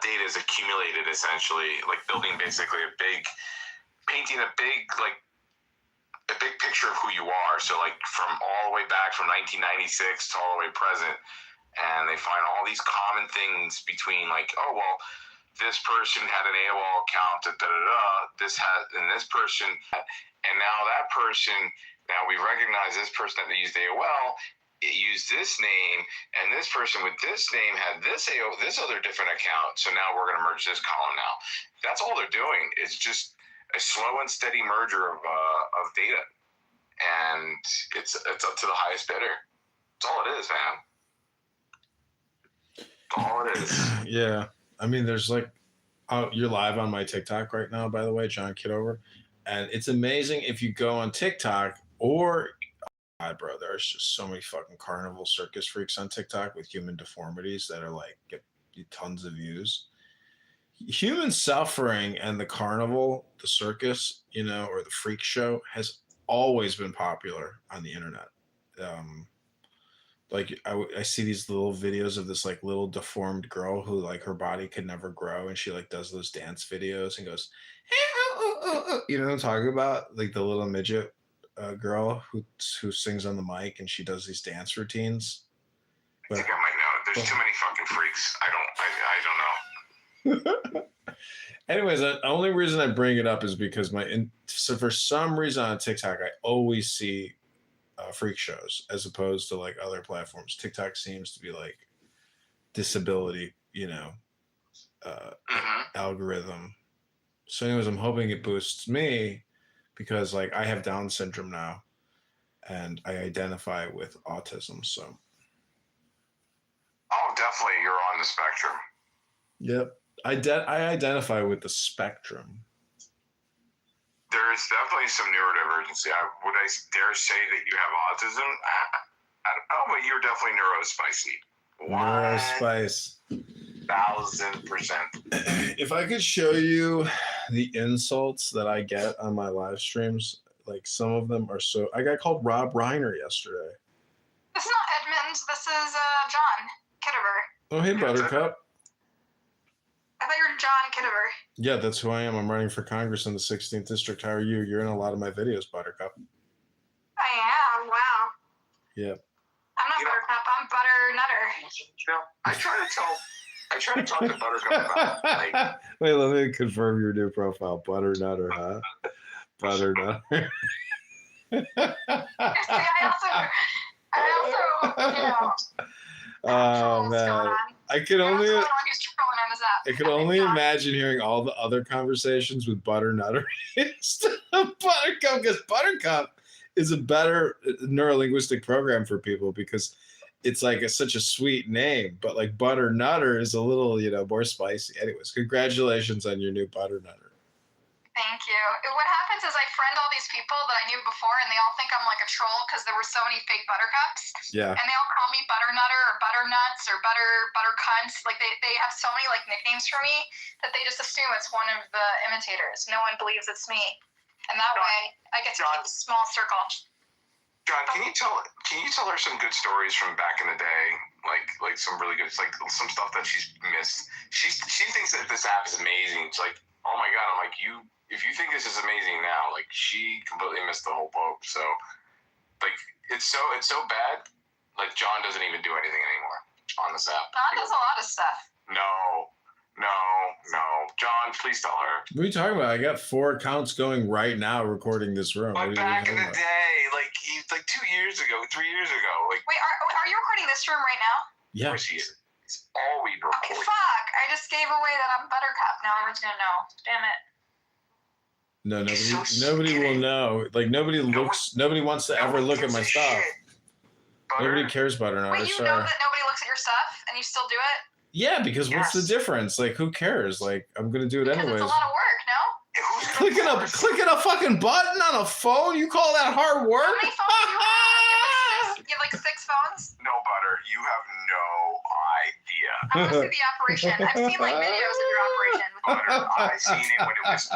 data is accumulated essentially, like painting a big picture of who you are. So like from all the way back from 1996 to all the way present, and they find all these common things between like, oh well, this person had an AOL account, this person, and now that person, now we recognize this person that they used AOL, it used this name, and this person with this name had this other different account. So now we're going to merge this column now. That's all they're doing. It's just a slow and steady merger of data, and it's up to the highest bidder. That's all it is, man. That's all it is. Yeah. I mean, there's like, you're live on my TikTok right now, by the way, John Kitover. And it's amazing if you go on TikTok or, God, bro, there's just so many fucking carnival circus freaks on TikTok with human deformities that are like, get tons of views. Human suffering and the carnival, the circus, or the freak show has always been popular on the internet. Like I see these little videos of this like little deformed girl who like her body could never grow, and she like does those dance videos and goes, you know what I'm talking about? Like the little midget girl who sings on the mic and she does these dance routines. I think I might know. There's too many fucking freaks. I don't know. Anyways, the only reason I bring it up is because so for some reason on TikTok I always see freak shows as opposed to like other platforms. TikTok seems to be like disability, algorithm. So anyways, I'm hoping it boosts me because like I have Down syndrome now and I identify with autism. So. Oh, definitely. You're on the spectrum. Yep. I identify with the spectrum. There is definitely some neurodivergency. Would I dare say that you have autism? I don't know, but you're definitely neurospicy. 1,000%. If I could show you the insults that I get on my live streams, like some of them are so. I got called Rob Reiner yesterday. This is not Edmund. This is John Kitover. Oh, hey, Buttercup. I thought you were John Kitover. Yeah, that's who I am. I'm running for Congress in the 16th district. How are you? You're in a lot of my videos, Buttercup. I am. Wow. Yeah. I'm not Buttercup. I'm Butter Nutter. I try to talk to Buttercup about like. Wait, let me confirm your new profile. Butter Nutter, huh? Butter Nutter. Oh man, I could only imagine hearing all the other conversations with Butter Nutter instead of Buttercup, because Buttercup is a better neurolinguistic program for people because it's like such a sweet name, but like Butter Nutter is a little, more spicy. Anyways, congratulations on your new Butter Nutter. Thank you. What happens is I friend all these people that I knew before, and they all think I'm like a troll because there were so many fake Buttercups. Yeah. And they all call me Butternutter or Butternuts or Buttercunts. Like they have so many like nicknames for me that they just assume it's one of the imitators. No one believes it's me, and that way I get to keep a small circle. John, can you tell her some good stories from back in the day, like some really good, like some stuff that she's missed? She thinks that this app is amazing. It's like, oh my god, I'm like, if you think this is amazing now, like she completely missed the whole boat. So like it's so bad. Like John doesn't even do anything anymore on this app. John does a lot of stuff. No. John, please tell her. What are you talking about? I got 4 accounts going right now recording this day, like 2 years ago, 3 years ago. Like, wait, are you recording this room right now? Yeah. Of course he is. It's all we record. Okay, fuck. I just gave away that I'm Buttercup. Now everyone's gonna know. Damn it. No, nobody will know. Like nobody wants to ever look at my stuff. Nobody cares Butter Nutter. Wait, you know that nobody looks at your stuff and you still do it? Yeah, because what's the difference? Like, who cares? Like, I'm gonna do it anyways. Because it's a lot of work, no? Clicking a fucking button on a phone? You call that hard work? How many phones do you have? You have like 6 phones? No, Butter, you have no idea. I want to see the operation. I've seen like videos of your operation. Butter, I seen it when it was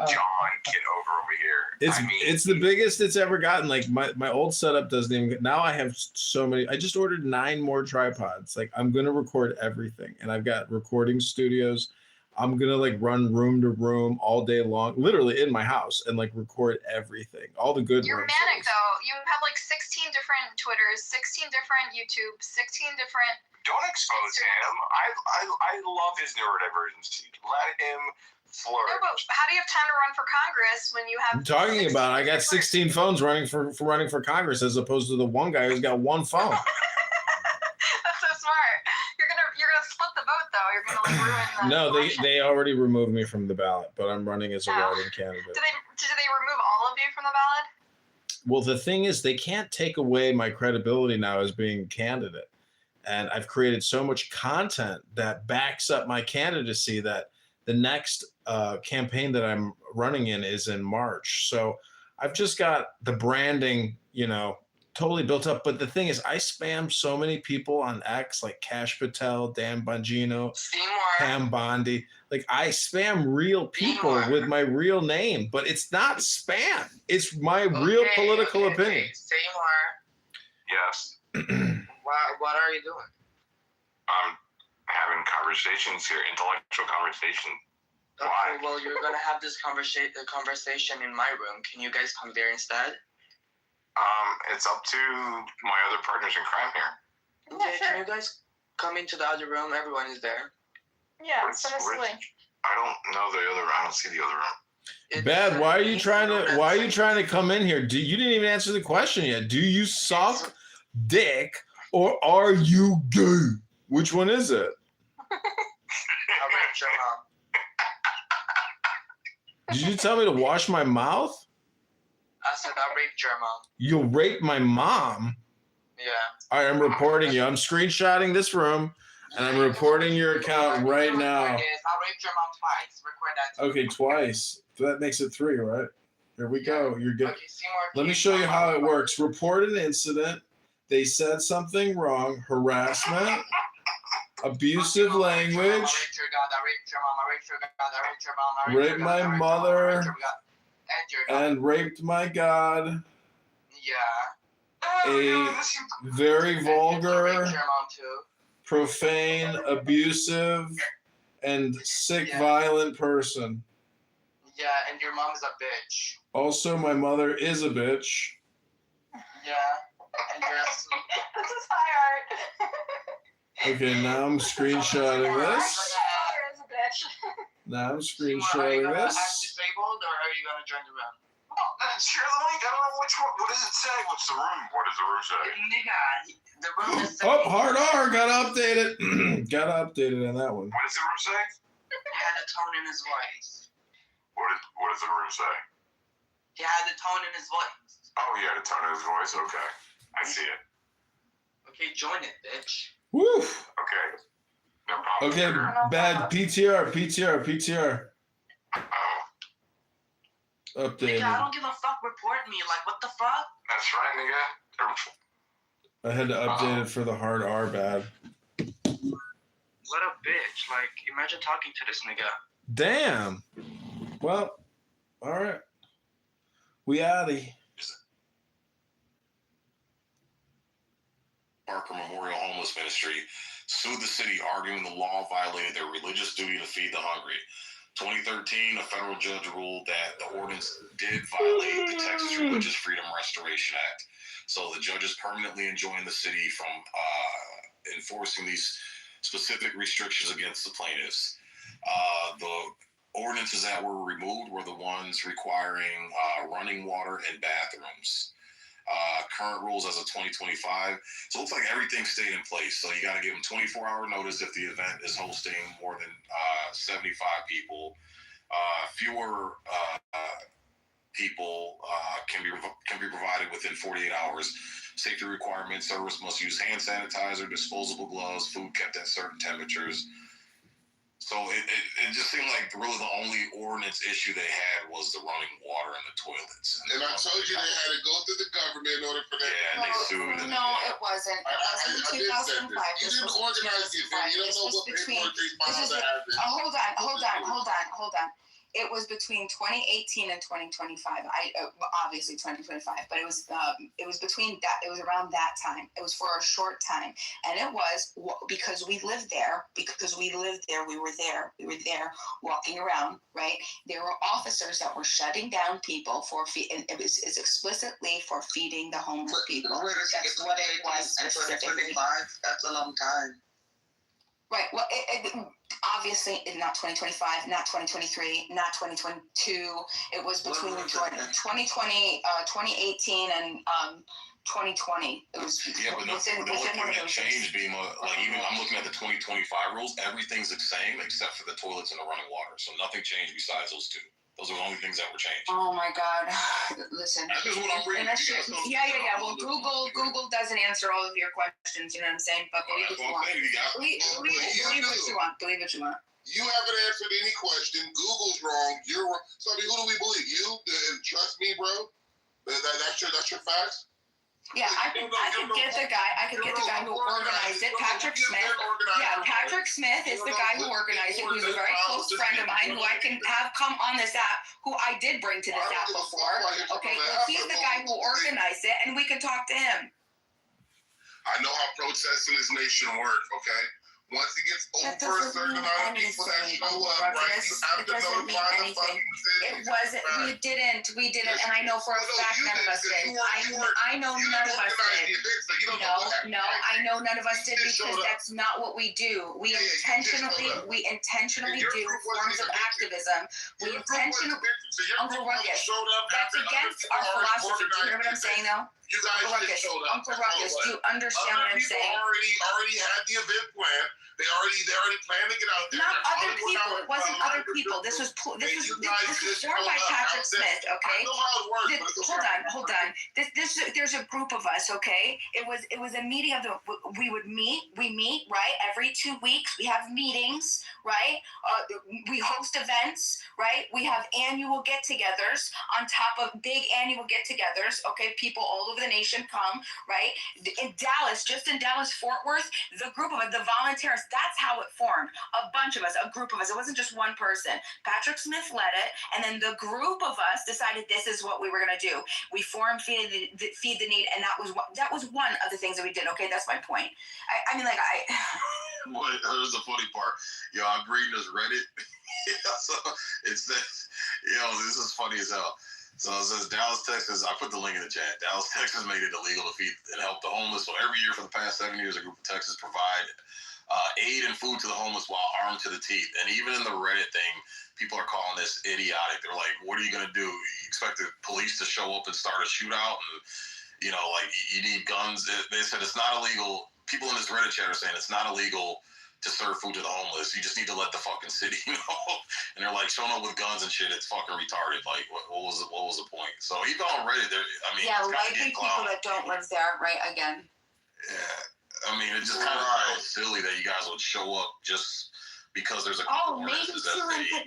John Kitover over here. It's the biggest it's ever gotten. Like my old setup doesn't even get, now I have so many. I just ordered 9 more tripods. Like I'm gonna record everything, and I've got recording studios. I'm gonna like run room to room all day long, literally in my house, and like record everything. All the good. You're manic though. You have like 16 different Twitters, 16 different YouTube, 16 different. Don't expose him. I love his neurodivergency. Let him flourish. No, but how do you have time to run for Congress when you have? I'm talking about I got 16 phones running for Congress as opposed to the one guy who's got one phone. That's so smart. You're gonna split the vote though. You're gonna like ruin the. No, election. they already removed me from the ballot, but I'm running as a write-in candidate. Did they remove all of you from the ballot? Well, the thing is, they can't take away my credibility now as being a candidate. And I've created so much content that backs up my candidacy that the next campaign that I'm running in is in March. So I've just got the branding, totally built up. But the thing is, I spam so many people on X, like Cash Patel, Dan Bongino, Pam Bondi. Like I spam real people with my real name, but it's not spam. It's my real political opinion. Seymour. Yes. What are you doing? I'm having conversations here, intellectual conversation. Okay, Why? well, you're gonna have this conversation in my room. Can you guys come there instead? It's up to my other partners in crime here. Okay, can you guys come into the other room? Everyone is there. Yeah, honestly. I don't know the other room. I don't see the other room. Bad. Why are you trying to come in here? You didn't even answer the question yet. Do you suck dick or are you gay? Which one is it? I raped your mom. Did you tell me to wash my mouth? I said I raped your mom. You'll rape my mom? Yeah. All right, I'm reporting you. I'm screenshotting this room, and I'm reporting your account right now. I raped your mom twice. Record that. Okay, twice. So that makes it 3, right? Here we go. You're good. Okay, Seymour, Let me show you how it works. Report an incident. They said something wrong. Harassment. Abusive language. I raped your God. I raped your mom. I raped your God. I raped your mom. I raped Raped your my God, I raped your mother. mom, I raped your God. And your God. And raped my God. Yeah. A very I vulgar, raped your mom too. profane, abusive, and sick, violent person. Yeah, and your mom is a bitch. Also, my mother is a bitch. Yeah. And you're a This is high art. Okay, now I'm screenshotting this. Now I'm screenshotting Are you gonna act this. disabled or are you gonna join the room? Share the link. I don't know which one. What does it say? What's the room? What does the room say? Nigga, the room is Oh, hard R. Gotta update it. Gotta update it on that one. What does the room say? had a tone in his voice. What does the room say? He had the tone in his voice. Oh, yeah, the tone of his voice. Okay, I see it. Okay, join it, bitch. Woo. Okay, no problem. Okay, bad. PTR. Oh, Updated. Nigga, I don't give a fuck. Report me. Like, what the fuck? that's right, nigga. I had to update it for the hard R bad. What a bitch. Like, imagine talking to this nigga. Damn. Well, all right. We outie. Parker Memorial Homeless Ministry sued the city, arguing the law violated their religious duty to feed the hungry. 2013, a federal judge ruled that the ordinance did violate the Texas Religious Freedom Restoration Act. So the judges permanently enjoined the city from enforcing these specific restrictions against the plaintiffs. The ordinances that were removed were the ones requiring running water and bathrooms. Current rules as of 2025. So it looks like everything stayed in place. So you got to give them 24-hour notice if the event is hosting more than 75 people. Fewer people can be provided within 48 hours. Safety requirements: servers must use hand sanitizer, disposable gloves, food kept at certain temperatures. So it just seemed like really the only ordinance issue they had was the running water in the toilets. And I told you they had to go through the government in order for that. Yeah, and they sued. And No, it wasn't. It was in 2005. You didn't organize the event. You don't know what paperwork they filed to have it. Hold on. It was between 2018 and 2025. Obviously 2025, but it was between that. It was around that time. It was for a short time, and it was because we lived there. Because we lived there, we were there. We were there walking around. Right? There were officers that were shutting down people for and it was explicitly for feeding the homeless people. That's what it was specifically. That's a long time. Right. Well, obviously not 2025, not 2023, not 2022. It was between 2020, 2018 and 2020. It was yeah, but within the only thing that those changed, Bima, like even I'm looking at the 2025 rules, everything's the same except for the toilets and the running water. So nothing changed besides those two. Those are the only things that were changed. Oh my God! Listen. That's just what I'm reading. Yeah. Well, Google doesn't answer all of your questions. You know what I'm saying? But believe what you want. Believe what you want. Believe what you want. You haven't answered any question. Google's wrong. You're wrong. So I mean, who do we believe? You? Trust me, bro. That's your facts. Yeah, I could get the guy. I could get the guy who organized it, Patrick Smith. Yeah, Patrick Smith is the guy who organized it. Who's a very close friend of mine, who I can have come on this app, who I did bring to this app before. Okay, so he's the guy who organized it, and we can talk to him. I know how protests in this nation work. Okay. Once it gets over a certain amount of people that show up, right, you have to notify the fucking city. It wasn't. We didn't, and I know for a fact none of us did. I know none of us did. No, I know none of us did because that's not what we do. We intentionally do forms of activism. We intentionally. Uncle Ruckus, that's against our philosophy. Do you hear what I'm saying, though? You guys just showed up. Uncle Ruckus, do you understand what I'm saying? Already had the event planned. They already planned to get out there. Not other people. It wasn't other people. This was formed by Patrick Smith. Okay. I know how it works. Hold on. There's a group of us. Okay. It was a meeting of we meet right every 2 weeks. We have meetings, right? We host events, right? We have annual get-togethers on top of big annual get-togethers. Okay, people all over the nation come, right? In Dallas, Fort Worth, the group of us, the volunteers. That's how it formed. A bunch of us, a group of us. It wasn't just one person. Patrick Smith led it, and then the group of us decided this is what we were going to do. We formed Feed the Need, and that was one of the things that we did. Okay, that's my point. I mean, Well, here's the funny part. Yo, I'm reading this Reddit. So it says, this is funny as hell. So it says Dallas, Texas. I put the link in the chat. Dallas, Texas made it illegal to feed and help the homeless. So every year for the past 7 years, a group of Texas provide aid and food to the homeless while armed to the teeth. And even in the Reddit thing, people are calling this idiotic. They're like, what are you going to do? You expect the police to show up and start a shootout? And, you need guns. They said it's not illegal. People in this Reddit chat are saying it's not illegal to serve food to the homeless. You just need to let the fucking city know. And they're like, showing up with guns and shit, it's fucking retarded. Like, what was the point? So even on Reddit, likely people that don't live there, right? Again. Yeah. I mean, it just kind of feels silly that you guys would show up just because there's a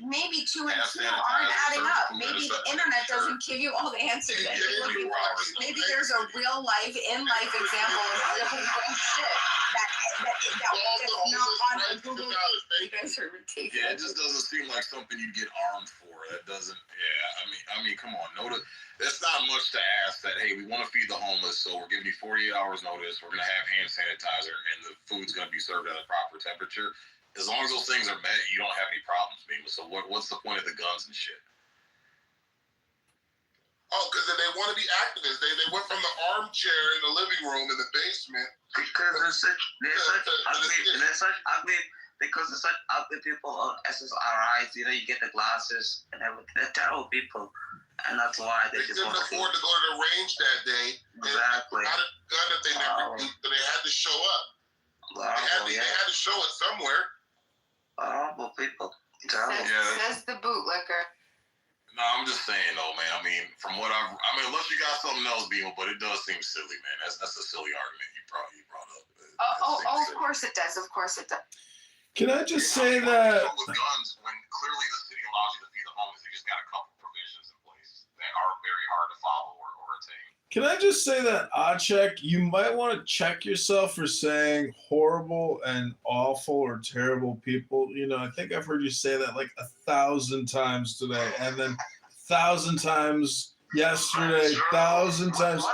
maybe two and two aren't adding up. Maybe the internet doesn't give you all the answers that you're looking for. Maybe there's a real life, in-life example of real life shit that's not on Google. You guys are ridiculous. Yeah, it just doesn't seem like something you'd get armed for. That doesn't. Yeah, I mean, come on. That's not much to ask. That hey, we want to feed the homeless, so we're giving you 48 hours notice. We're gonna have hand sanitizer, and the food's gonna be served at a proper temperature. As long as those things are met, you don't have any problems, Bima. So what's the point of the guns and shit? Oh, because they want to be activists. They went from the armchair in the living room in the basement. Because they're such ugly people on SSRIs. You get the glasses and everything. They're terrible people. And that's why they just couldn't afford to go to the range that day. Exactly. Not a gun that they never used, so they had to show up. They had to show it somewhere. Horrible people. Says the bootlicker. No, I'm just saying though, man. I mean, from what unless you got something else, Beamer, but it does seem silly, man. That's a silly argument you brought up. Of course it does. Can I just say that with guns, when clearly the city allows you to feed the homeless, they just got a couple provisions in place that are very hard to follow or attain. Can I just say that, check? You might want to check yourself for saying horrible and awful or terrible people. You know, I think I've heard you say that like 1,000 times today, and then 1,000 times yesterday, 1,000 times.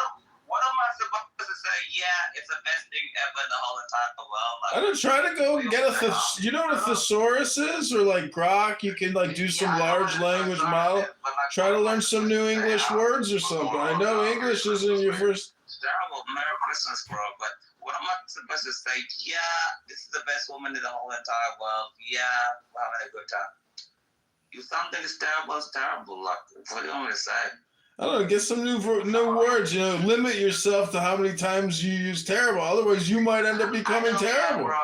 What am I supposed to say? Yeah, it's the best thing ever in the whole entire world. Like, I don't try to go get a you know what a thesaurus is, or like Grok. You can like do some large language model. Try to learn some new English words or something. I know English isn't your first. Terrible. Merry Christmas, bro. But what am I supposed to say? Yeah, this is the best woman in the whole entire world. Yeah, we're having a good time. You something is terrible, it's terrible. Like, what do you want me to say? I don't know, get some new words, you know, limit yourself to how many times you use terrible. Otherwise, you might end up becoming terrible. Bro.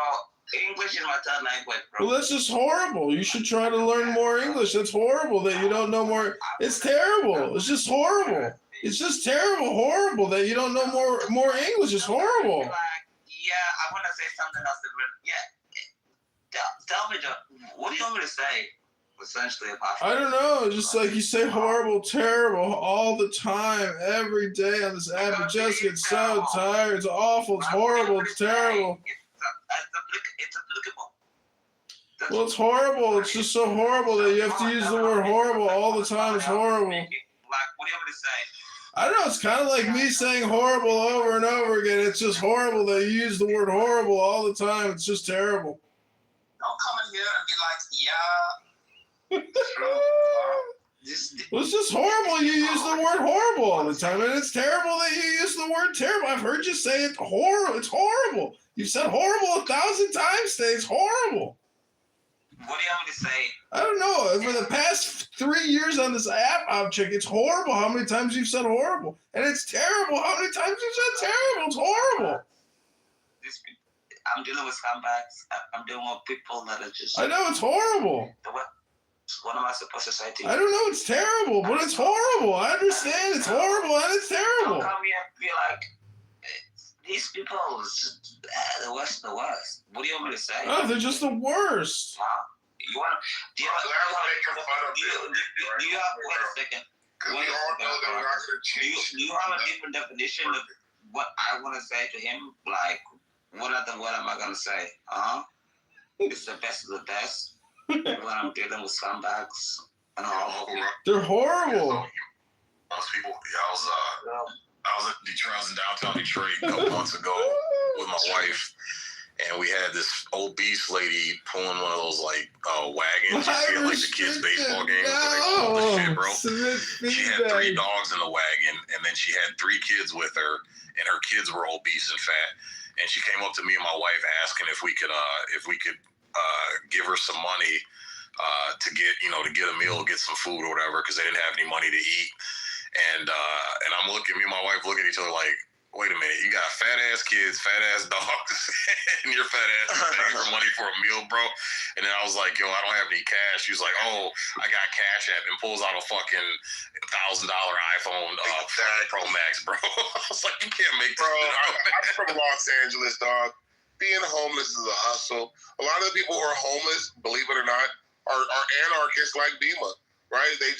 English is my third language, bro. Well, that's just horrible. You should try to learn more English. That's horrible that you don't know more. It's terrible. It's just horrible. It's just terrible, horrible that you don't know more English. It's horrible. Yeah, I want to say something else. Yeah, tell me, what do you want me to say? Essentially, I don't know. Just like you say horrible, terrible all the time, every day on this app. It just gets so tired. It's awful. It's horrible. It's terrible. It's applicable. Well, it's horrible. It's just so horrible that you have to use the word horrible all the time. It's horrible. Like, what do you want me to say? I don't know. It's kind of like me saying horrible over and over again. It's just horrible that you use the word horrible all the time. It's just terrible. Don't come in here and be like, yeah. Well, it's just horrible. You use the word horrible all the time, and it's terrible that you use the word terrible. I've heard you say it horrible. It's horrible. You've said horrible 1,000 times today. It's horrible. What do you want me to say? I don't know. For the past 3 years on this app, Object, it's horrible how many times you've said horrible, and it's terrible how many times you've said terrible. It's horrible. I'm dealing with scumbags. I'm dealing with people that are just. I know it's horrible. What am I supposed to say to you? I don't know. It's terrible, but it's horrible. I understand. It's horrible and it's terrible. How come you have to be like, these people are the worst of the worst? What do you want me to say? Oh, they're just the worst. You want? Do you have? Wait a second. Because we all know that we're not going to change. Do you have a different definition of what I want to say to him? Like, what am I going to say? It's the best of the best. When I'm dealing with scumbags and all. They're horrible. Most people. Yeah, I was at Detroit. I was in downtown Detroit a couple months ago with my wife, and we had this obese lady pulling one of those like wagons. You see it like the kids' baseball games. No. Shit, bro. She had 3 dogs in the wagon, and then she had 3 kids with her, and her kids were obese and fat. And she came up to me and my wife asking if we could give her some money to get a meal, get some food or whatever, because they didn't have any money to eat. And I'm me and my wife look at each other like, wait a minute, you got fat ass kids, fat ass dogs, and your fat ass is begging for money for a meal, bro. And then I was like, yo, I don't have any cash. She was like, oh, I got Cash App, and pulls out a fucking $1,000 iPhone Pro Max, bro. I was like, you can't make this. Bro, I'm from Los Angeles, dog. Being homeless is a hustle. A lot of the people who are homeless, believe it or not, are anarchists like Bima, right? They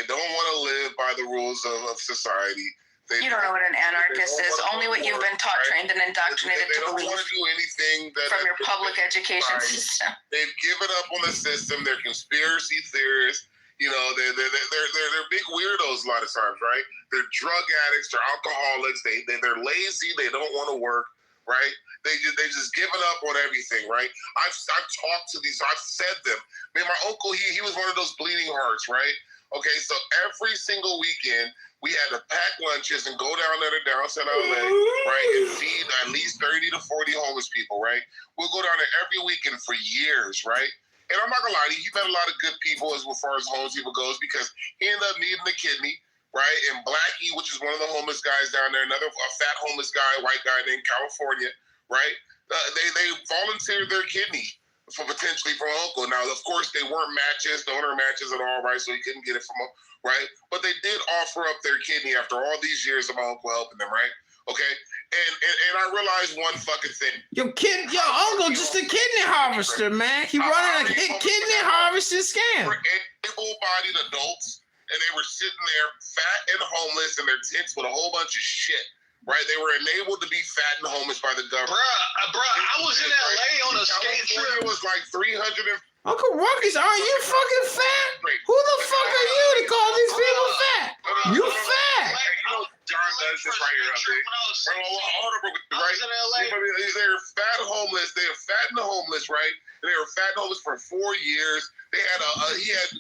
don't want to live by the rules of society. You don't know what an anarchist is. Only what you've been taught, trained, and indoctrinated to believe. They don't want to do anything from your public education system. They've given up on the system. They're conspiracy theorists. You know, they're big weirdos a lot of times, right? They're drug addicts. They're alcoholics. They're lazy. They don't want to work, right? They just given up on everything, right? I've talked to these. I've said them. Man, my uncle, he was one of those bleeding hearts, right? Okay, so every single weekend we had to pack lunches and go down there to downtown LA, right, and feed at least 30 to 40 homeless people, right? We'll go down there every weekend for years, right? And I'm not gonna lie to you, he met a lot of good people as far as homeless people goes, because he ended up needing a kidney, right? And Blackie, which is one of the homeless guys down there, a fat homeless guy, white guy named California, right? They volunteered their kidney for potentially from Uncle. Now, of course, they weren't donor matches at all, right? So he couldn't get it from him, right? But they did offer up their kidney after all these years of my uncle helping them, right? Okay, and I realized one fucking thing. Your uncle just a kidney harvester, man. He running a kidney harvesting scam. For able-bodied adults and they were sitting there fat and homeless in their tents with a whole bunch of shit. Right, they were enabled to be fat and homeless by the government. Bruh, I was in LA on a skate trip. It was like 300. Uncle Ruckus, are you fucking fat? Who the fuck are you to call these people fat? You fat. John does this right here, right? They're fat homeless. They are fat and homeless, right? They were fat and homeless for 4 years. They had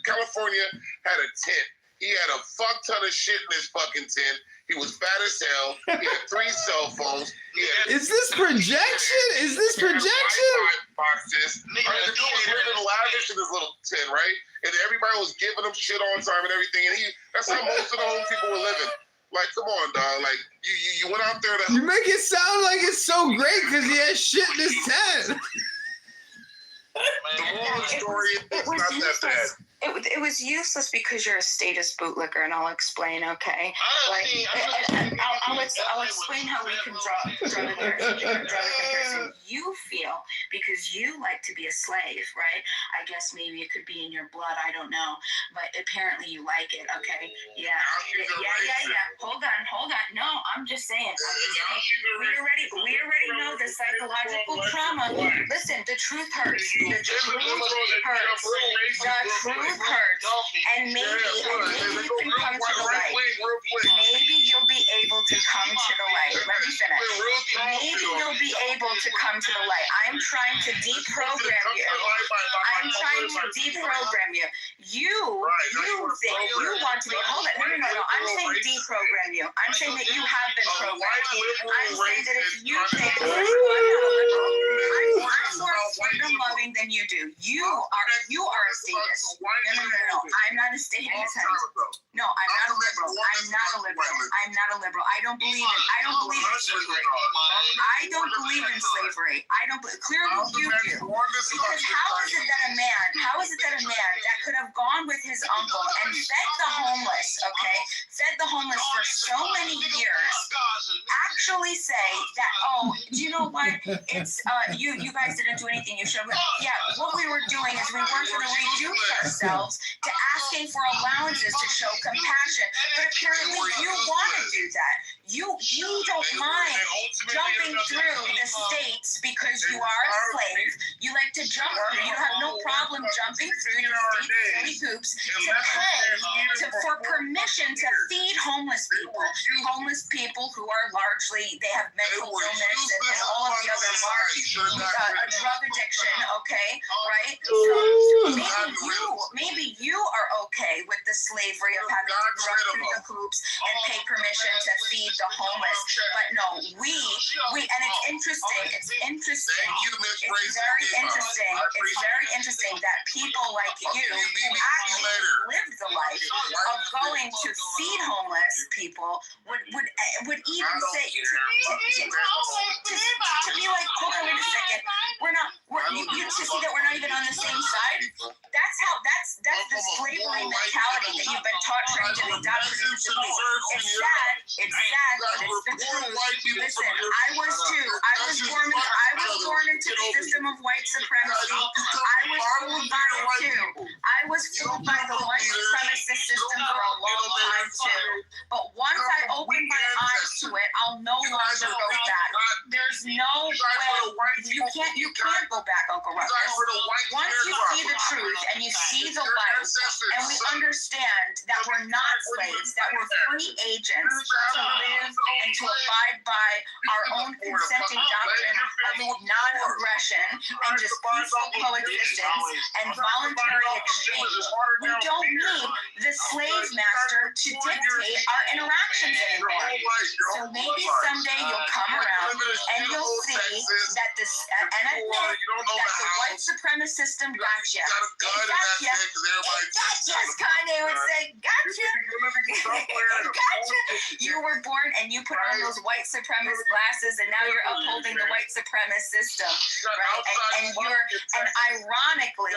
California had a tent. He had a fuck ton of shit in his fucking tent. He was fat as hell. He had 3 cell phones. Is this projection? Is this projection? Boxes. The dude was living lavish in his little tent, right? And everybody was giving him shit all the time and everything. And that's how most of the homeless people were living. Like, come on, dog. Like, you went out there to... You make it sound like it's so great because he has shit in his tent. The moral of the story is it's not that bad. It was useless because you're a status bootlicker, and I'll explain. Okay, I'll explain how we can draw the comparison. You feel because you like to be a slave, right? I guess maybe it could be in your blood. I don't know, but apparently you like it. Okay, yeah. Hold on. No, I'm just saying. We already know the psychological trauma. Listen, the truth hurts. The truth hurts, and maybe you can come to the light. Maybe you'll be able to come to the light. Let me finish. Maybe you'll be able to come to the light. I'm trying to deprogram you. You think you want to be. Hold it. No. I'm saying deprogram you. I'm saying that you have been programmed. I'm saying that if you think I'm more freedom loving than you do. You are a statist. No. I'm not a statist. No, I'm not a liberal. I don't believe in slavery. Clearly you do. Because how is it that a man that could have gone with his uncle and fed the homeless for so many years actually say that, oh, do you know what? It's you guys didn't do anything. You should have. Yeah, what we were doing is we weren't going to reduce ourselves to asking for allowances to show compassion. But apparently you want to do that. You don't mind jumping through the states because you are a slave. You like to jump through. You have no problem jumping through the state's hoops to pay for permission to feed homeless people who are largely, they have mental illness and all of the other large drug addiction, okay, right? So maybe you are okay with the slavery of having to jump through the hoops and pay permission to feed the homeless. But no, we and it's interesting. It's very interesting that people like you who actually lived the life of going to feed homeless people would even say to be like, hold on, wait a second, you see that we're not even on the same side. That's the slavery mentality that you've been taught, trained, and indoctrinated to be. It's sad, but it's the truth. Listen, I was too. I was born into the system of white supremacy. I was fooled by it too. I was fooled by the white supremacist system for a long time too. But once I opened my eyes to it, I'll no longer go back. There's no way. You can't go back, Uncle Ruckus. Once you see the truth and you see the light, and we understand that we're not slaves, that we're free agents to live and to abide by our own consenting doctrine of non-aggression and just peaceful coexistence and voluntary exchange. We don't need the slave master to dictate our interactions anymore. So maybe someday you'll come around and you'll see that the white supremacist system got you. Kanye would say, gotcha. You were born and you put on those white supremacist glasses, and now you're upholding the white supremacist system, right? And ironically,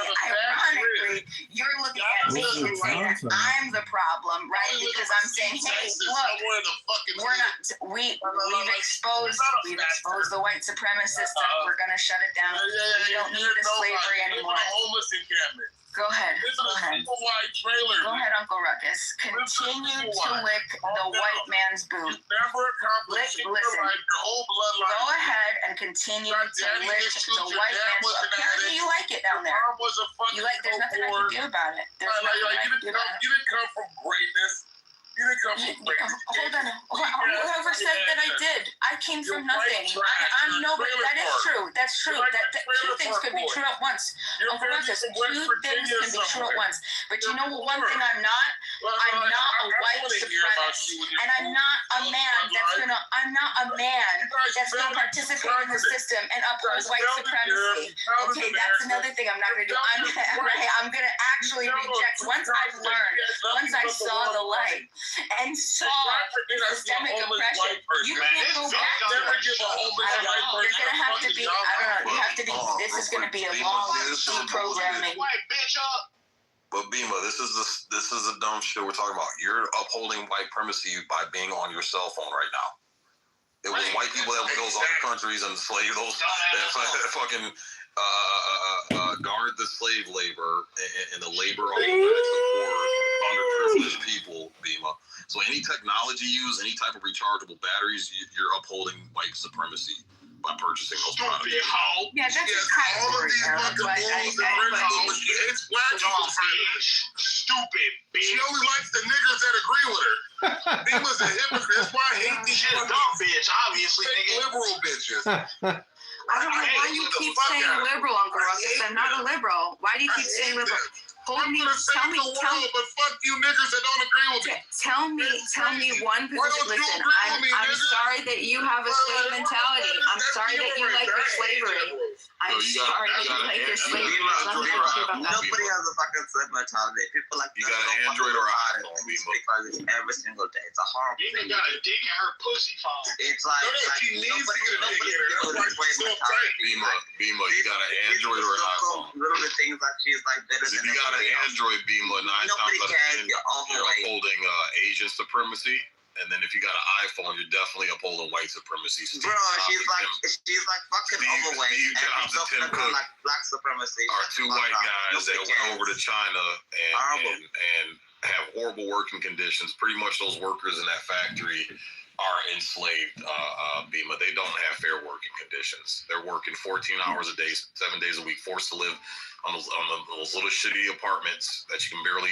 you're looking at me and saying that I'm the problem, right? Because I'm saying, hey, look, we've exposed the white supremacist system. We're gonna shut it down. We don't need the slavery anymore. Homeless encampment. Go ahead. This is Go a ahead. super wide trailer. Go ahead, Uncle Ruckus. Continue to lick the white man's You boot. never accomplished in your Listen. life, your whole bloodline. Go ahead and continue Your to daddy lick issues, the your white dad man's was boot. an Apparently addict. you like it down Your there. mom was a fucking You like, there's nothing I can do about it. There's nothing I can do about it. You didn't come from greatness. You didn't come from greatness. Hold on. Whoever said that I did? I came from nothing. I'm no, but that is true. That's true. That two things could be true at once. Uncle Ruckus, two things can be true at once. But you know what? One thing I'm not. I'm not a white supremacist, and I'm not a man that's gonna. I'm not a man that's gonna participate in the system and uphold white supremacy. Okay, that's another thing I'm not gonna do. I'm gonna actually reject. Once I've learned, once I saw the light and saw systemic oppression, you can't go back to it. I don't know. You're gonna have to be. I don't know. You have to be. This is gonna be a long deprogramming. But Bima, this is the dumb shit we're talking about. You're upholding white supremacy by being on your cell phone right now. It was white people that went to those other countries and enslaved those that fucking guard the slave labor and the labor on the backs of poor, underprivileged people, Bima. So any technology used, any type of rechargeable batteries, you're upholding white supremacy by purchasing those products. Yeah, that's Yes, a kind all of of these fucking bulls and red hoes, it's black people friendly. Stupid bitch. She only likes the niggas that agree with her. Bima's a hypocrite. That's why I hate these She's a dumb bitch, obviously, fake nigga. liberal bitches. I don't know why you keep saying liberal, Uncle Ruckus. I'm not a liberal. Why do you keep saying liberal? I'm gonna save the world, but fuck you niggas that don't agree with me. Tell me one Why position. don't you Listen, agree with me, I'm nigga? sorry that you have a slave mentality. I'm sorry that you like your slavery. I'm sorry that you like your slavery. There's nothing I can do about that. Nobody has a fucking slave mentality. People like You got an Android or iPhone, We speak like this every single day. It's a horrible Bima thing. got a dick in her pussy phone. It's like, She needs to get a dick in her. nobody That's why she's so tight. Bima, you got an Android or an iPhone. Little things like she's like better If than you got an everybody else. Android, Bima, 9 times Nobody out of cares. 10, You're you're overweight. upholding Asian supremacy. And then if you got an iPhone, you're definitely upholding white supremacy. Bro, she's like fucking overweight. Steve And Jobs and talking Tim about Cook like black supremacy. are two white guys that Nobody went over to cares. China Horrible. and have horrible working conditions. Pretty much those workers in that factory are enslaved, Bima. They don't have fair working conditions. They're working 14 hours a day, 7 days a week, forced to live on those little shitty apartments that you can barely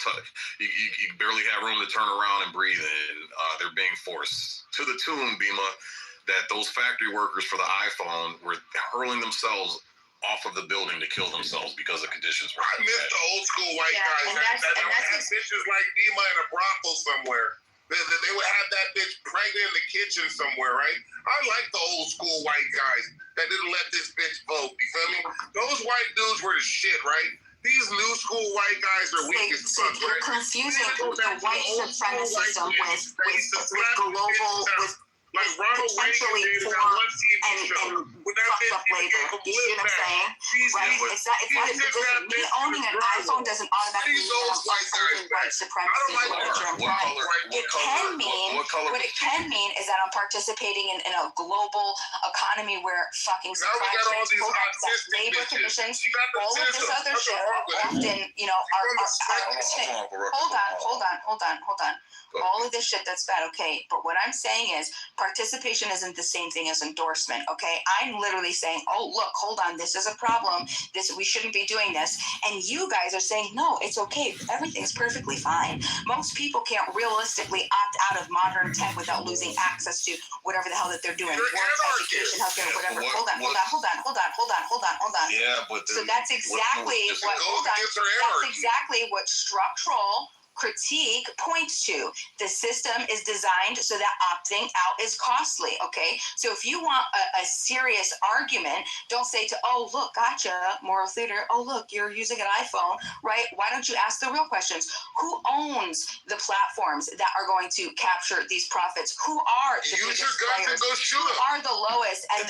touch. You barely have room to turn around and breathe in. They're being forced to the tune, Bima, that those factory workers for the iPhone were hurling themselves off of the building to kill themselves because the conditions were I miss the old school white Yeah, guys and that that's- would have bitches like Bima in a brothel somewhere. They would have that bitch pregnant in the kitchen somewhere, right? I like the old school white guys that didn't let this bitch vote. You feel me? Those white dudes were the shit, right? These new school white guys are weak as fuck, You're right? confusing the white supremacism with global, with like Ronald Reagan potentially did poor that one TV and show. When that fucked bitch up even labor. gave him You see what I'm lift back. saying? Right? It's not. Listen, me owning an iPhone doesn't automatically mean I'm upholding white supremacy. What it can mean is that I'm participating in a global economy where fucking supply chains, products, labor conditions, all of this other shit are often, are hold on. All of this shit that's bad, okay. But what I'm saying is participation isn't the same thing as endorsement, okay? I'm literally saying, oh, look, hold on, this is a problem. We shouldn't be doing this. And you guys are saying, no, it's okay. Everything's perfectly fine. Most people can't realistically opt out of modern tech without losing access to whatever the hell that they're doing. Work, education, healthcare, whatever. Hold on. Yeah, but So that's exactly what structural critique points to. The system is designed so that opting out is costly, okay? So if you want a serious argument, don't say to, oh, look, gotcha, moral theater, oh, look, you're using an iPhone, right? Why don't you ask the real questions? Who owns the platforms that are going to capture these profits? Who are the Use biggest your guns players? and go shoot Who them. are the lowest and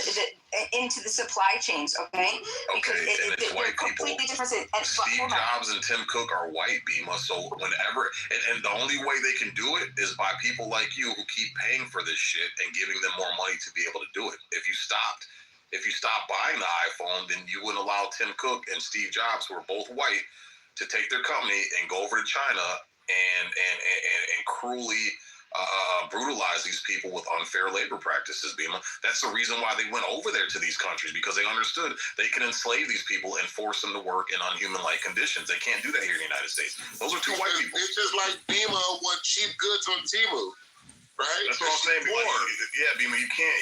into the supply chains, okay? Because and it's they're white people. completely different. And Steve Jobs and Tim Cook are white, Bima. So whenever, and the only way they can do it is by people like you who keep paying for this shit and giving them more money to be able to do it. If you stopped if you stop buying the iPhone, then you wouldn't allow Tim Cook and Steve Jobs, who are both white, to take their company and go over to China and cruelly brutalize these people with unfair labor practices, Bima. That's the reason why they went over there to these countries, because they understood they can enslave these people and force them to work in unhuman-like conditions. They can't do that here in the United States. Those are two white people. It's just like Bima want cheap goods on Temu, right? That's what I'm saying. Yeah, Bima, you can't.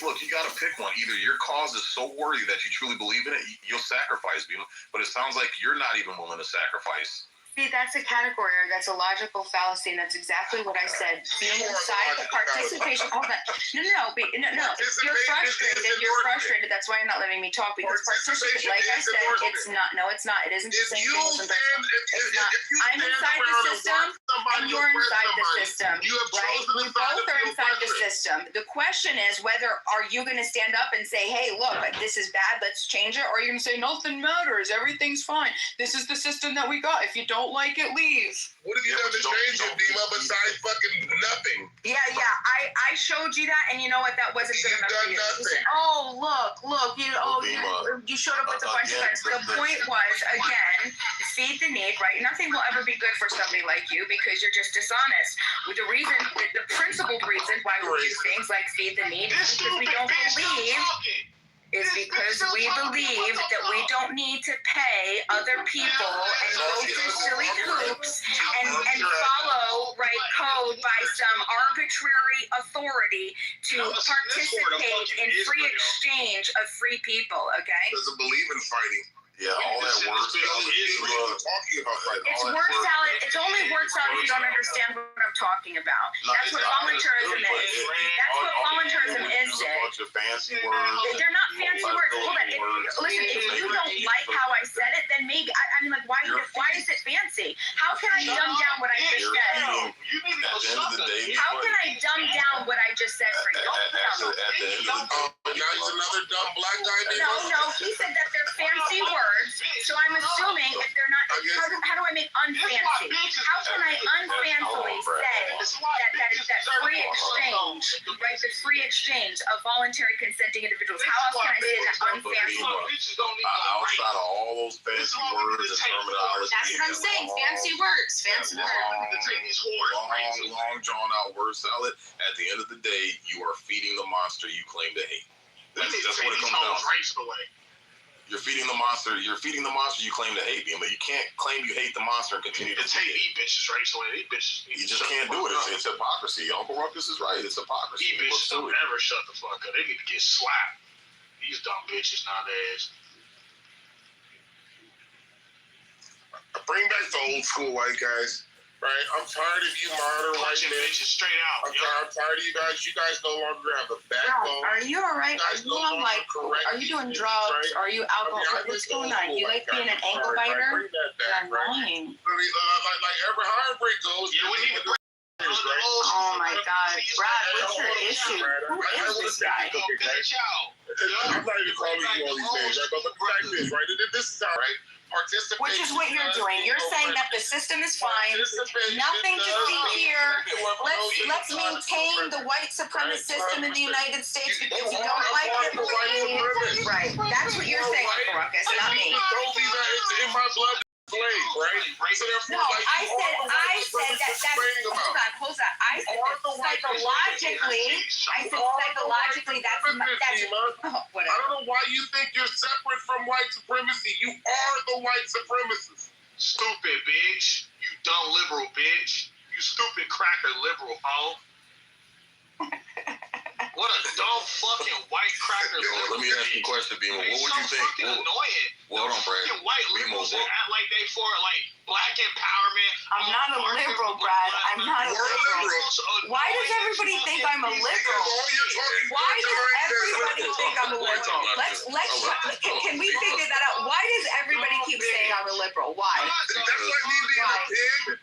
Look, you got to pick one. Either your cause is so worthy that you truly believe in it, you'll sacrifice, Bima. But it sounds like you're not even willing to sacrifice. See, that's a category, or that's a logical fallacy, and that's exactly what I said. Being inside the participation. Hold on. No. You're frustrated. That's why you're not letting me talk, because participation, like I said, it's not. No, it's not. It isn't the same thing. It's not. I'm inside the system, and you're inside the system, right? We both are inside the system. The question is whether are you going to stand up and say, "Hey, look, this is bad. Let's change it," or are you going to say, "Nothing matters. Everything's fine. This is the system that we got. If you don't like it, leave." What have you done to change it, Bima, besides fucking nothing? Yeah. I showed you that, and you know what? That wasn't good enough for you. Nothing. Oh, look. You showed up with a bunch of things. The point was, again, feed the need, right? Nothing will ever be good for somebody like you because you're just dishonest. The reason, the principled reason why we do things like feed the need is because we don't believe. Is because we believe that we don't need to pay other people and go through silly hoops and follow code by some arbitrary authority to participate in free exchange of free people, okay? Doesn't believe in fighting. Yeah, all that word salad. Talking about fighting. It's word salad. It's only word salad if you don't understand what I'm talking about. That's what voluntarism is. That's what voluntarism is. A bunch of fancy words. They're not fancy words. Hold on. Listen, if you don't like how I said it, then maybe I mean, like, why is it fancy? How can I dumb down what I just said? How can I dumb down what I just said for you? Now he's another dumb black guy. No. He said that they're fancy words. So I'm assuming if they're not, how do I make unfancy? How can I unfancily say that free exchange, right? The free exchange of voluntary consenting individuals. How else can I say that unfancy? Outside of all those fancy words and terminology. That's what I'm saying. Fancy words. Long drawn out word salad. At the end of the day, you are feeding the monster you claim to hate. That's what it comes down to. You're feeding the monster you claim to hate, but you can't claim you hate the monster and continue to hate these bitches race away. These bitches. You just can't do it. It's hypocrisy. Uncle Ruckus is right. It's hypocrisy. These bitches don't ever shut the fuck up. They need to get slapped. These dumb bitches nowadays. Bring back the old school white guys. Right, I'm tired of you modern white men. Straight out. I'm tired of you guys. You guys no longer have a backbone. Are you alright? Are you on are you doing drugs? Are you alcohol? What's going on? You like being an ankle biter? I'm lying. Like every heartbreak goes. Yeah, we need to bring. Oh my God, Brad, what's your issue? Who is this guy? I'm not even calling you all these names, right? But the fact is, right? This is how, right? Which is what you're doing. You're saying that the system is fine. Nothing to see here. Let's maintain the white supremacist system in the United States because you don't like it. Right. That's what you're saying, Ruckus, not me. It's in my blood. Slave, right? So no, I said that's hold on. I said psychologically that's whatever. I don't know why you think you're separate from white supremacy. You are the white supremacist. Stupid bitch. You dumb liberal bitch. You stupid cracker liberal hoe. What a dumb fucking white cracker liberal. Let me ask you a question, Bima. What would you think? Annoying. Hold on, Brad. White liberals that act like they for black empowerment. I'm not a liberal, Brad. I'm not a liberal. Why does everybody think I'm a liberal? Why does everybody think I'm a liberal? Can we figure that out? Why does everybody keep saying I'm a liberal? Why? That's like me being a pig.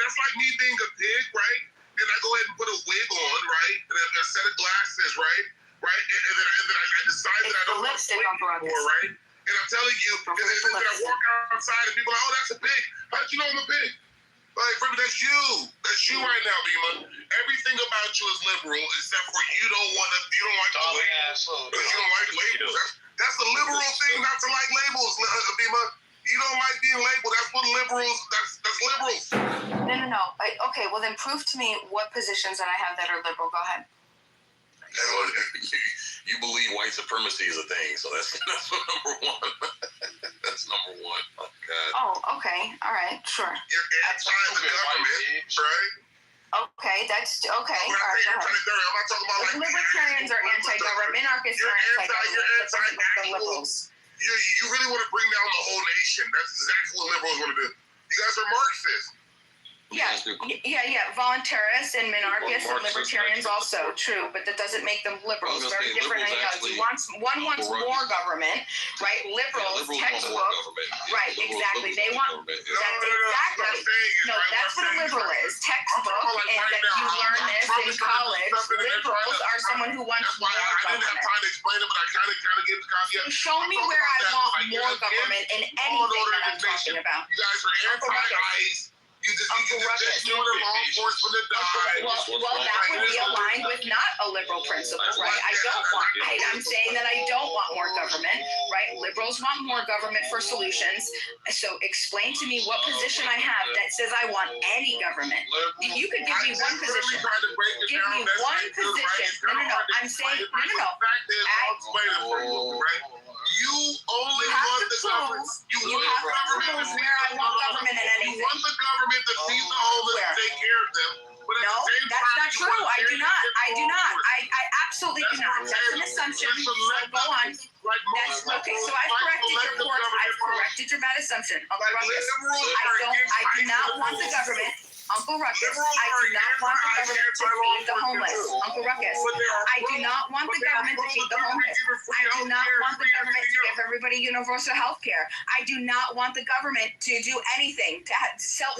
That's like me being a pig, right? And I go ahead and put a wig on, right? And a set of glasses, right? And then I decide that I don't want to wig anymore, right? And I'm telling you, and then I walk outside and people are like, oh, that's a pig. How'd you know I'm a pig? Like, bro, that's you. That's you right now, Bima. Everything about you is liberal, except for you don't like the labels. You don't like labels. That's a liberal thing, not to like labels, Bima. You don't like being labeled. That's what liberals. That's liberals. No. Okay, well then prove to me what positions that I have that are liberal. Go ahead. You believe white supremacy is a thing, so that's number one. That's number one. Oh God. Oh, okay. All right. Sure. You're anti the government, right? Okay, that's okay. All right, I'm go ahead. not talking about like Libertarians are anti-government. Minarchists are anti-government. Liberals. You really want to bring down the whole nation. That's exactly what liberals want to do. You guys are Marxists. Yeah. Voluntarists and minarchists and libertarians also true, but that doesn't make them liberals. Very different ideology. One wants more government, right? Liberals textbook, right? Exactly. They want that's what a liberal is. Textbook, and that you learn this in college. Liberals are someone who wants more government. I didn't have time to explain it, but I kind of gave the caveat. Show me where I want more government in anything that I'm talking about. You guys are anti-ICE. You just doing the law enforcement to die. Well, that would be aligned with not a liberal principle, right? I'm saying that I don't want more government, right? Liberals want more government for solutions. So explain to me what position I have that says I want any government. You could give me one position. Give me one position. No. I'm saying, no. You only want the government. You have to prove where I want government in anything. You want the government to feed the homeless and take care of them. No, that's not true. I do not. I absolutely do not. That's an assumption. So go on. That's okay. So I've corrected your course. I've corrected your bad assumption. Uncle Ruckus. I do not want the government. Uncle Ruckus, I do not want the government to feed the homeless. Uncle Ruckus, I do not want the government to feed the homeless. I do not want the government to give everybody universal health care. I do not want the government to do anything, to sell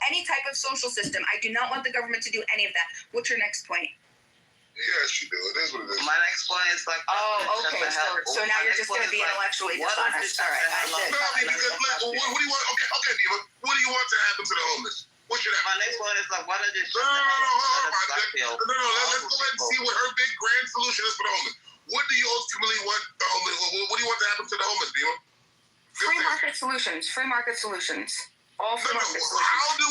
any type of social system. I do not want the government to do any of that. What's your next point? Yes, you do. It is what it is. My next point is like. Okay. So now you're just going to be intellectually dishonest. All right. No, because what do you want? Okay, Dima. What do you want to happen to the homeless? What should happen? My next one is like, why don't you? No. Let's go ahead and see what her big grand solution is for the homeless. What do you ultimately want the homeless? What do you want to happen to the homeless, Dima? Free market solutions. All free market solutions. How do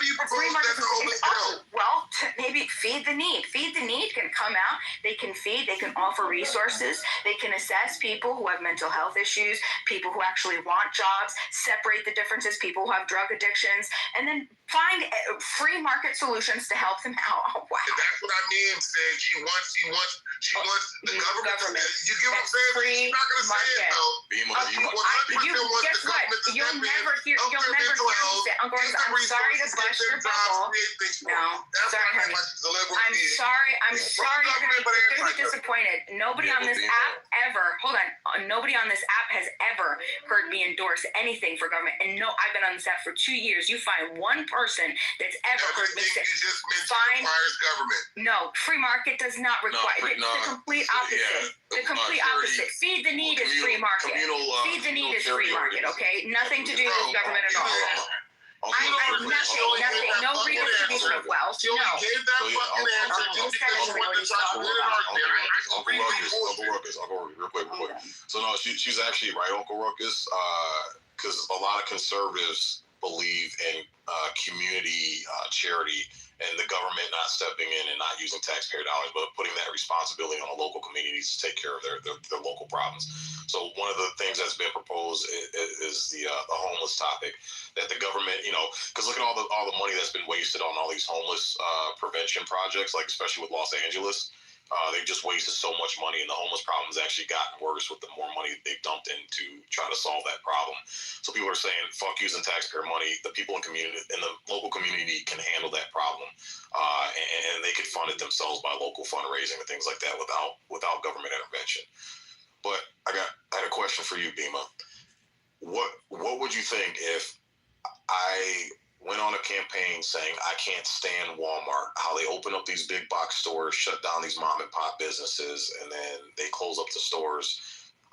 you propose that the homeless can help? Well, maybe feed the need. Feed the need can come out. They can feed. They can offer resources. They can assess people who have mental health issues, people who actually want jobs, separate the differences, people who have drug addictions, and then find free market solutions to help them out. Oh, wow. That's what I mean. Said she wants the government. You get what I'm saying? Free She's not going to say it though. Guess what? You'll never hear me say, Uncle Ruckus, I'm sorry to bust your bubble. No, sorry, honey. I'm sorry you're going to be disappointed. Nobody on this app ever, nobody on this app has ever heard me endorse anything for government. And no, I've been on this app for 2 years. You find one person that's ever heard me say, requires government. No, free market does not require. It's the complete opposite. The complete opposite. Feed the need is free market. Feed the need is free market, okay? Nothing to do with government at all. I'm nothing. No redistribution of wealth. She only gave that fucking answer just because she wanted to try to win an Uncle Ruckus, real quick. So no, she's actually right, Uncle Ruckus, because a lot of conservatives believe in community charity and the government not stepping in and not using taxpayer dollars, but putting that responsibility on the local communities to take care of their local problems. So one of the things that's been proposed is the homeless topic, that the government, because look at all the money that's been wasted on all these homeless prevention projects, like especially with Los Angeles. They've just wasted so much money, and the homeless problem has actually gotten worse with the more money they've dumped into trying to solve that problem. So people are saying, fuck using taxpayer money. The people in the local community can handle that problem, and they could fund it themselves by local fundraising and things like that without government intervention. But I had a question for you, Bima. What would you think if I went on a campaign saying I can't stand Walmart, how they open up these big box stores, shut down these mom and pop businesses, and then they close up the stores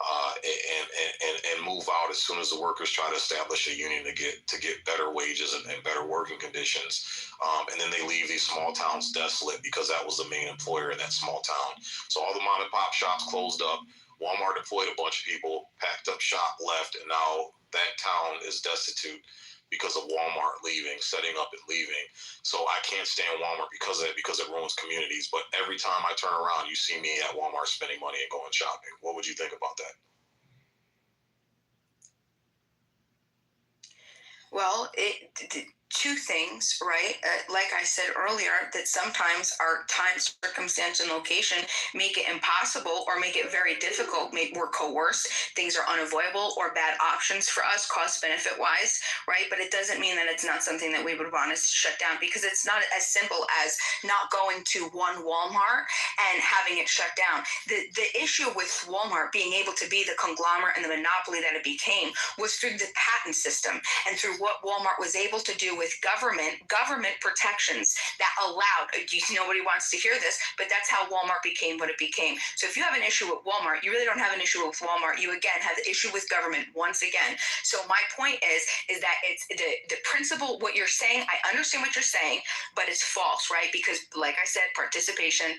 and move out as soon as the workers try to establish a union to get better wages and better working conditions. And then they leave these small towns desolate because that was the main employer in that small town. So all the mom and pop shops closed up. Walmart deployed a bunch of people, packed up shop, left, and now that town is destitute because of Walmart leaving, setting up and leaving. So I can't stand Walmart because of it, because it ruins communities. But every time I turn around, you see me at Walmart spending money and going shopping. What would you think about that? Well, two things, right? Like I said earlier, that sometimes our time, circumstance, and location make it impossible or make it very difficult. We're coerced, things are unavoidable or bad options for us, cost benefit wise, right? But it doesn't mean that it's not something that we would want to shut down, because it's not as simple as not going to one Walmart and having it shut down. The issue with Walmart being able to be the conglomerate and the monopoly that it became was through the patent system and through what Walmart was able to do with government protections that allowed, nobody wants to hear this, but that's how Walmart became what it became. So if you have an issue with Walmart, you really don't have an issue with Walmart. You again have the issue with government once again. So my point is that it's the principle, what you're saying, I understand what you're saying, but it's false, right? Because like I said, participation,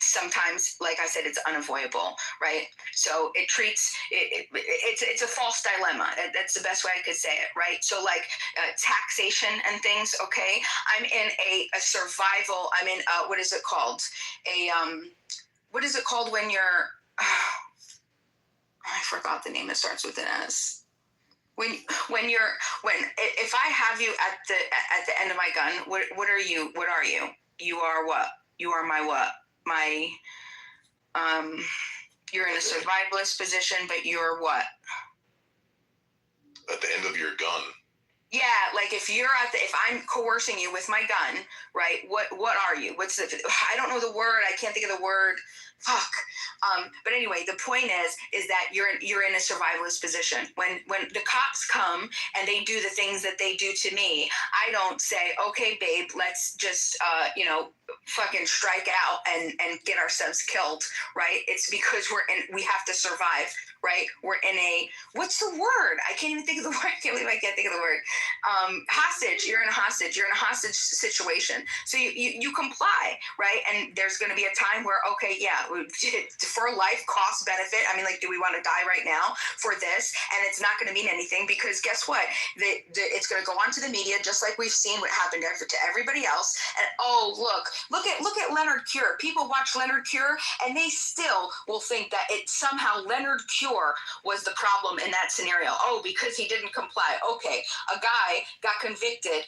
sometimes, like I said, it's unavoidable, right? So it's a false dilemma. That's the best way I could say it, right? So like taxation and things, okay? I'm in a survival, I'm in, what is it called? What is it called when you're, I forgot the name, it starts with an S. If I have you at the end of my gun, what are you? You are what? You are my what? You're in a survivalist position, but you're what? At the end of your gun. Yeah, like if I'm coercing you with my gun, right? What are you? I don't know the word. I can't think of the word. Fuck. But anyway, the point is that you're in a survivalist position. When the cops come and they do the things that they do to me, I don't say, okay, babe, let's just fucking strike out and get ourselves killed, right? It's because we have to survive, right? We're in what's the word? I can't even think of the word. I can't believe I can't think of the word. Hostage. You're in a hostage situation. So you comply, right? And there's going to be a time where, okay, yeah, for life, cost benefit. I mean, like, do we want to die right now for this? And it's not going to mean anything, because guess what? It's going to go on to the media, just like we've seen what happened to everybody else. And look at Leonard Cure. People watch Leonard Cure and they still will think that somehow Leonard Cure was the problem in that scenario. Oh, because he didn't comply. Okay, a guy got convicted,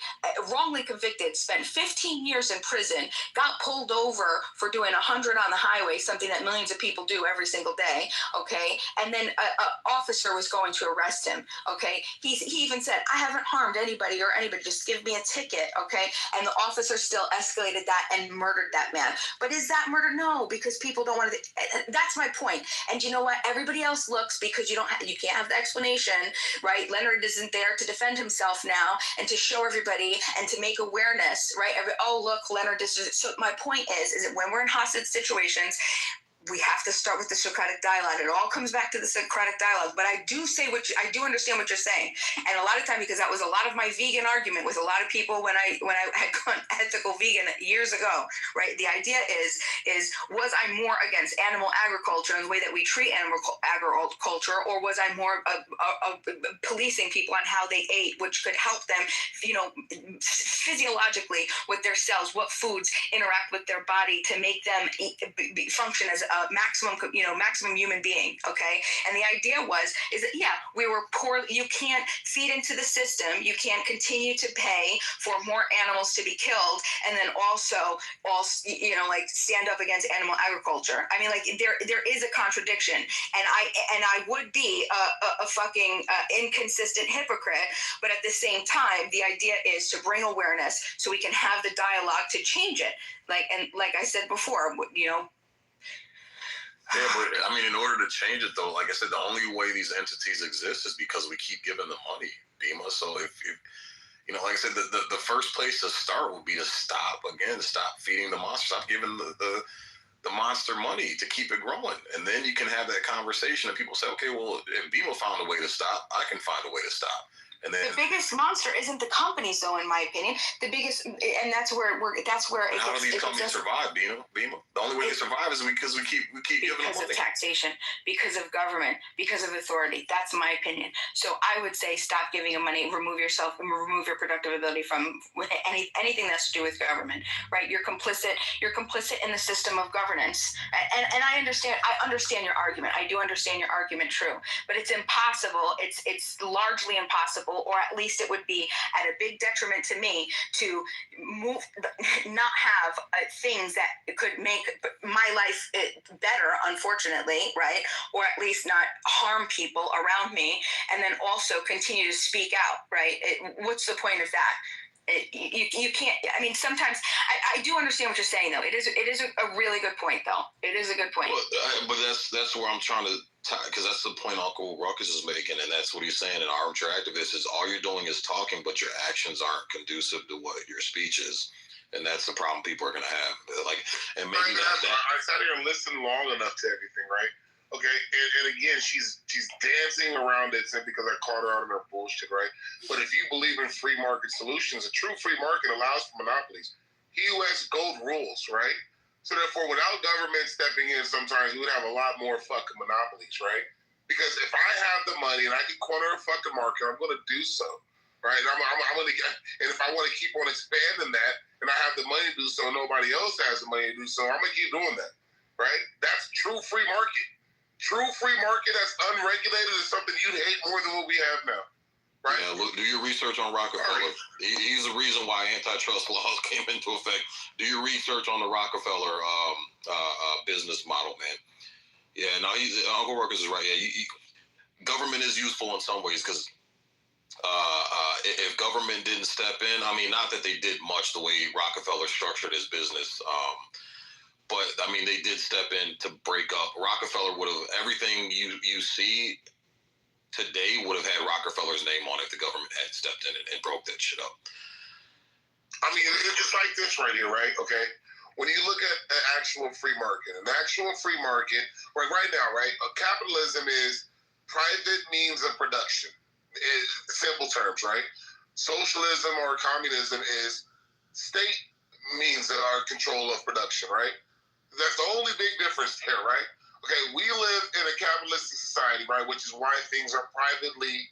wrongly convicted, spent 15 years in prison, got pulled over for doing 100 on the highway, something that millions of people do every single day, okay? And then an officer was going to arrest him, okay? He even said, I haven't harmed anybody, just give me a ticket, okay? And the officer still escalated that and murdered that man. But is that murder? No, because people don't want to. That's my point. And you know what? Everybody else looks, because you can't have the explanation, right? Leonard isn't there to defend himself now and to show everybody and to make awareness, right? Look, Leonard is. So my point is that when we're in hostage situations, we have to start with the Socratic dialogue. It all comes back to the Socratic dialogue. But I do understand what you're saying. And a lot of time, because that was a lot of my vegan argument with a lot of people when I had gone ethical vegan years ago, right? The idea is was I more against animal agriculture and the way that we treat animal agriculture, or was I more policing people on how they ate, which could help them, physiologically with their cells, what foods interact with their body to make them function as maximum human being, okay? And the idea is that, yeah, we were poor. You can't feed into the system. You can't continue to pay for more animals to be killed, and then also stand up against animal agriculture. I mean, like, there is a contradiction, and I would be a fucking inconsistent hypocrite, but at the same time, the idea is to bring awareness so we can have the dialogue to change it. Like I said before, Yeah, but I mean, in order to change it, though, like I said, the only way these entities exist is because we keep giving them money, Bima. So if like I said, the first place to start would be to stop feeding the monster, stop giving the the monster money to keep it growing. And then you can have that conversation and people say, okay, well, if BMO found a way to stop, I can find a way to stop. And then the biggest monster isn't the companies, though, in my opinion. The biggest, and that's where how do these companies survive, BMO? The only way they survive is because we keep giving them money. Because of taxation, because of government, because of authority. That's my opinion. So I would say stop giving them money, remove your productive ability from anything that's to do with government, right? You're complicit in the system of governance. And I understand your argument. I do understand your argument, true. But it's impossible. It's largely impossible, or at least it would be at a big detriment to me to not have things that could make my life better, unfortunately, right? Or at least not harm people around me, and then also continue to speak out, right? What's the point of that? You can't. I mean, sometimes I do understand what you're saying, though. It is a really good point, though. It is a good point. But that's where I'm trying to, because that's the point Uncle Ruckus is making, and that's what he's saying in Armchair Activist is all you're doing is talking, but your actions aren't conducive to what your speech is. And that's the problem people are going to have. And maybe I sat here and listened long enough to everything, right? Okay, and again, she's dancing around it simply because I called her out on her bullshit, right? But if you believe in free market solutions, a true free market allows for monopolies. He who has gold rules, right? So therefore, without government stepping in, sometimes we would have a lot more fucking monopolies, right? Because if I have the money and I can corner a fucking market, I'm going to do so, right? And I'm going to get, and if I want to keep on expanding that, and I have the money to do so, nobody else has the money to do so, I'm going to keep doing that, right? That's true free market. True free market that's unregulated is something you'd hate more than what we have now, right? Yeah, look, do your research on Rockefeller. He's the reason why antitrust laws came into effect. Do your research on the Rockefeller business model, man. Yeah, no, Uncle Ruckus is right. Yeah, government is useful in some ways because if government didn't step in, I mean, not that they did much the way Rockefeller structured his business. But I mean, they did step in to break up. Rockefeller would have everything you see today would have had Rockefeller's name on it if the government had stepped in and broke that shit up. I mean, it's like this right here, right? Okay, when you look at an actual free market, like right now, right? Capitalism is private means of production. Simple terms, right? Socialism or communism is state means of our control of production, right? That's the only big difference here, right? Okay, we live in a capitalistic society, right, which is why things are privately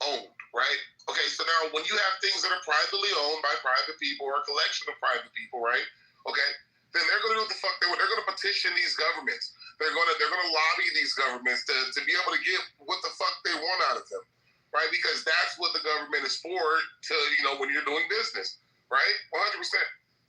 owned, right? Okay, so now when you have things that are privately owned by private people or a collection of private people, right? Okay, then they're going to do what the fuck they want. They're going to petition these governments. They're going to lobby these governments to be able to get what the fuck they want out of them, right? Because that's what the government is for to, when you're doing business, right? 100%.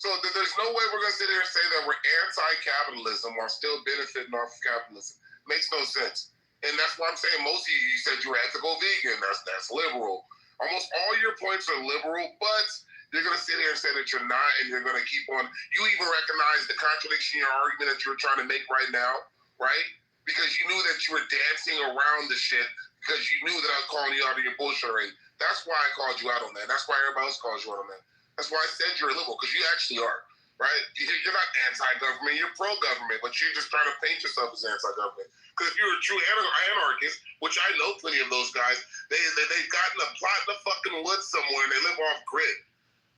So there's no way we're going to sit here and say that we're anti-capitalism while still benefiting off of capitalism. Makes no sense. And that's why I'm saying most of you said you were ethical vegan. That's liberal. Almost all your points are liberal, but you're going to sit here and say that you're not, and you're going to keep on. You even recognize the contradiction in your argument that you're trying to make right now, right? Because you knew that you were dancing around the shit because you knew that I was calling you out of your bullshit already. That's why I called you out on that. That's why everybody else calls you out on that. That's why I said you're a liberal, because you actually are, right? You're not anti-government, you're pro-government, but you're just trying to paint yourself as anti-government. Because if you're a true anarchist, which I know plenty of those guys, they've gotten a plot in the fucking woods somewhere and they live off grid.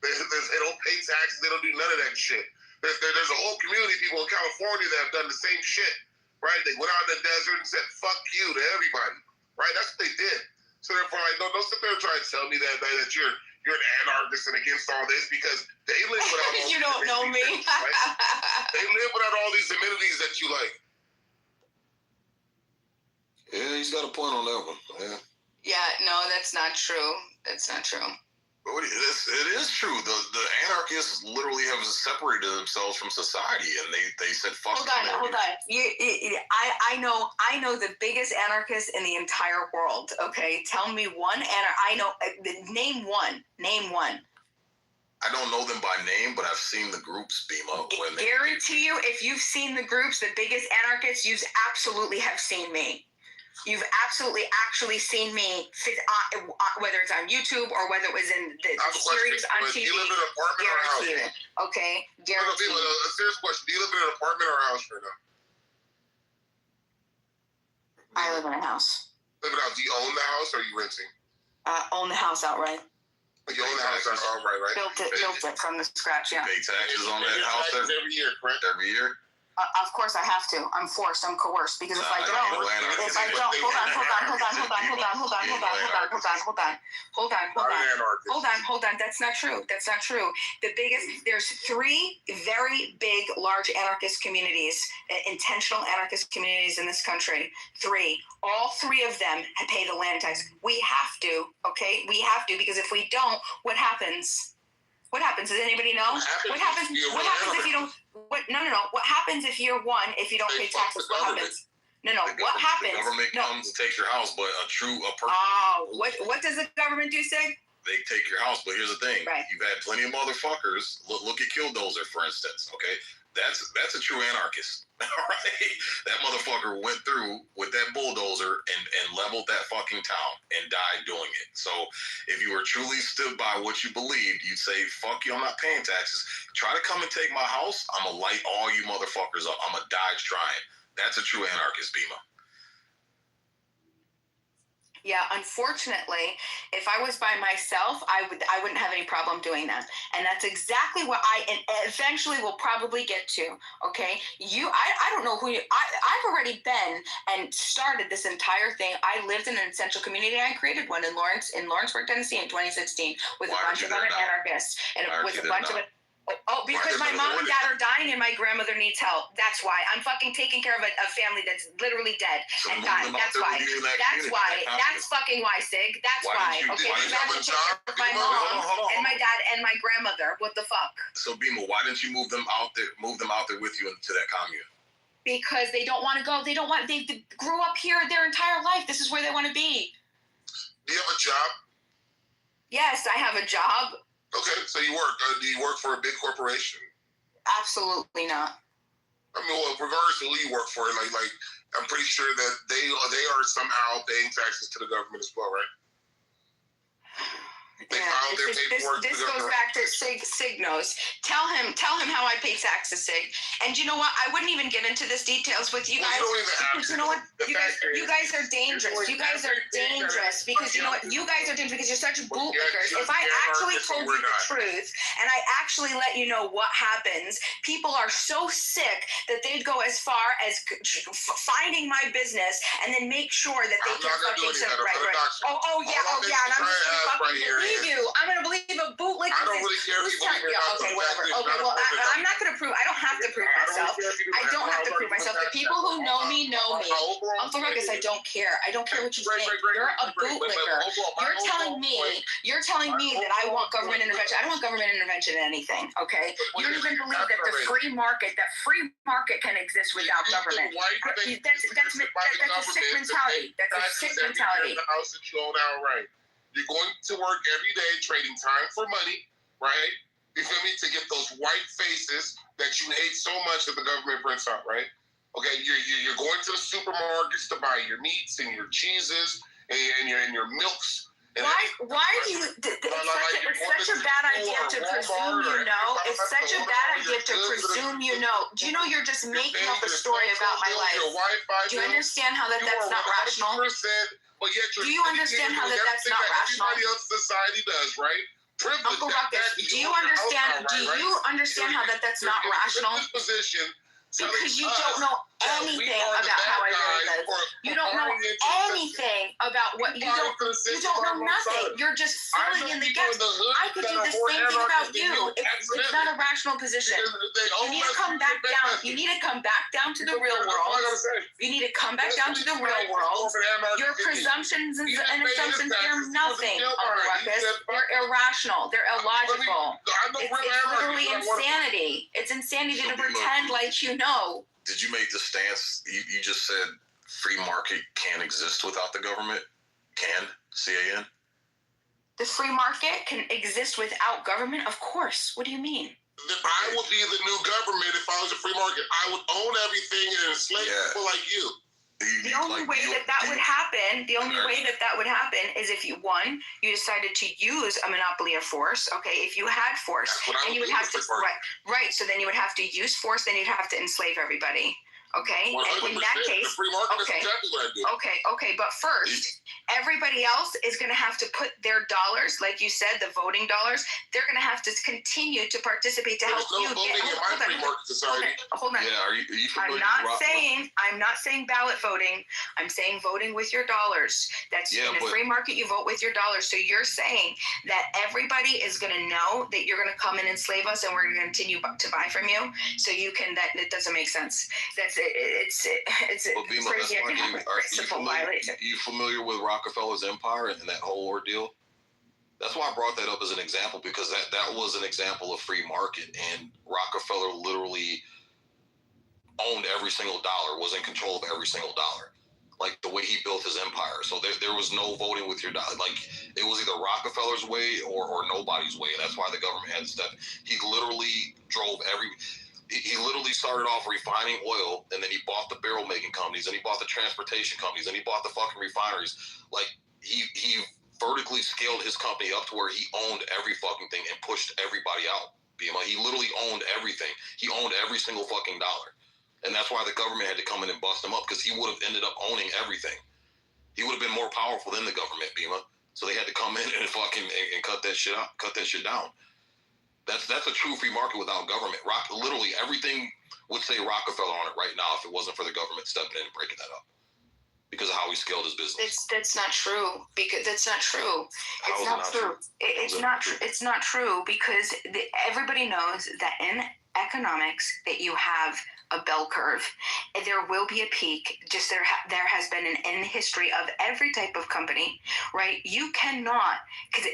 They don't pay taxes, they don't do none of that shit. There's a whole community of people in California that have done the same shit, right? They went out in the desert and said, fuck you to everybody, right? That's what they did. So therefore, don't sit there and try to tell me that you're an anarchist and against all this, because they live without all you don't know me. Right? They live without all these amenities that you like. Yeah, he's got a point on that one. Yeah. Yeah, no, that's not true. That's not true. But it is true. The anarchists literally have separated themselves from society, and they said, "Fuck." Hold on. I know the biggest anarchist in the entire world. Okay, tell me one name one. Name one. I don't know them by name, but I've seen the groups, BMO. I guarantee you, if you've seen the groups, the biggest anarchists, you absolutely have seen me. You've absolutely actually seen me, whether it's on YouTube or whether it was in the series on TV. Do you live in an apartment or a house? Okay, A serious question. Do you live in an apartment or a house right now? I live in a house. Live in a house. Do you own the house or are you renting? Own the house outright. You own the house outright, right? Built it from the scratch, yeah. Pay taxes on that house every year, correct? Every year. Of course I have to. I'm forced. I'm coerced because if I don't, hold on. That's not true. There's 3 very big, large anarchist communities, intentional anarchist communities in this country. 3. All 3 of them pay the land tax. We have to, okay? We have to, because if we don't, what happens? What happens? Does anybody know? What happens if you don't? No. What happens if you're if you don't pay taxes? What happens? No. What happens? The government comes and takes your house, but a person. Oh, what does the government do, Sig? They take your house, but here's the thing: right. You've had plenty of motherfuckers. Look at Kitover, for instance. Okay, that's a true anarchist. Right? That motherfucker went through with that bulldozer and leveled that fucking town and died doing it. So if you were truly stood by what you believed, you'd say, fuck you, I'm not paying taxes. Try to come and take my house, I'm gonna light all you motherfuckers up. I'm gonna die trying. That's a true anarchist, Bima. Yeah, unfortunately, if I was by myself, I wouldn't have any problem doing that. And that's exactly what I eventually will probably get to. Okay, I don't know who you. I've already been and started this entire thing. I lived in an essential community. I created one in Lawrenceburg, Tennessee, in 2016 with a bunch of other anarchists and with a bunch of. Oh, because my mom and dad are dying and my grandmother needs help. That's why. I'm fucking taking care of a family that's literally dead and dying. That's why. That's fucking why, Sig. That's why. Okay, I have to take care of my mom and my dad and my grandmother. What the fuck? So, Bima, why didn't you move them out there with you into that commune? Because they don't want to go. They grew up here their entire life. This is where they want to be. Do you have a job? Yes, I have a job. Okay, so you work. Do you work for a big corporation? Absolutely not. I mean, well, regardless of who you work for, like I'm pretty sure that they are somehow paying taxes to the government as well, right? They file their paperwork. This goes back to Sig knows. Tell him how I pay taxes, Sig. And you know what? I wouldn't even get into this details with you guys. Because you know what? You guys are dangerous. You guys are dangerous because you know what? You guys are dangerous because you're such bootlickers. If I actually told you the truth and I actually let you know what happens, people are so sick that they'd go as far as finding my business and then make sure that they can fucking set right. Oh yeah. And I'm just gonna fucking believe you. I'm gonna believe a bootlicker. I don't really care if you believe it. Okay, whatever. Okay, well, I'm not gonna prove. I don't have to prove myself. I don't have to prove myself. The people who know me know me. Uncle Ruckus, I don't care. I don't care what you think. You're a bootlicker. You're telling me that I want government intervention. I don't want government intervention in anything. Okay. You don't even believe that the free market can exist without government. That's a sick mentality. That's a sick mentality. The house that you own outright. You're going to work every day trading time for money, right? You feel me? To get those white faces that you hate so much that the government prints out, right? Okay, you're going to the supermarkets to buy your meats and your cheeses and your milks. Why do you? It's such a bad idea to presume you know. It's such a bad idea to presume you know. Do you know you're just making up a story about my life? Do you understand how that's not rational? Do you understand how that's not rational? Everybody else in society does, right? Uncle Ruckus, do you understand how that's not rational? Because you don't know anything about how I really live. You don't know anything about what you don't know nothing. You're just filling in the gaps. I could do the same thing about you. It's not a rational position. You need to come back down. You need to come back down to the real world. You need to come back down to the real world. Your presumptions and assumptions, they're nothing, Uncle Ruckus. They're irrational. They're illogical. It's literally insanity. It's insanity to pretend like you know. Did you make the stance? You just said free market can't exist without the government? C-A-N? The free market can exist without government? Of course. What do you mean? I would be the new government if I was a free market. I would own everything and enslave people like you. The only way that would happen, is if you decided to use a monopoly of force. Okay, if you had force, and you would have to right. So then you would have to use force. Then you'd have to enslave everybody. Okay, and in that case, the free market is exactly what I do. Okay. But first, everybody else is going to have to put their dollars, like you said, the voting dollars. They're going to have to continue to participate to help you. There's no voting in my free market society. Hold on. Yeah, are you I'm not saying ballot voting. I'm saying voting with your dollars. That's in a free market. You vote with your dollars. So you're saying that everybody is going to know that you're going to come and enslave us, and we're going to continue to buy from you. So you can. That it doesn't make sense. That's it's crazy. Are you familiar with Rockefeller's empire and that whole ordeal? That's why I brought that up as an example, because that was an example of free market, and Rockefeller literally owned every single dollar, was in control of every single dollar, like the way he built his empire. So there was no voting with your dollar. Like it was either Rockefeller's way or nobody's way, and that's why the government had to step. He literally drove He literally started off refining oil, and then he bought the barrel making companies, and he bought the transportation companies, and he bought the fucking refineries. Like he vertically scaled his company up to where he owned every fucking thing and pushed everybody out. He literally owned everything. He owned every single fucking dollar. And that's why the government had to come in and bust him up, because he would have ended up owning everything. He would have been more powerful than the government, Bima. So they had to come in and fucking and cut that shit out, cut that shit down. That's a true free market without government. Literally everything would say Rockefeller on it right now if it wasn't for the government stepping in and breaking that up, because of how he scaled his business. That's not true. Because that's not true. It's not true. It's not true because everybody knows that in economics that you have a bell curve. There will be a peak. Just there has been in the history of every type of company, right? You cannot, because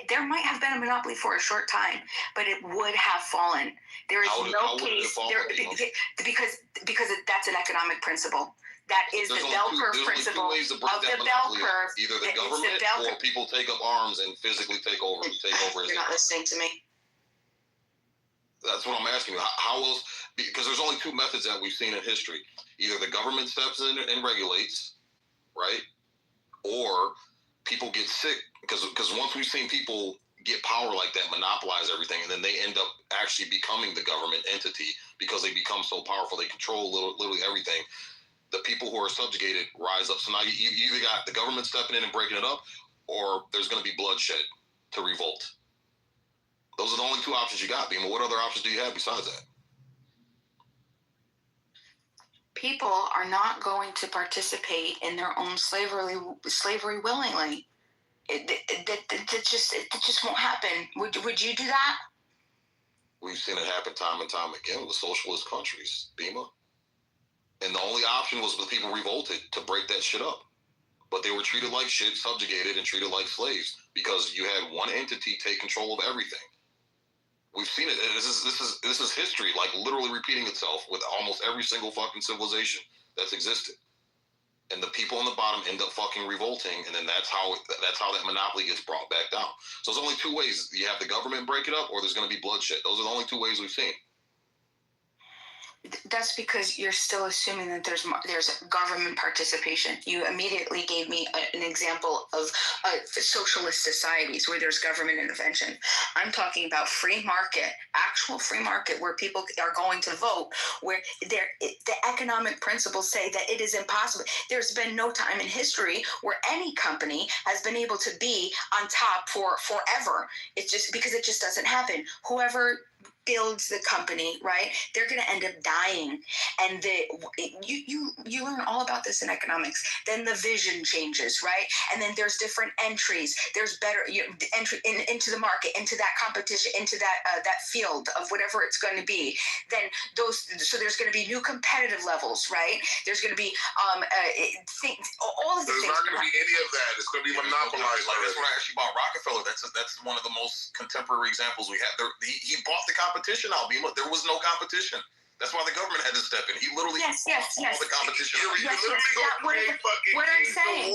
there might have been a monopoly for a short time, but it would have fallen. There is no case because that's an economic principle. That is the bell curve principle of the bell curve. Either the government or people take up arms and physically take over. You're not listening to me. That's what I'm asking you. How else? Because there's only two methods that we've seen in history. Either the government steps in and regulates, right? Or people get sick. Because once we've seen people get power like that, monopolize everything, and then they end up actually becoming the government entity because they become so powerful. They control literally everything. The people who are subjugated rise up. So now you either got the government stepping in and breaking it up, or there's going to be bloodshed to revolt. Those are the only two options you got, Bima. What other options do you have besides that? People are not going to participate in their own slavery willingly. It just won't happen. Would you do that? We've seen it happen time and time again with socialist countries, Bima. And the only option was the people revolted to break that shit up. But they were treated like shit, subjugated, and treated like slaves because you had one entity take control of everything. We've seen it. This is history, like literally repeating itself with almost every single fucking civilization that's existed. And the people on the bottom end up fucking revolting, and then that's how that monopoly gets brought back down. So there's only two ways: you have the government break it up, or there's going to be bloodshed. Those are the only two ways we've seen. That's because you're still assuming that there's government participation. You immediately gave me an example of socialist societies where there's government intervention. I'm talking about free market, actual free market, where people are going to vote, where the economic principles say that it is impossible. There's been no time in history where any company has been able to be on top for forever. It's just because it just doesn't happen. Whoever builds the company, right? They're going to end up dying, and you learn all about this in economics. Then the vision changes, right? And then there's different entries. There's better entry into the market, into that competition, into that field of whatever it's going to be. Then so there's going to be new competitive levels, right? There's going to be all of the things. There's not going to be any of that. It's going to be monopolized. Like that's what I actually bought Rockefeller. That's one of the most contemporary examples we have. He bought the competition out, Bima. There was no competition. That's why the government had to step in. He literally yes. all the competition. What I'm saying,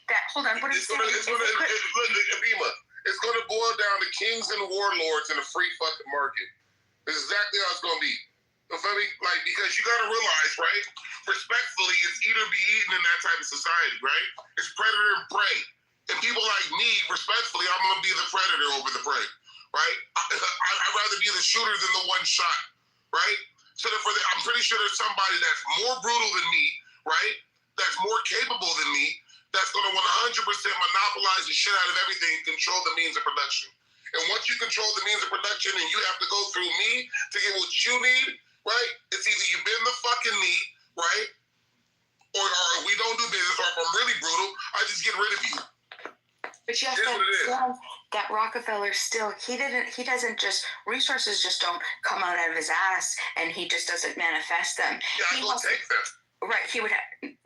that hold on. What I'm saying is Bima, it's going to boil down to kings and warlords in a free fucking market. It's exactly how it's going to be. You feel me? Like, because you got to realize, right? respectfully, it's eat or be eaten in that type of society, right? It's predator and prey. And people like me, respectfully, I'm going to be the predator over the prey, right? I'd rather be the shooter than the one shot, right? So therefore, I'm pretty sure there's somebody that's more brutal than me, right? That's more capable than me, that's going to 100% monopolize the shit out of everything and control the means of production. And once you control the means of production and you have to go through me to get what you need, right? It's either you bend the fucking knee, right? Or we don't do business, or if I'm really brutal, I just get rid of you. But you have to understand that Rockefeller still, he doesn't just, resources just don't come out of his ass and he just doesn't manifest them. Yeah, I will take them. Right, he would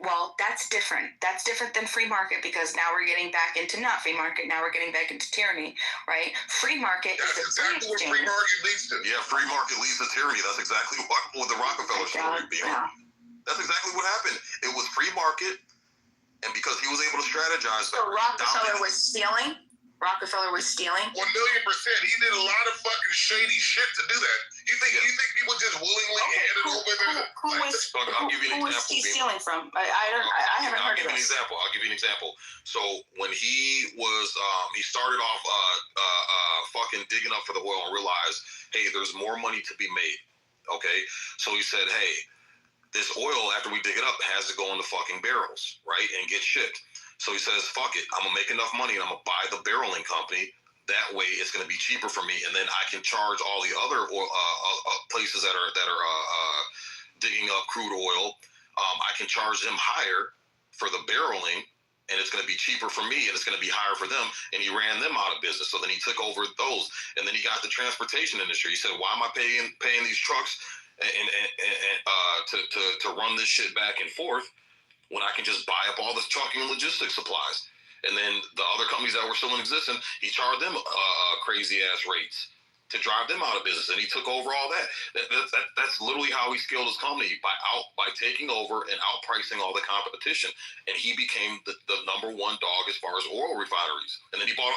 well, that's different. That's different than free market, because now we're getting back into not free market, now we're getting back into tyranny, right? Free market That's is exactly what free market leads to. Yeah, free market leads to tyranny. That's exactly what the Rockefeller story being. Yeah. That's exactly what happened. It was free market, and because he was able to strategize. So Rockefeller was stealing? Rockefeller was stealing? 1,000,000%. He did a lot of fucking shady shit to do that. You think people just willingly handed over their... Who was he stealing from? I haven't heard of this. I'll give you an example. So when he was, he started off fucking digging up for the oil and realized, hey, there's more money to be made. Okay? So he said, hey, this oil, after we dig it up, has to go in the fucking barrels, right? And get shipped. So he says, fuck it, I'm going to make enough money and I'm going to buy the barreling company. That way it's going to be cheaper for me. And then I can charge all the other places that are digging up crude oil. I can charge them higher for the barreling, and it's going to be cheaper for me and it's going to be higher for them. And he ran them out of business. So then he took over those. And then he got the transportation industry. He said, why am I paying these trucks and to run this shit back and forth when I can just buy up all this trucking and logistics supplies? And then the other companies that were still in existence, he charged them crazy ass rates to drive them out of business, and he took over all that. That's literally how he scaled his company, by taking over and outpricing all the competition. And he became the number one dog as far as oil refineries. And then he bought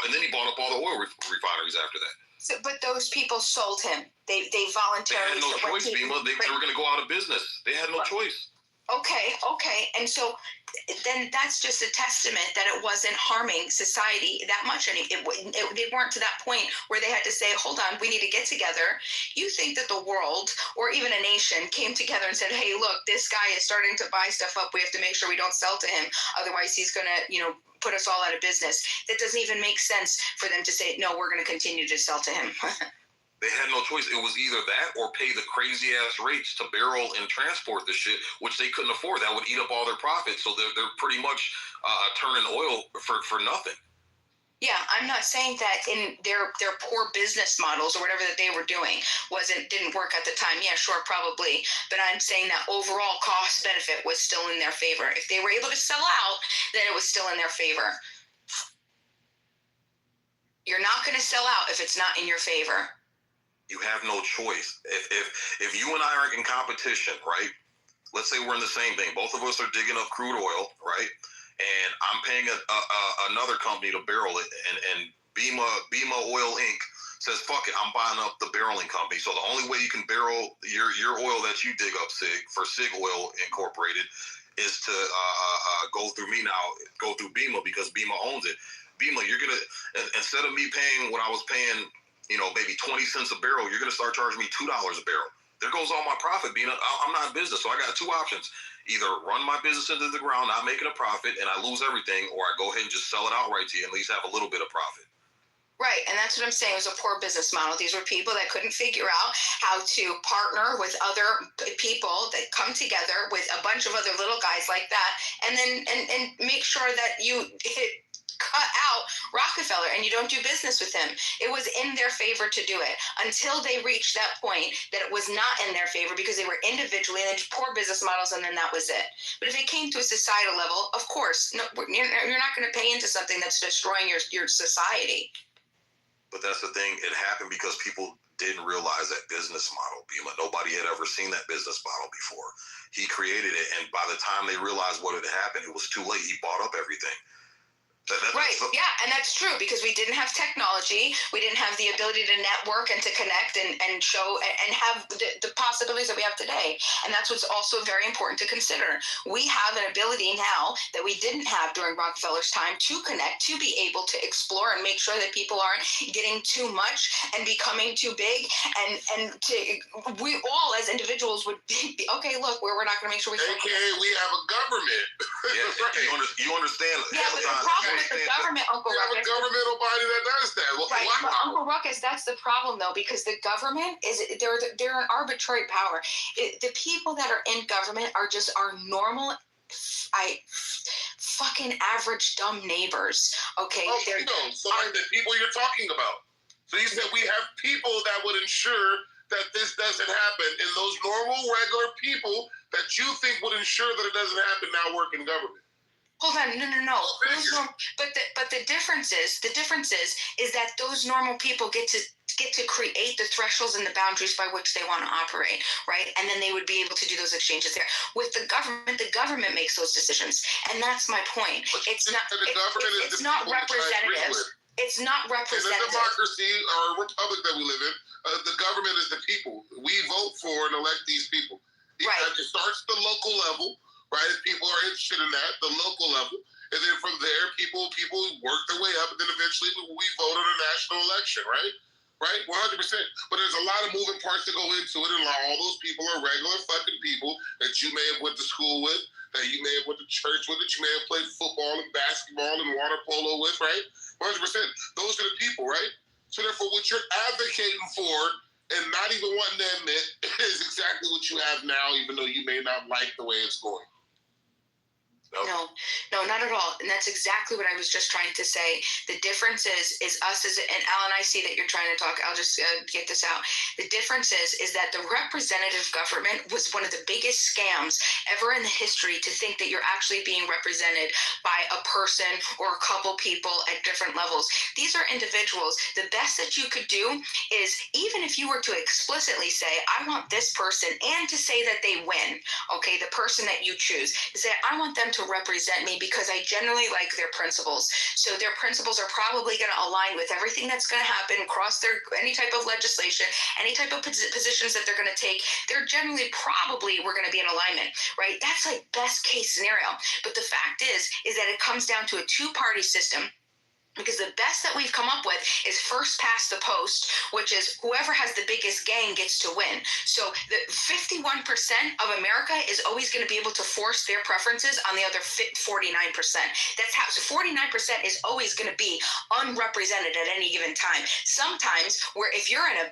up all the oil refineries after that. So, but those people sold him. They voluntarily. They had no choice, Bima. They were going to go out of business. They had no choice. Okay. And so then that's just a testament that it wasn't harming society that much. And they weren't to that point where they had to say, hold on, we need to get together. You think that the world or even a nation came together and said, hey, look, this guy is starting to buy stuff up. We have to make sure we don't sell to him. Otherwise, he's going to, put us all out of business. That doesn't even make sense for them to say, no, we're going to continue to sell to him. They had no choice. It was either that or pay the crazy ass rates to barrel and transport the shit, which they couldn't afford. That would eat up all their profits. So they're pretty much turning oil for nothing. Yeah, I'm not saying that in their poor business models or whatever that they were doing didn't work at the time. Yeah, sure, probably. But I'm saying that overall cost benefit was still in their favor. If they were able to sell out, then it was still in their favor. You're not going to sell out if it's not in your favor. You have no choice. If you and I are in competition, right? Let's say we're in the same thing. Both of us are digging up crude oil, right? And I'm paying another company to barrel it, and Bima Oil Inc. says, fuck it, I'm buying up the barreling company. So the only way you can barrel your oil that you dig up, Sig Oil Incorporated, is to go through me now, go through Bima, because Bima owns it. Bima, you're going to, instead of me paying what I was paying, maybe 20 cents a barrel, you're going to start charging me $2 a barrel. There goes all my profit. I'm not in business, so I got two options. Either run my business into the ground, not making a profit, and I lose everything, or I go ahead and just sell it outright to you and at least have a little bit of profit. Right, and that's what I'm saying. It was a poor business model. These were people that couldn't figure out how to partner with other people that come together with a bunch of other little guys like that, and then and make sure that you cut out Rockefeller and you don't do business with him. It was in their favor to do it until they reached that point that it was not in their favor because they were individually and then just poor business models, and then that was it. But if it came to a societal level, of course, no, you're not going to pay into something that's destroying your society. But that's the thing. It happened because people didn't realize that business model, Bima. Nobody had ever seen that business model before. He created it, and by the time they realized what had happened, it was too late. He bought up everything. Right. Yeah, and that's true because we didn't have technology. We didn't have the ability to network and to connect and show and have the possibilities that we have today. And that's what's also very important to consider. We have an ability now that we didn't have during Rockefeller's time to connect, to be able to explore and make sure that people aren't getting too much and becoming too big. And we all as individuals would be, okay, look, we're not going to make sure we... AKA, we have a government. Yeah, Right. you understand. Yeah, but the problem with the government, Uncle We have a Ruckus, governmental body that does that. right, but Wow. Uncle Ruckus, that's the problem though, because the government they're an arbitrary power. The people that are in government are just our normal, fucking average dumb neighbors. Okay, Oh, so like the people you're talking about. So you said we have people that would ensure that this doesn't happen, and those normal, regular people that you think would ensure that it doesn't happen now work in government. Hold on, no. But the difference is that those normal people get to create the thresholds and the boundaries by which they want to operate, right? And then they would be able to do those exchanges there. With the government makes those decisions, and that's my point. But It's not. It's not representative. It's not representative. In a democracy or a republic that we live in, the government is the people. We vote for and elect these people. Right. It starts at the local level. Right, if people are interested in that, the local level, and then from there, people work their way up, and then eventually we vote on a national election, right? Right, 100%. But there's a lot of moving parts to go into it, and all those people are regular fucking people that you may have went to school with, that you may have went to church with, that you may have played football and basketball and water polo with, right? 100%. Those are the people, right? So therefore, what you're advocating for and not even wanting to admit is exactly what you have now, even though you may not like the way it's going. No, not at all. And that's exactly what I was just trying to say. The difference is us as, and Alan, I see that you're trying to talk. I'll just get this out. The difference is that the representative government was one of the biggest scams ever in the history, to think that you're actually being represented by a person or a couple people at different levels. These are individuals. The best that you could do is, even if you were to explicitly say, I want this person, and to say that they win, okay, the person that you choose, to say, I want them to represent me because I generally like their principles. So their principles are probably going to align with everything that's going to happen across any type of legislation, any type of positions that they're going to take. They're generally we're going to be in alignment, right? That's like best case scenario. But the fact is that it comes down to a two-party system. Because the best that we've come up with is first past the post, which is whoever has the biggest gang gets to win. So the 51% of America is always going to be able to force their preferences on the other 49%. That's how. So 49% is always going to be unrepresented at any given time. Sometimes, where if you're in a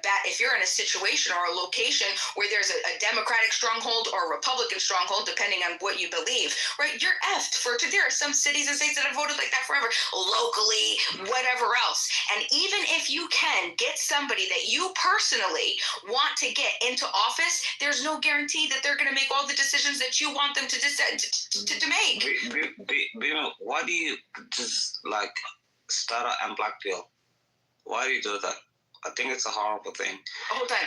situation or a location where there's a Democratic stronghold or a Republican stronghold, depending on what you believe, right? You're effed. There are some cities and states that have voted like that forever, locally, whatever else. And even if you can get somebody that you personally want to get into office, there's no guarantee that they're going to make all the decisions that you want them to make. Why do you just like start an black pill? Why do you do that? I think it's a horrible thing. Hold on.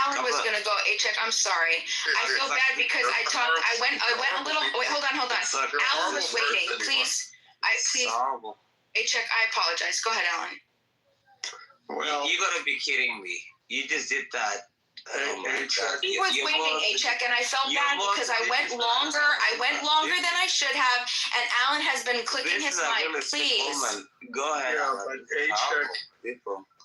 Alan was going to go, A-check, I'm sorry. I feel bad because I went a little, wait, hold on. Alan was waiting. Please. It's horrible. A-check, I apologize. Go ahead, Alan. Well, you gotta be kidding me. You just did that. He was waiting, A-check, and I felt bad because I went longer than I should have, and Alan has been clicking his mic. Please. Go ahead. Yeah, but A-check,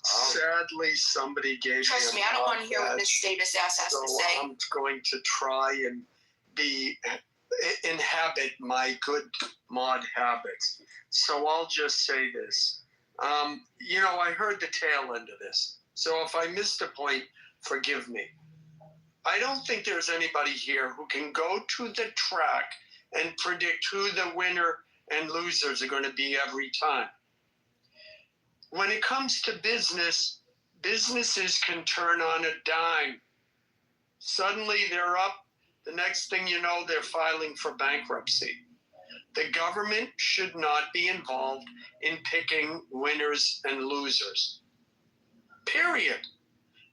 sadly, somebody gave Trust me, I don't want to hear what this status ass has to say. I'm going to try and inhabit my good mod habits. So I'll just say this. I heard the tail end of this. So if I missed a point, forgive me. I don't think there's anybody here who can go to the track and predict who the winner and losers are going to be every time. When it comes to business, businesses can turn on a dime. Suddenly they're up. The next thing you know, they're filing for bankruptcy. The government should not be involved in picking winners and losers. Period.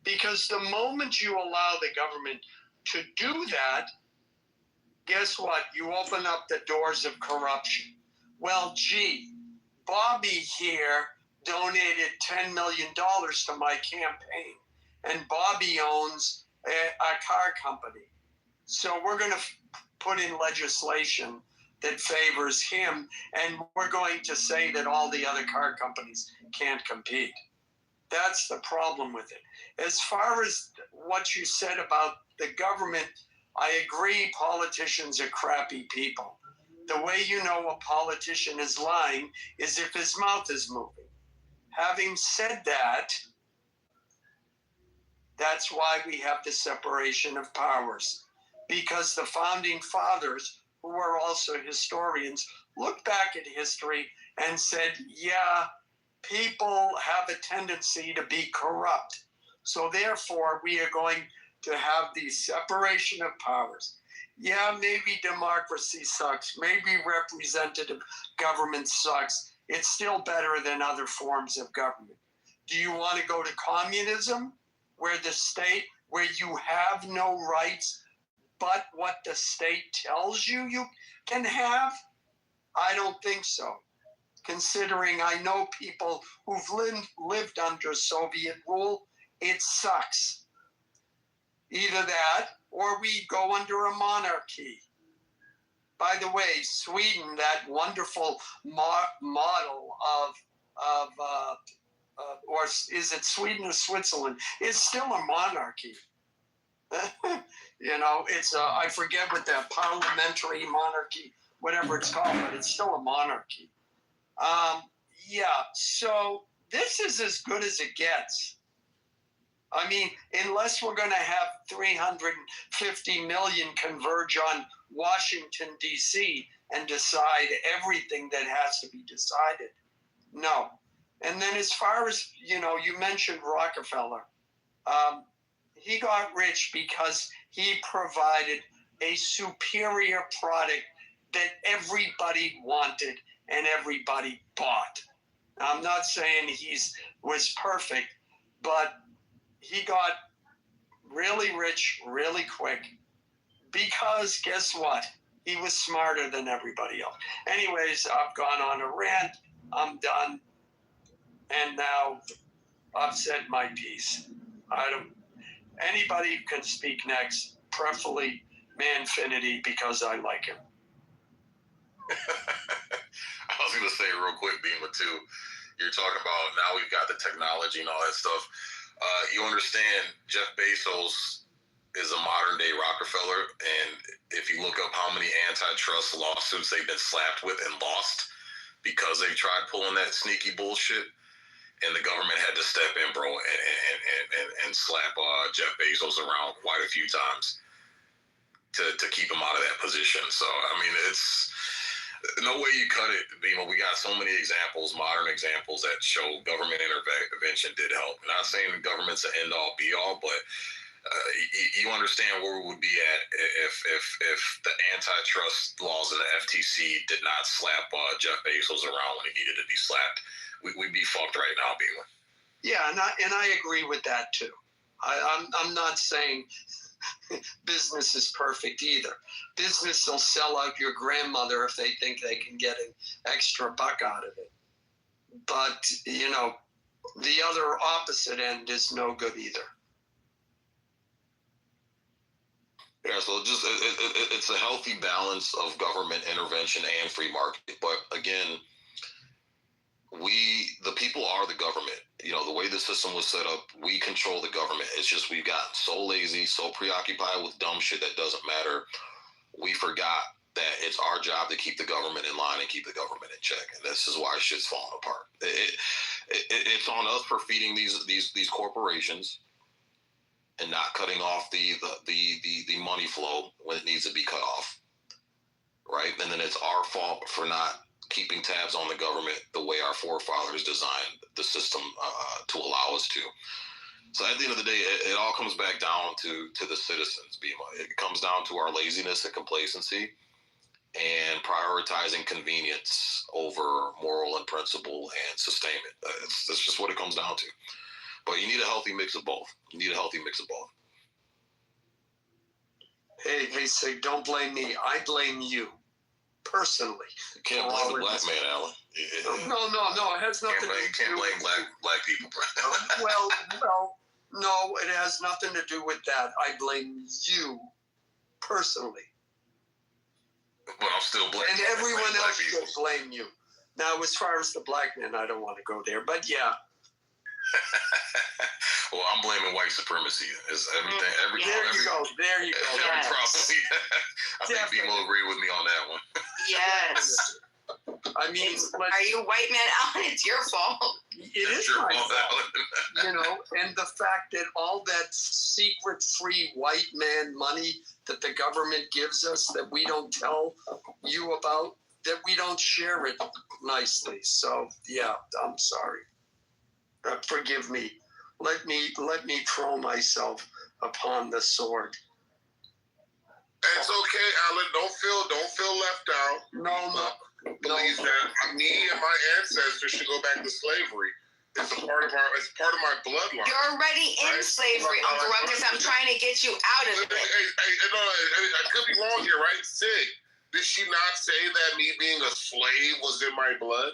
Because the moment you allow the government to do that, guess what? You open up the doors of corruption. Well, gee, Bobby here donated $10 million to my campaign, and Bobby owns a car company. So we're going to put in legislation that favors him, and we're going to say that all the other car companies can't compete. That's the problem with it. As far as what you said about the government, I agree politicians are crappy people. The way you know a politician is lying is if his mouth is moving. Having said that, that's why we have the separation of powers. Because the founding fathers, who are also historians, looked back at history and said, yeah, people have a tendency to be corrupt. So therefore, we are going to have the separation of powers. Yeah, maybe democracy sucks. Maybe representative government sucks. It's still better than other forms of government. Do you want to go to communism, where you have no rights but what the state tells you you can have? I don't think so. Considering I know people who've lived under Soviet rule, it sucks. Either that, or we go under a monarchy. By the way, Sweden, that wonderful model or is it Sweden or Switzerland? It's still a monarchy. You know, it's I forget what the parliamentary monarchy, whatever it's called, but it's still a monarchy. Yeah, so this is as good as it gets. I mean, unless we're going to have 350 million converge on Washington, D.C. and decide everything that has to be decided. No. And then as far as, you mentioned Rockefeller. He got rich because he provided a superior product that everybody wanted and everybody bought. I'm not saying he was perfect, but he got really rich really quick because guess what? He was smarter than everybody else. Anyways, I've gone on a rant. I'm done. And now I've said my piece. Anybody can speak next, preferably Manfinity, because I like him. I was going to say real quick, Beamer, too. You're talking about now we've got the technology and all that stuff. You understand Jeff Bezos is a modern day Rockefeller. And if you look up how many antitrust lawsuits they've been slapped with and lost because they tried pulling that sneaky bullshit, and the government had to step in, bro, and slap Jeff Bezos around quite a few times to keep him out of that position. So, I mean, it's no way you cut it, Beamer. We got so many examples, modern examples, that show government intervention did help. I'm not saying the government's an end-all, be-all, but you understand where we would be at if the antitrust laws and the FTC did not slap Jeff Bezos around when he needed to be slapped. We'd be fucked right now, Beamer. Yeah, and I agree with that too. I'm not saying business is perfect either. Business will sell out your grandmother if they think they can get an extra buck out of it. But, the other opposite end is no good either. Yeah, so it's a healthy balance of government intervention and free market. But again, the people are the government. The way the system was set up, we control the government. It's just we've gotten so lazy, so preoccupied with dumb shit that doesn't matter. We forgot that it's our job to keep the government in line and keep the government in check. And this is why shit's falling apart. It's on us for feeding these corporations and not cutting off the money flow when it needs to be cut off, right? And then it's our fault for not keeping tabs on the government the way our forefathers designed the system to allow us to. So at the end of the day, it all comes back down to the citizens, Bima. It comes down to our laziness and complacency and prioritizing convenience over moral and principle and sustainment. That's just what it comes down to. But you need a healthy mix of both. Hey, Sig, don't blame me. I blame you. personally. You can't blame the black man, Alan. No. It has nothing to do. Can't blame black people. well, no, it has nothing to do with that. I blame you personally, But I'm still black. and everyone else should blame you. Now, as far as the black man, I don't want to go there, but yeah. Well, I'm blaming white supremacy. It's everything. There you go. Every Yes. problem. I think Definitely. people agree with me on that one. Yes. I mean, Are you a white man, Alan? It's your fault. it is Sure, my well, fault, and the fact that all that secret-free white man money that the government gives us that we don't tell you about, that we don't share it nicely. So yeah, I'm sorry. Forgive me. Let me throw myself upon the sword. It's okay, Alan. Don't feel left out. No. Believes that me and my ancestors should go back to slavery. It's part of my bloodline. You're already in slavery, Uncle Ruckus. I'm trying to get you out of it. I could be wrong here, right? Sig, did she not say that me being a slave was in my blood?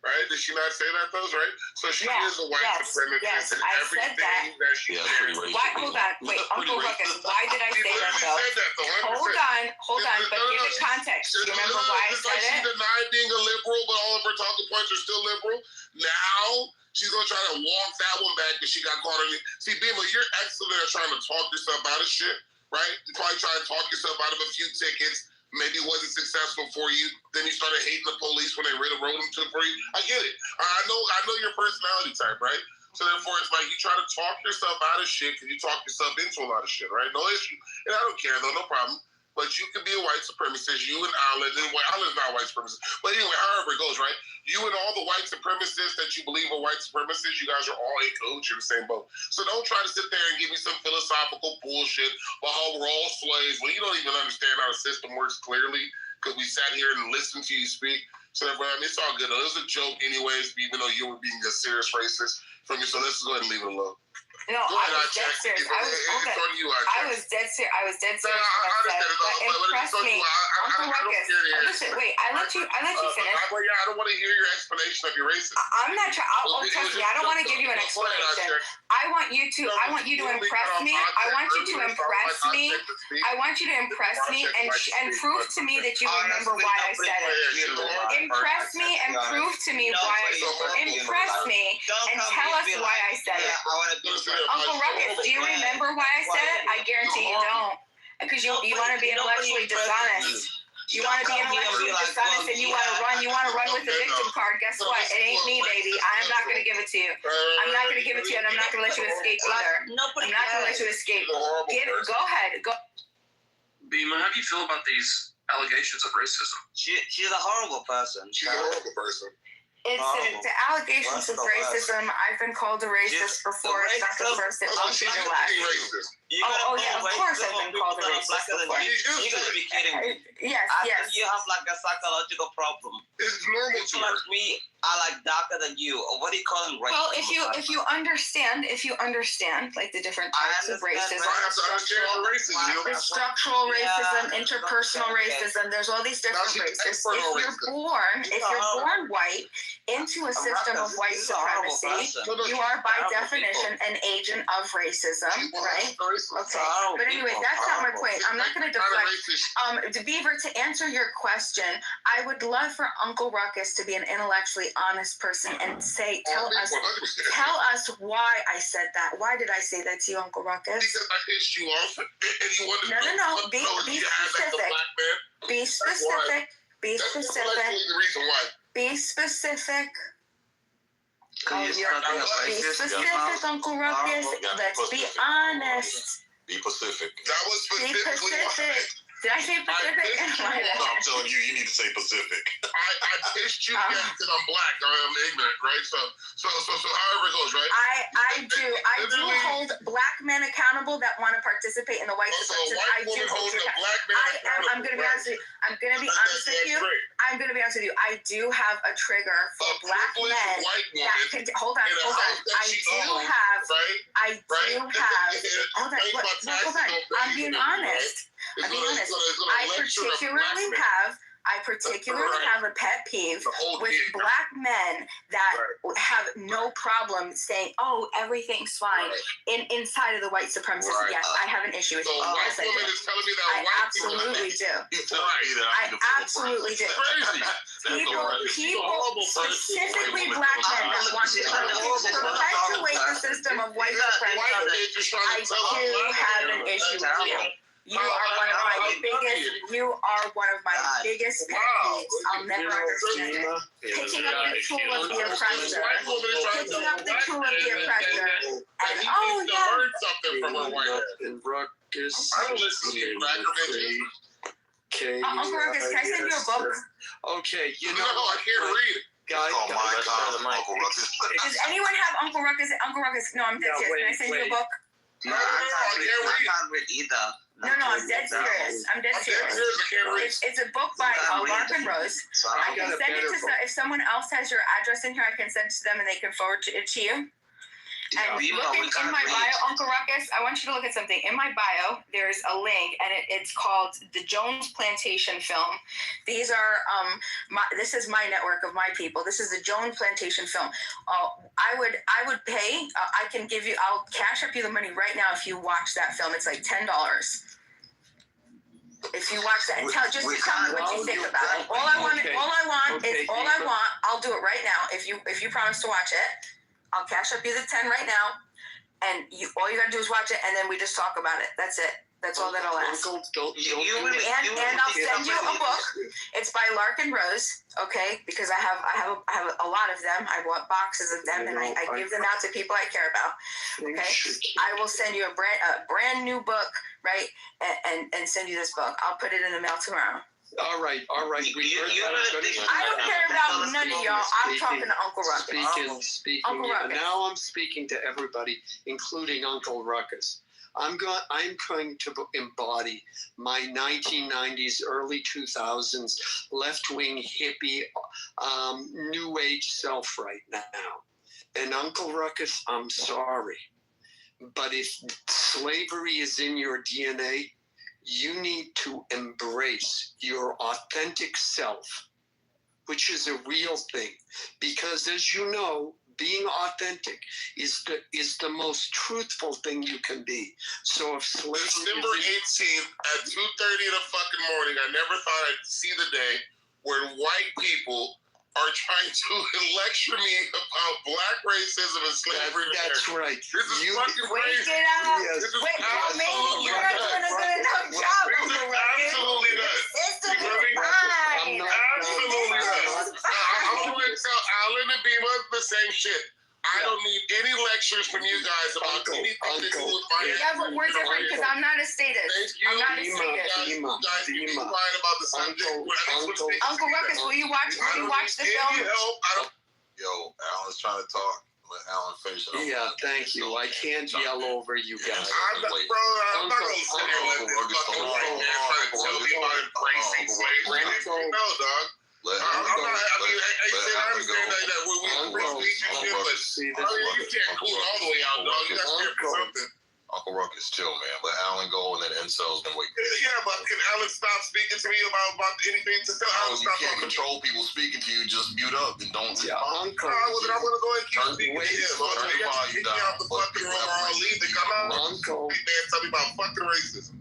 Right? Did she not say that, though? Right? So she is a white supremacist. Yes, and I said that. she Yeah, says. pretty racist. Why? Hold on. Wait, Uncle Ruckus. Why did I say that, She though? said that, though. 100%. Hold on. But give it context. Do you remember why I It's like said she it? denied being a liberal, but all of her talking points are still liberal. Now she's gonna try to walk that one back because she got caught in it. See, Bima, you're excellent at trying to talk yourself out of shit, right? You probably try to talk yourself out of a few tickets. Maybe it wasn't successful for you. Then you started hating the police when they wrote them to for you. I get it. I know your personality type, right? So therefore, it's like you try to talk yourself out of shit because you talk yourself into a lot of shit, right? No issue. And I don't care though, no problem. But you can be a white supremacist. You and Alan, Alan's not a white supremacist. But anyway, however it goes, right? You and all the white supremacists that you believe are white supremacists, you guys are all in cahoots. You're the same boat. So don't try to sit there and give me some philosophical bullshit about how we're all slaves when you don't even understand how the system works clearly because we sat here and listened to you speak. So therefore, I mean, it's all good. It was a joke anyways, even though you were being a serious racist from me. So let's go ahead and leave it alone. No, I was dead serious. I was dead serious. I was dead serious. But impress me, Uncle Ruckus. Listen, wait. I let you finish. I don't want to hear your explanation of your racism. I'm not trying. Trust me. I don't want to give you an explanation. I want you to impress me. I want you to impress me. I want you to impress me and prove to me that you remember why I said it. Impress me and prove to me why I impress me and tell us why I said it. Uncle Ruckus, do you remember why I said it? I guarantee you don't. Because you want to be intellectually dishonest. You want to be intellectually dishonest and you want to run with the victim card. Guess what? It ain't me, baby. I'm not going to give it to you. I'm not going to give it to you, and I'm not going to let you escape either. I'm not going to let you escape. Go ahead. Go. Bima, how do you feel about these allegations of racism? She's a horrible person. It's the allegations of racism. I've been called a racist before. It's not the first and most and the last. Oh yeah, of course I've been called a racist before. You gotta be kidding me. Yes. You have like a psychological problem. It's normal to like me. I like darker than you. Or what do you call him? Racist? Well, if you understand like the different types of racism, structural racism, interpersonal racism. There's all these different races. If you're born white into a system of white supremacy, you are by definition an agent of racism, right? Okay. But anyway, that's not my point. I'm not going to deflect. Beaver, to answer your question, I would love for Uncle Ruckus to be an intellectually honest person and tell us why I said that. Why did I say that to you, Uncle Ruckus? Because I pissed you off, and you wanted to No. Be specific. Be specific. Be specific. That's the reason why. Be specific. Be specific, Uncle Ruckus. Let's be honest. Be Pacific. That was specifically why. Did I say Pacific? No, I'm telling you, you need to say Pacific. I pissed you because I'm black. I'm ignorant, right? So however it goes, right? I do hold black men accountable that want to participate in the white supremacy. I do hold a black man. I'm going to be honest with you. I'm going to be honest with you. I do have a trigger for black men that can. Hold on. Hold on. I'm being honest. I I particularly have a pet peeve The whole with thing. black men that Right. have no problem saying, "Oh, everything's fine." Inside of the white supremacist, Right. yes, I have an issue with So it. white Yes, I woman do. is telling me that I white people. absolutely do. You tell me that I can feel absolutely do. Crazy. People, specifically black men that want to perpetuate the system of white White supremacy, bitch is trying I to tell us do black have women. an issue with you. You are one of my biggest. You are one of my biggest pet peeves. I'll never understand it. Picking up the tool of the oppressor. White woman is trying to Picking tell up the black tool of the man oppressor. that And he oh needs to yeah. learn something from her white ass. And Ruckus. I don't listen to you, cracker bitches. Okay. Uncle Ruckus, can I send you a book? Okay, you No, know. I can't read it. Guys, Call my con, Uncle Ruckus. Does anyone have Uncle Ruckus? Uncle Ruckus, no, I'm dead No, serious. Can I send you a wait. book? No, I can't read either. No, I'm dead serious. I'm dead I'm dead serious. serious, I can't read. It's a book by Larkin Rose. I I can got a send it better to book. if someone else has your address in here, I can send it to them and they can forward it to you. And Yeah, look we in can't my read. bio, Uncle Ruckus, I want you to look at something. In my bio, there's a link, and it's called the Jones Plantation Film. These are this is my network of my people. This is the Jones Plantation Film. I would pay. I'll cash up you the money right now if you watch that film. It's like $10. If you watch that, and tell me what you think about it. All I want, I'll do it right now. If you promise to watch it, I'll cash up you the 10 right now, and all you gotta do is watch it, and then we just talk about it. That's it. That's all that I'll ask. Uncle, don't And I'll send you a book. It's by Larkin Rose, okay? Because I have a lot of them. I bought boxes of them, and I give them out to people I care about. Okay, I will send you a brand new book, right? And send you this book. I'll put it in the mail tomorrow. All right. We heard You that. I don't care about none of y'all. I'm talking to Uncle Ruckus. Speaking. Uncle Yeah, Ruckus. now I'm speaking to everybody, including Uncle Ruckus. I'm going to embody my 1990s, early 2000s left-wing hippie, new age self right now. And Uncle Ruckus, I'm sorry, but if slavery is in your DNA, you need to embrace your authentic self, which is a real thing. Because as you know, being authentic is the most truthful thing you can be. So if slavery December 18th at 2:30 in the fucking morning, I never thought I'd see the day where white people are trying to lecture me about black racism and slavery. That's right. This is fucking Wake crazy. it up. Yes. This is Wait, well, maybe absolutely you're not doing a good enough job, This Uncle is Ruckus. absolutely nuts. System You know is what I fine. Absolutely nuts. System is I'm fine. going to tell Alan and Bima the same shit. I don't need any lectures from you guys about anything to do with my Yeah, but we're different because I'm not a statist. Thank you. I'm not a You statist. guys can be quiet about the subject. Uncle Ruckus, will you watch the film? Yo, Alan's trying to talk. Let Alan finish it. Yeah, thank you. I can't yell over you guys. I'm not going to sit here and let this fucking white man try to tell me about embracing slavery. No, dog. Let I'm Alan not, I mean, I Alan understand that we free speech and shit, but See, I mean, you can't cool it all the way out, dog. You got to stand for something. Uncle Ruckus, chill, man. Let Alan go, and then Incels can wait. Yeah, but can Alan stop speaking to me about anything? To tell Alan You stop can't talking. control people speaking to you. Just mute up and don't Yeah, respond. Uncle. I'm going to go ahead and keep Turn speaking to him. turn They your got to volume kick me down, out the but fucking you room or have I'll leave. They come out. Uncle. Hey, man, tell me about fucking racism.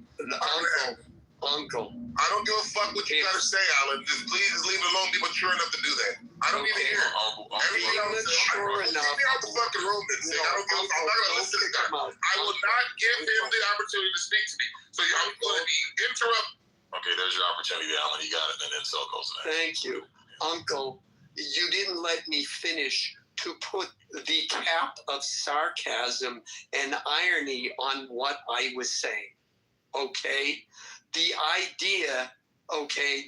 Uncle. I don't give a fuck what you got to say, Alan. Just please just leave it alone. Be mature enough to do that. I don't need to hear it. Everything else is Sure enough. Get me out the fucking room then. See, I don't give a fuck. I'm not going to listen to this guy. I will not give him the opportunity to speak to me. So I'm going to be interrupted. Okay, there's your opportunity, Alan. You got it. And then Incel goes next. Thank you. Uncle, you didn't let me finish to put the cap of sarcasm and irony on what I was saying. Okay? The idea, okay,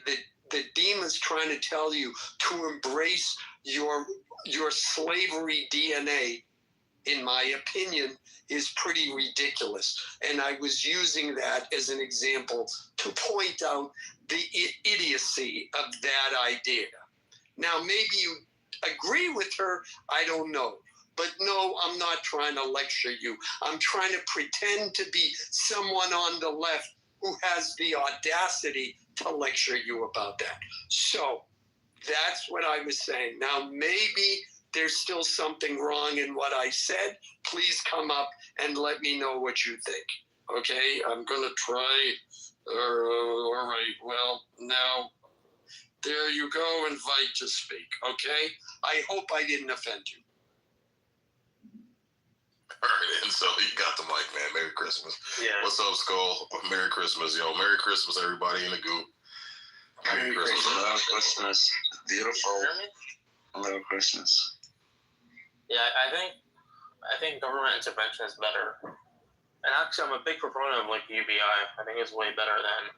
that Dima's trying to tell you to embrace your slavery DNA, in my opinion, is pretty ridiculous. And I was using that as an example to point out the idiocy of that idea. Now, maybe you agree with her, I don't know. But no, I'm not trying to lecture you. I'm trying to pretend to be someone on the left who has the audacity to lecture you about that. So that's what I was saying. Now, maybe there's still something wrong in what I said. Please come up and let me know what you think. Okay, I'm going to try. All right, well, now, there you go, invite to speak, okay? I hope I didn't offend you. All right, and so you got the mic, man. Merry Christmas. Yeah. What's up, Skull? Merry Christmas, yo. Merry Christmas, everybody in the group. Merry Christmas. Merry Christmas. Beautiful. Merry Christmas. Yeah, I think government intervention is better. And actually, I'm a big proponent of like UBI. I think it's way better than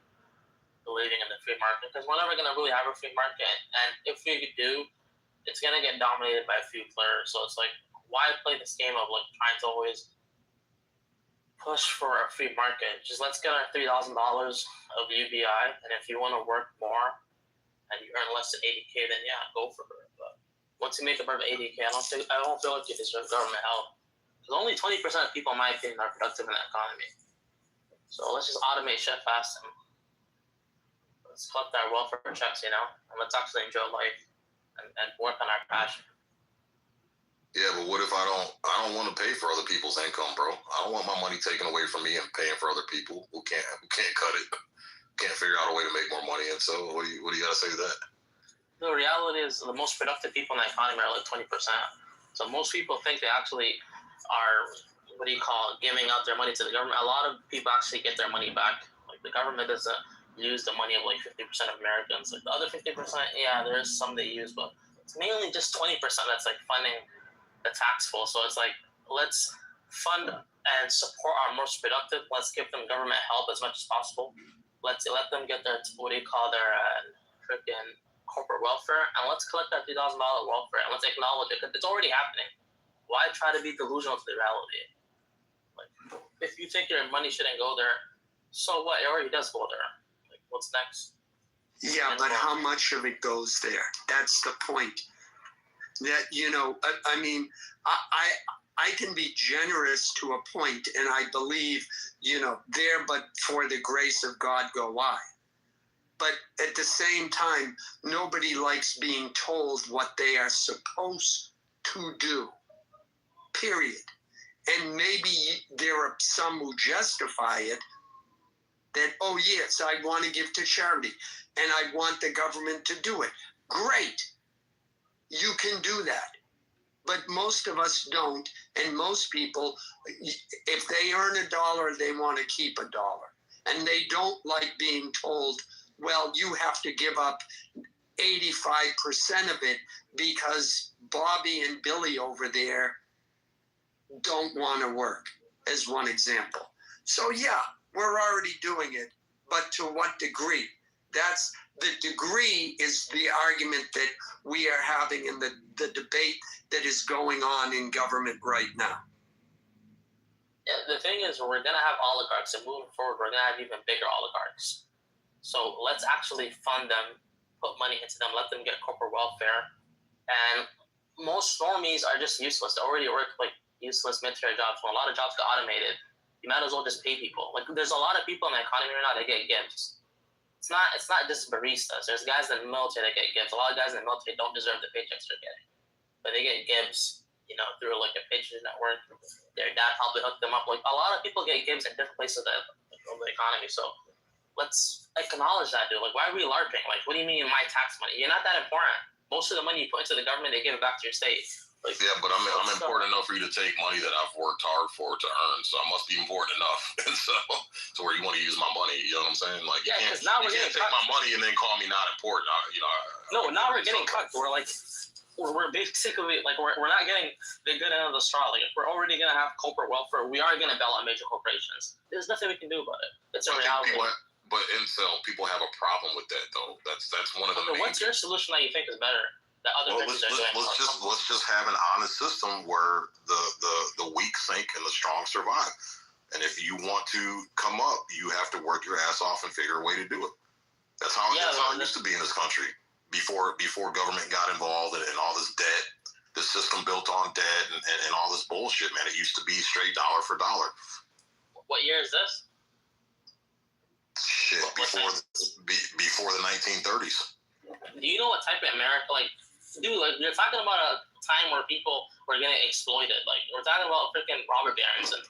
believing in the free market, because we're never going to really have a free market. And if we do, it's going to get dominated by a few players. So it's like, why play this game of like trying to always push for a free market? Just let's get our $3,000 of UBI, and if you want to work more and you earn less than 80K, then yeah, go for it. But once you make above 80K, I don't feel like you deserve government help. Because only 20% of people, in my opinion, are productive in the economy. So let's just automate shit fast and let's collect our welfare checks, and let's actually enjoy life and work on our passion. Yeah, but what if I don't want to pay for other people's income, bro? I don't want my money taken away from me and paying for other people who can't cut it, can't figure out a way to make more money. And so what do you got to say to that? The reality is the most productive people in the economy are like 20%. So most people think they actually are, giving out their money to the government. A lot of people actually get their money back. Like the government doesn't use the money of like 50% of Americans. Like the other 50%, yeah, there is some they use, but it's mainly just 20% that's like funding the tax pool. So it's like, let's fund and support our most productive. Let's give them government help as much as possible. Let's let them get their freaking corporate welfare, and let's collect that $3,000 welfare, and let's acknowledge it, because it's already happening. Why try to be delusional to the reality? Like, if you think your money shouldn't go there, so what? It already does go there. Like, what's next? Yeah, but how much of it goes there? That's the point. That, I mean, I can be generous to a point, and I believe, there but for the grace of God go I. But at the same time, nobody likes being told what they are supposed to do, period. And maybe there are some who justify it, that, oh yes, I want to give to charity, and I want the government to do it. Great. You can do that. But most of us don't, and most people, if they earn $1, they want to keep $1. And they don't like being told, well, you have to give up 85% of it because Bobby and Billy over there don't want to work, as one example. So yeah, we're already doing it, but to what degree? That's the degree is the argument that we are having in the debate that is going on in government right now. Yeah, the thing is, we're going to have oligarchs, and moving forward, we're going to have even bigger oligarchs. So let's actually fund them, put money into them, let them get corporate welfare. And most normies are just useless. They already work like useless mid-tier jobs. When a lot of jobs get automated, you might as well just pay people. Like, there's a lot of people in the economy right now that get gifts. It's not just baristas. There's guys in the military that get gifts. A lot of guys in the military don't deserve the paychecks they're getting, but they get gifts, through like a Patriot network. Their dad probably hooked them up. Like, a lot of people get gifts in different places of the economy. So let's acknowledge that, dude. Like, why are we LARPing? Like, what do you mean my tax money? You're not that important. Most of the money you put into the government, they give it back to your state. Like, yeah, but I'm important enough for you to take money that I've worked hard for to earn, so I must be important enough. And so, to where you want to use my money, you know what I'm saying? Like, you can't take my money and then call me not important. No, now we're getting cut. We're like, we're basically like we're not getting the good end of the straw. Like, we're already gonna have corporate welfare. We are gonna bail out major corporations. There's nothing we can do about it. It's a reality. But people have a problem with that, though. That's one of the main. What's your solution that you think is better? Let's just have an honest system where the weak sink and the strong survive. And if you want to come up, you have to work your ass off and figure a way to do it. That's how it used to be in this country before government got involved and all this debt, this system built on debt and all this bullshit, man. It used to be straight dollar for dollar. What year is this? Shit, Shit, before the 1930s. Do you know what type of America, like, dude, like, you're talking about a time where people were getting exploited. Like, we're talking about freaking robber barons, and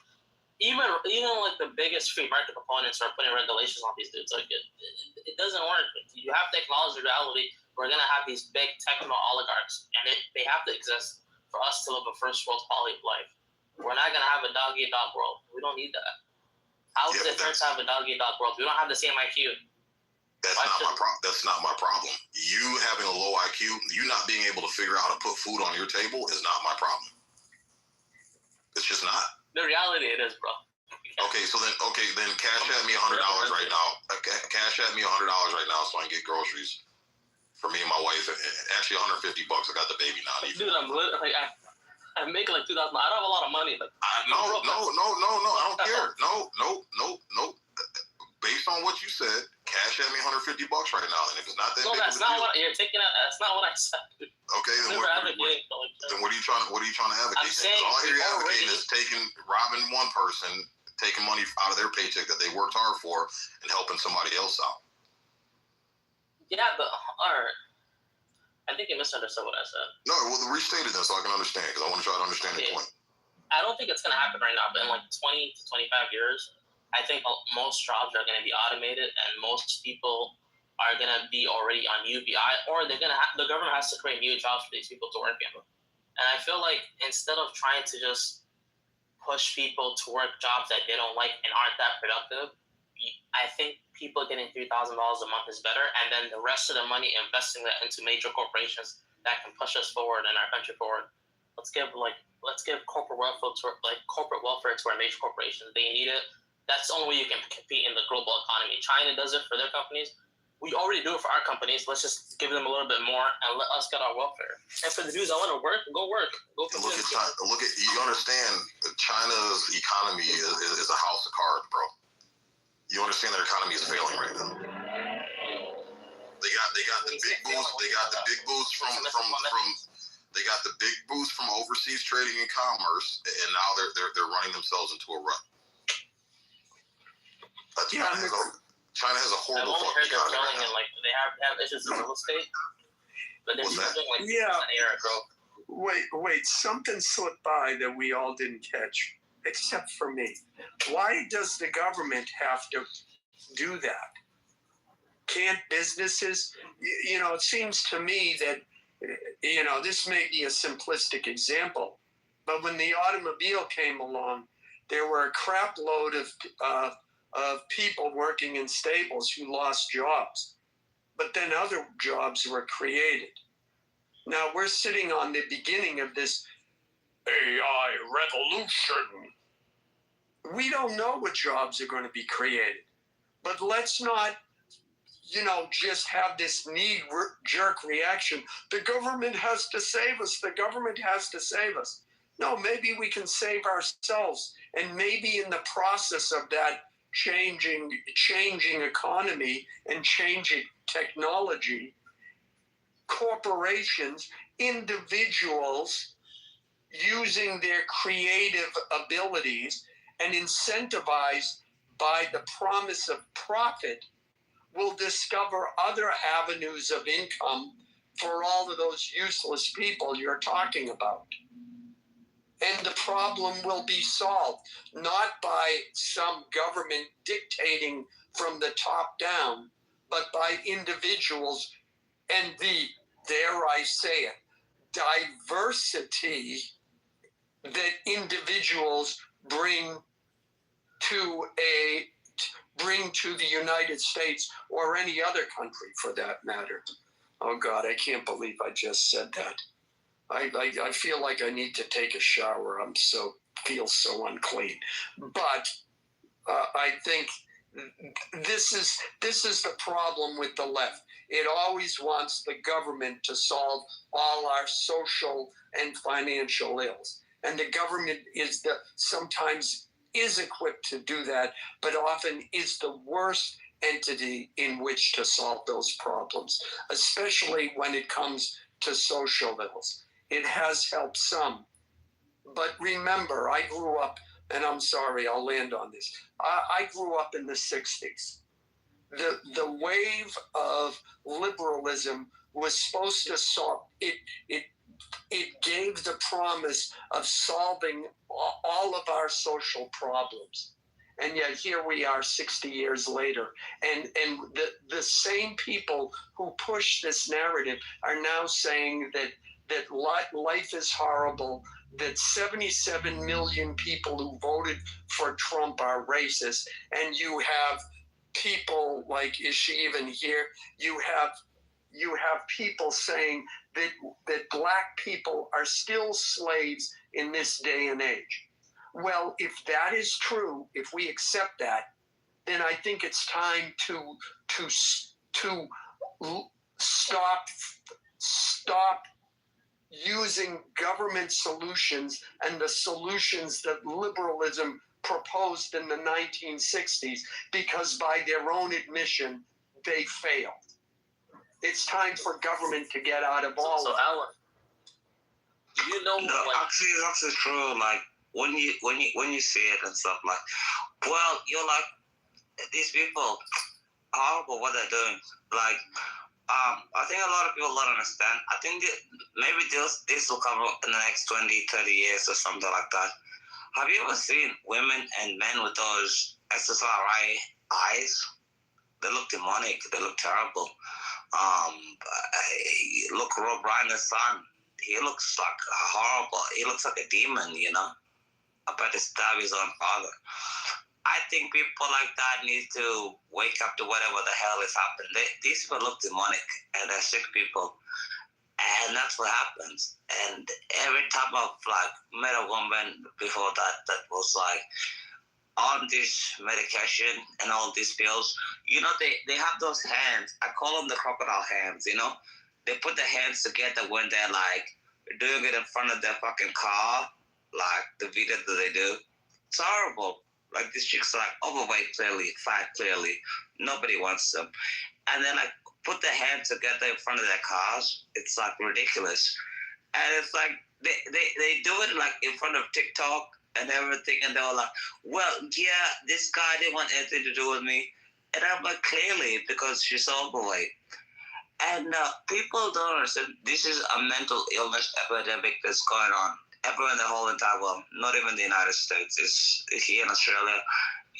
even like the biggest free market proponents are putting regulations on these dudes. Like, it doesn't work. You have to acknowledge the reality. We're gonna have these big techno oligarchs, and they have to exist for us to live a first world quality of life. We're not gonna have a dog eat dog world. We don't need that. How is it fair to have a dog eat dog world? We don't have the same IQ. That's not my problem. You having a low IQ, you not being able to figure out how to put food on your table is not my problem. It's just not. The reality it is, bro. Okay, then cash at me $100 right now. Cash at me $100 right now so I can get groceries for me and my wife. Actually, $150. I got the baby now. Dude, I'm literally I'm making like $2,000. I don't have a lot of money. Like, no. I don't care. No. Based on what you said, cash at me $150 right now. And if it's not that, no, that's not what you're taking. That's not what I said. Okay, then what are you trying to advocate? I'm saying all I hear you advocating is robbing one person, taking money out of their paycheck that they worked hard for, and helping somebody else out. Yeah, but all right. I think you misunderstood what I said. No, well, restate it then so I can understand, because I want to try to understand the point. I don't think it's going to happen right now, but in like 20 to 25 years, I think most jobs are going to be automated, and most people are going to be already on UBI, or the government has to create new jobs for these people to work in. And I feel like instead of trying to just push people to work jobs that they don't like and aren't that productive, I think people getting $3,000 a month is better, and then the rest of the money investing that into major corporations that can push us forward and our country forward. Let's give corporate welfare to our major corporations. They need it. That's the only way you can compete in the global economy. China does it for their companies. We already do it for our companies. Let's just give them a little bit more and let us get our welfare. And for the dudes that want to work, go work. Go for look at China. You understand China's economy is a house of cards, bro. You understand their economy is failing right now. They got the big boost. They got the big boost from overseas trading and commerce, and now they're running themselves into a rut. China has a horrible fucking economy right now. Like they have issues in real estate, but they're moving like air growth. Wait, something slipped by that we all didn't catch. Except for me. Why does the government have to do that? Can't businesses? It seems to me that, this may be a simplistic example, but when the automobile came along, there were a crap load of people working in stables who lost jobs, but then other jobs were created. Now we're sitting on the beginning of this AI revolution. We don't know what jobs are going to be created, but let's not, just have this knee-jerk reaction. The government has to save us. The government has to save us. No, maybe we can save ourselves, and maybe in the process of that changing economy and changing technology, corporations, individuals, using their creative abilities and incentivized by the promise of profit, will discover other avenues of income for all of those useless people you're talking about. And the problem will be solved, not by some government dictating from the top down, but by individuals and the, dare I say it, diversity that individuals bring to the United States or any other country for that matter. Oh God, I can't believe I just said that. I feel like I need to take a shower. Feel so unclean. But I think this is the problem with the left. It always wants the government to solve all our social and financial ills. And the government sometimes is equipped to do that, but often is the worst entity in which to solve those problems, especially when it comes to social ills. It has helped some. But remember, I grew up, and I'm sorry, I'll land on this. I grew up in the 60s. the wave of liberalism was supposed to solve it. It gave the promise of solving all of our social problems. And yet here we are 60 years later. And the same people who push this narrative are now saying that life is horrible, that 77 million people who voted for Trump are racist. And you have people like, is she even here? You have people saying that black people are still slaves in this day and age. Well, if that is true, if we accept that, then I think it's time to stop using government solutions and the solutions that liberalism proposed in the 1960s, because by their own admission, they failed. It's time for government to get out of all. So Alan, do you know? No, actually, it's actually true. Like when you see it and stuff, like, well, you're like, these people horrible what they're doing. Like, I think a lot of people don't understand. I think that maybe this will come up in the next 20, 30 years or something like that. Have you ever seen women and men with those SSRI eyes? They look demonic. They look terrible. Look, Rob Reiner's son. He looks like horrible. He looks like a demon, you know. About to stab his own father. I think people like that need to wake up to whatever the hell is happening. These people look demonic, and they're sick people, and that's what happens. And every time I've like met a woman before that was like on this medication and all these pills, you know, they have those hands. I call them the crocodile hands. You know, they put their hands together when they're like doing it in front of their fucking car, like the video that they do. It's horrible. Like, these chicks are like overweight, clearly, fat, clearly. Nobody wants them. And then like put their hands together in front of their cars. It's like ridiculous. And it's like they do it like in front of TikTok and everything. And they were like, well, yeah, this guy didn't want anything to do with me. And I'm like, clearly, because she's overweight. And people don't understand. This is a mental illness epidemic that's going on everywhere in the whole entire world, not even the United States. It's here in Australia,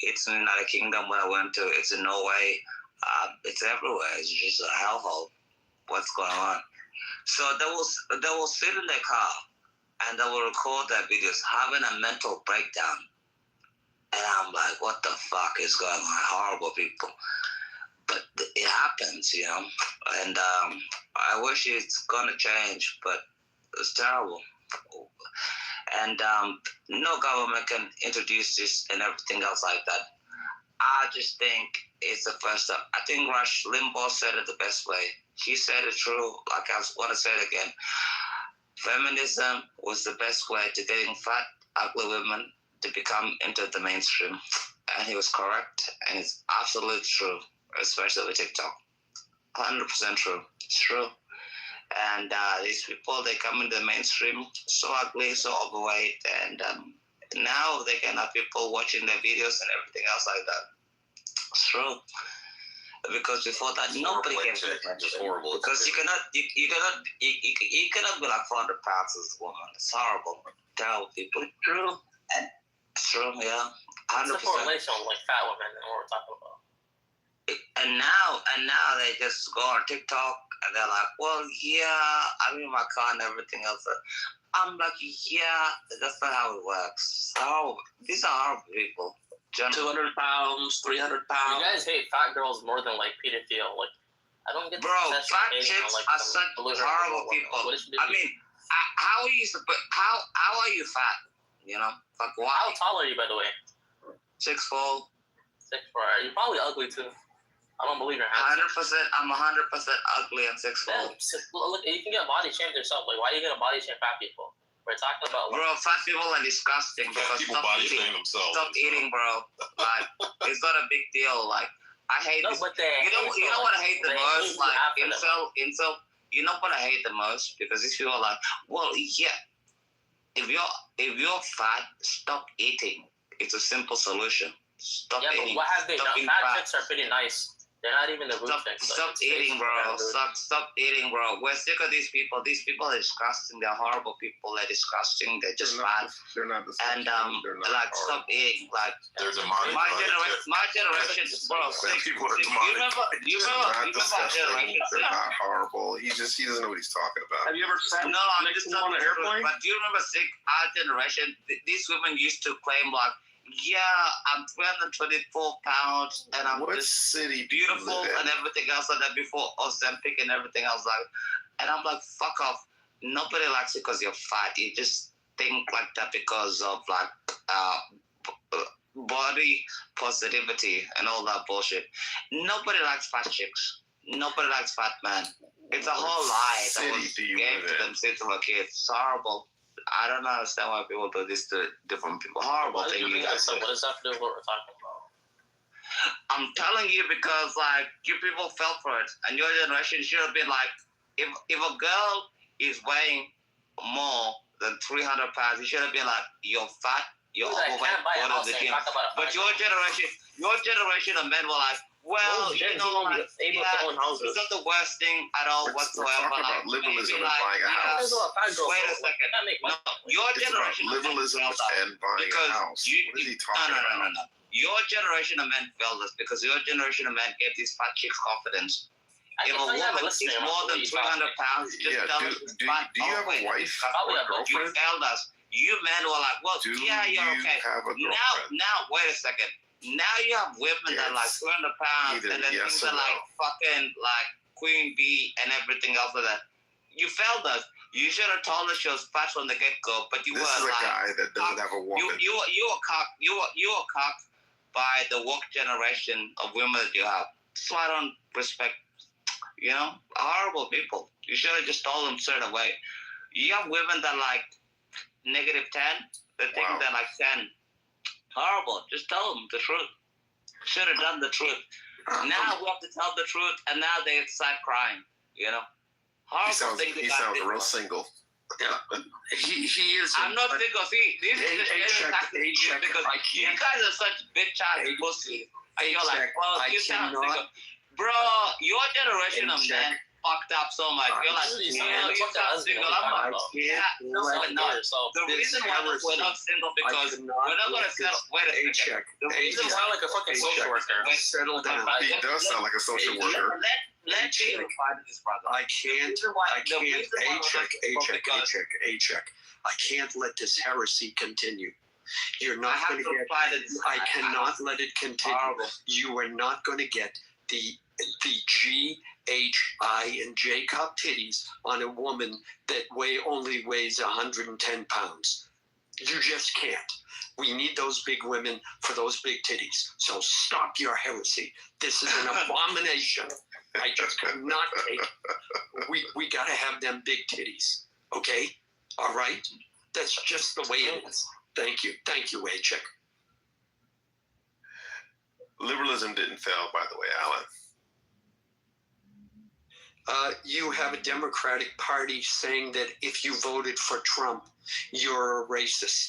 it's in the United Kingdom where I went to, it's in Norway, it's everywhere. It's just a hellhole. What's going on? So they will sit in their car and they will record their videos having a mental breakdown. And I'm like, what the fuck is going on? Horrible people. But it happens, you know. And I wish it's gonna change, but it's terrible. And no government can introduce this and everything else like that. I just think it's the first step. I think Rush Limbaugh said it the best way. He said it true, like I want to say it again. Feminism was the best way to getting fat, ugly women to become into the mainstream. And he was correct, and it's absolutely true, especially with TikTok. 100% true. It's true. And these people, they come into the mainstream so ugly, so overweight, and now they can have people watching their videos and everything else like that. It's true. Because before that, nobody gave it attention. It's horrible. Because you cannot be like 400 pounds as a woman. It's horrible. Terrible people. It's true. And it's true, yeah. 100%. It's a correlation with like fat women and what we're talking about. And now they just go on TikTok and they're like, well, yeah, I'm in my car and everything else. I'm like, yeah, that's not how it works. So these are horrible people. 200 pounds, 300 pounds. You guys hate fat girls more than like pedophile. Like, I don't get. Bro, fat chicks are such horrible people. I mean, how are you supposed? How are you fat? You know, like why? How tall are you, by the way? 6'4". 6'4". You're probably ugly too. I don't believe you're 100%. I'm 100% ugly and 6'4". Look, you can get body shamed yourself. Like, why are you gonna body shame fat people? We're talking about. Like, bro, fat people are disgusting because stop eating, bro. Like, it's not a big deal. Like, I hate this. But you know what I hate the most? Like, incel. You know what I hate the most? Because these people are like, well, yeah, if you're fat, stop eating. It's a simple solution. Stop eating. But what have they done? Fat chicks are pretty nice. They're not even the root things. Stop eating, bro. Stop eating, bro. We're sick of these people. These people are disgusting. They're horrible people. They're disgusting. They're just bad. They're not disgusting. And like, stop eating. Like, They're demonic. my generation, bro. People are You demonic. remember our generation? They're not horrible. He doesn't know what he's talking about. Have you ever sat No, I'm next just to him on an airplane? But do you remember our generation? These women used to claim like, yeah, I'm 324 pounds and I'm What just city beautiful and everything else like that before Ozempic and everything else like, and I'm like, fuck off. Nobody likes you because you're fat. You just think like that because of like body positivity and all that bullshit. Nobody likes fat chicks. Nobody likes fat men. It's a whole lie that was gave to them since they were kids. It's horrible. I don't understand why people do this to different people. Horrible thing you guys do. What does that have to do with what we're talking about? I'm telling you because like you people fell for it, and your generation should have been like, if a girl is weighing more than 300 pounds, you should have been like, you're fat, you're overweight, go to the gym. But your generation of men were like, well, you know, like, it's not the worst thing at all whatsoever. We're talking about liberalism and buying a house. Wait a second. No, your generation liberalism and buying a house. What is he talking about? No. Your generation of men failed us because your generation of men gave these fat chicks confidence. If a woman is more than 300 pounds, just tell us do you have a wife or a you girlfriend? failed us. You men were like, well, yeah, you're okay. Have a girlfriend? Now, wait a second. Now you have women that are like 200 pounds and then things are like fucking like Queen Bee and everything else like that. You failed us. You should have told us she was fat from the get-go, but you were like... This is a guy that doesn't have a woman. You were cocked by the woke generation of women that you have. So I don't respect, you know, horrible people. You should have just told them straight away. You have women that like -10. They think they're like 10. Horrible. Just tell them the truth. Should have done the truth. Now we have to tell the truth, and now they start crying. You know, horrible thing. He sounds real single. Yeah, he is. I'm not single. See, this is just because you guys are such bitch ass pussy. And you're like, well, you sound single, bro. Your generation of men fucked up so much. You're like, you sound single. I'm like, no. The reason why we're not single because we're not gonna settle. Wait a second. The reason why like a fucking social worker. Settle down. He does sound like a social worker. Let me reply to this, brother. I can't. I can't let this heresy continue. You're not going to get. I cannot let it continue. Horrible. You are not going to get the G, H, I, and J cup titties on a woman that only weighs 110 pounds. You just can't. We need those big women for those big titties. So stop your heresy. This is an abomination. I just cannot take it. We got to have them big titties. Okay? All right? That's just the way it is. Thank you. Thank you, Waycheck. Liberalism didn't fail, by the way, Alan. You have a Democratic Party saying that if you voted for Trump, you're a racist.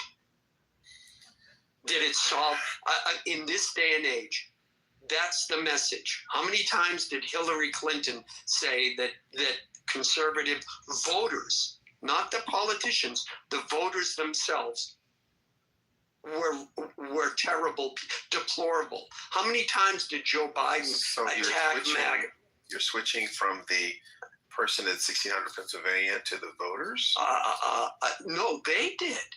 Did it solve, in this day and age, that's the message. How many times did Hillary Clinton say that conservative voters, not the politicians, the voters themselves, were terrible, deplorable? How many times did Joe Biden attack MAGA? You're switching from the person at 1600 Pennsylvania to the voters? No, they did.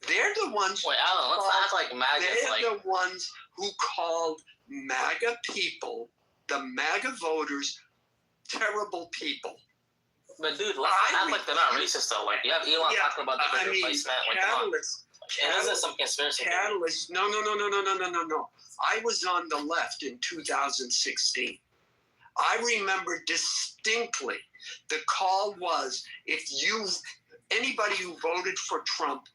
They're the ones. Wait, Alan, let's not act like MAGA. They're the ones who called MAGA people, the MAGA voters, terrible people. But dude, let's not act like they're not racist though. Like you have Elon talking about the replacement. Like, Catalyst. Is this some conspiracy? Catalyst. No. I was on the left in 2016. I remember distinctly the call was anybody who voted for Trump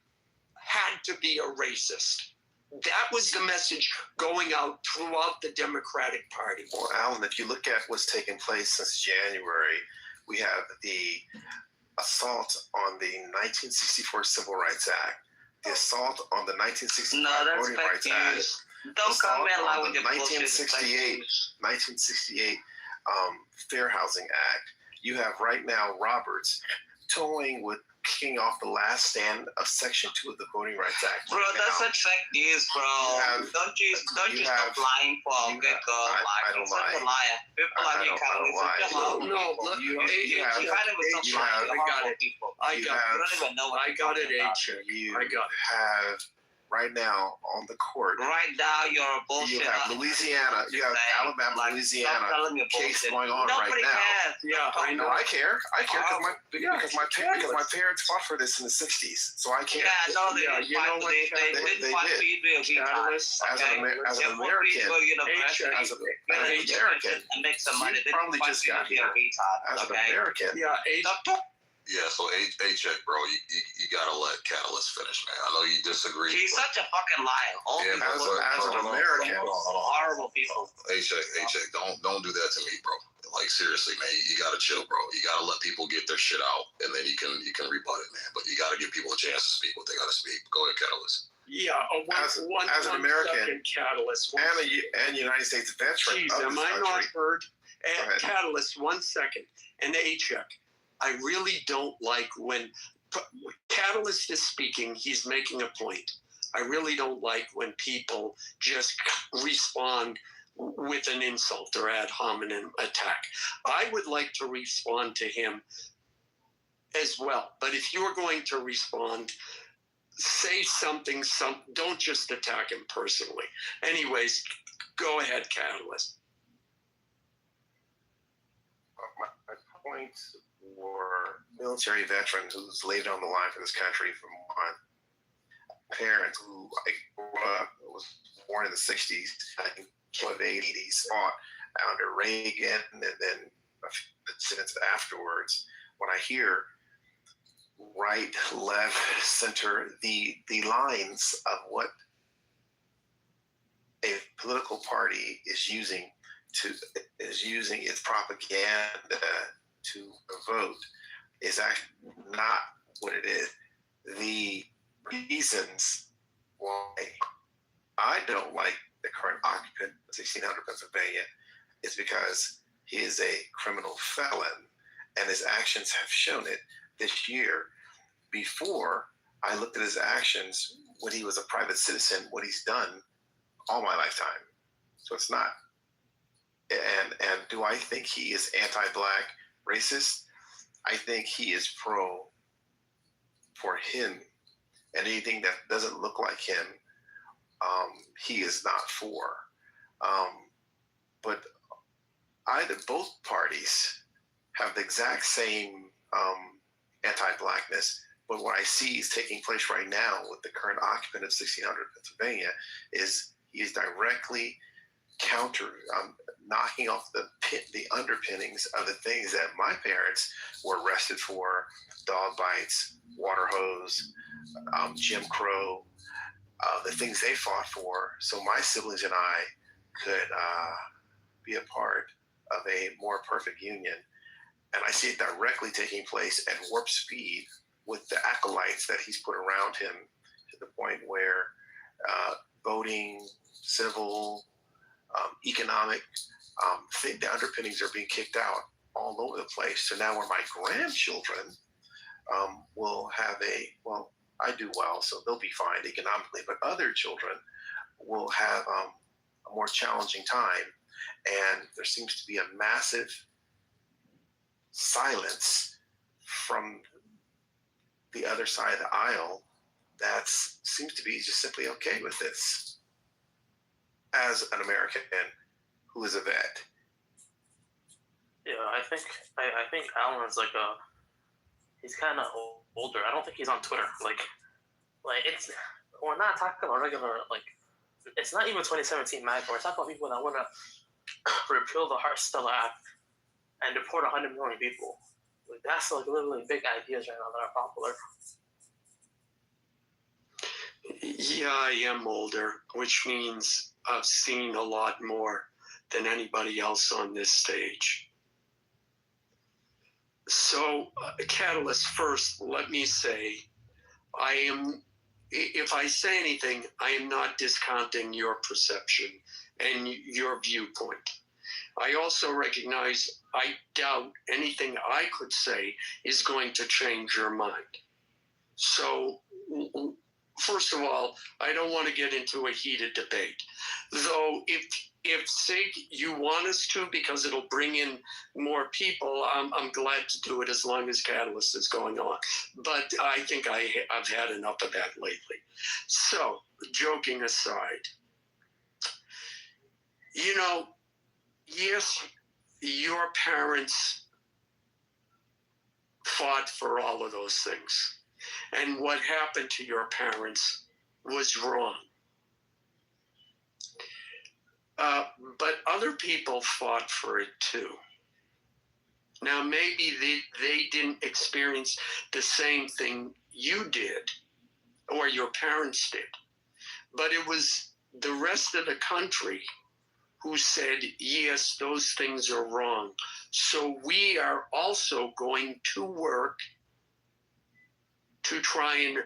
had to be a racist. That was the message going out throughout the Democratic Party. Well, Alan, if you look at what's taken place since January, we have the assault on the 1964 Civil Rights Act, the assault on the 1965 Voting Rights Act. Don't come here like with your 1968 Fair Housing Act. You have right now Roberts toying with kicking off the last stand of Section 2 of the Voting Rights Act. Bro, that's what fake news, bro. Don't you stop lying for a good girl. I don't lie. Such a liar. People like you can't listen to No, look, I got it, H-check. You have right now on the court. Right now, you're a bullshit. You have Louisiana. You have Alabama, Louisiana case going on right now. Cares. Yeah, I know. I care because my parents fought for this in the '60s, so I care. Yeah, no, they Yeah, didn't you fight know for what, this. They They didn't fight did. for Israel. Catalyst, As an American, H-check. And make some money. They probably didn't just fight got for Israel, here. retard. as an Okay. American. Yeah, Yeah, so A-check, bro, you gotta let Catalyst finish, man. I know you disagree. He's such a fucking liar. All Yeah, people as an American. horrible people. A-check, don't do that to me, bro. Like seriously, man, you gotta chill, bro. You gotta let people get their shit out, and then you can rebut it, man. But you gotta give people a chance to speak what they gotta speak. Go ahead, Catalyst. yeah. As an American second, Catalyst. and United States veteran Jeez, of am this I not country. heard? ahead. And Catalyst, 1 second. And A-check. I really don't like when Catalyst is speaking, he's making a point. I really don't like when people just respond with an insult or ad hominem attack. I would like to respond to him as well. But if you're going to respond, say something, don't just attack him personally. Anyways, go ahead, Catalyst. My points were military veteran who's laid on the line for this country from one. Parents who was born in the 60s, I think the 80s, fought under Reagan and then incidents afterwards. When I hear right, left, center, the lines of what a political party is using its propaganda to vote is actually not what it is. The reasons why I don't like the current occupant of 1600 Pennsylvania is because he is a criminal felon and his actions have shown it this year. Before I looked at his actions when he was a private citizen, what he's done all my lifetime. So it's not. And do I think he is anti-black, racist? I think he is pro for him, and anything that doesn't look like him, he is not for. But both parties have the exact same anti-blackness. But what I see is taking place right now with the current occupant of 1600 Pennsylvania is he is directly knocking off the underpinnings of the things that my parents were arrested for: dog bites, water hose, Jim Crow, the things they fought for. So my siblings and I could be a part of a more perfect union. And I see it directly taking place at warp speed with the acolytes that he's put around him, to the point where voting, civil, economic, the underpinnings are being kicked out all over the place. So now where my grandchildren will have I do well, so they'll be fine economically, but other children will have a more challenging time. And there seems to be a massive silence from the other side of the aisle that seems to be just simply okay with this as an American who is a vet. Yeah, I think Alan's he's kind of older. I don't think he's on Twitter. Like it's, we're not talking about regular, it's not even 2017 MAGA. We're talking about people that want to repeal the Hart-Stella Act and deport 100 million people. That's literally big ideas right now that are popular. Yeah, I am older, which means I've seen a lot more than anybody else on this stage. So, Catalyst, first, let me say, I am if I say anything, I am not discounting your perception and your viewpoint. I also recognize I doubt anything I could say is going to change your mind. So, first of all, I don't want to get into a heated debate. Though, if Sig, you want us to, because it'll bring in more people, I'm glad to do it as long as Catalyst is going on. But I think I've had enough of that lately. So, joking aside, you know, yes, your parents fought for all of those things. And what happened to your parents was wrong. But other people fought for it too. Now, maybe they didn't experience the same thing you did or your parents did, but it was the rest of the country who said, yes, those things are wrong. So we are also going to work to try and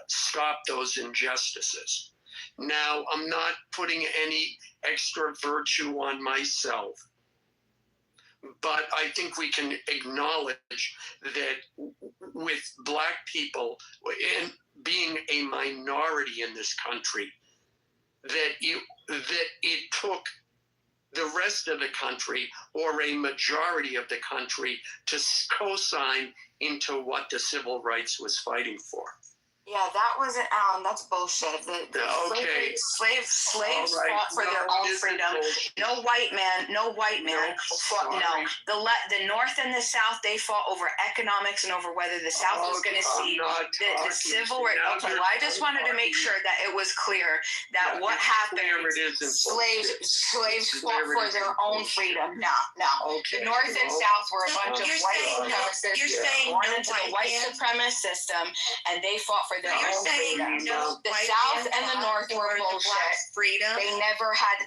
stop those injustices. Now, I'm not putting any extra virtue on myself, but I think we can acknowledge that with Black people and being a minority in this country, that it took the rest of the country or a majority of the country to co-sign into what the civil rights was fighting for. Yeah, that wasn't Alan. That's bullshit. Okay. Slaves Right. fought for their own freedom. No white man fought. No, the North and the South, they fought over economics and over whether the South was going to see the civil rights. Okay, well, I just wanted to make sure that it was clear that what happened. Slaves fought for their own freedom. No. Okay. The North and South were a bunch of white supremacists. You're saying born no into the white supremacist system, and they fought for their You're own saying freedom. no The white South man and the North fought were for the bullshit. blacks' freedom. They never had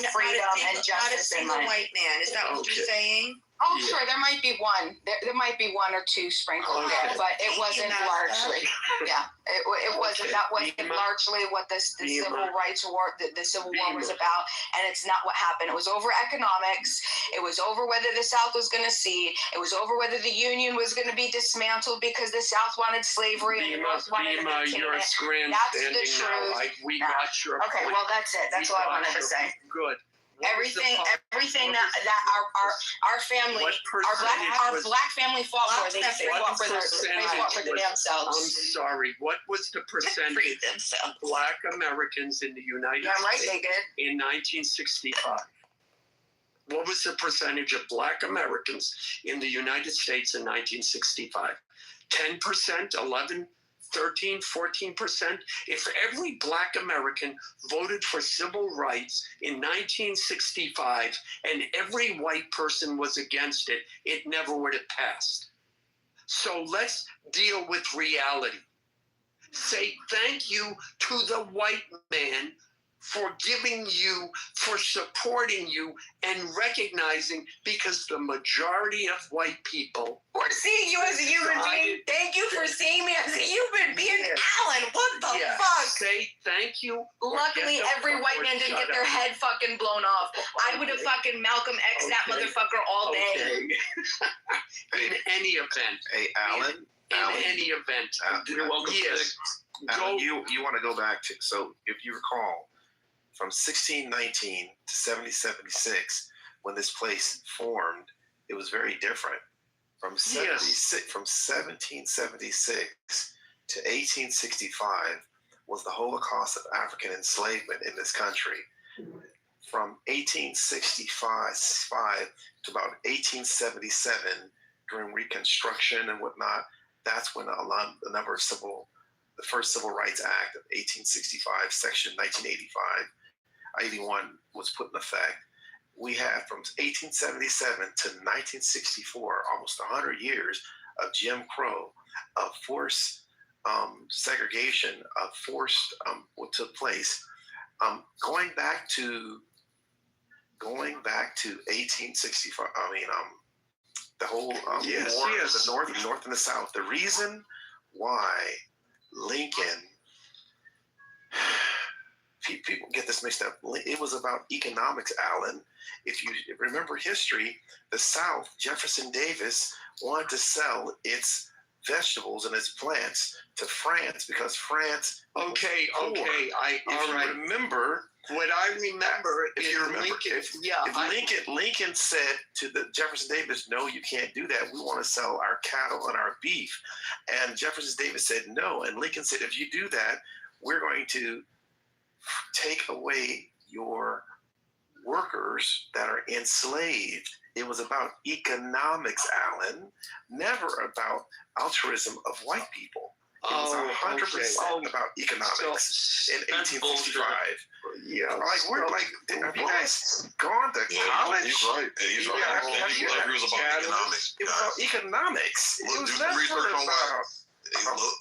freedom and justice in Not a single mind. white man. Is that what you're saying? Oh, sure. There might be one. There might be one or two sprinkled there, but it wasn't largely. Yeah, it wasn't. That wasn't largely what the civil rights war, the Civil War was about, and it's not what happened. It was over economics. It was over whether the South was going to see. It was over whether the Union was going to be dismantled because the South wanted slavery and the North wanted to maintain you're it. grandstanding That's the now. truth. We got your Okay, point. well that's it. That's all I wanted to say. Good. Everything that our family, our black family fought for. They fought for the damn selves. I'm sorry. What was the percentage of Black Americans in the United States they did. in 1965? What was the percentage of Black Americans in the United States in 1965? 10%, 11%? 13, 14%. If every Black American voted for civil rights in 1965 and every white person was against it, it never would have passed. So let's deal with reality. Say thank you to the white man for giving you, for supporting you, and recognizing, because the majority of white people for seeing you as a human being. Thank you for seeing me as a human being. Alan, what the fuck? Say thank you. Luckily, every white man didn't get their head fucking blown off. I would have fucking Malcolm X that motherfucker all day. In any event. Hey, Alan. In any event. You're welcome. Yes. Alan, you want to go back to, so if you recall, from 1619 to 1776, when this place formed, it was very different. From 1776 to 1865 was the Holocaust of African enslavement in this country. From 1865 to about 1877, during Reconstruction and whatnot, that's when the first Civil Rights Act of 1865, Section 1985, 81 was put in effect. We had from 1877 to 1964, almost 100 years of Jim Crow, of forced segregation, of forced what took place. Going back to 1865. The whole war, the North and the South. The reason why Lincoln people get this mixed up. It was about economics, Alan. If you remember history, the South, Jefferson Davis wanted to sell its vegetables and its plants to France because France. Okay. All right. Remember. What I remember if you remember, Lincoln, Lincoln said to the Jefferson Davis, "No, you can't do that. We want to sell our cattle and our beef." And Jefferson Davis said no, and Lincoln said, "If you do that, we're going to take away your workers that are enslaved." It was about economics, Alan, never about altruism of white people. It was 100% about economics in 1865. Yeah, like we're like, have you guys gone to college? He's right. He's right. He was about economics. It was about economics. Look, do some research on why.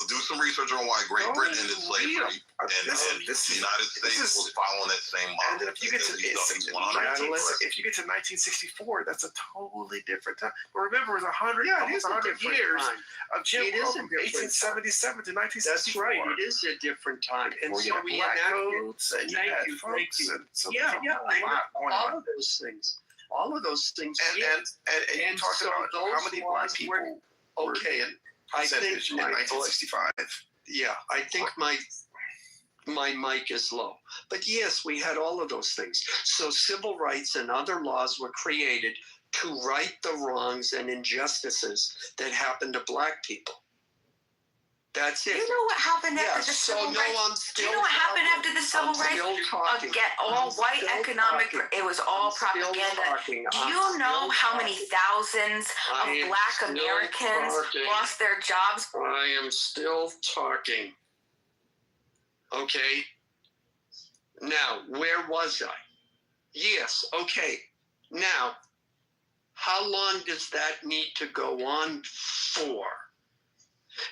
Do some research on why Great Britain ended slavery, and the United States was following that same model. And then if you get to 1964, that's a totally different time. But remember, it was 100 years of Jim Crow from 1877 to 1964. That's right. It is a different time. And so we had codes and thank you. All of those things. All of those things. And you talked about how many black people were in I think in 1965. Yeah, I think my mic is low. But yes, we had all of those things. So civil rights and other laws were created to right the wrongs and injustices that happened to black people. That's it. You know what happened after the civil rights? Do you know what happened after the civil rights? Again, all white economic, it was all propaganda. Do you know how many thousands of black Americans lost their jobs? I am still talking. Okay. Now, where was I? Yes, okay. Now, how long does that need to go on for?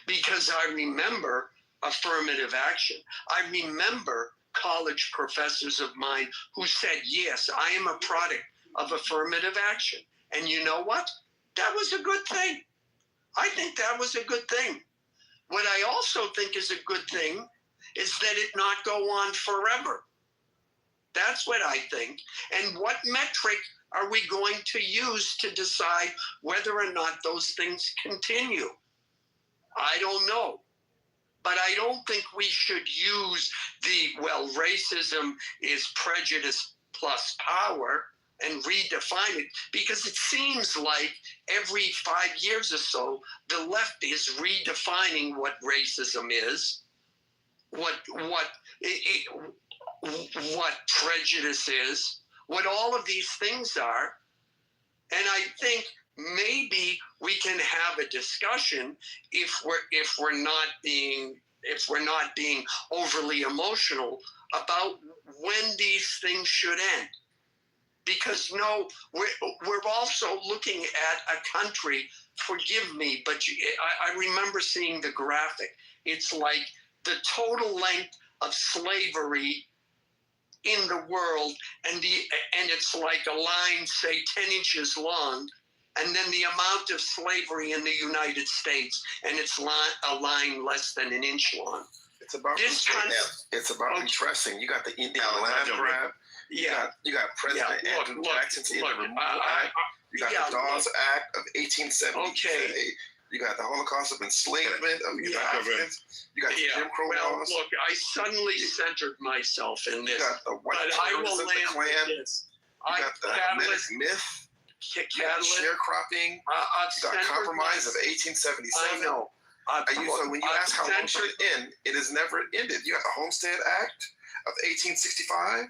Because I remember affirmative action. I remember college professors of mine who said, yes, I am a product of affirmative action. And you know what? That was a good thing. I think that was a good thing. What I also think is a good thing is that it not go on forever. That's what I think. And what metric are we going to use to decide whether or not those things continue? I don't know. But I don't think we should use racism is prejudice plus power and redefine it, because it seems like every 5 years or so, the left is redefining what racism is, what prejudice is, what all of these things are. And I think maybe we can have a discussion if we're not being overly emotional about when these things should end. Because we're also looking at a country. Forgive me, but I remember seeing the graphic. It's like the total length of slavery in the world, and it's like a line, say 10 inches long. And then the amount of slavery in the United States, and it's a line less than an inch long. It's about repressing. You got the Indian land grab. You got President Andrew Jackson's Removal Act. You got the Dawes Act of 1870. Okay. You got the Holocaust of enslavement of Africans. You got the Jim Crow laws. Look, I suddenly centered myself in this. You got the white terrorists of the Klan. You got the Hamitic myth. Sharecropping, the compromise of 1877. I know. So when you ask how long should it end, it has never ended. You got the Homestead Act of 1865.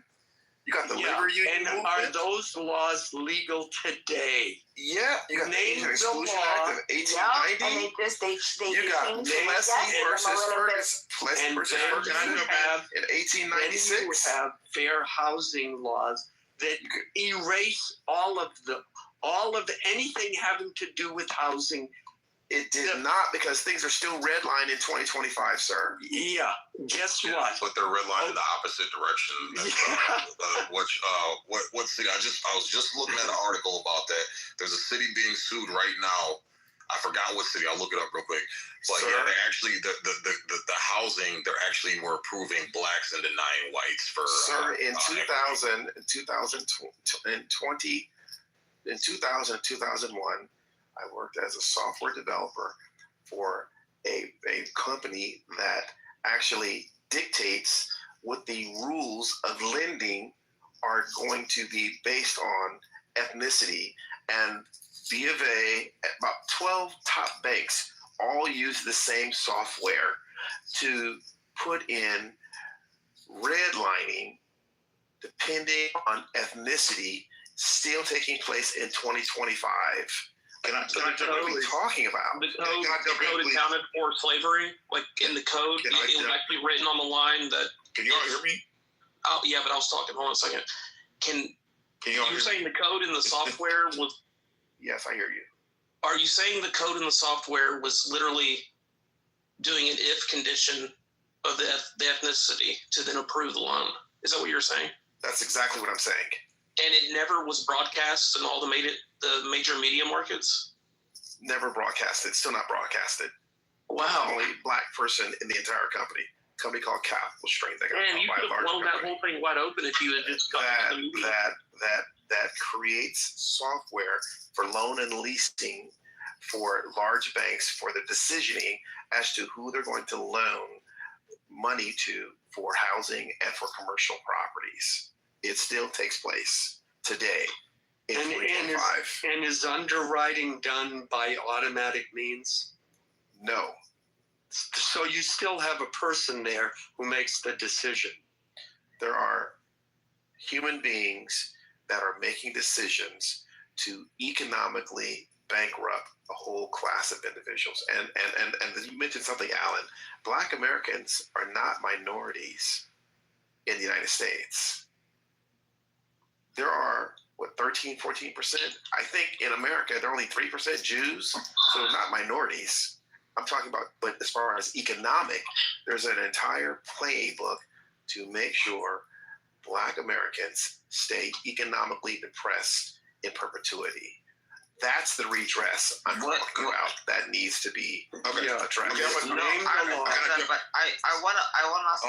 You got the Labor Union movement. Are those laws legal today? Yeah. You got the Asian Exclusion Act of 1890. You got Plessy versus Ferguson in 1896. You have fair housing laws that erase all of anything having to do with housing. It did not, because things are still redlined in 2025, sir. Yeah. Guess what? But they're redlined in the opposite direction. I was just looking at an article about that. There's a city being sued right now I forgot what city. I'll look it up real quick. But yeah, they actually the housing, they're actually were approving blacks and denying whites for. Sir, in 2000 and 2001, I worked as a software developer for a company that actually dictates what the rules of lending are going to be based on ethnicity. And B of A, about 12 top banks all use the same software to put in redlining depending on ethnicity, still taking place in 2025. Can I what are we talking about? The code accounted for slavery, like in the code, it was actually written on the line that. Can you all hear me? Oh yeah, but I was talking. Hold on a second. Can you all? You're saying the code in the software was? Yes, I hear you. Are you saying the code in the software was literally doing an if condition of the ethnicity to then approve the loan? Is that what you're saying? That's exactly what I'm saying. And it never was broadcast in all the major media markets? Never broadcasted. Still not broadcasted. Wow. Only black person in the entire company. Company called Capital Strength. Man, you could have blown that whole thing wide open if you had just got the media. That creates software for loan and leasing for large banks for the decisioning as to who they're going to loan money to for housing and for commercial properties. It still takes place today in 2025. And is underwriting done by automatic means? No. So you still have a person there who makes the decision. There are human beings that are making decisions to economically bankrupt a whole class of individuals. And you mentioned something, Alan. Black Americans are not minorities in the United States. There are, 13, 14%? I think in America, there are only 3% Jews, so not minorities. I'm talking about, but as far as economic, there's an entire playbook to make sure Black Americans stay economically depressed in perpetuity. That's the redress I'm talking about. That needs to be addressed. I want to ask a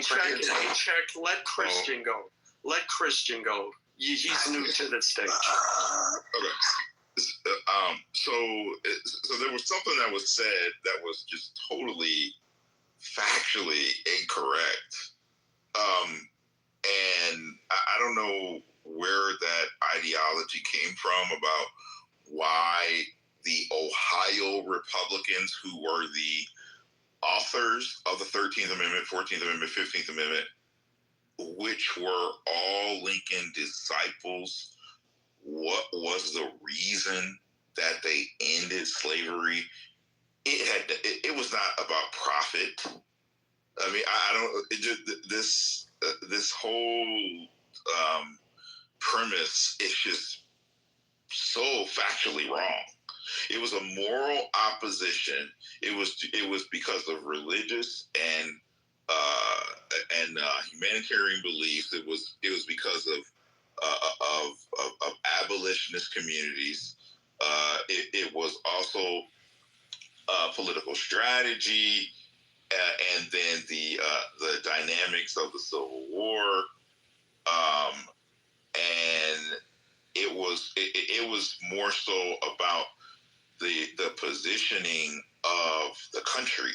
question. Check. Let Christian go. Let Christian go. He's new to the stage. Okay. So there was something that was said that was just totally factually incorrect. And I don't know where that ideology came from about why the Ohio Republicans, who were the authors of the 13th Amendment, 14th Amendment, 15th Amendment, which were all Lincoln disciples, what was the reason that they ended slavery? It was not about profit. I mean, this whole premise is just so factually wrong. It was a moral opposition. It was because of religious and humanitarian beliefs. It was because of abolitionist communities. It was also political strategy, and then the dynamics of the Civil War, and it was more so about the positioning of the country.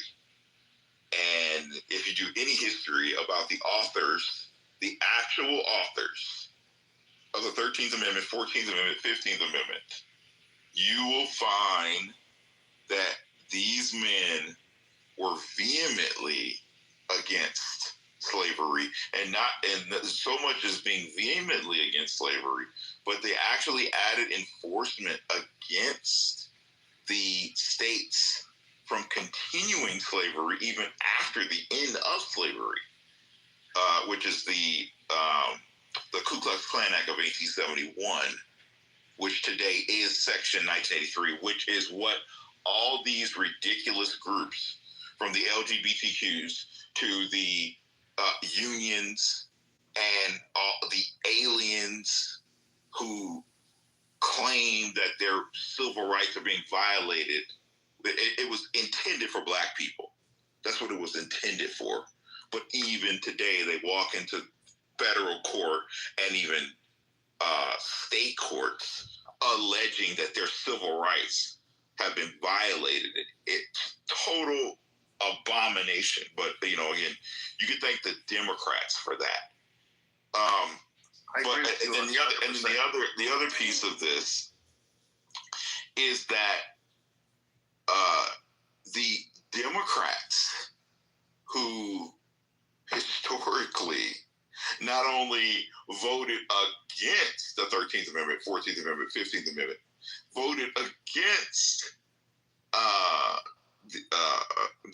And if you do any history about the authors, the actual authors of the 13th Amendment, 14th Amendment, 15th Amendment, you will find that these men were vehemently against slavery, and so much as being vehemently against slavery, but they actually added enforcement against the states from continuing slavery even after the end of slavery, which is the Ku Klux Klan Act of 1871, which today is Section 1983, which is what all these ridiculous groups, from the LGBTQs to the unions and all the aliens who claim that their civil rights are being violated, it was intended for black people. That's what it was intended for. But even today, they walk into federal court and even state courts alleging that their civil rights have been violated. It's total abomination. But, you know, again, you can thank the Democrats for that. But and then the other piece of this is that the Democrats, who historically not only voted against the 13th Amendment, 14th Amendment, 15th Amendment, voted against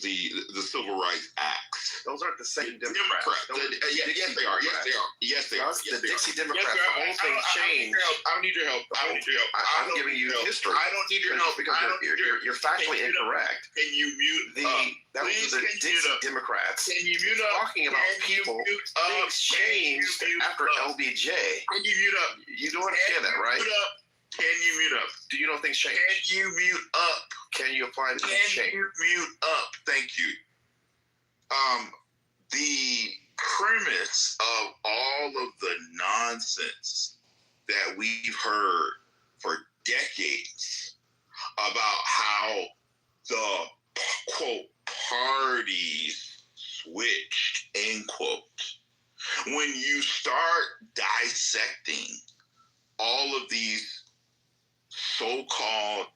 the Civil Rights Acts. Those aren't the same Democrats. Yes, they are. Yes, they are. The Dixie Democrats. The whole thing changed. I don't need your help. I'm giving you history. I don't need your help because you're factually incorrect. Can you mute that was the Dixie Democrats. Can you mute up? Talking about people, things changed after LBJ. Can you mute up? You don't understand that, right? Can you mute up? Do you know things change? Can you mute up? Can you apply the change? Can you mute up? Thank you. The premise of all of the nonsense that we've heard for decades about how the quote parties switched, end quote, when you start dissecting all of these so-called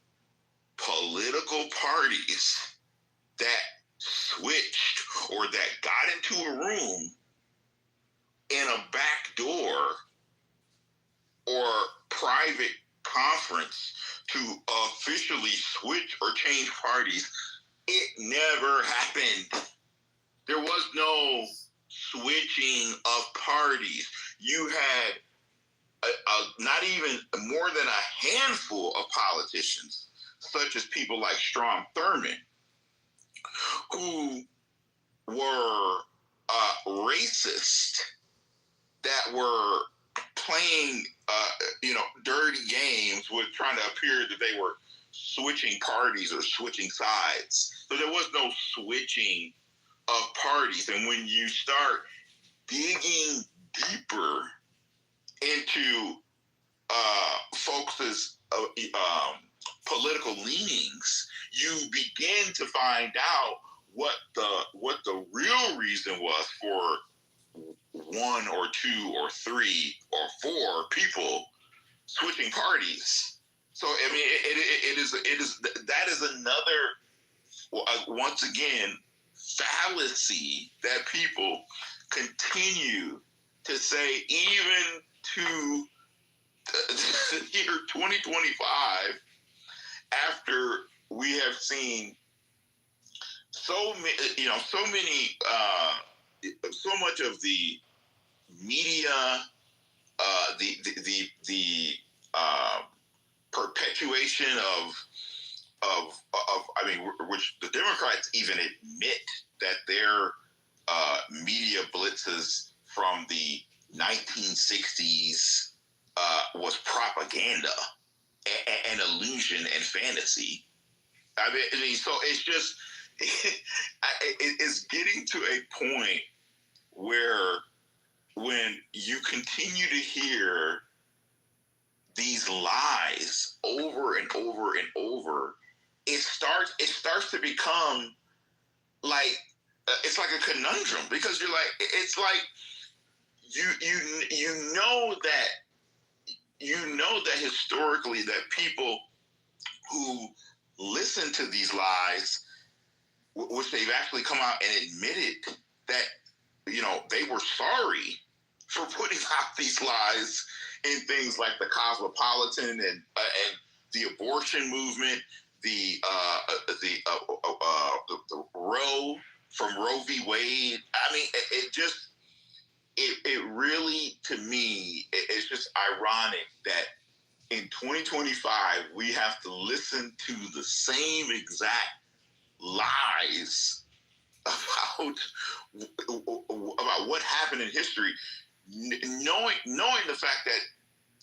political parties that switched or that got into a room in a back door or private conference to officially switch or change parties, it never happened. There was no switching of parties. You had not even more than a handful of politicians, such as people like Strom Thurmond, who were racist, that were playing, dirty games with trying to appear that they were switching parties or switching sides. So there was no switching of parties. And when you start digging deeper into folks' political leanings, you begin to find out what the real reason was for one or two or three or four people switching parties. So I mean, it is that is another once again fallacy that people continue to say, even to the year 2025, after we have seen so much of the media, the perpetuation of which the Democrats even admit that their media blitzes from the 1960s was propaganda and illusion and fantasy. I mean, so it's just it's getting to a point where when you continue to hear these lies over and over and over, it starts to become like it's like a conundrum, because you're like, it's like you know that historically that people who listen to these lies, which they've actually come out and admitted that they were sorry for putting out these lies in things like the Cosmopolitan and the abortion movement, the Roe from Roe v. Wade. I mean, it really, to me, it's just ironic that in 2025 we have to listen to the same exact lies about what happened in history, knowing the fact that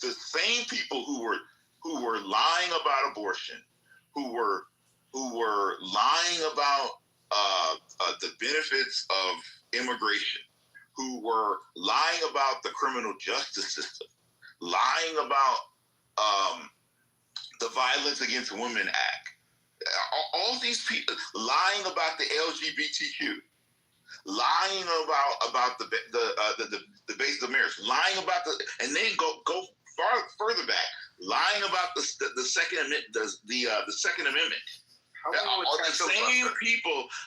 the same people who who were lying about abortion, who were lying about the benefits of immigration, who were lying about the criminal justice system, lying about the Violence Against Women Act. All these people lying about the LGBTQ, lying about the base of marriage, lying about and then go further back, lying about the Second Amendment, the Second Amendment.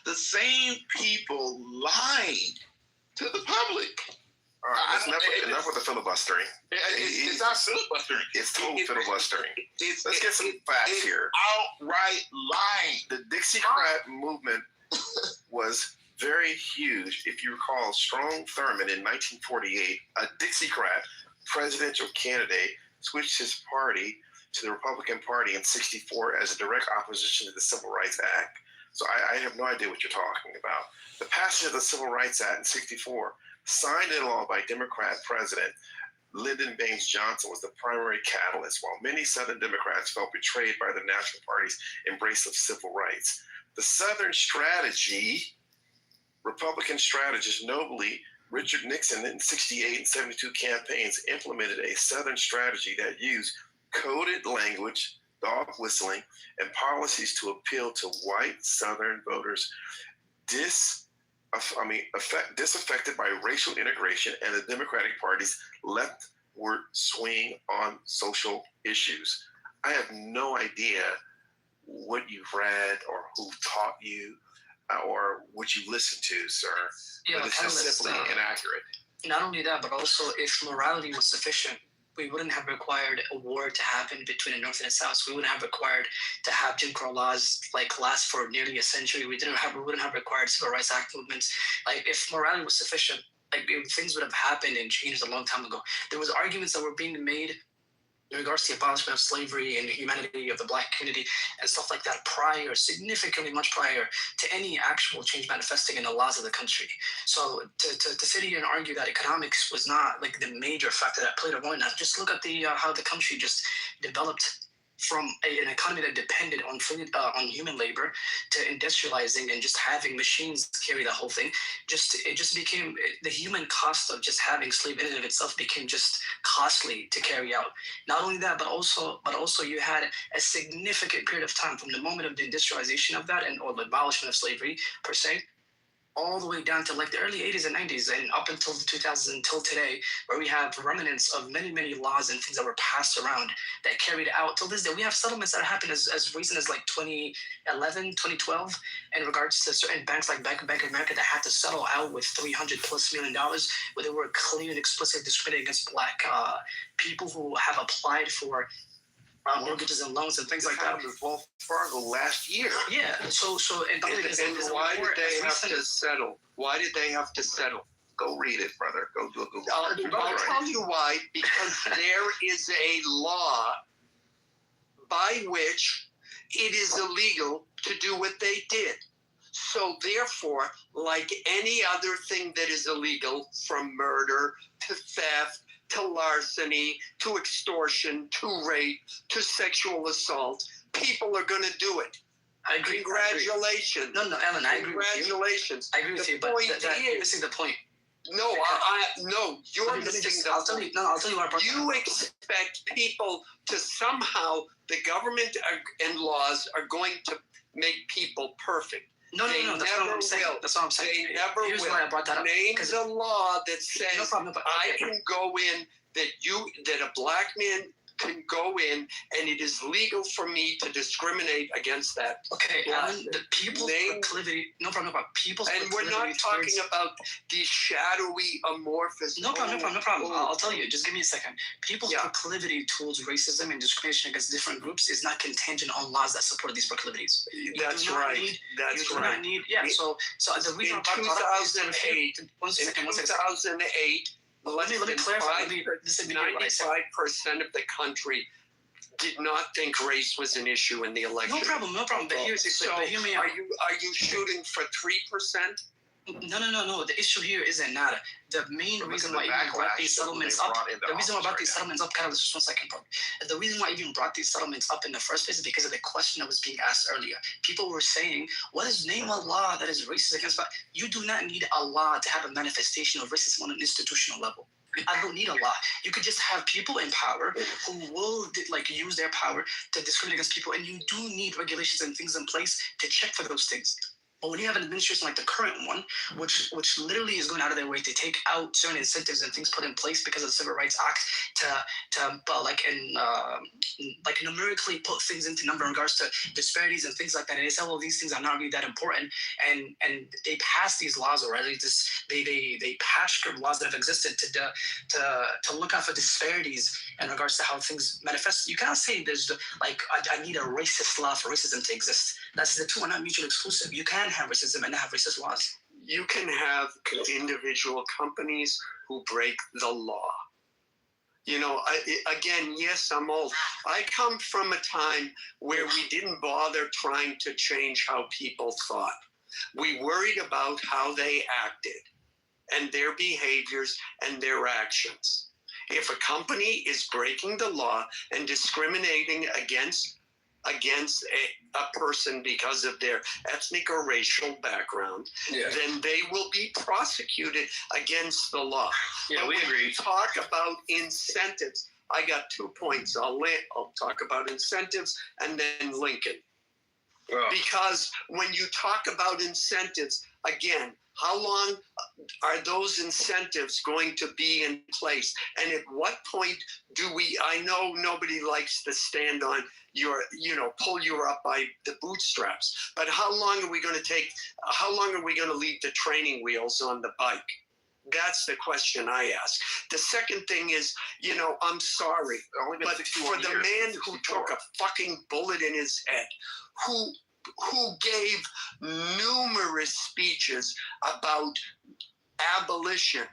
The same people lying to the public. All right, enough with the filibustering. It's not filibustering. It's total filibustering. Let's get some facts here. Outright lying. The Dixiecrat movement was very huge. If you recall, Strom Thurmond in 1948, a Dixiecrat presidential candidate, switched his party to the Republican Party in '64 as a direct opposition to the Civil Rights Act. So I have no idea what you're talking about. The passage of the Civil Rights Act in '64, signed into law by Democrat President Lyndon Baines Johnson, was the primary catalyst, while many Southern Democrats felt betrayed by the National Party's embrace of civil rights. The Southern strategy, Republican strategist, notably Richard Nixon in '68 and '72 campaigns, implemented a Southern strategy that used coded language, dog whistling, and policies to appeal to white Southern voters disaffected by racial integration and the Democratic Party's leftward swing on social issues. I have no idea what you've read or who taught you or what you listened to, sir. Yeah, but it's just simply inaccurate. Not only that, but also if morality was sufficient, we wouldn't have required a war to happen between the North and the South. We wouldn't have required to have Jim Crow laws last for nearly a century. We wouldn't have required Civil Rights Act movements. If morality was sufficient, things would have happened and changed a long time ago. There was arguments that were being made in regards to the abolishment of slavery and humanity of the Black community and stuff like that significantly much prior to any actual change manifesting in the laws of the country. So to sit here and argue that economics was not the major factor that played a role in that, just look at how the country just developed from an economy that depended on human labor to industrializing and just having machines carry the whole thing. It just became the human cost of just having slave in and of itself became just costly to carry out. Not only that, but also you had a significant period of time from the moment of the industrialization of that or the abolishment of slavery per se, all the way down to the early 80s and 90s and up until the 2000s until today, where we have remnants of many, many laws and things that were passed around that carried out till this day. We have settlements that happened as recent as 2011, 2012 in regards to certain banks like Bank of America that had to settle out with $300+ million where they were clear and explicit discriminating against Black people who have applied for mortgages and loans and things like that. With Wells Fargo last year. Yeah. So and why did they have to settle? Why did they have to settle? Go read it, brother. Go do a Google. I'll tell you why. Because there is a law by which it is illegal to do what they did. So therefore, like any other thing that is illegal, from murder to theft to larceny, to extortion, to rape, to sexual assault, people are going to do it. I agree. Congratulations. No, Ellen, I agree with you. Congratulations. I agree with you, but you're missing the point. No, you're missing the point. I'll tell you what I brought You expect people to somehow, the government and laws are going to make people perfect. No, that's what I'm saying. That's what I'm saying. They never Here's will. why I brought that up. Name the law that says no problem, I can go in, that a Black man can go in, and it is legal for me to discriminate against that. Okay, Alan, the people's proclivity. No problem. People's and we're not talking about these shadowy, amorphous. No problem. I'll tell you. Just give me a second. People's proclivity towards racism and discrimination against different groups is not contingent on laws that support these proclivities. That's right. You do not need. Yeah. So the reason in 2008. One second. 2008. Let me clarify. 95% of the country did not think race was an issue in the election. No problem. But hear me out. Are you shooting for 3%? No. The issue here isn't nada. The main reason why I even brought these settlements up, the reason why I brought these settlements up, Carlos, just 1 second, bro. The reason why I even brought these settlements up in the first place is because of the question that was being asked earlier. People were saying, what is name a law that is racist against black? You do not need a law to have a manifestation of racism on an institutional level. I don't need a law. You could just have people in power who will use their power to discriminate against people, and you do need regulations and things in place to check for those things. But when you have an administration like the current one, which literally is going out of their way to take out certain incentives and things put in place because of the Civil Rights Act to numerically put things into number in regards to disparities and things like that, and they say, well, these things are not really that important, and they passed these laws already. They patched laws that have existed to look out for disparities in regards to how things manifest. You cannot say there's I need a racist law for racism to exist. That's the two are not mutually exclusive. You can have racism and not have racist laws. You can have individual companies who break the law. Yes, I'm old. I come from a time where we didn't bother trying to change how people thought. We worried about how they acted and their behaviors and their actions. If a company is breaking the law and discriminating against a person because of their ethnic or racial background, then they will be prosecuted against the law. Yeah, but we when agree. we talk about incentives, I got 2 points. I'll talk about incentives and then Lincoln. Well, Because when you talk about incentives, again, how long are those incentives going to be in place? And at what point I know nobody likes to stand on pull you up by the bootstraps, but how long are we going to leave the training wheels on the bike? That's the question I ask. The second thing is, I'm sorry, but for the man who took a fucking bullet in his head, who gave numerous speeches about abolition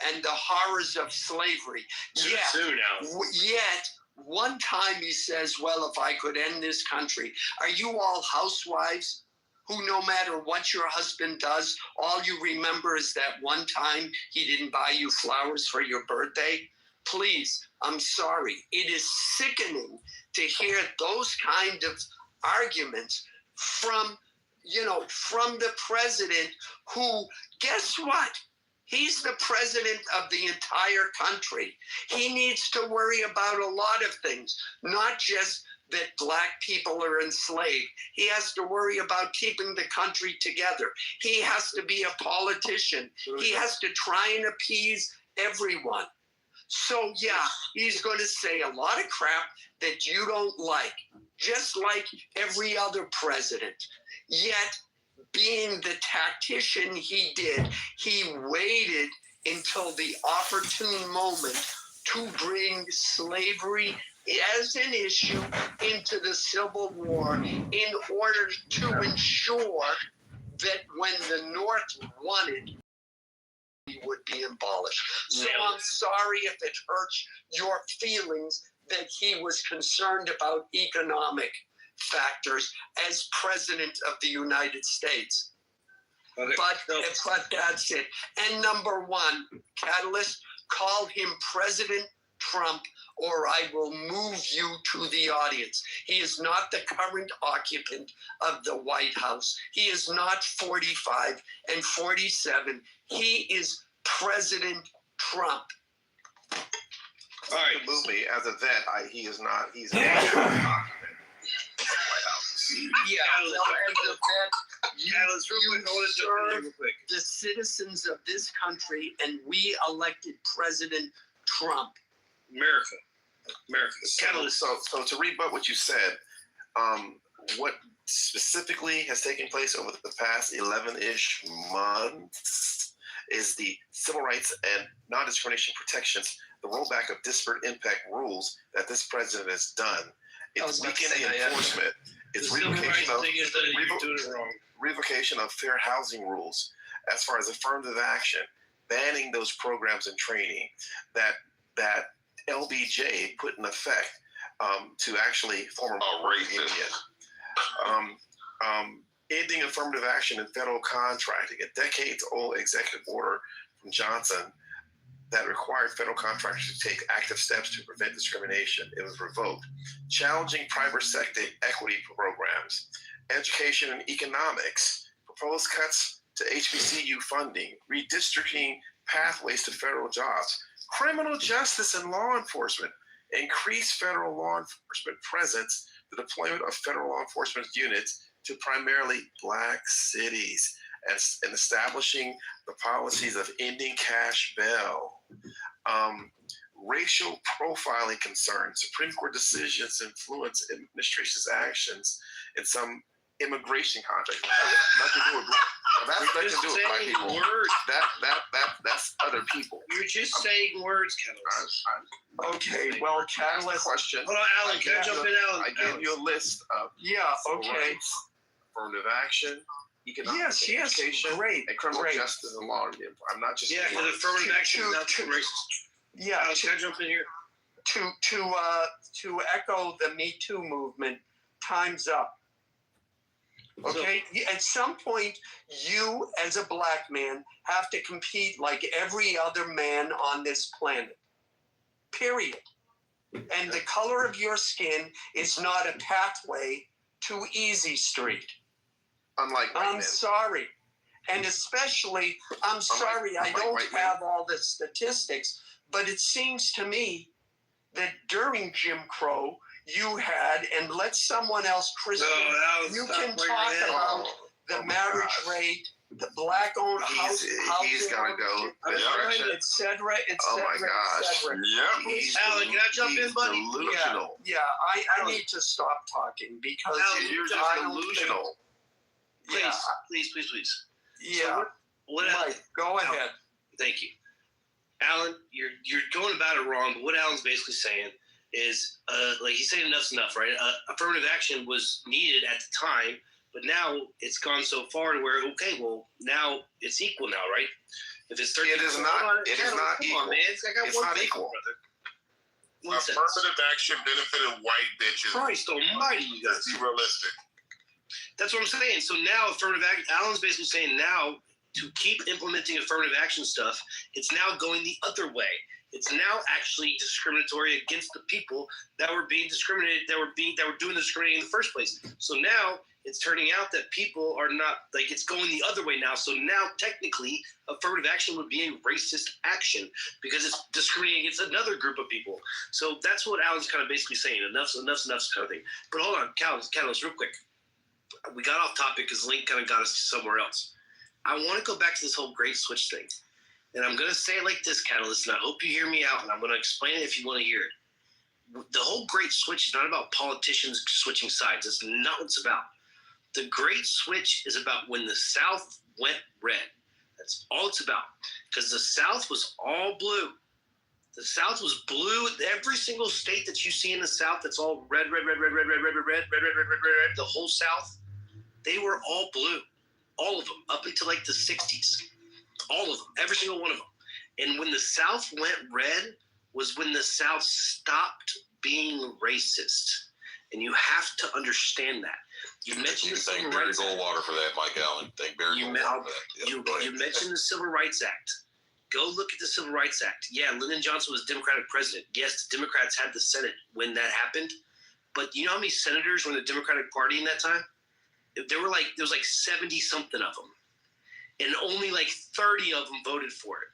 and the horrors of slavery. Yet, one time he says, well, if I could end this country, are you all housewives who no matter what your husband does, all you remember is that one time he didn't buy you flowers for your birthday? Please, I'm sorry. It is sickening to hear those kind of arguments from the president who, guess what? He's the president of the entire country. He needs to worry about a lot of things, not just that black people are enslaved. He has to worry about keeping the country together. He has to be a politician. He has to try and appease everyone. So yeah, he's going to say a lot of crap that you don't like, just like every other president. Yet, being the tactician he did, he waited until the opportune moment to bring slavery as an issue into the Civil War in order to ensure that when the North won it, it would be abolished. So I'm sorry if it hurts your feelings that he was concerned about economic factors as president of the United States. But that's it. And number one, Catalyst, call him President Trump or I will move you to the audience. He is not the current occupant of the White House. He is not 45 and 47. He is President Trump. all right. Move me as a vet. He's not the occupant. Yeah, as a vet, you serve the citizens of this country, and we elected President Trump. America. So to rebut what you said, what specifically has taken place over the past 11-ish months is the civil rights and non-discrimination protections, the rollback of disparate impact rules that this president has done. It's weakened the enforcement. It's revocation of fair housing rules as far as affirmative action, banning those programs and training that LBJ put in effect to actually form a union. ending affirmative action in federal contracting, a decades-old executive order from Johnson that required federal contractors to take active steps to prevent discrimination. It was revoked. Challenging private sector equity programs, education and economics, proposed cuts to HBCU funding, redistricting pathways to federal jobs, criminal justice and law enforcement, increased federal law enforcement presence, the deployment of federal law enforcement units to primarily Black cities, and establishing the policies of ending cash bail. Racial profiling concerns, Supreme Court decisions influence administration's actions in some immigration contracts. Nothing to do with black. That's nothing to do with black people. Words. That's other people. You're just saying words, Catalyst. Okay, well, Catalyst. Question. Hold on, Alan. Can I jump in, Alan? I gave you a list of okay. rights, affirmative action, economic education, great, and criminal justice and law enforcement. I'm not just because affirmative action is not racist. Yeah, Alan, can I jump in here? To echo the Me Too movement, time's up. Okay, at some point, you as a black man have to compete like every other man on this planet. Period. And the color of your skin is not a pathway to Easy Street. Unlike white I'm men. sorry. And especially, I'm sorry, I don't have all the statistics, but it seems to me that during Jim Crow, you had, and let someone else, Christian, you can talk about the marriage rate, the black-owned house, he's gonna go that direction, etc., Oh my gosh! Yep. Alan, can I jump in, buddy? Delusional. Yeah, I need to stop talking because Alan, you're just delusional. Please. Yeah. So Mike, go ahead. Thank you, Alan. You're going about it wrong. But what Alan's basically saying is, like he's saying, enough's enough, right? Affirmative action was needed at the time, but now it's gone so far to where, okay, well, now it's equal now, right? If it's 30, it is not. It is not equal. On, man. It's not equal. Brother. Affirmative action benefited white bitches. Christ almighty, you guys. Let's be realistic. That's what I'm saying. So now affirmative action, Alan's basically saying now to keep implementing affirmative action stuff, it's now going the other way. It's now actually discriminatory against the people that were being discriminated, that were doing the discriminating in the first place. So now it's turning out that people are not, like, it's going the other way now. So now technically affirmative action would be a racist action because it's discriminating against another group of people. So that's what Alan's kind of basically saying. Enough's kind of thing. But hold on, Catalyst, real quick. We got off topic because Link kind of got us somewhere else. I want to go back to this whole great switch thing. And I'm going to say it like this, Catalyst, and I hope you hear me out, and I'm going to explain it if you want to hear it. The whole great switch is not about politicians switching sides. That's not what it's about. The great switch is about when the South went red. That's all it's about. Because the South was all blue. The South was blue. Every single state that you see in the South that's all red, the whole South, they were all blue. All of them, up until like the 60s. All of them, every single one of them. And when the South went red was when the South stopped being racist. And you have to understand that. You mentioned the Civil Rights Act. Goldwater for that, Mike Allen. Thank Barry Goldwater for that. You mentioned the Civil Rights Act. Go look at the Civil Rights Act. Yeah, Lyndon Johnson was Democratic president. Yes, the Democrats had the Senate when that happened. But you know how many senators were in the Democratic Party in that time? There was like 70 something of them. And only like 30 of them voted for it.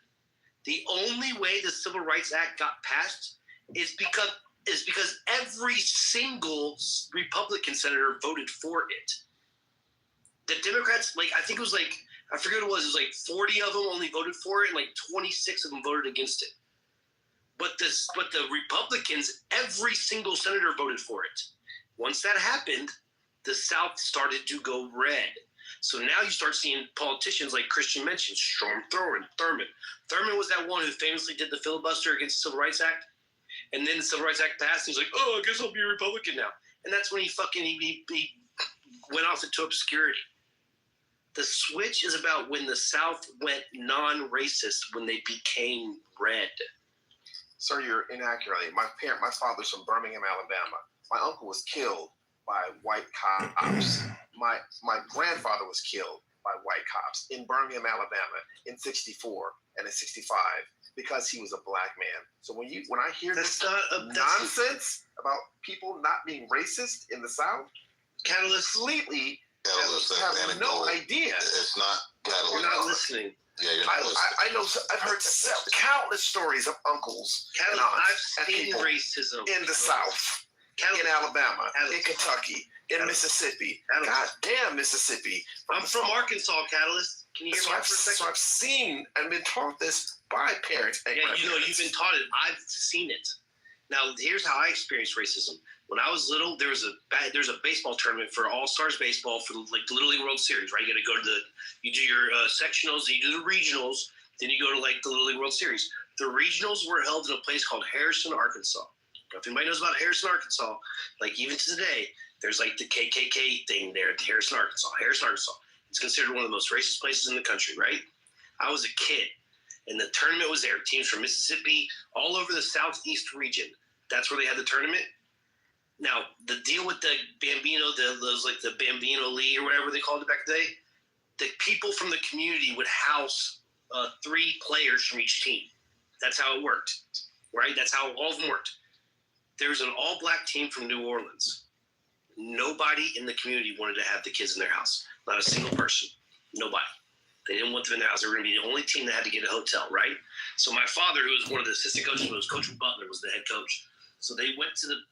The only way the Civil Rights Act got passed is because every single Republican senator voted for it. The Democrats, I think it was I forget what it was like 40 of them only voted for it, and like 26 of them voted against it. But the Republicans, every single senator voted for it. Once that happened, the South started to go red. So now you start seeing politicians like Christian mentioned, Strom Thurmond. Thurmond was that one who famously did the filibuster against the Civil Rights Act. And then the Civil Rights Act passed, and he's like, oh, I guess I'll be a Republican now. And that's when he went off into obscurity. The switch is about when the South went non-racist, when they became red. Sir, you're inaccurate. My father's from Birmingham, Alabama. My uncle was killed by white cops. My grandfather was killed by white cops in Birmingham, Alabama, in '64 and in '65 because he was a black man. So when I hear this nonsense about people not being racist in the South, Catalyst completely Catalyst, have no idea. It's not Catalyst. You're not listening. Yeah, you're not listening. I know. I've heard countless stories of uncles and aunts I've and seen people racism in the South, in Alabama, in Kentucky, in Mississippi. God damn Mississippi. I'm from Arkansas, Catalyst. Can you hear me for a second? So I've seen and been taught this by parents and grandparents. You've been taught it. I've seen it. Now, here's how I experienced racism. When I was little, there's a baseball tournament for All Stars baseball for the Little League World Series, right? You got to go to you do your sectionals, you do the regionals, then you go to the Little League World Series. The regionals were held in a place called Harrison, Arkansas. Now, if anybody knows about Harrison, Arkansas, even to today, there's the KKK thing there at Harrison, Arkansas. Harrison, Arkansas. It's considered one of the most racist places in the country, right? I was a kid, and the tournament was there. Teams from Mississippi, all over the southeast region. That's where they had the tournament. Now, the deal with the Bambino, the Bambino League or whatever they called it back in the day, the people from the community would house 3 players from each team. That's how it worked, right? That's how all of them worked. There's an all-black team from New Orleans. Nobody in the community wanted to have the kids in their house. Not a single person. Nobody. They didn't want them in their house. They were going to be the only team that had to get a hotel, right? So my father, who was one of the assistant coaches, was Coach Butler, was the head coach. So they went to the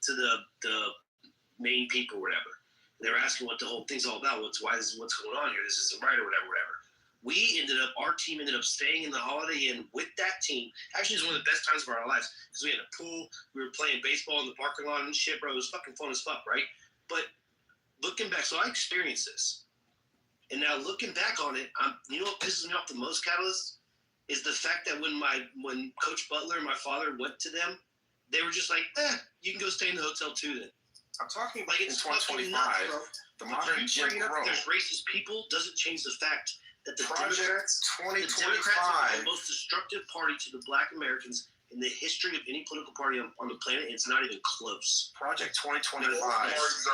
main people or whatever. They were asking what the whole thing's all about. What's going on here? This isn't right or whatever. Our team ended up staying in the Holiday Inn with that team. Actually, it was one of the best times of our lives because we had a pool. We were playing baseball in the parking lot and shit, bro. It was fucking fun as fuck, right? But looking back, so I experienced this. And now looking back on it, you know what pisses me off the most, Catalyst? Is the fact that when Coach Butler and my father went to them, they were just like, you can go stay in the hotel too then. I'm talking about it's in 2025, nuts, the modern Jim Crow. There's racist people doesn't change the fact that the Democrats are the most destructive party to the Black Americans in the history of any political party on the planet. It's not even close. Project 2025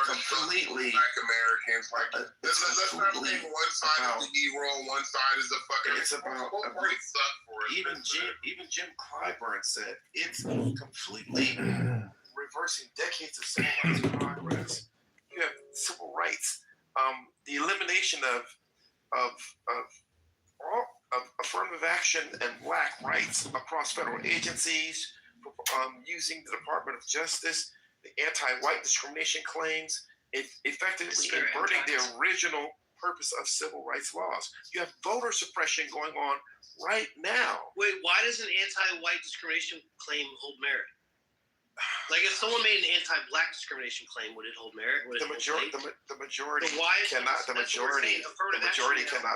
completely Black Americans. Let's not think one side is the Negro, one side is the fucking. It's about even Jim Clyburn said it's completely reversing decades of civil rights progress. You have civil rights, the elimination of affirmative action and Black rights across federal agencies, using the Department of Justice, the anti-white discrimination claims, effectively inverting the original purpose of civil rights laws. You have voter suppression going on right now. Wait, why does an anti-white discrimination claim hold merit? If someone made an anti-black discrimination claim, would it hold merit? The majority cannot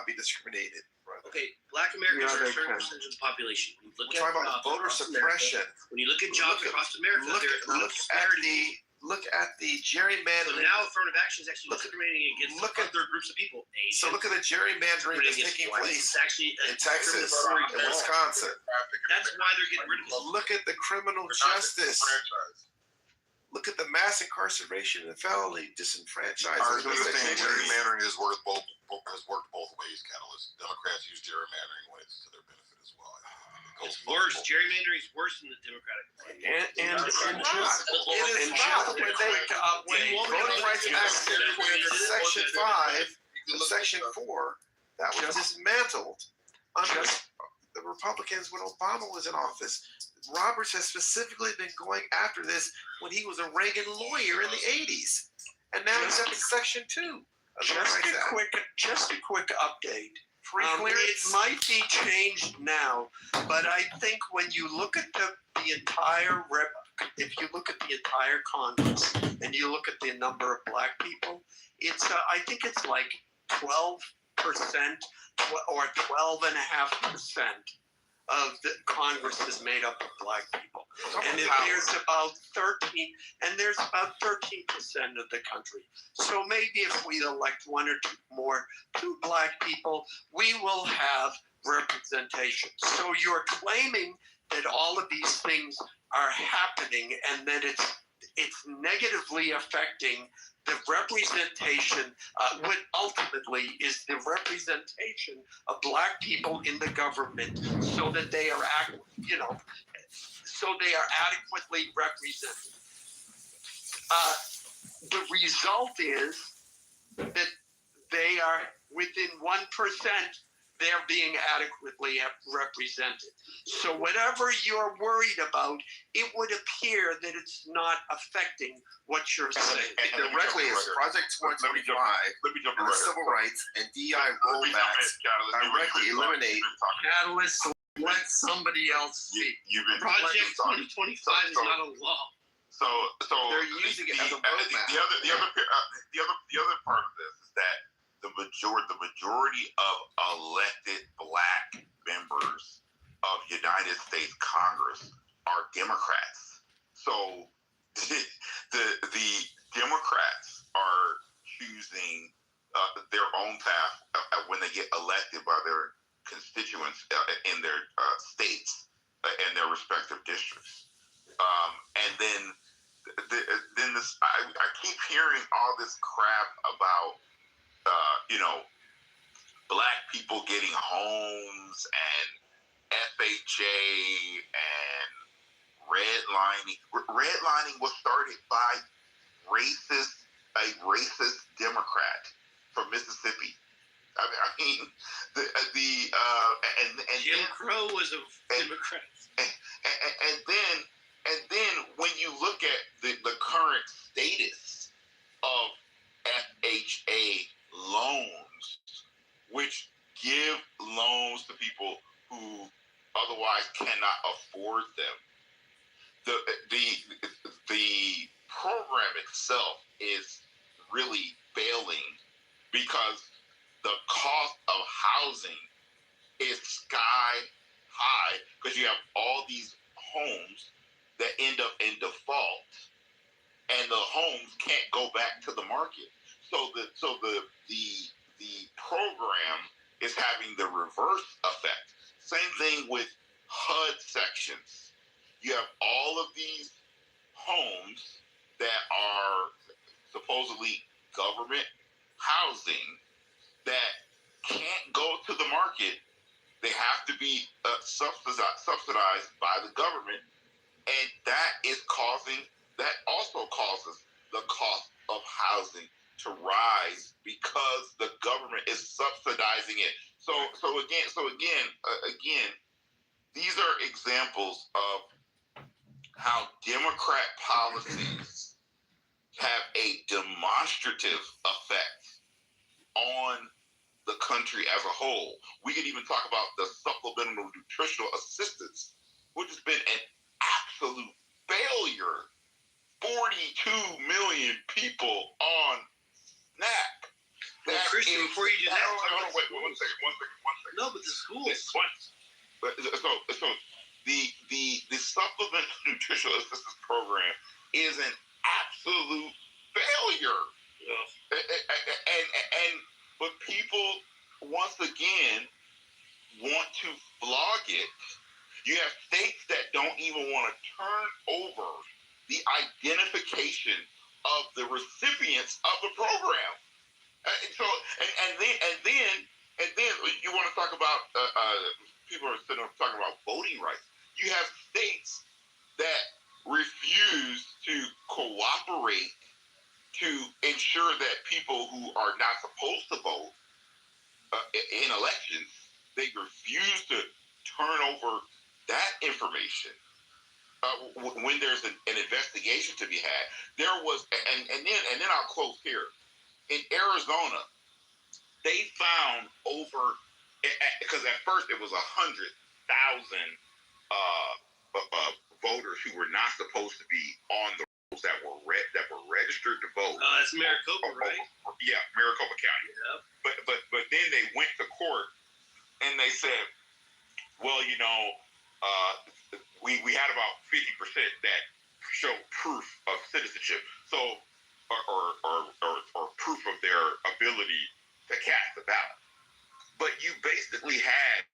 be discriminated. Brother. Okay, Black Americans are a certain percentage of the population. When you look at voter suppression. When you look at jobs across America, look at the gerrymandering. So now affirmative action is actually discriminating against other groups of people. So look at the gerrymandering that's taking place in Texas and Wisconsin. That's why they're getting rid of it. Look at the criminal justice. Look at the mass incarceration and felony disenfranchisement. I think gerrymandering has worked both ways, Catalyst. Democrats use gerrymandering when it's to their benefit as well. It's worse. Gerrymandering is worse than the Democratic Party. It is not. When Voting Rights Act Section 5, Section 4, that was dismantled under the Republicans when Obama was in office. Roberts has specifically been going after this when he was a Reagan lawyer in the 80s. And now he's up in Section 2. Just a quick update. It might be changed now, but I think when you look at the entire if you look at the entire Congress and you look at the number of Black people, I think it's 12% or 12.5% of the Congress is made up of Black people, and there's about 13% of the country. So maybe if we elect one or two Black people, we will have representation. So you're claiming that all of these things are happening and that it's negatively affecting the representation, what ultimately is the representation of black people in the government, so that they are so they are adequately represented. The result is that they are within 1%. They're being adequately represented. So whatever you're worried about, it would appear that it's not affecting what you're saying. Directly is Project 2025 and the civil rights and DI rollbacks directly eliminate. Catalyst, let somebody else speak. Project 2025 is not a law. So they're using it as a roadmap. The other part of this is that the majority of elected black members of United States Congress are Democrats. So the Democrats are choosing their own path when they get elected by their constituents in their states and their respective districts. And then this, I keep hearing all this crap about black people getting homes and FHA and redlining. Redlining was started by a racist Democrat from Mississippi. I mean, Jim Crow was a Democrat. And then when you look at the current status of FHA loans, which give loans to people who otherwise cannot afford them, the program itself is really failing because the cost of housing is sky high because you have all these homes that end up in default, and the homes can't go back to the market. So the program is having the reverse effect. Same thing with HUD sections. You have all of these homes that are supposedly government housing that can't go to the market. They have to be subsidized by the government, and that also causes the cost of housing to rise because the government is subsidizing it. So again, these are examples of how Democrat policies have a demonstrative effect on the country as a whole. We could even talk about the supplemental nutritional assistance, which has been an absolute failure. 42 million people on SNAP. Well, Christian, before you do that, wait, one second. No, but the schools. So the supplemental nutritional assistance program is an absolute failure. Yeah. But people once again want to flog it. You have states that don't even want to turn over the identification of the recipients of the program. And then you want to talk about people are sitting up talking about voting rights. You have states that refuse to cooperate to ensure that people who are not supposed to vote in elections, they refuse to turn over that information. When there's an investigation to be had, there was, and then I'll close here. In Arizona, they found over, because at first it was 100,000 voters who were not supposed to be on the rolls that were registered to vote. That's Maricopa, right? Yeah, Maricopa County. Yeah. But then they went to court and they said, well, we had about 50% that show proof of citizenship, so or proof of their ability to cast the ballot. But you basically had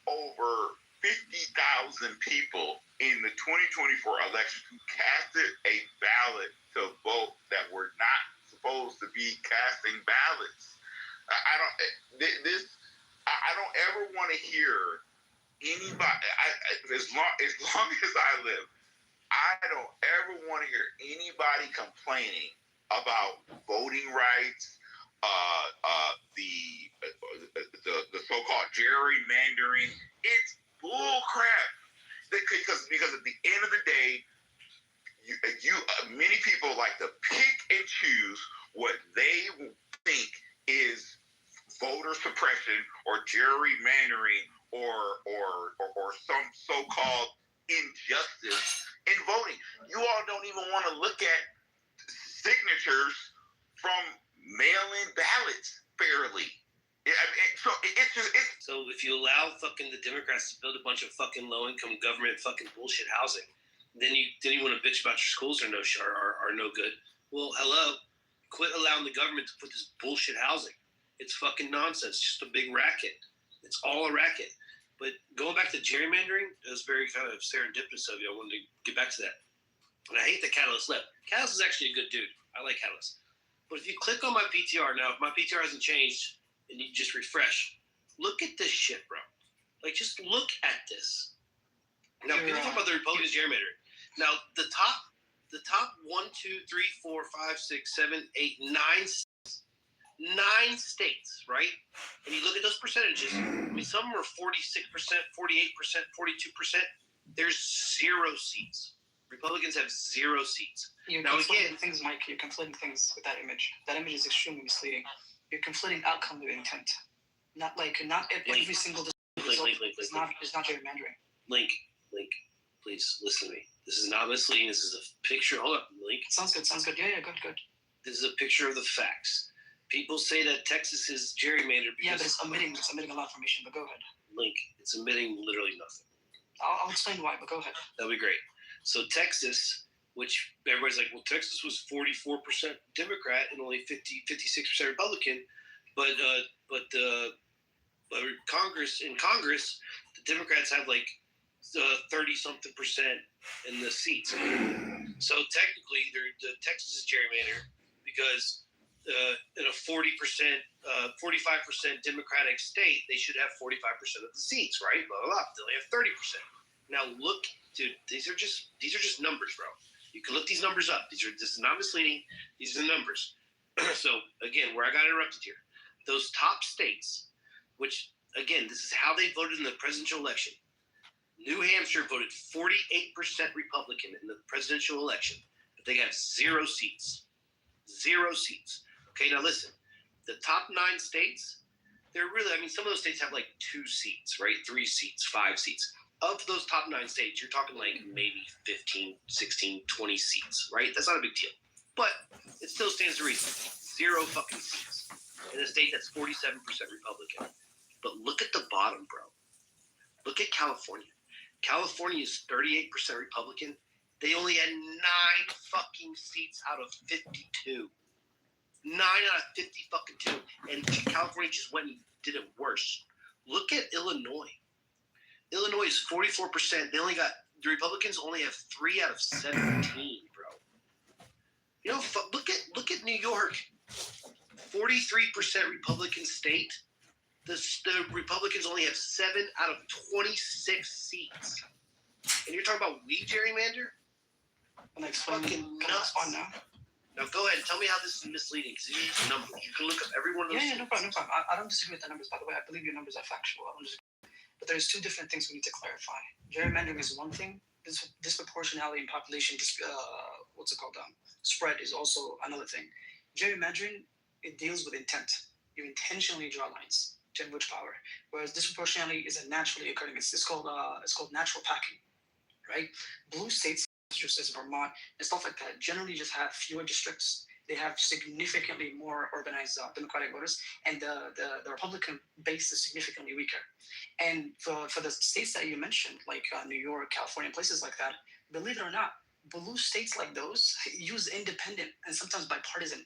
over 50,000 people in the 2024 election who casted a ballot to vote that were not supposed to be casting ballots. I don't ever want to hear anybody. As long as I live, I don't ever want to hear anybody complaining about voting rights, the so-called gerrymandering. It's bull crap. Because at the end of the day, many people like to pick and choose what they think is voter suppression or gerrymandering or some so-called injustice in voting. You all don't even want to look at signatures from mail-in ballots fairly. So if you allow fucking the Democrats to build a bunch of fucking low-income government fucking bullshit housing, then you want to bitch about your schools are no good. Well, hello, quit allowing the government to put this bullshit housing. It's fucking nonsense. It's just a big racket. It's all a racket. But going back to gerrymandering, it was very kind of serendipitous of you. I wanted to get back to that. And I hate that Catalyst left. Catalyst is actually a good dude. I like Catalyst. But if you click on my PTR now, if my PTR hasn't changed, and you just refresh, look at this shit, bro. Like, just look at this. Now, people talk about the Republican gerrymandering. Now, the top 1, 2, 3, 4, 5, 6, 7, 8, 9 states, right? And you look at those percentages. I mean, some are 46%, 48%, 42%. There's 0 seats. Republicans have 0 seats. You're conflating things, Mike. You're conflating things with that image. That image is extremely misleading. You're conflating outcome with intent. Not every single result is not gerrymandering. Link, please listen to me. This is not misleading. This is a picture. Hold up, Link. Sounds good. Yeah, good. This is a picture of the facts. People say that Texas is gerrymandered because but it's omitting a lot of information. But go ahead. Link, it's omitting literally nothing. I'll explain why. But go ahead. That'll be great. So Texas, which everybody's like, well, Texas was 44% Democrat and only 56% Republican, but Congress, the Democrats have like 30-something% in the seats. So technically, the Texas is gerrymandered because in a 40%, 45% Democratic state, they should have 45% of the seats, right? Blah blah blah. They only have 30%. Now look, dude, these are just numbers, bro. You can look these numbers up. This is not misleading. These are the numbers. So again, where I got interrupted here, those top states, which again, this is how they voted in the presidential election. New Hampshire voted 48% Republican in the presidential election, but they have 0 seats. 0 seats. Okay, now listen. The top 9 states, they're really, I mean, some of those states have like 2 seats, right? 3 seats, 5 seats. Of those top 9 states, you're talking like maybe 15, 16, 20 seats, right? That's not a big deal. But it still stands to reason. 0 fucking seats in a state that's 47% Republican. But look at the bottom, bro. Look at California. California is 38% Republican. They only had 9 fucking seats out of 52. 9 out of 50 fucking 2. And California just went and did it worse. Look at Illinois. Illinois is 44%. The Republicans only have 3 out of 17, bro. You know, look at New York. 43% Republican state. The Republicans only have 7 out of 26 seats. And you're talking about we gerrymander? Can I explain nuts now? Now go ahead and tell me how this is misleading, because these are just numbers. You can look up every one of those. Yeah, no problem. I don't disagree with the numbers, by the way. I believe your numbers are factual. But there's 2 different things we need to clarify. Gerrymandering is one thing. Disproportionality in population, spread is also another thing. Gerrymandering, it deals with intent. You intentionally draw lines to enrich power, whereas disproportionality is a naturally occurring. It's called natural packing, right? Blue states, just as Vermont and stuff like that, generally just have fewer districts. They have significantly more urbanized Democratic voters, and the Republican base is significantly weaker. And for the states that you mentioned, like New York, California, places like that, believe it or not, blue states like those use independent and sometimes bipartisan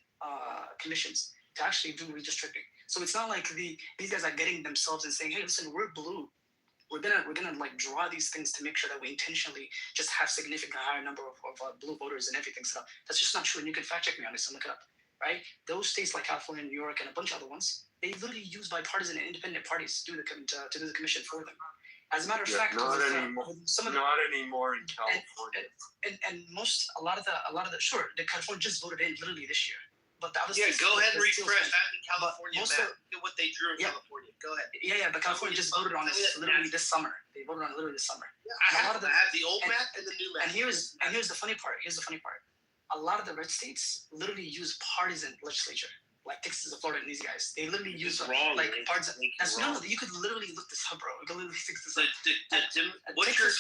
commissions to actually do redistricting. So it's not like these guys are getting themselves and saying, hey, listen, we're blue. we're gonna like draw these things to make sure that we intentionally just have significantly higher number of blue voters and everything. So that's just not true. And you can fact check me on this and look it up. Right? Those states like California, New York, and a bunch of other ones, they literally use bipartisan and independent parties to do the commission for them. As a matter of fact, not anymore. Not anymore in California. And a lot of the sure, the California just voted in literally this year. But the other states, go ahead and refresh that in California map. Look at what they drew in Yeah. California. Go ahead. Yeah, but California just voted on this literally this summer. They voted on it literally this summer. I have the old map and the new map. And here's the funny part. A lot of the red states literally use partisan legislature, like Texas and Florida and these guys. They literally use like partisan. That's no. You could literally look this up, bro. You can literally fix this up. What you're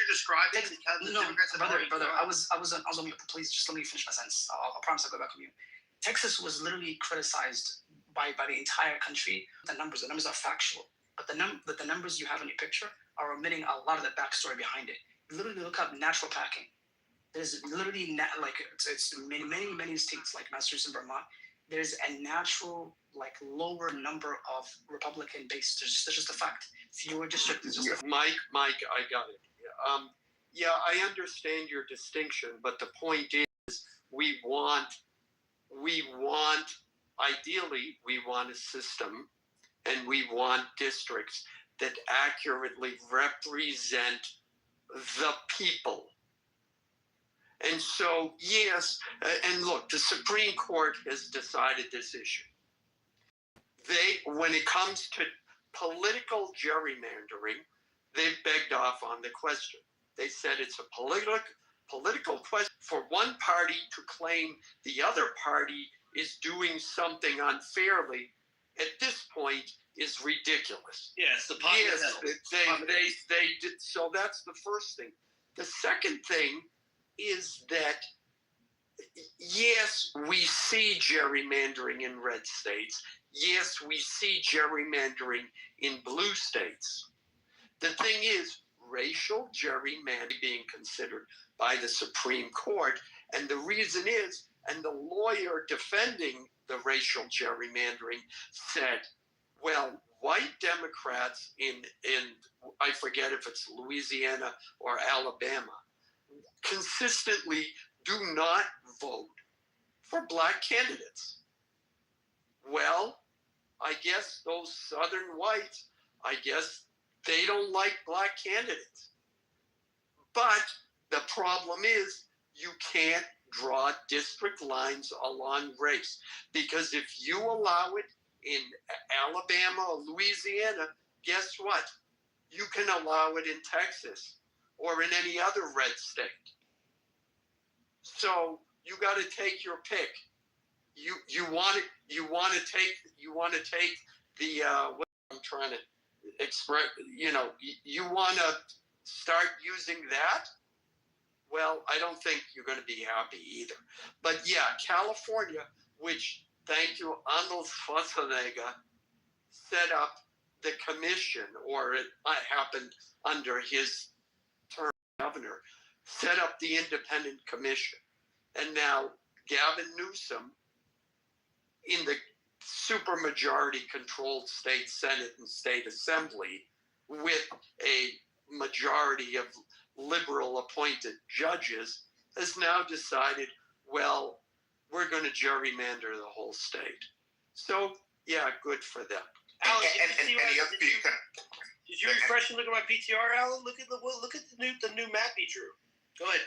describing? No, brother. I was on mute. Please just let me finish my sentence. I promise I'll go back on mute. Texas was literally criticized by the entire country. The numbers are factual, but the numbers you have in your picture are omitting a lot of the backstory behind it. You literally look up natural packing. There's literally it's many states like Massachusetts and Vermont. There's a natural lower number of Republican base. That's just a fact. Fewer districts. Mike, I got it. Yeah, I understand your distinction, but the point is, ideally, we want a system, and we want districts that accurately represent the people. And so, yes, and look, the Supreme Court has decided this issue. When it comes to political gerrymandering, they've begged off on the question. They said it's a political question for one party to claim the other party is doing something unfairly. At this point, is ridiculous. Yeah, it's the popular. Yes, they did. So that's the first thing. The second thing is that, yes, we see gerrymandering in red states. Yes, we see gerrymandering in blue states. The thing is, racial gerrymandering being considered by the Supreme Court, and the reason is, and the lawyer defending the racial gerrymandering said, well, white Democrats in I forget if it's Louisiana or Alabama, consistently do not vote for black candidates. Well, I guess those Southern whites, I guess they don't like black candidates. But the problem is you can't draw district lines along race, because if you allow it in Alabama or Louisiana, guess what? You can allow it in Texas or in any other red state. So you got to take your pick. You want to take the what I'm trying to express. You want to start using that. Well, I don't think you're going to be happy either. But yeah, California, which, thank you, Arnold Schwarzenegger set up the commission, or it happened under his term as governor, set up the independent commission. And now Gavin Newsom, in the supermajority controlled state Senate and state assembly, with a majority of liberal appointed judges, has now decided, well, we're going to gerrymander the whole state. So, yeah, good for them. Alan, did you refresh and look at my PTR, Alan? Look at the new map he drew. Go ahead.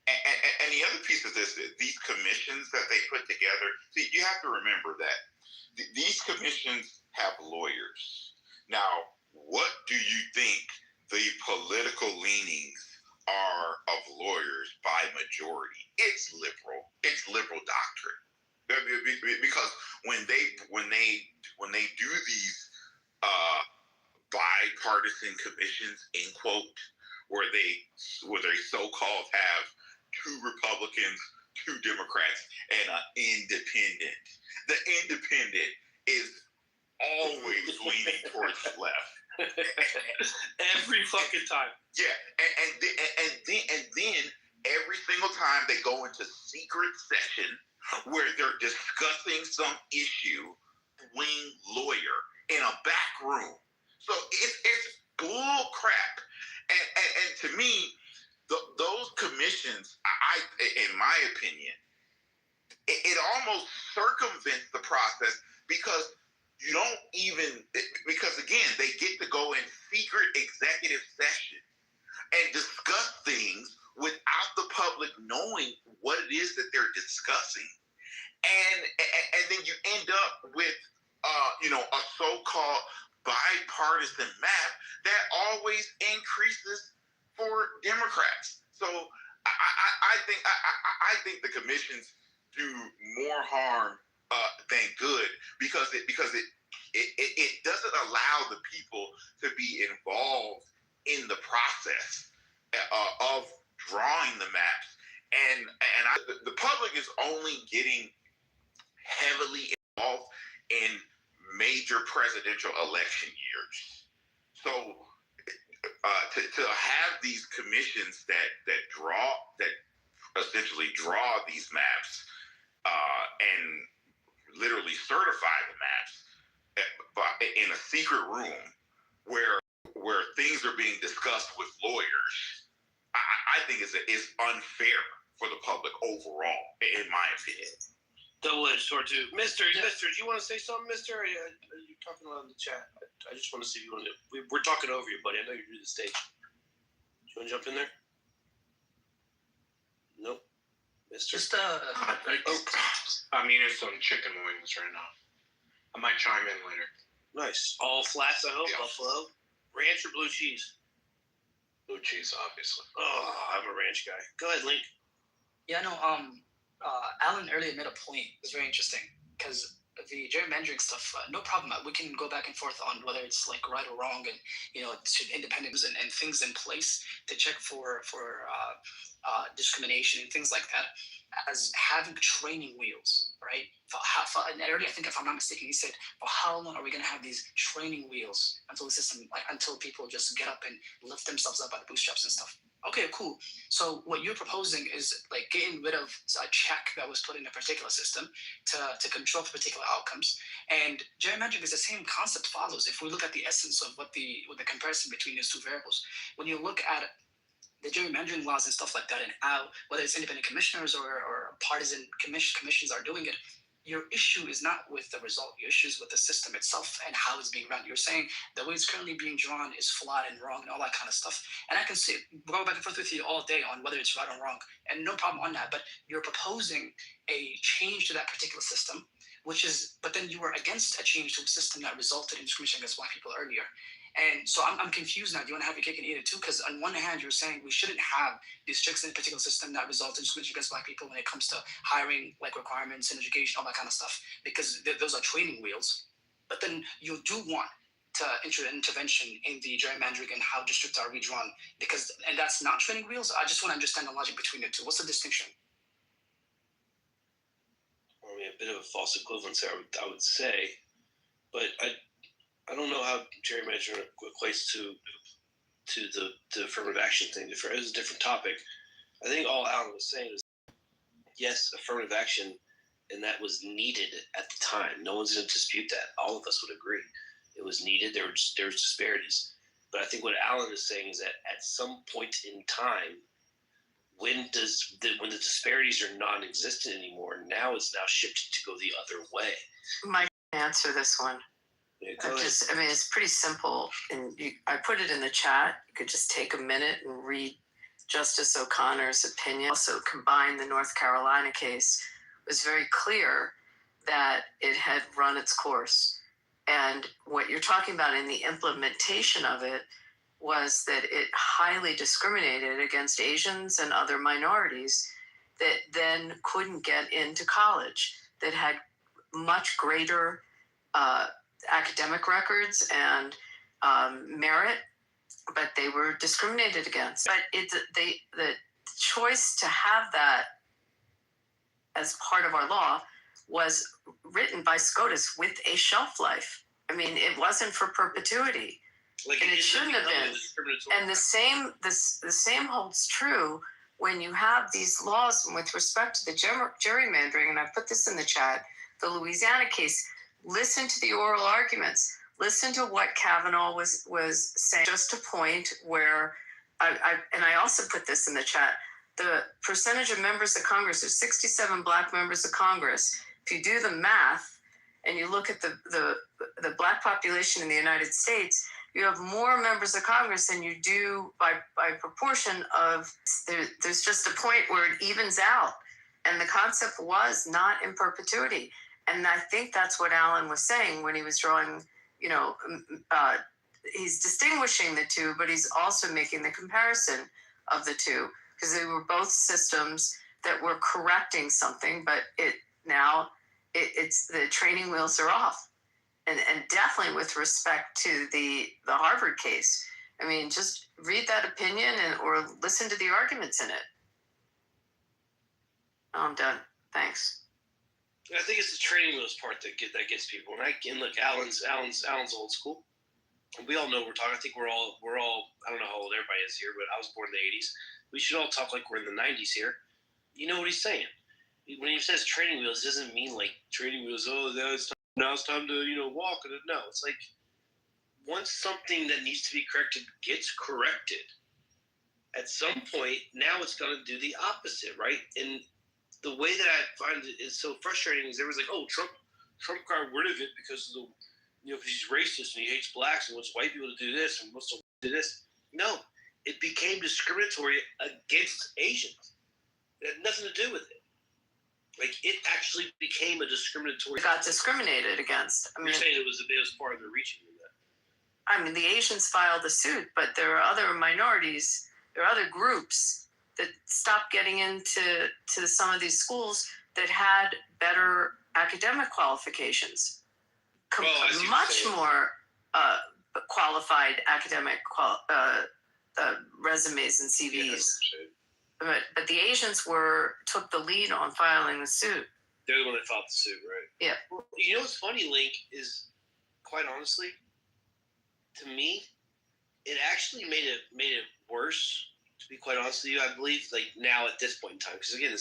And the other piece of this, these commissions that they put together, see, you have to remember that these commissions have lawyers. Now, what do you think the political leanings are of lawyers by majority? It's liberal doctrine. Because when they do these bipartisan commissions, in quote, where they so-called have two Republicans, two Democrats, and an independent. The independent is always leaning towards the left. Every fucking time. Yeah, and then every single time they go into secret session where they're discussing some issue, wing lawyer in a back room. So it's bull almost circumvent the process because you don't even, because again, they get to go in secret executive session and discuss things without the public knowing what it is that they're discussing. And then you end up with, a so-called bipartisan map that always increases for Democrats. So I think the commissions do more harm than good because it doesn't allow the people to be involved in the process of drawing the maps, and the public is only getting heavily involved in major presidential election years. So to have these commissions that essentially draw these maps and literally certify the maps in a secret room where things are being discussed with lawyers, I think is unfair for the public overall, in my opinion. Double-edged sword too. Mister, do you want to say something, Mister? Are you talking on the chat? I just want to see if you want to. We're talking over you, buddy. I know you're new to the stage. Do you want to jump in there? Nope. Mister. Just I'm eating some chicken wings right now. I might chime in later. Nice. All flats, I hope. Yeah. Buffalo. Ranch or blue cheese? Blue cheese, obviously. Oh, I'm a ranch guy. Go ahead, Link. Yeah, no. Alan earlier made a point. It was very interesting because the gerrymandering stuff. No problem. We can go back and forth on whether it's like right or wrong, and independence and things in place to check for discrimination and things like that. As having training wheels, right? And earlier, I think if I'm not mistaken, he said, "For how long are we going to have these training wheels until the system, until people just get up and lift themselves up by the bootstraps and stuff?" Okay, cool. So what you're proposing is like getting rid of a check that was put in a particular system to control for particular outcomes. And gerrymandering is the same concept follows. If we look at the essence of what the comparison between these two variables, when you look at the gerrymandering laws and stuff like that, and how whether it's independent commissioners or partisan commissions are doing it, your issue is not with the result. Your issue is with the system itself and how it's being run. You're saying the way it's currently being drawn is flawed and wrong and all that kind of stuff. And I can go back and forth with you all day on whether it's right or wrong, and no problem on that. But you're proposing a change to that particular system, but then you were against a change to a system that resulted in discrimination against Black people earlier. And so I'm confused now. Do you want to have your cake and eat it too? Because on one hand, you're saying we shouldn't have these checks in a particular system that result in discrimination against Black people when it comes to hiring, like requirements and education, all that kind of stuff, because those are training wheels. But then you do want to enter an intervention in the gerrymandering and how districts are redrawn, and that's not training wheels. I just want to understand the logic between the two. What's the distinction? I mean, a bit of a false equivalence there, I would say, but I don't know how gerrymandering equates to the affirmative action thing. It's a different topic. I think all Alan was saying is, yes, affirmative action, and that was needed at the time. No one's going to dispute that. All of us would agree. It was needed. There were disparities. But I think what Alan is saying is that at some point in time, when the disparities are non-existent anymore, now it's now shifted to go the other way. Mike, answer this one. Yeah, it's pretty simple, and I put it in the chat. You could just take a minute and read Justice O'Connor's opinion. Also combine the North Carolina case. It was very clear that it had run its course. And what you're talking about in the implementation of it was that it highly discriminated against Asians and other minorities that then couldn't get into college, that had much greater academic records and merit, but they were discriminated against. But the choice to have that as part of our law was written by SCOTUS with a shelf life. I mean, it wasn't for perpetuity, and it shouldn't have been. And the same holds true when you have these laws with respect to the gerrymandering. And I put this in the chat. The Louisiana case. Listen to the oral arguments. Listen to what Kavanaugh was saying. Just a point where, I also put this in the chat. The percentage of members of Congress, there's 67 Black members of Congress. if you do the math and you look at the black population in the United States, you have more members of Congress than you do by proportion of, there's just a point where it evens out. And the concept was not in perpetuity. And I think that's what Alan was saying when he was drawing, he's distinguishing the two, but he's also making the comparison of the two, because they were both systems that were correcting something, but it's the training wheels are off. And definitely with respect to the Harvard case. I mean, just read that opinion or listen to the arguments in it. I'm done. Thanks. I think it's the training wheels part that gets people. And look, Alan's old school. We all know we're talking. I think we're all. I don't know how old everybody is here, but I was born in the '80s. We should all talk like we're in the '90s here. You know what he's saying when he says training wheels. It doesn't mean like training wheels. Oh, now it's time to walk. No, it's like once something that needs to be corrected gets corrected, at some point now it's going to do the opposite, right? And the way that I find it is so frustrating is everyone's like, oh, Trump got rid of it because of because he's racist and he hates blacks and wants white people to do this and wants to do this. No, it became discriminatory against Asians. It had nothing to do with it. Like, it actually became a discriminatory. It got discriminated against. I mean, you're saying it was part of the reaching of that. I mean, the Asians filed a suit, but there are other minorities, there are other groups that stopped getting into some of these schools that had better academic qualifications, much more qualified academic resumes and CVs. Yeah, but the Asians took the lead on filing the suit. They're the one that filed the suit, right? Yeah. Well, you know what's funny, Link, is quite honestly, to me, it actually made it worse. To be quite honest with you, I believe, like now at this point in time, because again,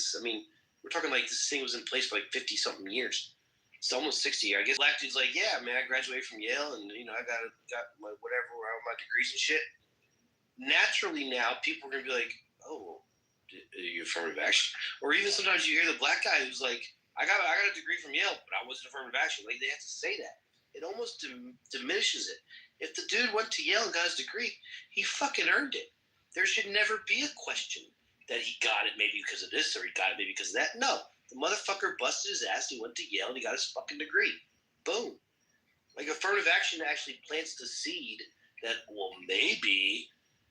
we're talking like this thing was in place for like 50-something years. It's almost 60 years. I guess black dude's like, yeah, man, I graduated from Yale, and I got my whatever, all my degrees and shit. Naturally, now people are gonna be like, oh, you affirmative action, or even sometimes you hear the black guy who's like, I got a degree from Yale, but I wasn't affirmative action. Like they have to say that. It almost diminishes it. If the dude went to Yale and got his degree, he fucking earned it. There should never be a question that he got it maybe because of this or he got it maybe because of that. No, the motherfucker busted his ass. He went to Yale and he got his fucking degree. Boom. Like affirmative action actually plants the seed that, well, maybe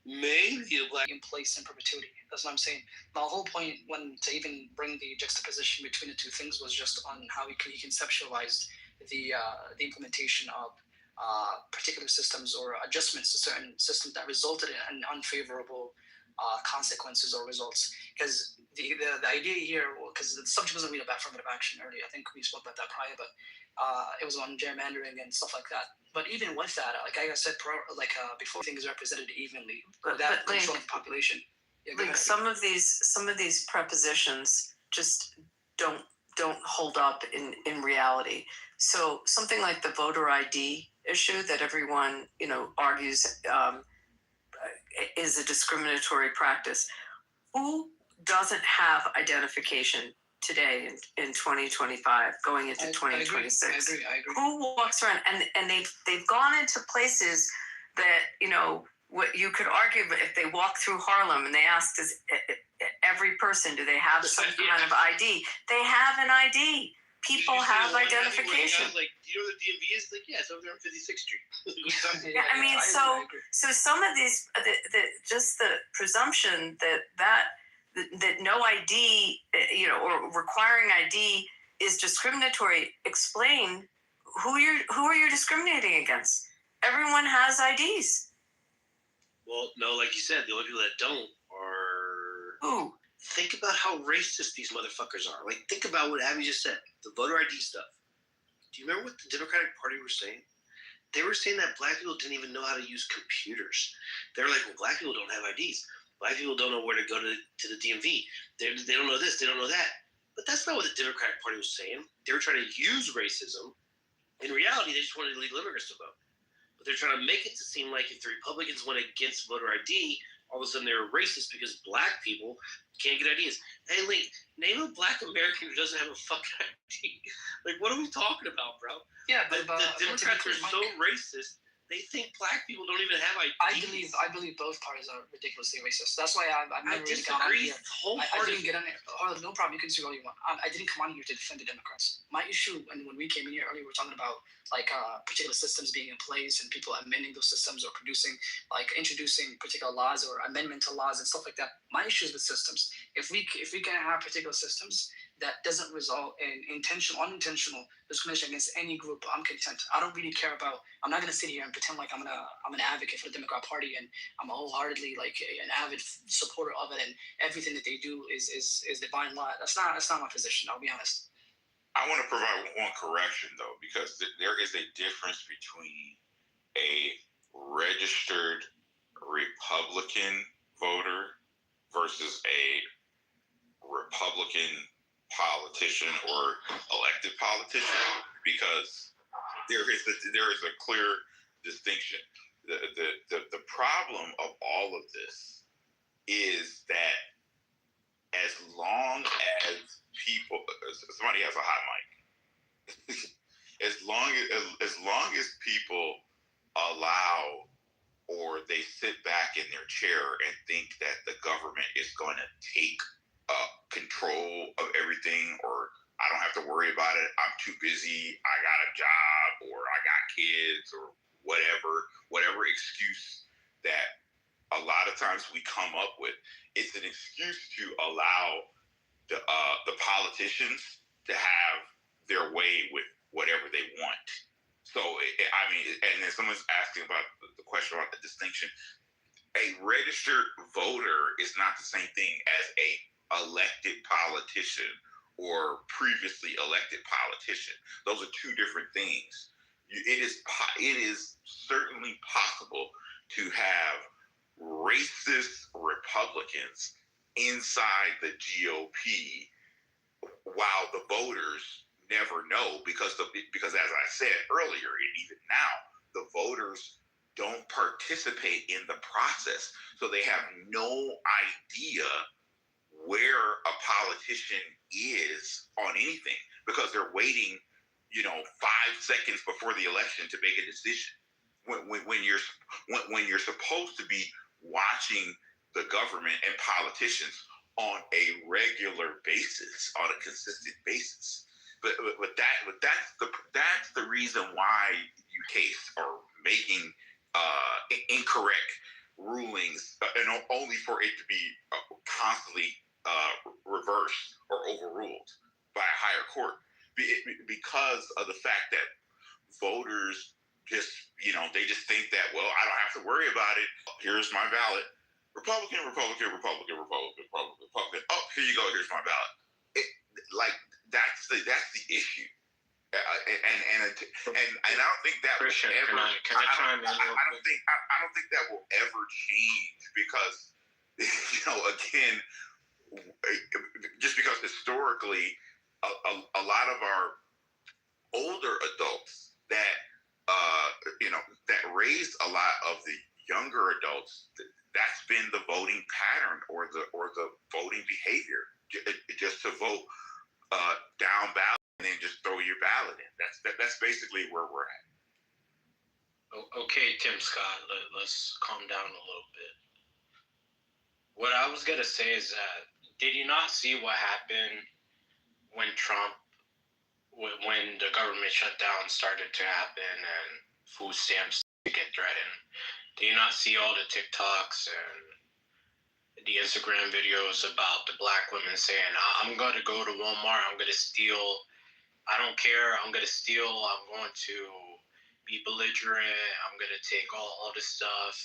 a black in place in perpetuity. That's what I'm saying. The whole point to even bring the juxtaposition between the two things was just on how he conceptualized the implementation of particular systems or adjustments to certain systems that resulted in unfavorable consequences or results. Because the idea here, because the subject wasn't really about affirmative action earlier. I think we spoke about that prior, but it was on gerrymandering and stuff like that. But even with that, like I said, before, things represented evenly without controlling the population. Yeah, some of these prepositions just don't hold up in reality. So something like the voter ID issue that everyone argues is a discriminatory practice. Who doesn't have identification today in 2025 going into 2026? I agree. Who walks around and they've gone into places that what you could argue, but if they walk through Harlem and they asked every person, do they have some kind of ID? They have an ID. People have identification. Like, do you know what the DMV is? Like, yeah, it's over there on 56th Street. Yeah, I mean, so some of these, just the presumption that no ID, or requiring ID is discriminatory. Explain who are you discriminating against? Everyone has IDs. Well, no, like you said, the only people that don't are. Who? Think about how racist these motherfuckers are. Like, think about what Abby just said, the voter ID stuff. Do you remember what the Democratic Party were saying? They were saying that black people didn't even know how to use computers. They were like, well, black people don't have IDs. Black people don't know where to go to the DMV. They don't know this, they don't know that. But that's not what the Democratic Party was saying. They were trying to use racism. In reality, they just wanted illegal immigrants to vote. But they're trying to make it to seem like if the Republicans went against voter ID, all of a sudden they're racist because black people can't get ideas. Hey, Link, name a black American who doesn't have a fucking ID. Like, what are we talking about, bro? Yeah, the Democrats are so racist. They think black people don't even have IDs. I believe both parties are ridiculously racist. That's why I've never really got on disagree here. I wholeheartedly. didn't get on it. Oh, no problem. You can say all you want. I didn't come on here to defend the Democrats. My issue, and when we came in here earlier, we were talking about like particular systems being in place and people amending those systems or introducing particular laws or amendment to laws and stuff like that. My issue is with systems. If we can have particular systems that doesn't result in unintentional discrimination against any group, I'm content. I don't really care about. I'm not gonna sit here and pretend like I'm an advocate for the Democrat Party and I'm wholeheartedly like an avid supporter of it and everything that they do is divine law. That's not my position. I'll be honest. I want to provide one correction though, because there is a difference between a registered Republican voter versus a Republican politician or elected politician, because there is a clear distinction. The problem of all of this is that as long as people, somebody has a hot mic, as long as people allow or they sit back in their chair and think that the government is going to take control of everything, or I don't have to worry about it, I'm too busy, I got a job, or I got kids, or whatever excuse that a lot of times we come up with, it's an excuse to allow the politicians to have their way with whatever they want. So, and then someone's asking about the question about the distinction. A registered voter is not the same thing as a elected politician or previously elected politician. Those are two different things. It is certainly possible to have racist Republicans inside the GOP while the voters never know, because as I said earlier, and even now, the voters don't participate in the process, so they have no idea where a politician is on anything, because they're waiting, 5 seconds before the election to make a decision. When you're supposed to be watching the government and politicians on a regular basis, on a consistent basis. But that's the reason why you case are making incorrect rulings, and only for it to be constantly reversed or overruled by a higher court, because of the fact that voters just, they just think that, well, I don't have to worry about it. Here's my ballot. Republican. Oh, here you go. Here's my ballot. That's the issue. And I don't think that Christian, will ever. can I chime in? I don't think that will ever change, because again, just because historically, a lot of our older adults that that raised a lot of the younger adults, that's been the voting pattern or the voting behavior, just to vote down ballot and then just throw your ballot in. That's basically where we're at. Okay, Tim Scott, let's calm down a little bit. What I was going to say is that, did you not see what happened when when the government shutdown started to happen and food stamps get threatened? Do you not see all the TikToks and the Instagram videos about the black women saying, I'm going to go to Walmart, I'm going to steal, I don't care, I'm going to steal, I'm going to be belligerent, I'm going to take all this stuff.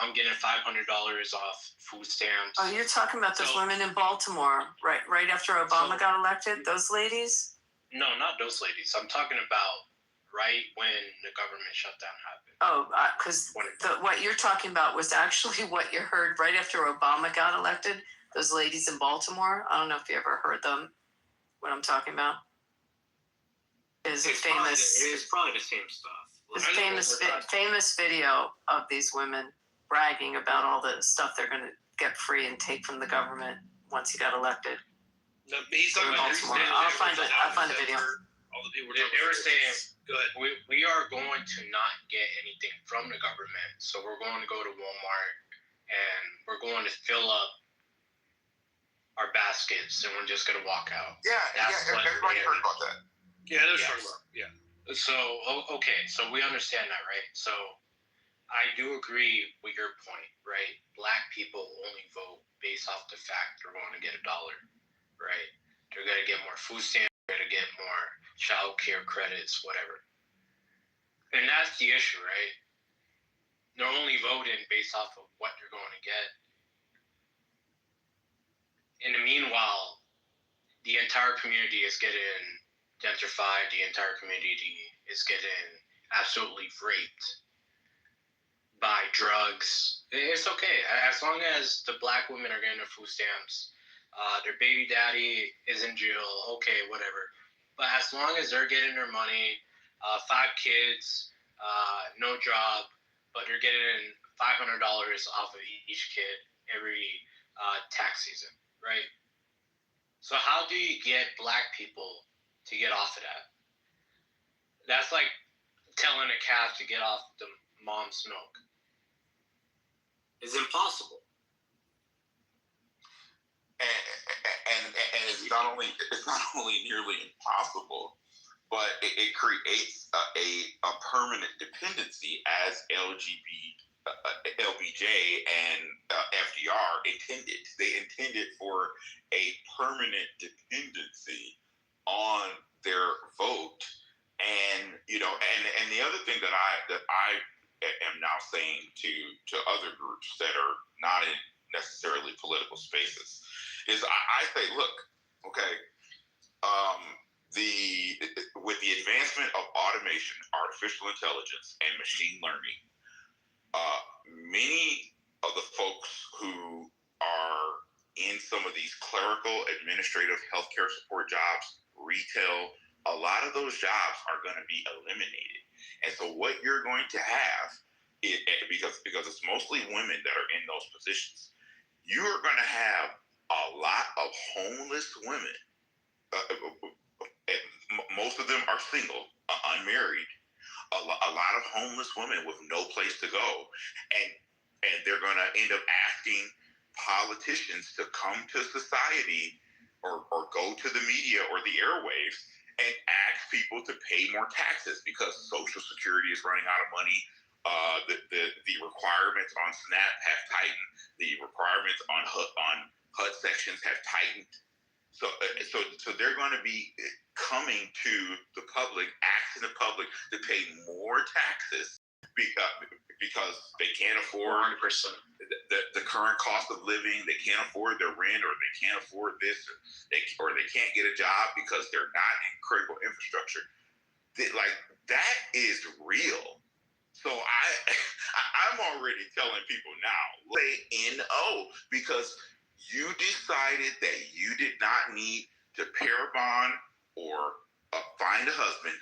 I'm getting $500 off food stamps. Oh, you're talking about those women in Baltimore, right after Obama got elected? Those ladies? No, not those ladies. I'm talking about right when the government shutdown happened. Oh, because what you're talking about was actually what you heard right after Obama got elected. Those ladies in Baltimore. I don't know if you ever heard them. What I'm talking about is It's probably the same stuff. This famous video of these women bragging about all the stuff they're going to get free and take from the government once he got elected. No, he's talking about Baltimore. I'll find the video. All the people They were saying, go ahead. we are going to not get anything from the government, so we're going to go to Walmart and we're going to fill up our baskets and we're just going to walk out. Everybody heard about that. Yeah, they're talking about. Yeah. So, okay, so we understand that, right? So I do agree with your point, right? Black people only vote based off the fact they're going to get $1, right? They're going to get more food stamps, they're going to get more child care credits, whatever. And that's the issue, right? They're only voting based off of what they're going to get. In the meanwhile, the entire community is getting gentrified, the entire community is getting absolutely raped by drugs. It's okay. As long as the black women are getting their food stamps, their baby daddy is in jail, okay, whatever. But as long as they're getting their money, 5 kids, no job, but they're getting $500 off of each kid every tax season, right? So how do you get black people to get off of that? That's like telling a calf to get off the mom's milk. It's impossible. And it's not only nearly impossible, but it creates a permanent dependency as LBJ and FDR intended. They intended for a permanent dependency on their vote, and and the other thing that I am now saying to other groups that are not in necessarily political spaces is I say, look, okay, with the advancement of automation, artificial intelligence, and machine learning, many of the folks who are in some of these clerical, administrative, healthcare support jobs, retail, a lot of those jobs are going to be eliminated. And so what you're going to have, because it's mostly women that are in those positions, you are going to have a lot of homeless women. Most of them are single, unmarried. A lot of homeless women with no place to go, and they're going to end up asking politicians to come to society or go to the media or the airwaves and ask people to pay more taxes because Social Security is running out of money. The requirements on SNAP have tightened. The requirements on HUD sections have tightened. So they're going to be coming to the public, asking the public to pay more taxes because they can't afford 100% the current cost of living. They can't afford their rent, or they can't afford this, or they can't get a job because they're not in critical infrastructure. That is real. So I'm already telling people now, say no, because you decided that you did not need to pair bond or find a husband.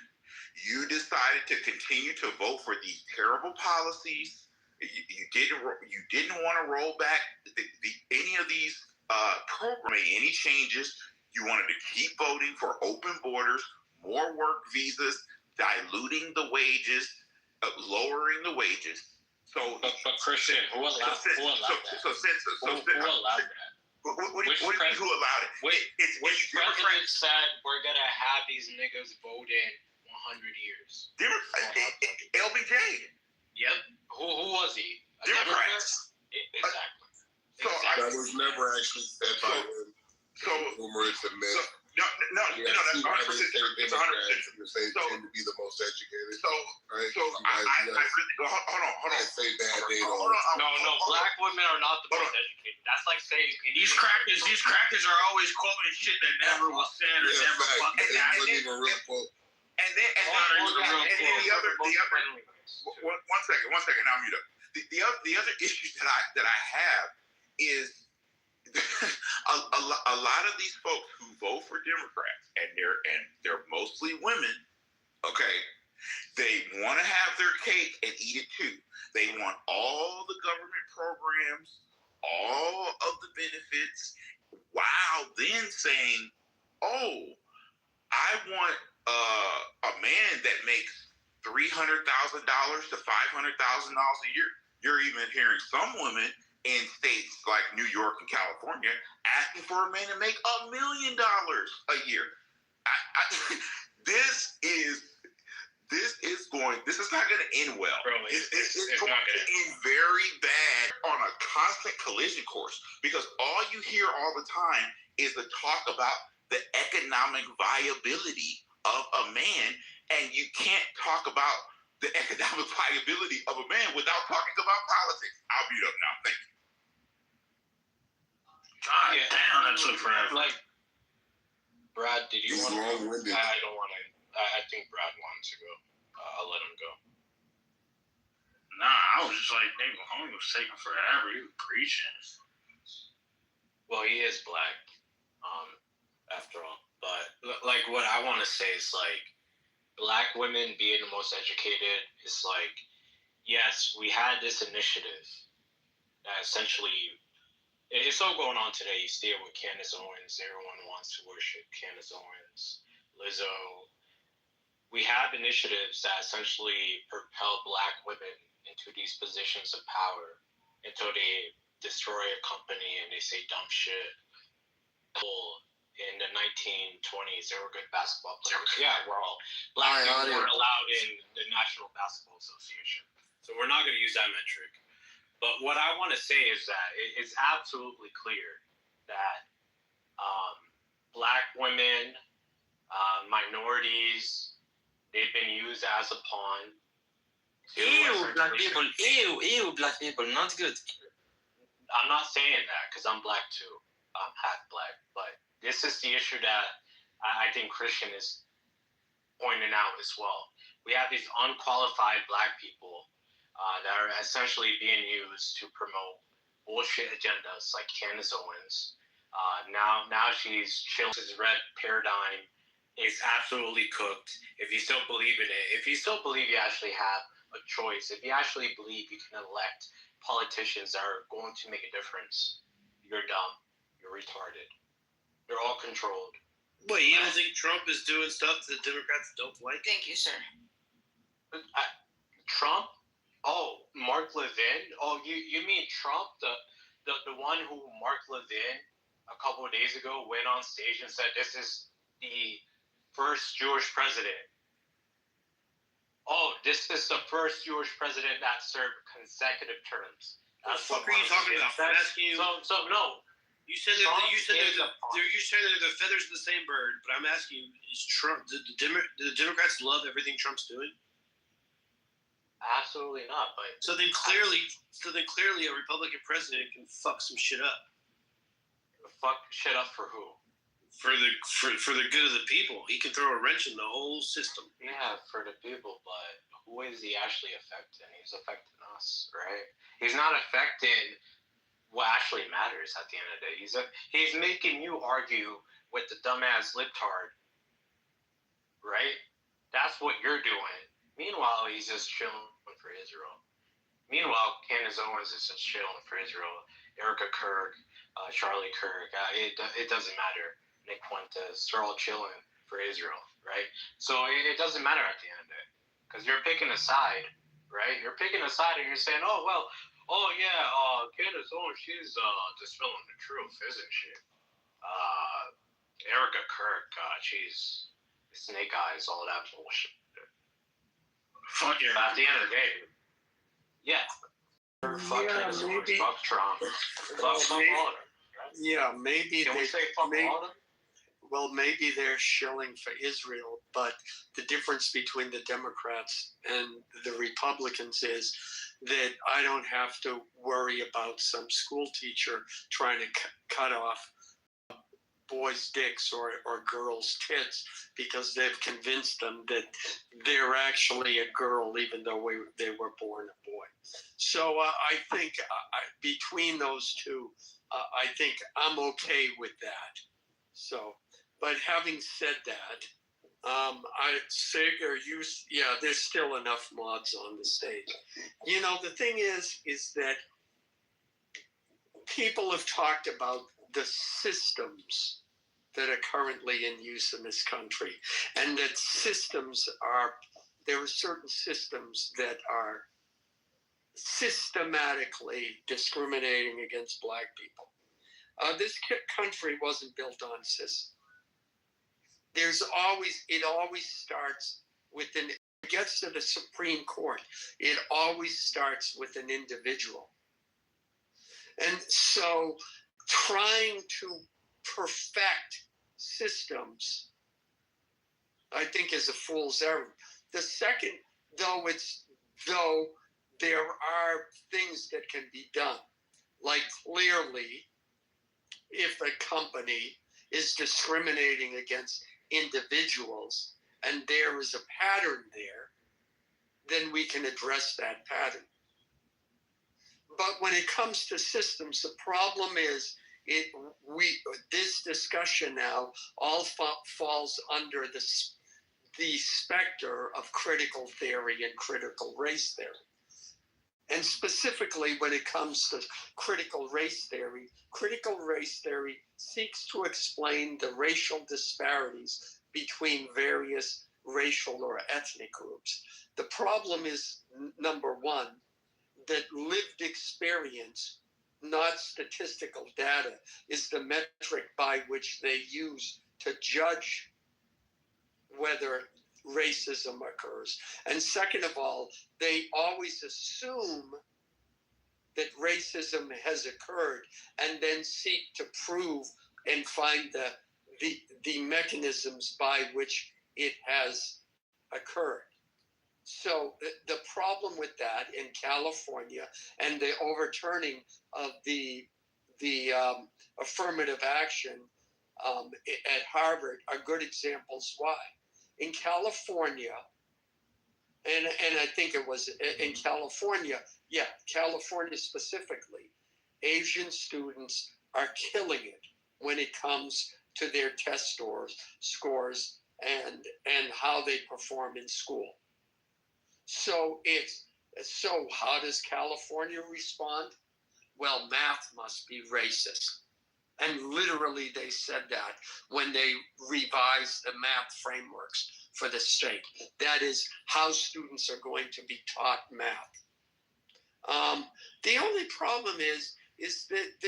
You decided to continue to vote for these terrible policies. You didn't want to roll back any of these programs, any changes. You wanted to keep voting for open borders, more work visas, diluting the wages, lowering the wages. So, but Christian, who allowed that? Who allowed that? What do you mean, who allowed it? Which president said we're going to have these niggas vote in 100 years? LBJ. Yep. Who was he? Democrats. Exactly. That was never actually said by him. So rumors and myths. No, that's 100%. It's 100%. You're saying tend to be the most educated. Right? I really, hold on. Say bad data. No, black women are not the most educated. That's like saying these crackers are always quoting shit that never was said or never fucking happened. And then the other. One second. Now I'm mute up. The other issue that I have is a lot of these folks who vote for Democrats, and they're mostly women, okay, They want to have their cake and eat it too. They want all the government programs, all of the benefits, while then saying, oh, I want a man that makes $300,000 to $500,000 a year. You're even hearing some women in states like New York and California asking for a man to make $1 million a year. This is not going to end well. Bro, it's not going to gonna end very bad on a constant collision course, because all you hear all the time is the talk about the economic viability of a man, and you can't talk about the economic viability of a man without talking about politics. I'll mute up now. Thank you. God damn, that took forever. Like, Brad, did you He's want to? long-winded. I don't want to. I think Brad wanted to go. I'll let him go. Nah, I was just like, nigga, homie was taking forever. He was preaching. Well, he is black, after all. But like, what I want to say is like, black women being the most educated is like, yes, we had this initiative that essentially, it's all going on today. You see it with Candace Owens. Everyone wants to worship Candace Owens, Lizzo. We have initiatives that essentially propel black women into these positions of power until they destroy a company and they say dumb shit. In the 1920s, they were good basketball players. Yeah, we're all black people weren't allowed in the National Basketball Association. So we're not going to use that metric. But what I want to say is that it's absolutely clear that black women, minorities, they've been used as a pawn. Ew, black people. Ew, black people. Not good. I'm not saying that because I'm black too. I'm half black. But this is the issue that I think Christian is pointing out as well. We have these unqualified black people that are essentially being used to promote bullshit agendas like Candace Owens. Now she's chilling. This red paradigm is absolutely cooked. If you still believe in it, if you still believe you actually have a choice, if you actually believe you can elect politicians that are going to make a difference, you're dumb. You're retarded. They're all controlled. Wait, you don't think Trump is doing stuff that the Democrats don't like? Thank you, sir. Trump? Oh, Mark Levin? Oh, you mean Trump, the one who Mark Levin a couple of days ago went on stage and said this is the first Jewish president. Oh, this is the first Jewish president that served consecutive terms. What the fuck are you talking about? I'm asking you. So no. You said they're the feathers of the same bird, but I'm asking you: is Trump? Do the Democrats love everything Trump's doing? Absolutely not. But so then clearly, a Republican president can fuck some shit up. Fuck shit up for who? For the good of the people. He can throw a wrench in the whole system. Yeah, for the people, but who is he actually affecting? He's affecting us, right? He's not affecting what actually matters at the end of the day. He's making you argue with the dumbass libtard, right? That's what you're doing. Meanwhile, he's just chilling for Israel. Meanwhile, Candace Owens is just chilling for Israel. Erica Kirk, Charlie Kirk, it doesn't matter. Nick Fuentes, they're all chilling for Israel, right? So it doesn't matter at the end of it because you're picking a side, right? You're picking a side and you're saying, oh, well, Candace Owens, she's dispelling the truth, isn't she? Erica Kirk, she's snake eyes, all that bullshit. Fuck yeah. But at the end of the day, yeah. Fuck Candace Owens, fuck Trump, fuck all of them. Right? Yeah, maybe Can we say fuck all of them? Well, maybe they're shilling for Israel, but the difference between the Democrats and the Republicans is that I don't have to worry about some school teacher trying to cut off boys' dicks or girls' tits because they've convinced them that they're actually a girl even though they were born a boy. So I think between those two, I think I'm okay with that. So, but having said that, I Sig, are you? Yeah, there's still enough mods on the stage. You know, the thing is that people have talked about the systems that are currently in use in this country, and that there are certain systems that are systematically discriminating against Black people. This country wasn't built on systems. It always starts with it gets to the Supreme Court, it always starts with an individual. And so trying to perfect systems, I think, is a fool's errand. The second, though there are things that can be done, like clearly, if a company is discriminating against individuals and there is a pattern there, then we can address that pattern. But when it comes to systems, the problem is this discussion now all falls under the specter of critical theory and critical race theory. And specifically when it comes to critical race theory seeks to explain the racial disparities between various racial or ethnic groups. The problem is, number one, that lived experience, not statistical data, is the metric by which they use to judge whether racism occurs. And second of all, they always assume that racism has occurred and then seek to prove and find the mechanisms by which it has occurred. So the problem with that in California and the overturning of the affirmative action at Harvard are good examples why. In California, and I think it was in California, California specifically, Asian students are killing it when it comes to their test scores and how they perform in school. So how does California respond? Well, math must be racist. And literally they said that when they revised the math frameworks for the state. That is how students are going to be taught math. The only problem is that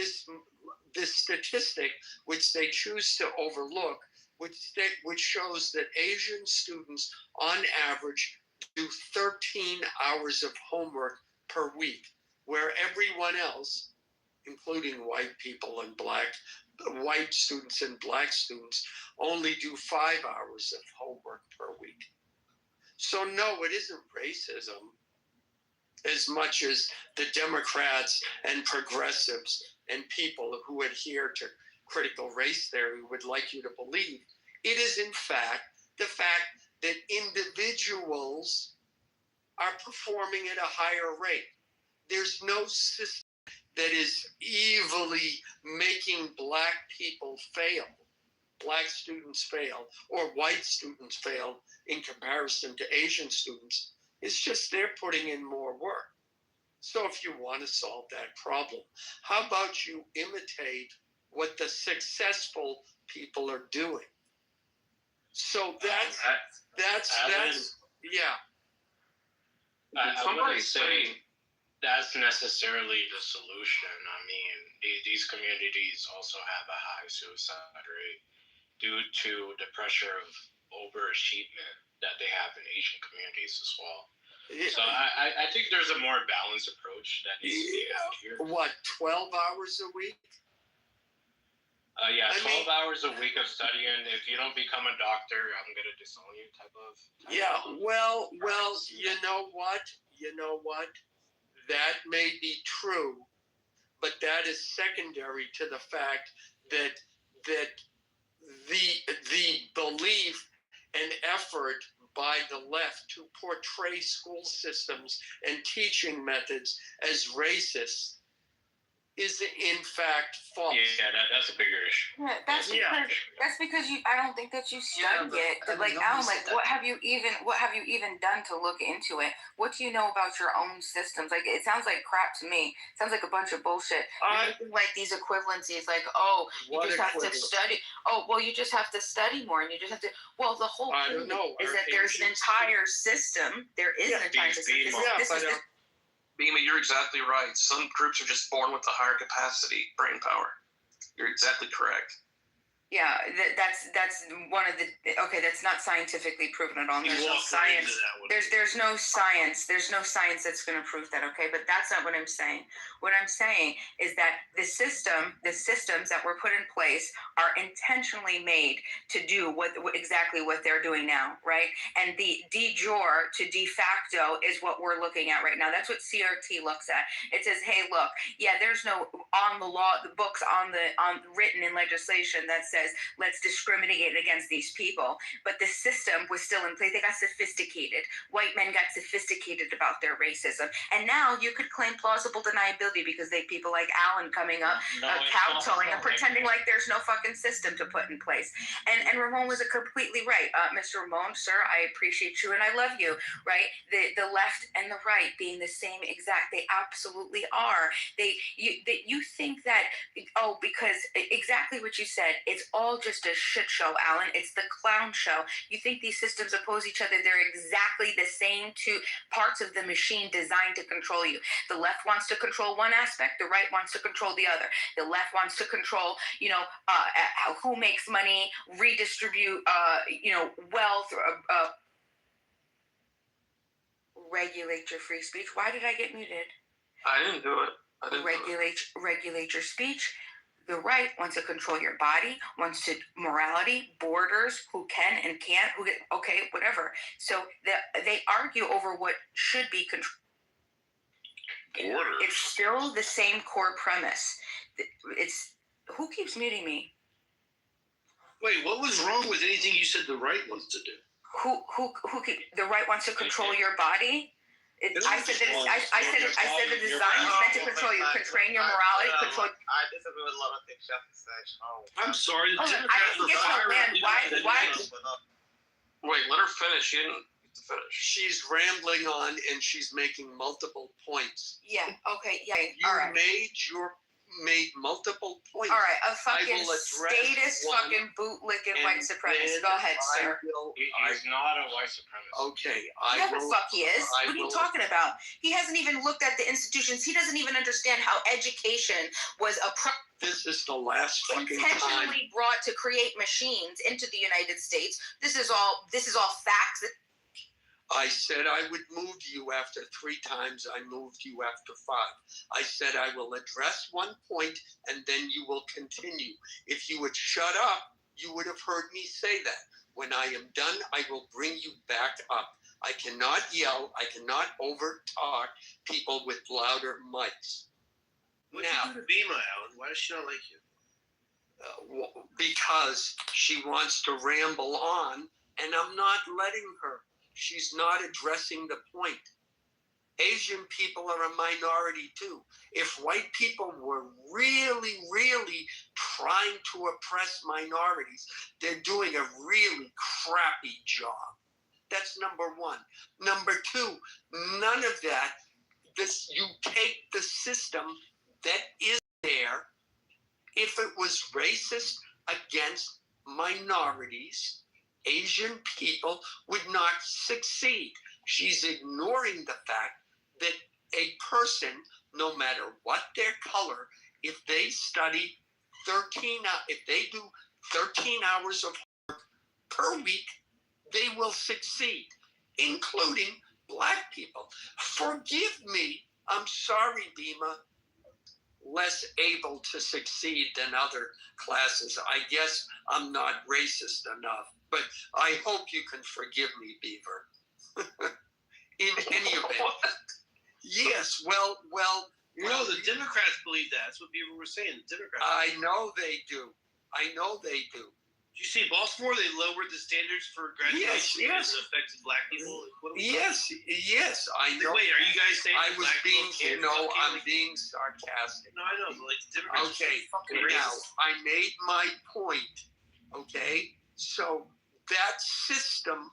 this statistic, which they choose to overlook, which shows that Asian students on average do 13 hours of homework per week, where everyone else, including white people and white students and Black students, only do 5 hours of homework per week. So no, it isn't racism as much as the Democrats and progressives and people who adhere to critical race theory would like you to believe. It is in fact the fact that individuals are performing at a higher rate. There's no system that is evilly making Black people fail, Black students fail, or white students fail in comparison to Asian students. It's just they're putting in more work. So if you want to solve that problem, how about you imitate what the successful people are doing? So that's yeah. I wouldn't say that's necessarily the solution. I mean, these communities also have a high suicide rate due to the pressure of overachievement that they have in Asian communities as well. Yeah. So I think there's a more balanced approach that needs to be had here. What, 12 hours a week? 12 hours a week of studying. If you don't become a doctor, I'm going to disown you type of. Well, you know what? That may be true, but that is secondary to the fact that the belief and effort by the left to portray school systems and teaching methods as racist is in fact false. Yeah, that's a bigger issue. Yeah, that's because I don't think that you studied it. Like Alan, like what have you even done to look into it? What do you know about your own systems? Like it sounds like crap to me. It sounds like a bunch of bullshit. Like these equivalencies, like you just have to study. Oh well, you just have to study more, and you just have to. Well, the whole thing is that there's an entire system. There is an entire system. Beema, you're exactly right. Some groups are just born with a higher capacity, brain power. You're exactly correct. Yeah, that's one of the that's not scientifically proven at all. There's no science. There's no science. There's no science that's going to prove that. Okay, but that's not what I'm saying. What I'm saying is that the systems that were put in place are intentionally made to do exactly what they're doing now, right? And the de jure to de facto is what we're looking at right now. That's what CRT looks at. It says, hey, look, yeah, there's no on the law, the books on written in legislation that says let's discriminate against these people, but the system was still in place. They got sophisticated. White men got sophisticated about their racism, and now you could claim plausible deniability because they people like Alan coming up, kowtowing and pretending like there's no fucking system to put in place. And Ramon was completely right, Mr. Ramon, sir. I appreciate you and I love you. Right, the left and the right being the same exact. They absolutely are. You think that because exactly what you said. It's all just a shit show, Alan. It's the clown show. You think these systems oppose each other. They're exactly the same two parts of the machine designed to control you. The left wants to control one aspect. The right wants to control the other. The left wants to control, who makes money, redistribute, wealth, regulate your free speech. Why did I get muted? I didn't do it. Regulate your speech. The right wants to control your body, wants to morality, borders, who can and can't, whatever. So they argue over what should be controlled. Borders. It's still the same core premise. It's who keeps muting me? Wait, what was wrong with anything you said the right wants to do? The right wants to control your body? I said the design is meant to control you, constrain your morality, control. I disagree with a lot of things you have to say. I'm sorry, the I Democrats didn't were get to firing. land. Why? Wait, let her finish. She didn't get to finish. She's rambling on and she's making multiple points. Yeah. Okay. Yeah. You all right. made multiple points. All right, a fucking statist, fucking bootlicking white supremacist. Go ahead, sir. He's not a white supremacist. Okay, the fuck he is. What are you talking about? He hasn't even looked at the institutions. He doesn't even understand how education was This is the last fucking intentionally brought to create machines into the United States. This is all facts. I said I would move you after 3 times. I moved you after 5. I said I will address one point and then you will continue. If you would shut up, you would have heard me say that. When I am done, I will bring you back up. I cannot yell. I cannot overtalk people with louder mics. What did you do to Beema, Alan? Why does she not like you? Because she wants to ramble on, and I'm not letting her. She's not addressing the point. Asian people are a minority too. If white people were really, really trying to oppress minorities, they're doing a really crappy job. That's number one. Number two, none of that. You take the system that is there. If it was racist against minorities, Asian people would not succeed. She's ignoring the fact that a person, no matter what their color, if they study if they do 13 hours of work per week, they will succeed, including black people. Forgive me, I'm sorry, Beema, less able to succeed than other classes. I guess I'm not racist enough, but I hope you can forgive me, Beaver. In any event. Yes, well. No, the Democrats believe that. That's what Beaver was saying. The Democrats. I know they do. Did you see Baltimore? They lowered the standards for graduation because it affected black people. Yes. I know. Wait, are you guys saying I was black being, people can't I'm being sarcastic. No, I know, but like the Democrats Okay, fucking now racist. I made my point. Okay, so that system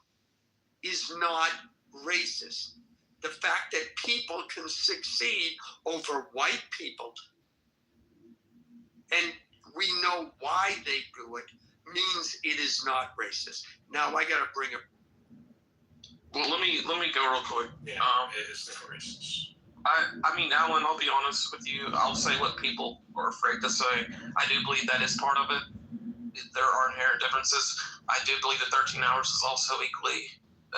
is not racist. The fact that people can succeed over white people, and we know why they do it, means it is not racist. Now I got to bring it. Well, let me go real quick. Yeah, it is not racist. I mean, Alan, I'll be honest with you. I'll say what people are afraid to say. I do believe that is part of it. There are inherent differences. I do believe that 13 hours is also equally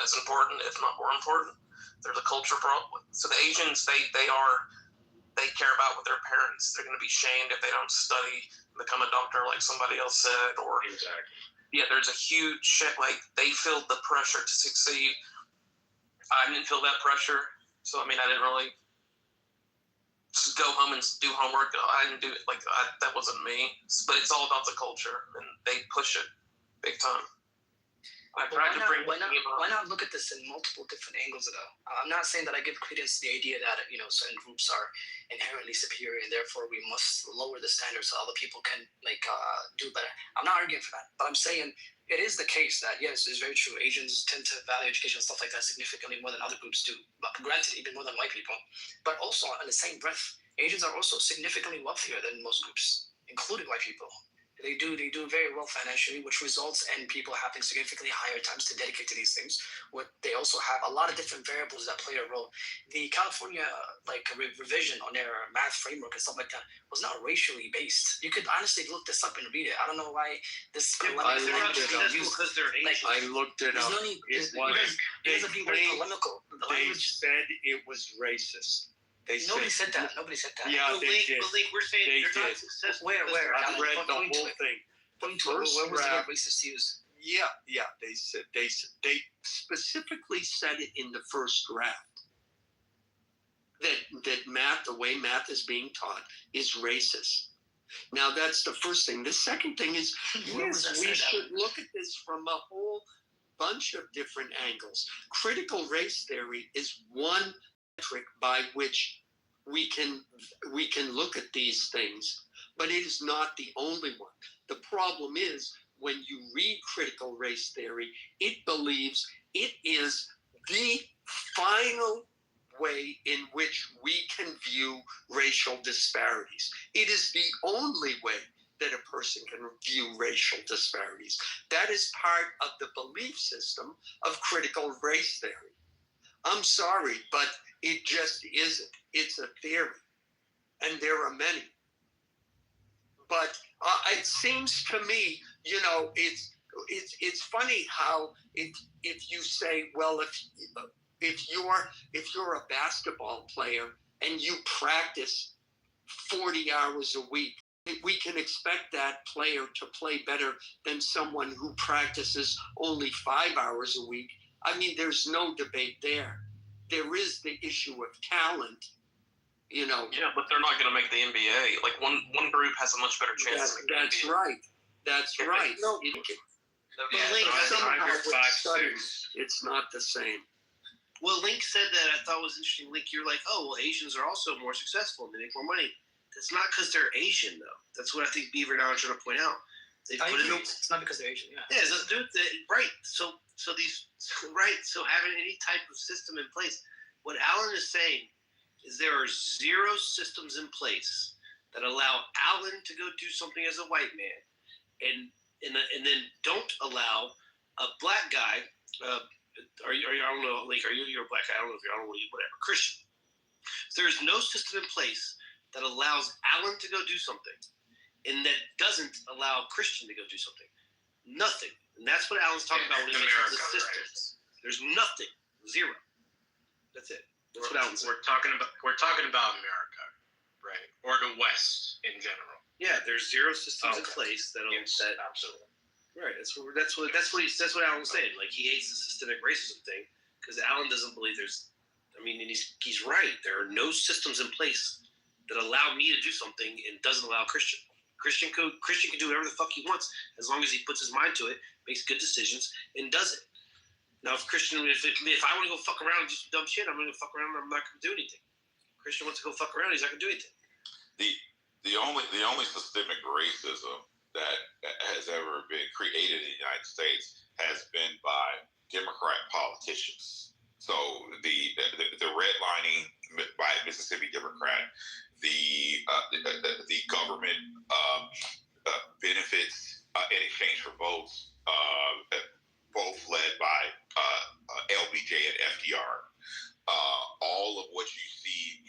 as important, if not more important. There's a culture problem. So the Asians, they care about what their parents. They're going to be shamed if they don't study, become a doctor like somebody else said, or yeah, there's a huge shit. Like they feel the pressure to succeed. I didn't feel that pressure, so I mean, I didn't really just go home and do homework. I didn't do it that wasn't me. But it's all about the culture, and they push it big time. I tried to bring. Why not look at this in multiple different angles, though? I'm not saying that I give credence to the idea that certain groups are inherently superior, and therefore we must lower the standards so other people can do better. I'm not arguing for that, but I'm saying it is the case that yes, it's very true. Asians tend to value education and stuff like that significantly more than other groups do. But granted, even more than white people. But also, in the same breath, Asians are also significantly wealthier than most groups, including white people. They do very well financially, which results in people having significantly higher times to dedicate to these things. They also have a lot of different variables that play a role. The California revision on their math framework and stuff like that was not racially based. You could honestly look this up and read it. I don't know why this polemic language is being used. Because they're Asian. I looked it up. There's no need. It doesn't be very polemical. The They language. said it was racist. Nobody said that. Nobody said that. Yeah, they did. But we're saying They they're not did. successful. Where? I read the Point to whole it. thing. Point to it. Where was the word racist used? Yeah. They specifically said it in the first draft that math, the way math is being taught, is racist. Now that's the first thing. The second thing is yes, we should look at this from a whole bunch of different angles. Critical race theory is one metric by which we can look at these things, but it is not the only one. The problem is when you read critical race theory, it believes it is the final way in which we can view racial disparities. It is the only way that a person can view racial disparities. That is part of the belief system of critical race theory. I'm sorry, but it just isn't. It's a theory, and there are many. But it seems to me, it's funny how if you say, well, if you're a basketball player and you practice 40 hours a week, we can expect that player to play better than someone who practices only 5 hours a week. I mean, there's no debate there. There is the issue of talent, Yeah, but they're not going to make the NBA. Like one group has a much better chance. That's right. That's right. No, Somehow with studies, it's not the same. Well, Link said that I thought was interesting. Link, you're like, oh, well, Asians are also more successful and they make more money. That's not because they're Asian, though. That's what I think Beaver now is trying to point out. It's not because they're Asian. Yeah. Yeah, right. So having any type of system in place, what Alan is saying is there are zero systems in place that allow Alan to go do something as a white man, and then don't allow a black guy. I don't know, like, you're a black guy? I don't know if you're, whatever, Christian. There's no system in place that allows Alan to go do something, and that doesn't allow Christian to go do something. Nothing, and that's what Alan's talking about when he mentions the systems. Right? There's nothing, zero. That's it. That's what Alan's saying. We're talking about America, right? Or the West in general. Yeah, there's zero systems in place that absolutely. Right. That's what Alan's saying. Like, he hates the systemic racism thing because Alan doesn't believe there's. I mean, and he's right. There are no systems in place that allow me to do something and doesn't allow Christian. Christian can do whatever the fuck he wants as long as he puts his mind to it, makes good decisions, and does it. Now, if I want to go fuck around and do some dumb shit, I'm going to fuck around and I'm not going to do anything. Christian wants to go fuck around, he's not going to do anything. The only systemic racism that has ever been created in the United States has been by Democrat politicians. So the redlining by a Mississippi Democrat, the government benefits in exchange for votes, both led by LBJ and FDR. All of what you see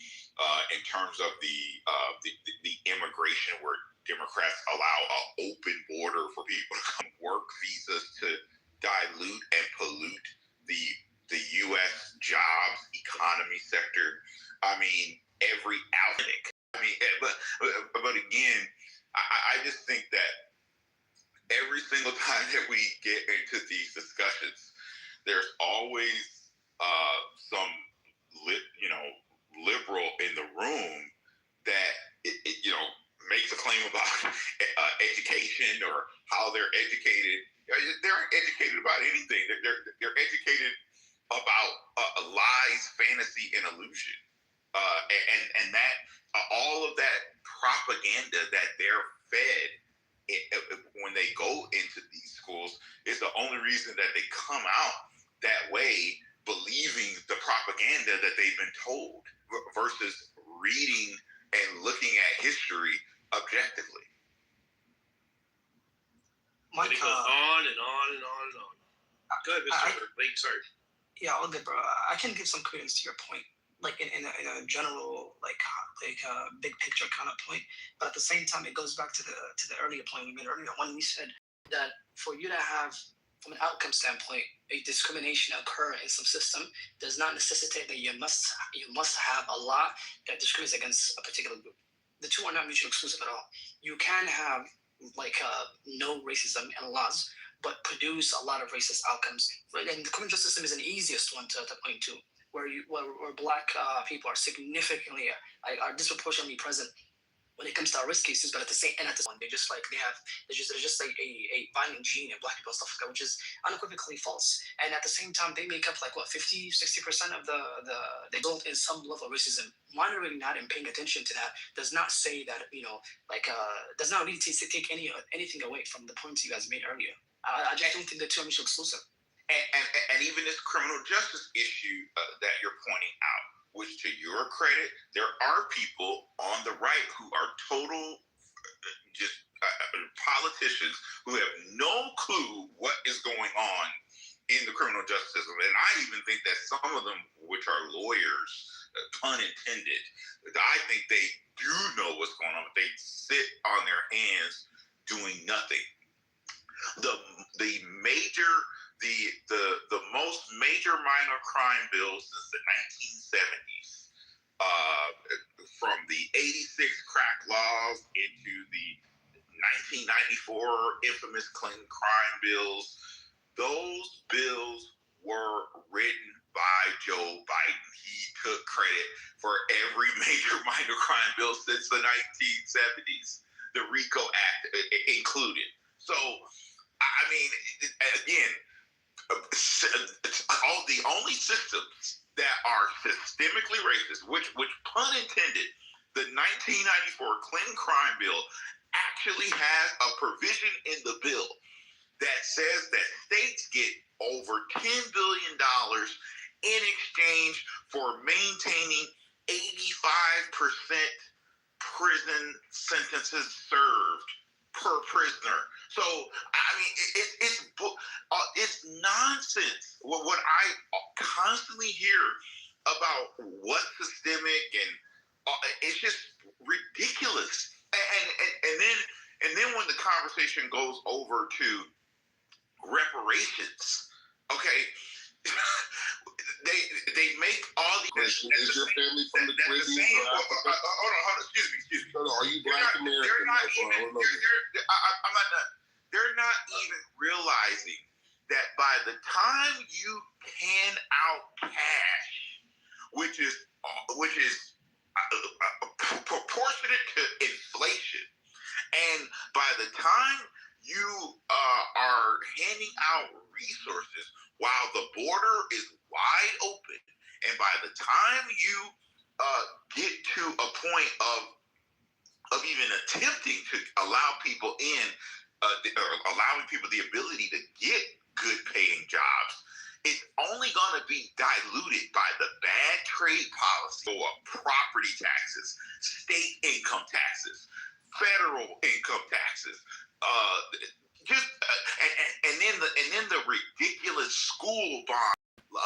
in terms of the immigration, where Democrats allow an open border for people to come work, visas to dilute and pollute the U.S. jobs, economy sector. I mean, every outlet. I mean, but again, I just think that every single time that we get into these discussions, there's always some liberal in the room that makes a claim about education or how they're educated. They aren't educated about anything. They're educated about lies, fantasy, and illusion, and that all of that propaganda that they're fed when they go into these schools is the only reason that they come out that way, believing the propaganda that they've been told versus reading and looking at history objectively. Mike, it goes on and on and on and on. Go ahead, Mr. Blake, sorry. Yeah, all good, bro. I can give some credence to your point, like in a general, like big picture kind of point. But at the same time, it goes back to the earlier point we made earlier when we said that for you to have, from an outcome standpoint, a discrimination occur in some system does not necessitate that you must have a law that discriminates against a particular group. The two are not mutually exclusive at all. You can have no racism in laws, but produce a lot of racist outcomes. And the criminal justice system is an easiest one to point to, where black people are significantly are disproportionately present when it comes to risk cases, but at the same time, there's just like a violent gene in black people and stuff like that, which is unequivocally false. And at the same time, they make up 50-60% of the result in some level of racism. Monitoring that and paying attention to that does not say that does not really take anything away from the points you guys made earlier. I just don't think the two are mutually exclusive. And even this criminal justice issue that you're pointing out, which to your credit, there are people on the right who are total politicians who have no clue what is going on in the criminal justice system. And I even think that some of them, which are lawyers, pun intended, I think they do know what's going on, but they sit on their hands doing nothing. The most major minor crime bills since the 1970s, from the 86 crack laws into the 1994 infamous Clinton crime bills, those bills were written by Joe Biden. He took credit for every major minor crime bill since the 1970s, the RICO Act included. So, I mean, again, all the only systems that are systemically racist, which pun intended, the 1994 Clinton crime bill actually has a provision in the bill that says that states get over $10 billion in exchange for maintaining 85% prison sentences served per prisoner. So, I mean, it's nonsense. What I constantly hear about what's systemic, and it's just ridiculous. And then when the conversation goes over to reparations, okay, they make all these. Is your family from the Caribbean or Africa? Hold on, excuse me. No, are you Black American? They're not even realizing that by the time you pan out cash, which is proportionate to inflation, and time you are handing out resources while the border is wide open, and by the time you get to a point of even attempting to allow people in, or allowing people the ability to get good paying jobs, it's only going to be diluted by the bad trade policy or property taxes, state income taxes, federal income taxes, and then the ridiculous school bond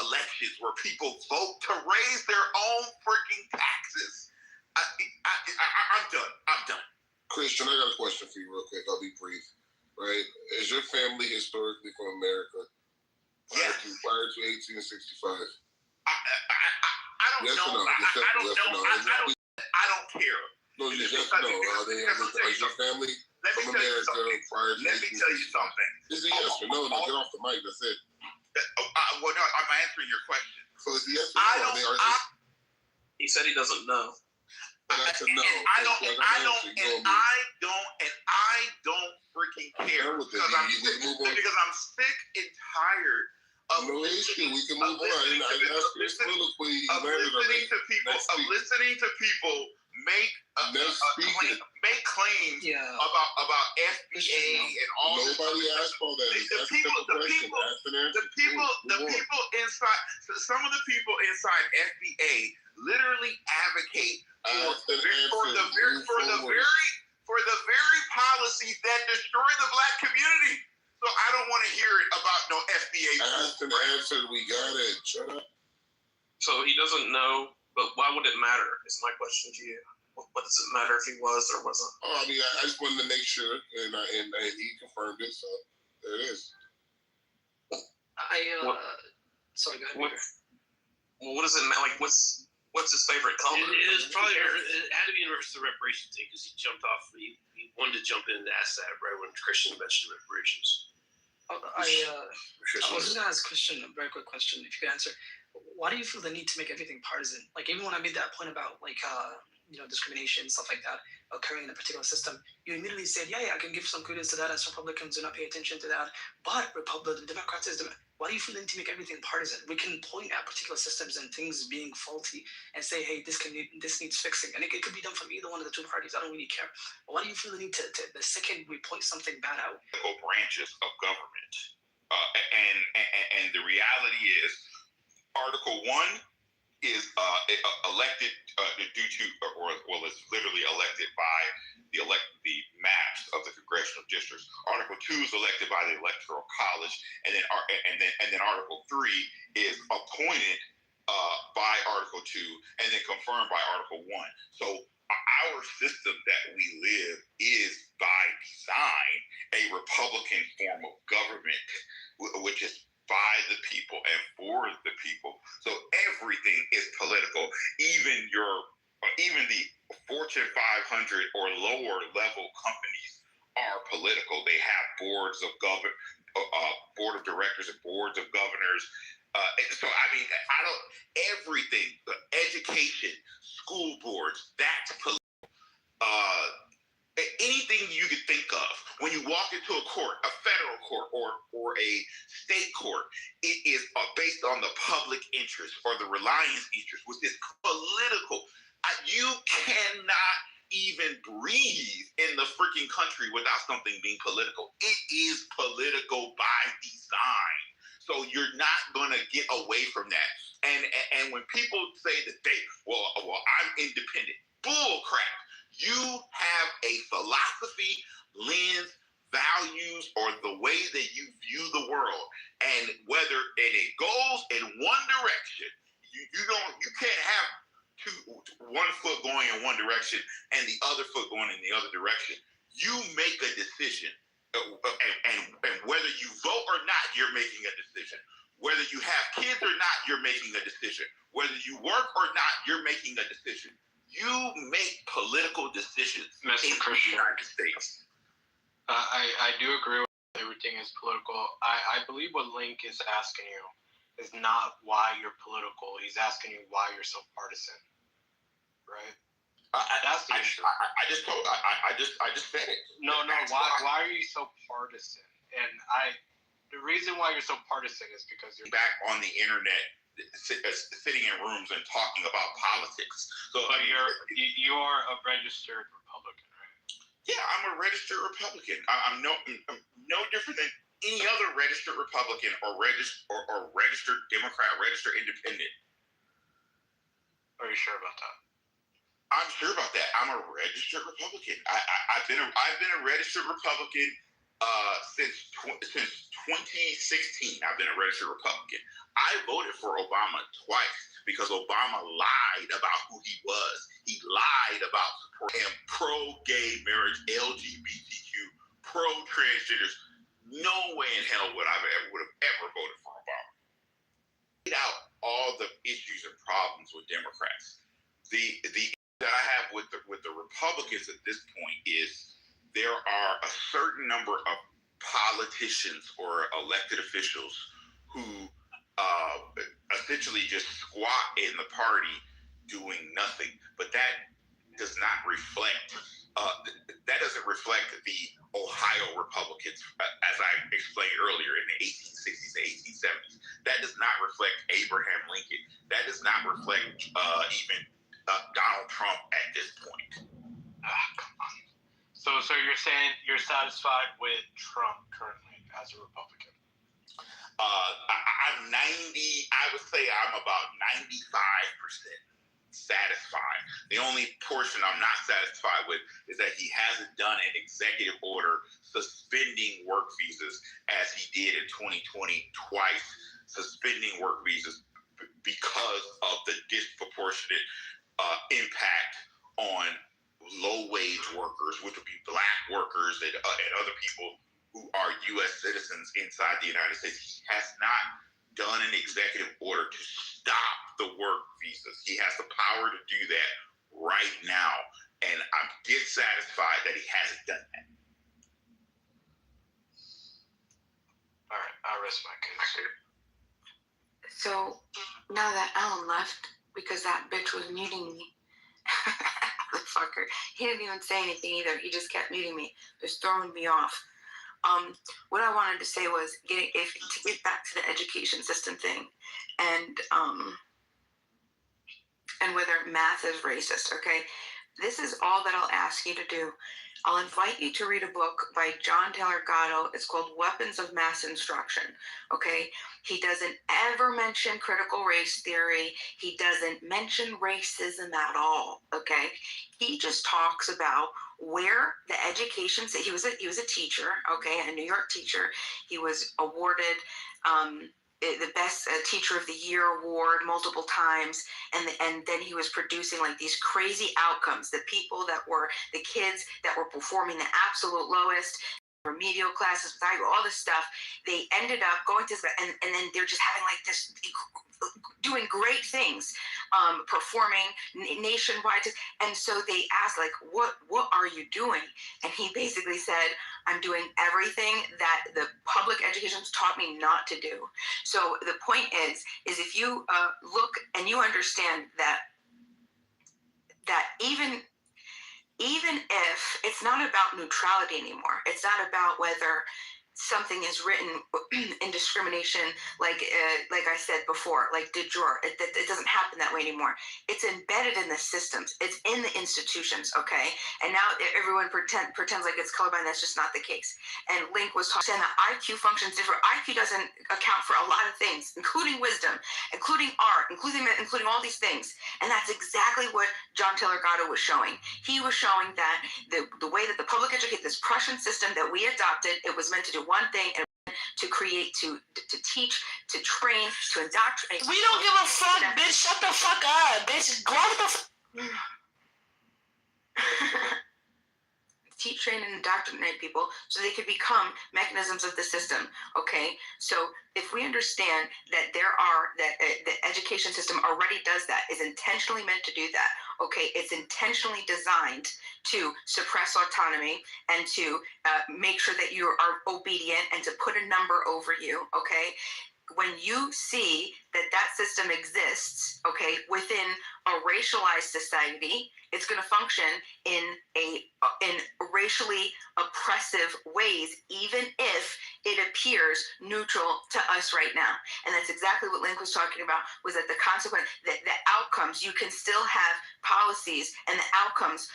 elections where people vote to raise their own freaking taxes. I'm done. Christian, I got a question for you real quick. I'll be brief. Right? Is your family historically from America? Yes. Prior to 1865? I don't yes know. Or no? I don't care. No, you just know. Is your family from America prior to 1865? Let me tell you something. Is it yes or no? No, get off the mic. That's it. Well, no, I'm answering your question. So it's yes or no? He said he doesn't know. That's a no. I don't freaking care because I'm sick and tired of listening to people make claims about FBA and all this. Nobody asked for that. The people inside, some of the people inside FBA literally advocate for the very policies that destroy the black community. So I don't want to hear it about no FBA. Asked and answered. We got it. Shut up. So he doesn't know, but why would it matter? Is my question to you. What does it matter if he was or wasn't? Oh, I mean, I just wanted to make sure, and he confirmed it. So there it is. Sorry, go ahead. What does it matter? Like, what's his favorite color? It had to be in reference to the reparations thing because he jumped off. He wanted to jump in and ask that right when Christian mentioned reparations. I was just gonna ask Christian a very quick question. If you could answer, why do you feel the need to make everything partisan? Like even when I made that point about discrimination, stuff like that occurring in a particular system, you immediately said, yeah, I can give some kudos to that as Republicans do not pay attention to that. But the Democrats why do you feel the need to make everything partisan? We can point at particular systems and things being faulty and say, hey, this needs fixing. And it could be done from either one of the two parties. I don't really care. But why do you feel the need to the second we point something bad out? Branches of government. And the reality is, Article 1 is elected due to, it's literally elected by the maps of the congressional districts. Article 2 is elected by the Electoral College, and then Article 3 is appointed by Article 2 and then confirmed by Article 1. So our system that we live is by design a Republican form of government, which is by the people and for the people. So everything is political. Even the Fortune 500 or lower level companies are political. They have board of directors and boards of governors. So I mean, everything, education, school boards, that's political. Anything you could think of when you walk into a court, a federal court or a state court, it is based on the public interest or the reliance interest, which is political. You cannot even breathe in the freaking country without something being political. It is political by design. So you're not going to get away from that. And when people say that I'm independent, bull crap. You have a philosophy, lens, values, or the way that you view the world. And it goes in one direction, you can't have one foot going in one direction and the other foot going in the other direction. You make a decision, and whether you vote or not, you're making a decision. Whether you have kids or not, you're making a decision. Whether you work or not, you're making a decision. You make political decisions in the United States. I do agree with everything is political. I believe what Link is asking you is not why you're political. He's asking you why you're so partisan, right? That's the issue. I just said it. No. Why are you so partisan? And the reason why you're so partisan is because you're back on the internet, sitting in rooms and talking about politics. So, but you are a registered Republican, right? Yeah, I'm a registered Republican. I'm no different than any other registered Republican or registered Democrat, registered Independent. Are you sure about that? I'm sure about that. I'm a registered Republican. I've been a registered Republican since 2016. I've been a registered Republican. I voted for Obama twice because Obama lied about who he was. He lied about supporting pro-gay marriage, LGBTQ, pro-transgenders. No way in hell would have ever voted for Obama. Laid out all the issues and problems with Democrats. The that I have with the Republicans at this point is there are a certain number of politicians or elected officials who essentially just squat in the party doing nothing. But that does not reflect that doesn't reflect the Ohio Republicans, as I explained earlier in the 1860s and 1870s. That does not reflect Abraham Lincoln. That does not reflect even Donald Trump at this point. Come on. So you're saying you're satisfied with Trump currently as a Republican? I'm 90. I would say I'm about 95% satisfied. The only portion I'm not satisfied with is that he hasn't done an executive order suspending work visas as he did in 2020 twice, suspending work visas because of the disproportionate impact on low-wage workers, which would be black workers and other people who are U.S. citizens inside the United States. He has not done an executive order to stop the work visas. He has the power to do that right now, and I'm dissatisfied that he hasn't done that. All right, I'll rest my case. So now that Alan left because that bitch was muting me. The fucker. He didn't even say anything either. He just kept muting me. Just throwing me off. What I wanted to say was to get back to the education system thing and whether math is racist, okay? This is all that I'll ask you to do. I'll invite you to read a book by John Taylor Gatto. It's called Weapons of Mass Instruction, okay? He doesn't ever mention critical race theory. He doesn't mention racism at all, okay? He just talks about where the education, he was a teacher, okay, a New York teacher. He was awarded the best teacher of the year award multiple times, and then he was producing like these crazy outcomes. The people that were the kids that were performing the absolute lowest remedial classes, all this stuff, they ended up going to and then they're just having like this, doing great things, performing nationwide. And so they asked, like, what are you doing? And he basically said, I'm doing everything that the public education's taught me not to do. So the point is if you look and you understand that even if it's not about neutrality anymore, it's not about whether something is written in discrimination, like I said before, like de jure. It doesn't happen that way anymore. It's embedded in the systems. It's in the institutions, okay? And now everyone pretends like it's colorblind. That's just not the case. And Link was saying that IQ functions different. IQ doesn't account for a lot of things, including wisdom, including art, including all these things. And that's exactly what John Taylor Gatto was showing. He was showing that the way that the public education, this Prussian system that we adopted, it was meant to do one thing, and to create, to teach, to train, to indoctrinate. We don't give a fuck, bitch. Shut the fuck up, bitch. Go the teach, train, and indoctrinate people so they could become mechanisms of the system, okay? So if we understand that the education system already does that, is intentionally meant to do that, okay? It's intentionally designed to suppress autonomy and to make sure that you are obedient and to put a number over you, okay? When you see that system exists, okay, within a racialized society, it's going to function in racially oppressive ways, even if it appears neutral to us right now. And that's exactly what Link was talking about, was that the consequence, the outcomes, you can still have policies and the outcomes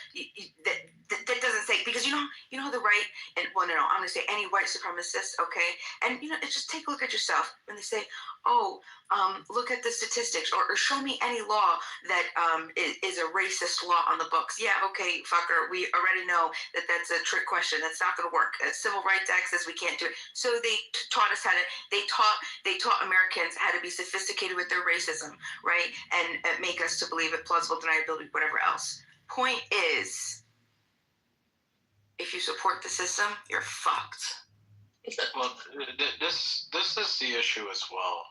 that doesn't say, because you know the right, and well, no, I'm going to say any white supremacist, okay, and it's just take a look at yourself when they say, oh, look at the statistics, or show me any law that is a racist law on the books. Yeah, okay, fucker, we already know that that's a trick question. That's not going to work. Civil Rights Act says we can't do it. So they taught us how to. They taught Americans how to be sophisticated with their racism, right, and make us to believe it, plausible deniability, whatever else. Point is, if you support the system, you're fucked. Well, this is the issue as well.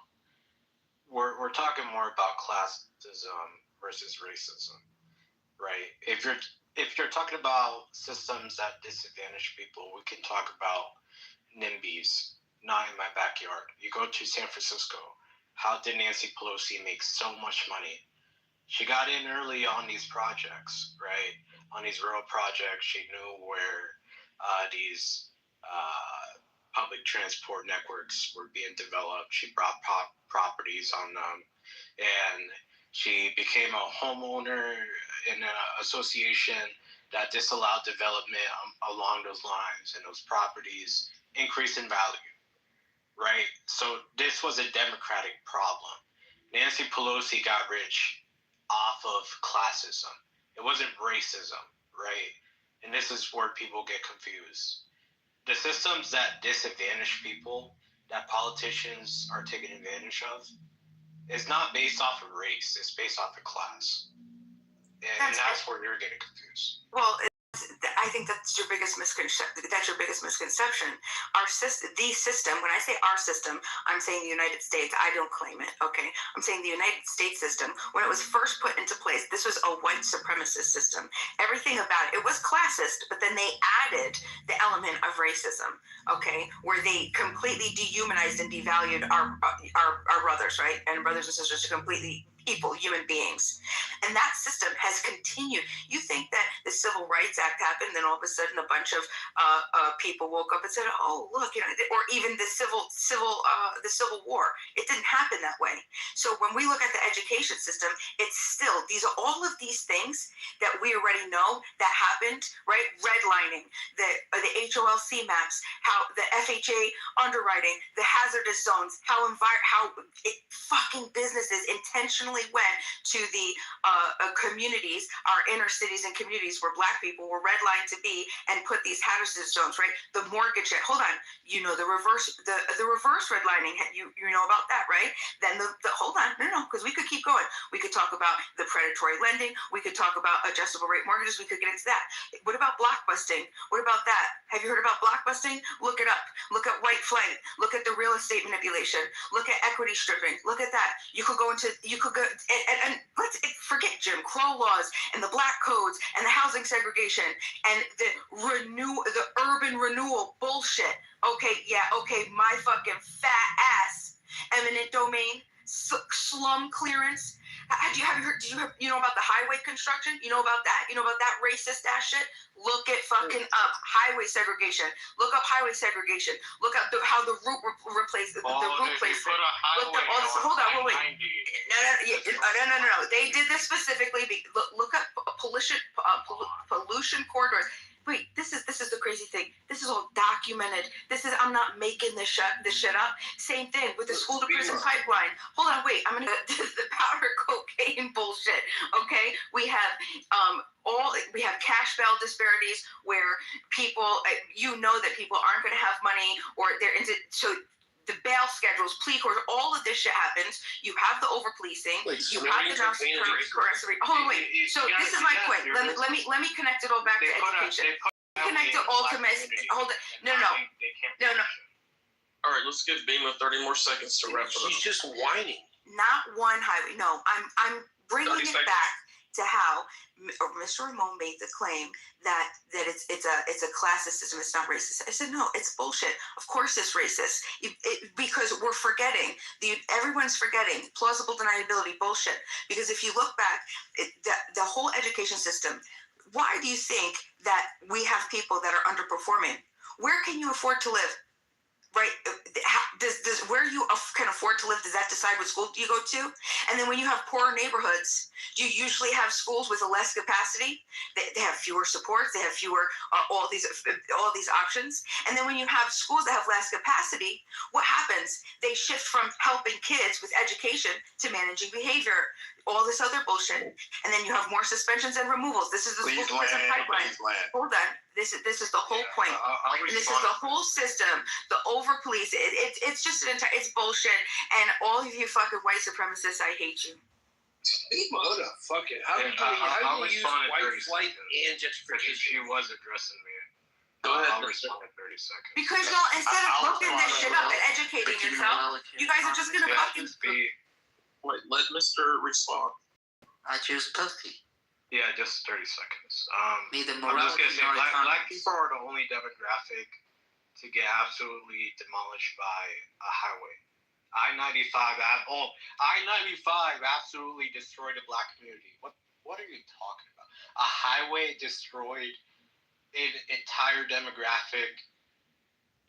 We're talking more about classism versus racism, right? If you're talking about systems that disadvantage people, we can talk about NIMBYs, not in my backyard. You go to San Francisco. How did Nancy Pelosi make so much money? She got in early on these projects, right? On these rural projects, she knew where these public transport networks were being developed. She brought properties on them, and she became a homeowner in an association that disallowed development along those lines, and those properties increased in value, right? So this was a democratic problem. Nancy Pelosi got rich off of classism. It wasn't racism, right? And this is where people get confused. The systems that disadvantage people, that politicians are taking advantage of, is not based off of race. It's based off of class. And that's where you're getting confused. Well, I think that's your biggest misconception. Our system, the system. When I say our system, I'm saying the United States. I don't claim it. Okay, I'm saying the United States system. When it was first put into place, this was a white supremacist system. Everything about it was classist, but then they added the element of racism. Okay, where they completely dehumanized and devalued our brothers, right, and brothers and sisters, to completely people, human beings. And that system has continued. You think that the Civil Rights Act happened, then all of a sudden a bunch of people woke up and said, oh, look, or even the Civil War. It didn't happen that way. So when we look at the education system, it's still, these are all of these things that we already know that happened, right? Redlining, the HOLC maps, how the FHA underwriting, the hazardous zones, how fucking businesses intentionally went to the communities, our inner cities and communities where Black people were redlined to be, and put these hazardous zones, right? The mortgage, hold on, the reverse redlining, you know about that, right? Then hold on, no, because we could keep going. We could talk about the predatory lending. We could talk about adjustable rate mortgages. We could get into that. What about blockbusting? What about that? Have you heard about blockbusting? Look it up. Look at white flight. Look at the real estate manipulation. Look at equity stripping. Look at that. You could go and let's forget Jim Crow laws and the black codes and the housing segregation and the urban renewal bullshit. Okay, my fucking fat ass, eminent domain, slum clearance. Have you heard? You know about the highway construction? You know about that? You know about that racist ass shit? Look at fucking up highway segregation. Look up highway segregation. Look up how the route replacement. Hold on, wait. No. They did this specifically. Look up pollution corridors. Wait, this is the crazy thing. This is all documented. I'm not making this shit up. Same thing with the school to prison pipeline. Hold on, wait. I'm gonna the powder cocaine bullshit. Okay, we have cash bail disparities where people, that people aren't going to have money, or they're into so. The bail schedules, plea courts, all of this shit happens. You have the over policing. You have the incarceration. Hold on, wait. So this is my point. Let me connect it all back to education. Connect it all to hold it. No. All right, let's give Bima 30 more seconds to wrap it up. She's just whining. Not one highway. No, I'm bringing it back to to how Mr. Ramon made the claim that it's a classist system. It's not racist. I said no, it's bullshit. Of course it's racist because we're forgetting. Everyone's forgetting plausible deniability bullshit. Because if you look back, the whole education system. Why do you think that we have people that are underperforming? Where can you afford to live? Right? Does where you can afford to live, does that decide what school you go to? And then when you have poorer neighborhoods, do you usually have schools with a less capacity? They have fewer supports. They have fewer all these options. And then when you have schools that have less capacity, what happens? They shift from helping kids with education to managing behavior. All this other bullshit, and then you have more suspensions and removals. This is the school prison pipeline. Hold on, this is the whole point. And this is the whole system. The over police. It's just an entire. It's bullshit. And all of you fucking white supremacists, I hate you. Hold up, fuck it. How do you use white flight and gentrification? She was addressing me. Go ahead. I'll respond in 30 seconds. Because y'all, instead of looking this shit up and educating yourself, you guys are just gonna fucking. Wait, let Mr. respond. I choose pussy. Yeah, just 30 seconds. Neither I'm just morality gonna say, nor black economics. people are the only demographic to get absolutely demolished by a highway. I-95 absolutely destroyed the black community. What are you talking about? A highway destroyed an entire demographic,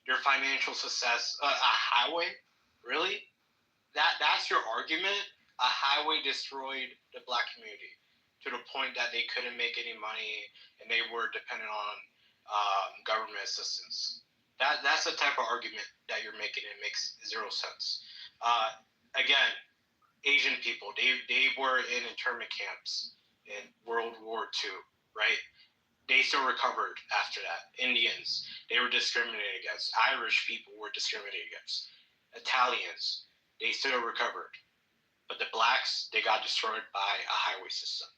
your financial success. A highway? Really? That's your argument? A highway destroyed the black community to the point that they couldn't make any money and they were dependent on government assistance. That's the type of argument that you're making. It makes zero sense. Again, Asian people, they were in internment camps in World War II, right? They still recovered after that. Indians, they were discriminated against. Irish people were discriminated against. Italians, they still recovered. But the blacks, they got destroyed by a highway system.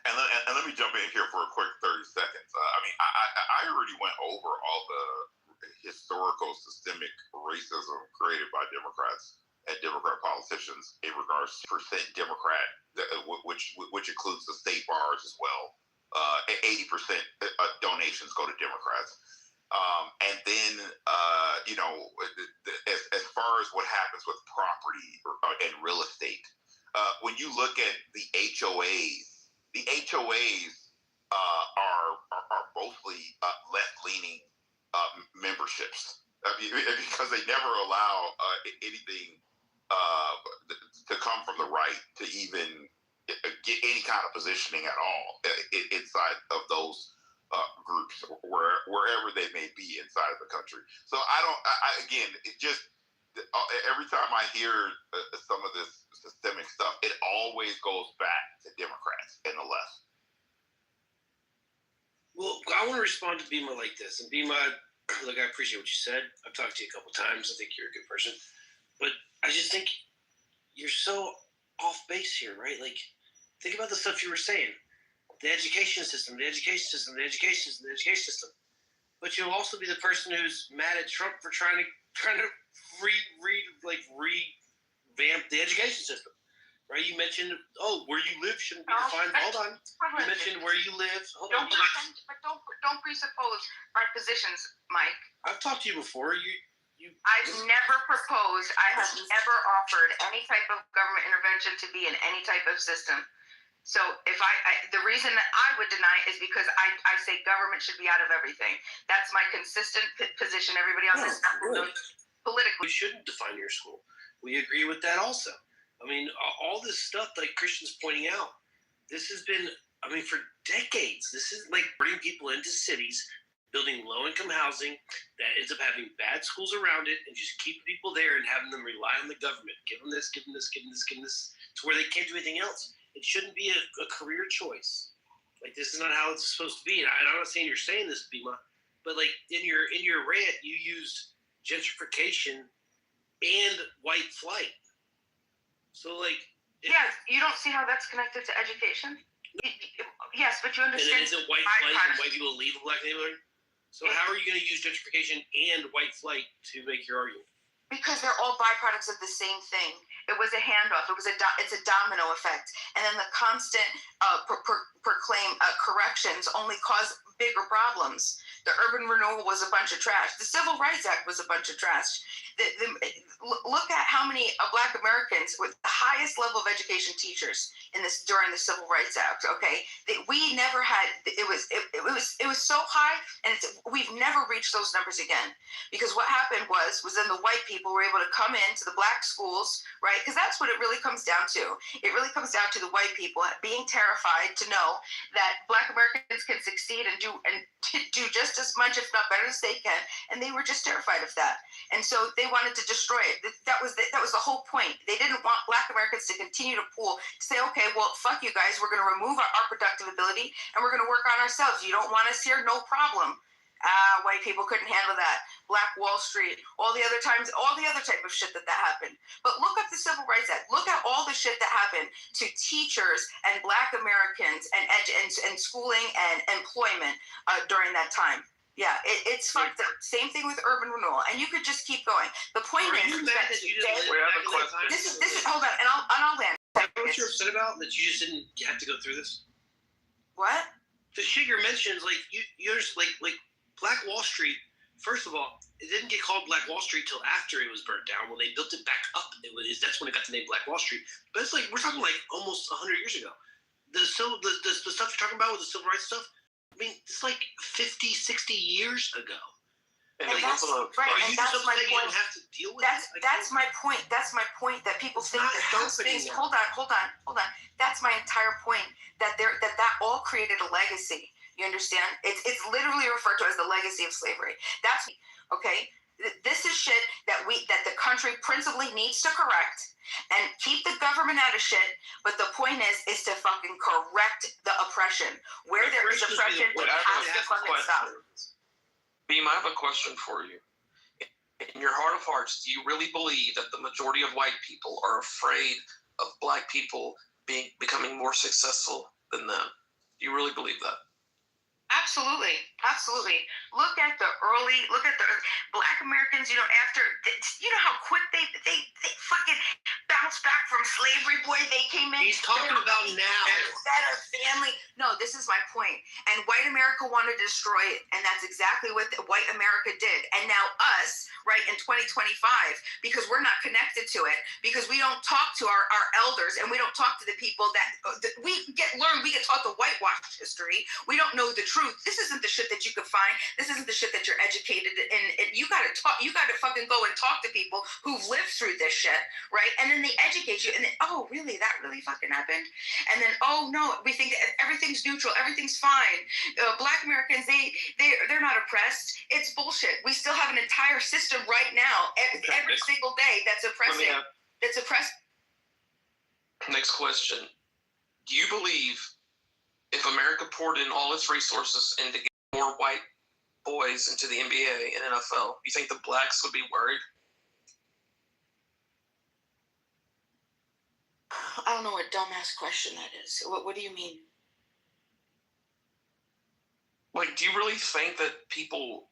And let me jump in here for a quick 30 seconds. I already went over all the historical systemic racism created by Democrats and Democrat politicians in regards to percent Democrat, which includes the state bars as well. 80% donations go to Democrats. And then, as far as what happens with property and real estate, when you look at the HOAs are mostly left-leaning memberships because they never allow anything to come from the right to even get any kind of positioning at all inside of those groups, wherever they may be inside of the country. So every time I hear some of this systemic stuff, it always goes back to Democrats and the left. Well, I want to respond to Bima like this. And Bima, look, I appreciate what you said. I've talked to you a couple times. I think you're a good person. But I just think you're so off base here, right? Like, think about the stuff you were saying. The education system. But you'll also be the person who's mad at Trump for trying to revamp the education system, right? You mentioned, where you live shouldn't be defined. Hold on. You mentioned where you live. Don't presuppose my positions, Mike. I've talked to you before. I've never proposed. I have never offered any type of government intervention to be in any type of system. So the reason that I would deny is because I say government should be out of everything. That's my consistent position. Everybody else is politically. We shouldn't define your school. We agree with that also. I mean, all this stuff like Christian's pointing out, this has been, for decades. This is like bringing people into cities, building low-income housing that ends up having bad schools around it and just keep people there and having them rely on the government. Give them this, to where they can't do anything else. It shouldn't be a career choice. Like, this is not how it's supposed to be. And I'm not saying you're saying this, Bima, but like in your rant, you used gentrification and white flight. So like, you don't see how that's connected to education. Yes, but you understand. And then isn't white flight and white people leave a black neighborhood? So how are you going to use gentrification and white flight to make your argument? Because they're all byproducts of the same thing. It was a handoff. It's a domino effect, and then the constant proclaim corrections only cause bigger problems. The urban renewal was a bunch of trash. The Civil Rights Act was a bunch of trash. Look at how many Black Americans with the highest level of education teachers during the Civil Rights Act. Okay, we never had. It was so high, and we've never reached those numbers again. Because what happened was then the white people were able to come into the Black schools, right? Because that's what it really comes down to. It really comes down to the white people being terrified to know that Black Americans can succeed and do just as much, if not better, as they can, and they were just terrified of that. And so they wanted to destroy it. That was the whole point. They didn't want Black Americans to continue to pool, to say, okay, well, fuck you guys, we're going to remove our productive ability, and we're going to work on ourselves. You don't want us here? No problem. White people couldn't handle that. Black Wall Street, all the other type of shit that happened. But look up the Civil Rights Act. Look at all the shit that happened to teachers and Black Americans and schooling and employment during that time. Yeah, it's fucked up. Same thing with urban renewal, and you could just keep going. The point is that we have a question. This is hold on, and I'll land. What you're upset about that you just didn't have to go through this? What? The shit you're mentioning, like you're just like Black Wall Street. First of all, it didn't get called Black Wall Street till after it was burnt down. When they built it back up, that's when it got the name Black Wall Street. But it's like we're talking like almost 100 years ago. The stuff you're talking about with the civil rights stuff, I mean, it's like 50, 60 years ago. And that's right. And that's my point. That's my point. That's my point. That people think that those things. Hold on. That's my entire point. That all created a legacy. You understand? It's literally referred to as the legacy of slavery. That's okay. This is shit that the country principally needs to correct and keep the government out of shit. But the point is to fucking correct the oppression. Where there is oppression, it has to fucking stop. Beam, I have a question for you. In your heart of hearts, do you really believe that the majority of white people are afraid of Black people becoming more successful than them? Do you really believe that? Absolutely. Look at the Black Americans, after, how quick they fucking bounced back from slavery, boy, they came in. He's talking about now. Better family. No, this is my point. And white America wanted to destroy it. And that's exactly what white America did. And now us, right, in 2025, because we're not connected to it, because we don't talk to our elders, and we don't talk to the people that we get taught the whitewash history. We don't know the truth. This isn't the shit that you could find. This isn't the shit that you're educated in. You gotta fucking go and talk to people who've lived through this shit, right? And then they educate you, and then, oh, really? That really fucking happened? And then, oh no, we think everything's neutral, everything's fine. Black Americans, they're not oppressed. It's bullshit. We still have an entire system right now, every single day, that's oppressing. Next question. Do you believe if America poured in all its resources into getting more white boys into the NBA and NFL, you think the Blacks would be worried? I don't know what dumbass question that is. What do you mean? Like, do you really think that people...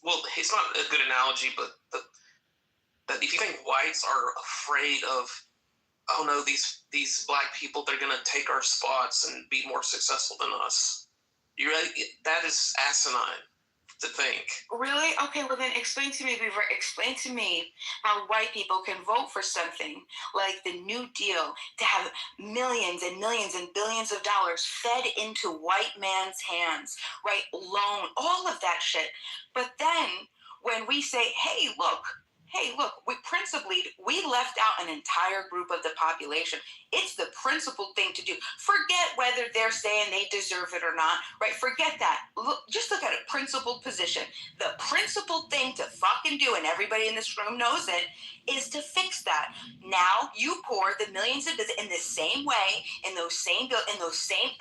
well, it's not a good analogy, but that if you think whites are afraid of, oh no, these Black people, they're going to take our spots and be more successful than us. That is asinine to think. Really? Okay, well then explain to me how white people can vote for something like the New Deal, to have millions and millions and billions of dollars fed into white man's hands, right? Loan, all of that shit. But then when we say, hey, look, we left out an entire group of the population. It's the principled thing to do. Forget whether they're saying they deserve it or not, right? Forget that. Just look at a principled position. The principled thing to fucking do, and everybody in this room knows it, is to fix that. Now you pour the millions of dollars in the same way, in those same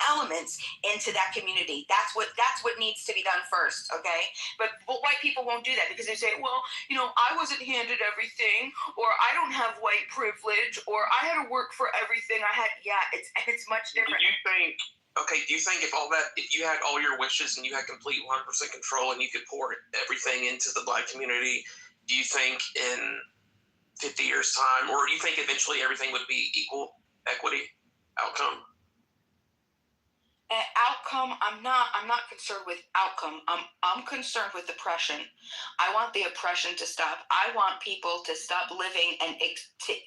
elements into that community. That's what needs to be done first, okay? But white people won't do that because they say, well, I wasn't handed everything, or I don't have white privilege, or I had to work for everything I had. Yeah, it's much different. Do you think if you had all your wishes and you had complete 100% control and you could pour everything into the Black community, do you think in 50 years' time, or do you think eventually everything would be equal equity outcome? Outcome, I'm not concerned with outcome. I'm concerned with oppression. I want the oppression to stop. I want people to stop living and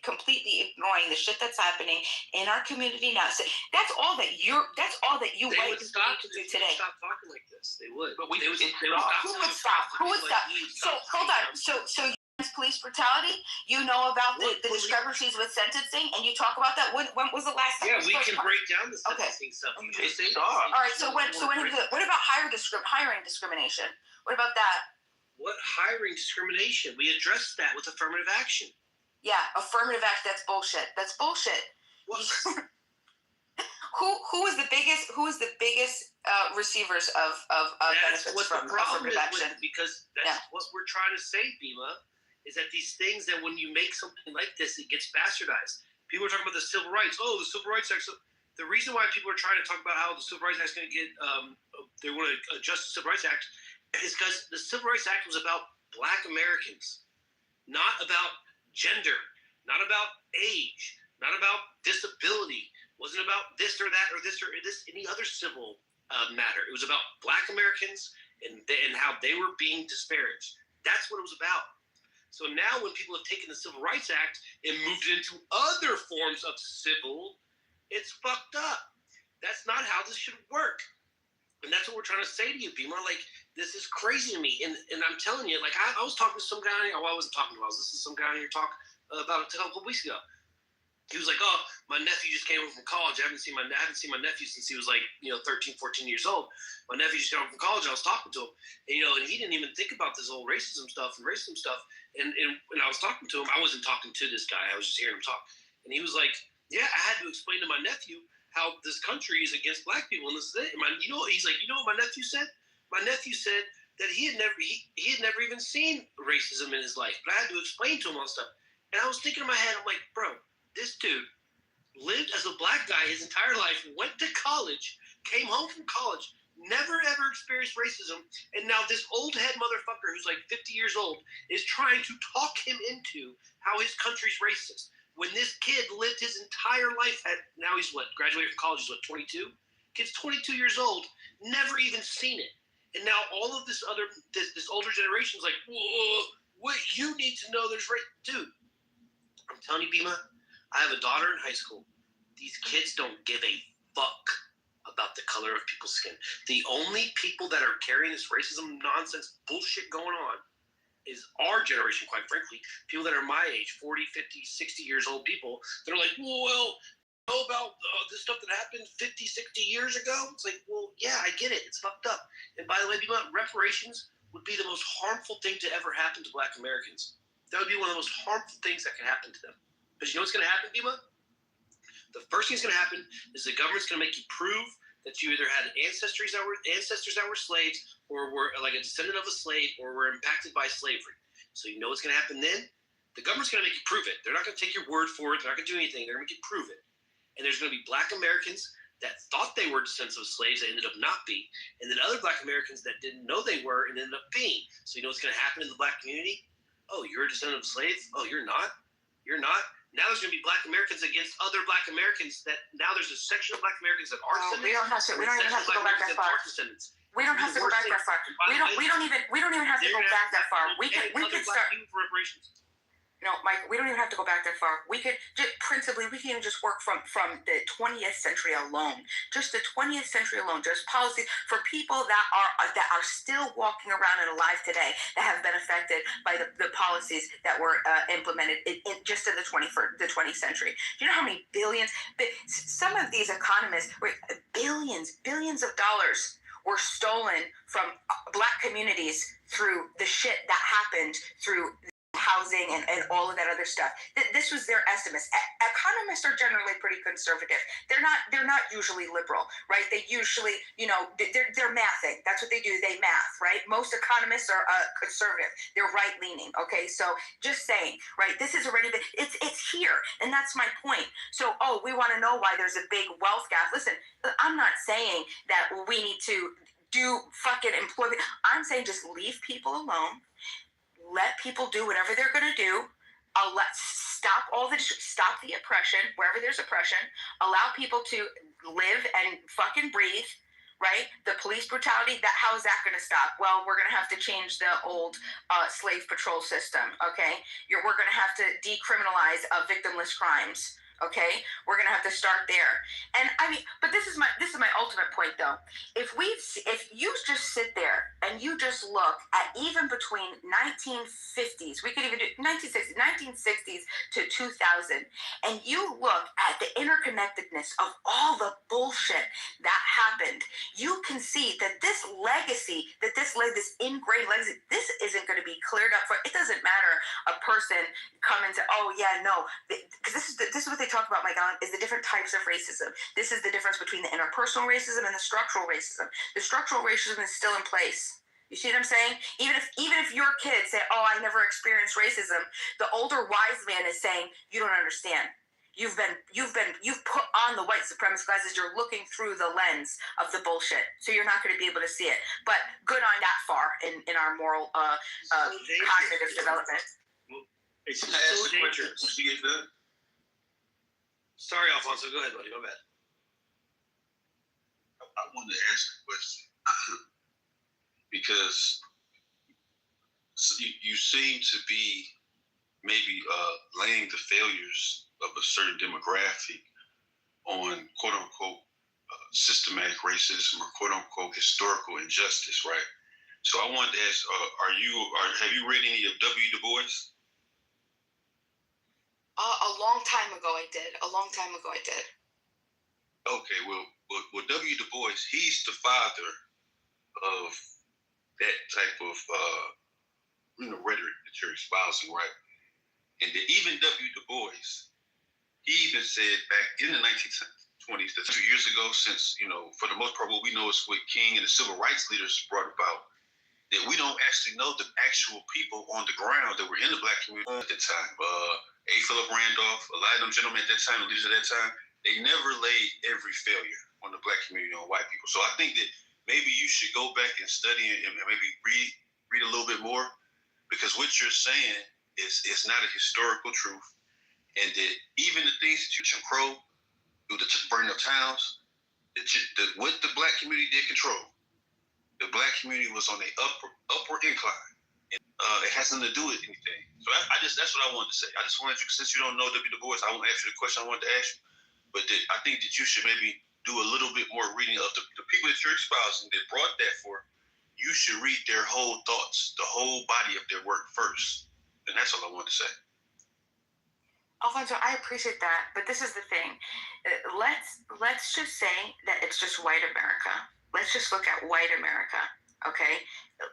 completely ignoring the shit that's happening in our community now. So that's all that you They would stop to do if today. Stop talking like this. They would. But They would stop. Who would stop? Who would stop? So hold on. So police brutality. You know about the discrepancies with sentencing, and you talk about that. When was the last time? Yeah, we can break down the sentencing stuff. You just say all right. So what about hiring discrimination? What about that? What hiring discrimination? We addressed that with affirmative action. Yeah, affirmative action. That's bullshit. That's bullshit. What? Who is the biggest receivers of that's benefits what from the problem affirmative is action? because that's what we're trying to say, Bima, is that these things that when you make something like this, it gets bastardized. People are talking about the civil rights. Oh, the Civil Rights Act. So the reason why people are trying to talk about how the Civil Rights Act is going to get, they want to adjust the Civil Rights Act, is because the Civil Rights Act was about Black Americans, not about gender, not about age, not about disability. It wasn't about this or that or this any other civil matter. It was about Black Americans and how they were being disparaged. That's what it was about. So now when people have taken the Civil Rights Act and moved it into other forms of civil, it's fucked up. That's not how this should work. And that's what we're trying to say to you, Bima. Like, this is crazy to me. And I'm telling you, like, I was talking to some guy. Oh, I wasn't talking to him. I was listening to some guy here talk about a couple of weeks ago. He was like, oh, my nephew just came home from college. I haven't seen my nephew since he was like, 13, 14 years old. My nephew just got home from college. I was talking to him, and he didn't even think about this whole racism stuff. And I was talking to him. I wasn't talking to this guy. I was just hearing him talk. And he was like, yeah, I had to explain to my nephew how this country is against Black people. And this is it. He's like, you know what my nephew said? My nephew said that he had never even seen racism in his life. But I had to explain to him all stuff. And I was thinking in my head, I'm like, bro, this dude lived as a Black guy his entire life, went to college, came home from college, never ever experienced racism, and now this old head motherfucker who's like 50 years old is trying to talk him into how his country's racist. When this kid lived his entire life now he's graduated from college, he's 22? Kid's 22 years old, never even seen it. And now all of this older generation is like, whoa, what you need to know there's dude, I'm telling you, Bima, I have a daughter in high school. These kids don't give a fuck about the color of people's skin. The only people that are carrying this racism nonsense bullshit going on is our generation, quite frankly. People that are my age, 40, 50, 60 years old people, they're like, well, you know about this stuff that happened 50, 60 years ago? It's like, well, yeah, I get it. It's fucked up. And by the way, reparations would be the most harmful thing to ever happen to Black Americans. That would be one of the most harmful things that can happen to them. Because you know what's going to happen, Bima? The first thing that's going to happen is the government's going to make you prove that you either had ancestors that were slaves, or were like a descendant of a slave, or were impacted by slavery. So you know what's going to happen then? The government's going to make you prove it. They're not going to take your word for it. They're not going to do anything. They're going to make you prove it. And there's going to be Black Americans that thought they were descendants of slaves that ended up not being, and then other Black Americans that didn't know they were and ended up being. So you know what's going to happen in the Black community? Oh, you're a descendant of slaves? Oh, you're not? You're not? Now there's going to be Black Americans against other Black Americans that now there's a section of Black Americans that are descendants. We don't even have to go back that far. We don't have to go back that far. We don't even have to go back that far. We can start. Mike, we don't even have to go back that far. We could even just work from the 20th century alone. Just the 20th century alone. Just policies for people that are still walking around and alive today that have been affected by the policies that were implemented in just in the 20th century. Do you know how many billions? Some of these economists, billions of dollars were stolen from Black communities through the shit that happened through housing and all of that other stuff. This was their estimates. Economists are generally pretty conservative. They're not usually liberal, right? They usually, they're mathing. That's what they do. They math, right? Most economists are conservative. They're right leaning. Okay, so just saying, right? This has already been. It's here, and that's my point. So, we want to know why there's a big wealth gap. Listen, I'm not saying that we need to do fucking employment. I'm saying just leave people alone. let people do whatever they're going to do. Stop the oppression wherever there's oppression. Allow people to live and fucking breathe. Right? The police brutality, how is that going to stop? Well, we're going to have to change the old slave patrol system, okay? We're going to have to decriminalize victimless crimes, okay? We're going to have to start there. And I mean, but this is my ultimate point, though. If you just sit there and you just look at even between 1950s, we could even do 1960s to 2000, and you look at the interconnectedness of all the bullshit that happened, you can see that this legacy, this ingrained legacy, this isn't going to be cleared up for. It doesn't matter a person coming to, oh yeah, no, because this is what they talk about, Mike Allen, is the different types of racism. This is the difference between the interpersonal racism and the structural racism. The structural racism is still in place. You see what I'm saying? Even if your kids say, oh, I never experienced racism, the older wise man is saying, you don't understand. You've put on the white supremacist glasses. You're looking through the lens of the bullshit, so you're not going to be able to see it. But good on that far in our moral cognitive development. It's so dangerous. Sorry, Alfonso. Go ahead, buddy. Go ahead. I wanted to ask a question because you seem to be maybe laying the failures of a certain demographic on quote unquote systematic racism or quote unquote historical injustice, right? So I wanted to ask, have you read any of W. Du Bois? A long time ago I did. Okay, well, W. Du Bois, he's the father of that type of rhetoric that you're espousing, right? And even W. Du Bois, he even said back in the 1920s, 2 years ago, since, for the most part, what we know is what King and the civil rights leaders brought about, that we don't actually know the actual people on the ground that were in the black community at the time. A. Philip Randolph, a lot of them gentlemen at that time, the leaders at that time, they never laid every failure on the black community, on white people. So I think that maybe you should go back and study and maybe read a little bit more, because what you're saying is not a historical truth. And that even the things that Jim Crow, through the burning of towns, what the black community did control, the black community was on the upward incline. And it has nothing to do with anything. So that's what I wanted to say. I just wanted you, since you don't know W. Du Bois, I won't ask you the question I wanted to ask you. But I think that you should maybe do a little bit more reading of the people that you're espousing that brought that for. You should read their whole thoughts, the whole body of their work first. And that's all I wanted to say. Alfonso, I appreciate that, but this is the thing. Let's just say that it's just white America. Let's just look at white America, okay?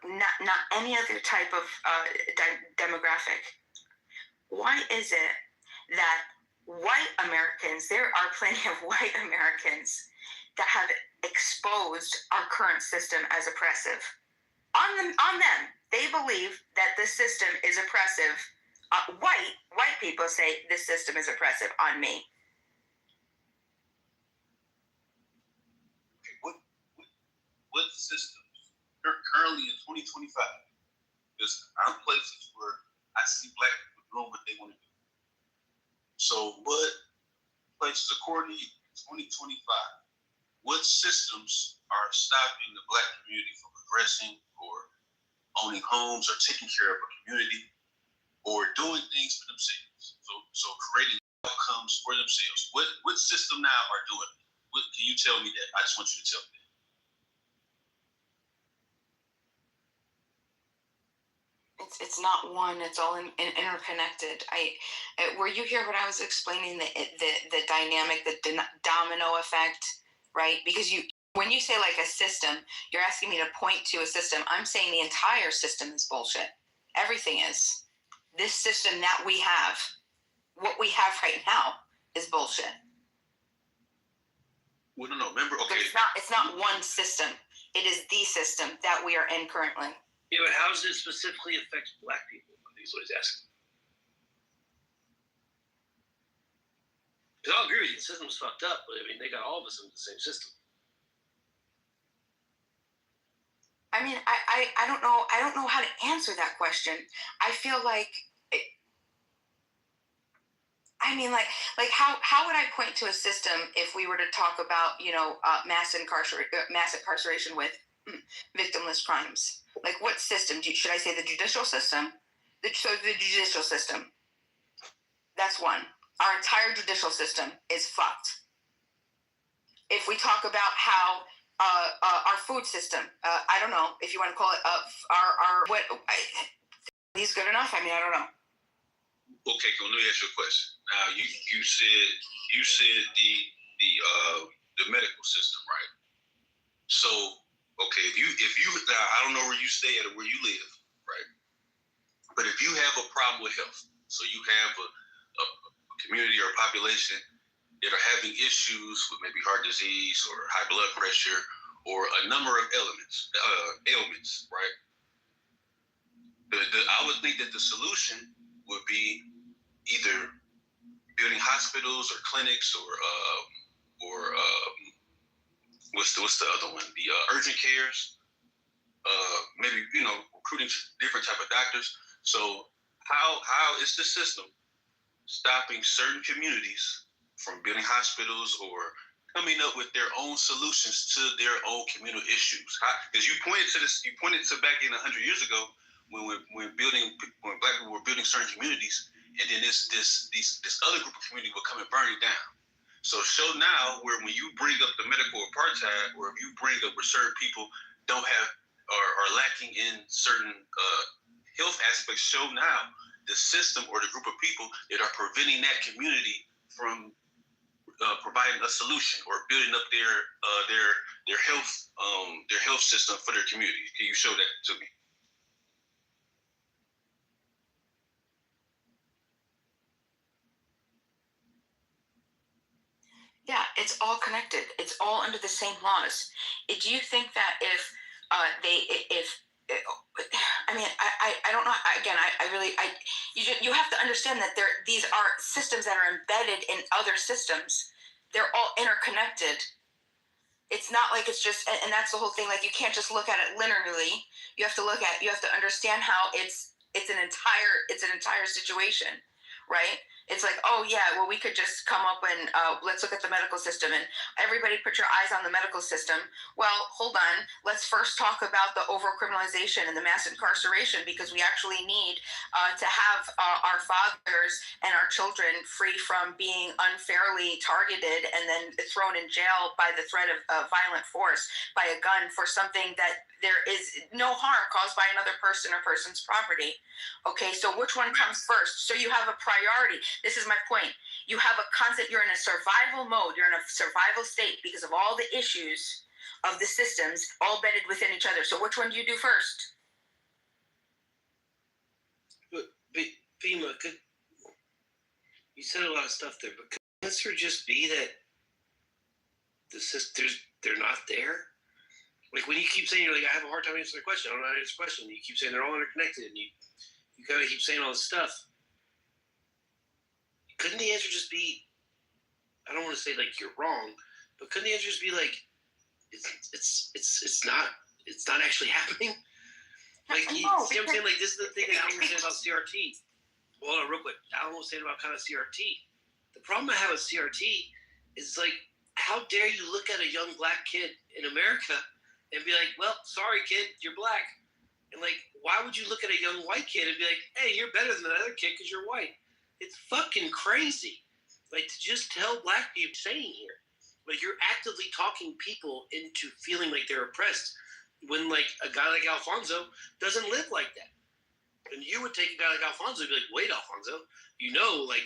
Not any other type of demographic. Why is it that white Americans, there are plenty of white Americans that have exposed our current system as oppressive? On them, they believe that the system is oppressive. White people say this system is oppressive on me. What systems currently in 2025? Because I'm places where I see black people doing what they want to do. So what places, according to 2025, what systems are stopping the black community from progressing or owning homes or taking care of a community or doing things for themselves? So creating outcomes for themselves. What system now are doing it? Can you tell me that? I just want you to tell me that. It's not one. It's all interconnected. Were you here when I was explaining the dynamic, the domino effect, right? Because when you say like a system, you're asking me to point to a system. I'm saying the entire system is bullshit. Everything is. This system that we have, what we have right now, is bullshit. Well, no. Remember, okay. It's not one system. It is the system that we are in currently. Yeah, but how does it specifically affect black people? I think is what he's asking. Because I'll agree with you, the system's fucked up, but I mean, they got all of us in the same system. I mean, I don't know. I don't know how to answer that question. I feel like, I mean, like how would I point to a system if we were to talk about, mass incarceration with victimless crimes? Like, what system? Should I say the judicial system? The judicial system. That's one. Our entire judicial system is fucked. If we talk about how our food system, I don't know if you want to call it is good enough. I mean, I don't know. Okay, let me ask you a question. Now, you said the medical system, right? So, okay, if you now, I don't know where you stay at or where you live, right? But if you have a problem with health, so you have a community or a population that are having issues with maybe heart disease or high blood pressure or a number of ailments, right? I would think that the solution would be either building hospitals or clinics or what's the other one? The urgent cares. Maybe recruiting different type of doctors. So how is the system stopping certain communities from building hospitals or coming up with their own solutions to their own communal issues? Because you pointed to back in 100 years ago when Black people were building certain communities, and then this other group of community would come and burn it down. So show now where when you bring up the medical apartheid, or if you bring up where certain people don't have or are lacking in certain health aspects, show now the system or the group of people that are preventing that community from providing a solution or building up their health system for their community. Can you show that to me? Yeah, it's all connected. It's all under the same laws. Do you think that if I don't know. Again, you have to understand that these are systems that are embedded in other systems. They're all interconnected. It's not like it's just, and that's the whole thing. Like, you can't just look at it linearly. You have to understand how it's an entire situation, right? It's like, oh yeah, well, we could just come up and let's look at the medical system and everybody put your eyes on the medical system. Well, hold on. Let's first talk about the overcriminalization and the mass incarceration, because we actually need to have our fathers and our children free from being unfairly targeted and then thrown in jail by the threat of violent force by a gun for something that there is no harm caused by another person or person's property. Okay, so which one comes first? So you have a priority. This is my point. You have a concept, you're in a survival mode, you're in a survival state because of all the issues of the systems all bedded within each other. So which one do you do first? But Bima, you said a lot of stuff there, but could the answer just be that the sisters, they're not there? Like, when you keep saying, you're like, I have a hard time answering the question, I don't know how to answer the question. You keep saying they're all interconnected, and you kind of keep saying all this stuff. Couldn't the answer just be, I don't want to say like you're wrong, but couldn't the answer just be like, it's not actually happening? Like, see what I'm saying? Like, this is the thing that Alan was saying about CRT. Well, hold on, real quick. Alan was saying about kind of CRT. The problem I have with CRT is, like, how dare you look at a young Black kid in America and be like, well, sorry, kid, you're Black. And, like, why would you look at a young white kid and be like, hey, you're better than that other kid because you're white? It's fucking crazy. Like, to just tell Black people saying here. Like, you're actively talking people into feeling like they're oppressed when, like, a guy like Alfonso doesn't live like that. And you would take a guy like Alfonso and be like, wait, Alfonso, like,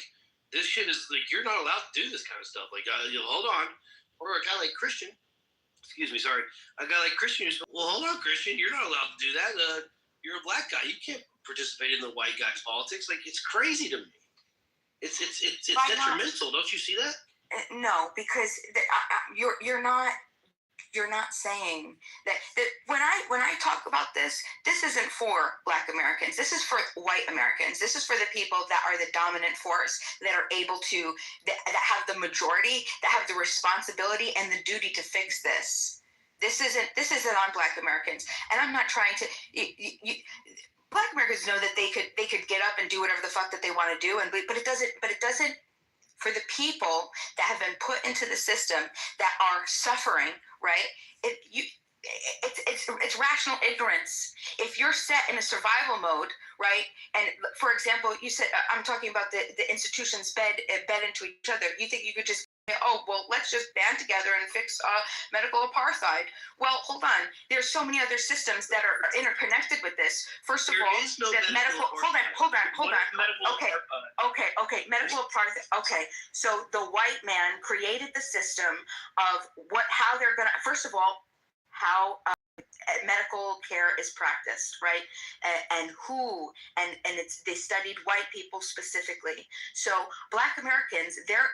this shit is, like, you're not allowed to do this kind of stuff. Like, hold on. Or a guy like Christian, a guy like Christian who's, well, hold on, Christian, you're not allowed to do that. You're a Black guy. You can't participate in the white guy's politics. Like, it's crazy to me. It's detrimental. Don't you see that? No, because you're not saying that when I talk about this isn't for Black Americans. This is for white Americans. This is for the people that are the dominant force, that are able to, that have the majority, that have the responsibility and the duty to fix this. This isn't on Black Americans, and I'm not trying to. Black Americans know that they could get up and do whatever the fuck that they want to do, but it doesn't. For the people that have been put into the system that are suffering, right? It's rational ignorance. If you're set in a survival mode, right? And for example, you said I'm talking about the institutions bed into each other. You think you could just let's just band together and fix medical apartheid. Well, hold on. There's so many other systems that are interconnected with this. First of all, the medical. Hold on. Okay. Medical apartheid. Okay. So the white man created the system of how they're gonna. First of all, how medical care is practiced, right? And they studied white people specifically. So Black Americans, their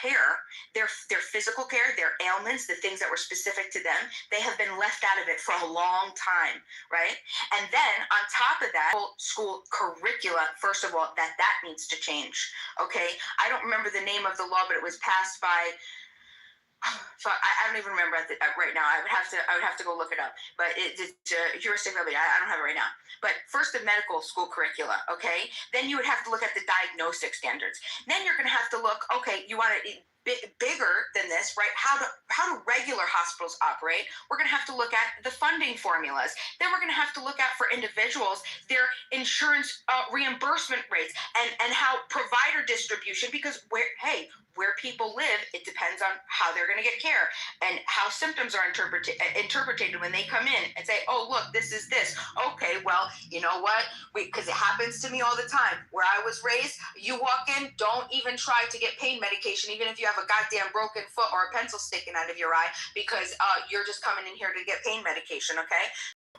care, their physical care, their ailments, the things that were specific to them, they have been left out of it for a long time, right? And then on top of that, school curricula, first of all, that needs to change. Okay, I don't remember the name of the law, but it was passed by. So I don't even remember right now. I would have to go look it up. But it's heuristic remedy. I don't have it right now. But first, the medical school curricula. Okay. Then you would have to look at the diagnostic standards. Then you're going to have to look. Okay, you want it bigger than this, right? How do regular hospitals operate? We're going to have to look at the funding formulas. Then we're going to have to look at for individuals their insurance reimbursement rates and how provider distribution, because where people live, it depends on how they're going to get care and how symptoms are interpreted when they come in and say, oh, look, this is this. Okay, well, you know what? Because it happens to me all the time. Where I was raised, you walk in, don't even try to get pain medication, even if you have a goddamn broken foot or a pencil sticking out of your eye, because you're just coming in here to get pain medication, okay?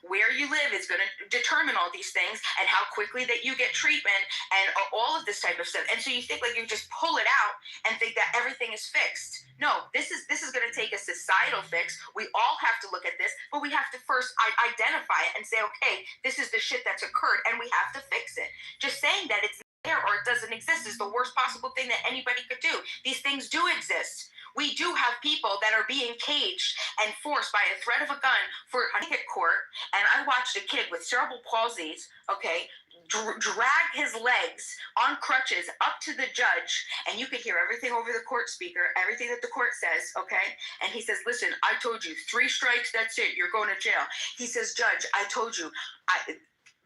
Where you live is going to determine all these things and how quickly that you get treatment and all of this type of stuff. And so you think like you just pull it out and think that everything is fixed. No, this is going to take a societal fix. We all have to look at this, but we have to first identify it and say, okay, this is the shit that's occurred and we have to fix it. Just saying that it's there or it doesn't exist is the worst possible thing that anybody could do. These things do exist. We do have people that are being caged and forced by a threat of a gun for a court. And I watched a kid with cerebral palsies, okay, drag his legs on crutches up to the judge, and you could hear everything over the court speaker, everything that the court says, okay? And he says, listen, I told you, 3 strikes, that's it, you're going to jail. He says, Judge, I told you,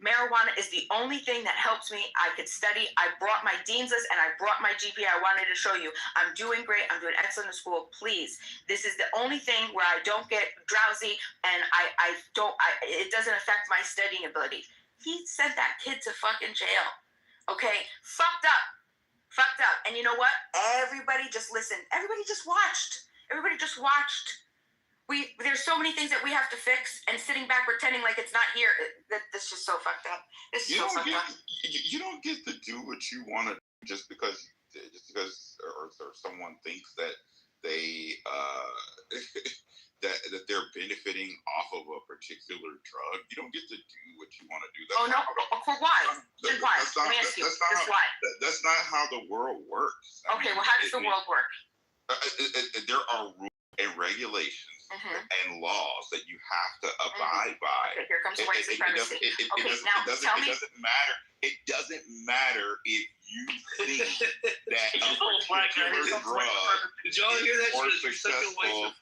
marijuana is the only thing that helps me. I could study. I brought my dean's list and I brought my GPA. I wanted to show you I'm doing great. I'm doing excellent in school. Please. This is the only thing where I don't get drowsy and it doesn't affect my studying ability. He sent that kid to fucking jail. Okay? Fucked up. And you know what? Everybody just listened. Everybody just watched. There's so many things that we have to fix, and sitting back pretending like it's not here. That's just so fucked up. You don't get to do what you want to just because or someone thinks that they that they're benefiting off of a particular drug. You don't get to do what you want to do. For why? Then why? Let me ask you. Why? That's not how the world works. Okay, well, how does the world work? There are rules and regulations and laws that you have to abide by. Okay, here comes white supremacy. It doesn't matter if you think that a particular drug Did y'all hear that? is more successful.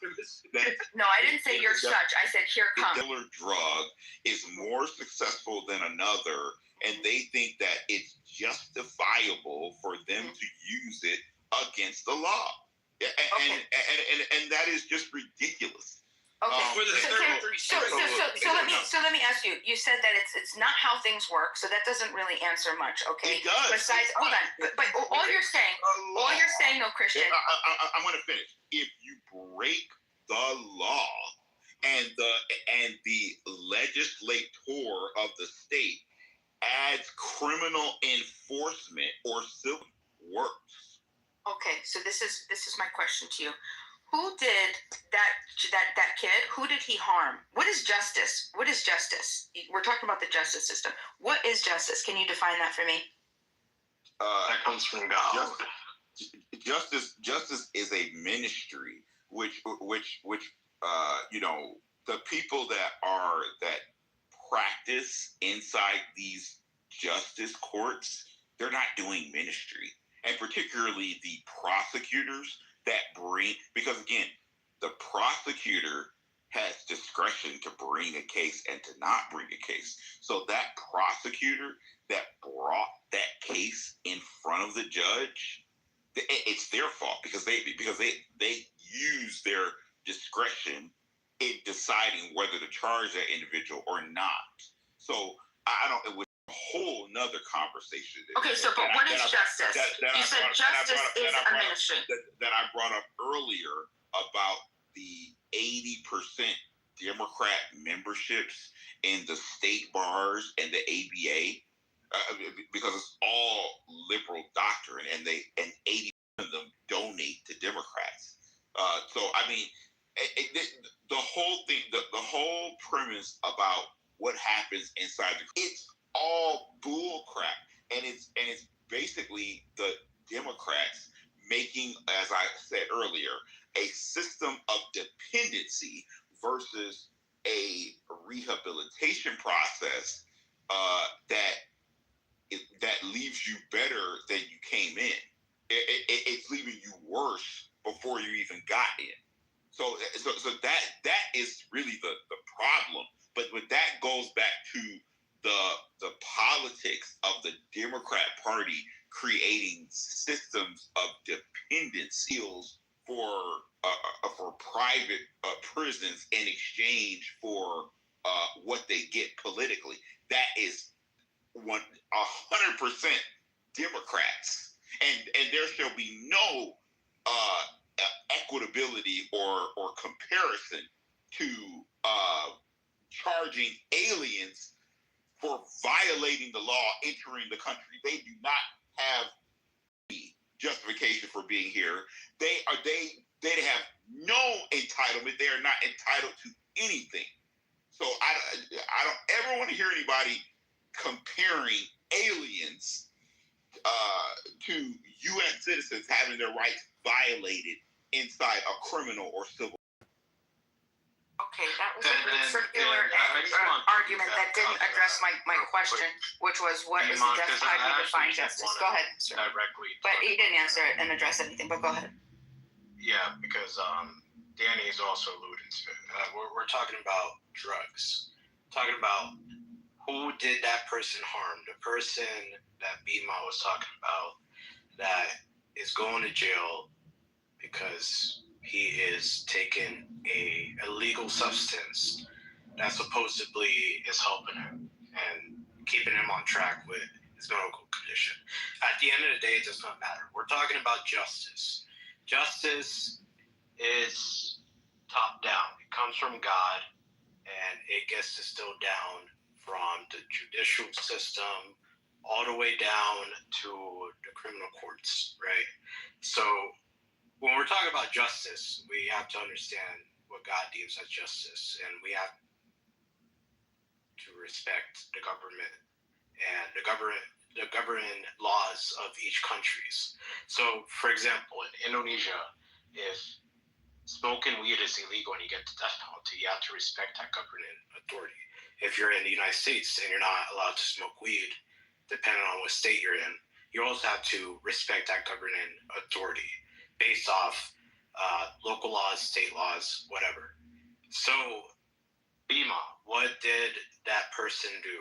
No, I didn't say you're such. I said here comes. A particular drug is more successful than another, and they think that it's justifiable for them to use it against the law. And that is just ridiculous. Okay. So let me ask you. You said that it's not how things work, so that doesn't really answer much. Okay. It does. Besides, hold on. But all you're saying, though, Christian. I'm going to finish. If you break the law, and the legislator of the state adds criminal enforcement or civil works. Okay, so this is my question to you. Who did that kid? Who did he harm? What is justice? What is justice? We're talking about the justice system. What is justice? Can you define that for me? That comes from God. Justice is a ministry which the people that practice inside these justice courts, they're not doing ministry. And particularly the prosecutors that bring, because again, the prosecutor has discretion to bring a case and to not bring a case. So that prosecutor that brought that case in front of the judge, it's their fault because they use their discretion in deciding whether to charge that individual or not. So I don't. It was a whole nother conversation. Okay, so but what is justice? You said justice is a ministry. That I brought up earlier about the 80% Democrat memberships in the state bars and the ABA, because it's all liberal doctrine, and 80% of them donate to Democrats. So I mean, the whole thing, the whole premise about what happens inside it's all bull crap, and it's basically the Democrats making, as I said earlier, a system of dependency versus a rehabilitation process that leaves you better than you came in. It's leaving you worse before you even got in. So that is really the problem. But that goes back to the politics of the Democrat Party creating systems of dependency for private prisons in exchange for what they get politically. That is 100% Democrats, and there shall be no equitability or comparison to charging aliens for violating the law entering the country. They do not have the justification for being here. They have no entitlement. They are not entitled to anything. So I don't ever want to hear anybody comparing aliens to U.S. citizens having their rights violated inside a criminal or civil. Okay, that was a circular argument that didn't address my question, which was how do you define justice? Go ahead, sir. Directly. But he didn't answer it and address anything, but go ahead. Yeah, because Danny is also alluding to it. We're talking about drugs. Talking about who did that person harm. The person that Bima was talking about that is going to jail because he is taking a illegal substance that supposedly is helping him and keeping him on track with his medical condition. At the end of the day, it does not matter. We're talking about justice. Justice is top down. It comes from God, and it gets distilled down from the judicial system all the way down to the criminal courts, right? So when we're talking about justice, we have to understand what God deems as justice, and we have to respect the government and the governing laws of each countries. So, for example, in Indonesia, if smoking weed is illegal and you get the death penalty, you have to respect that governing authority. If you're in the United States and you're not allowed to smoke weed, depending on what state you're in, you also have to respect that governing authority based off local laws, state laws, whatever. So, Bima, what did that person do?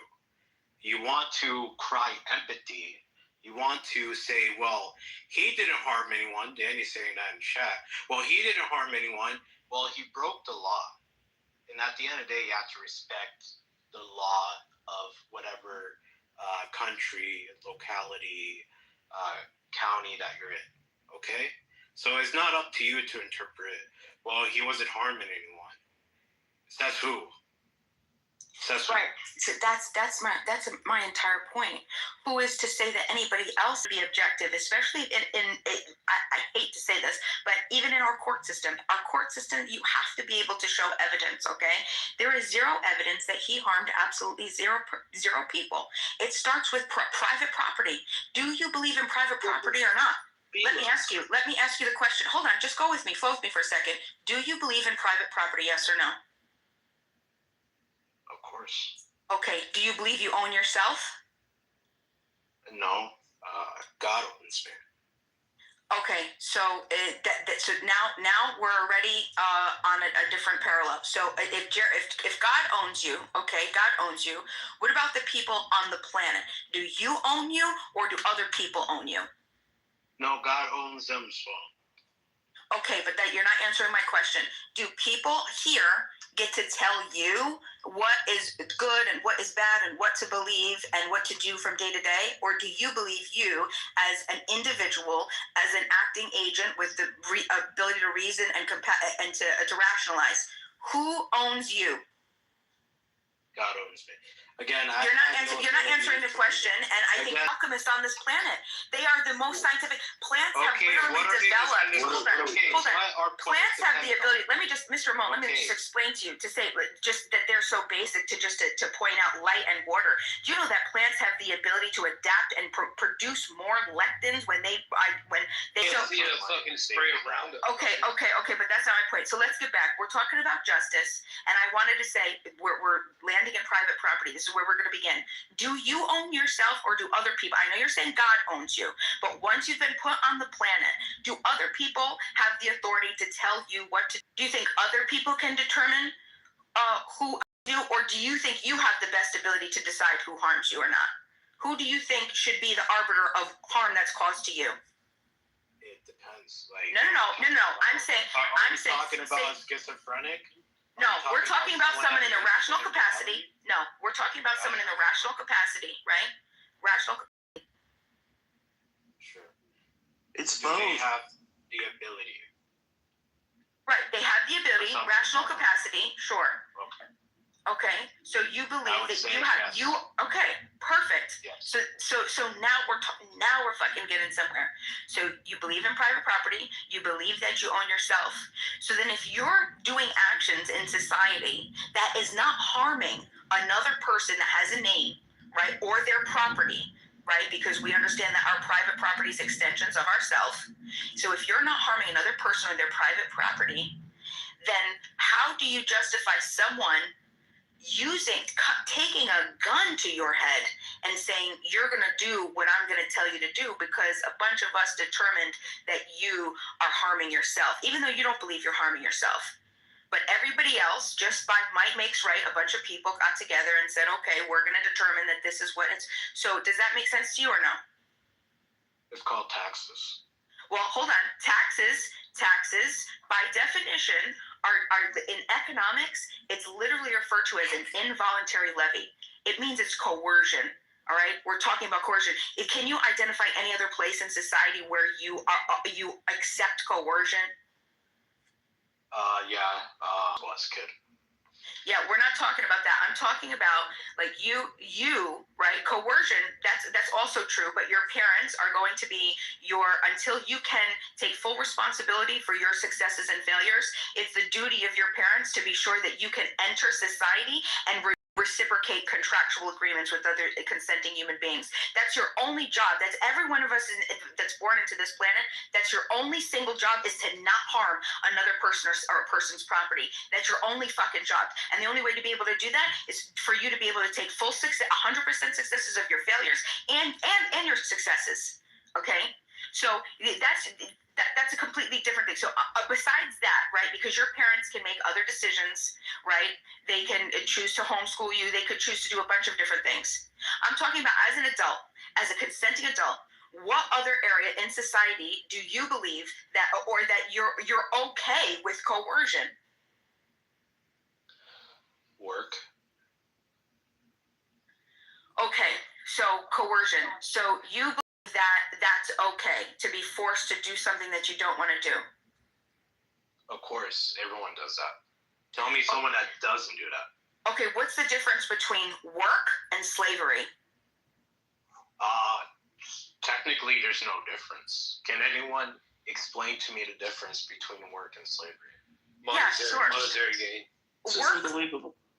You want to cry empathy. You want to say, well, he didn't harm anyone. Danny's saying that in chat. Well, he didn't harm anyone. Well, he broke the law. And at the end of the day, you have to respect the law of whatever country, locality, county that you're in. Okay? So it's not up to you to interpret, well, he wasn't harming anyone. Says who? Right. So that's my entire point. Who is to say that anybody else would be objective, especially I hate to say this, but even in our court system, you have to be able to show evidence, okay? There is zero evidence that he harmed absolutely zero people. It starts with private property. Do you believe in private property or not? Let me ask you the question. Hold on, just go with me, flow with me for a second. Do you believe in private property, yes or no? course. Okay. Do you believe you own yourself? No. God owns me. Okay, so so now we're already on a different parallel. So if God owns you, okay, God owns you. What about the people on the planet? Do you own you, or do other people own you? No, God owns them as well. Okay, but you're not answering my question. Do people here get to tell you what is good and what is bad and what to believe and what to do from day to day? Or do you believe you as an individual, as an acting agent with the ability to reason and to rationalize? Who owns you? God owns me. Again, you're not answering the question, and I think alchemists on this planet, they are the most scientific. Plants have literally developed. Hold on. Plants have the ability. Let me just, Mr. Ramon, let me just explain to you to say just that they're so basic to point out light and water. Do you know that plants have the ability to adapt and produce more lectins when they fucking spray around it. Okay, but that's not my point. So let's get back. We're talking about justice, and I wanted to say we're landing in private property. This is where we're going to begin. Do you own yourself, or do other people? I know you're saying God owns you, but once you've been put on the planet, do other people have the authority to tell you what to do? Do you think other people can determine who you, or do you think you have the best ability to decide who harms you or not? Who do you think should be the arbiter of harm that's caused to you? It depends. Like No. I'm talking about schizophrenic. No, we're talking about someone in a rational capacity. No, we're talking about someone in a rational capacity, right? Rational. Sure. It's both. They have the ability. Right, they have the ability, rational capacity, sure. Okay. Okay, so you believe that you have okay, perfect. Yes. So now we're fucking getting somewhere. So you believe in private property, you believe that you own yourself. So then if you're doing actions in society that is not harming another person that has a name, right, or their property, right, because we understand that our private property is extensions of ourselves. So if you're not harming another person or their private property, then how do you justify someone taking a gun to your head and saying you're going to do what I'm going to tell you to do because a bunch of us determined that you are harming yourself, even though you don't believe you're harming yourself? But everybody else, just by might makes right, a bunch of people got together and said, okay, we're going to determine that this is what it's. So does that make sense to you or no? It's called taxes. Well, hold on. Taxes, by definition, are in economics, it's literally referred to as an involuntary levy. It means it's coercion. All right, we're talking about coercion. Can you identify any other place in society where you accept coercion? Was kid. Yeah, we're not talking about that. I'm talking about like you, right? Coercion, that's also true, but your parents are going to be until you can take full responsibility for your successes and failures, it's the duty of your parents to be sure that you can enter society and reciprocate contractual agreements with other consenting human beings. That's your only job. That's every one of us that's born into this planet. That's your only single job, is to not harm another person or a person's property. That's your only fucking job. And the only way to be able to do that is for you to be able to take full success, 100% successes of your failures and your successes. Okay? So that's a completely different thing. So besides that, right, because your parents can make other decisions, right? They can choose to homeschool you. They could choose to do a bunch of different things. I'm talking about as an adult, as a consenting adult, what other area in society do you believe that you're okay with coercion? Work. Okay, so coercion. So you that's okay to be forced to do something that you don't want to do? Of course, everyone does that. Tell me someone that doesn't do that. Okay, what's the difference between work and slavery? Technically, there's no difference. Can anyone explain to me the difference between work and slavery? Monetary gain.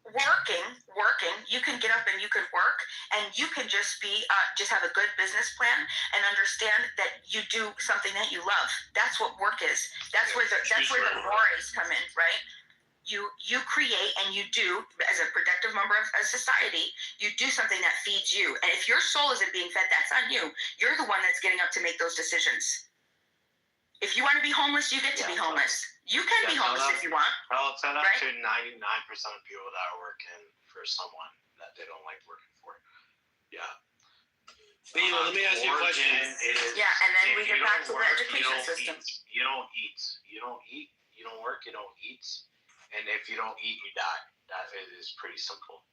Working, you can get up and you could work, and you can just have a good business plan and understand that you do something that you love. That's what work is. That's where the mores come in, right? you create and you do, as a productive member of a society, you do something that feeds you. And if your soul isn't being fed, that's on you. You're the one that's getting up to make those decisions. If you want to be homeless, you get to be homeless. You can be homeless if you want. I'll tell that right? to 99% of people that are working for someone that they don't like working for. Yeah. But let me ask you a question. Yeah, and then we get back to the education system. You don't eat. You don't eat. You don't work. You don't eat. And if you don't eat, you die. That is pretty simple.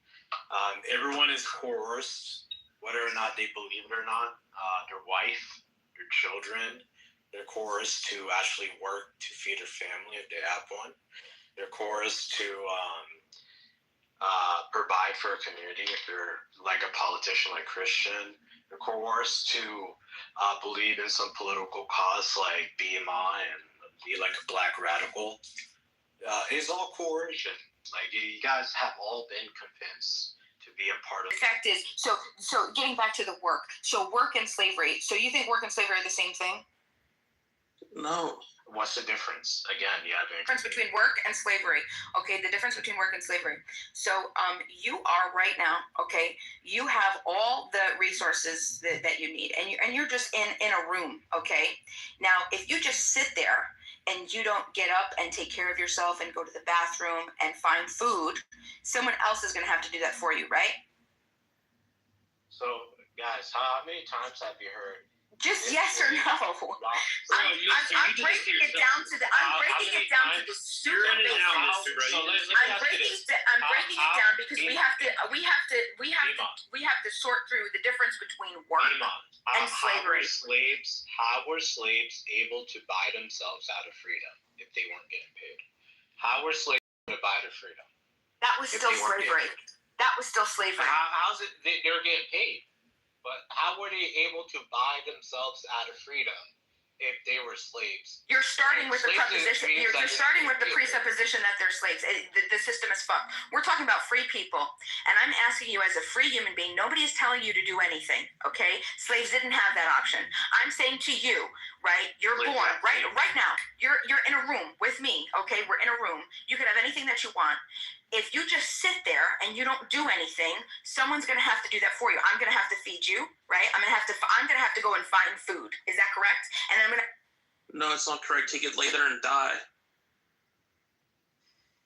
Everyone is coerced, whether or not they believe it or not. Their wife, their children, they're coerced to actually work to feed their family if they have one. They're coerced to provide for a community if they're like a politician like Christian. They're coerced to believe in some political cause like BMI and be like a black radical. It's all coercion. Like, you guys have all been convinced to be a part of. The fact is, so getting back to the work. So work and slavery. So you think work and slavery are the same thing? No. What's the difference? Again, yeah. The difference between work and slavery. Okay, the difference between work and slavery. So you are right now, okay, you have all the resources that you need, and you're just in a room, okay? Now, if you just sit there and you don't get up and take care of yourself and go to the bathroom and find food, someone else is going to have to do that for you, right? So, guys, how many times have you heard? Just yes or no. I'm breaking it down to the. I'm breaking it down to the super basics. I'm breaking it down because we have to sort through the difference between work and slavery. How were slaves able to buy themselves out of freedom if they weren't getting paid? How were slaves able to buy their freedom? That was still slavery. That was still slavery. How's it? They were getting paid. But how were they able to buy themselves out of freedom if they were slaves? You're starting with the preposition. You're starting with the presupposition that they're slaves. The system is fucked. We're talking about free people, and I'm asking you, as a free human being, nobody is telling you to do anything. Okay, slaves didn't have that option. I'm saying to you, right? You're born right now. You're in a room with me. Okay, we're in a room. You can have anything that you want. If you just sit there and you don't do anything, someone's going to have to do that for you. I'm going to have to feed you, right? I'm going to have to go and find food. Is that correct? And I'm going to. No, it's not correct. Take it later and die.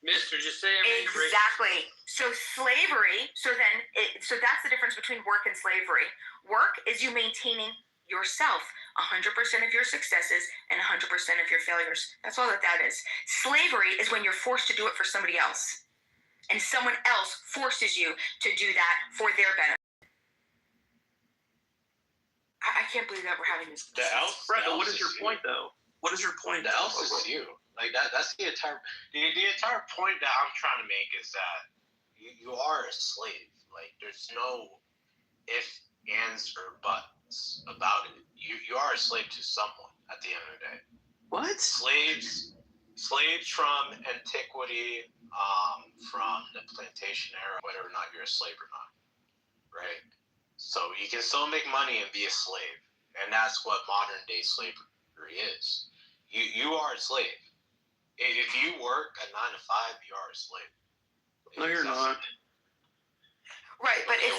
Mister, just say everything. Exactly. So slavery. So that's the difference between work and slavery. Work is you maintaining yourself, 100% of your successes and 100% of your failures. That's all that is. Slavery is when you're forced to do it for somebody else. And someone else forces you to do that for their benefit. I can't believe that we're having this. The elf, Brenda, what is your point, though? What is your point? The elf is you. Like that's the entire point that I'm trying to make is that you are a slave. Like, there's no ifs, ands, or buts about it. You are a slave to someone at the end of the day. What? Slaves from antiquity, from the plantation era, whether or not you're a slave or not, right? So you can still make money and be a slave, and that's what modern day slavery is. You are a slave. If you work a 9 to 5, you are a slave. No, you're not. Right, but if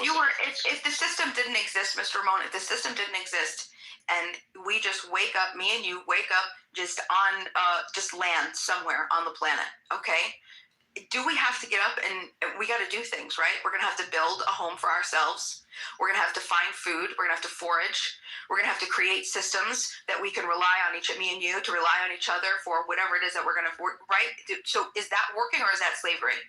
the system didn't exist, Mr. Ramon, if the system didn't exist, and we just wake up, me and you wake up just on just land somewhere on the planet, okay? Do we have to get up and we got to do things, right? We're going to have to build a home for ourselves. We're going to have to find food. We're going to have to forage. We're going to have to create systems that we can rely on me and you to rely on each other for whatever it is that we're going to work, right? So is that working or is that slavery?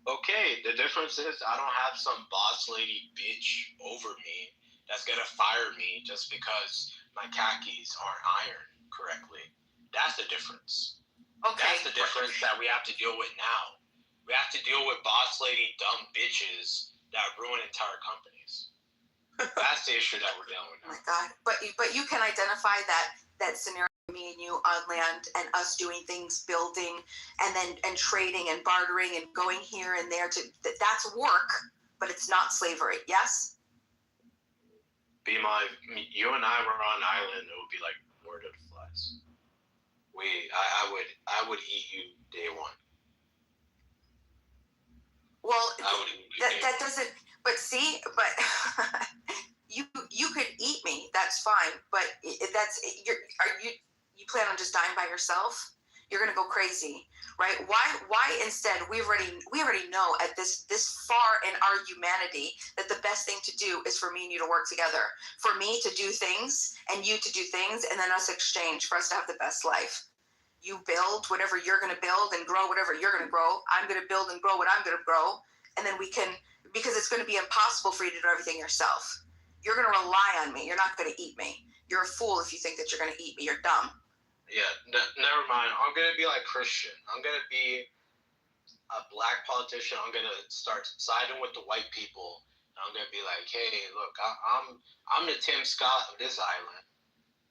Okay, the difference is I don't have some boss lady bitch over me that's going to fire me just because my khakis aren't ironed correctly. That's the difference. Okay. That's the difference that we have to deal with now. We have to deal with boss lady dumb bitches that ruin entire companies. That's the issue that we're dealing with now. Oh my God! But you can identify that scenario, me and you on land, and us doing things, building, and trading and bartering and going here and there. That's work, but it's not slavery. Yes. You and I were on an island. It would be like Lord of the Flies. I would eat you day one. you plan on just dying by yourself? You're gonna go crazy, right? Why instead we already know at this far in our humanity that the best thing to do is for me and you to work together, for me to do things and you to do things, and then us exchange for us to have the best life. You build whatever you're gonna build and grow whatever you're gonna grow. I'm gonna build and grow what I'm gonna grow, and then we can, because it's gonna be impossible for you to do everything yourself. You're gonna rely on me. You're not gonna eat me. You're a fool if you think that you're gonna eat me. You're dumb. Yeah, never mind. I'm gonna be like Christian. I'm gonna be a black politician. I'm gonna start siding with the white people. I'm gonna be like, hey, look, I'm the Tim Scott of this island.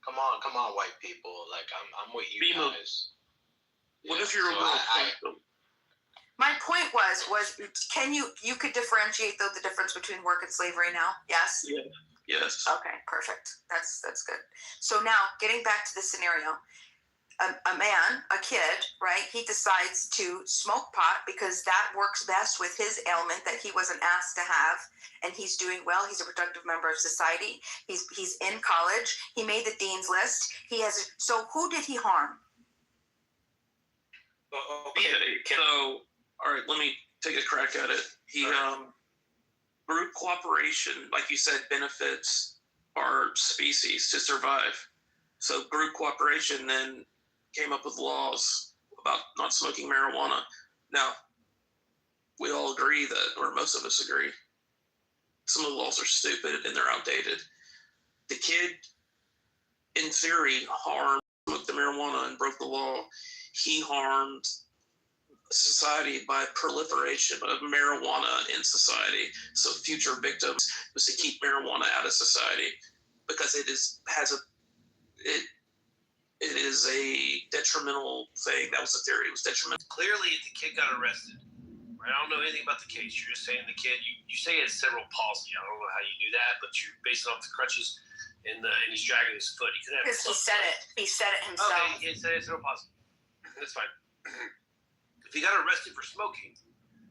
Come on, white people. Like I'm with you guys. What if you're My point was can you could differentiate though the difference between work and slavery now? Yes. Yeah. Yes. Okay, perfect. That's good. So now getting back to the scenario. A man, a kid, right? He decides to smoke pot because that works best with his ailment that he wasn't asked to have, and he's doing well. He's a productive member of society. He's in college. He made the dean's list. So who did he harm? Okay, so all right, let me take a crack at it. He group cooperation, like you said, benefits our species to survive. So group cooperation then came up with laws about not smoking marijuana. Now, we all agree that, or most of us agree, some of the laws are stupid and they're outdated. The kid, in theory, smoked the marijuana and broke the law. He harmed society by proliferation of marijuana in society. So future victims was to keep marijuana out of society because it is a detrimental thing. That was the theory. It was detrimental. Clearly, the kid got arrested. Right? I don't know anything about the case. You're just saying the kid. You say he had cerebral palsy. I don't know how you do that, but you're basing it off the crutches, and he's dragging his foot. He could have. Because he said it himself. Okay, he said it's cerebral palsy. That's fine. If he got arrested for smoking,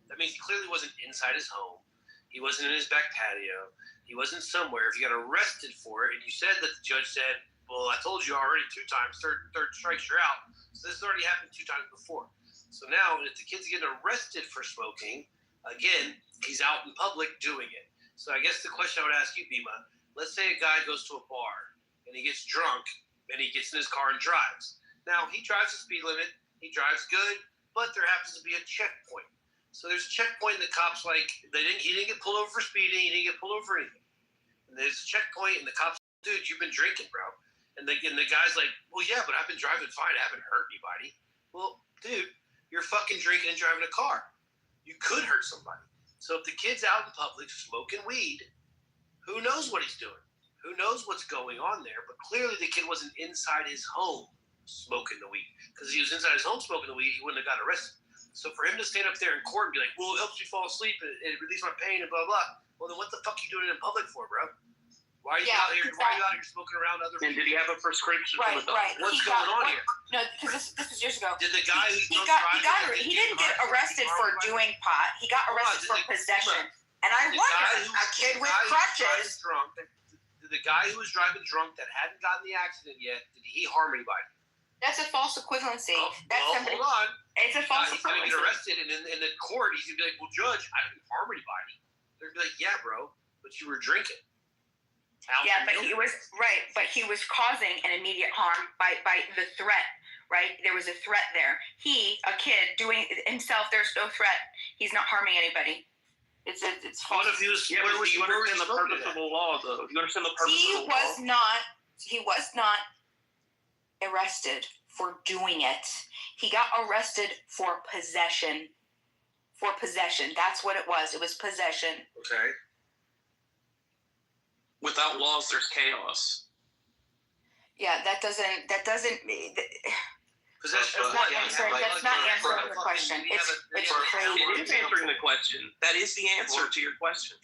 that means he clearly wasn't inside his home. He wasn't in his back patio. He wasn't somewhere. If he got arrested for it, and you said that the judge said, well, I told you already 2 times, third strikes, you're out. So this has already happened 2 times before. So now, if the kid's getting arrested for smoking, again, he's out in public doing it. So I guess the question I would ask you, Bima, let's say a guy goes to a bar, and he gets drunk, and he gets in his car and drives. Now, he drives the speed limit, he drives good, but there happens to be a checkpoint. So there's a checkpoint, and the cops he didn't get pulled over for speeding, he didn't get pulled over for anything. And there's a checkpoint, and the cops, dude, you've been drinking, bro. And the guy's like, well, yeah, but I've been driving fine. I haven't hurt anybody. Well, dude, you're fucking drinking and driving a car. You could hurt somebody. So if the kid's out in public smoking weed, who knows what he's doing? Who knows what's going on there? But clearly the kid wasn't inside his home smoking the weed. Because if he was inside his home smoking the weed, he wouldn't have got arrested. So for him to stand up there in court and be like, well, it helps you fall asleep and it relieves my pain and blah, blah. Well, then what the fuck are you doing it in public for, bro? Why are you out here? Why are you out here smoking around other people? And did he have a prescription Right, from a doctor? right. What's going on here? No, because this was years ago. Did the guy who he didn't get arrested for doing pot. He got arrested for possession. And I wonder, a kid with crutches. Did the guy who was driving drunk that hadn't gotten the accident yet, did he harm anybody? That's a false equivalency. Hold on. It's a false He's equivalency. going to get arrested, and in the court, he's going to be like, well, Judge, I didn't harm anybody. They're going to be like, yeah, bro, but you were drinking. Yeah, but he was right. But he was causing an immediate harm by the threat. Right, there was a threat there. He, a kid, doing himself. There's no threat. He's not harming anybody. It's false. What if he was? Yeah, but do you understand the purpose of the law, though? You understand the purpose of the law? He was not arrested for doing it. He got arrested for possession. For possession. That's what it was. It was possession. Okay. Without laws, there's chaos. Yeah, that doesn't. Possession. That's not answering the question. It's crazy. It is answering the question. That is the answer to your question.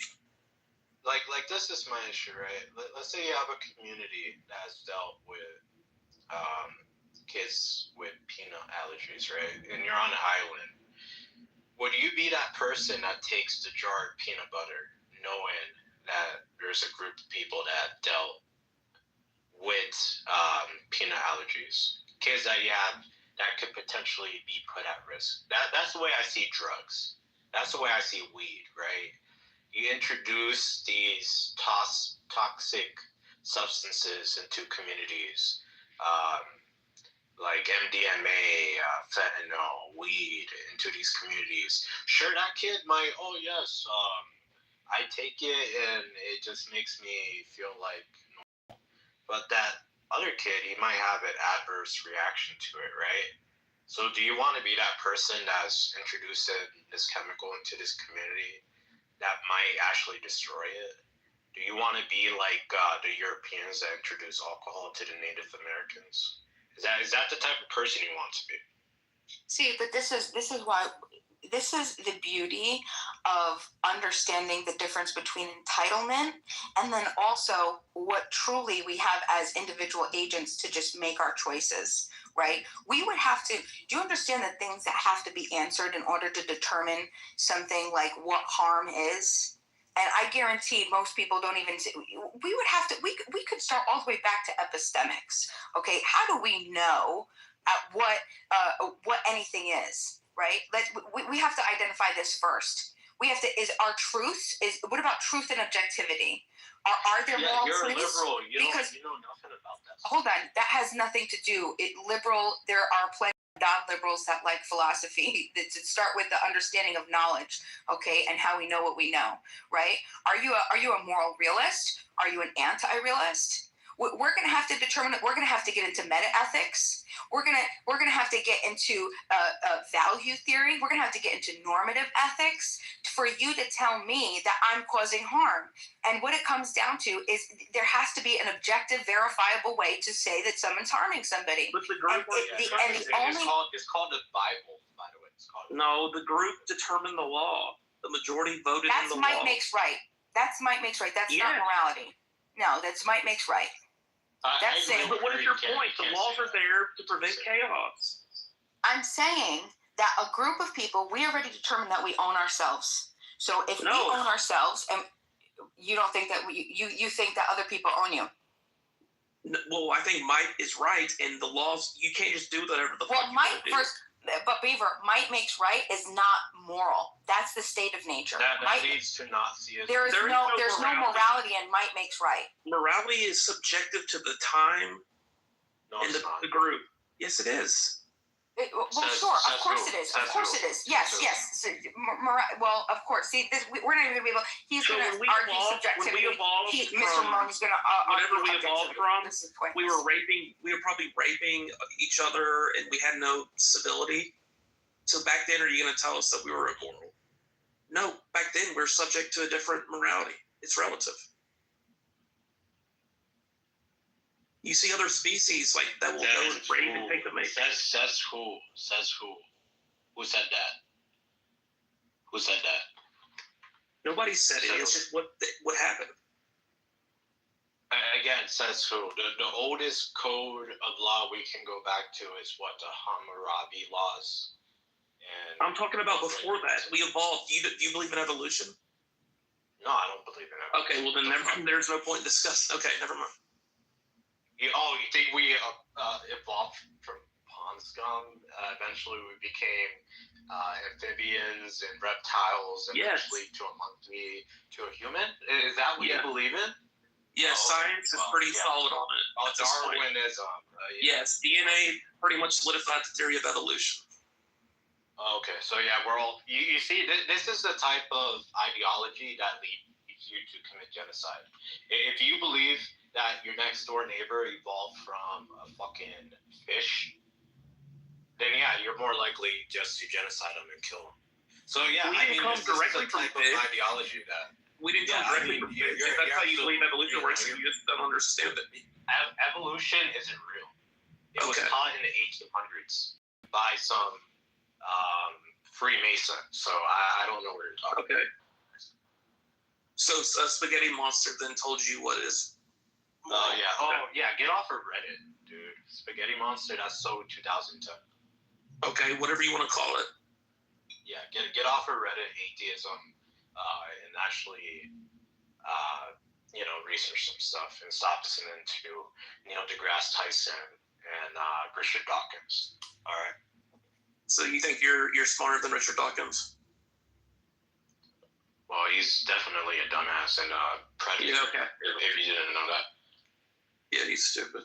Like this is my issue, right? Let's say you have a community that has dealt with kids with peanut allergies, right? And you're on an island. Would you be that person that takes the jar of peanut butter, knowing that there's a group of people that dealt with peanut allergies. Kids that you have that could potentially be put at risk. That's the way I see drugs. That's the way I see weed, right? You introduce these toxic substances into communities, like MDMA, fentanyl, weed, into these communities. Sure, that kid might, oh yes, I take it and it just makes me feel like normal. But that other kid, he might have an adverse reaction to it, right? So do you want to be that person that's introduced this chemical into this community that might actually destroy it? Do you want to be like the Europeans that introduced alcohol to the Native Americans? Is that the type of person you want to be? See, but this is the beauty of understanding the difference between entitlement and then also what truly we have as individual agents to just make our choices, right? We would have to, do you understand the things that have to be answered in order to determine something like what harm is? And I guarantee most people don't even, we would have to, we could start all the way back to epistemics, okay? How do we know at what anything is, right? We have to identify this first. We have to, what about truth and objectivity? Are there moral you're truths? liberal. You know nothing about that. Hold on, that has nothing to do. There are plenty of non-liberals that like philosophy to start with the understanding of knowledge, okay, and how we know what we know, right? Are you a moral realist? Are you an anti-realist? We're going to have to determine. We're going to have to get into meta-ethics. We're going to have to get into value theory. We're going to have to get into normative ethics for you to tell me that I'm causing harm. And what it comes down to is there has to be an objective, verifiable way to say that someone's harming somebody. But the group, it's called the Bible, by the way. No, the group determined the law. The majority voted in the law. That's might makes right. That's might makes right. That's not morality. No, that's might makes right. That's saying. But what is your point? The laws are there to prevent chaos. I'm saying that a group of people, we already determined that we own ourselves. So if we own ourselves, and you don't think that you think that other people own you. Well, I think Mike is right, and the laws, you can't just do whatever the fuck you want to do. But Beaver, might makes right is not moral. That's the state of nature. That leads to Nazism. There's no morality in might makes right. Morality is subjective to the time and the group. Yes, it is. Sure. Of course it is. Of course it is. Yes. So, well, of course. See, we're not even going to be able. He's going to argue subjectivity. When we evolved Mr. Moon's going to whatever we evolved from, we were probably raping each other, and we had no civility. So back then, are you going to tell us that we were immoral? No. Back then, we're subject to a different morality. It's relative. You see other species like that will go and rape and take the mate. Says who? Who said that? Who said that? Nobody said it. It's just what happened. Again, says who? The oldest code of law we can go back to is what, the Hammurabi laws. And I'm talking about before that. We evolved. Do you believe in evolution? No, I don't believe in evolution. Okay, well then there's no point in discussing. Okay, never mind. You think we evolved from pond scum? Eventually we became amphibians and reptiles, and eventually to a monkey, to a human? Is that what you believe in? Yeah, science is pretty solid on it. Darwinism. Yes, DNA pretty much solidified the theory of evolution. Okay, so yeah, we're all. You see, this is the type of ideology that leads you to commit genocide. If you believe that your next door neighbor evolved from a fucking fish, then yeah, you're more likely just to genocide them and kill them. So yeah, we didn't come directly from fish. Ideology that we didn't come directly from fish. That's how you believe evolution works. You just don't understand it. Evolution isn't real. It was taught in the 1800s by some Freemason. So I don't know what you're talking about. So Spaghetti Monster then told you what is. Get off of Reddit, dude. Spaghetti Monster, that's so 2010. Okay, whatever you want to call it. Yeah, get off of Reddit, atheism, and actually research some stuff and stop listening to Neil deGrasse Tyson and Richard Dawkins. All right. So you think you're smarter than Richard Dawkins? Well, he's definitely a dumbass and a predator. Yeah, okay. If you didn't know that. Yeah, he's stupid.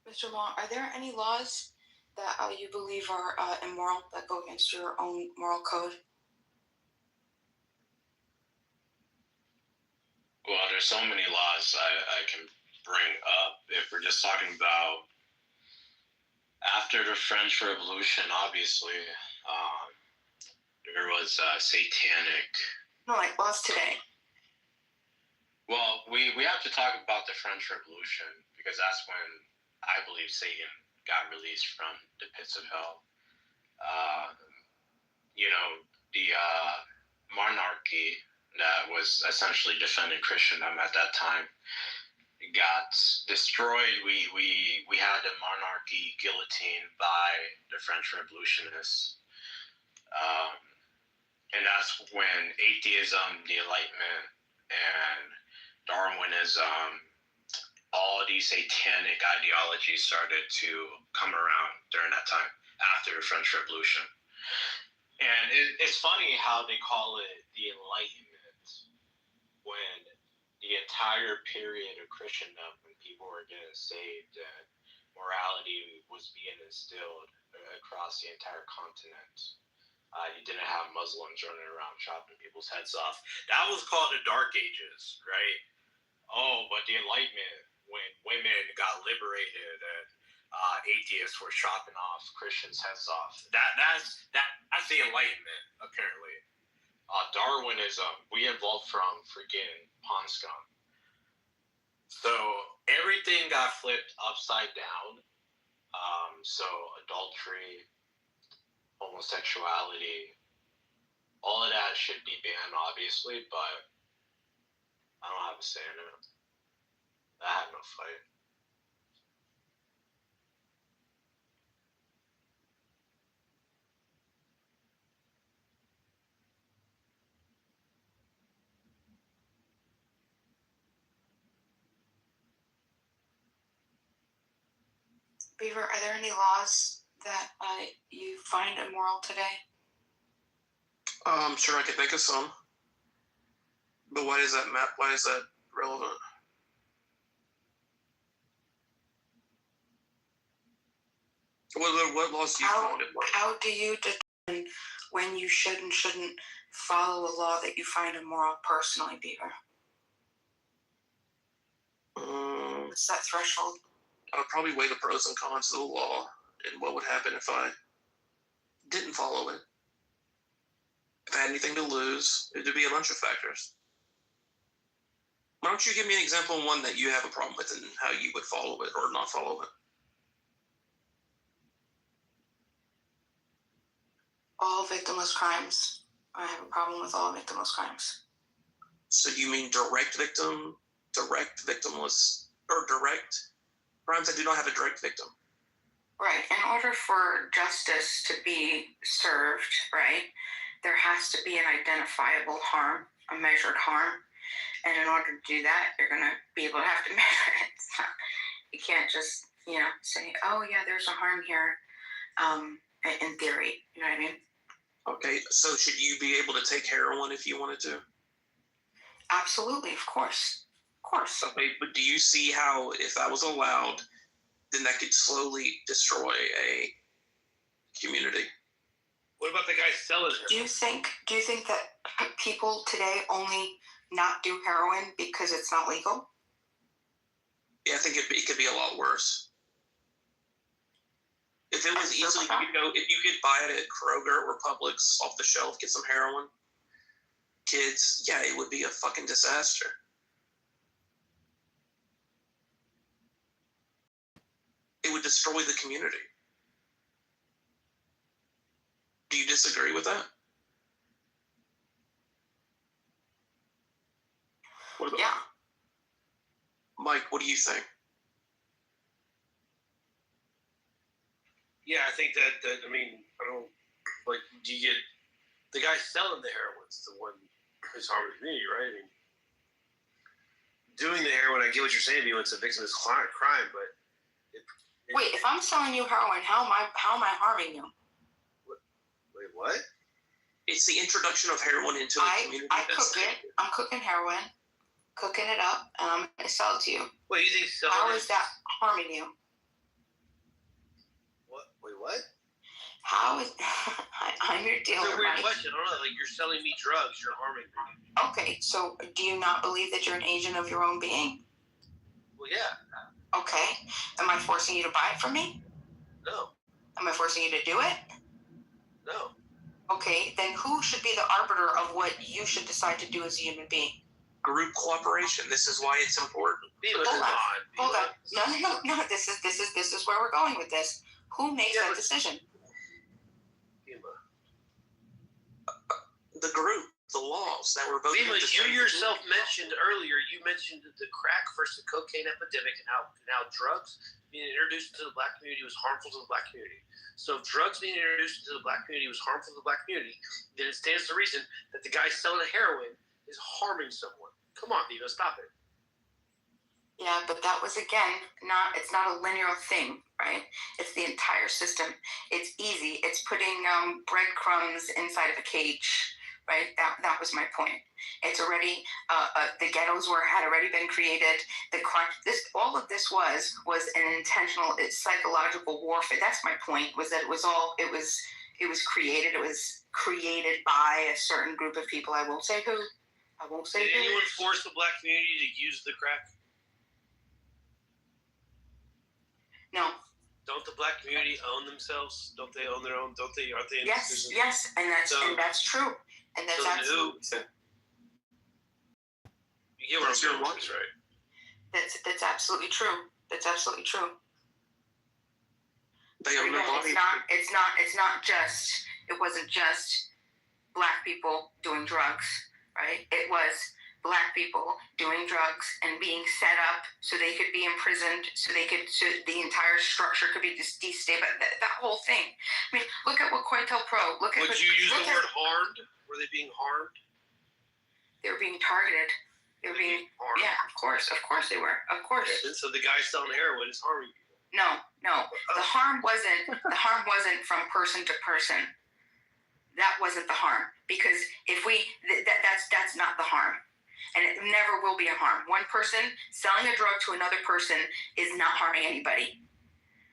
Mr. Long, are there any laws that you believe are immoral that go against your own moral code? Well, there's so many laws I can bring up. If we're just talking about after the French Revolution, obviously, there was satanic. No, like laws today. Well, we have to talk about the French Revolution because that's when I believe Satan got released from the pits of hell. The monarchy that was essentially defending Christendom at that time got destroyed. We had the monarchy guillotined by the French revolutionists. And that's when atheism, the Enlightenment, and Darwinism, all of these satanic ideologies started to come around during that time after the French Revolution. And it's funny how they call it the Enlightenment when the entire period of Christendom, when people were getting saved and morality was being instilled across the entire continent. You didn't have Muslims running around chopping people's heads off. That was called the Dark Ages, right? Oh, but the Enlightenment, when women got liberated and atheists were chopping off Christians' heads off. That's the Enlightenment, apparently. Darwinism, we evolved from freaking pond scum. So everything got flipped upside down. So adultery, homosexuality, all of that should be banned, obviously, but I don't have a say in it. I have no fight. Beaver, are there any laws that you find immoral today? I'm sure I could think of some. But why is that relevant? What laws do you find immoral? How do you determine when you should and shouldn't follow a law that you find immoral personally, Beaver? What's that threshold? I would probably weigh the pros and cons of the law and what would happen if I didn't follow it. If I had anything to lose, it would be a bunch of factors. Why don't you give me an example of one that you have a problem with and how you would follow it or not follow it? All victimless crimes. I have a problem with all victimless crimes. So you mean direct victimless, or direct crimes that do not have a direct victim? Right. In order for justice to be served, right, there has to be an identifiable harm, a measured harm. And in order to do that, you're going to be able to have to measure it. You can't just, say, oh, yeah, there's a harm here, in theory. You know what I mean? Okay, so should you be able to take heroin if you wanted to? Absolutely, of course. Of course. Okay, but do you see how, if that was allowed, then that could slowly destroy a community? What about the guy selling it? Do you think that people today only not do heroin because it's not legal? Yeah, I think it could be a lot worse. If it was easily, if you could buy it at Kroger or Publix off the shelf, get some heroin, kids, yeah, it would be a fucking disaster. It would destroy the community. Do you disagree with that? Yeah. Mike, what do you think? Yeah, I think that I mean, I don't like. Do you get the guy selling the heroin's the one who's harming the community, right? I mean, doing the heroin, I get what you're saying, when it's a victim of crime, but Wait, if I'm selling you heroin, how am I harming you? Wait, what? It's the introduction of heroin into the community. I cook it. I'm cooking heroin, cooking it up, and I'm going to sell it to you. What do you think? How is that harming you? What? Wait, what? How is I'm your dealer? It's a weird Mike. question. I don't know. Like, you're selling me drugs, you're harming me. Okay, so do you not believe that you're an agent of your own being? Well, yeah. Okay. Am I forcing you to buy it from me? No. Am I forcing you to do it? No. Okay, then who should be the arbiter of what you should decide to do as a human being? Group cooperation. This is why it's important. Hold on. No. This is where we're going with this. Who makes that decision? The group, the laws that were voted. Bima, you yourself mentioned earlier. You mentioned the crack versus cocaine epidemic and how drugs being introduced to the black community was harmful to the black community. So if drugs being introduced to the black community was harmful to the black community, then it stands to reason that the guy selling the heroin is harming someone. Come on, Bima, stop it. Yeah, but that was, again, it's not a linear thing, right? It's the entire system. It's easy. It's putting breadcrumbs inside of a cage, right? That was my point. It's already, the ghettos had already been created. All of this was an intentional, psychological warfare. That's my point, was that it was created. It was created by a certain group of people. I won't say who. Did anyone force the black community to use the crack? No. Don't the black community own themselves? Don't they own their own? Aren't they? In yes, and that's true. And that's absolutely true. You get what I'm saying, right? That's absolutely true. That's absolutely true. They own their body. It wasn't just black people doing drugs, right? It was black people doing drugs and being set up so they could be imprisoned, so the entire structure could be destabilized. That whole thing. I mean, look at what COINTELPRO. Would you use the word harmed? Were they being harmed? They were being targeted. They were being harmed. Yeah, of course they were. Of course. Okay, and so the guy selling heroin is harming people. No. The harm wasn't from person to person. That wasn't the harm, because that's not the harm. And it never will be a harm. One person selling a drug to another person is not harming anybody.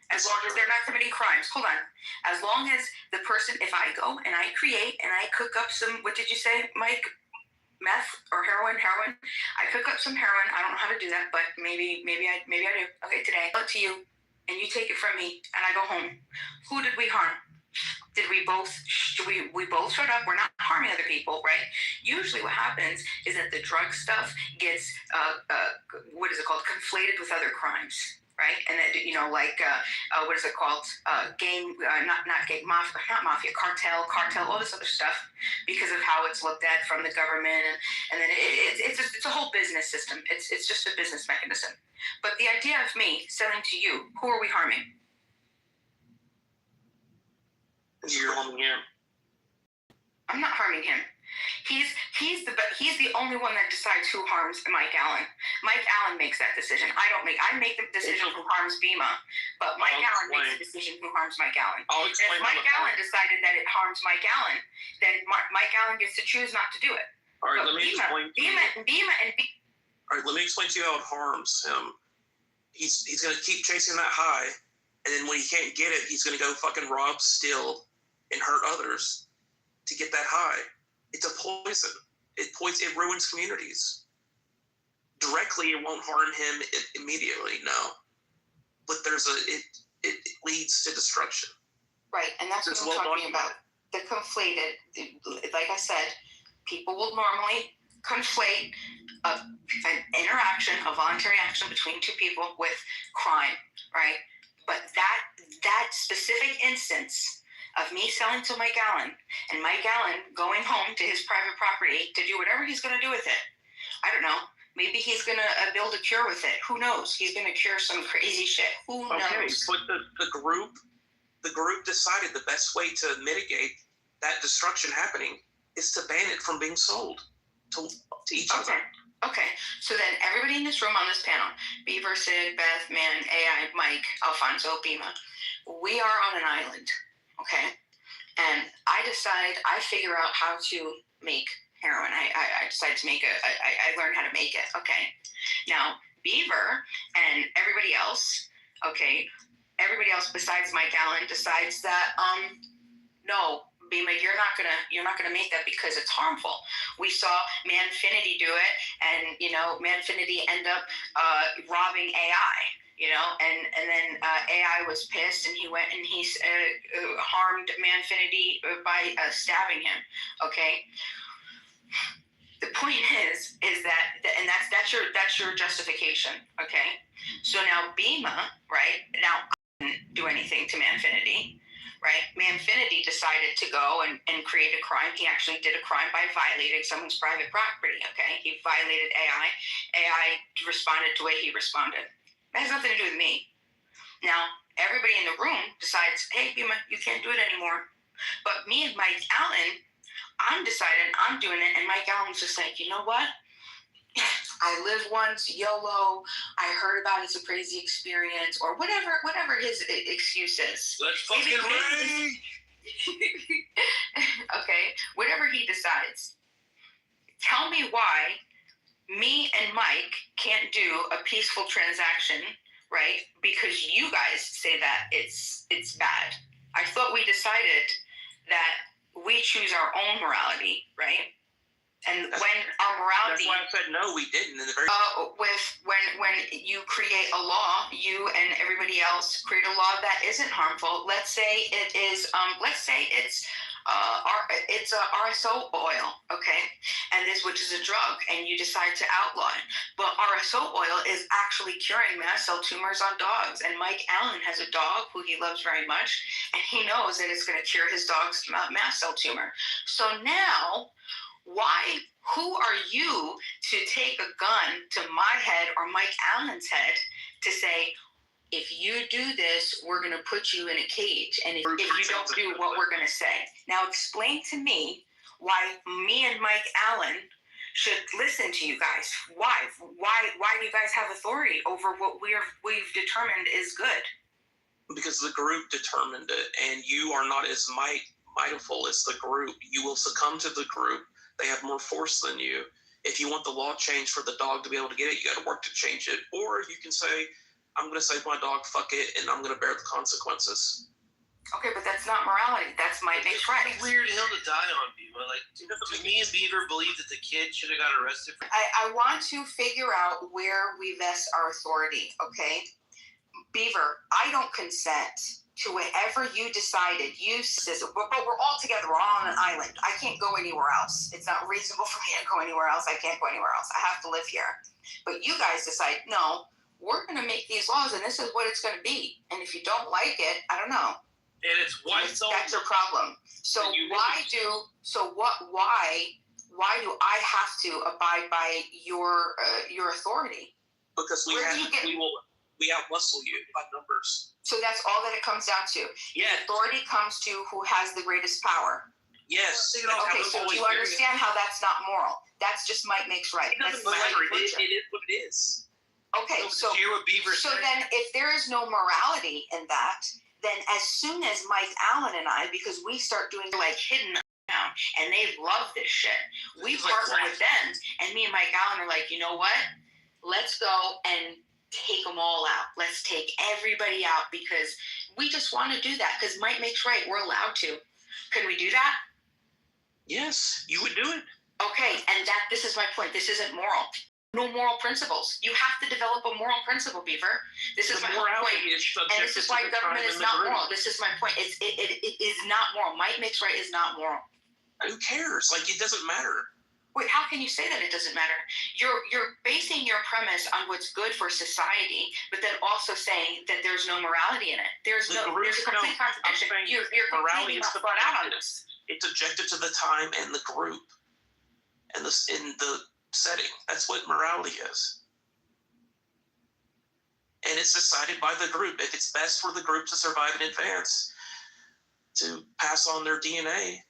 As long as they're not committing crimes. Hold on. As long as the person, if I go and I create and I cook up some, what did you say, Mike? Meth or heroin? I cook up some heroin. I don't know how to do that, but maybe I do. Okay, today, I'll to you, and you take it from me, and I go home. Who did we harm? Did we both showed up? We're not harming other people, right? Usually what happens is that the drug stuff gets, what is it called? Conflated with other crimes, right? And that, what is it called? Mafia, cartel, all this other stuff, because of how it's looked at from the government. And then it's a whole business system. It's just a business mechanism. But the idea of me selling to you, who are we harming? You're harming him. I'm not harming him. He's the only one that decides who harms Mike Allen. Mike Allen makes that decision. I make the decision who harms Bima, but Mike Allen makes the decision who harms Mike Allen. And if Mike Allen decided that it harms Mike Allen, then Mike Allen gets to choose not to do it. All right, let me explain. All right, let me explain to you how it harms him. He's going to keep chasing that high, and then when he can't get it, he's going to go fucking rob, steal, and hurt others to get that high. It's a poison. It ruins communities. directly, it won't harm him immediately. No, but it leads to destruction. Right, and that's what I'm talking about. The conflated, like I said, people will normally conflate an interaction, a voluntary action between two people with crime, right? But that specific instance of me selling to Mike Allen and Mike Allen going home to his private property to do whatever he's going to do with it. I don't know. Maybe he's going to build a cure with it. Who knows? He's going to cure some crazy shit. Who knows? Okay, but the group decided the best way to mitigate that destruction happening is to ban it from being sold to each other. Okay, so then everybody in this room on this panel, Beaver, Sid, Beth, Man, AI, Mike, Alfonso, Bima, we are on an island, okay? And I figure out how to make heroin. I decided to make I learned how to make it, okay? Now, Beaver and everybody else, okay, everybody else besides Mike Allen decides that, no, Bima, you're not gonna make that because it's harmful. We saw Manfinity do it, and Manfinity end up robbing AI. And then AI was pissed, and he went and he harmed Manfinity by stabbing him. Okay. The point is that, and that's your justification. Okay. So now Bima, right now, I didn't do anything to Manfinity. Right? Manfinity decided to go and create a crime. He actually did a crime by violating someone's private property, okay? He violated AI. AI responded the way he responded. That has nothing to do with me. Now, everybody in the room decides, hey, Bima, you can't do it anymore. But me and Mike Allen, I'm deciding I'm doing it, and Mike Allen's just like, you know what? I lived once, YOLO. I heard about it, it's a crazy experience, or whatever his excuse is. Let's fucking rage. Okay, whatever he decides. Tell me why me and Mike can't do a peaceful transaction, right? Because you guys say that it's bad. I thought we decided that we choose our own morality, right? And when our morality, that's why I said no, we didn't. In the very when you create a law, you and everybody else create a law that isn't harmful. Let's say it is. Let's say it's RSO oil, okay, and which is a drug, and you decide to outlaw it. But RSO oil is actually curing mast cell tumors on dogs, and Mike Allen has a dog who he loves very much, and he knows that it's going to cure his dog's mast cell tumor. So now, who are you to take a gun to my head or Mike Allen's head to say, if you do this, we're going to put you in a cage, and if you don't do what we're going to say. Now explain to me why me and Mike Allen should listen to you guys. Why do you guys have authority over what we've determined is good? Because the group determined it, and you are not as mindful as the group. You will succumb to the group. They have more force than you. If you want the law changed for the dog to be able to get it, you got to work to change it. Or you can say, I'm going to save my dog, fuck it, and I'm going to bear the consequences. Okay, but that's not morality. That's my big right. It's a weird hill to die on, Beaver. Like, do me and Beaver believe that the kid should have got arrested? I want to figure out where we vest our authority, okay? Beaver, I don't consent to whatever you decided. But we're all together. We're all on an island. I can't go anywhere else. It's not reasonable for me to go anywhere else. I can't go anywhere else. I have to live here. But you guys decide, no, we're going to make these laws, and this is what it's going to be. And if you don't like it, I don't know. And it's white. That's your problem. So why do I have to abide by your authority? Because we outmuscle you by numbers. So that's all that it comes down to. Yeah. Authority comes to who has the greatest power. Yes. Okay, so do you understand how that's not moral? That's just might makes right. It doesn't matter. It is what it is. Okay, so then if there is no morality in that, then as soon as Mike Allen and I, because we start doing like hidden now, and they love this shit, we partner with them, and me and Mike Allen are like, you know what? Let's go and take them all out. Let's take everybody out because we just want to do that because might makes right. We're allowed to. Can we do that? Yes, you would do it. Okay, and this is my point. This isn't moral. no moral principles. You have to develop a moral principle, Beaver. This is my point. And this is why government is not moral. This is my point. It is not moral. Might makes right is not moral. Who cares? Like, it doesn't matter. Wait, how can you say that it doesn't matter? You're basing your premise on what's good for society, but then also saying that there's no morality in it. There's a complete contradiction. You're completely not thought out on this. It's objective to the time and the group and in the setting. That's what morality is. And it's decided by the group. If it's best for the group to survive and advance, to pass on their DNA,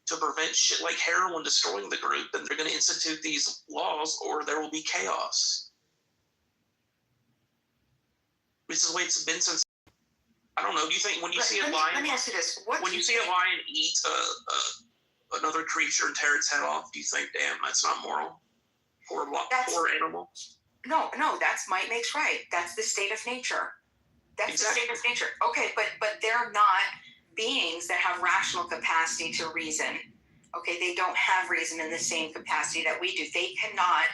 to prevent shit like heroin destroying the group, then they're going to institute these laws or there will be chaos. This is the way it's been since, I don't know, do you think when you see a lion, let me ask you this. When you see a lion eat another creature and tear its head off, do you think, damn, that's not moral? Poor animal? No, that's might makes right. That's the state of nature. That's the state of nature. Okay, but they're not beings that have rational capacity to reason. Okay, they don't have reason in the same capacity that we do. They cannot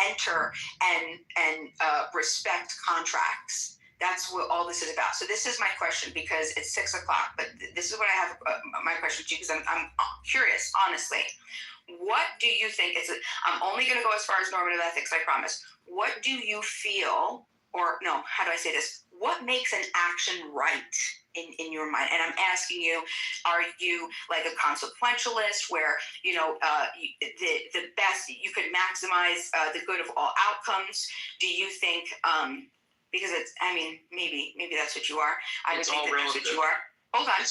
enter and respect contracts. That's what all this is about. So this is my question, because it's 6 o'clock, but this is what I have my question to you, because I'm curious, honestly. What do you think? I'm only going to go as far as normative ethics, I promise. What do you feel, or no, how do I say this? What makes an action right in your mind? And I'm asking you, are you like a consequentialist where, the best, you could maximize the good of all outcomes? Do you think, because maybe that's what you are. I would think that's what you are. Hold on,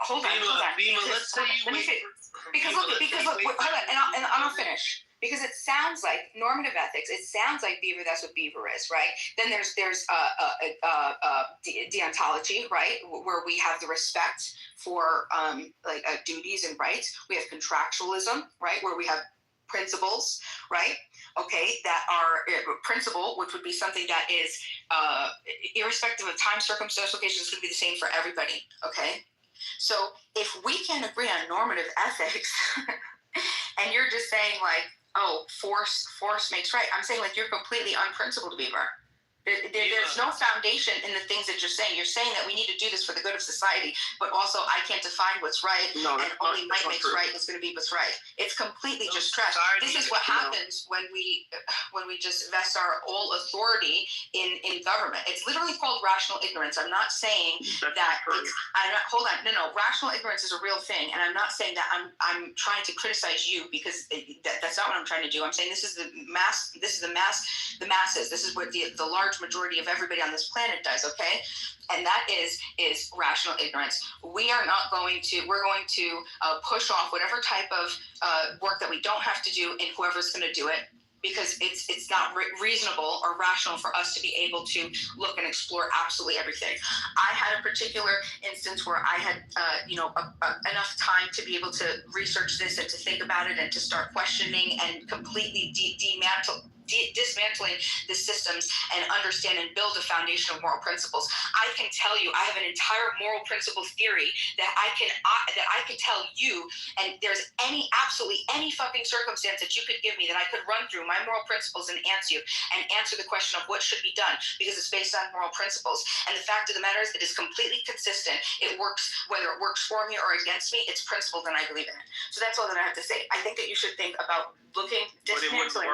hold on. Bima, let's say let me finish. Because look, hold on, and I'll finish. Because it sounds like normative ethics. It sounds like Beaver. That's what Beaver is, right? Then there's deontology, right, where we have the respect for duties and rights. We have contractualism, right, where we have principles, right? Okay, that are principle, which would be something that is irrespective of time, circumstance, location, it's going to be the same for everybody. Okay, so if we can agree on normative ethics, and you're just saying like, oh, force makes right, I'm saying like you're completely unprincipled, Beaver. There's no foundation in the things that you're saying. You're saying that we need to do this for the good of society, but also I can't define what's right, and only might makes right is going to be what's right. It's completely just trash. This is what happens when we just vest our whole authority in government. It's literally called rational ignorance. I'm not saying that it's. Hold on. No. Rational ignorance is a real thing, and I'm not saying that I'm trying to criticize you, because that's not what I'm trying to do. I'm saying this is the masses. This is what the large majority of everybody on this planet does, okay? And that is rational ignorance. We're going to push off whatever type of work that we don't have to do and whoever's going to do it, because it's not reasonable or rational for us to be able to look and explore absolutely everything. I had a particular instance where I had enough time to be able to research this and to think about it and to start questioning and completely dismantling the systems and understand and build a foundation of moral principles. I can tell you, I have an entire moral principle theory that I can tell you, and there's absolutely any fucking circumstance that you could give me that I could run through my moral principles and answer the question of what should be done, because it's based on moral principles. And the fact of the matter is, it is completely consistent. It works, whether it works for me or against me, it's principled and I believe in it. So that's all that I have to say. I think that you should think about dismantling.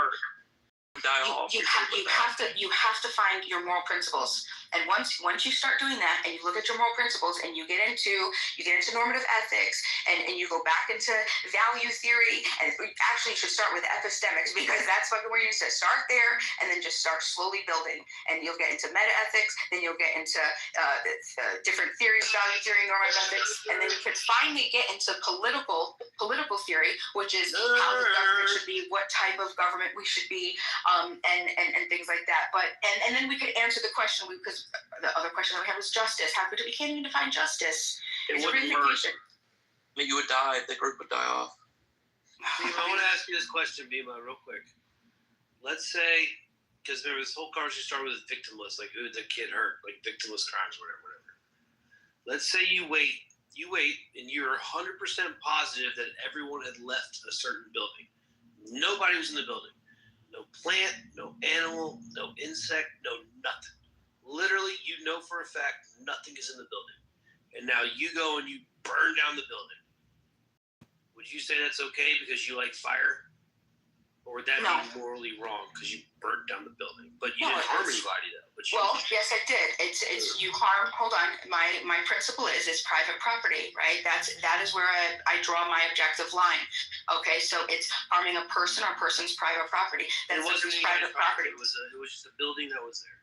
You have to find your moral principles, and once you start doing that, and you look at your moral principles, and you get into normative ethics, and you go back into value theory, and actually you should start with epistemics, because that's fucking where you need to start there, and then just start slowly building, and you'll get into meta ethics, then you'll get into different theories, value theory, normative ethics, and then you can finally get into political theory, which is how the government should be, what type of government we should be. And things like that, but and then we could answer the question, because the other question that we had was justice. We can't even define justice. It's a reification. You would die. The group would die off. Bima, I want to ask you this question, Bima, real quick. Let's say, because there was this whole conversation started with victimless, like who the kid hurt, like victimless crimes, whatever. Let's say you wait, and you're 100% positive that everyone had left a certain building. Nobody was in the building. No plant, no animal, no insect, no nothing. Literally, you know for a fact nothing is in the building. And now you go and you burn down the building. Would you say that's okay because you like fire? Or would that be morally wrong because you burnt down the building? But you didn't harm anybody, though. But yes, I did. It's you harm. Hold on. My principle is it's private property, right? That is where I draw my objective line. Okay, so it's harming a person or person's private property. It wasn't private property. It was just a building that was there.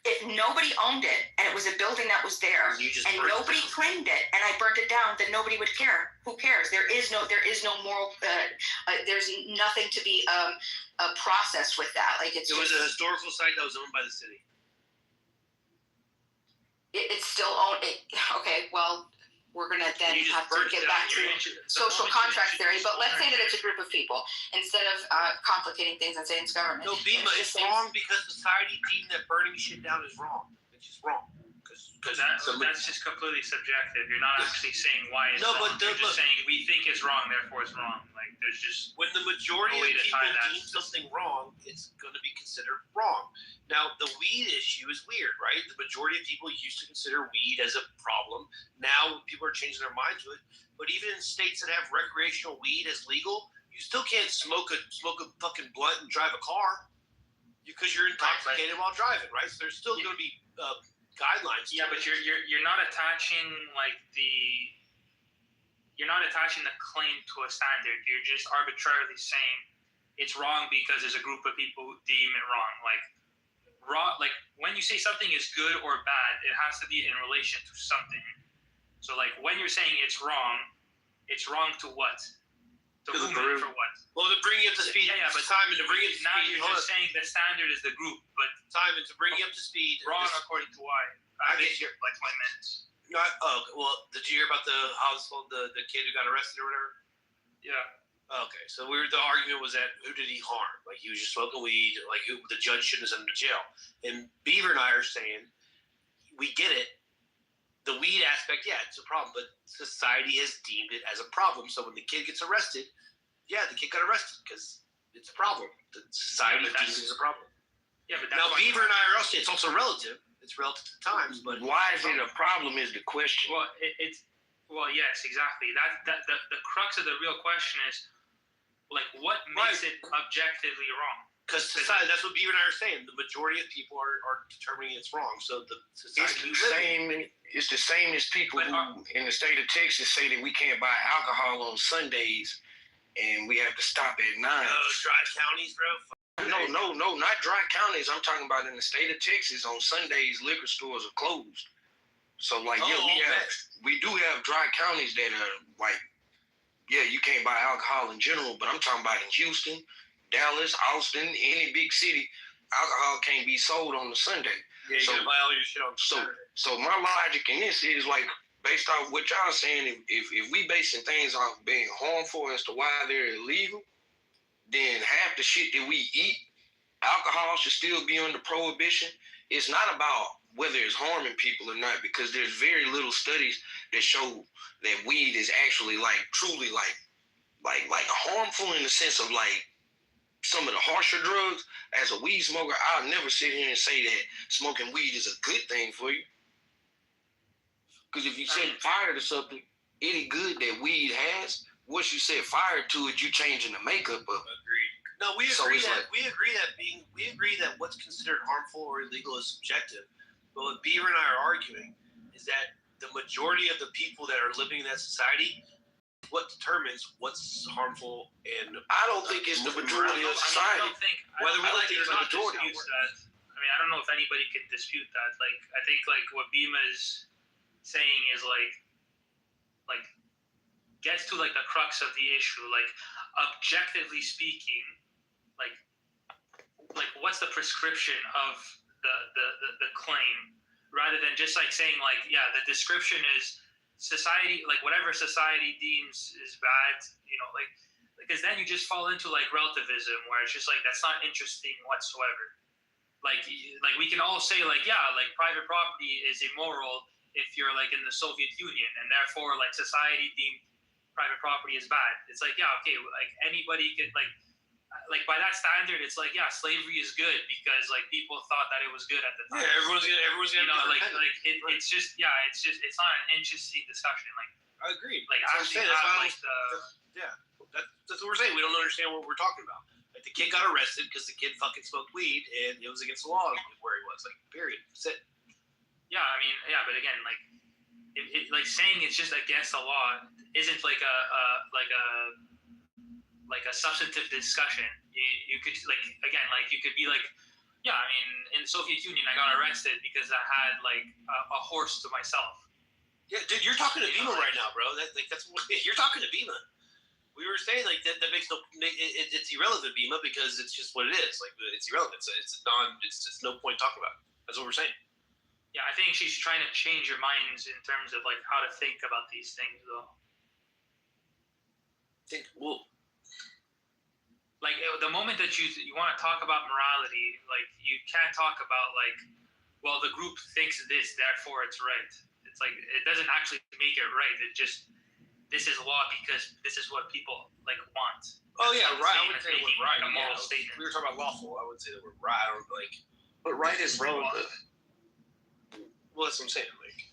If nobody owned it and it was a building that was there and nobody claimed it and I burnt it down, then nobody would care. Who cares? There is no moral. There's nothing to be a process with that. Like it was a historical site that was owned by the city. It's still owned. Okay, well, we're gonna then have to get back to social contract theory. But let's say that it's a group of people instead of complicating things and saying it's government. No, Bima, it's wrong because society deemed that burning shit down is wrong. It's just wrong. Because that's just completely subjective. You're not actually saying why it's wrong. You're just saying we think it's wrong, therefore it's wrong. Like there's just when the majority of people deem something wrong, it's going to be considered wrong. Now the weed issue is weird, right? The majority of people used to consider weed as a problem. Now people are changing their mind to it. But even in states that have recreational weed as legal, you still can't smoke a fucking blunt and drive a car because you're intoxicated while driving, right? So there's still going to be guidelines. Yeah, but you're not attaching the claim to a standard. You're just arbitrarily saying it's wrong because there's a group of people who deem it wrong. Like when you say something is good or bad, it has to be in relation to something. So like when you're saying it's wrong to what? To whom and for what? Well, to bring you up to speed. Yeah, but Simon, to bring you up to now speed. You're just saying the standard is the group, but Simon, to bring you up to speed. Wrong according to why? I didn't hear like 20 minutes. Well, did you hear about the kid who got arrested or whatever? Yeah. Okay, so the argument was that who did he harm? Like he was just smoking weed. Like the judge shouldn't have sent him to jail. And Beaver and I are saying we get it. The weed aspect, yeah, it's a problem, but society has deemed it as a problem. So when the kid gets arrested, yeah, the kid got arrested because it's a problem. The society deems it as a problem. Yeah, but now Beaver and I are also, it's also relative. It's relative to times, but why is it a problem is the question. Well, yes, exactly. That the crux of the real question is like what makes it objectively wrong? Because society, that's what Beaver and I are saying. The majority of people are determining it's wrong. So the society it's the same as people who in the state of Texas say that we can't buy alcohol on Sundays and we have to stop at 9. Dry counties, bro. No, not dry counties. I'm talking about in the state of Texas on Sundays, liquor stores are closed. So we do have dry counties that are like, yeah, you can't buy alcohol in general, but I'm talking about in Houston, Dallas, Austin, any big city, alcohol can't be sold on a Sunday. Yeah, you can buy all your shit on Saturday. So my logic in this is like, based off what y'all saying, if we basing things off being harmful as to why they're illegal, then half the shit that we eat, alcohol should still be under prohibition. It's not about whether it's harming people or not, because there's very little studies that show that weed is actually like truly like harmful in the sense of like some of the harsher drugs. As a weed smoker, I'll never sit here and say that smoking weed is a good thing for you. Because if you set fire to something, any good that weed has, once you set fire to it, you changing the makeup of it. Agreed. No, we agree that what's considered harmful or illegal is subjective. But what Beaver and I are arguing is that the majority of the people that are living in that society, what determines what's harmful and I don't think it's the majority of society. Whether we like it or not, I don't know if anybody can dispute that. Like, I think like what Bima is saying is like gets to like the crux of the issue. Like, objectively speaking, like what's the prescription of the claim, rather than just like saying like, yeah, the description is society, like whatever society deems is bad, you know, like because then you just fall into like relativism where it's just like that's not interesting whatsoever. Like we can all say like, yeah, like private property is immoral if you're like in the Soviet Union, and therefore like society deemed private property is bad. It's like, yeah, okay, like anybody could like like by that standard, it's like, yeah, slavery is good because like people thought that it was good at the time. Yeah, everyone's gonna you know, it's just it's not an interesting discussion. Like I agree. Like that's actually what have I'm like the that's what we're saying. We don't understand what we're talking about. Like the kid got arrested because the kid fucking smoked weed and it was against the law where he was. Like period. That's it. Yeah, I mean, yeah, but again, like it like saying it's just against the law isn't like a substantive discussion. You could like again, like you could be like, yeah, I mean, in the Soviet Union, I got arrested because I had like a horse to myself. Yeah, dude, you're talking to Bima right now, bro. That's what you're talking to Bima. We were saying like that makes no, it's irrelevant, Bima, because it's just what it is. Like it's irrelevant. It's just no point talking about it. That's what we're saying. Yeah, I think she's trying to change your minds in terms of like how to think about these things, though. Well, like the moment that you want to talk about morality, like you can't talk about like, well, the group thinks this, therefore it's right. It's like it doesn't actually make it right. It just this is law because this is what people like want. Oh yeah, right. I would say we're right. A moral statement. We were talking about lawful. I would say that we're right. Or like, but right is relative. Well, that's what I'm saying. Like,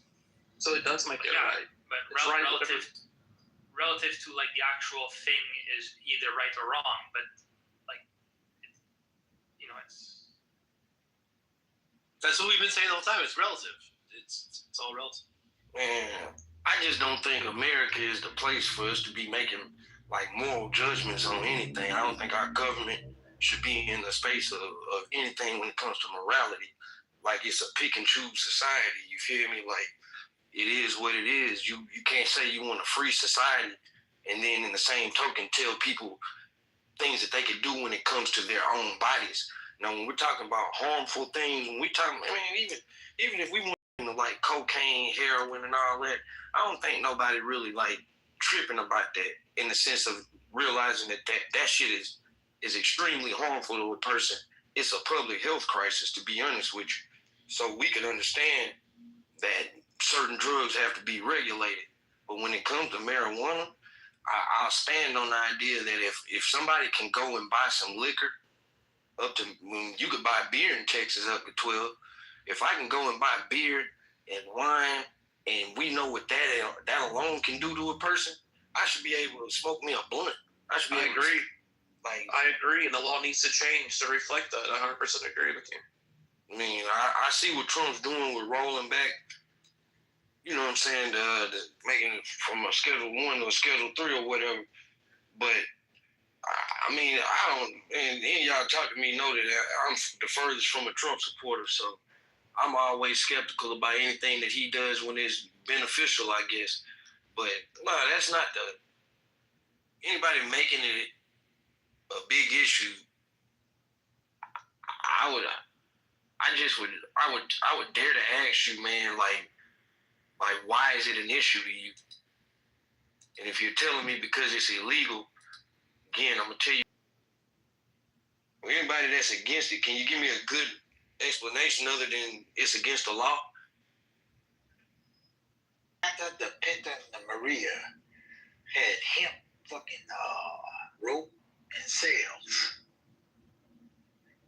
so it does make it right. But relative to like the actual thing is either right or wrong. But like, you know, that's what we've been saying the whole time. It's relative. It's all relative. Man, I just don't think America is the place for us to be making like moral judgments on anything. I don't think our government should be in the space of anything when it comes to morality. Like it's a pick and choose society. You feel me? Like it is what it is. You can't say you want a free society and then in the same token tell people things that they can do when it comes to their own bodies. Now, when we're talking about harmful things, when we talking, I mean, even if we want to like cocaine, heroin, and all that, I don't think nobody really like tripping about that in the sense of realizing that shit is extremely harmful to a person. It's a public health crisis, to be honest with you. So we can understand that certain drugs have to be regulated. But when it comes to marijuana, I'll stand on the idea that if somebody can go and buy some liquor up to, when you could buy beer in Texas up to 12, if I can go and buy beer and wine and we know what that alone can do to a person, I should be able to smoke me a blunt. I agree. I agree, and the law needs to change to reflect that. I 100% agree with you. I mean, I see what Trump's doing with rolling back, you know what I'm saying, making it from a Schedule 1 to a Schedule 3 or whatever. But, I mean, I don't, and y'all talk to me know that I'm the furthest from a Trump supporter, so I'm always skeptical about anything that he does when it's beneficial, I guess. But, no, that's not anybody making it a big issue. I would dare to ask you, man, like why is it an issue to you? And if you're telling me because it's illegal, again, I'm gonna tell you, anybody that's against it, can you give me a good explanation other than it's against the law? The Pinta and the Maria had hemp fucking rope and sails.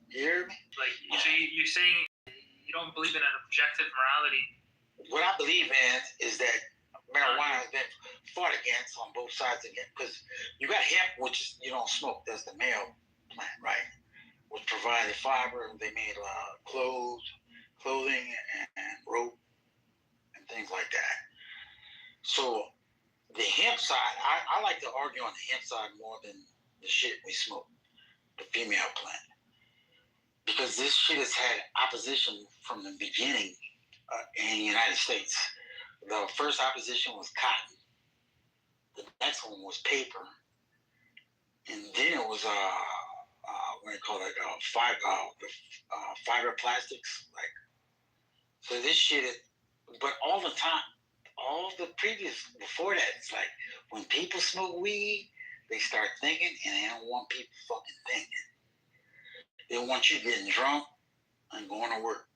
You hear me? Like, so you're saying you don't believe in an objective morality? What I believe in is that marijuana has been fought against on both sides again, because you got hemp, which is, you don't smoke. That's the male plant, right? Which provided fiber. They made clothing and rope and things like that. So the hemp side, I like to argue on the hemp side more than the shit we smoke, the female plant. Because this shit has had opposition from the beginning in the United States. The first opposition was cotton. The next one was paper. And then it was, what do you call it, fiber plastics. Like, so this shit, but all the time, all the previous, before that, it's like, when people smoke weed, they start thinking, and they don't want people fucking thinking. They want you getting drunk and going to work.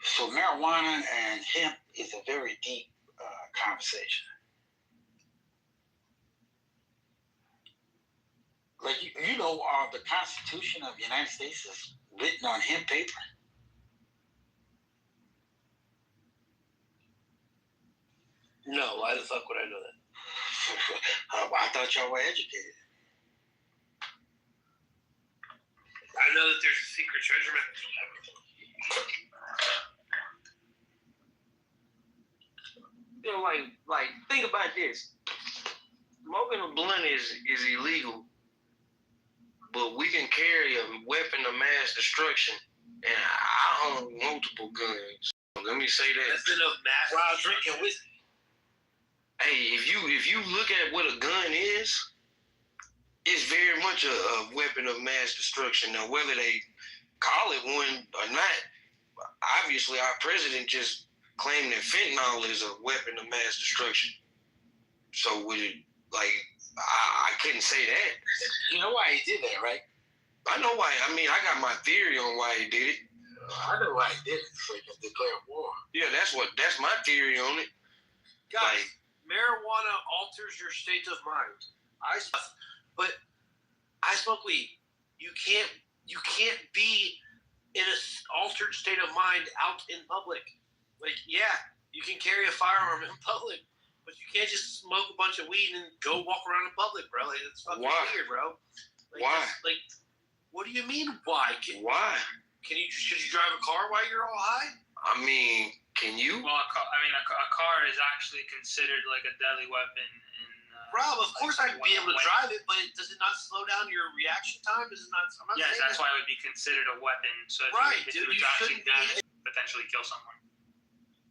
So marijuana and hemp is a very deep conversation. Like you know, the Constitution of the United States is written on hemp paper. No, why the fuck would I know that? I thought y'all were educated. I know that there's a secret treasure map. You know, like think about this. Smoking a blunt is illegal, but we can carry a weapon of mass destruction, and I own multiple guns. Let me say that. That's enough mass while drinking whiskey. Hey, if you look at what a gun is, it's very much a weapon of mass destruction. Now, whether they call it one or not, obviously our president just claimed that fentanyl is a weapon of mass destruction. So would it, like, I couldn't say that. You know why he did that, right? I know why. I mean, I got my theory on why he did it. I know why he did it, so he can declare war. Yeah, that's my theory on it. Guys, marijuana alters your state of mind. But I smoke weed. You can't be in an altered state of mind out in public. Like, yeah, you can carry a firearm in public, but you can't just smoke a bunch of weed and go walk around in public, bro. Like, it's fucking weird, bro. Like, why? Like, what do you mean, why? Why? Should you drive a car while you're all high? I mean, can you? Well, a car is actually considered like a deadly weapon. Rob, of course I'd be able to drive it, but does it not slow down your reaction time? Does it not? I'm not yes, saying that's that. why it would be considered a weapon. So if you were to actually damage, potentially kill someone.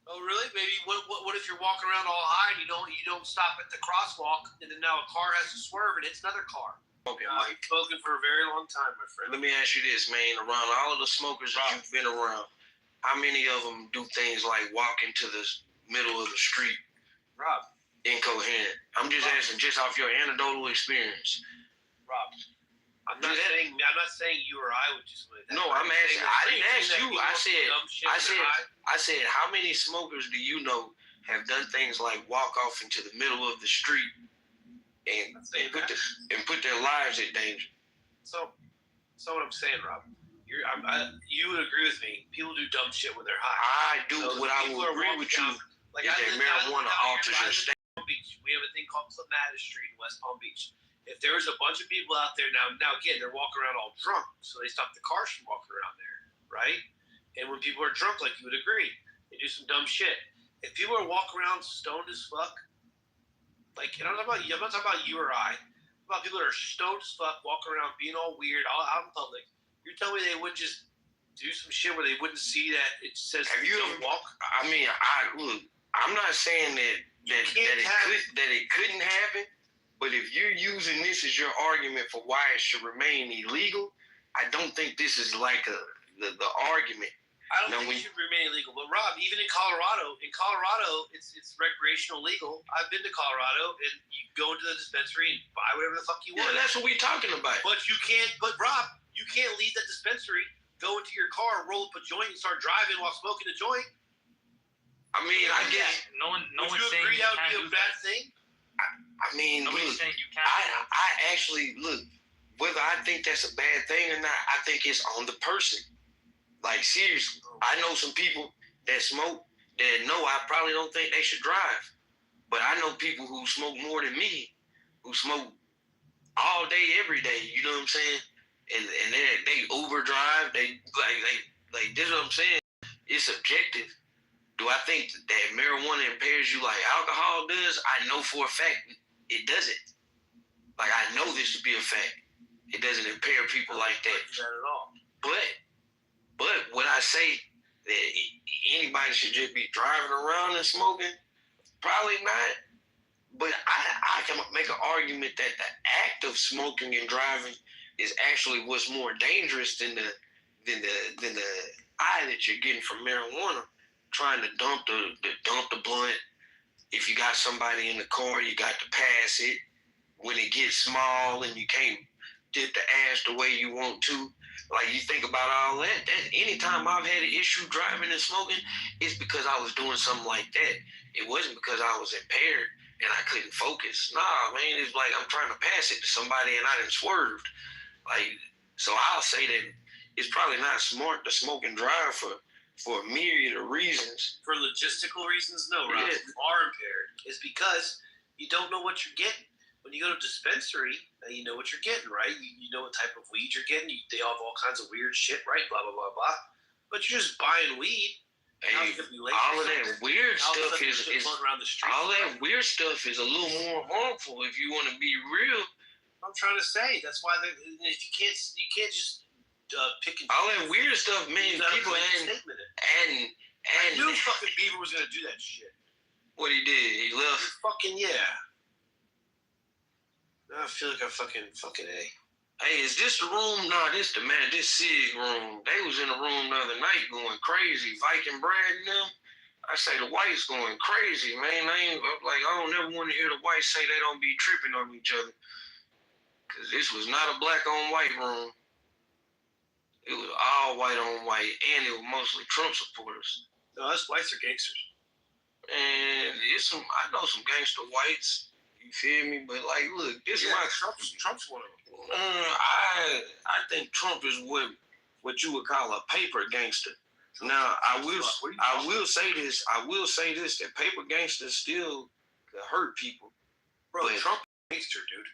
Oh, really? Maybe what if you're walking around all high and you don't stop at the crosswalk, and then now a car has to swerve and hits another car? Okay, I've spoken for a very long time, my friend. Let me ask you this, man. Around all of the smokers that you've been around, how many of them do things like walk into the middle of the street? Rob. Incoherent. I'm just asking, just off your anecdotal experience. Rob, I'm not saying you or I would just like that. No, I'm asking. I didn't ask you. I said, how many smokers do you know have done things like walk off into the middle of the street and put their lives in danger? So what I'm saying, Rob, you would agree with me. People do dumb shit when they're high. I do. What I will agree with you is that marijuana alters your state. Beach. We have a thing called Clematis Street in West Palm Beach. If there's a bunch of people out there now again, they're walking around all drunk, so they stop the cars from walking around there, right? And when people are drunk, like you would agree, they do some dumb shit. If people are walking around stoned as fuck, like, and I'm not talking about you or I. I'm about people that are stoned as fuck, walking around being all weird, all out in public. You're telling me they wouldn't just do some shit where they wouldn't see that it says have you don't walk? I mean, I'm not saying that it couldn't happen, but if you're using this as your argument for why it should remain illegal, I don't think this is like the argument. I don't think it should remain illegal. But Rob, even in Colorado, it's recreational legal. I've been to Colorado, and you go into the dispensary and buy whatever the fuck you want. Yeah, that's what we're talking about. But you can't. But Rob, you can't leave that dispensary, go into your car, roll up a joint, and start driving while smoking a joint. I mean, I guess no one's saying agree that would be a bad thing? I mean, nobody's saying you can't. I actually look. Whether I think that's a bad thing or not, I think it's on the person. Like, seriously, I know some people that smoke that know I probably don't think they should drive, but I know people who smoke more than me, who smoke all day, every day. You know what I'm saying? And they Uber drive. They this is what I'm saying. It's subjective. Do I think that marijuana impairs you like alcohol does? I know for a fact it doesn't. Like, I know this to be a fact. It doesn't impair people like that. Not at all. But would I say that anybody should just be driving around and smoking? Probably not. But I can make an argument that the act of smoking and driving is actually what's more dangerous than the high that you're getting from marijuana. Trying to dump the blunt. If you got somebody in the car, you got to pass it. When it gets small and you can't dip the ash the way you want to, like, you think about all that. Anytime I've had an issue driving and smoking, it's because I was doing something like that. It wasn't because I was impaired. and I couldn't focus. Nah, man, it's like I'm trying to pass it to somebody and I done swerved. Like, so I'll say that it's probably not smart to smoke and drive for a myriad of reasons. For logistical reasons, no, Rob. Yeah. You are impaired. It's because you don't know what you're getting. When you go to a dispensary, you know what you're getting, right? You know what type of weed you're getting. They all have all kinds of weird shit, right? Blah, blah, blah, blah. But you're just buying weed. Hey, all of that weird stuff is around the street. All that weird stuff is a little more harmful if you want to be real. I'm trying to say that's why if you can't just pick and all that weird stuff, man. People and I knew fucking Beaver was gonna do that shit. What he did, he left. Fucking yeah. I feel like I fucking A. Hey, is this the room? Nah, this the man. This Sig room. They was in the room the other night going crazy. Viking Brad and them. I say the whites going crazy, man. I don't never want to hear the whites say they don't be tripping on each other. Cause this was not a black on white room. It was all white on white, and it was mostly Trump supporters. No, us whites are gangsters. And I know some gangster whites. You feel me? But like, look, this is my Trump's one of them. I think Trump is what you would call a paper gangster. Now, I will say this. That paper gangsters still could hurt people. Bro, Trump is a gangster, dude.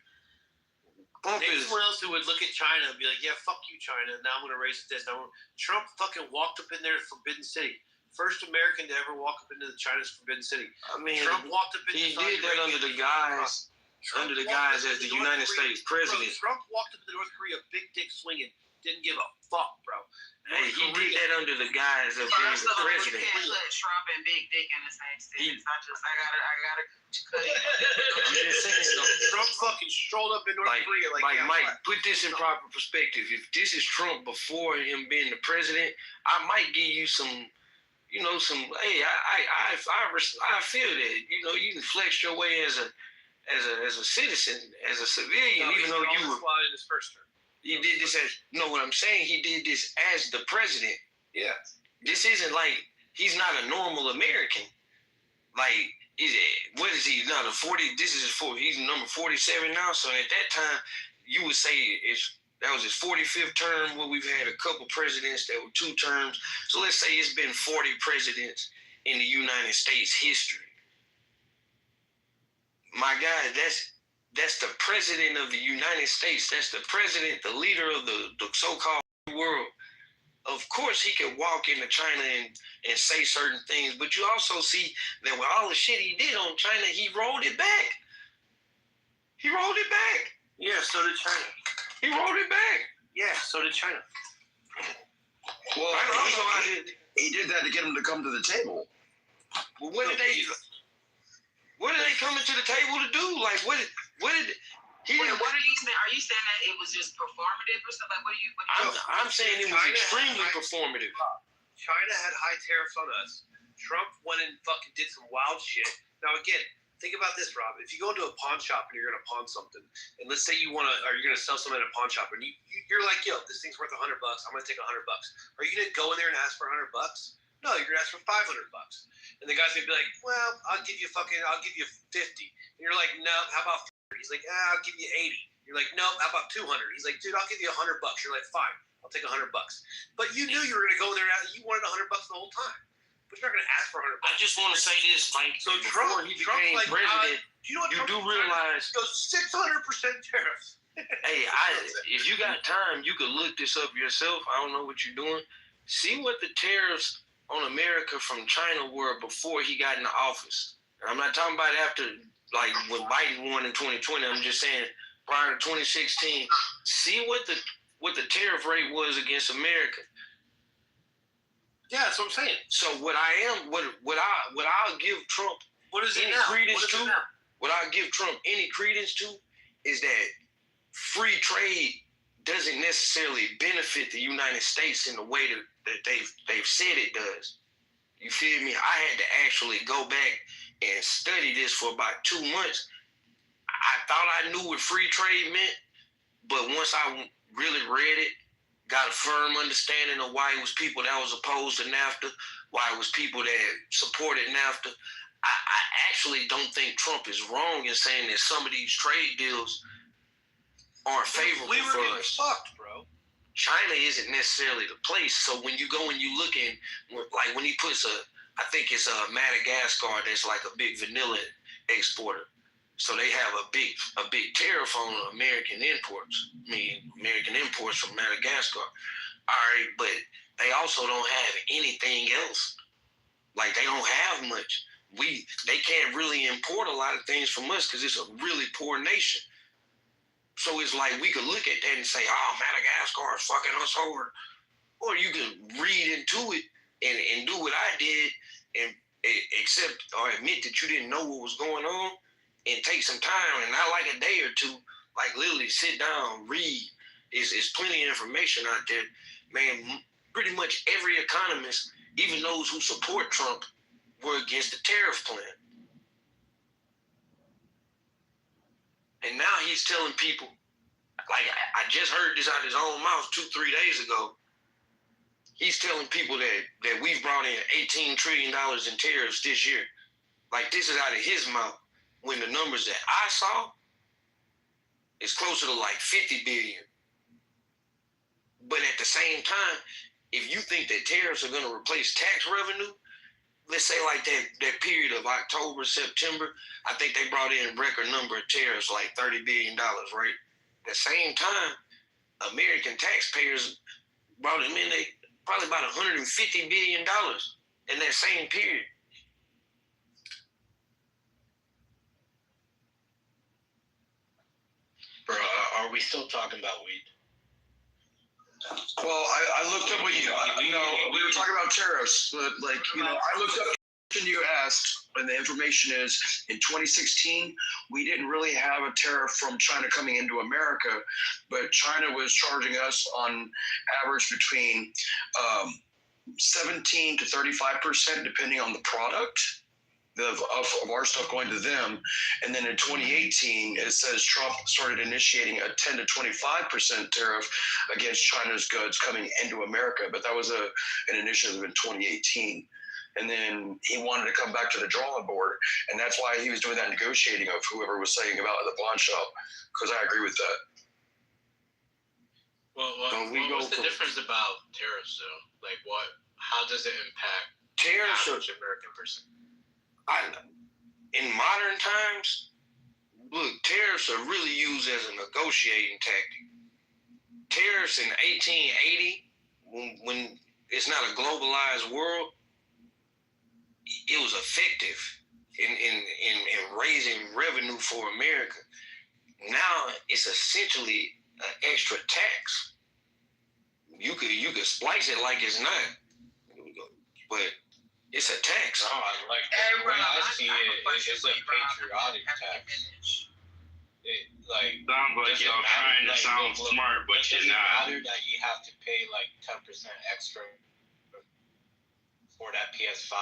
Name someone else who would look at China and be like, yeah, fuck you, China. Now I'm going to raise this. Trump fucking walked up in there to Forbidden City. First American to ever walk up into China's Forbidden City. I mean, Trump walked up into he did that under the guise as the United States president. Bro, Trump walked up to North Korea, big dick swinging, didn't give a fuck, bro. Hey, he did that under the guise of being the president. You can't put Trump and big dick in the same sentence. I gotta cut it. I'm just saying, Trump fucking strolled up in North Korea like Mike, put this in proper perspective. If this is Trump before him being the president, I might give you some. Hey, I feel that. You can flex your way as a citizen, as a civilian, even though you were in his first term. He did this what I'm saying, he did this as the president. Yeah. This isn't like he's not a normal American. Like, what is he? Not a 40. He's number 47 now. So at that time, you would say that was his 45th term. Where we've had a couple presidents that were 2 terms. So let's say it's been 40 presidents in the United States history. My God, that's the president of the United States. That's the president, the leader of the so-called world. Of course, he could walk into China and say certain things, but you also see that with all the shit he did on China, he rolled it back. Yeah, so did China. He rolled it back. Yeah, so did China. Well, he did that to get him to come to the table. Well, what did they come to the table to do? Like, what did he? Wait, what are you saying? Are you saying that it was just performative or something? Like, I'm saying it was extremely performative. China had high tariffs on us. Trump went and fucking did some wild shit. Now again, think about this, Rob. If you go into a pawn shop and you're gonna pawn something, and let's say you're gonna sell something at a pawn shop, and you're like, yo, this thing's worth $100. I'm gonna take $100. Are you gonna go in there and ask for $100? No, you're gonna ask for $500. And the guy's gonna be like, well, I'll give you 50. And you're like, no, how about 40? He's like, I'll give you 80. You're like, no, how about 200? He's like, dude, I'll give you $100. You're like, fine, I'll take $100. But you knew you were gonna go in there and you wanted $100 the whole time. But you're not gonna ask for $100. I just want to say this, Mike. So before he became president, you know what you do realize goes 600% tariffs. Hey, if you got time, you could look this up yourself. I don't know what you're doing. See what the tariffs on America from China were before he got into office. And I'm not talking about after, like when Biden won in 2020. I'm just saying prior to 2016. See what the tariff rate was against America. Yeah, that's what I'm saying. So what I'll give Trump any credence to, what I'll give Trump any credence to is that free trade doesn't necessarily benefit the United States in the way that they've said it does. You feel me? I had to actually go back and study this for about 2 months. I thought I knew what free trade meant, but once I really read it, got a firm understanding of why it was people that was opposed to NAFTA, why it was people that supported NAFTA, actually don't think Trump is wrong in saying that some of these trade deals aren't favorable We were for getting us. fucked, bro. China isn't necessarily the place. So when you go and you look in, like when he puts I think it's Madagascar that's like a big vanilla exporter. So they have a big tariff on American imports. I mean, American imports from Madagascar. All right, but they also don't have anything else. Like they don't have much. They can't really import a lot of things from us because it's a really poor nation. So it's like we could look at that and say, oh, Madagascar is fucking us over. Or you can read into it and do what I did and accept or admit that you didn't know what was going on and take some time and not like a day or two, like literally sit down, read. It's plenty of information out there. Man, pretty much every economist, even those who support Trump, were against the tariff plan. And now he's telling people, like I just heard this out of his own mouth 2-3 days ago. He's telling people that we've brought in $18 trillion in tariffs this year. Like this is out of his mouth. When the numbers that I saw is closer to like 50 billion. But at the same time, if you think that tariffs are going to replace tax revenue, let's say like that period of October, September, I think they brought in record number of tariffs, like $30 billion, right? At the same time, American taxpayers brought them in probably about $150 billion in that same period. Bro, are we still talking about weed? Well, I looked up what we were talking about tariffs, but I looked up the question you asked, and the information is in 2016, we didn't really have a tariff from China coming into America, but China was charging us on average between 17 to 35%, depending on the product. Of our stuff going to them. And then in 2018, it says Trump started initiating a 10 to 25% tariff against China's goods coming into America. But that was an initiative in 2018. And then he wanted to come back to the drawing board. And that's why he was doing that negotiating of whoever was saying about the pawn shop, because I agree with that. Well, what's the difference about tariffs, though? Like, how does it impact tariffs the average American person? In modern times, look, tariffs are really used as a negotiating tactic. Tariffs in 1880, when it's not a globalized world, it was effective in raising revenue for America. Now it's essentially an extra tax. You could splice it like it's not, but it's a tax. No, the way I see it, it's a patriotic tax. Sounds like y'all trying to sound smart, but you're not. Does it matter that you have to pay like 10% extra for that PS5?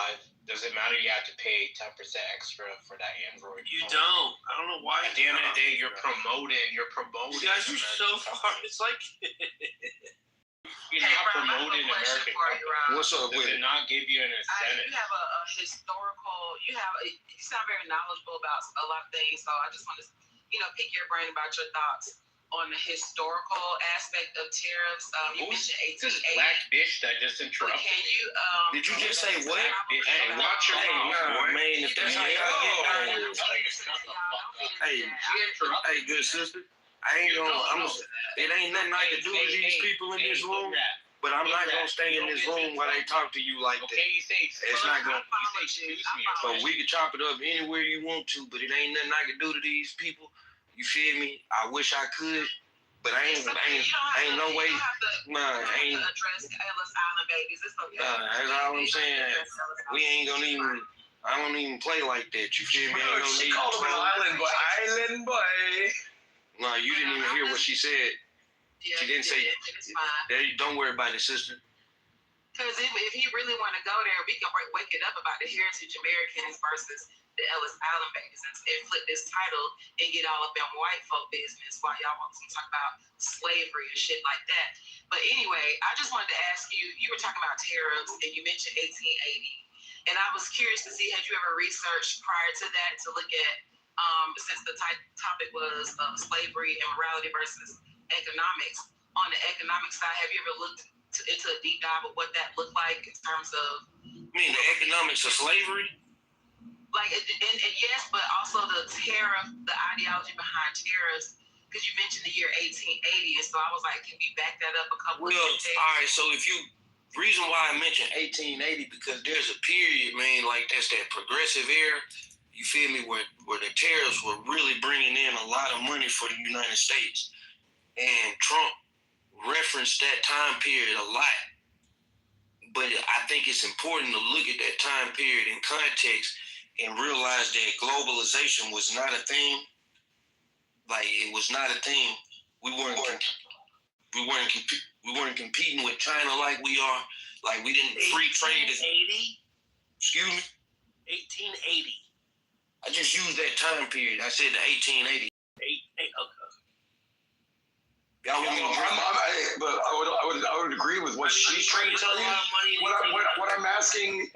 Does it matter you have to pay 10% extra for that Android You phone? don't. I don't know why. At the end of the day, you're promoting. You guys are so far. It's like you're not promoting American companies. What's up Does with it it? not give you an incentive? You have a historical. You sound very knowledgeable about a lot of things. So I just want to, pick your brain about your thoughts on the historical aspect of tariffs. You mentioned 1880. This black bitch that just interrupted. Can you? Did you just say what? Hey, watch your mouth, boy. Man, if that's how y'all get down, hey, good sister. It ain't nothing I can do to these people in this room, but I'm not gonna stay in this room while they talk to you like that. It's not gonna. But we can chop it up anywhere you want to, but it ain't nothing I can do to these people. You feel me? I wish I could, but I ain't no way. Nah, ain't. Address Ellis Island babies. It's okay. That's all I'm saying. We ain't gonna even. I don't even play like that. You feel me? Ain't no She need called him an island boy. No, you didn't even hear what she said. She didn't say. Don't worry about it, sister. Because if he really want to go there, we can wake it up about the heritage Americans versus the Ellis Island babies and flip this title and get all up in white folk business while y'all want to talk about slavery and shit like that. But anyway, I just wanted to ask you, you were talking about tariffs and you mentioned 1880. And I was curious to see, had you ever researched prior to that to look at, since the topic was slavery and morality versus economics, on the economic side, have you ever looked into a deep dive of what that looked like in terms of? I mean, the economics of slavery? Like, and yes, but also the tariff, the ideology behind tariffs, because you mentioned the year 1880, and so I was like, can we back that up a couple of days? All right, so reason why I mentioned 1880, because there's a period, man, like that's that progressive era, you feel me, where the tariffs were really bringing in a lot of money for the United States. And Trump referenced that time period a lot. But I think it's important to look at that time period in context and realize that globalization was not a thing. Like, it was not a thing. We weren't competing with China like we are. Like, we didn't free trade. 1880? Excuse me? 1880. I just used that time period. I said the 1880. But I would agree with what she's trying to tell you. What I'm asking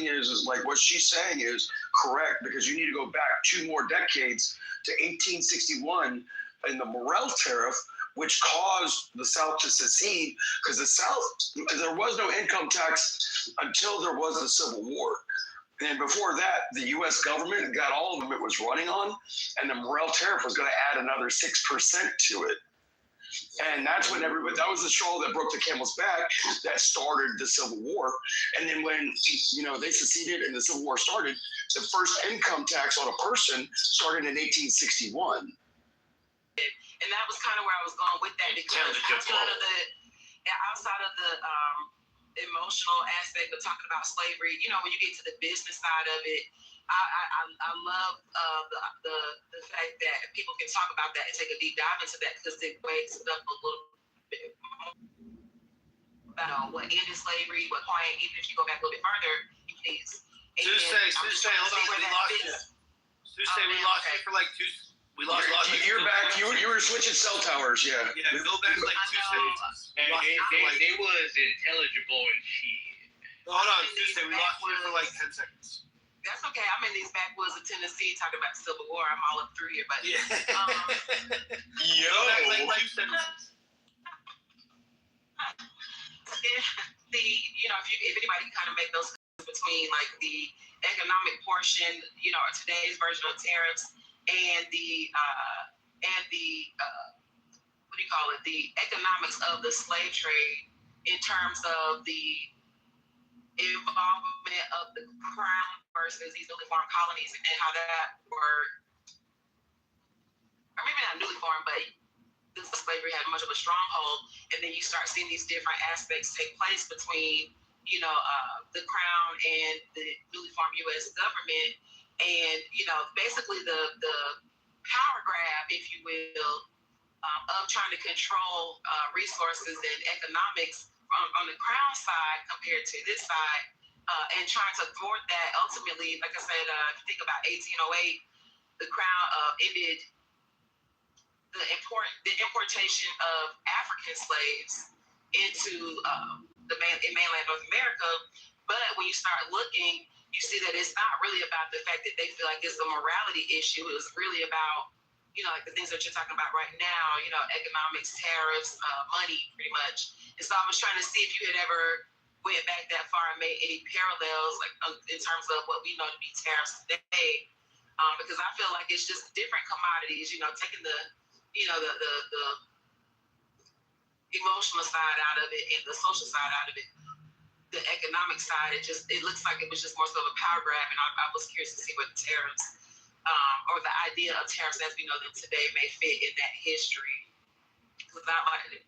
is like what she's saying is correct, because you need to go back 2 more decades to 1861 and the Morrell tariff, which caused the South to secede, because the South, there was no income tax until there was the Civil War. And before that, the U.S. government got all of them it was running on, and the Morrell tariff was going to add another 6% to it. And that's when that was the straw that broke the camel's back that started the Civil War. And then when, they seceded and the Civil War started, the first income tax on a person started in 1861. And that was kind of where I was going with that, because outside of the emotional aspect of talking about slavery, when you get to the business side of it, I love the fact that people can talk about that and take a deep dive into that, because it wakes up a little bit about what ended slavery, what point, even if you go back a little bit further, please. Tuesday, hold on, we lost you. Tuesday, we lost you for like 2. We lost you. You're back. You were switching cell towers, yeah. Yeah, go back like 2 seconds. They was intelligible and shit. Hold on, Tuesday, we lost you for like 10 seconds. That's okay. I'm in these backwoods of Tennessee talking about the Civil War. I'm all up through here, but Yo. like 2 sentences. If anybody can kind of make those between like the economic portion, or today's version of tariffs, and the the economics of the slave trade in terms of the involvement of the crown versus these newly formed colonies, and how that worked, or maybe not newly formed, but slavery had much of a stronghold, and then you start seeing these different aspects take place between, the crown and the newly formed U.S. government, and basically the power grab, if you will, of trying to control resources and economics on the crown side compared to this side, and trying to thwart that. Ultimately, like I said, if you think about 1808, the crown ended the importation of African slaves into mainland North America. But when you start looking, you see that it's not really about the fact that they feel like it's a morality issue. It was really about, like the things that you're talking about right now, economics, tariffs, money, pretty much. And so I was trying to see if you had ever went back that far and made any parallels, like in terms of what we know to be tariffs today, because I feel like it's just different commodities. Taking the emotional side out of it and the social side out of it. The economic side, it looks like it was just more so of a power grab, and I was curious to see what the tariffs, or the idea of tariffs as we know them today, may fit in that history. Because I like to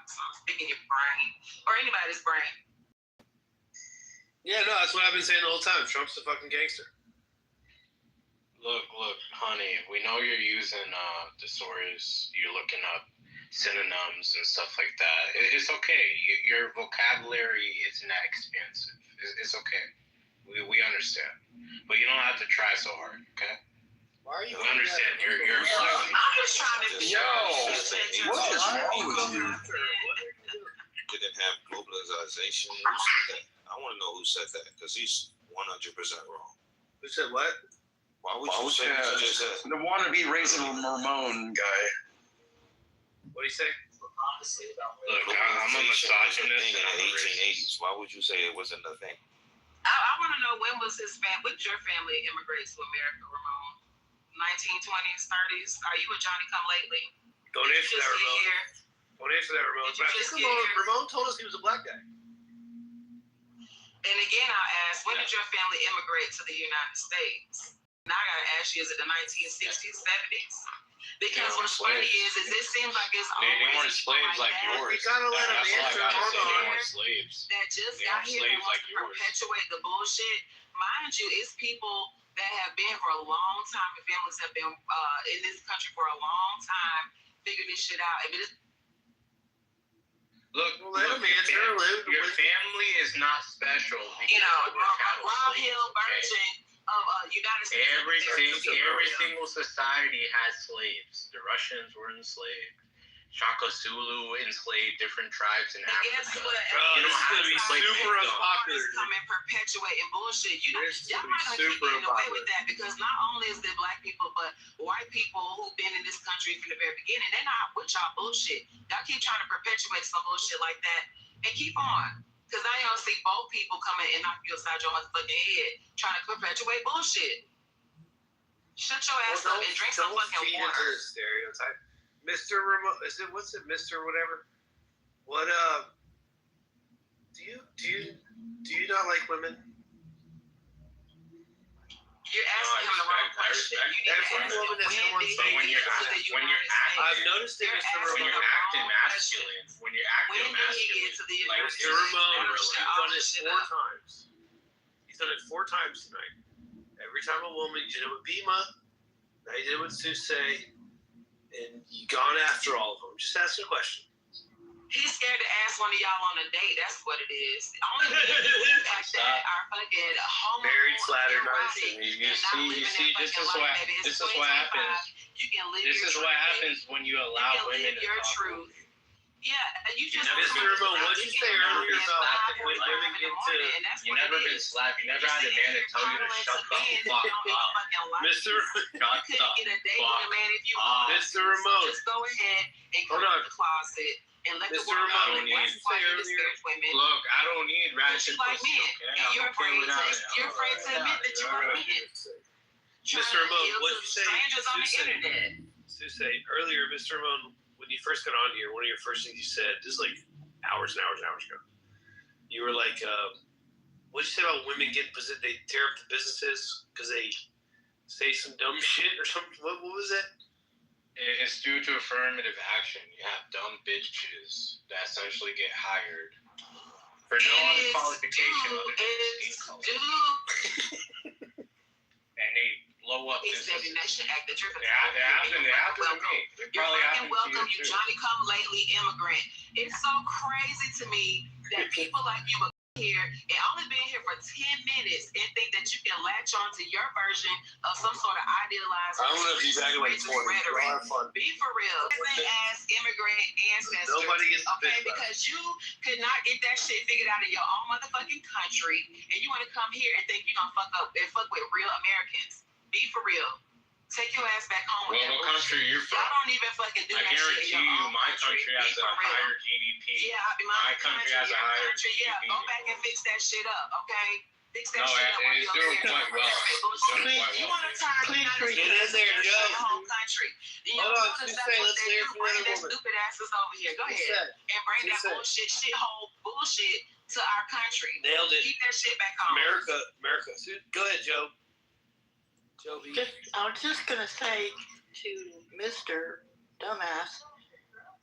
so I'm speaking your brain, or anybody's brain. Yeah, no, that's what I've been saying the whole time. Trump's a fucking gangster. Look, honey, we know you're using thesaurus, you're looking up synonyms and stuff like that. It's okay. Your vocabulary isn't that expansive. It's okay. We understand. But you don't have to try so hard, okay? Why are you? I understand. You're I'm just trying to. What is wrong with you? Didn't have globalization. Who said that? I want to know who said that because he's 100% wrong. Who said what? Why would you say what you just said? The wannabe Raisin Ramon guy. What do you say? Look, I'm a misogynist. In the 1880s, why would you say it wasn't a thing? I want to know when was when did your family immigrate to America, Ramon? 1920s, 30s? Are you a Johnny Come Lately? Don't answer that, Ramon. Don't answer that, Ramon. Ramon told us he was a black guy. And again, I'll ask, when did your family immigrate to the United States? Now I gotta ask you, is it the 1960s, 70s? Because what's funny is it seems like it's always they weren't slaves like yours. You gotta let them answer. Hold on. They weren't slaves. That just got here and wants to perpetuate the bullshit. Mind you, it's people that have been for a long time, and families have been in this country for a long time, figuring this shit out. I mean, Look, your family is not special. You know, Rob Hill, Virgin of United States. Every single society has slaves. The Russians were enslaved. Shaka Zulu enslaved different tribes in Africa. Guess what? You don't have to be super unpopular. Come and perpetuating bullshit. Y'all not gonna keep getting away with that because not only is there black people, but white people who've been in this country from the very beginning, they're not with y'all bullshit. Y'all keep trying to perpetuate some bullshit like that and keep on. Because now y'all see both people coming and knock you upside your motherfucking head trying to perpetuate bullshit. Shut your ass up and drink some fucking water. Stereotype. Mr. Remote, what's it, Mr. Whatever? What do you not like women? You're asking him the wrong question. I've noticed it, Mr. Ramon. When you're acting masculine, like Mr. Ramon, he's done it 4 times. He's done it 4 times tonight. Every time a woman, you did it with Bima, now you did it with Susei, and you gone after all of them. Just ask a question. He's scared to ask one of y'all on a date. That's what it is. Only people like that are fucking homo. Very flattered, You see, this is what happens. This is what happens when you allow women to your talk. truth. Yeah, you just. Mr. Ramon, what did you say earlier about when women get to? You never been slapped. You never had a man to tell you to shut the fuck up. Mr. Mr. Ramon. Just go ahead and go to the closet and let the Mr. woman Ramon, know that's why you discourage women. Look, I don't need ratchet like pussy. men. Okay? And you're afraid to admit that you like men. Mr. Ramon, what did you say? Strangers on the internet. Susei, earlier, Mr. Ramon, when you first got on here, one of your first things you said, this is like hours and hours and hours ago. You were like, what did you say about women getting position? They tear up the businesses because they say some dumb shit or something. What was that? It's due to affirmative action. You have dumb bitches that essentially get hired for no other qualification other than skin color. And they blow up businesses. They happen to me. They probably happen to you too. Johnny Come Lately immigrant. It's so crazy to me that people like you are here and only been here for 10 minutes and think that you can latch on to your version of some sort of idealized I'm gonna be back in like 20 rhetoric. Be for real. As immigrant ancestors. Nobody gets the okay, because you could not get that shit figured out in your own motherfucking country and you want to come here and think you're gonna fuck up and fuck with real Americans. Be for real. Take your ass back home. Well, what country you're from? Y'all don't even fucking do that shit. I guarantee you, my country has a higher GDP. Yeah, my country has a higher GDP. Yeah, go back and fix that shit up, okay? Fix that shit up. It's doing quite well. You want to tie get in there, Joe. the whole country. Hold on, Susei, let's hear from bring another that woman. stupid asses over here. Go ahead. And bring that bullshit, shithole bullshit to our country. Nailed it. Keep that shit back home. America. Go ahead, Joe. I was just going to say to Mr. Dumbass,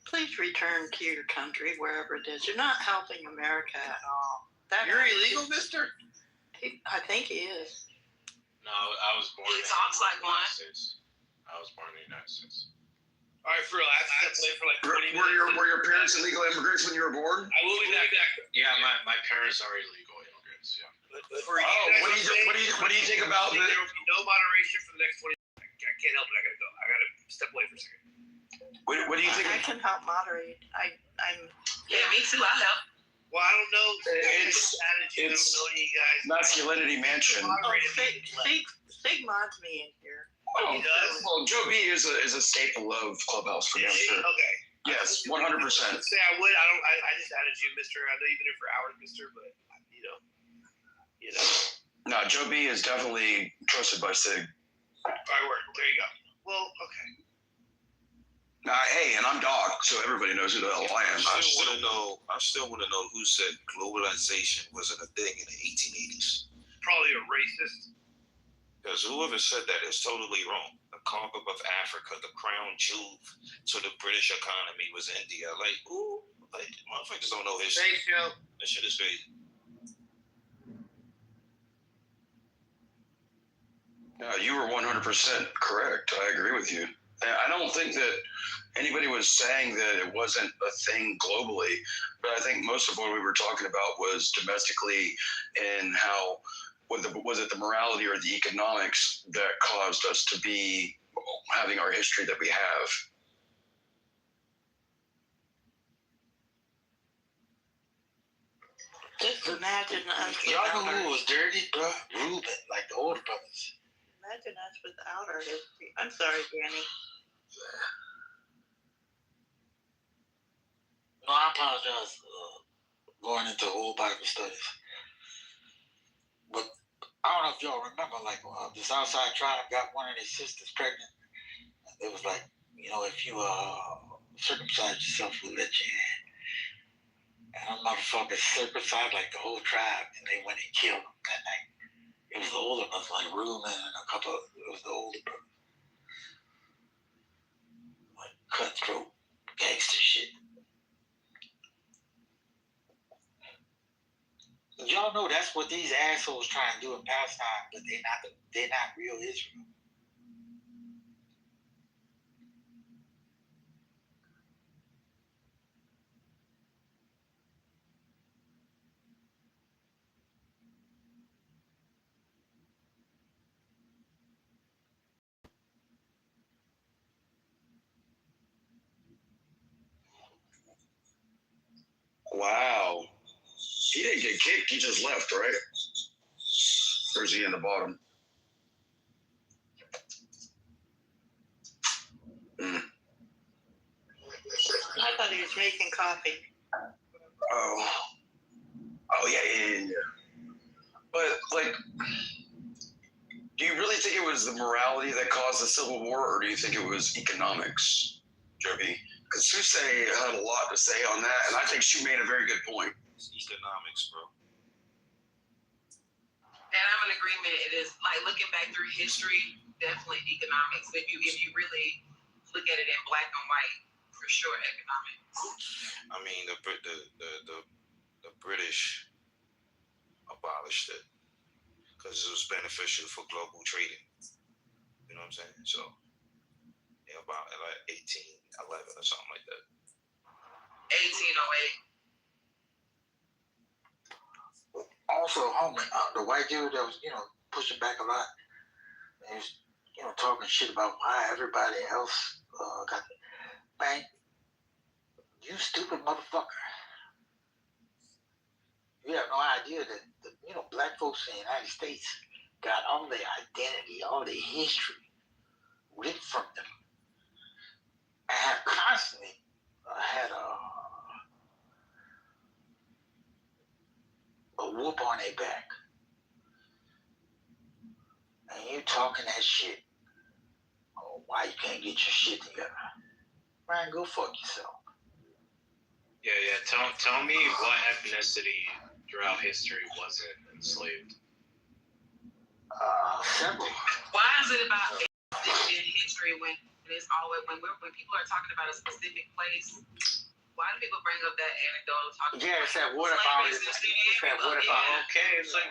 please return to your country, wherever it is. You're not helping America at all. You're illegal, mister? I think he is. No, I was born in the United States. I was born in the United States. All right, for real, I have to play for like 20 minutes. Were your parents illegal immigrants when you were born? I will be back. Yeah, my parents are illegal immigrants, yeah. What do you think about There will be no moderation for the next 20 minutes. I help, but I gotta go. I gotta step away for a second. What do you think? I can help moderate. I'm. Yeah, me too. I help. Well, I don't know. It's attitude. I don't know you guys. Masculinity Mansion. Sig mods me in here. Oh, well, Joe B is a staple of Clubhouse for them. Sure. Okay. Yes, 100%. Say I would. I just added you, Mister. I know you've been here for hours, Mister, but you know. No, Joe B is definitely trusted by Sig. All right, word. There you go. Well, okay. Hey, and I'm Doc, so everybody knows who the hell I am. I still want to know who said globalization wasn't a thing in the 1880s. Probably a racist. Because whoever said that is totally wrong. The conqueror of Africa, the crown jewel to the British economy was India. Like, ooh, like motherfuckers don't know history. Thanks, Joe. That shit is crazy. You were 100% correct. I agree with you. I don't think that anybody was saying that it wasn't a thing globally, but I think most of what we were talking about was domestically and how, was it the morality or the economics that caused us to be having our history that we have. Just imagine us. Y'all know who was dirty, bro? Ruben, like the older brothers. Imagine us without our history. I'm sorry, Danny. No, I apologize going into whole Bible studies. But I don't know if y'all remember, like, the Southside tribe got one of their sisters pregnant. It was like, you know, if you circumcise yourself, we'll let you in. And them motherfuckers circumcised like the whole tribe, and they went and killed them that night. It was the older brothers, like Reuben and a couple of, it was the older brothers. Like cutthroat gangster shit. Y'all know that's what these assholes trying to do in Palestine, but they're not real Israel. Wow. He didn't get kicked, he just left, right? Or is he in the bottom? I thought he was making coffee. Oh, yeah. But, like, do you really think it was the morality that caused the Civil War, or do you think it was economics, Joby? Because Suse had a lot to say on that, and I think she made a very good point. It's economics, bro. And I'm in agreement. It is like looking back through history, definitely economics. If you really look at it in black and white, for sure, economics. I mean, the British abolished it because it was beneficial for global trading. You know what I'm saying? So, yeah, about like 1811 or something like that. 1808. Also, homie, the white dude that was, you know, pushing back a lot, he was, you know, talking shit about why everybody else got the bank. You stupid motherfucker. You have no idea that, you know, black folks in the United States got all their identity, all their history ripped from them. And have constantly had a whoop on their back. And you talking that shit. Oh, why you can't get your shit together? Man, go fuck yourself. Yeah. Tell me what ethnicity throughout history wasn't enslaved. Several. Why is it about in history when it's always when people are talking about a specific place? Why do people bring up that anecdote? Yeah, it's that what about it? It's that what about it? Okay, it's like,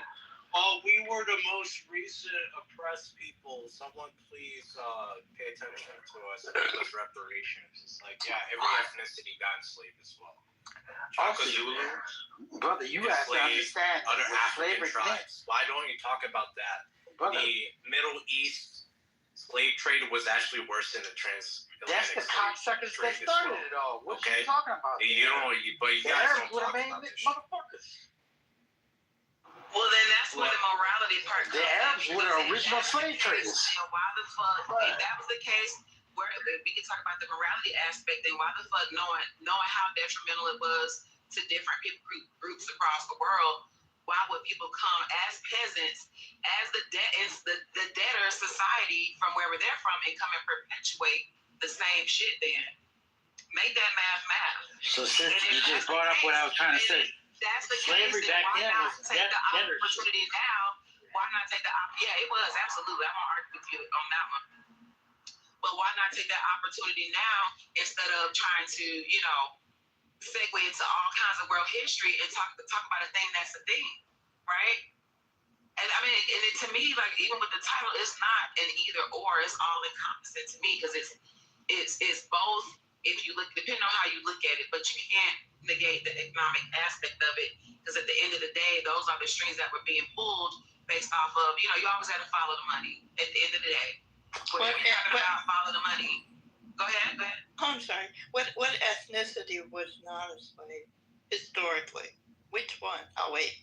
oh, we were the most recent oppressed people. Someone please pay attention to us and give us reparations. It's like, yeah, every ethnicity got enslaved as well. Brother, you have to understand other what African slavery tribes. Why don't you talk about that? Brother. The Middle East slave trade was actually worse than the transatlantic. That's the cocksuckers that trade as started well. it all. What Okay. you talking about? You don't. But you The guys Arabs don't would talk have made about it, this shit. motherfuckers. Well, then that's where the morality part The comes in. Arabs were the Because if original that's slave the case, traders. then why the fuck, if that was the case, where we can talk about the morality aspect, then why the fuck knowing how detrimental it was to different people groups across the world, why would people come as peasants, as the debtor society from wherever they're from, and come and perpetuate the same shit then? Make that math. So, sister, you just brought up what I was trying to say. That's the Slavery case, back why then not was take the debtor opportunity now? Why not take the yeah, it was absolutely. I'm gonna argue with you on that one. But why not take that opportunity now instead of trying to, segue into all kinds of world history and talk about a thing that's a thing, right? And I mean, to me, like even with the title, it's not an either or. It's all encompassing to me because it's both. If you look, depending on how you look at it, but you can't negate the economic aspect of it because at the end of the day, those are the strings that were being pulled based off of. You always got to follow the money at the end of the day. Whatever you're talking about, follow the money. Go ahead. I'm sorry. What ethnicity was not a slave historically? Which one? I'll wait.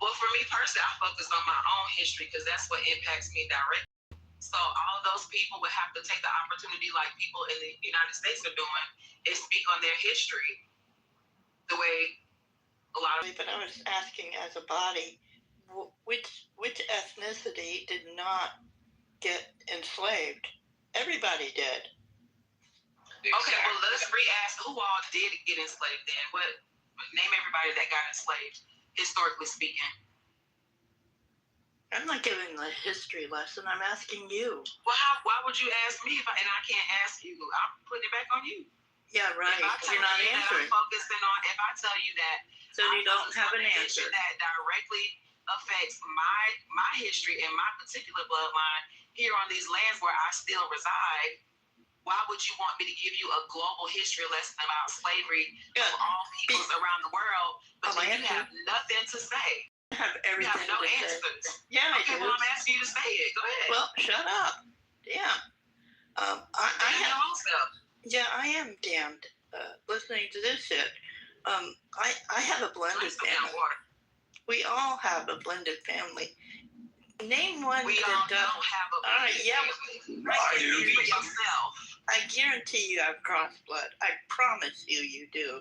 Well, for me personally, I focus on my own history because that's what impacts me directly. So all of those people would have to take the opportunity, like people in the United States are doing, and speak on their history the way a lot of. But I was asking, as a body, which ethnicity did not get enslaved? Everybody did. Okay, well let's re-ask who all did get enslaved then. Name everybody that got enslaved, historically speaking. I'm not giving the history lesson. I'm asking you. Well, why would you ask me and I can't ask you? I'm putting it back on you. Yeah, right. You're not answering. If I tell you that, so you don't have an answer that directly affects my history and my particular bloodline here on these lands where I still reside. Why would you want me to give you a global history lesson about slavery of all peoples around the world, but you have nothing to say? I have everything. You have no answers. Yeah, I do. Well, I'm asking you to say it. Go ahead. Well, shut up. Yeah. I am damned listening to this shit. I have a blended family. We all have a blended family. Name one we that doesn't. Don't have a blended family. I do. You yourself. I guarantee you have cross blood. I promise you do.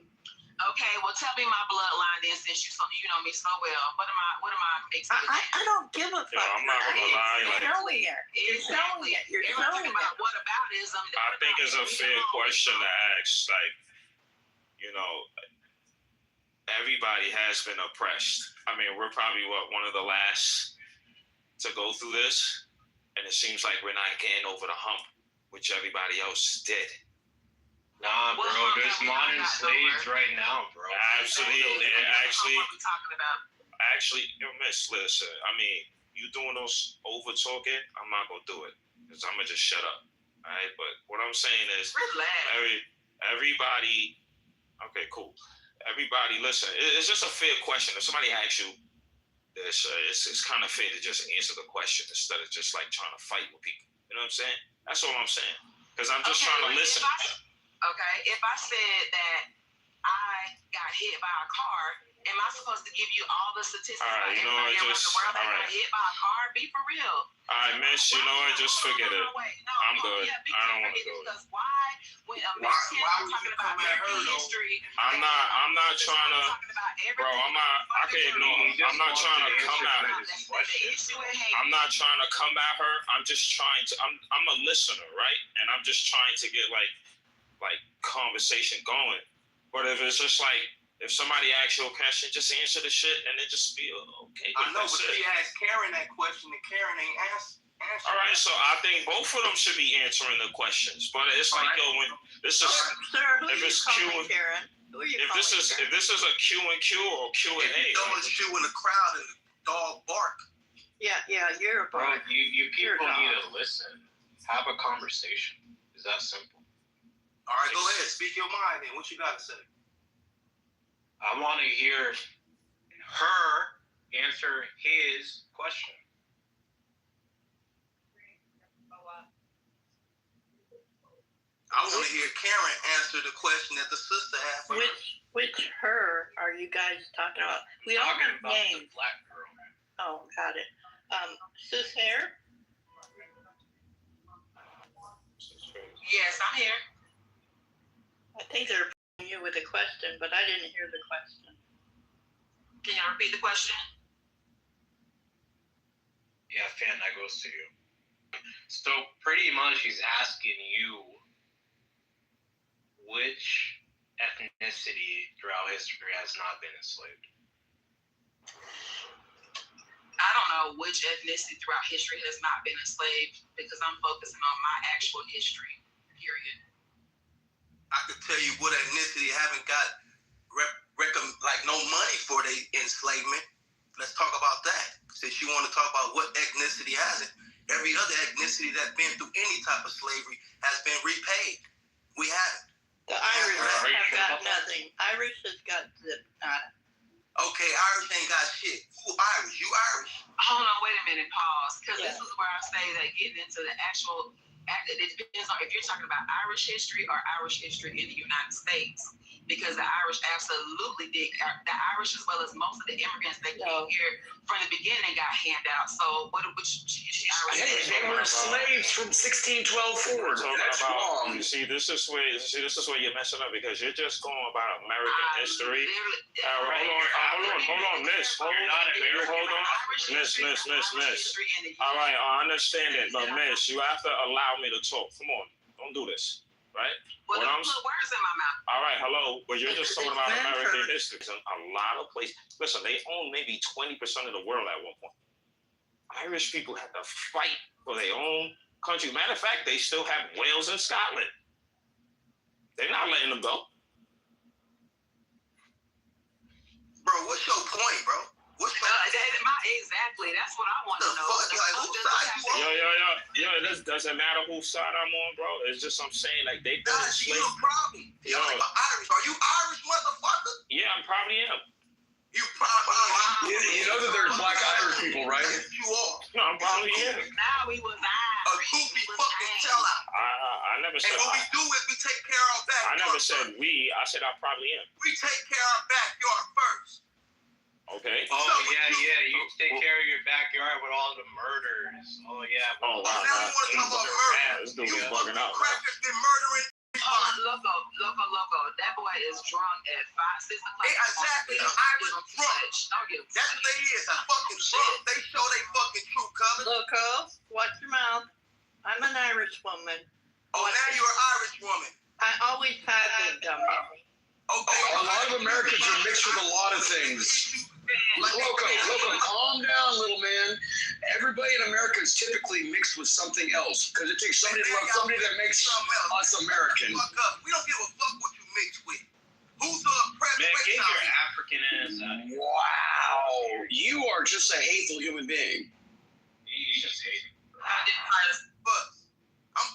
Okay, well tell me my bloodline then, since you know me so well. What am I mixed with? I don't give a fuck. I'm not gonna lie. You're showing it. You're showing it. You're showing it. What aboutism? I think it's a fair question to ask. Like, everybody has been oppressed. I mean, we're probably one of the last to go through this, and it seems like we're not getting over the hump, which everybody else did. Nah, bro, there's modern slaves right now, bro. Absolutely. Actually, Miss, listen, I mean, you doing those over talking, I'm not gonna do it. Because I'm gonna just shut up. All right. But what I'm saying is everybody, okay, cool. Everybody, listen, it's just a fair question. If somebody asks you this, it's kind of fair to just answer the question instead of just like trying to fight with people. You know what I'm saying? That's all I'm saying. Because I'm just trying to listen. If I said that I got hit by a car, am I supposed to give you all the statistics about everybody around the world that got hit by a car? Be for real. All right, miss, you know what? Just forget it. I'm good. I don't want to go. Because why, when a Miss Kim talking about American history, I'm not trying to, bro. I'm not trying to come at her. I'm not trying to come at her. I'm just trying to. I'm a listener, right? And I'm just trying to get like conversation going. But if it's just like, if somebody asks you a question, just answer the shit and then just be okay. I know, but she asked Karen that question and Karen ain't answered. All right, so I think both of them should be answering the questions. But it's like, when this is, if it's Q and if this is a Q and Q or Q and A. Throwing Q in the crowd and the dog bark. Yeah, you're a bro. You people need to listen. Have a conversation. It's that simple. All right, go ahead. Speak your mind then. What you got to say? I want to hear her answer his question. Karen answer the question that the sister asked. Which her are you guys talking about? We all have names. The black girl. Oh, got it. Sis Hair? Yes, I'm here. I think they're putting you with a question, but I didn't hear the question. Can you repeat the question? Yeah, Fan, that goes to you. So pretty much he's asking you which ethnicity throughout history has not been enslaved. I don't know which ethnicity throughout history has not been enslaved because I'm focusing on my actual history, period. I could tell you what ethnicity haven't got like no money for their enslavement. Let's talk about that. Since you want to talk about what ethnicity hasn't, every other ethnicity that's been through any type of slavery has been repaid. We haven't. The Irish have got nothing. Irish has got Okay, Irish ain't got shit. Who Irish? You Irish? Hold on, wait a minute, pause. Because this is where I say that getting into the actual, it depends on if you're talking about Irish history or Irish history in the United States. Because the Irish absolutely did. The Irish, as well as most of the immigrants that came here from the beginning, got handouts. So, which Irish? They were slaves from 1612 forward. That's wrong. You see, this is where you're messing up because you're just going about American history. Hold on, Miss. Hold on. Miss. All right, I understand it, but Miss, you have to allow me to talk. Come on, don't do this, right? Well, don't put words in my mouth. All right, hello. But you're just talking about American history. A lot of places. Listen, they own maybe 20% of the world at one point. Irish people had to fight for their own country. Matter of fact, they still have Wales and Scotland. They're not letting them go. Bro, what's your point, bro? Exactly. That's what I want to know. Yo, it doesn't matter whose side I'm on, bro. It's just I'm saying, like, they've been enslaved. You a problem. Yo, Irish. Are you Irish, motherfucker? Yeah, I probably am. You probably are. You know that there's black Irish people, right? You are. No, I'm probably am. Now we was a goofy fucking sellout. I never said. And what we do is we take care of our backyard. I never said we. I said I probably am. We take care of our backyard first. Okay. Oh, yeah. You take care of your backyard with all the murders. Oh, yeah. Oh, wow. Now you want to talk about murder. This dude is bugging out. Crackers been murdering. Loco. That boy is drunk at 5, 6 o'clock. Exactly. The Irish are drunk. That's what they is. Fucking drunk. They show they fucking true colors. Loco, watch your mouth. I'm an Irish woman. Oh, now you're an Irish woman. I always have been, dummy. Okay. A lot of Americans are mixed with a lot of things. Loco, calm down, little man. Everybody in America is typically mixed with something else because it takes somebody to love somebody that makes us American. We don't give a fuck what you mix with. Who's the president? Man, get your African ass out of here. Wow. You are just a hateful human being. You just hate it. I'm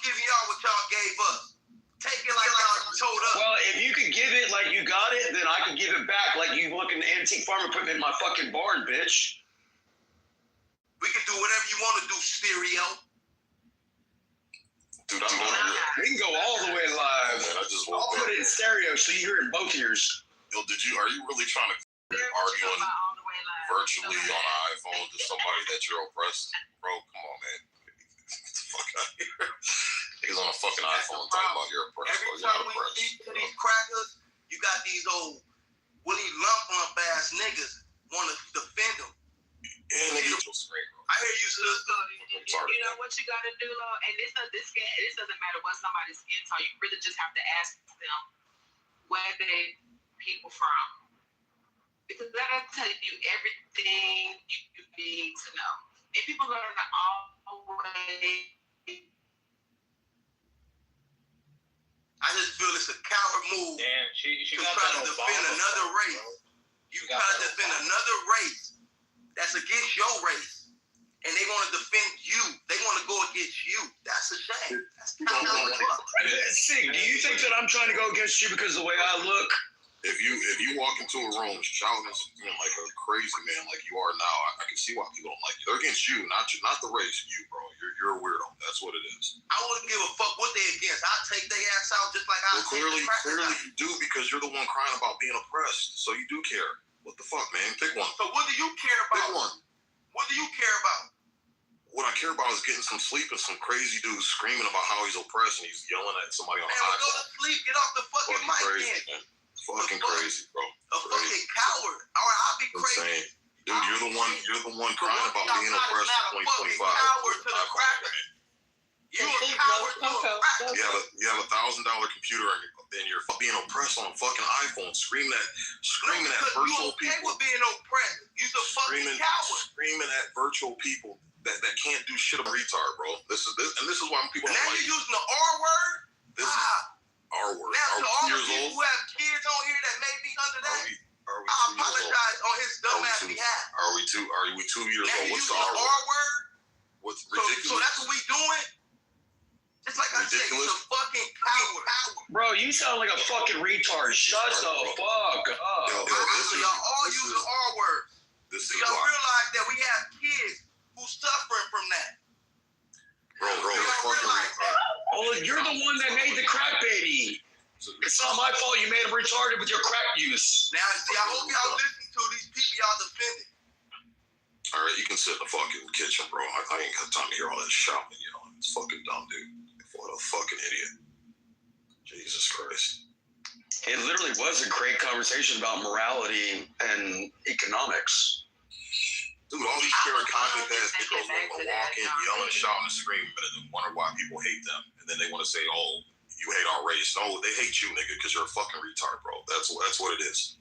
giving y'all what y'all gave us. Take it like y'all told us. Well, if you could give it like you got it, then I could give it back like you look in the antique farm equipment in my fucking barn, bitch. We can do whatever you want to do, stereo. Dude, we can go all the way live. Man, I'll put it in stereo so you hear it in both ears. Yo, are you really trying to arguing virtually on an iPhone to somebody that you're oppressed? Bro, come on, man. Get the fuck out of here. Niggas on a fucking iPhone talking about you're oppressed. Every time we speak to these crackers, you got these old Willie lump ass niggas want to defend them. Yeah, niggas so straight, bro. I hear you, sister. You know what you gotta do, Lord? And this doesn't matter what somebody's skin tone. You really just have to ask them where they people from, because that'll tell you everything you need to know. And people are gonna always. I just feel it's a coward move to try to defend another race. You try to defend another race that's against your race, and they want to defend you. They want to go against you. That's a shame. That's Sig, do you think that I'm trying to go against you because of the way I look? If you walk into a room shouting and screaming like a crazy man like you are now, I can see why people don't like you. They're against you, not the race. You, bro. You're a weirdo. That's what it is. I wouldn't give a fuck what they against. I'll take their ass out just like I clearly you do because you're the one crying about being oppressed. So you do care. What the fuck, man? Pick one. So what do you care about? Pick one. What do you care about? What I care about is getting some sleep and some crazy dude screaming about how he's oppressed and he's yelling at somebody on the iPhone. Go to sleep. Get off the fucking mic, crazy, man. Fucking crazy, bro. Fucking coward. All right, I'll be crazy. Insane. Dude, you're the one crying about being oppressed in 2025. Coward to the cracker. You a coward to a cracker. You have $1,000 computer and you're being oppressed on a fucking iPhone, screaming at virtual people. You okay with being oppressed? You're a fucking coward. Screaming at virtual people that can't do shit a retard, bro. This is why people don't like. Now you're using the R word? This is R word. Now to all the years people old? who have kids on here that may be under that, Are we I apologize on his dumb ass behalf. Are we 2 years Now old? you're What's using the the R R word? What's ridiculous? So that's what we doing? It's like I said, he's a fucking coward. Bro, you sound like a fucking retard. Shut the fuck up. Y'all all use the R word. Y'all realize that we have kids who suffering from that. Bro, oh, you're the one that made the crack baby. It's not my fault you made him retarded with your crack use. Now, see, I hope y'all listen to these people y'all defending. All right, you can sit in the fucking kitchen, bro. I ain't got time to hear all that shouting. It's fucking dumb, dude. What a fucking idiot. Jesus Christ. It literally was a great conversation about morality and economics. Dude, all these charismatic ass niggas will walk in yelling, shouting, and screaming, and then wonder why people hate them. And then they want to say, oh, you hate our race. No, they hate you, nigga, because you're a fucking retard, bro. That's what it is.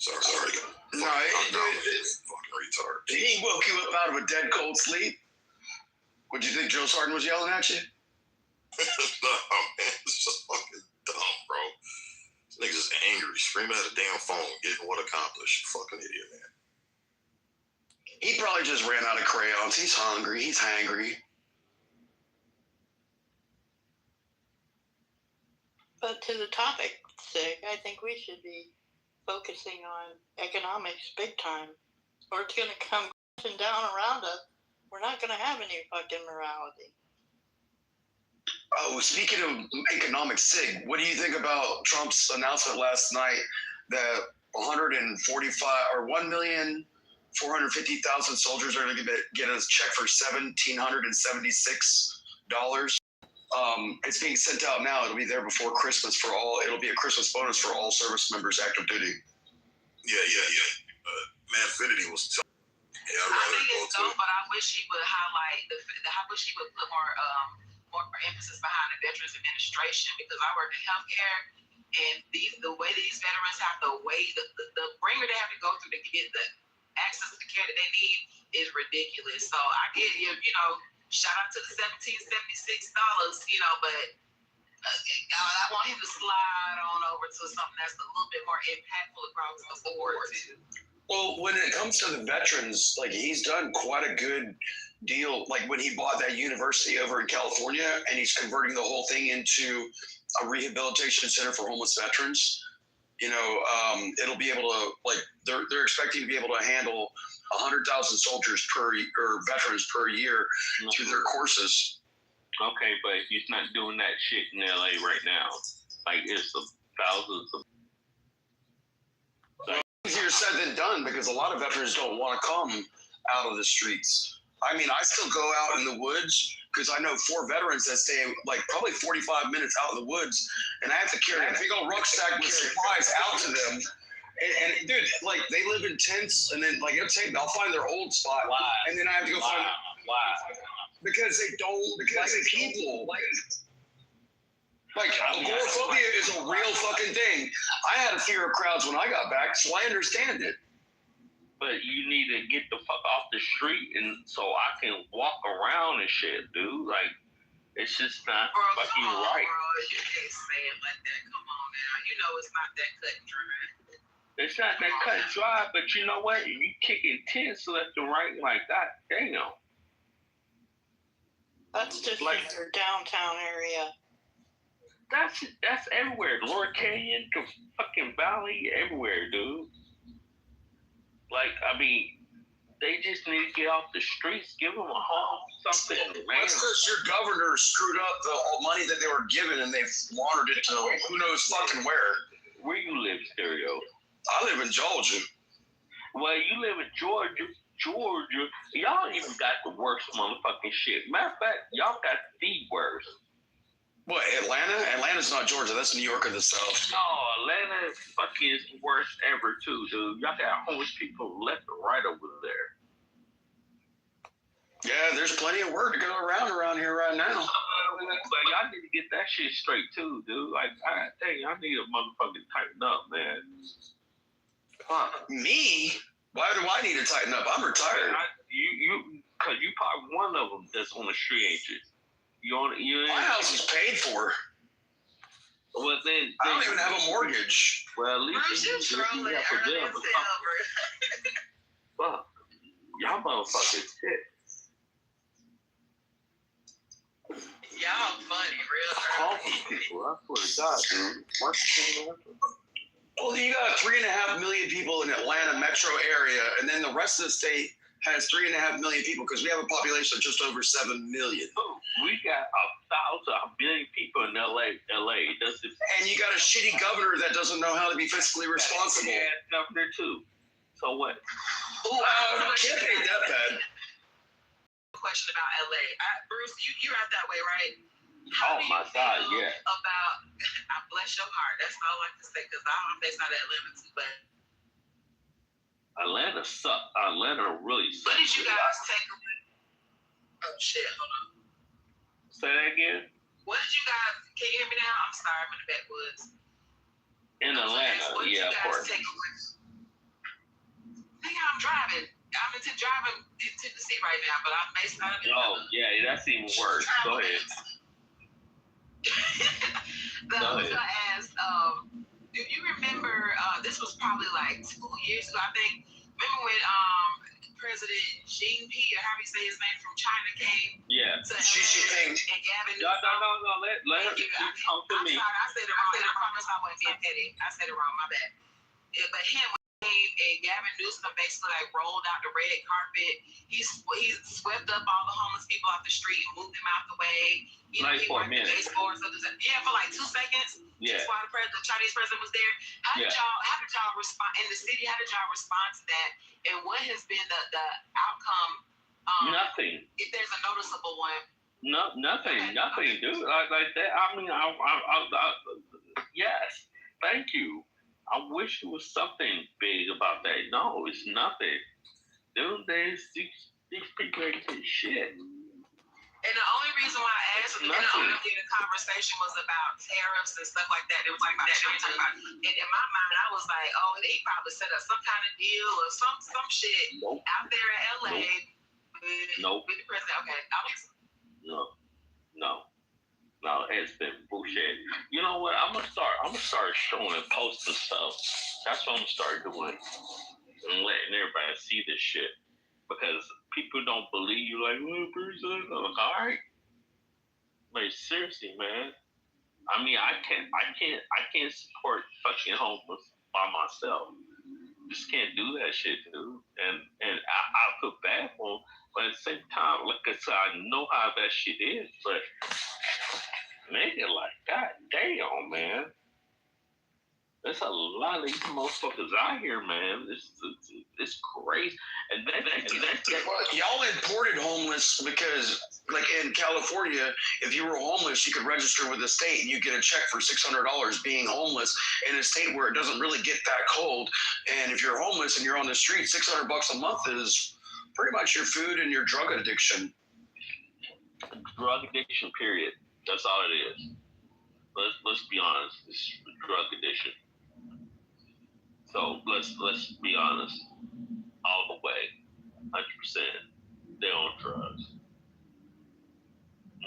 Sorry. No, fucking retard. He woke you up out of a dead cold sleep? What'd you think Joe Sargent was yelling at you? No, man. It's just fucking dumb, bro. This nigga's just angry, screaming at a damn phone, getting what accomplished. Fucking idiot, man. He probably just ran out of crayons. He's hungry. He's hangry. But to the topic's sake, I think we should be focusing on economics big time, or it's going to come crashing down around us. We're not going to have any fucking morality. Oh, speaking of economics, Sig, what do you think about Trump's announcement last night that 1,450,000 soldiers are going to get a check for $1,776? It's being sent out now. It'll be there before Christmas for all. It'll be a Christmas bonus for all service members active duty. Yeah. Manfinity was. I think it's dope, but I wish he would highlight I wish he would put more emphasis behind the Veterans Administration, because I work in healthcare, and the way these veterans have to wait, the ringer they have to go through to get the access to the care that they need is ridiculous. So I get shout out to the $1,776, but I want him to slide on over to something that's a little bit more impactful across the board too. Well, when it comes to the veterans, like, he's done quite a good deal. Like when he bought that university over in California, and he's converting the whole thing into a rehabilitation center for homeless veterans. It'll be able to, like, they're expecting to be able to handle 100,000 soldiers or veterans per year through their courses. Okay, but he's not doing that shit in LA right now. Like, it's the thousands of. Easier said than done, because a lot of veterans don't want to come out of the streets. I mean, I still go out in the woods because I know 4 veterans that stay like probably 45 minutes out in the woods, and I have to carry a big old rucksack with supplies out to them. And dude, like, they live in tents, and then like I'll find their old spot, and then I have to go find because they don't people. Like, agoraphobia is a real fucking thing. I had a fear of crowds when I got back, so I understand it. But you need to get the fuck off the street, and so I can walk around and shit, dude. Like, it's just not fucking right. Bro, you can't say it like that. Come on now. It's not that cut and dry. It's not that cut and dry, but you know what? You kicking tents left and right like that. Damn. That's just like in your downtown area. that's everywhere. Lower Canyon, the fucking valley, everywhere, dude. Like, I mean, they just need to get off the streets, give them a home, something. That's because your governor screwed up the money that they were given, and they've laundered it to who knows fucking where. Where you live, Stereo? I live in Georgia. Well, you live in Georgia. Y'all even got the worst motherfucking shit. Matter of fact, y'all got the worst. What, Atlanta? Atlanta's not Georgia. That's New York of the South. No, Atlanta fucking is the worst ever, too, dude. Y'all got homeless people left and right over there. Yeah, there's plenty of work to go around here right now. Like, y'all need to get that shit straight, too, dude. Like, I tell you, I need a motherfucking tighten up, man. Me? Why do I need to tighten up? I'm retired. Because you probably one of them that's on the street, ain't you? My house is paid for. Well, then I don't even have a mortgage. Well, at least you have a deal. Fuck, y'all motherfuckers shit. Y'all funny, real. Homeless people, I swear to God, dude. Well, you got 3.5 million people in Atlanta metro area, and then the rest of the state has 3.5 million people because we have a population of just over 7 million. We got 1 billion people in LA. And you got a shitty governor that doesn't know how to be fiscally responsible. Yeah, governor too. So what? Can't be that bad. Question about LA. Bruce, you're out that way, right? Oh my God, yeah. About, I bless your heart. That's all I can say because I don't know if they saw that Atlanta too, but Atlanta sucks. Atlanta really sucks. what did you guys take away? Oh shit, hold on. Say that again? What did you guys, can you hear me now? I'm sorry, I'm in the backwoods. In Atlanta, yeah, of course. Think I'm driving. I'm driving in Tennessee right now, but I'm based out of Oh, yeah, that's even worse. Go ahead. I was gonna ask, do you remember? This was probably like 2 years ago, I think. Remember when President Xi Jinping, or how do you say his name, from China came? Yeah. Xi Jinping. And Gavin. No. Let her talk to me. I'm sorry, I said it wrong. I promise I wasn't being petty. I said it wrong. My bad. Yeah, but him. And Gavin Newsom basically like rolled out the red carpet. He swept up all the homeless people off the street, moved them out the way. Like for a minute. Yeah, for like 2 seconds. Yeah. Just while the Chinese president was there. How did y'all respond in the city? How did y'all respond to that? And what has been the outcome? Nothing. If there's a noticeable one. No, nothing, dude. Like that. I mean, yes. Thank you. I wish it was something big about that. No, it's nothing. These people ain't doing shit. And the only reason why I asked was because the conversation was about tariffs and stuff like that. It was like about and in my mind, I was like, oh, they probably set up some kind of deal or some shit out there in LA with the president. Okay, No, it's been bullshit. You know what? I'm gonna start showing and posting stuff. That's what I'm gonna start doing and letting everybody see this shit because people don't believe you. Like, well, person, I'm like, all right, like seriously, man. I mean, I can't support fucking homeless by myself. Just can't do that shit, dude. And I feel bad for them, but at the same time, like I said, I know how that shit is, but. Nigga, like, god damn, man. There's a lot of these motherfuckers out here, man. It's crazy. And y'all imported homeless because, like in California, if you were homeless, you could register with the state and you get a check for $600 being homeless in a state where it doesn't really get that cold. And if you're homeless and you're on the street, $600 a month is pretty much your food and your drug addiction. Drug addiction, period. That's all it is. Let's be honest. It's drug addiction. So let's be honest. All the way, 100%. They're on drugs.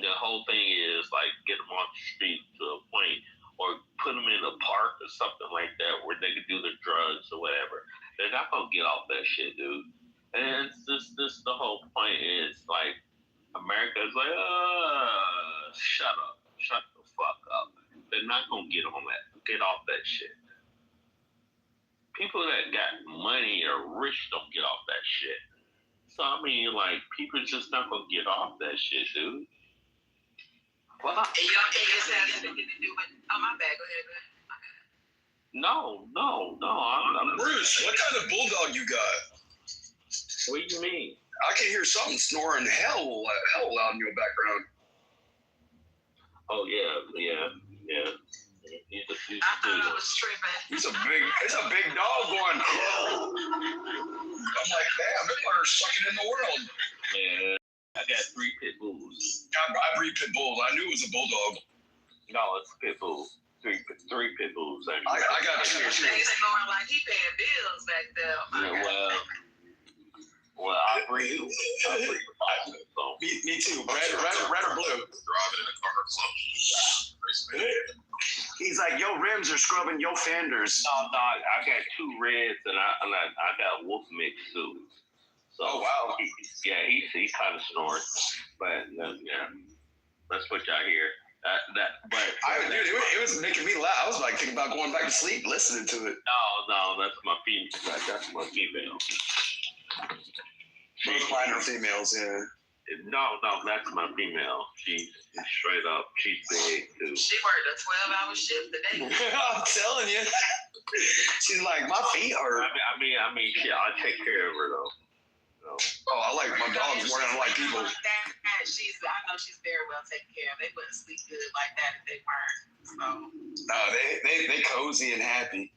The whole thing is like get them off the street to a point, or put them in a park or something like that where they can do their drugs or whatever. They're not gonna get off that shit, dude. And it's just the whole point is like. America's like, that got money or rich don't get off that shit. So I mean, like, people just not gonna get off that shit, dude. Well, And y'all think this has anything to do with? Oh, my bad. Go ahead. no. I'm Bruce, what kind of bulldog you got? What do you mean? I can hear something snoring hell loud in your background. Oh yeah. He's I thought I was tripping. It's a big dog going. I'm like, damn, this mother's sucking in the world. Yeah, I got 3 pit bulls. I breed pit bulls. I knew it was a bulldog. No, it's pit bull. 3 pit bulls. I got 2. Things ain't going like he paying bills back there. Yeah, well, I breed. Me too. Red or blue? Driving in a car. He's like, your rims are scrubbing your fenders. No, I got 2 reds and I got wolf mix too. So, oh wow. He kind of snoring, but yeah, that's what y'all hear. Dude, it was making me laugh. I was like thinking about going back to sleep listening to it. No, that's my female. That's my female. Most mine are females, yeah. No, that's my female. She's straight up. She's big too. She worked a 12-hour shift today. I'm telling you. She's like, my feet hurt. I mean, shit, I take care of her though. So. Oh, I like my dogs more than I like people. I know she's very well taken care of. They wouldn't sleep good like that if they weren't. So. No, they cozy and happy.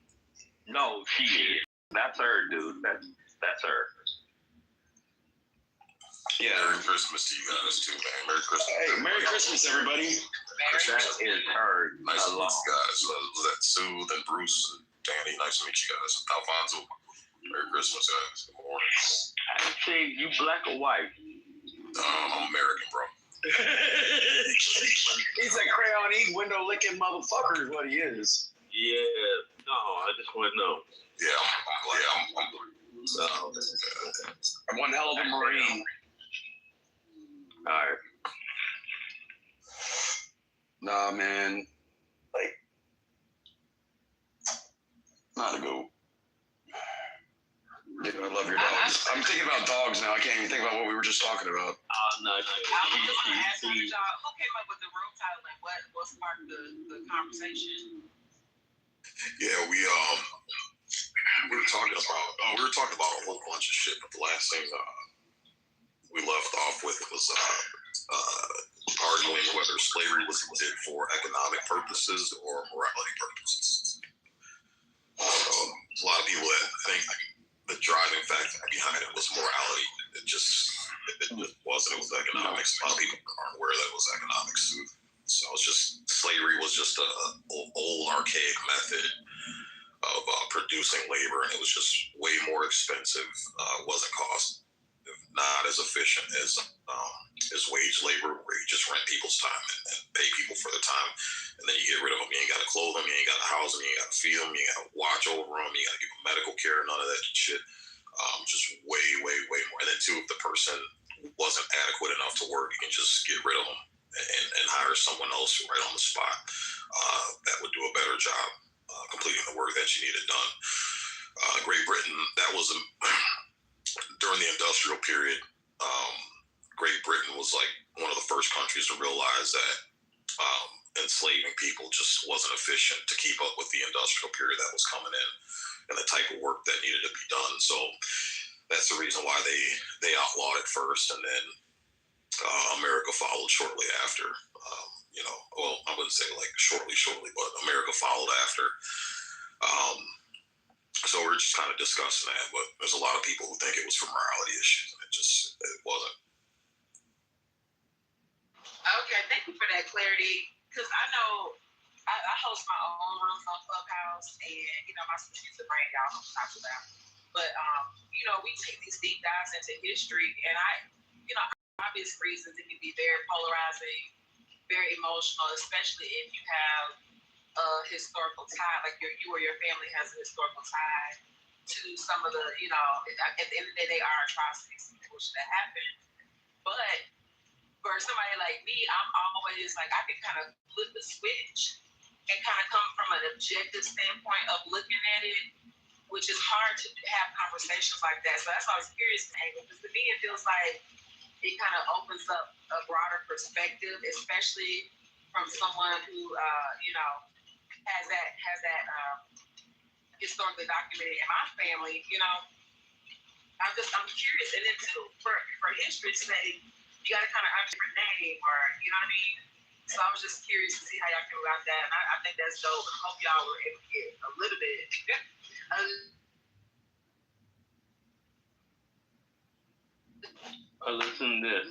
No, she is. That's her, dude. That's her. Yeah. Merry Christmas to you guys too, man. Merry Christmas. Hey, Merry Christmas, everybody. That is her. Nice to meet you guys. Was that Sue, then Bruce, and Danny? Nice to meet you guys. Alfonso. Merry Christmas, guys. Good morning. I say, you black or white? I'm American, bro. He's a crayon eating, window licking motherfucker is what he is. Yeah. No, I just want to know. Yeah, I'm blue. So, I'm one hell of a Marine. All right. Nah, man. Like, not a go. Dude, I love your dogs. I'm thinking about dogs now. I can't even think about what we were just talking about. Oh, no. I was just going to ask you, y'all, who came up with the room title and what sparked the conversation? Yeah, we were talking about a whole bunch of shit, but the last thing we left off with was arguing whether slavery was intended for economic purposes or morality purposes. A lot of people that think the driving factor behind it was morality. It just wasn't. It was economics. A lot of people aren't aware that it was economics. So it's just slavery was just a old archaic method of producing labor, and it was just way more expensive. Wasn't not as efficient as wage labor, where you just rent people's time and pay people for the time, and then you get rid of them. You ain't got to clothe them, you ain't got to house them, you ain't got to feed them, you got to watch over them, you got to give them medical care, none of that shit. Just way more. And then too, if the person wasn't adequate enough to work, you can just get rid of them and hire someone else right on the spot that would do a better job completing the work that you needed done. Great Britain, that was during the industrial period. Great Britain was like one of the first countries to realize that enslaving people just wasn't efficient to keep up with the industrial period that was coming in and the type of work that needed to be done. So that's the reason why they outlawed it first, and then America followed shortly after. Well, I wouldn't say like shortly, but America followed after. So we're just kind of discussing that, but there's a lot of people who think it was for morality issues, and it wasn't. Okay, thank you for that clarity. Because I know I host my own rooms on Clubhouse, and my sister is a brain, y'all know what I'm talking about. But we take these deep dives into history, and obvious reasons it can be very polarizing, very emotional, especially if you have a historical tie, like you or your family has a historical tie to some of the, at the end of the day, they are atrocities which that happened. But for somebody like me, I'm always like, I can kind of flip the switch and kind of come from an objective standpoint of looking at it which is hard to have conversations like that. So that's why I was curious, because to me it feels like it kind of opens up a broader perspective, especially from someone who has that historically documented in my family. I'm curious, and then too for history's sake, you got to kind of have a different name, or you know what I mean. So I was just curious to see how y'all feel about that, and I think that's dope. I hope y'all were able to get a little bit. Listen to this.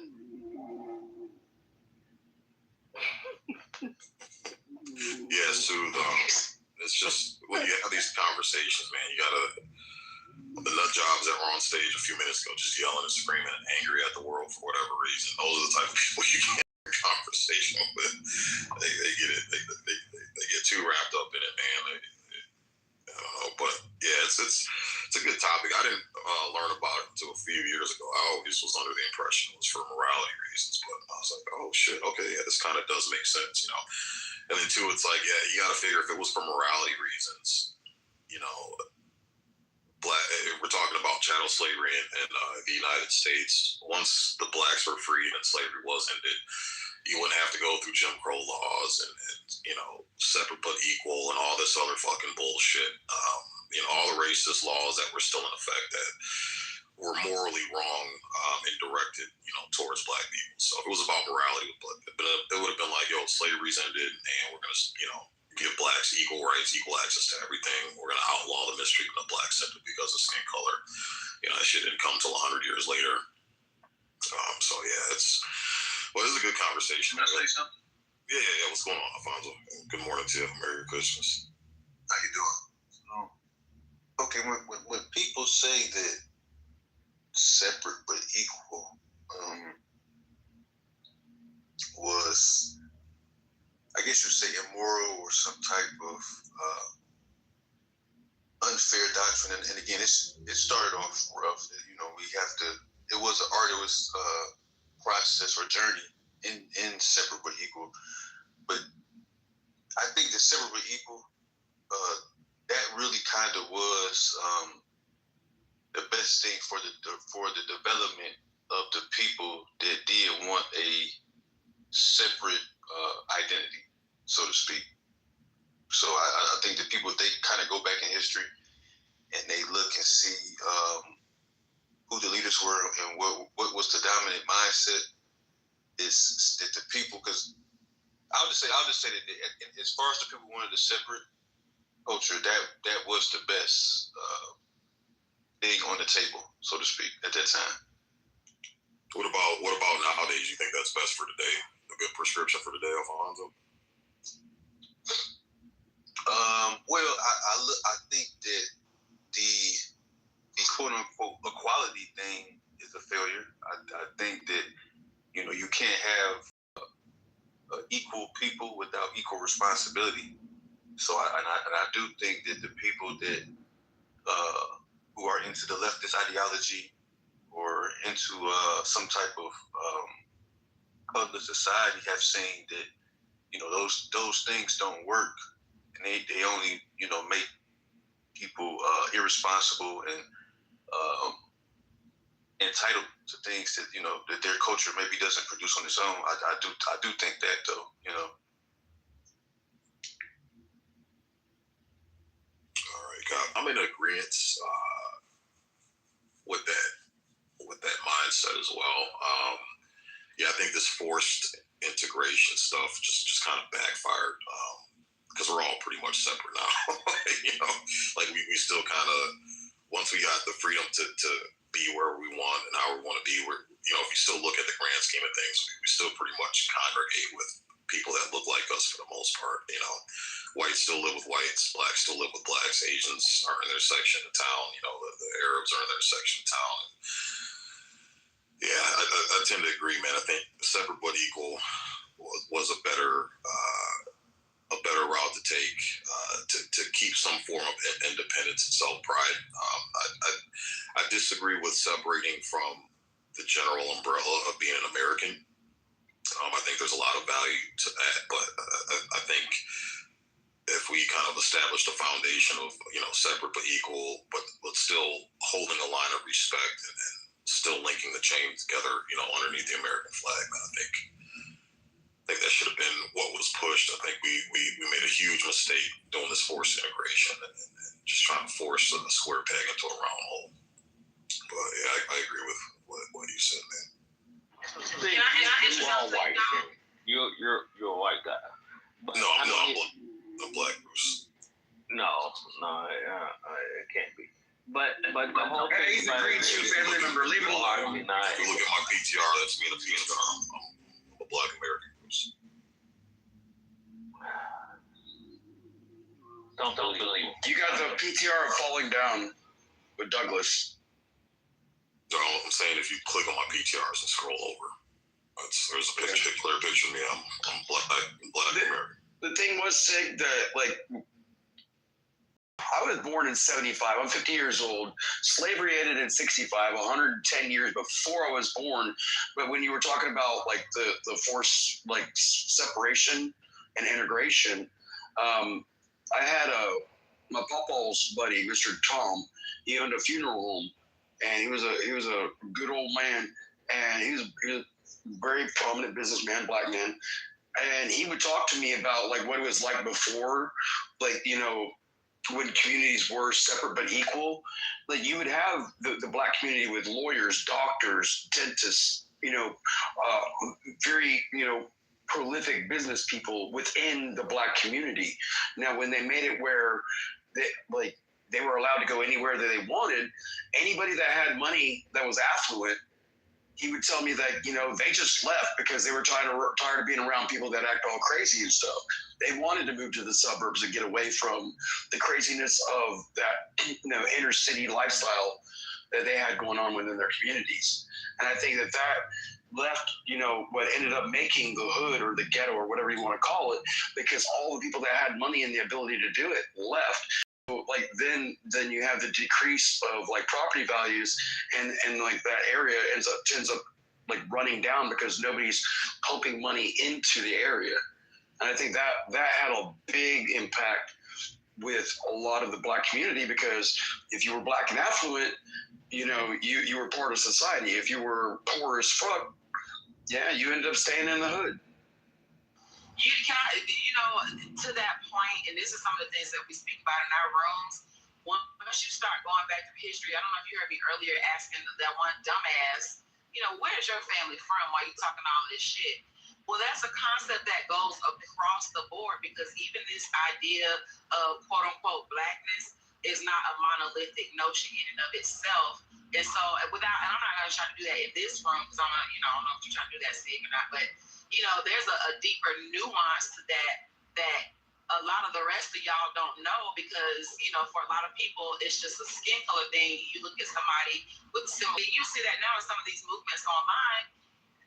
Yeah, Soothe. It's just when you have these conversations, man, you gotta. The nut jobs that were on stage a few minutes ago, just yelling and screaming and angry at the world for whatever reason. Those are the type of people you can't have a conversation with. They get it. They get too wrapped up in it, man. I don't know, but yeah, it's a good topic. I didn't learn about it until a few years ago. I always was under the impression it was for morality reasons, but I was like, oh shit, okay, yeah, this kind of does make sense, And then two, it's like, yeah, you got to figure if it was for morality reasons, we're talking about chattel slavery in the United States. Once the blacks were freed and slavery was ended, you wouldn't have to go through Jim Crow laws and separate but equal and all this other fucking bullshit. All the racist laws that were still in effect that were morally wrong and directed, towards black people. So if it was about morality, it would have been like, yo, slavery's ended and we're going to, give blacks equal rights, equal access to everything. We're going to outlaw the mistreatment of blacks simply because of skin color. That shit didn't come till 100 years later. So yeah, this is a good conversation. Can I say something? Yeah. What's going on, Alfonso? Good morning to you. Merry Christmas. How you doing? Okay, when people say that separate but equal was, I guess you'd say, immoral or some type of unfair doctrine, and again, it started off rough. It was an arduous process or journey in separate but equal. But I think the separate but equal, that really kind of was the best thing for the development of the people that did want a separate identity, so to speak. So I think that people, they kind of go back in history and they look and see who the leaders were and what was the dominant mindset. Is that the people? Because I'll just say that as far as the people wanted a separate culture, that was the best thing on the table, so to speak, at that time. What about nowadays? You think that's best for today? A good prescription for today, Alfonso? Well, I think that the quote unquote equality thing is a failure. I think that you can't have equal people without equal responsibility. So I do think that the people that who are into the leftist ideology or into some type of colorless society have seen that those things don't work, and they only make people irresponsible and entitled to things that that their culture maybe doesn't produce on its own. I do think that though. All right, God, I'm in agreement with that mindset as well. Yeah, I think this forced integration stuff just kind of backfired because we're all pretty much separate now. Like we still kind of, once we got the freedom to be where we want and how we want to be, where if you still look at the grand scheme of things, we still pretty much congregate with people that look like us for the most part. Whites still live with whites, blacks still live with blacks, Asians are in their section of town, the Arabs are in their section of town. Yeah, I tend to agree, man. I think separate but equal was a better route to take to keep some form of independence and self-pride. I disagree with separating from the general umbrella of being an American. I think there's a lot of value to that, but I think if we kind of established a foundation of, separate but equal, but still holding a line of respect and still linking the chain together, underneath the American flag, man, I think that should have been what was pushed. I think we made a huge mistake doing this forced integration and just trying to force a square peg into a round hole. But yeah, I agree with what you said, man. See, you're all white. You're a white guy. But no, I'm black, Bruce. No, it can't be. But the whole thing. He's a green shoe family member. Leave him alone. If you look at my PTR, that's me in a peanut butter. I'm a black American, Bruce. Don't believe. You got the PTR of falling down with Douglas. No, I'm saying if you click on my PTRs and scroll over, there's a picture, clear picture of me. I'm black American. The thing was, Sig, that I was born in 75. I'm 50 years old. Slavery ended in 65, 110 years before I was born. But when you were talking about the forced separation and integration, I had my papa's buddy, Mr. Tom. He owned a funeral home, and he was a good old man, and he was a very prominent businessman, black man. And he would talk to me about what it was like before, when communities were separate but equal. You would have the black community with lawyers, doctors, dentists, very, prolific business people within the black community. Now, when they made it where they were allowed to go anywhere that they wanted, anybody that had money that was affluent, he would tell me that, they just left because they were tired of being around people that act all crazy and stuff. They wanted to move to the suburbs and get away from the craziness of that, inner city lifestyle that they had going on within their communities. And I think that left, what ended up making the hood or the ghetto or whatever you want to call it, because all the people that had money and the ability to do it left. Then you have the decrease of property values, and that area tends up running down because nobody's pumping money into the area. And I think that had a big impact with a lot of the black community, because if you were black and affluent, you were part of society. If you were poor as fuck, you ended up staying in the hood. To that point, and this is some of the things that we speak about in our rooms, once you start going back through history, I don't know if you heard me earlier asking that one dumbass, where's your family from while you talking all this shit? Well, that's a concept that goes across the board, because even this idea of quote unquote blackness is not a monolithic notion in and of itself. And so and I'm not going to try to do that in this room, because I don't know if you're trying to do that, Sig, or not, but there's a deeper nuance to that a lot of the rest of y'all don't know, because for a lot of people it's just a skin color thing. You look at somebody with similar, you see that now in some of these movements online,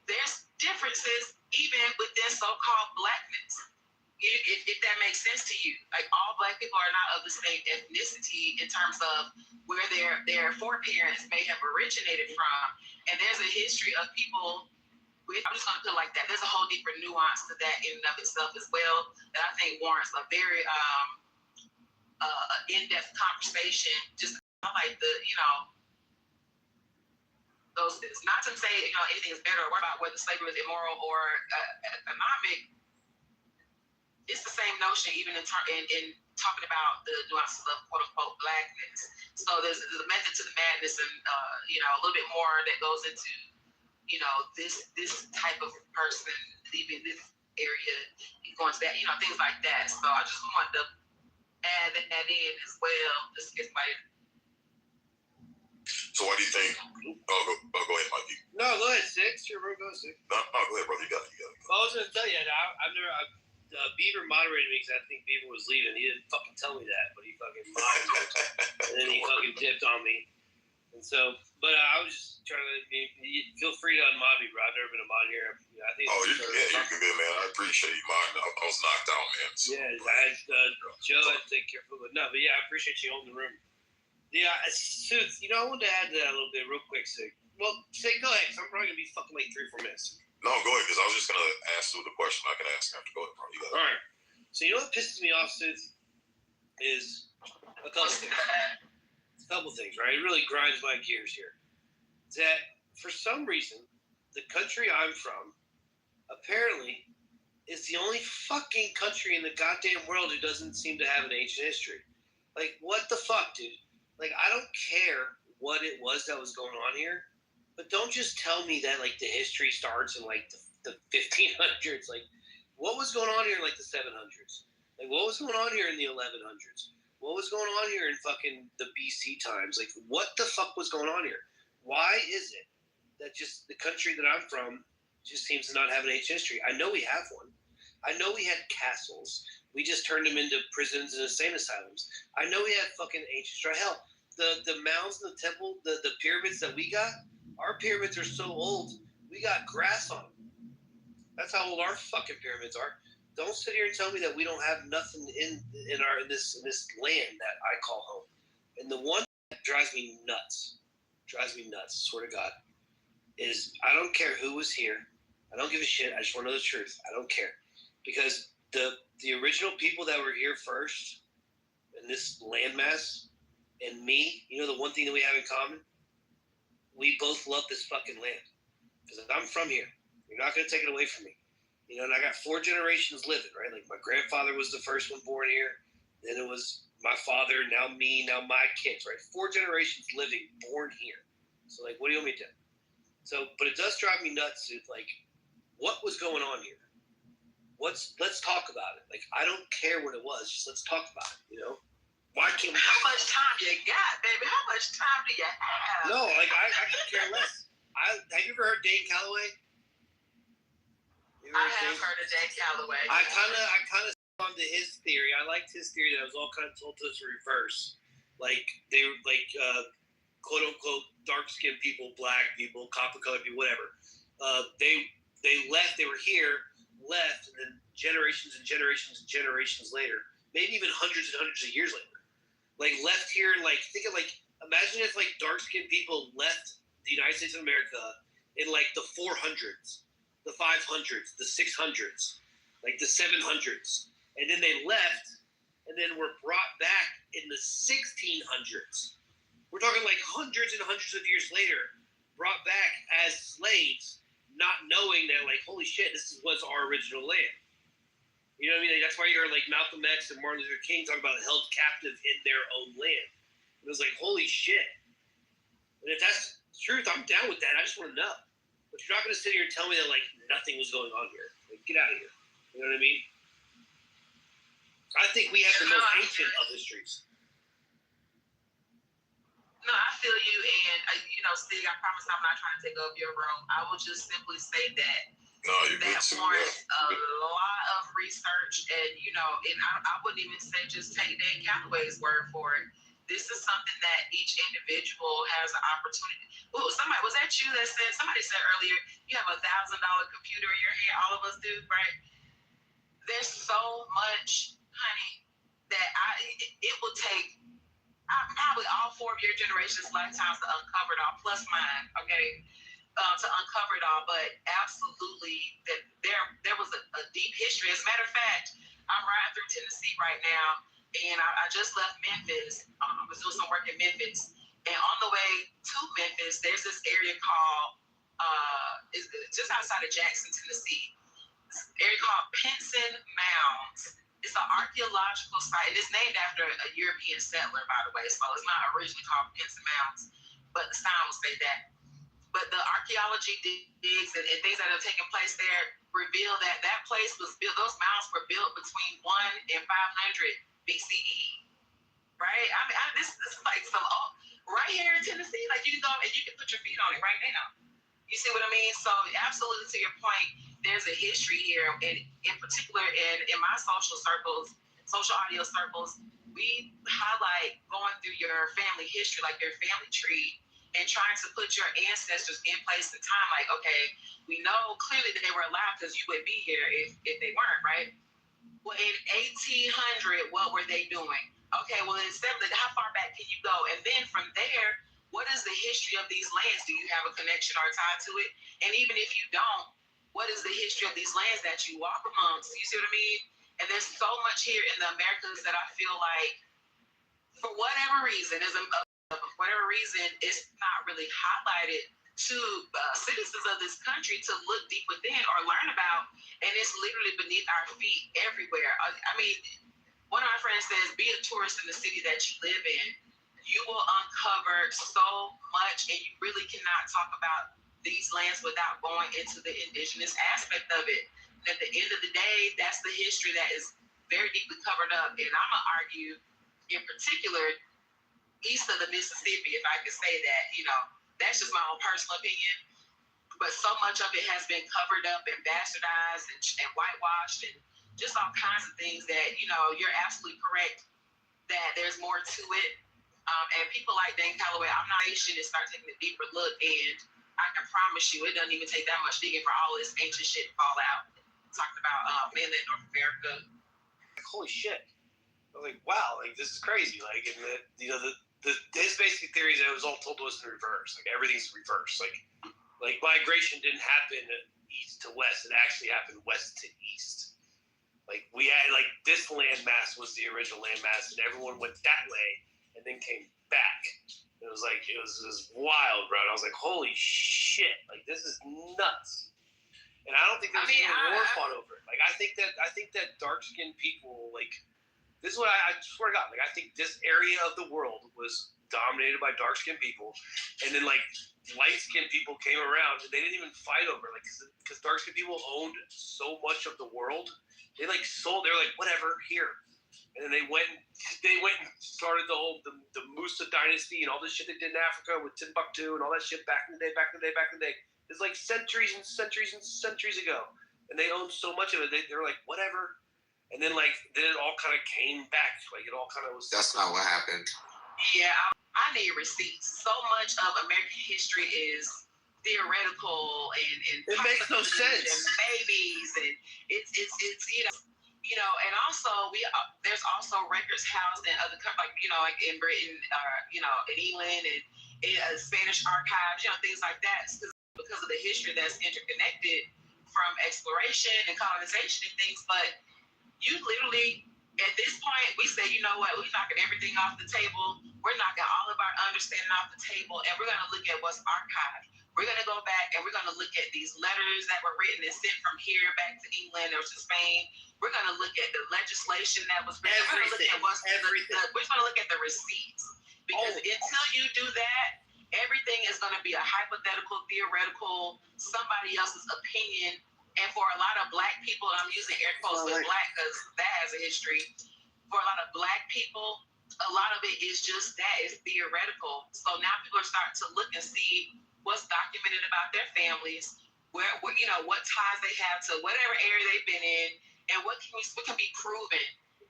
there's differences even within so-called blackness, if that makes sense to you. All black people are not of the same ethnicity in terms of where their foreparents may have originated from, and there's a history of people. I'm just going to put it like that. There's a whole deeper nuance to that in and of itself as well, that I think warrants a very in-depth conversation. Just like those things. Not to say anything is better or about whether slavery is immoral or economic. It's the same notion, even in talking about the nuances of quote unquote blackness. So there's a method to the madness, and a little bit more that goes into this type of person leaving this area, going to that, things like that. So I just wanted to add that in as well, just to get somebody. So what do you think? Go ahead, Mikey. No, go ahead, Six. Go ahead. No, go ahead, brother. You got it. Well, I was going to tell you, Beaver moderated me because I think Beaver was leaving. He didn't fucking tell me that, but he fucking moderated and then he fucking dipped on me. And so, but I was just trying to feel free to unmod me, bro. I've never been a mod here. I think you're good, man. I appreciate you modding. I was knocked out, man. So, I had Joe had to take care of it. No, but I appreciate you holding the room. Yeah, Sooth, I wanted to add to that a little bit real quick, Sig. Well, Sig, go ahead, because I'm probably going to be fucking like 3 or 4 minutes. No, go ahead, because I was just going to ask you the question I can ask after. Go ahead, bro. You got it. All right. So what pisses me off, Sooth, is a couple things. Right? It really grinds my gears here. That for some reason, the country I'm from apparently is the only fucking country in the goddamn world who doesn't seem to have an ancient history. Like, what the fuck, dude? Like, I don't care what it was that was going on here, but don't just tell me that, like, the history starts in, like, the 1500s. Like, what was going on here in, like, the 700s? Like, what was going on here in the 1100s? What was going on here in fucking the BC times? Like, what the fuck was going on here? Why is it that just the country that I'm from just seems to not have an ancient history? I know we have one. I know we had castles. We just turned them into prisons and insane asylums. I know we had fucking ancient history. Hell, the mounds and the temple, the pyramids that we got, our pyramids are so old, we got grass on them. That's how old our fucking pyramids are. Don't sit here and tell me that we don't have nothing in this land that I call home. And the one that drives me nuts, swear to God, is I don't care who was here. I don't give a shit. I just want to know the truth. I don't care. Because the original people that were here first in this landmass and me, you know the one thing that we have in common? We both love this fucking land. Because I'm from here. You're not going to take it away from me. You know, and I got 4 generations living, right? Like, my grandfather was the first one born here. Then it was my father, now me, now my kids, right? 4 generations living, born here. So, like, what do you want me to do? So, but it does drive me nuts. It's like, what was going on here? Let's talk about it. Like, I don't care what it was. Just let's talk about it, you know? Why can't we? How much time you got, baby? How much time do you have? No, like, I could care less. Have you ever heard Dane Calloway? I have heard of Dane Calloway. I kind of onto his theory. I liked his theory that was all kind of told to us in reverse. Like, they were like quote unquote dark skinned people, black people, copper colored people, whatever. They left. They were here, left, and then generations and generations and generations later, maybe even hundreds and hundreds of years later, like left here. Like, think of like, imagine if like dark skinned people left the United States of America in like the 400s. The 500s, the 600s, like the 700s. And then they left and then were brought back in the 1600s. We're talking like hundreds and hundreds of years later, brought back as slaves, not knowing that, like, holy shit, this was our original land. You know what I mean? Like, that's why you heard like Malcolm X and Martin Luther King talking about held captive in their own land. It was like, holy shit. And if that's the truth, I'm down with that. I just want to know. But you're not going to sit here and tell me that, like, nothing was going on here. Like, get out of here. You know what I mean? I think we have the most ancient of histories. No, I feel you. And, you know, Stig, I promise I'm not trying to take up your room. I will just simply say that that warrants a lot of research. And, you know, and I wouldn't even say just take Dan Calloway's word for it. This is something that each individual has an opportunity. Oh, somebody, was that you that said, somebody said earlier, you have $1,000 computer in your hand, all of us do, right? There's so much, honey, that it will take probably all 4 of your generation's lifetimes to uncover it all, plus mine, okay, to uncover it all. But absolutely, that there was a deep history. As a matter of fact, I'm riding through Tennessee right now, and I just left Memphis. I was doing some work in Memphis. And on the way to Memphis, there's this area called, it's just outside of Jackson, Tennessee. This area called Pinson Mounds. It's an archaeological site. And it's named after a European settler, by the way. So it's not originally called Pinson Mounds, but the sign will say that. But the archaeology digs and things that have taken place there reveal that that place was built, those mounds were built between 1 and 500 BCE, right? I mean, this is like some, right here in Tennessee, like you can go and you can put your feet on it right now. You see what I mean? So absolutely, to your point, there's a history here, and in particular, in my social circles, social audio circles, we highlight going through your family history, like your family tree, and trying to put your ancestors in place in time. Like, okay, we know clearly that they were alive because you would be here if they weren't, right? Well, in 1800, what were they doing? Okay, well, in 70, how far back can you go? And then from there, what is the history of these lands? Do you have a connection or a tie to it? And even if you don't, what is the history of these lands that you walk amongst? You see what I mean? And there's so much here in the Americas that I feel like, for whatever reason, it's not really highlighted to citizens of this country to look deep within or learn about, and it's literally beneath our feet everywhere. I mean, one of my friends says, be a tourist in the city that you live in. You will uncover so much, and you really cannot talk about these lands without going into the indigenous aspect of it. At the end of the day, that's the history that is very deeply covered up. And I'm going to argue, in particular, east of the Mississippi, if I could say that, that's just my own personal opinion. But so much of it has been covered up and bastardized and whitewashed and just all kinds of things that, you're absolutely correct that there's more to it. And people like Dan Calloway, I'm not patient and start taking a deeper look, and I can promise you it doesn't even take that much digging for all this ancient shit to fall out. Talking about mainland North America. Holy shit. I was like, wow, like this is crazy. Like, and his basic theory is that it was all told to us in reverse. Like everything's reverse. Like migration didn't happen east to west. It actually happened west to east. Like we had this landmass was the original landmass, and everyone went that way and then came back. It was wild, bro. And I was like, holy shit! Like this is nuts. And I don't think there's a war fought over it. Like I think that dark-skinned people, like this is what I swear to God, like I think this area of the world was dominated by dark-skinned people, and then like light-skinned people came around and they didn't even fight over it, like because dark-skinned people owned so much of the world. They like sold. They're like whatever here. And then they went and started the Musa dynasty and all this shit they did in Africa with Timbuktu and all that shit back in the day. It's like centuries and centuries and centuries ago. And they owned so much of it. They were like, whatever. And then it all kind of came back. Like it all kind of was. That's not what happened. Yeah, I need receipts. So much of American history is theoretical and it makes no sense. And maybes and it's and also there's also records housed in other countries, like in Britain, in England and in Spanish archives, things like that, because of the history that's interconnected from exploration and colonization and things. But you literally, at this point, we say, you know what, we're knocking everything off the table. We're knocking all of our understanding off the table, and we're going to look at what's archived. We're going to go back and we're going to look at these letters that were written and sent from here back to England or to Spain. We're going to look at the legislation that was written. We're going to look at we're going to look at the receipts. Because until you do that, everything is going to be a hypothetical, theoretical, somebody else's opinion. And for a lot of black people, and I'm using air quotes with black because that has a history. For a lot of black people, a lot of it is just that, it's theoretical. So now people are starting to look and see what's documented about their families, what ties they have to whatever area they've been in, and what can be proven.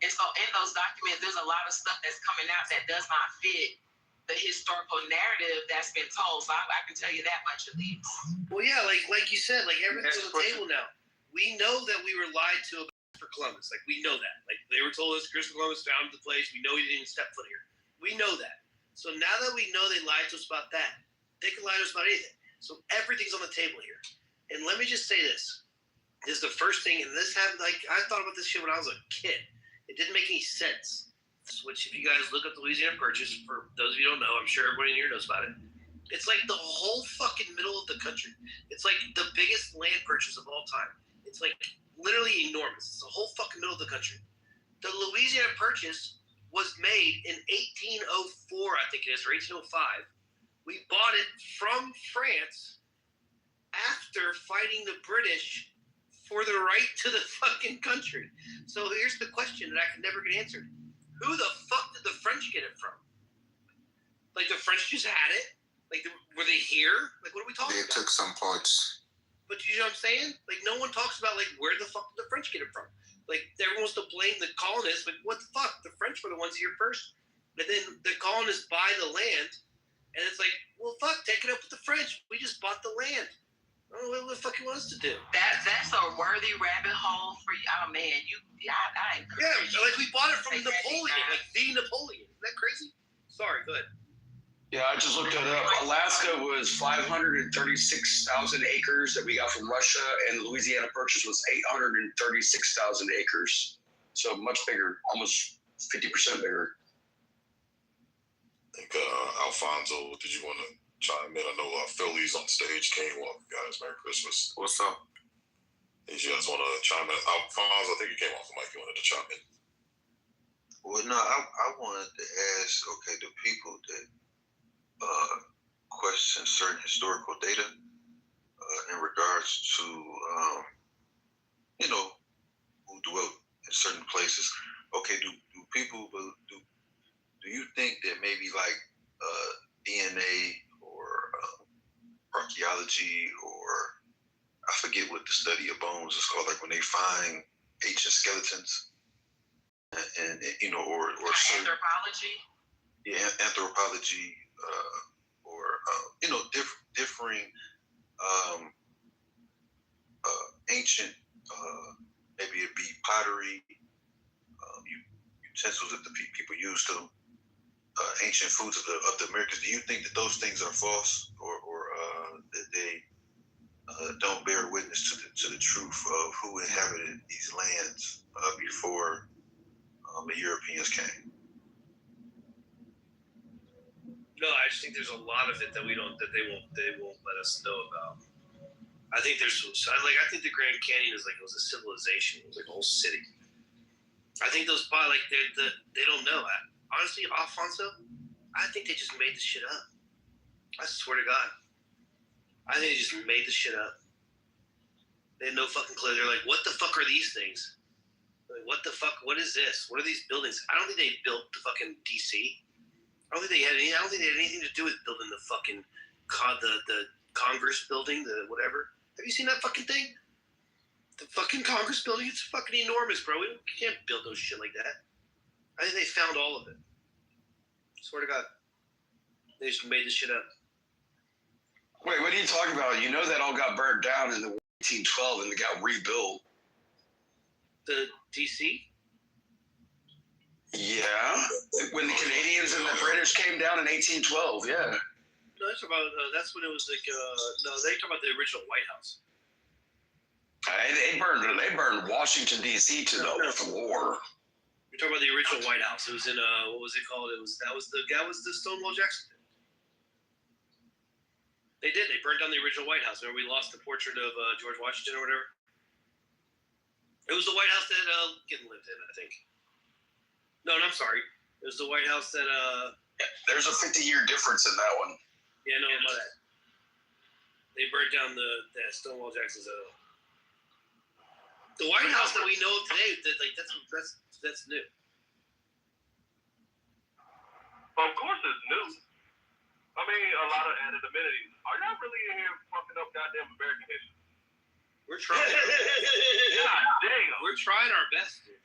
And so in those documents, there's a lot of stuff that's coming out that does not fit the historical narrative that's been told. So I can tell you that much at least. Well, yeah, like you said, like everything's on the table now. We know that we were lied to about for Columbus. Like we know that. Like they were told us Christopher Columbus founded the place. We know he didn't even step foot here. We know that. So now that we know they lied to us about that, they can lie to us about anything. So everything's on the table here. And let me just say this. This is the first thing, and this happened, like, I thought about this shit when I was a kid. It didn't make any sense. Which, if you guys look up the Louisiana Purchase, for those of you who don't know, I'm sure everybody in here knows about it. It's like the whole fucking middle of the country. It's like the biggest land purchase of all time. It's like literally enormous. It's the whole fucking middle of the country. The Louisiana Purchase was made in 1804, I think it is, or 1805. We bought it from France after fighting the British for the right to the fucking country. So here's the question that I can never get answered. Who the fuck did the French get it from? Like the French just had it? Like were they here? Like what are we talking about? They took some parts. But you know what I'm saying? Like no one talks about like where the fuck did the French get it from? Like everyone wants to blame the colonists, but what the fuck? The French were the ones here first. And then the colonists buy the land. And it's like, well, fuck, take it up with the French. We just bought the land. I don't know what the fuck you want us to do. That's a worthy rabbit hole for you. Oh, man. I encourage you. Like we bought it from Napoleon. Like the Napoleon. Isn't that crazy? Sorry, go ahead. Yeah, I just looked it up. Alaska was 536,000 acres that we got from Russia, and the Louisiana Purchase was 836,000 acres. So much bigger, almost 50% bigger. I think Alfonso, did you want to chime in? I know Philly's on stage. Kane, welcome, guys. Merry Christmas. What's up? Did you guys want to chime in? Alfonso, I think you came off the mic. You wanted to chime in. Well, no, I wanted to ask, okay, the people that question certain historical data in regards to, who dwelt in certain places. Okay, do people, do you think that maybe like DNA or archaeology, or I forget what the study of bones is called, like when they find ancient skeletons, and or anthropology. Yeah, anthropology, or differing ancient, maybe it'd be pottery, utensils that the people used to ancient foods of the Americans. Do you think that those things are false, or that they don't bear witness to the truth of who inhabited these lands before the Europeans came? No, I just think there's a lot of it that they won't let us know about. I think I think the Grand Canyon it was a civilization. It was like a whole city. I think those they don't know. Honestly, Alfonso, I think they just made this shit up. I swear to God. I think they just made this shit up. They had no fucking clue. They're like, what the fuck are these things? Like, what the fuck? What is this? What are these buildings? I don't think they built the fucking DC. I don't think they had anything to do with building the fucking the Congress building, the whatever. Have you seen that fucking thing? The fucking Congress building, it's fucking enormous, bro. You can't build no shit like that. I think they found all of it. Swear to God. They just made this shit up. Wait, what are you talking about? You know that all got burned down in the 1812 and it got rebuilt. The DC? Yeah. When the Canadians and the British came down in 1812, yeah. No, that's when it was like, no, they talk about the original White House. They burned Washington, D.C. to the floor. You're talking about the original White House. It was in, what was it called? That was the Stonewall Jackson. They did. They burned down the original White House. Remember we lost the portrait of George Washington or whatever? It was the White House that Gideon lived in, I think. No, I'm sorry. It was the White House that... There's a 50-year difference in that one. Yeah, no, about that. They burned down the Stonewall Jackson's... The White House that we know of today, that's new. Well, of course it's new. I mean, a lot of added amenities. Are y'all really in here fucking up goddamn American history? We're trying. God damn. We're trying our best, dude.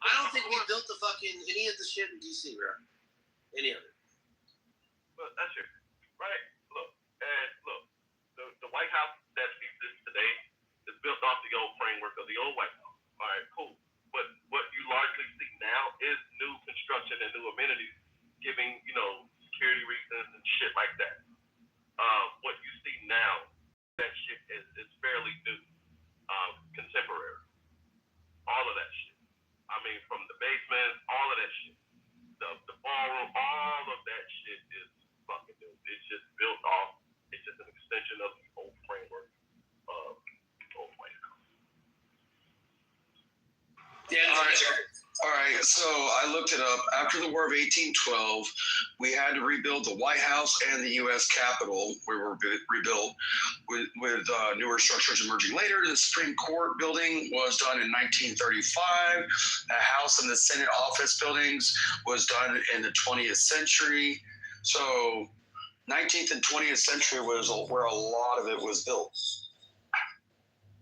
I don't think we built any of the shit in DC, bro. Any of it. But that's it. Right? Look, the White House that exists today is built off the old framework of the old White House. All right, cool. But what you largely see now is new construction and new amenities, giving, security reasons and shit like that. What you see now, that shit is fairly new, contemporary. All of that shit. I mean, from the basement, all of that shit. The ballroom, all of that shit is fucking new. It's just built off. It's just an extension of the old framework of the old White House. Yeah, all right, so I looked it up. After the War of 1812, we had to rebuild the White House and the U.S. Capitol. We were rebuilt with newer structures emerging later. The Supreme Court building was done in 1935. The House and the Senate office buildings was done in the 20th century. So 19th and 20th century was where a lot of it was built.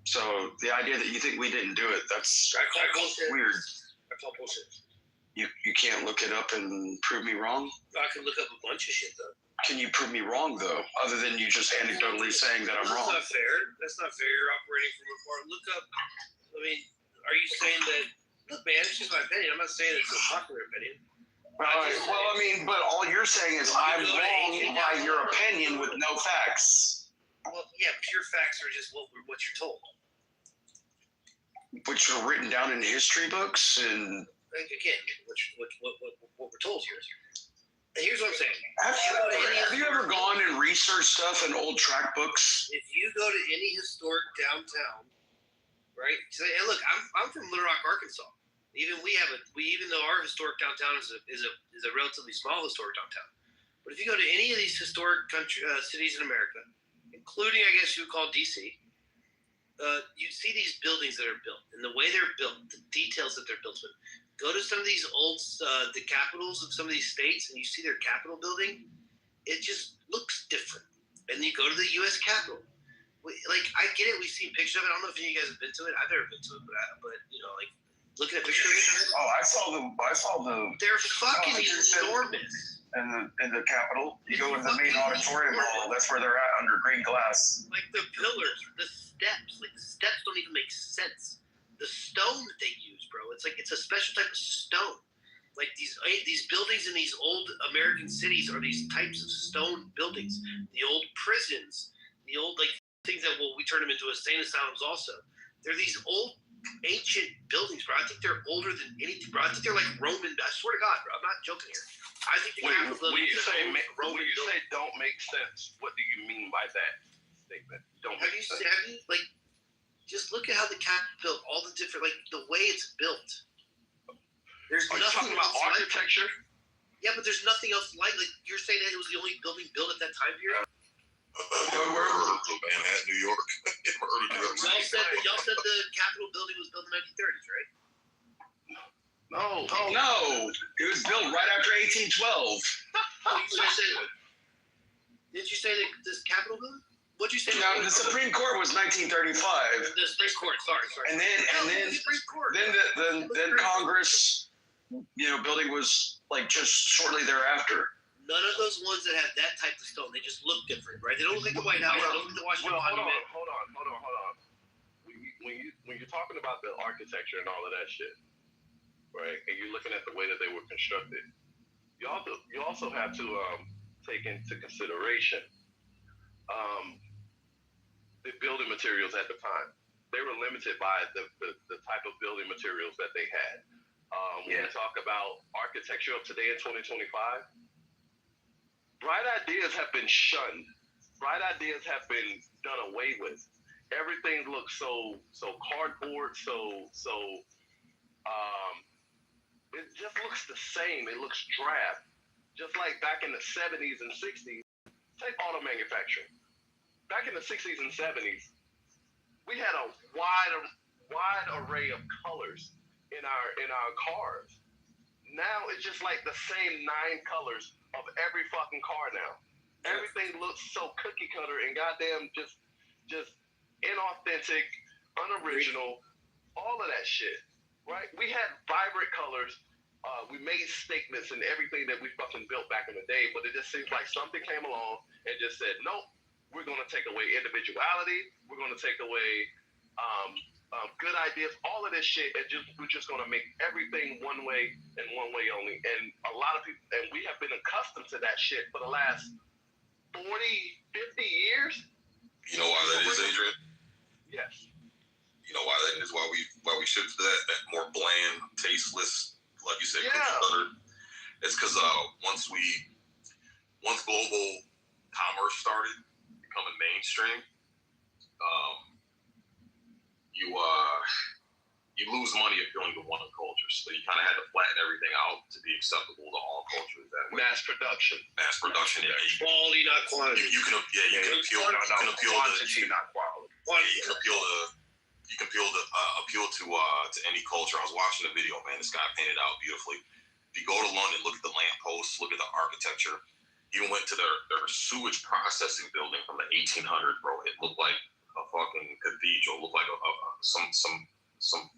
So the idea that you think we didn't do it, that's weird. I call bullshit. You can't look it up and prove me wrong? I can look up a bunch of shit, though. Can you prove me wrong, though, other than you just anecdotally saying that I'm wrong? That's not fair. That's not fair. You're operating from afar. Look up. I mean, are you saying that... Look, man, it's just my opinion. I'm not saying it's a popular opinion. But all you're saying is I'm wrong by your opinion with no facts. Well, yeah, but your facts are just what you're told. which were written down in history books and. Again, what we're told here. And here's what I'm saying. Have you ever gone and researched stuff in old track books? If you go to any historic downtown, right? Say, hey, look, I'm from Little Rock, Arkansas. Even though our historic downtown is a relatively small historic downtown, but if you go to any of these historic cities in America, including I guess you would call DC, you see these buildings that are built and the way they're built, the details that they're built with. Go to some of these old, the capitals of some of these states, and you see their Capitol building. It just looks different. And you go to the U.S. Capitol. I get it. We've seen pictures of it. I don't know if any of you guys have been to it. I've never been to it, but looking at pictures of it. Oh, I saw the. They're fucking enormous. In the Capitol, you go to the main auditorium hall. That's where they're at under green glass. Like the pillars, the steps. Like the steps don't even make sense. The stone that they use, bro, it's a special type of stone. Like these buildings in these old American cities are these types of stone buildings. The old prisons, the old things that we turn them into insane asylums. Also, they're these old ancient buildings, bro. I think they're older than anything, bro. I think they're like Roman. I swear to God, bro. I'm not joking here. I think when you say don't make sense, what do you mean by that statement? Don't make sense. Have you just look at how the Capitol built, all the different, the way it's built. There's Are you talking about architecture? Yeah, but there's nothing else like you're saying that it was the only building built at that time period? Manhattan, New York. Y'all said the Capitol building was built in the 1930s, right? No. It was built right after 1812. Did you say that this Capitol building? What'd you say? No, the Supreme Court was 1935. The Supreme Court, sorry. And then Congress, building was just shortly thereafter. None of those ones that have that type of stone, they just look different, right? They don't look like the White House. They don't look like the Washington Monument. Hold on. When you're talking about the architecture and all of that shit, right? And you're looking at the way that they were constructed, you also have to take into consideration the building materials at the time. They were limited by the type of building materials that they had. When we talk about architecture of today in 2025, bright ideas have been shunned. Bright ideas have been done away with. Everything looks so cardboard, it just looks the same. It looks drab. Just like back in the 70s and 60s, take auto manufacturing. Back in the 60s and 70s, we had a wide array of colors in our cars. Now it's just like the same 9 colors of every fucking car now. Everything looks so cookie cutter and goddamn just inauthentic, unoriginal, all of that shit, right? We had vibrant colors. We made statements in everything that we fucking built back in the day, but it just seems like something came along and just said, nope, we're going to take away individuality. We're going to take away good ideas, all of this shit, and we're just going to make everything one way and one way only. And a lot of people, and we have been accustomed to that shit for the last 40, 50 years. You know why that is, Adrian? Yes. You know why that is? Why we shift to that more bland, tasteless, like you said, cookie cutter. It's because once global commerce started becoming mainstream, you lose money appealing to one culture. So you kind of had to flatten everything out to be acceptable to all cultures. That way. Mass production. Yeah. Quality, not quantity. You can appeal quantity, not quality. You can appeal to any culture. I was watching the video, man. This guy painted out beautifully. If you go to London, look at the lampposts, look at the architecture. Even went to their sewage processing building from the 1800s, bro. It looked like a fucking cathedral. It looked like some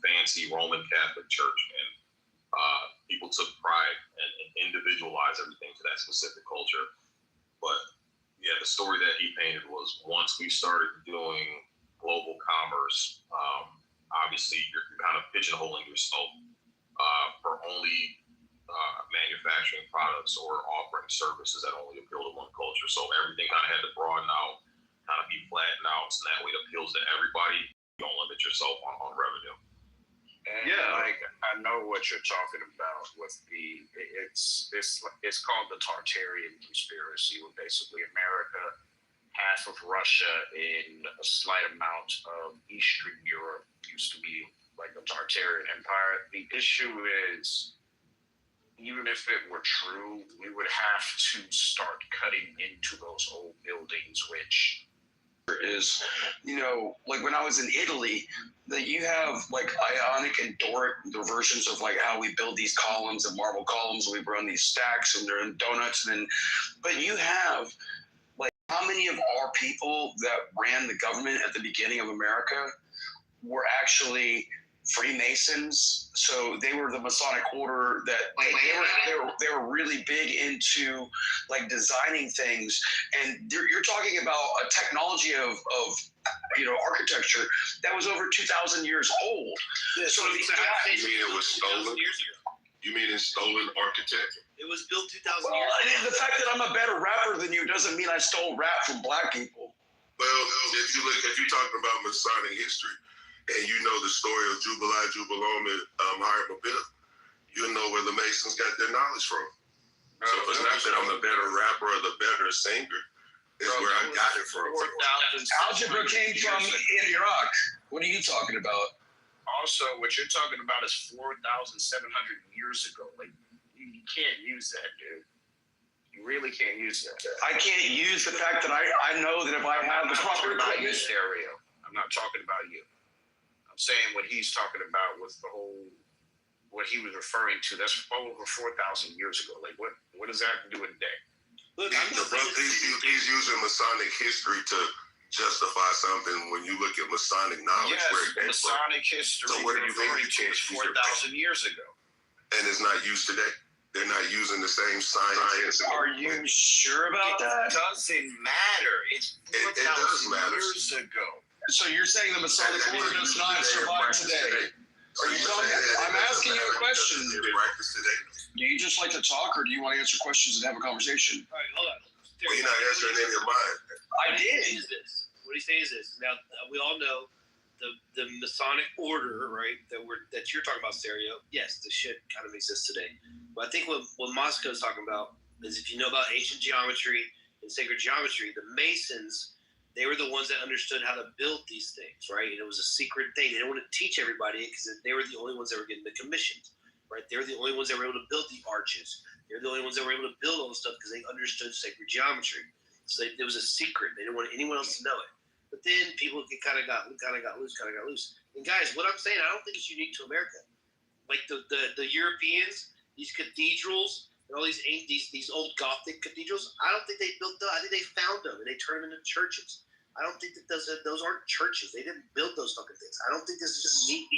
fancy Roman Catholic church, and people took pride and individualized everything to that specific culture. But yeah, the story that he painted was once we started doing global commerce, obviously you're kind of pigeonholing yourself for only manufacturing products or offering services that only appeal to one culture. So everything kind of had to broaden out, kind of be flattened out, so that way it appeals to everybody. You don't limit yourself on revenue. And Yeah. like I know what you're talking about with it's called the Tartarian conspiracy, where basically America, half of Russia, and a slight amount of Eastern Europe used to be like the Tartarian Empire. The issue is, even if it were true, we would have to start cutting into those old buildings, which is, like when I was in Italy, that you have like Ionic and Doric, the versions of like how we build these columns and marble columns, and we run these stacks and they're in donuts, but you have like how many of our people that ran the government at the beginning of America were actually Freemasons? So they were the Masonic order that they were really big into like designing things, and you're talking about a technology of architecture that was over 2,000 years old. Yeah, so you mean it was stolen? Years ago. You mean it's stolen architecture? It was built 2,000 years ago. ago. The fact that I'm a better rapper than you doesn't mean I stole rap from black people. Well, if you're talking about Masonic history, and you know the story of Jubilum and Hiram Abiff, you know where the Masons got their knowledge from. So it's not that I'm a better rapper or the better singer. It's where I got it from. Algebra came from Iraq. What are you talking about? also what you're talking about is 4,700 years ago. Like you can't use that, dude. You really can't use that. I can't use the fact that I know that if I have the proper equipment. Stereo. I'm not talking about you. I'm saying what he's talking about with the whole, what he was referring to. That's well over 4,000 years ago. Like what does that have to do with today? Look, he's using Masonic history to justify something when you look at Masonic knowledge. Yes, where it came Masonic from. history. So what do you think you can't use 4,000 years ago? And it's not used today. They're not using the same science. Are you sure about that? It doesn't matter. It's 4,000 years ago. So you're saying the Masonic order does not survive today? Are you telling me? I'm asking you a question. Do you just like to talk, or do you want to answer questions and have a conversation? All right, hold on. Well, you're not answering any of mine. I did. What he's saying is this. Now, we all know the Masonic order, right, that you're talking about, Stereo. Yes, the shit kind of exists today. But I think what Moscow is talking about is, if you know about ancient geometry and sacred geometry, the Masons, they were the ones that understood how to build these things, right? And it was a secret thing. They didn't want to teach everybody because they were the only ones that were getting the commissions, right? They were the only ones that were able to build the arches. They're the only ones that were able to build all the stuff because they understood sacred geometry. So it was a secret. They didn't want anyone else to know it. But then people kind of got loose. And guys, what I'm saying, I don't think it's unique to America. Like the Europeans, these cathedrals, and all these old Gothic cathedrals, I don't think they built them. I think they found them and they turned them into churches. I don't think that those aren't churches. They didn't build those fucking things. I don't think this is just neat.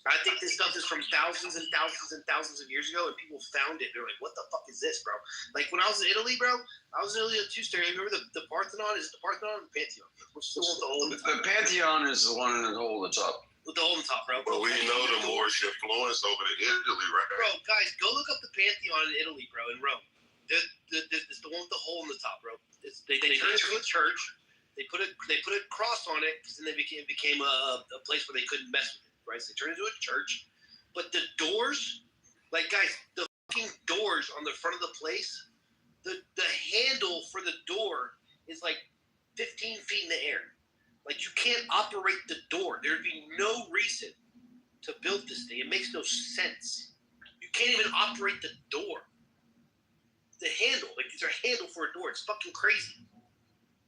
I think this stuff is from thousands and thousands and thousands of years ago, and people found it. They're like, "What the fuck is this, bro?" Like when I was in Italy, bro. I was in Italy too, Stereo. Remember the Parthenon? Is it the Parthenon or the Pantheon? Which is the one with the hole in the top? The Pantheon is the one in the hole in the top. With the hole in the top, bro. But we know the Moorish influence over to Italy, right? Bro, guys, go look up the Pantheon in Italy, bro, in Rome. It's the one with the hole in the top, bro. They turned it into a church. They put a cross on it because then it became a place where they couldn't mess with it, right? So they turned it into a church. But the doors, like, guys, the fucking doors on the front of the place, the handle for the door is like 15 feet in the air. Like, you can't operate the door. There'd be no reason to build this thing. It makes no sense. You can't even operate the door. The handle, like, it's a handle for a door. It's fucking crazy.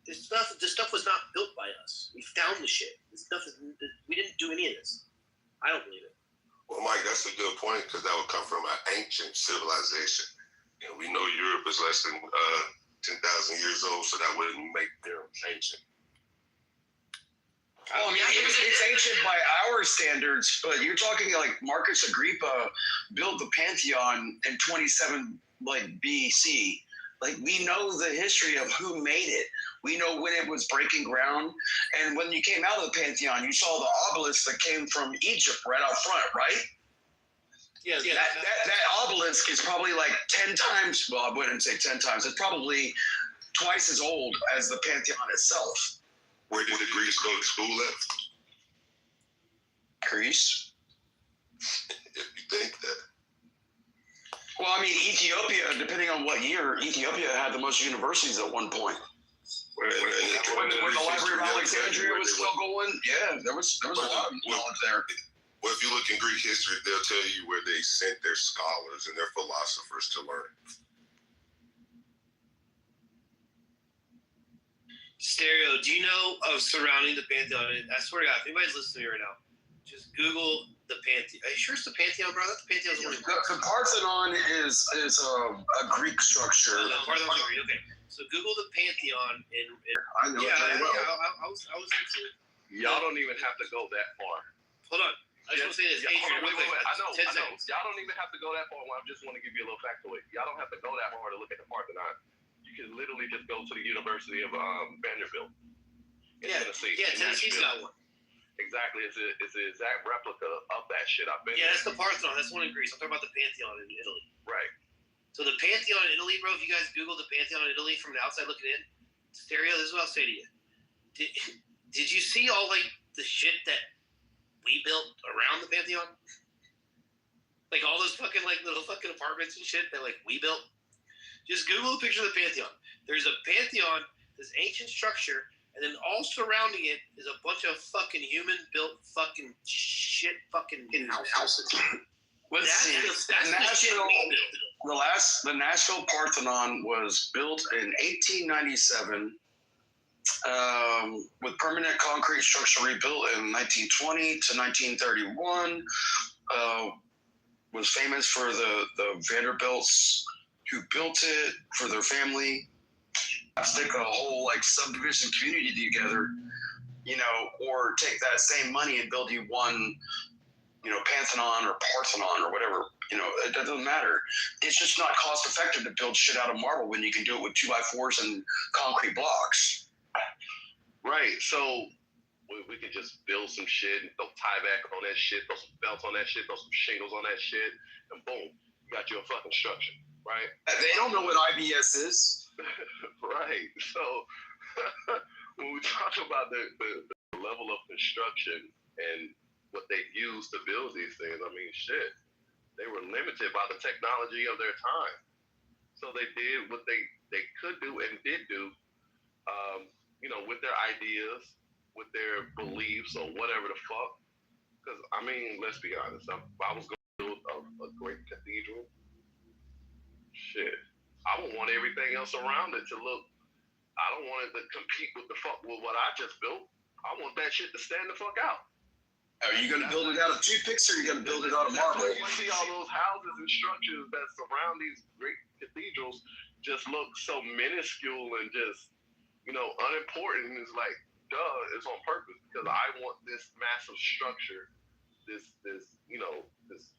This stuff was not built by us. We found the shit. We didn't do any of this. I don't believe it. Well, Mike, that's a good point, because that would come from an ancient civilization. And we know Europe is less than 10,000 years old, so that wouldn't make them ancient. Well, I mean, it's ancient by our standards, but you're talking like Marcus Agrippa built the Pantheon in 27 BC. Like, we know the history of who made it. We know when it was breaking ground. And when you came out of the Pantheon, you saw the obelisk that came from Egypt right out front, right? Yeah. That obelisk is probably like 10 times, well, I wouldn't say 10 times. It's probably twice as old as the Pantheon itself. Where did the Greeks go to school at? Greece? if you think that. Well, I mean, Ethiopia, depending on what year, Ethiopia had the most universities at one point. When the Library of Alexandria was still going, yeah, there was a lot of knowledge there. Well, if you look in Greek history, they'll tell you where they sent their scholars and their philosophers to learn. Stereo, do you know of surrounding the Pantheon? I swear to God, if anybody's listening right now, just Google the Pantheon. Are you sure it's the Pantheon, bro? That's the Pantheon's one. The Parthenon is a Greek structure. The Parthenon, okay. So Google the Pantheon in I know. Yeah, it very well. I was into it. Y'all don't even have to go that far. Hold on. I just want to say this. Adrian, wait. I know. 10 seconds. Y'all don't even have to go that far. I just want to give you a little factoid. Y'all don't have to go that far to look at the Parthenon. You can literally just go to the University of Vanderbilt in Tennessee. Yeah, Tennessee's got one. Exactly. It's the exact replica of that shit. I've been. Yeah, that's the Parthenon. That's one in Greece. I'm talking about the Pantheon in Italy. Right. So the Pantheon in Italy, bro, if you guys Google the Pantheon in Italy from the outside looking in, Stereo, this is what I'll say to you. Did you see all, like, the shit that we built around the Pantheon? Like, all those fucking, like, little fucking apartments and shit that, like, we built? Just Google a picture of the Pantheon. There's a Pantheon, this ancient structure, and then all surrounding it is a bunch of fucking human-built fucking shit fucking houses. Let's see. The Nashville Parthenon was built in 1897 with permanent concrete structure rebuilt in 1920 to 1931. Was famous for the Vanderbilts who built it for their family. Stick a whole like subdivision community together, you know, or take that same money and build you one, you know, Pantheon or Parthenon or whatever. You know, it doesn't matter. It's just not cost effective to build shit out of marble when you can do it with 2x4s and concrete blocks. Right. So we could just build some shit and throw tie back on that shit, throw some belts on that shit, throw some shingles on that shit, and boom, you got your fucking structure, right? They don't know what IBS is. Right. So when we talk about the level of construction and what they used to build these things, I mean, shit, they were limited by the technology of their time. So they did what they could do and did do, you know, with their ideas, with their beliefs or whatever the fuck. Because, I mean, let's be honest, if I was going to build a great cathedral, shit, I would want everything else around it to look, I don't want it to compete with what I just built. I want that shit to stand the fuck out. Are you going to build it out of toothpicks or are you going to build it out of marble? You see all those houses and structures that surround these great cathedrals just look so minuscule and just, you know, unimportant. It's like, duh, it's on purpose because I want this massive structure, this you know, this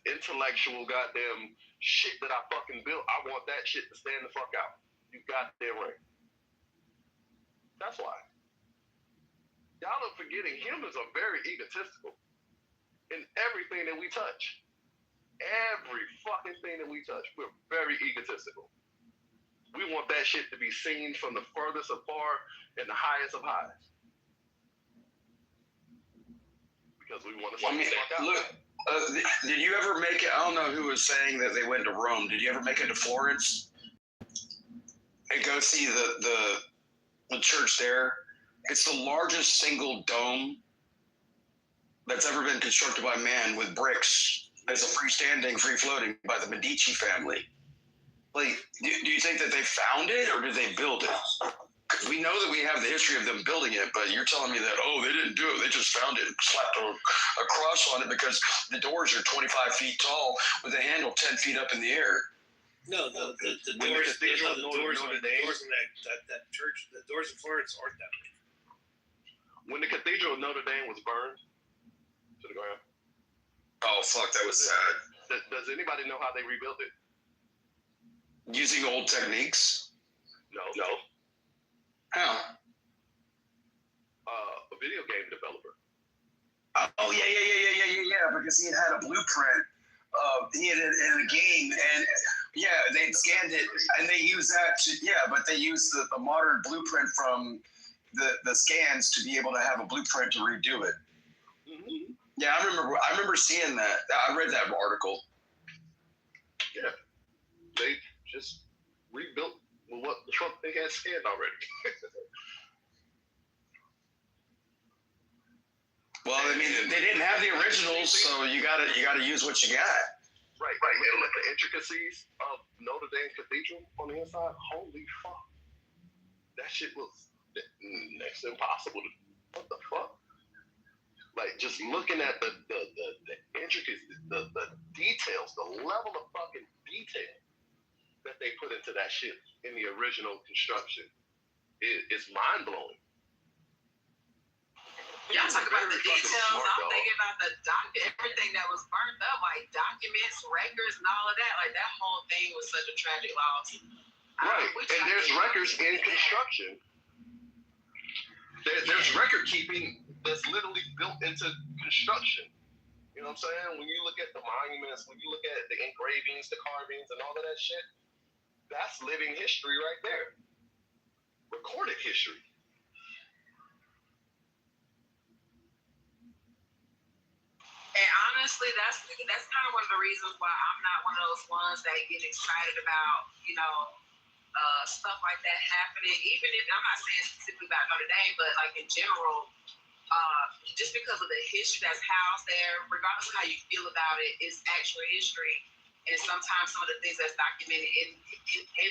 intellectual goddamn shit that I fucking built. I want that shit to stand the fuck out. You goddamn right. That's why. Y'all are forgetting humans are very egotistical in everything that we touch. Every fucking thing that we touch, we're very egotistical. We want that shit to be seen from the furthest of far and the highest of highs. Because we want to see the fuck out. Look, did you ever make it? I don't know who was saying that they went to Rome. Did you ever make it to Florence and go see the church there? It's the largest single dome that's ever been constructed by man with bricks as a freestanding, free-floating by the Medici family. Like, do you think that they found it or did they build it? We know that we have the history of them building it, but you're telling me that, oh, they didn't do it. They just found it and slapped a cross on it because the doors are 25 feet tall with a handle 10 feet up in the air. No, the doors in that church, the doors in Florence aren't that big. When the Cathedral of Notre Dame was burned to the ground. Oh, fuck, that was sad. Does anybody know how they rebuilt it? Using old techniques? No. How? A video game developer. Oh, yeah, because he had a blueprint. He had it in a game, and yeah, they scanned it, and they used that to, but they used the modern blueprint from the scans to be able to have a blueprint to redo it. Mm-hmm. Yeah, I remember seeing that. I read that article. Yeah, they just rebuilt what the Trump thing had scanned already. Well, I mean, they didn't have the originals, so you gotta use what you got. Right. Looking at the intricacies of Notre Dame Cathedral on the inside, holy fuck, that shit was next to impossible. What the fuck? Like, just looking at the intricacies, the details, the level of fucking detail that they put into that shit in the original construction is mind blowing. Y'all talk about the details. I'm thinking about everything that was burned up, like documents, records, and all of that. Like, that whole thing was such a tragic loss. Right, and there's records in construction. There's record keeping that's literally built into construction. You know what I'm saying? When you look at the monuments, when you look at the engravings, the carvings, and all of that shit, that's living history right there. Recorded history. And honestly, that's kind of one of the reasons why I'm not one of those ones that get excited about, stuff like that happening. Even if I'm not saying specifically about Notre Dame, but like in general, just because of the history that's housed there, regardless of how you feel about it, it's actual history. And sometimes some of the things that's documented in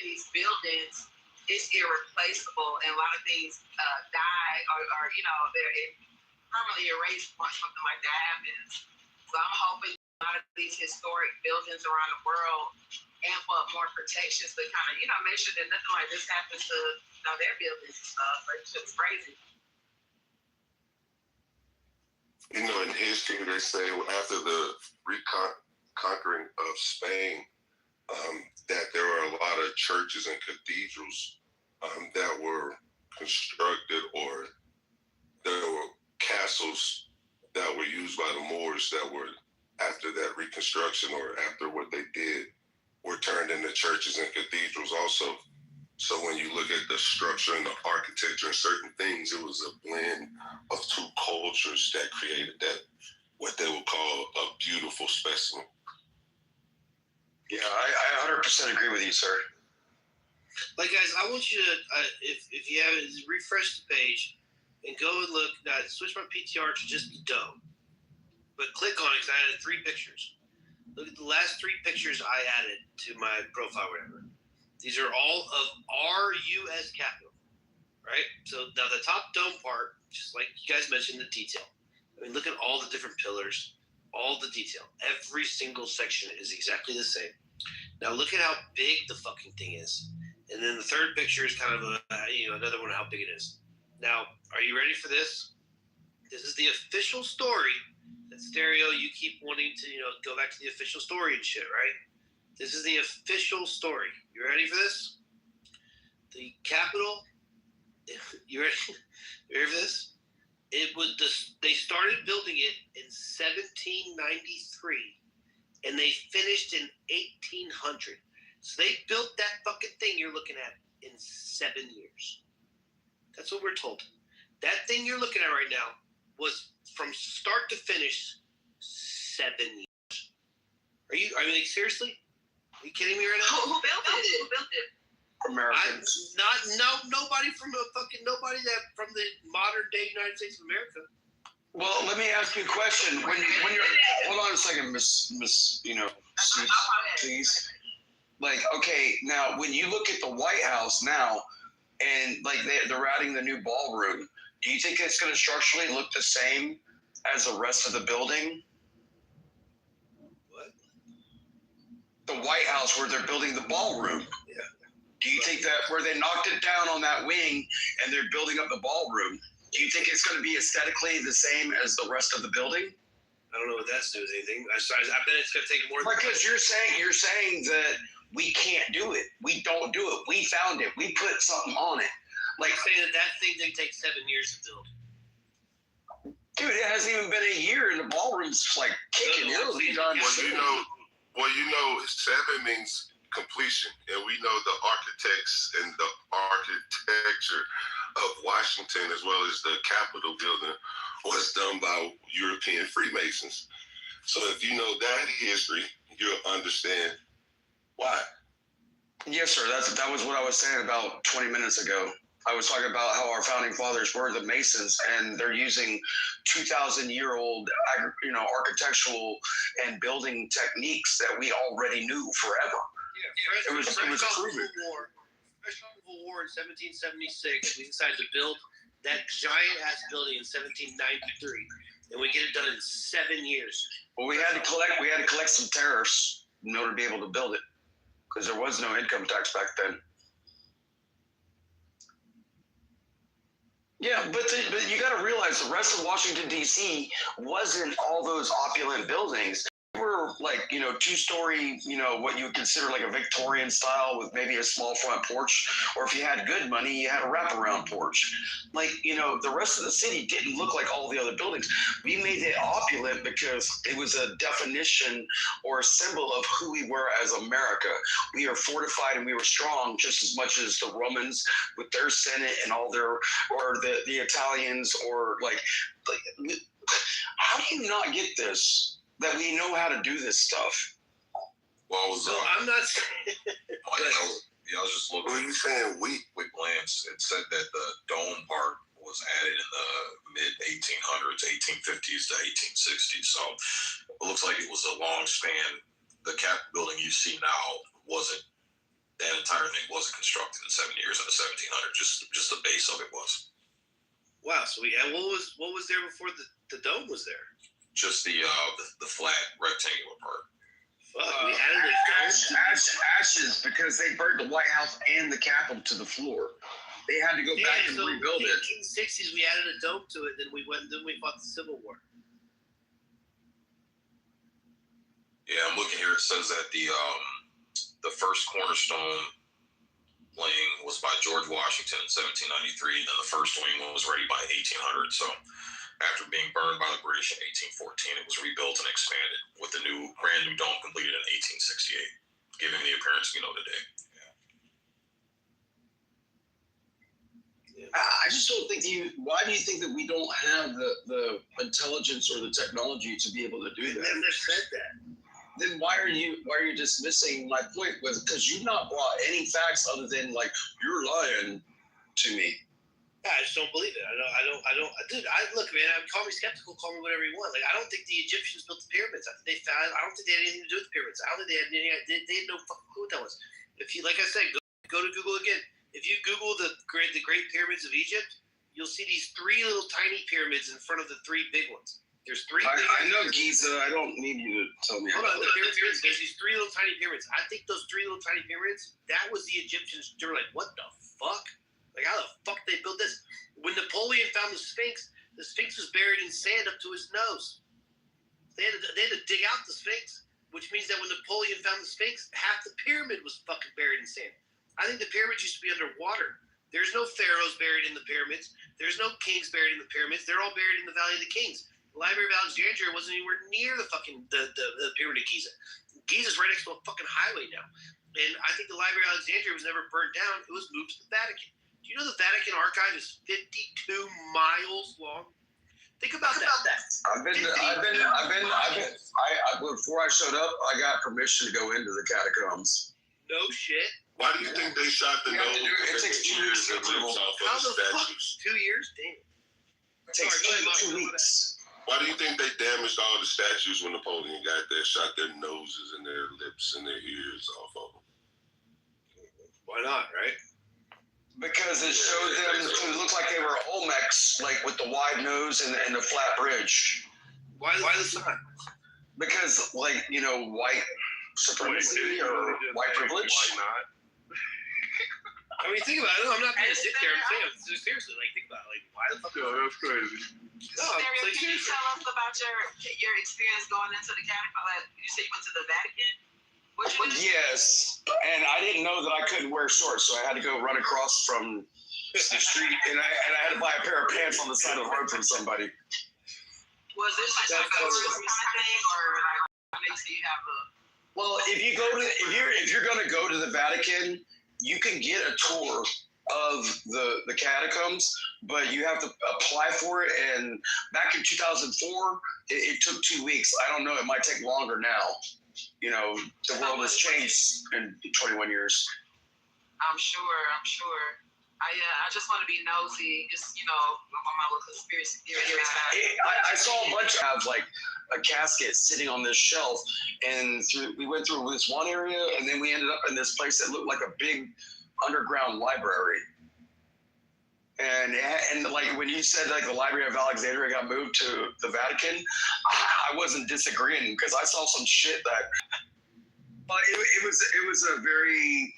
these buildings is irreplaceable, and a lot of things die or they're permanently erased once something like that happens. So I'm hoping a lot of these historic buildings around the world amp up more protections to kind of, make sure that nothing like this happens to, their buildings and stuff. Like, it's crazy. In history, they say after the reconquering of Spain, that there were a lot of churches and cathedrals that were constructed, or there were castles that were used by the Moors that were, after that reconstruction or after what they did, were turned into churches and cathedrals also. So when you look at the structure and the architecture and certain things, it was a blend of two cultures that created that, what they would call a beautiful specimen. Yeah, I 100% agree with you, sir. Like, guys, I want you to, if you have it, refresh the page and go and look. Now, switch my PTR to just the dome. But click on it because I added 3 pictures. Look at the last 3 pictures I added to my profile, whatever. These are all of our U.S. Capitol, right? So now the top dome part, just like you guys mentioned, the detail. I mean, look at all the different pillars, all the detail. Every single section is exactly the same. Now look at how big the fucking thing is. And then the third picture is kind of another one of how big it is. Now, are you ready for this? This is the official story. That Stereo, you keep wanting to, go back to the official story and shit, right? This is the official story. You ready for this? The Capitol. You ready? You ready for this? They started building it in 1793, and they finished in 1800. So they built that fucking thing you're looking at in 7 years. That's what we're told. That thing you're looking at right now was from start to finish 7 years. Are you seriously? Are you kidding me right now? Who built it? Who built it? Americans. Nobody from the modern day United States of America. Well, let me ask you a question. When you're hold on a second, Miss please. Like, okay, now when you look at the White House now, and like they're adding the new ballroom, do you think it's going to structurally look the same as the rest of the building? What? The White House, where they're building the ballroom. Yeah. Do you think that where they knocked it down on that wing and they're building up the ballroom, do you think it's going to be aesthetically the same as the rest of the building? I don't know what that's to do with anything. I bet it's going to take more. Because you're saying that we can't do it. We don't do it. We found it. We put something on it. Like saying that thing didn't take 7 years to build. Dude, it hasn't even been a year, and the ballroom's like kicking. It'll be done. Well, 7 means completion, and we know the architects and the architecture of Washington, as well as the Capitol building, was done by European Freemasons. So if you know that history, you'll understand why. Yes, sir. That was what I was saying about 20 minutes ago. I was talking about how our founding fathers were the Masons, and they're using 2,000-year-old, architectural and building techniques that we already knew forever. Yeah, it was proven. Fresh off the war in 1776, we decided to build that giant ass building in 1793, and we get it done in 7 years. Well, we had to collect some tariffs in order to be able to build it, because there was no income tax back then. Yeah, but you got to realize the rest of Washington, D.C. wasn't all those opulent buildings. They were like, 2-story, what you would consider like a Victorian style with maybe a small front porch. Or if you had good money, you had a wraparound porch. Like, the rest of the city didn't look like all the other buildings. We made it opulent because it was a definition or a symbol of who we were as America. We are fortified and we were strong just as much as the Romans with their Senate and all their, or the Italians, or like, how do you not get this? That we know how to do this stuff. Well, I'm not saying. I was just looking. What are you saying? Quick glance. It said that the dome part was added in the mid 1800s, 1850s to 1860s. So it looks like it was a long span. The Cap building you see now that entire thing wasn't constructed in 7 years in the 1700s. Just the base of it was. Wow. So what was there before the dome was there? Just the flat rectangular part. We added a dome. Ashes, because they burned the White House and the Capitol to the floor. They had to go back and rebuild it. In the 1860s, we added a dome to it. Then we fought the Civil War. Yeah, I'm looking here. It says that the first cornerstone laying was by George Washington in 1793. Then the first wing was ready by 1800. So after being burned by the British in 1814, it was rebuilt and expanded with the brand new dome completed in 1868, giving the appearance we know today. I just don't think why do you think that we don't have the intelligence or the technology to be able to do that? I never said that. Then why are you dismissing my point? Because you've not brought any facts other than like you're lying to me. Yeah, I just don't believe it. I don't. Dude, look, man. Call me skeptical. Call me whatever you want. Like, I don't think the Egyptians built the pyramids. I don't think they had anything to do with the pyramids. I don't think they had no fucking clue what that was. If you, like I said, go to Google again. If you Google the Great Pyramids of Egypt, you'll see these 3 little tiny pyramids in front of the 3 big ones. There's 3. I know Giza. I don't need you to tell me. Hold on, the pyramids. There's these 3 little tiny pyramids. I think those 3 little tiny pyramids. That was the Egyptians. They were like, what the fuck? Like, how the fuck they built this? When Napoleon found the Sphinx was buried in sand up to his nose. They had to dig out the Sphinx, which means that when Napoleon found the Sphinx, half the pyramid was fucking buried in sand. I think the pyramids used to be underwater. There's no pharaohs buried in the pyramids. There's no kings buried in the pyramids. They're all buried in the Valley of the Kings. The Library of Alexandria wasn't anywhere near the fucking the Pyramid of Giza. Giza's right next to a fucking highway now. And I think the Library of Alexandria was never burnt down. It was moved to the Vatican. Do you know the Vatican archive is 52 miles long? Think about that. Before I showed up, I got permission to go into the catacombs. No shit. Why do you think they shot the nose? It takes 2 years to approval. How the fuck? 2 years? Damn. It takes 2 weeks. Why do you think they damaged all the statues when Napoleon got there, shot their noses and their lips and their ears off of them? Why not, right? Because it showed them to look like they were Olmecs, like with the wide nose and the flat bridge. Why the sign? Because, like, white supremacy or white privilege. Why not? I mean, think about it. I'm not being a dick there. I'm saying, seriously, like, think about it. Like, why the fuck? Yo, that's crazy. No, Stereo, can you tell us about your experience going into the Capitol? You said you went to the Vatican? Yes, and I didn't know that I couldn't wear shorts, so I had to go run across from the street, and I had to buy a pair of pants on the side of the road from somebody. Was this just a tourist kind of thing, or like makes you have a? Well, if you're going to go to the Vatican, you can get a tour of the catacombs, but you have to apply for it. And back in 2004, it took 2 weeks. I don't know. It might take longer now. You know, the world has changed in 21 years. I'm sure. I just want to be nosy, just, you know, on my little conspiracy theory side. I saw a bunch of like a casket sitting on this shelf, and we went through this one area, and then we ended up in this place that looked like a big underground library. And like when you said like the Library of Alexandria got moved to the Vatican, I wasn't disagreeing because I saw some shit that. But it was a very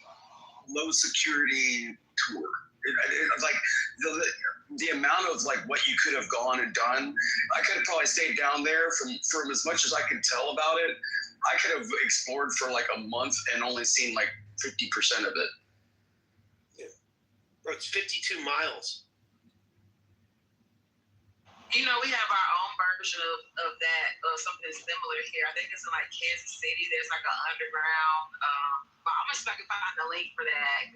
low security tour. It like the amount of like what you could have gone and done. I could have probably stayed down there from as much as I could tell about it. I could have explored for like a month and only seen like 50% of it. Bro, it's 52 miles. You know, we have our own version of that, something similar here. I think it's in like Kansas City. There's like an underground. But I'm gonna see if I can find the link for that.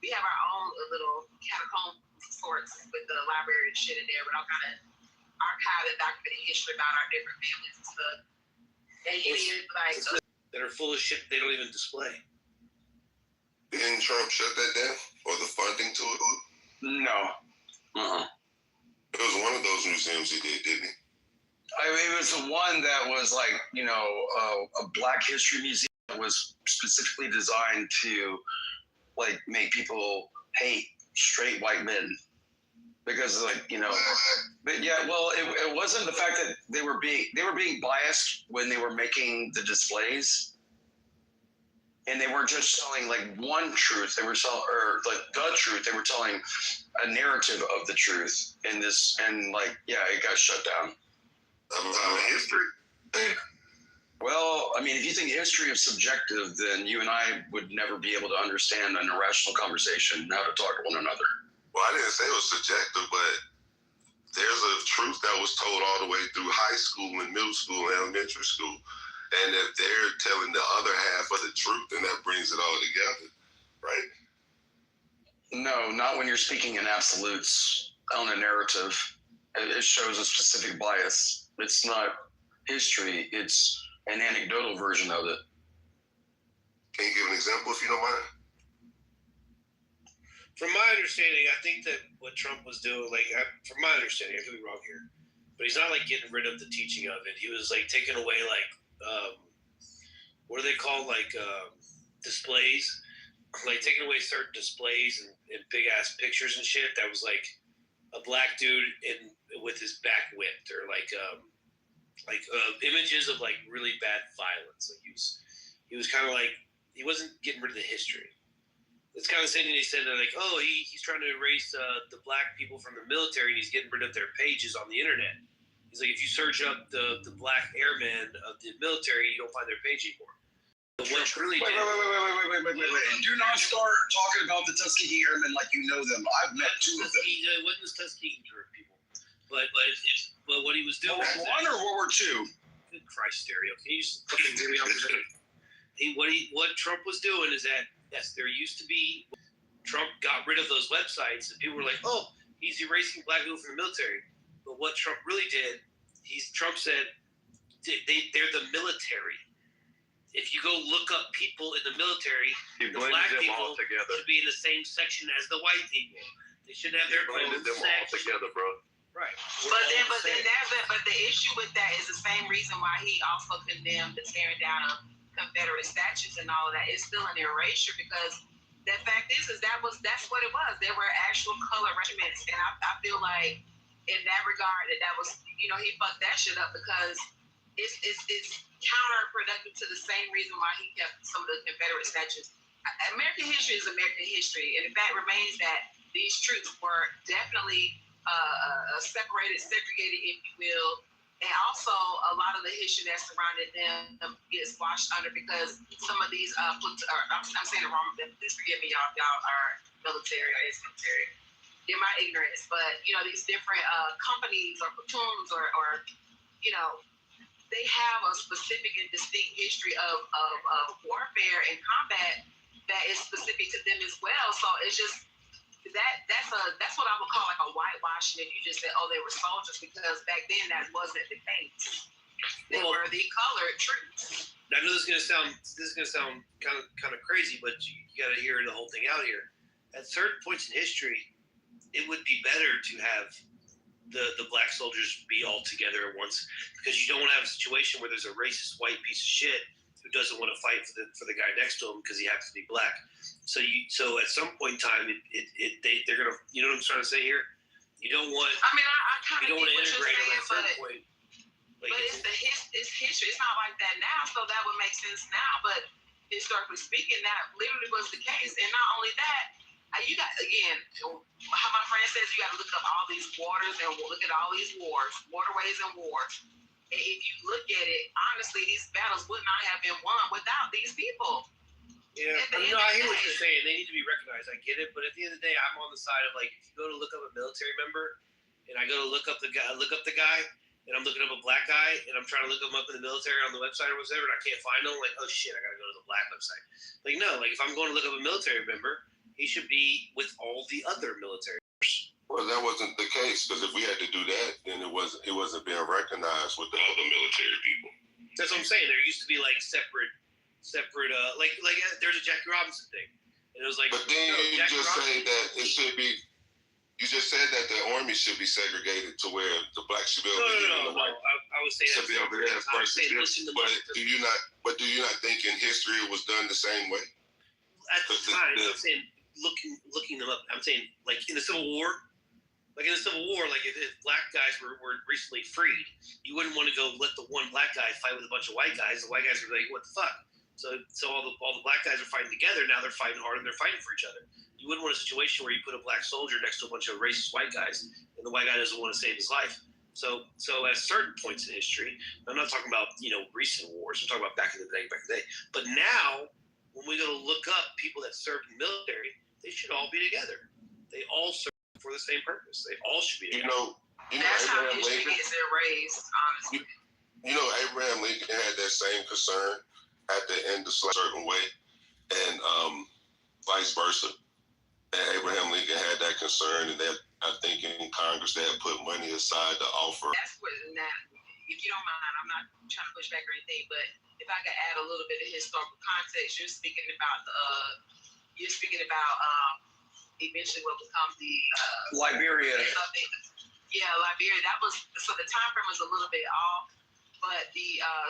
We have our own little catacomb sorts with the library and shit in there, but I'll kind of archive and document history about our different families and stuff. And like that are full of shit they don't even display. Didn't Trump shut that down, or the funding to it? No. It was one of those museums he did, didn't he? I mean, it was the one that was like, you know, a Black History museum that was specifically designed to like make people hate straight white men because, like, you know. But yeah, well, it wasn't the fact that they were being biased when they were making the displays. And they weren't just selling like one truth; they were selling, or like the truth. They were telling a narrative of the truth in this, and like, yeah, it got shut down. History. Well, I mean, if you think history is subjective, then you and I would never be able to understand an irrational conversation, how to talk to one another. Well, I didn't say it was subjective, but there's a truth that was told all the way through high school and middle school and elementary school. And if they're telling the other half of the truth, then that brings it all together, right? No, not when you're speaking in absolutes on a narrative. It shows a specific bias. It's not history. It's an anecdotal version of it. Can you give an example if you don't mind? From my understanding, I think that what Trump was doing, from my understanding, I could be wrong here, but he's not like getting rid of the teaching of it. He was like taking away like, what are they called? Like displays, like taking away certain displays and big ass pictures and shit. That was like a black dude with his back whipped, or like images of like really bad violence. Like he was kind of like, he wasn't getting rid of the history. It's kind of the same thing they said that like, oh, he's trying to erase the black people from the military and he's getting rid of their pages on the internet. He's like, if you search up the black airmen of the military, you don't find their page anymore. But what really wait. Do not start talking about the Tuskegee Airmen like you know them. I've met two of them. It wasn't the Tuskegee people. But what he was doing. World War I or World War II? Good Christ, stereo. Can you just fucking hear me out for a second? What Trump was doing is that, yes, there used to be, Trump got rid of those websites and people were like, oh, he's erasing black people from the military. But what Trump really did, Trump said, they're the military. If you go look up people in the military, the black people should be in the same section as the white people. They should have their own section. Bro. Right. But the issue with that is the same reason why he also condemned the tearing down of Confederate statues and all of that. It's still an erasure because the fact is that's what it was. There were actual color regiments, and I feel like in that regard that was, you know, he fucked that shit up because it's counterproductive to the same reason why he kept some of the Confederate statues. American history is American history, and the fact remains that these troops were definitely segregated, if you will, and also a lot of the history that surrounded them gets washed under because some of these I'm saying it wrong. Please forgive me, y'all are military or ex-military. In my ignorance, but you know, these different companies or platoons or you know, they have a specific and distinct history of warfare and combat that is specific to them as well. So it's just that's what I would call like a whitewashing. If you just said, oh, they were soldiers, because back then that wasn't the case. They were the colored troops. I know this is gonna sound kind of crazy, but you got to hear the whole thing out here. At certain points in history, it would be better to have the black soldiers be all together at once, because you don't want to have a situation where there's a racist white piece of shit who doesn't want to fight for the guy next to him because he happens to be black. So at some point in time, they're gonna, you know what I'm trying to say here? You don't want. I mean, I kind of get what you're saying, at certain point. But it's history. It's not like that now, so that would make sense now. But historically speaking, that literally was the case. And not only that, you got, again, how my friend says, you got to look up all these waters and look at all these wars, waterways and wars. And if you look at it, honestly, these battles would not have been won without these people. Yeah, I hear what you're saying. They need to be recognized. I get it, but at the end of the day, I'm on the side of, like, if you go to look up a military member, and I go to look up the guy, and I'm looking up a black guy, and I'm trying to look him up in the military on the website or whatever, and I can't find him, like, oh shit, I gotta go to the black website. Like, no, like, if I'm going to look up a military member, he should be with all the other military members. Well, that wasn't the case, because if we had to do that, then it wasn't being recognized with the other military people. That's what I'm saying. There used to be like separate, like there's a Jackie Robinson thing, and it was like. But then you just say that it should be. You just said that the army should be segregated to where the black should be able to get in the white. I would say should be over there versus this. But do you not think in history it was done the same way? At the time, I'm saying looking them up. I'm saying like in the Civil War. Like in the Civil War, like if black guys were recently freed, you wouldn't want to go let the one black guy fight with a bunch of white guys. The white guys would be like, what the fuck? So all the black guys are fighting together. Now they're fighting hard and they're fighting for each other. You wouldn't want a situation where you put a black soldier next to a bunch of racist white guys and the white guy doesn't want to save his life. So at certain points in history, I'm not talking about, recent wars. I'm talking about back in the day. But now, when we go to look up people that served in the military, they should all be together. They all serve for the same purpose. They all should be together. That's how history gets erased, honestly. Abraham Lincoln had that same concern at the end of a certain way, and vice versa. And Abraham Lincoln had that concern, and that I think in Congress they had put money aside to offer. That's what. Now, if you don't mind, I'm not trying to push back or anything, but if I could add a little bit of historical context, you're speaking about eventually what becomes the Liberia. Yeah, Liberia. That was, so the time frame was a little bit off, but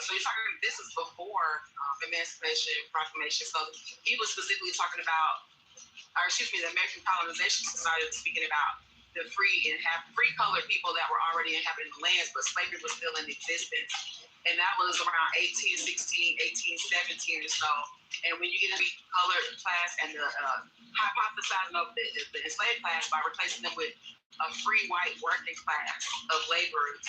so you're talking, this is before Emancipation Proclamation. So he was specifically talking about, the American Colonization Society was speaking about the free colored people that were already inhabiting the lands, but slavery was still in existence. And that was around 1816, 1817 or so. And when you get the colored class and the hypothesizing of the enslaved class by replacing them with a free white working class of laborers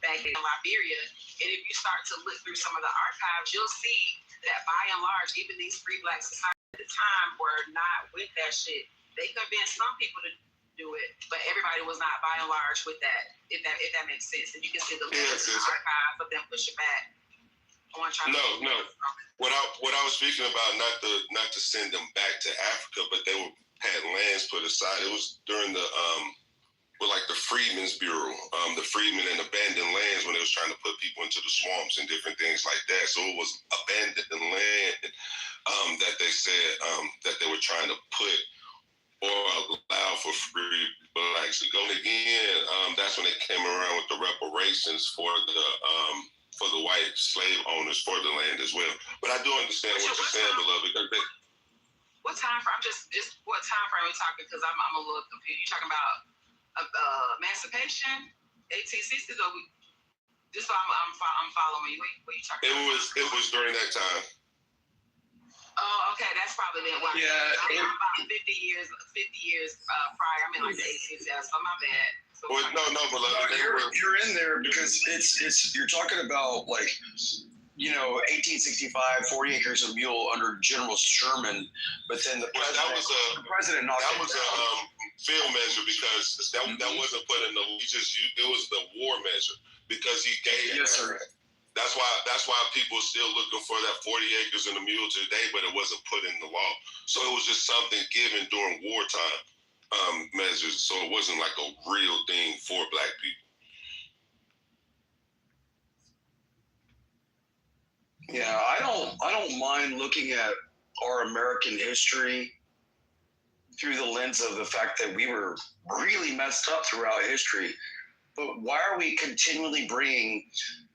back in Liberia, and if you start to look through some of the archives, you'll see that by and large, even these free black societies at the time were not with that shit. They convinced some people to do it, but everybody was not by and large with that, if that makes sense. And you can see the archives of them pushing back. No. What I was speaking about, not to send them back to Africa, but they had lands put aside. It was during the the Freedmen's Bureau, the freedmen and abandoned lands, when they was trying to put people into the swamps and different things like that. So it was abandoned land that they said that they were trying to put or allow for free blacks to go. And again, that's when they came around with the reparations for the white slave owners for the land as well. But I do understand what you're saying, beloved. What time frame? What time frame are we talking? Because I'm a little confused. You talking about emancipation, 1860s, or just so I'm following you? What you talking about? It was during that time. Oh, okay, that's probably then. Yeah, I'm about 50 years prior. I'm in like the 18th, so my bad. So no, beloved. You're in there because it's you're talking about 1865, 40 acres of mule under General Sherman, but then the president knocked that was a field measure, because that wasn't put in it was the war measure, because he gave. Yes, sir. That's why people are still looking for that 40 acres and a mule today, but it wasn't put in the law. So it was just something given during wartime measures. So it wasn't like a real thing for Black people. Yeah, I don't mind looking at our American history through the lens of the fact that we were really messed up throughout history. But why are we continually bringing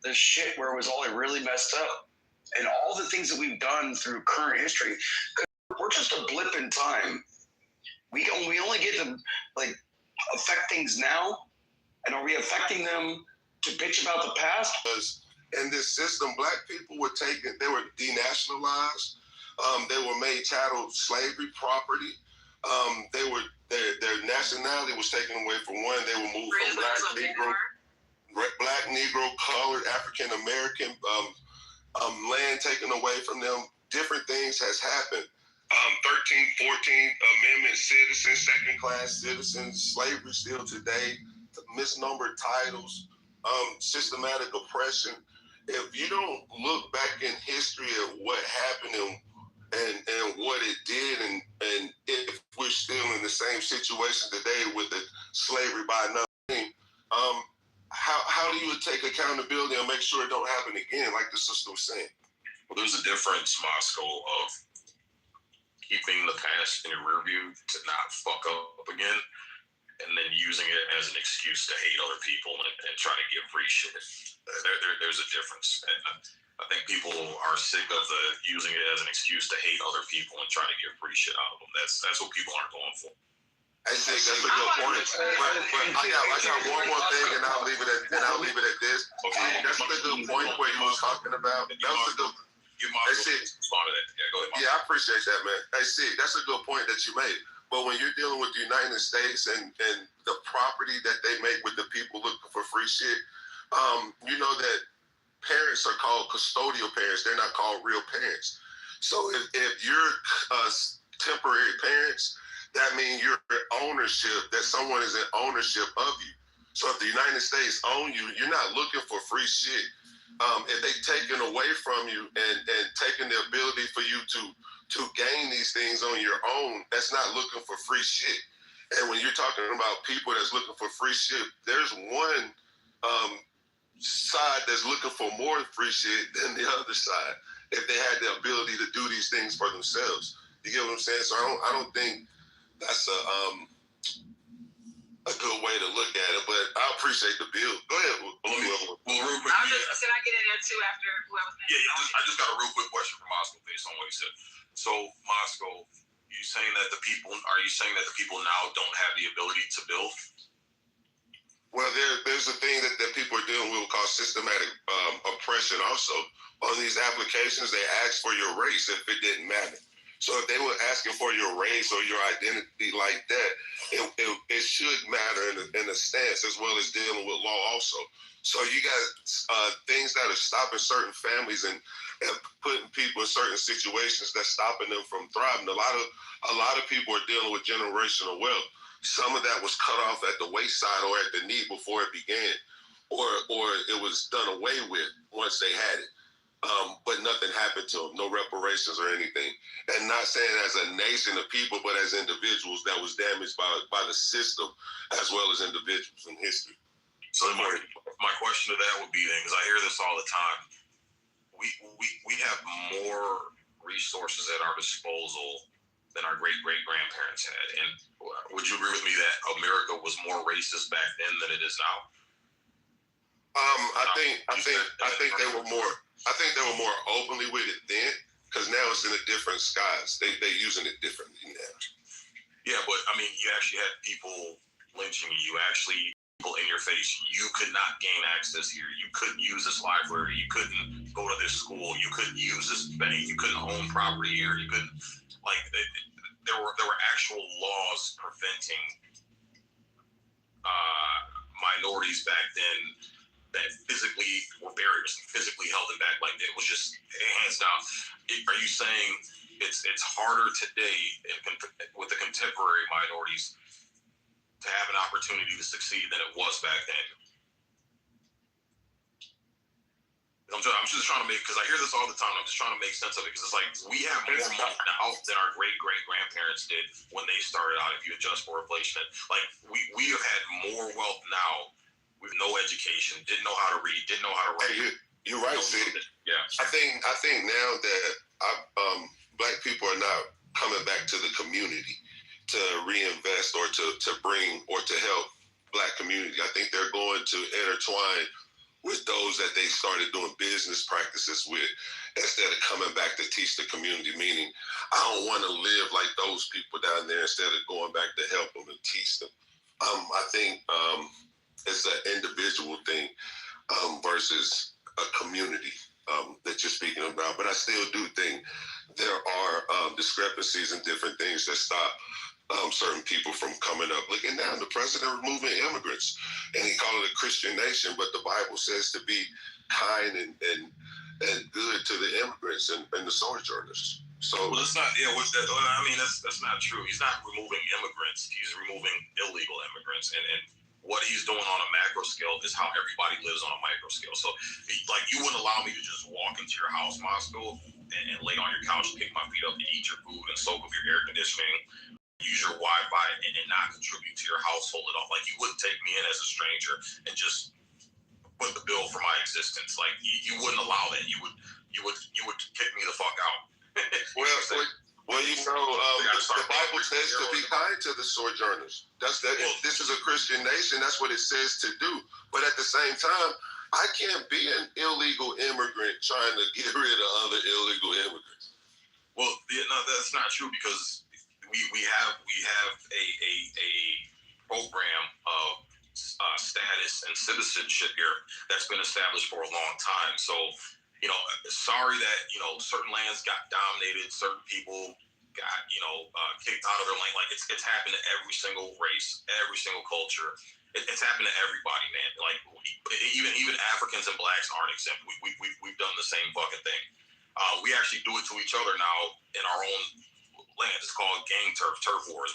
the shit where it was only really messed up and all the things that we've done through current history? We're just a blip in time. We only get to like affect things now, and are we affecting them to bitch about the past? Because in this system, Black people were they were denationalized. They were made chattel slavery property. Their nationality was taken away from one. They were moved from Black, Negro, colored, African American, land taken away from them. Different things has happened. 13th, 14th Amendment citizens, second-class citizens, slavery still today, misnumbered titles, systematic oppression. If you don't look back in history at what happened and what it did, and if we're still in the same situation today with the slavery by another thing, how do you take accountability and make sure it don't happen again, like the sister was saying? Well, there's a difference, Moscow, of keeping the past in your rear view to not fuck up again, and then using it as an excuse to hate other people and try to give free shit. There's a difference. And I think people are sick of using it as an excuse to hate other people and try to get free shit out of them. That's what people aren't going for. I think that's a good point. But I got one more thing, and I'll leave it at this. Okay. That's a good point where you was talking about. That was a good. Yeah, I appreciate that, man. Hey, Sig, that's a good point that you made. But when you're dealing with the United States and the property that they make with the people looking for free shit, you know that parents are called custodial parents. They're not called real parents. So if you're temporary parents, that means you're ownership, that someone is in ownership of you. So if the United States own you, you're not looking for free shit. If they taken away from you and taking the ability for you to gain these things on your own, that's not looking for free shit. And when you're talking about people that's looking for free shit, there's one side that's looking for more free shit than the other side, if they had the ability to do these things for themselves. You get what I'm saying? So I don't think that's a good way to look at it, but I appreciate the bill. Go ahead. Well, real quick. Can I get in there too after whoever's next? Yeah, I just got a real quick question for Moscow based on what he said. So, Moscow, are you saying that the people now don't have the ability to build? Well, there's a thing that people are dealing with called systematic oppression also. On these applications, they ask for your race if it didn't matter. So if they were asking for your race or your identity like that, it should matter in a stance, as well as dealing with law also. So you got things that are stopping certain families and putting people in certain situations that's stopping them from thriving. A lot of people are dealing with generational wealth. Some of that was cut off at the wayside or at the knee before it began, or it was done away with once they had it. But nothing happened to them, no reparations or anything. And not saying as a nation of people, but as individuals that was damaged by the system, as well as individuals in history. So my question to that would be then, because I hear this all the time, we have more resources at our disposal than our great-great-grandparents had. And would you agree with me that America was more racist back then than it is now? I think they were more openly with it then, because now it's in a different skies. They using it differently now. Yeah, but I mean, you actually had people lynching you. People in your face. You could not gain access here. You couldn't use this library. You couldn't go to this school. You couldn't use this bank. You couldn't own property here. You couldn't there were actual laws preventing minorities back then that physically were barriers, physically held it back. Like it was just hands down. Are you saying it's harder today with the contemporary minorities to have an opportunity to succeed than it was back then? I'm just trying to make, because I hear this all the time. I'm just trying to make sense of it, because it's like we have more money now than our great grandparents did when they started out. If you adjust for inflation, like we have had more wealth now with no education, didn't know how to read, didn't know how to write. Hey, you're right, Sid. Yeah. I think now that black people are not coming back to the community to reinvest or to bring or to help black community. I think they're going to intertwine with those that they started doing business practices with, instead of coming back to teach the community, meaning I don't want to live like those people down there, instead of going back to help them and teach them. I think it's an individual thing versus a community that you're speaking about. But I still do think there are discrepancies and different things that stop certain people from coming up. Look at now, the president removing immigrants, and he called it a Christian nation, but the Bible says to be kind and good to the immigrants and the sojourners. So, well, it's not. Yeah, what's that? I mean, that's not true. He's not removing immigrants. He's removing illegal immigrants, and what he's doing on a macro scale is how everybody lives on a micro scale. So, like, you wouldn't allow me to just walk into your house, Moscow, and lay on your couch, pick my feet up, and eat your food, and soak up your air conditioning, use your Wi-Fi, and not contribute to your household at all. Like, you wouldn't take me in as a stranger and just put the bill for my existence. Like, you wouldn't allow that. You would kick me the fuck out. Well, you know, the Bible says to be kind to the sojourners. If this is a Christian nation, that's what it says to do. But at the same time, I can't be an illegal immigrant trying to get rid of other illegal immigrants. Well, no, that's not true, because we have a program of status and citizenship here that's been established for a long time. So, you know, sorry that, you know, certain lands got dominated, certain people got, you know, kicked out of their land. Like, it's happened to every single race, every single culture. It's happened to everybody, man. Like, even Africans and blacks aren't exempt. We've done the same fucking thing. We actually do it to each other now in our own land. It's called gang turf wars.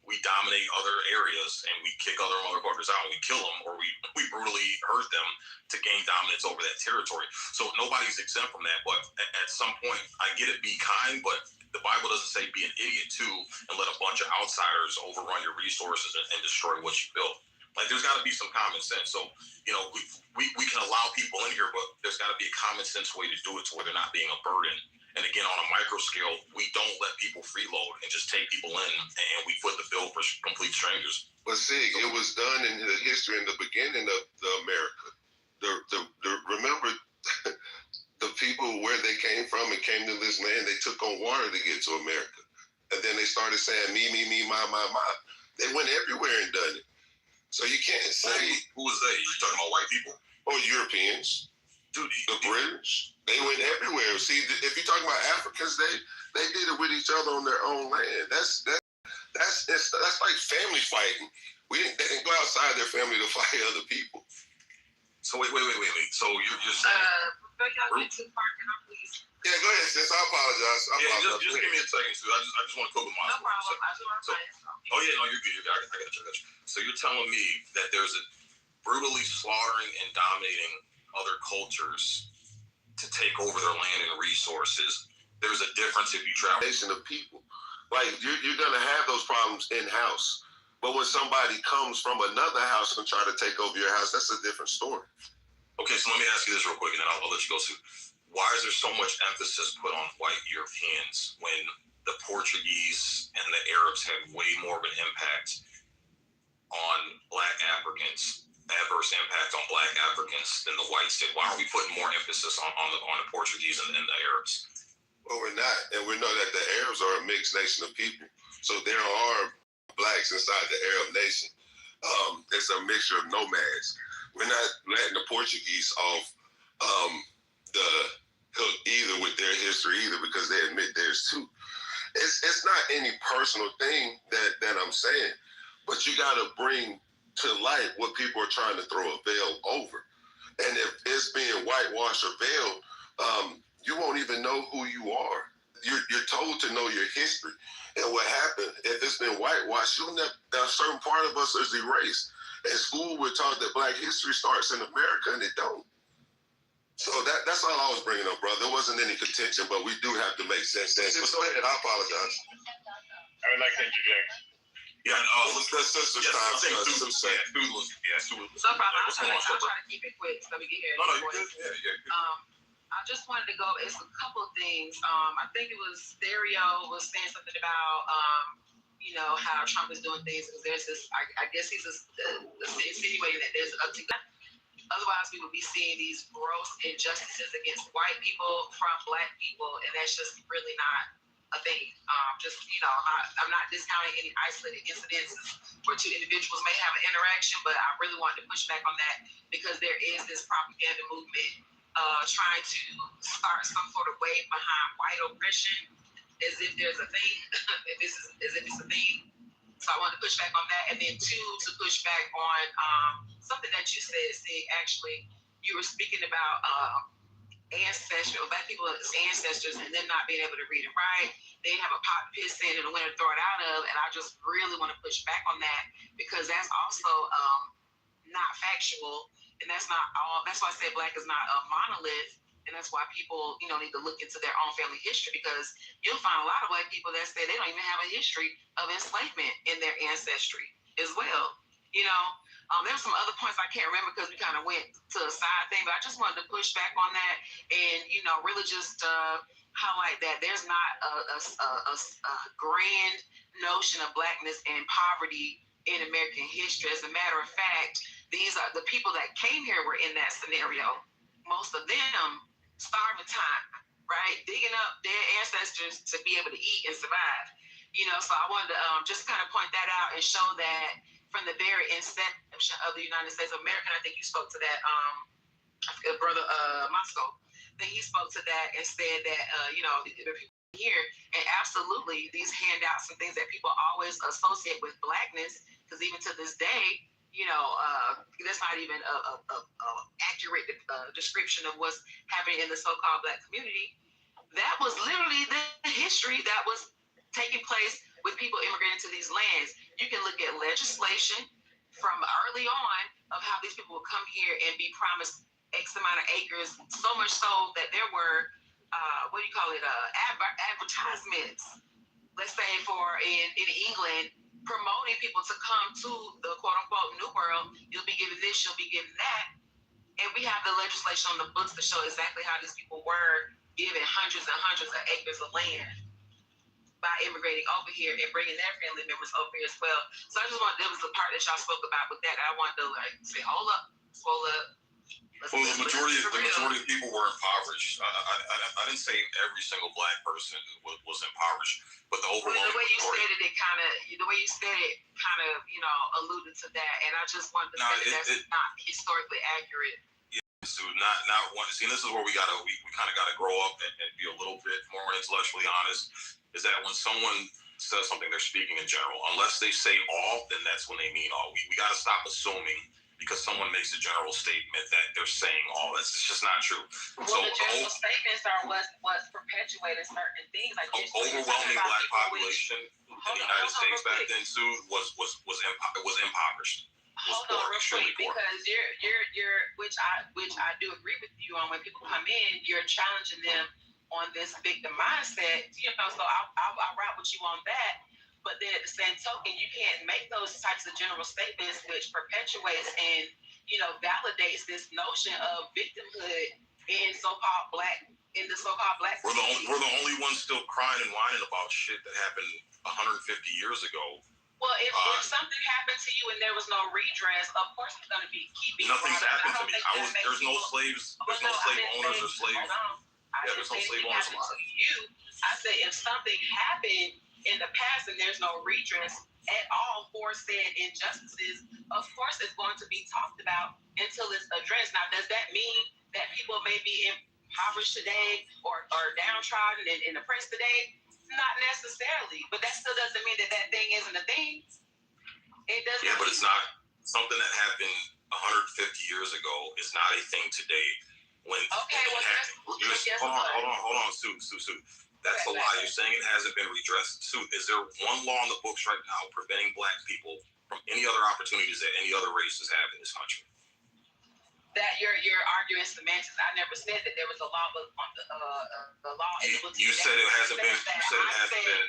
We dominate other areas and we kick other motherfuckers out and we kill them, or we brutally hurt them to gain dominance over that territory. So nobody's exempt from that. But at some point, I get it, be kind, but the Bible doesn't say be an idiot too and let a bunch of outsiders overrun your resources and destroy what you built. Like, there's got to be some common sense. So, you know, we can allow people in here, but there's got to be a common sense way to do it to where they're not being a burden. And again, on a micro scale, we don't let people freeload and just take people in, and we foot the bill for complete strangers. But see, it was done in the history in the beginning of America. Remember the people where they came from and came to this land, they took on water to get to America. And then they started saying, me, my. They went everywhere and done it. So you can't say... Who was they? You talking about white people? Or Europeans. Dude, the British. They went everywhere. See, if you're talking about Africans, they did it with each other on their own land. That's like family fighting. They didn't go outside their family to fight other people. So wait. So you're saying... Before y'all get too far, can I please? Yeah, go ahead, sis. I apologize. Just give me a second, too. I just want to cook with my... No problem. I just want to say something. Oh, yeah, no, you're good. I got you. So you're telling me that there's a brutally slaughtering and dominating other cultures to take over their land and resources. There's a difference if you travel. Nation of people. Like, you're going to have those problems in-house. But when somebody comes from another house and try to take over your house, that's a different story. Okay, so let me ask you this real quick, and then I'll let you go, Sue. Why is there so much emphasis put on white Europeans when the Portuguese and the Arabs had way more of an impact on black Africans, adverse impact on black Africans than the whites did? Why are we putting more emphasis on the Portuguese and the Arabs? Well, we're not. And we know that the Arabs are a mixed nation of people. So there are blacks inside the Arab nation. It's a mixture of nomads. We're not letting the Portuguese off the hook either with their history either, because they admit theirs too. It's not any personal thing that I'm saying, but you got to bring to light what people are trying to throw a veil over. And if it's being whitewashed or veiled, you won't even know who you are. You're told to know your history and what happened. If it's been whitewashed, a certain part of us is erased. At school, we're taught that Black history starts in America, and it don't. So that's all I was bringing up, brother. There wasn't any contention, but we do have to make sense. But go ahead. I apologize. I would like to interject. Yeah, that's sister time. Stu was. No problem. I'll try to keep it quick so we can hear it. I just wanted to go. It's a couple of things. I think it was Stereo was saying something about how Trump is doing things because there's this. I guess he's insinuating that there's a. Otherwise, we would be seeing these gross injustices against white people from black people, and that's just really not a thing. I'm not discounting any isolated incidences where two individuals may have an interaction, but I really wanted to push back on that because there is this propaganda movement trying to start some sort of wave behind white oppression as if there's a thing, as if it's a thing. So I wanted to push back on that. And then two, to push back on something that you said, Sig, actually, you were speaking about black people as ancestors and them not being able to read and write. They have a pot to piss in and a winner to throw it out of. And I just really want to push back on that because that's also not factual. And that's not all. That's why I say black is not a monolith. And that's why people, need to look into their own family history because you'll find a lot of white people that say they don't even have a history of enslavement in their ancestry as well. There's some other points I can't remember because we kind of went to a side thing, but I just wanted to push back on that and, really just highlight that there's not a grand notion of blackness and poverty in American history. As a matter of fact, these are the people that came here were in that scenario. Most of them starving time, right? Digging up their ancestors to be able to eat and survive. So I wanted to just kind of point that out and show that from the very inception of the United States of America, I think you spoke to that, brother Moscow. I think he spoke to that and said that, the people here, and absolutely these handouts and things that people always associate with blackness, because even to this day, that's not even a accurate description of what's happening in the so-called black community. That was literally the history that was taking place with people immigrating to these lands. You can look at legislation from early on of how these people would come here and be promised X amount of acres, so much so that there were, advertisements, let's say in England, promoting people to come to the quote-unquote New World. You'll be given this, you'll be given that. And we have the legislation on the books to show exactly how these people were given hundreds and hundreds of acres of land by immigrating over here and bringing their family members over here as well. So I just there was a part that y'all spoke about with that. I wanted to say, hold up, swole up. The majority of people were impoverished. I didn't say every single black person was impoverished, but the overwhelming the way you said it kind of alluded to that, and I just wanted to say that's not historically accurate. Yeah, so not one. See, this is where we kind of gotta grow up and be a little bit more intellectually honest. Is that when someone says something, they're speaking in general. Unless they say all, then that's when they mean all. We got to stop assuming because someone makes a general statement that they're saying all. That's just not true. Well, so the general statements are what's perpetuating certain things. Like overwhelming black population in the United States back then too was impoverished. Hold on real quick, because you're which I do agree with you on. When people come in, you're challenging them on this victim mindset. So I'll route with you on that. But then at the same token, you can't make those types of general statements which perpetuates and, validates this notion of victimhood in the so-called black community. We're the only ones still crying and whining about shit that happened 150 years ago. Well, if something happened to you and there was no redress, of course it's going to be keeping. Nothing's happened to me. There's no slaves. There's no slave owners or slaves. There's no slave owners alive. I say if something happened in the past and there's no redress at all for said injustices, of course it's going to be talked about until it's addressed. Now, does that mean that people may be impoverished today or downtrodden and oppressed today? Not necessarily, but that still doesn't mean that thing isn't a thing. It doesn't. Yeah, but it's not something that happened 150 years ago is not a thing today. When hold on, Sue. That's a lie. You're saying it hasn't been redressed. Sue, is there one law in the books right now preventing black people from any other opportunities that any other races have in this country? that you're arguing semantics. I never said that there was a law on the law. You said it hasn't been. You said it hasn't been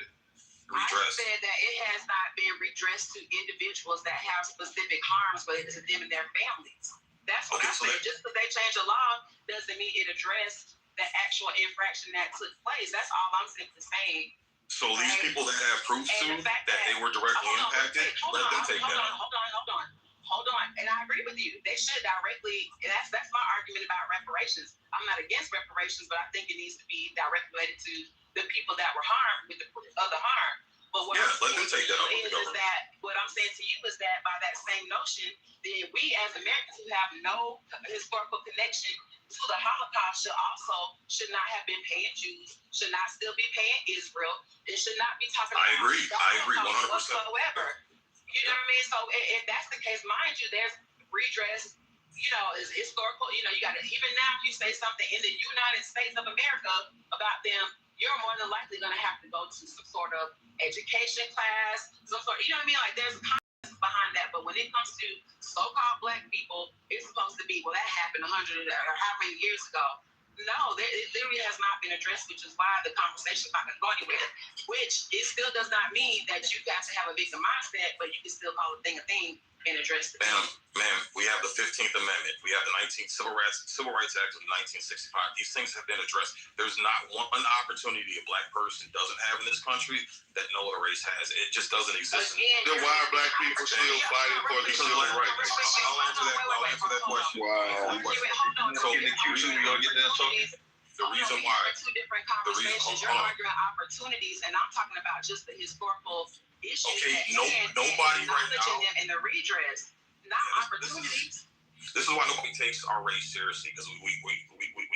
redressed. I said that it has not been redressed to individuals that have specific harms related to them and their families. That's what I said. Just because they change the law doesn't mean it addressed the actual infraction that took place. That's all I'm simply saying. So these people that have proof to that they were directly impacted, let them take that. Hold on. And I agree with you. They should directly. That's my argument about reparations. I'm not against reparations, but I think it needs to be directly related to the people that were harmed with the proof of the harm. But what let them take that up. is that what I'm saying to you is that by that same notion, then we as Americans who have no historical connection to the Holocaust should not have been paying Jews, should not still be paying Israel, and should not be talking about I agree 100%. whatsoever. You know what I mean? So if that's the case, mind you, there's redress, is historical. You got to, even now, if you say something in the United States of America about them, you're more than likely going to have to go to some sort of education class, some sort of, you know what I mean? Like there's context behind that. But when it comes to so-called black people, it's supposed to be, well, that happened 100 or how many years ago. No, it literally has not been addressed, which is why the conversation's not going to go anywhere. Which it still does not mean that you got to have a victim mindset, but you can still call a thing and address it. Ma'am, we have the 15th Amendment. We have the Civil Rights Act of 1965. These things have been addressed. There's not one opportunity a black person doesn't have in this country that no other race has. It just doesn't exist. Then why are black people still fighting for the civil rights? I'll answer that question. Wow. So in the Q2, you're going to get that talking? The reason why. Two different conversations. You're arguing opportunities, and I'm talking about just the historical issues. Okay, nobody right now. And the redress, not opportunities. This is why nobody takes our race seriously, because we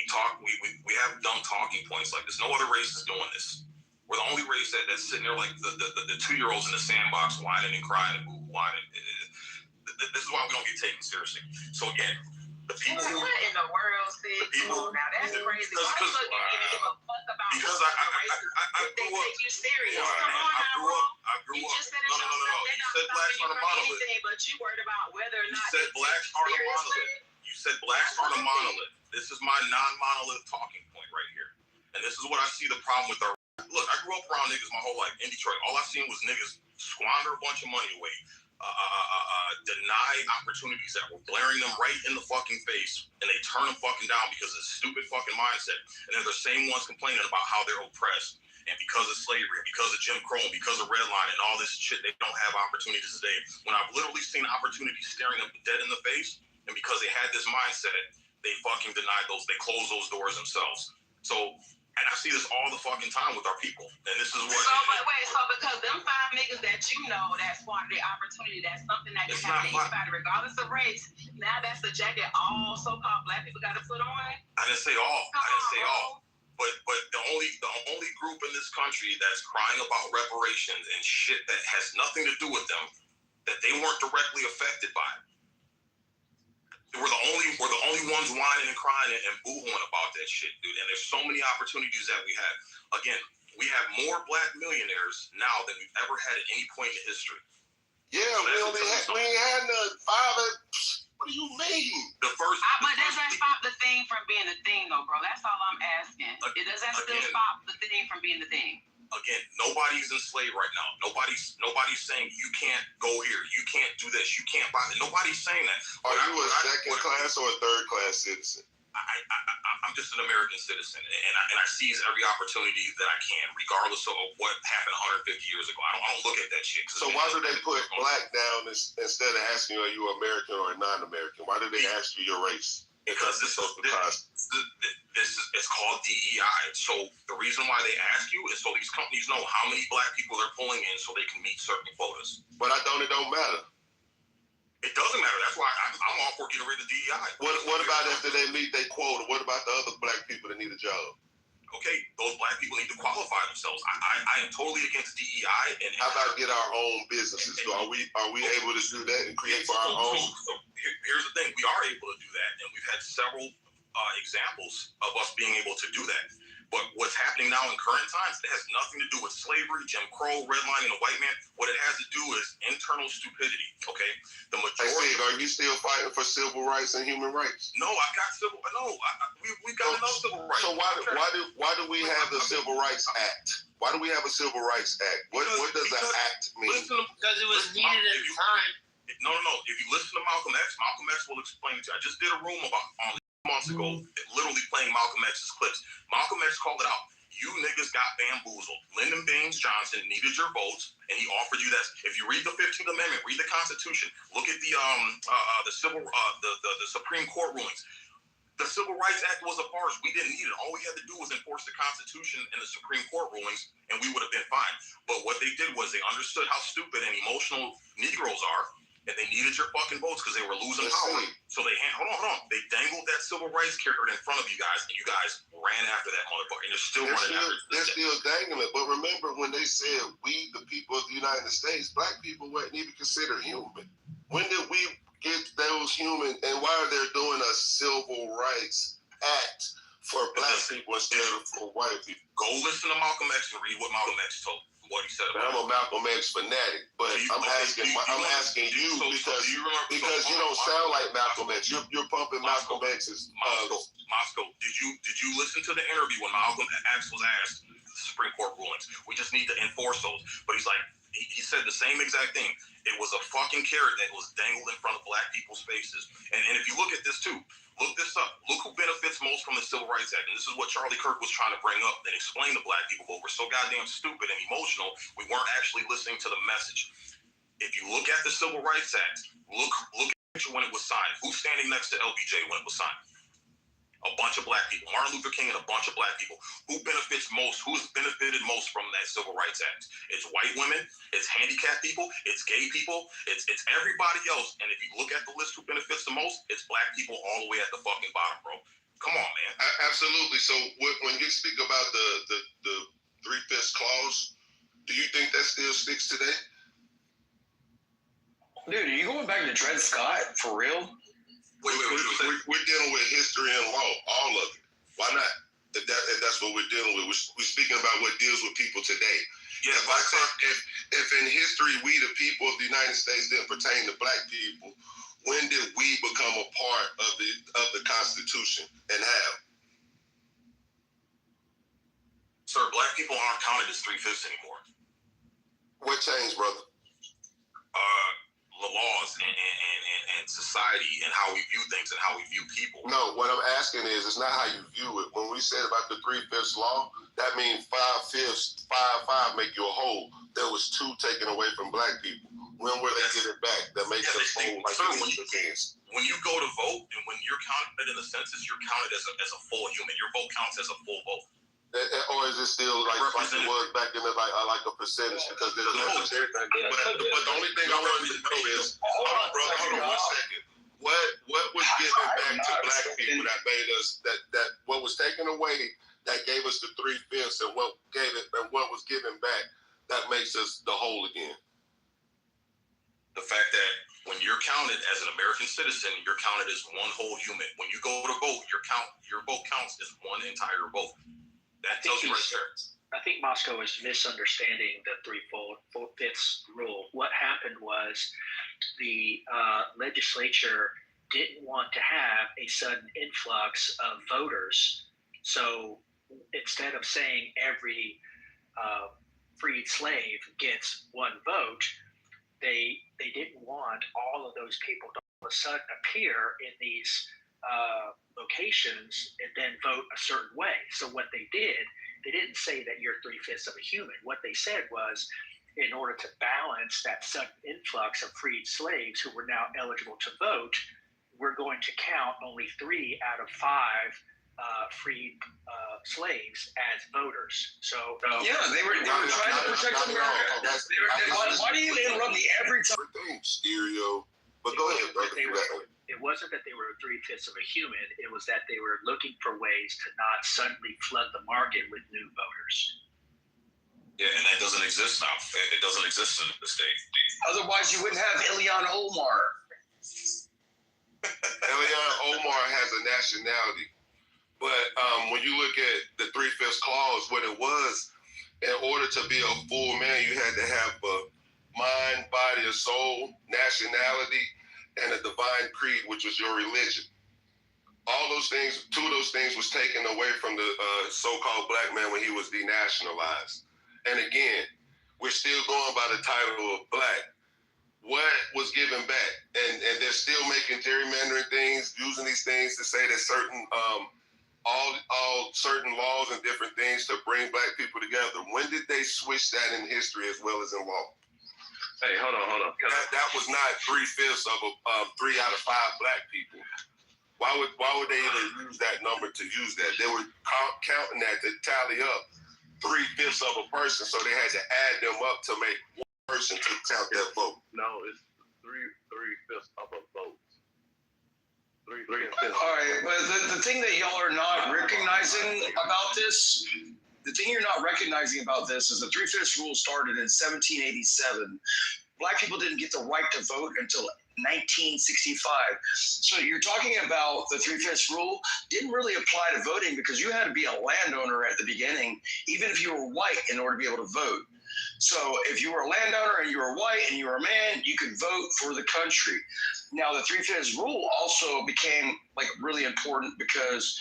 talk, we have dumb talking points like this. No other race is doing this. We're the only race that's sitting there like the 2-year-olds in the sandbox whining and crying and whining. This is why we don't get taken seriously. So again, the people who... What in the world, Sid? Now that's crazy. Why the fuck you even give a fuck about because I grew up... take you serious? Come on now, I grew up... You just said it yourself. You said blacks are the monolith. But you worried about whether or not... You said blacks are the monolith. You said blacks are the monolith. This is my non-monolith talking point right here. And this is what I see the problem with our... Look, I grew up around niggas my whole life in Detroit. All I seen was niggas squander a bunch of money away, deny opportunities that were blaring them right in the fucking face, and they turn them fucking down because of this stupid fucking mindset. And they're the same ones complaining about how they're oppressed. And because of slavery, and because of Jim Crow, and because of redlining and all this shit, they don't have opportunities today. When I've literally seen opportunities staring them dead in the face, and because they had this mindset, they fucking denied those, they closed those doors themselves. So, and I see this all the fucking time with our people. And this is what... So because them 5 niggas that you know that squandered the opportunity, that's something that can happen to anybody regardless of race. Now that's the jacket all so-called black people got to put on? I didn't say all. But the only group in this country that's crying about reparations and shit that has nothing to do with them, that they weren't directly affected by. We're the only ones whining and crying and boo-hooing about that shit, dude. And there's so many opportunities that we have. Again, we have more black millionaires now than we've ever had at any point in history. Yeah, so we ain't had none. What do you mean? The first. But does that stop the thing from being a thing, though, bro? That's all I'm asking. Does that still stop the thing from being the thing? Again, nobody's enslaved right now. Nobody's saying you can't go here, you can't do this, you can't buy that. Nobody's saying that. Are you a second class or a third class citizen? I'm just an American citizen, and I seize every opportunity that I can, regardless of what happened 150 years ago. I don't look at that shit. So why do they put black down instead of asking are you American or non-American? Why do they ask you your race? Because this is called DEI. So the reason why they ask you is so these companies know how many black people they're pulling in so they can meet certain quotas. But it don't matter. It doesn't matter. That's why I'm all for getting rid of DEI. What about after they meet their quota? What about the other black people that need a job? Okay, those black people need to qualify themselves. I am totally against DEI. And how about get our own businesses? So are we able to do that and create for our own? So here's the thing: we are able to do that, and we've had several examples of us being able to do that. But what's happening now in current times, it has nothing to do with slavery, Jim Crow, redlining the white man. What it has to do is internal stupidity, okay? The majority... Are you still fighting for civil rights and human rights? No, I got civil... No, we got enough civil rights. So why do we have the Civil Rights Act? Why do we have a Civil Rights Act? What does an act mean? Because it was needed at the time. No. If you listen to Malcolm X will explain it to you. I just did a room about months ago, literally playing Malcolm X's clips. Malcolm X called it out. You niggas got bamboozled. Lyndon Baines Johnson needed your votes, and he offered you that. If you read the 15th Amendment, read the Constitution, look at the Supreme Court rulings. The Civil Rights Act was a farce. We didn't need it. All we had to do was enforce the Constitution and the Supreme Court rulings, and we would have been fine. But what they did was they understood how stupid and emotional Negroes are, and they needed your fucking votes because they were losing power. So they hold on. They dangled that civil rights carrot in front of you guys, and you guys ran after that motherfucker, and you're still running after it. They're still dangling it. But remember when they said we, the people of the United States, black people weren't even considered human. When did we get those human, and why are they doing a civil rights act for black people instead of for white people? Go listen to Malcolm X and read what Malcolm X told. What he said. I'm a Malcolm X fanatic, but I'm asking you because you don't sound like Malcolm X. You're pumping Malcolm X's. Moscow, did you listen to the interview when Malcolm X was asked the Supreme Court rulings? We just need to enforce those. But he's like, he said the same exact thing. It was a fucking carrot that was dangled in front of black people's faces. And if you look at this too, look this up. Look who benefits most from the Civil Rights Act. And this is what Charlie Kirk was trying to bring up and explain to black people. But we're so goddamn stupid and emotional, we weren't actually listening to the message. If you look at the Civil Rights Act, look at it when it was signed. Who's standing next to LBJ when it was signed? A bunch of black people. Martin Luther King and a bunch of black people. Who benefits most? Who's benefited most from that Civil Rights Act? It's white women, it's handicapped people, it's gay people, it's everybody else. And if you look at the list who benefits the most, it's black people all the way at the fucking bottom, bro. Come on, man. Absolutely. So when you speak about the 3/5 clause, do you think that still sticks today? Dude, are you going back to Dred Scott for real? We're dealing with history and law, all of it. Why not? If that's what we're dealing with. We're speaking about what deals with people today. Yeah, if in history we, the people of the United States, didn't pertain to black people, when did we become a part of the Constitution and how? Sir, black people aren't counted as 3/5 anymore. What changed, brother? The laws and society and how we view things and how we view people. No, what I'm asking is, it's not how you view it. When we said about the 3/5 law, that means 5/5 make you a whole. There was 2 taken away from black people. When will they get it back? That makes us whole like when you go to vote and when you're counted in the census, you're counted as a full human. Your vote counts as a full vote. Or is it still like it was back in the like a percentage? Because there's but the only thing I wanted to know is, hold on 1 second. What was given back to black people that made us that what was taken away that gave us the 3/5 and what was given back that makes us the whole again? The fact that when you're counted as an American citizen, you're counted as one whole human. When you go to vote, your vote counts as one entire vote. That tells you right there. I think Moscow is misunderstanding the 3/5 rule. What happened was the legislature didn't want to have a sudden influx of voters. So instead of saying every freed slave gets 1 vote, they didn't want all of those people to all of a sudden appear in these locations and then vote a certain way. So what they did, they didn't say that you're 3/5 of a human. What they said was, in order to balance that sudden influx of freed slaves who were now eligible to vote, we're going to count only 3 out of 5 freed slaves as voters. So yeah, they were trying to protect America. Why do you interrupt me every time? Stereo. But go ahead, brother. It wasn't that they were 3/5 of a human. It was that they were looking for ways to not suddenly flood the market with new voters. Yeah, and that doesn't exist now. It doesn't exist in the state. Otherwise, you wouldn't have Ilhan Omar. Ilhan Omar has a nationality. But when you look at the 3/5 clause, what it was, in order to be a full man, you had to have a mind, body, and soul, nationality, and a divine creed, which was your religion. All those things, 2 of those things was taken away from the so-called black man when he was denationalized. And again, we're still going by the title of black. What was given back? And they're still making gerrymandering things, using these things to say that certain all certain laws and different things to bring black people together. When did they switch that in history as well as in law? Hey, hold on. That was not 3/5 of 3 out of 5 black people. Why would they even use that number to use that? They were counting that to tally up 3/5 of a person, so they had to add them up to make one person to count that vote. No, it's 3/5 of a vote. 3/5. All right, but the thing that y'all are not recognizing about this, the thing you're not recognizing about this is the 3/5 rule started in 1787. Black people didn't get the right to vote until 1965. So you're talking about the 3/5 rule didn't really apply to voting because you had to be a landowner at the beginning, even if you were white, in order to be able to vote. So if you were a landowner and you were white and you were a man, you could vote for the country. Now the 3/5 rule also became like really important because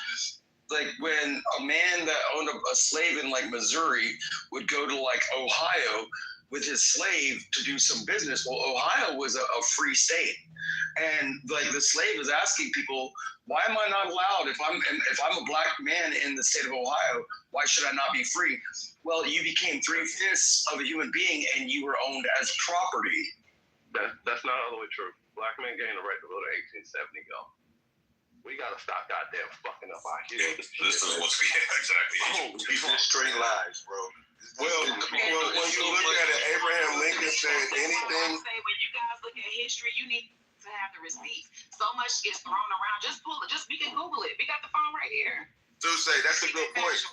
like when a man that owned a slave in like Missouri would go to like Ohio with his slave to do some business. Well, Ohio was a free state. And like the slave is asking people, why am I not allowed? If I'm a black man in the state of Ohio, why should I not be free? Well, you became 3/5 of a human being and you were owned as property. That's not all the way true. Black men gained the right to vote in 1870, y'all. We gotta stop goddamn fucking up our here. This is what's exactly. These are straight lies, bro. Well, when you look at it, Abraham Lincoln said anything. When you guys look at history, you need to have the receipts. So much gets thrown around. Just pull it. We can Google it. We got the phone right here. That's a good point.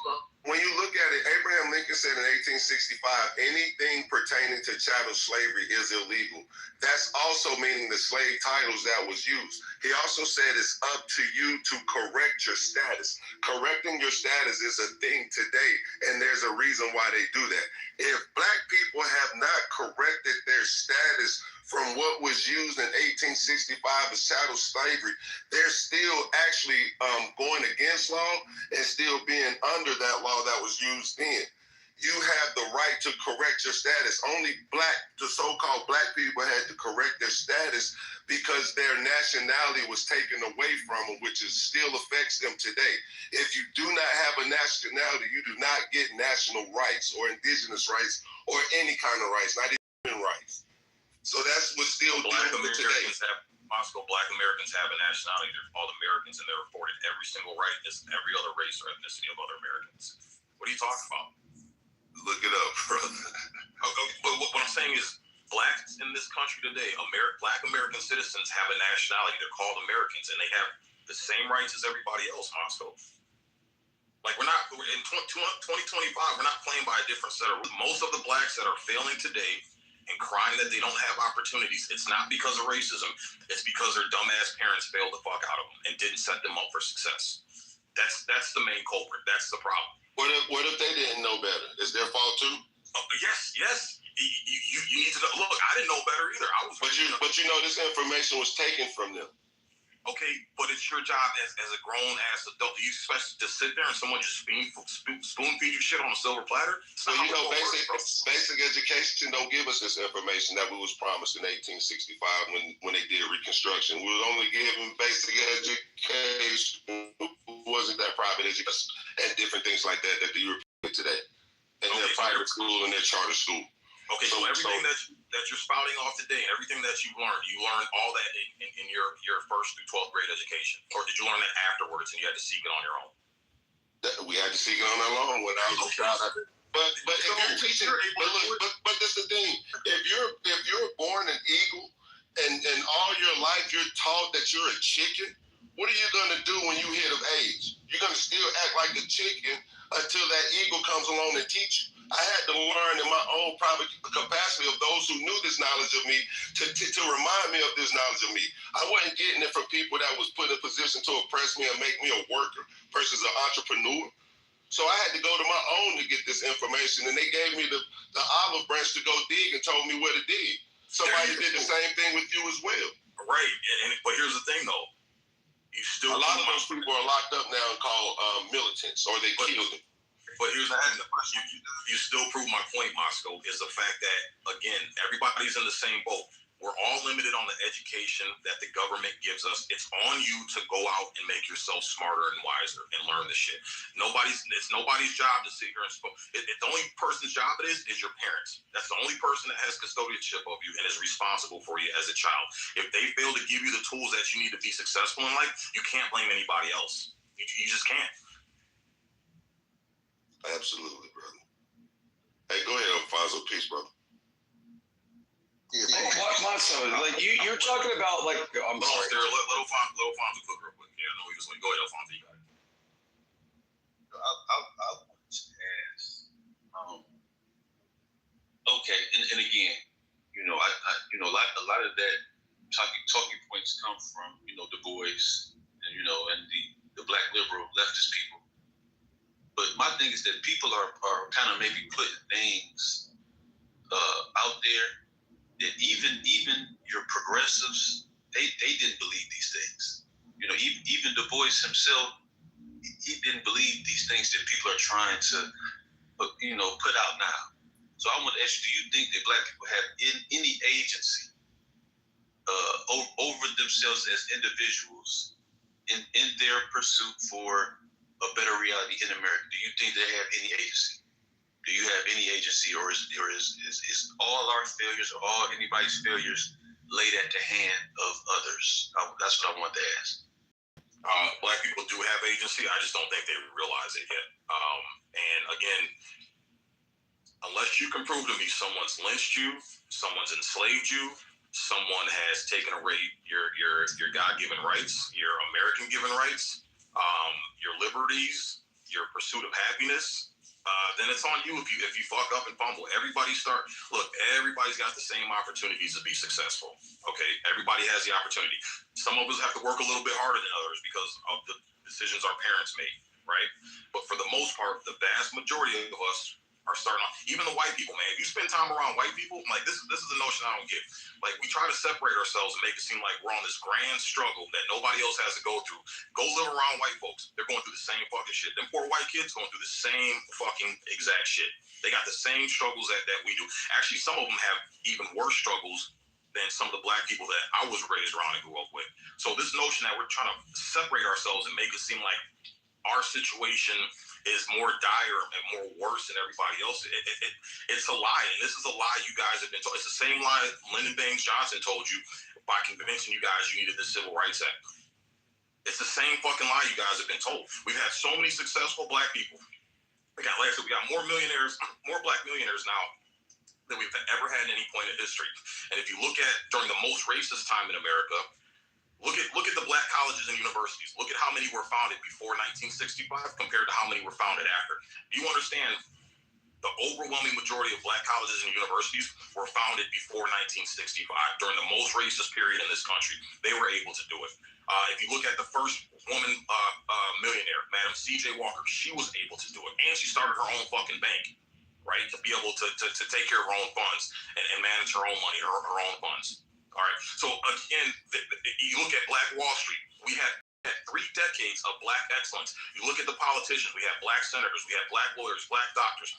When you look at it, Abraham Lincoln said in 1865, anything pertaining to chattel slavery is illegal. That's also meaning the slave titles that was used. He also said it's up to you to correct your status. Correcting your status is a thing today, and there's a reason why they do that. If black people have not corrected their status from what was used in 1865 as chattel slavery, they're still actually going against law and still being under that law that was used then. You have the right to correct your status. Only the so-called black people had to correct their status because their nationality was taken away from them, which still affects them today. If you do not have a nationality, you do not get national rights or indigenous rights or any kind of rights, not even rights. So that's what's still Black doing it today. Black Americans have a nationality. They're called Americans, and they're afforded every single right as every other race or ethnicity of other Americans. What are you talking about? Look it up, brother. But what I'm saying is, blacks in this country today, black American citizens have a nationality. They're called Americans, and they have the same rights as everybody else, Moscow. Like, we're in 2025, we're not playing by a different set of rules. Most of the blacks that are failing today and crying that they don't have opportunities, it's not because of racism. It's because their dumbass parents failed the fuck out of them and didn't set them up for success. That's the main culprit. That's the problem. What if they didn't know better? Is their fault too? Yes. You need to know. Look, I didn't know better either. But you know this information was taken from them. Okay, but it's your job as a grown-ass adult. Do you expect to sit there and someone just spoon feed you shit on a silver platter? So you know, basic education don't give us this information that we was promised in 1865 when they did Reconstruction. We was only given basic education. It wasn't that private education and different things like that the Europeans today. And their private school and their charter school. Okay, so everything that you're spouting off today, everything that you learned all that in your first through 12th grade education, or did you learn that afterwards and you had to seek it on your own? We had to seek it on our own when I was a child. But if you're teaching, but that's the thing. If you're born an eagle and all your life you're taught that you're a chicken, what are you gonna do when you hit of age? You're gonna still act like a chicken until that eagle comes along and teach you. I had to learn in my own private capacity of those who knew this knowledge of me to remind me of this knowledge of me. I wasn't getting it from people that was put in a position to oppress me and make me a worker versus an entrepreneur. So I had to go to my own to get this information, and they gave me the olive branch to go dig and told me where to dig. Somebody did the same thing with you as well. Right, but here's the thing though. You still a lot of those people are locked up now and called militants, or they killed them. But here's the thing. You still prove my point, Moscow, is the fact that, again, everybody's in the same boat. We're all limited on the education that the government gives us. It's on you to go out and make yourself smarter and wiser and learn the shit. It's nobody's job to sit here and spoke. The only person's job it is your parents. That's the only person that has custodianship of you and is responsible for you as a child. If they fail to give you the tools that you need to be successful in life, you can't blame anybody else. You just can't. Absolutely, brother. Hey, go ahead, Alfonso. Peace, brother. Like you're talking about like I'm sorry. Let Alfonso cook real quick. Yeah, I know he was like, go ahead, Alfonso. You got it. I wanted to ask. Okay, and again, I a lot of that talking points come from Du Bois, and the black liberal leftist people. But my thing is that people are kind of maybe putting things out there that even your progressives, they didn't believe these things. Even Du Bois himself, he didn't believe these things that people are trying to put out now. So I want to ask you, do you think that black people have any agency over themselves as individuals in their pursuit for a better reality in America? Do you think they have any agency? Do you have any agency, or is all our failures or all anybody's failures laid at the hand of others? That's what I want to ask. Black people do have agency. I just don't think they realize it yet. And again, unless you can prove to me someone's lynched you, someone's enslaved you, someone has taken away your God-given rights, your American-given rights, your liberties, your pursuit of happiness, then it's on you if you fuck up and fumble. Everybody's got the same opportunities to be successful. Okay, everybody has the opportunity. Some of us have to work a little bit harder than others because of the decisions our parents made, right? But for the most part, the vast majority of us are starting off. Even the white people, man. If you spend time around white people, like this is a notion I don't get. Like we try to separate ourselves and make it seem like we're on this grand struggle that nobody else has to go through. Go live around white folks. They're going through the same fucking shit. Them poor white kids going through the same fucking exact shit. They got the same struggles that we do. Actually, some of them have even worse struggles than some of the black people that I was raised around and grew up with. So this notion that we're trying to separate ourselves and make it seem like our situation is more dire and more worse than everybody else. It's a lie, and this is a lie you guys have been told. It's the same lie Lyndon Baines Johnson told you by convincing you guys you needed the Civil Rights Act. It's the same fucking lie you guys have been told. We've had so many successful black people. Like I said, we got more black millionaires now than we've ever had at any point in history. And if you look at during the most racist time in America, look at the black colleges and universities. Look at how many were founded before 1965 compared to how many were founded after. Do you understand? The overwhelming majority of black colleges and universities were founded before 1965 during the most racist period in this country. They were able to do it. If you look at the first woman millionaire, Madam C.J. Walker, she was able to do it. And she started her own fucking bank, right, to be able to take care of her own funds and manage her own money, her own funds. All right. So again, you look at Black Wall Street. We had 3 decades of black excellence. You look at the politicians. We had black senators. We had black lawyers, black doctors.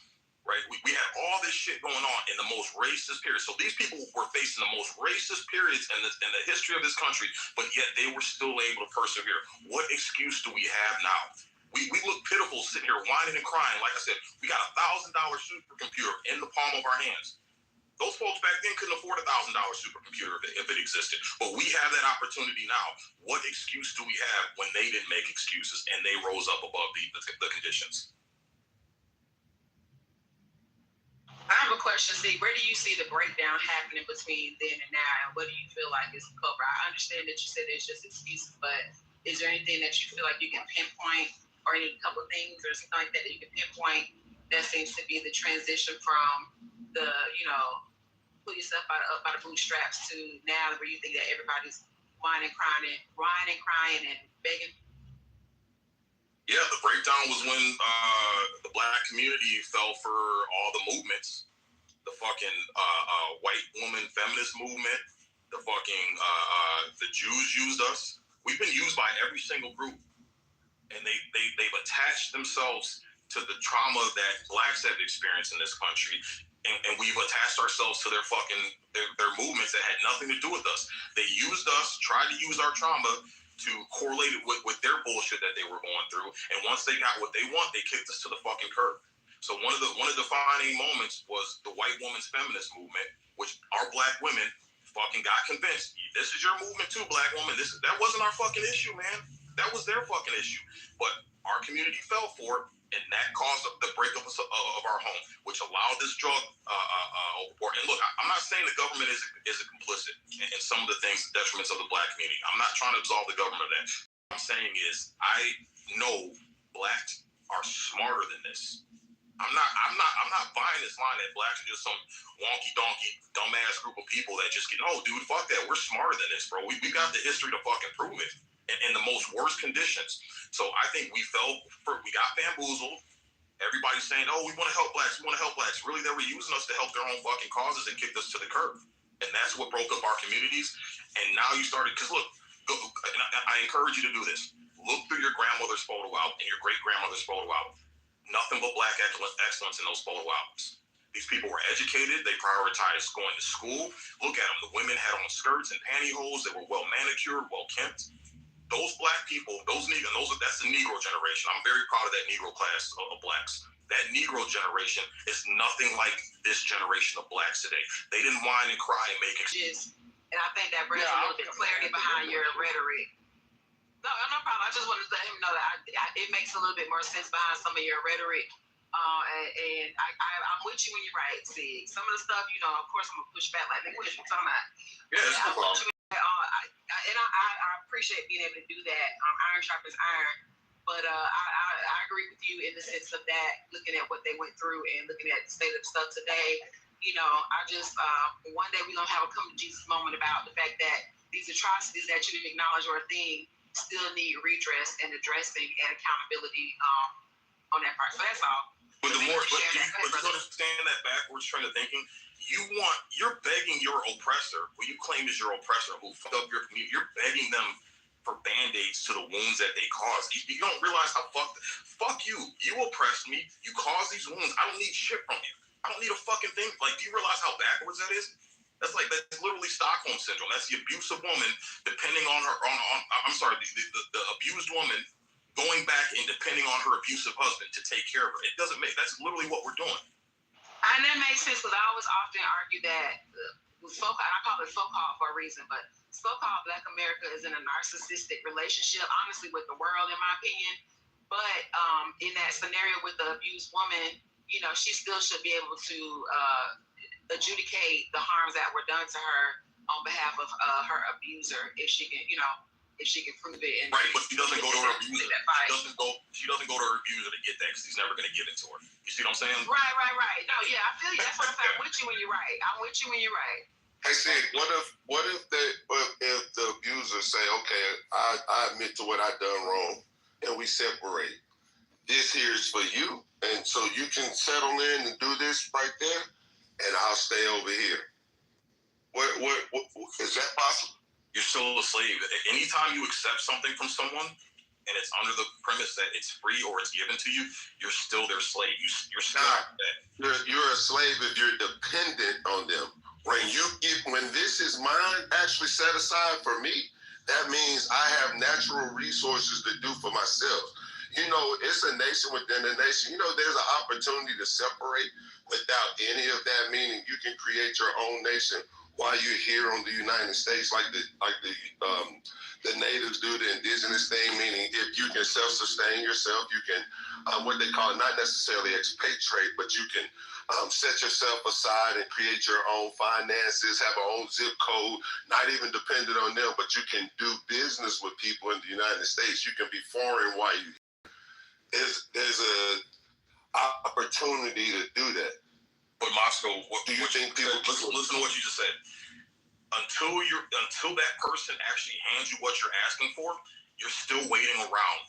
Right. We had all this shit going on in the most racist period. So these people were facing the most racist periods in the history of this country, but yet they were still able to persevere. What excuse do we have now? We look pitiful sitting here whining and crying. Like I said, we got $1,000 supercomputer in the palm of our hands. Those folks back then couldn't afford $1,000 supercomputer if it existed. But we have that opportunity now. What excuse do we have when they didn't make excuses and they rose up above the conditions? I have a question. See, where do you see the breakdown happening between then and now? And what do you feel like is covered? I understand that you said it's just excuses, but is there anything that you feel like you can pinpoint or any couple of things or something like that you can pinpoint that seems to be the transition from the, pull yourself up by the bootstraps to now where you think that everybody's whining, crying, and begging. Yeah, the breakdown was when the black community fell for all the movements. The fucking white woman feminist movement, the fucking the Jews used us. We've been used by every single group, and they've attached themselves to the trauma that blacks have experienced in this country, and we've attached ourselves to their fucking their movements that had nothing to do with us. They used us, tried to use our trauma to correlate it with their bullshit that they were going through, and once they got what they want, they kicked us to the fucking curb. So one of the defining moments was the white woman's feminist movement, which our black women fucking got convinced. This is your movement too, black woman. That wasn't our fucking issue, man. That was their fucking issue. But our community fell for it, and that caused the breakup of our home, which allowed this drug overboard. And look, I'm not saying the government is complicit in some of the things, the detriments of the black community. I'm not trying to absolve the government of that. What I'm saying is I know blacks are smarter than this. I'm not buying this line that blacks are just some wonky donkey dumbass group of people that just get, no, dude, fuck that. We're smarter than this, bro. We got the history to fucking prove it in the most worst conditions. So I think we got bamboozled. Everybody's saying, oh, we want to help blacks. Really, they were using us to help their own fucking causes and kicked us to the curb. And that's what broke up our communities. And now you started, because look, I encourage you to do this. Look through your grandmother's photo album and your great-grandmother's photo album. Nothing but black excellence in those photo albums. These people were educated. They prioritized going to school. Look at them. The women had on skirts and pantyhose. They were well manicured, well kempt. Those black people, that's the Negro generation. I'm very proud of that Negro class of blacks. That Negro generation is nothing like this generation of blacks today. They didn't whine and cry and make excuses. And I think that brings a little bit of clarity behind your rhetoric. No problem. I just wanted to let him know that it makes a little bit more sense behind some of your rhetoric. And I'm with you when you're right, Sig. Some of the stuff, of course, I'm going to push back like, what are you talking about? Yeah, that's no problem. I appreciate being able to do that. Iron sharpens iron. But I agree with you in the sense of that, looking at what they went through and looking at the state of the stuff today. I just, one day we're going to have a come to Jesus moment about the fact that these atrocities that you acknowledge are a thing still need redress and addressing and accountability on that part. So that's all. But do you understand that backwards trend of thinking? You're begging your oppressor, who you claim is your oppressor, who fucked up your community, you're begging them for band-aids to the wounds that they caused. You don't realize how fuck you. You oppressed me. You caused these wounds. I don't need shit from you. I don't need a fucking thing. Like, do you realize how backwards that is? That's literally Stockholm syndrome. That's the abusive woman depending on her the abused woman going back and depending on her abusive husband to take care of her. That's literally what we're doing. And that makes sense because I always often argue that I call it so-called for a reason, but so-called Black America is in a narcissistic relationship, honestly, with the world, in my opinion. But in that scenario with the abused woman, she still should be able to adjudicate the harms that were done to her on behalf of her abuser, if she can prove it. And right, but she doesn't go to her abuser. She doesn't go to her abuser to get that because he's never going to give it to her. You see what I'm saying? Right. No, yeah, I feel you. That's what I'm saying. I'm with you when you're right. Hey, Sid, what if the abuser say, okay, I admit to what I done wrong, and we separate. This here is for you, and so you can settle in and do this right there, and I'll stay over here. What is that possible? You're still a slave. Anytime you accept something from someone, and it's under the premise that it's free or it's given to you, you're still their slave. You're still you're a slave if you're dependent on them. When this is mine, actually set aside for me, that means I have natural resources to do for myself. It's a nation within a nation. There's an opportunity to separate without any of that, meaning you can create your own nation while you're here on the United States, like the natives do, the indigenous thing, meaning if you can self-sustain yourself, you can, what they call not necessarily expatriate, but you can set yourself aside and create your own finances, have your own zip code, not even dependent on them, but you can do business with people in the United States. You can be foreign while you. opportunity to do that. But Moscow, Do you think people listen to what you just said? Until that person actually hands you what you're asking for, you're still waiting around,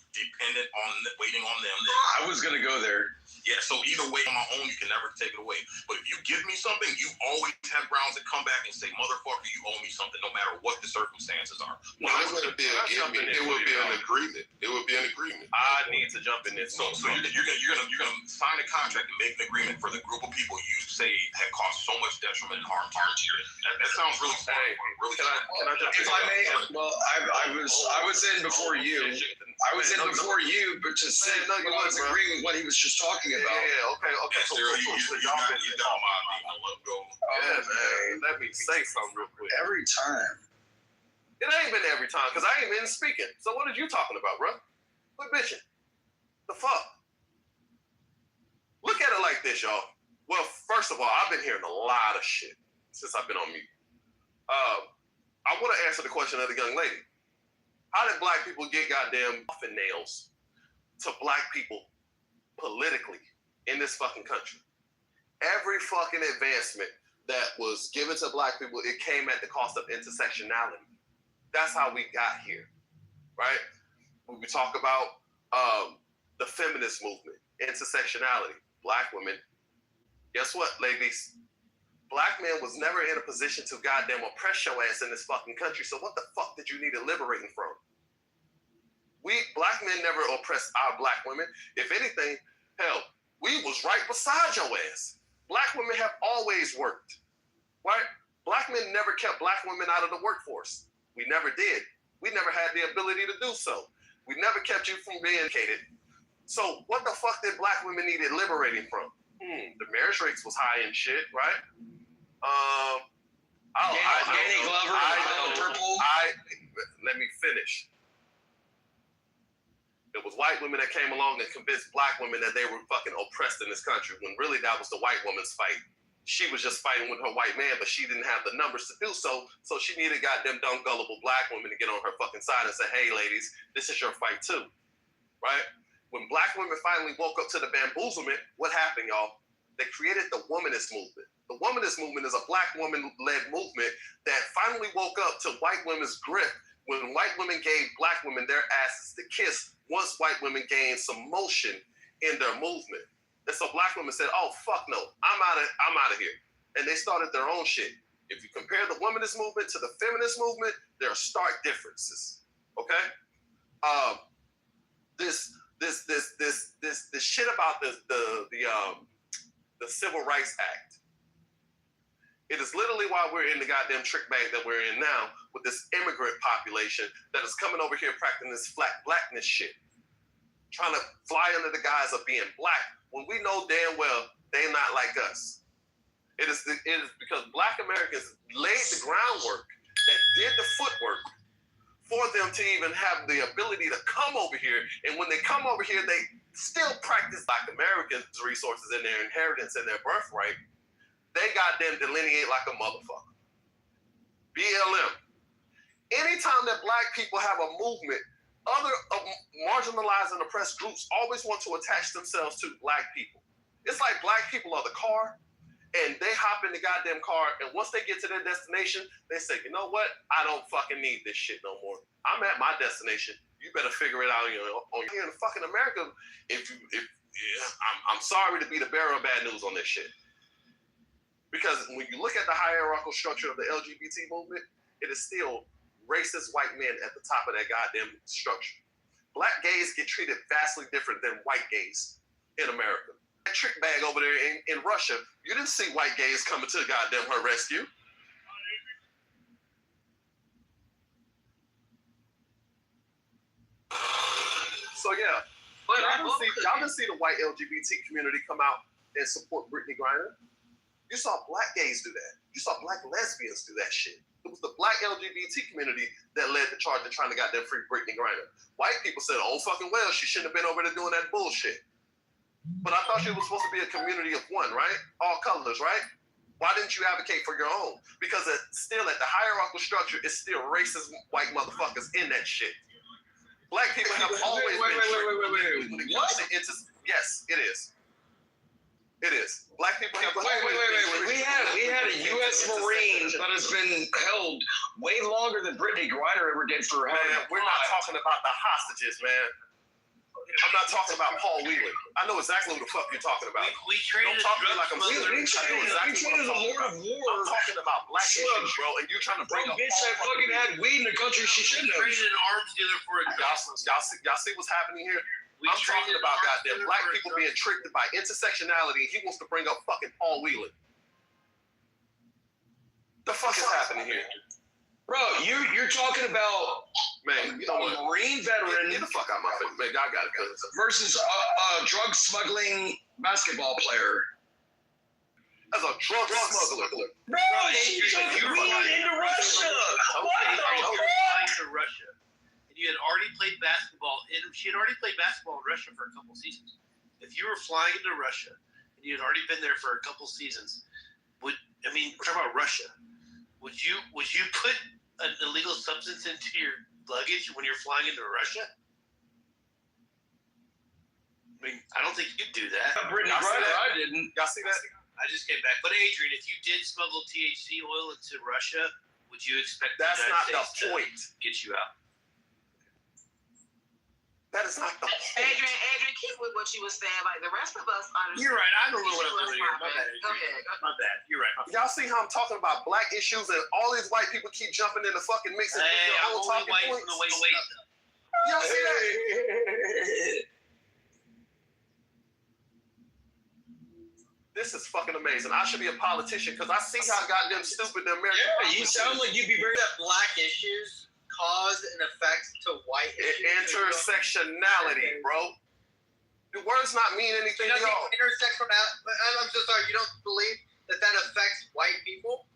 waiting on them. I was gonna go there. Yeah, so either way, on my own, you can never take it away. But if you give me something, you always have grounds to come back and say, motherfucker, you owe me something, no matter what the circumstances are. No, it wouldn't be a give me. It would be an agreement. It would be an agreement. I need to jump in this. So you're gonna sign a contract and make an agreement for the group of people you say have caused so much detriment and harm to you. That sounds really smart. Really smart. Can I jump in? If I may, well, I was in before you. I was in before you, but to say I was agreeing with what he was just talking about. Yeah, okay. So y'all been let go. Yeah, man. Let me say something real quick. Every time. It ain't been every time, because I ain't been speaking. So what are you talking about, bro? Quit bitching. The fuck? Look at it like this, y'all. Well, first of all, I've been hearing a lot of shit since I've been on mute. I want to answer the question of the young lady. How did black people get goddamn muffin nails to black people politically in this fucking country? Every fucking advancement that was given to black people, it came at the cost of intersectionality. That's how we got here, right? When we talk about the feminist movement, intersectionality, black women, guess what, ladies? Black man was never in a position to goddamn oppress your ass in this fucking country, so what the fuck did you need it liberating from? We, black men, never oppressed our black women. If anything, hell, we was right beside your ass. Black women have always worked, right? Black men never kept black women out of the workforce. We never did. We never had the ability to do so. We never kept you from being educated. So what the fuck did black women need it liberating from? The marriage rates was high and shit, right? Danny Glover, purple. Let me finish. It was white women that came along and convinced black women that they were fucking oppressed in this country, when really that was the white woman's fight. She was just fighting with her white man, but she didn't have the numbers to do so, so she needed goddamn dumb, gullible black women to get on her fucking side and say, hey, ladies, this is your fight too, right? When black women finally woke up to the bamboozlement, what happened, y'all? They created the womanist movement. The womanist movement is a black woman-led movement that finally woke up to white women's grip when white women gave black women their asses to kiss once white women gained some motion in their movement. And so black women said, oh, fuck no, I'm out of here. And they started their own shit. If you compare the womanist movement to the feminist movement, there are stark differences, okay? This shit about the Civil Rights Act. It is literally why we're in the goddamn trick bag that we're in now with this immigrant population that is coming over here practicing this blackness shit. Trying to fly under the guise of being black when we know damn well they're not like us. It is because black Americans laid the groundwork that did the footwork for them to even have the ability to come over here. And when they come over here, they still practice black Americans' resources and their inheritance and their birthright. They goddamn delineate like a motherfucker. BLM. Anytime that black people have a movement, other marginalized and oppressed groups always want to attach themselves to black people. It's like black people are the car, and they hop in the goddamn car, and once they get to their destination, they say, you know what? I don't fucking need this shit no more. I'm at my destination. You better figure it out on here in fucking America. I'm sorry to be the bearer of bad news on this shit. Because when you look at the hierarchical structure of the LGBT movement, it is still racist white men at the top of that goddamn structure. Black gays get treated vastly different than white gays in America. That trick bag over there in Russia, you didn't see white gays coming to goddamn her rescue. So yeah, y'all didn't see the white LGBT community come out and support Brittany Griner. You saw black gays do that. You saw black lesbians do that shit. It was the black LGBT community that led the charge of trying to goddamn free Brittany Griner. White people said, oh fucking well, she shouldn't have been over there doing that bullshit. But I thought she was supposed to be a community of one, right? All colors, right? Why didn't you advocate for your own? Because it's still at the hierarchical structure, it's still racist white motherfuckers in that shit. Black people have always been. Yes, it is. It is. Black people have. Wait. We had a U.S. Marine that has been held way longer than Brittany Griner ever did for having. Man, we're not talking about the hostages, man. I'm not talking about Paul Whelan. I know exactly who the fuck you're talking about. We traded Don't talk to me like I'm smuggler. stupid. I know exactly what I'm talking about. I'm talking about black issues, bro, and you're trying to bring up. Bitch that fucking had weed in the country she shouldn't have. Traded an arms dealer for a Y'all see what's happening here? I'm talking about goddamn black people being tricked by intersectionality, and he wants to bring up fucking Paul Whelan. The fuck is happening here? Bro, you're talking about man, you know what? a Marine veteran. Get the fuck out of my face, man. I got it. Versus a drug smuggling basketball player. As a drug smuggler. Bro, she took weed into Russia. What the fuck? To Russia. And you had already played basketball. She had already played basketball in Russia for a couple seasons. If you were flying into Russia and you had already been there for a couple seasons, we're talking about Russia. Would you put an illegal substance into your luggage when you're flying into Russia? I mean, I don't think you'd do that. Brittany Griner, I didn't. Y'all see that? I just came back. But Adrian, if you did smuggle THC oil into Russia, would you expect that's the not United the States point. to get you out? That is not the point. Adrian, keep with what you were saying. Like the rest of us understand. You're right. I don't know what I'm doing here. My bad. Go ahead. My bad. You're right. Y'all see how I'm talking about black issues and all these white people keep jumping in the fucking mix and hey, their I'm own only talking white points? from the waist up. Y'all see that? This is fucking amazing. I should be a politician because I see how goddamn stupid the American. Yeah, you sound like you'd be very. That black issues cause and effect to white issues. Intersectionality, bro. The words not mean anything to y'all. I'm so sorry. You don't believe that affects white people?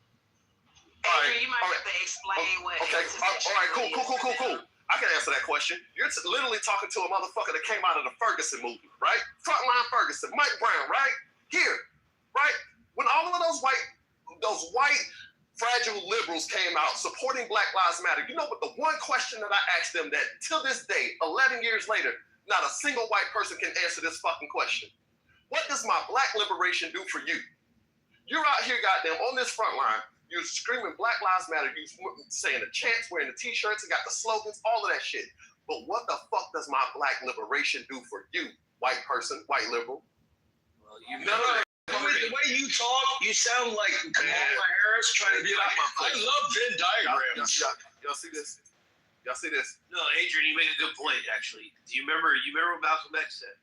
Adrian, you might have to explain what. Okay. All right. Cool. I can answer that question. You're literally talking to a motherfucker that came out of the Ferguson movie, right? Frontline Ferguson, Mike Brown, right? Here, right? When all of those white fragile liberals came out supporting Black Lives Matter, you know what the one question that I asked them that till this day, 11 years later, not a single white person can answer this fucking question. What does my black liberation do for you? You're out here, goddamn, on this front line. You're screaming Black Lives Matter. You're saying the chants, wearing the t-shirts, and got the slogans, all of that shit. But what the fuck does my black liberation do for you, white person, white liberal? Well, you know. The way you talk, you sound like Kamala Harris trying to be like, I love Venn diagrams. Y'all see this? Y'all see this? No, Adrian, you make a good point, actually. Do you remember what Malcolm X said?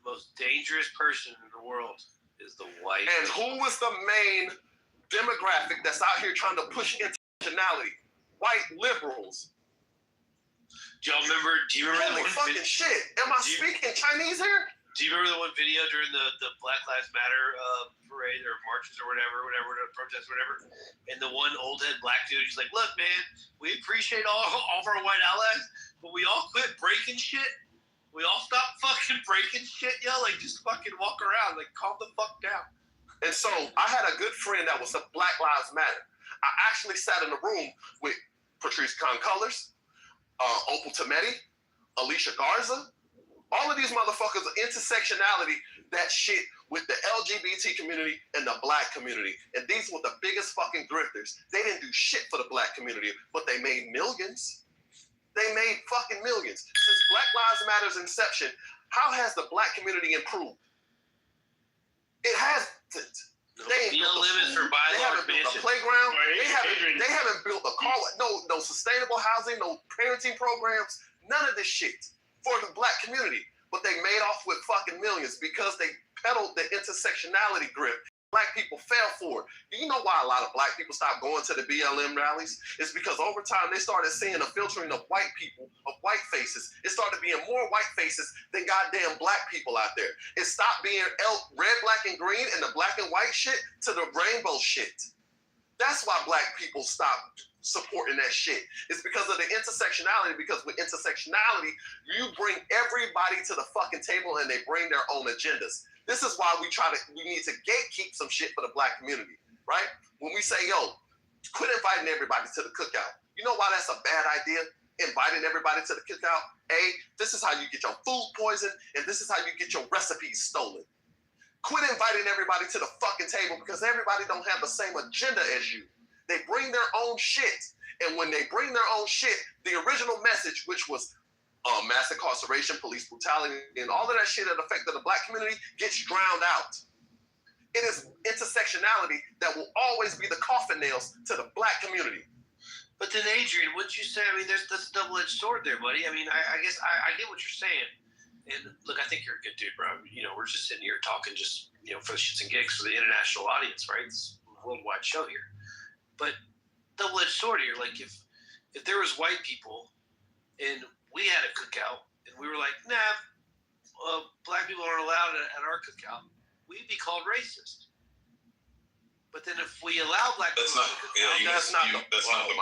The most dangerous person in the world is the white. And who was the main demographic that's out here trying to push intersectionality? White liberals. Do you remember Holy fucking shit. Am I speaking Chinese here? Do you remember the one video during the Black Lives Matter parade or marches or whatever, protests, whatever? And the one old head black dude, he's like, "Look, man, we appreciate all of our white allies, but we all quit breaking shit. We all stop fucking breaking shit, yo. Like, just fucking walk around. Like, calm the fuck down." And so I had a good friend that was a Black Lives Matter. I actually sat in the room with Patrice Concolors, Opal Tometi, Alicia Garza. All of these motherfuckers are intersectionality, that shit with the LGBT community and the black community. And these were the biggest fucking grifters. They didn't do shit for the black community, but they made millions. They made fucking millions. Since Black Lives Matter's inception, how has the black community improved? It hasn't. They ain't built they haven't built a playground. They haven't built a car. No sustainable housing, no parenting programs, none of this shit for the black community. But they made off with fucking millions because they peddled the intersectionality grip. Black people fell for it. Do you know why a lot of black people stopped going to the BLM rallies? It's because over time they started seeing a filtering of white people, of white faces. It started being more white faces than goddamn black people out there. It stopped being red, black, and green and the black and white shit to the rainbow shit. That's why black people stopped supporting that shit. It's because of the intersectionality, because with intersectionality, you bring everybody to the fucking table and they bring their own agendas. This is why we need to gatekeep some shit for the black community, right? When we say, yo, quit inviting everybody to the cookout. You know why that's a bad idea? Inviting everybody to the cookout. This is how you get your food poisoned, and this is how you get your recipes stolen. Quit inviting everybody to the fucking table because everybody don't have the same agenda as you. They bring their own shit. And when they bring their own shit, the original message, which was mass incarceration, police brutality, and all of that shit that affected the black community gets drowned out. It is intersectionality that will always be the coffin nails to the black community. But then, Adrian, what'd you say? I mean, that's a double-edged sword there, buddy. I mean, I guess I get what you're saying. And look, I think you're a good dude, bro. You know, we're just sitting here talking just, you know, for the shits and gigs for the international audience, right? It's a worldwide show here. But double-edged sword here, like if there was white people and we had a cookout and we were like, nah, black people aren't allowed at our cookout, we'd be called racist. But then if we allow black people to cook out, that's not the point. That's not the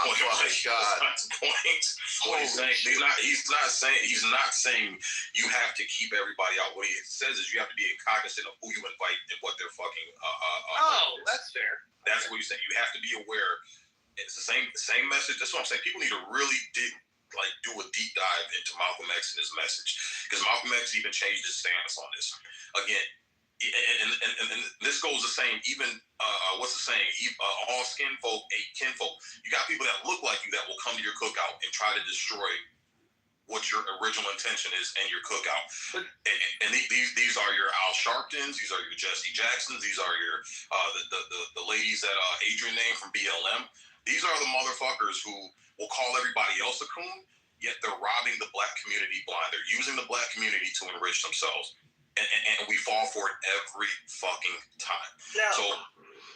point. What he's saying, he's not saying you have to keep everybody out. What he says is you have to be cognizant of who you invite and what they're fucking. That's fair. That's what he's saying. You have to be aware. It's the same message. That's what I'm saying. People need to really do a deep dive into Malcolm X and his message, because Malcolm X even changed his stance on this. Again. And this goes the same. Even what's the saying? All skin folk, ain't kinfolk. You got people that look like you that will come to your cookout and try to destroy what your original intention is in your cookout. And these are your Al Sharptons. These are your Jesse Jacksons. These are your the ladies that Adrian named from BLM. These are the motherfuckers who will call everybody else a coon, yet they're robbing the black community blind. They're using the black community to enrich themselves. And we fall for it every fucking time. Now, so,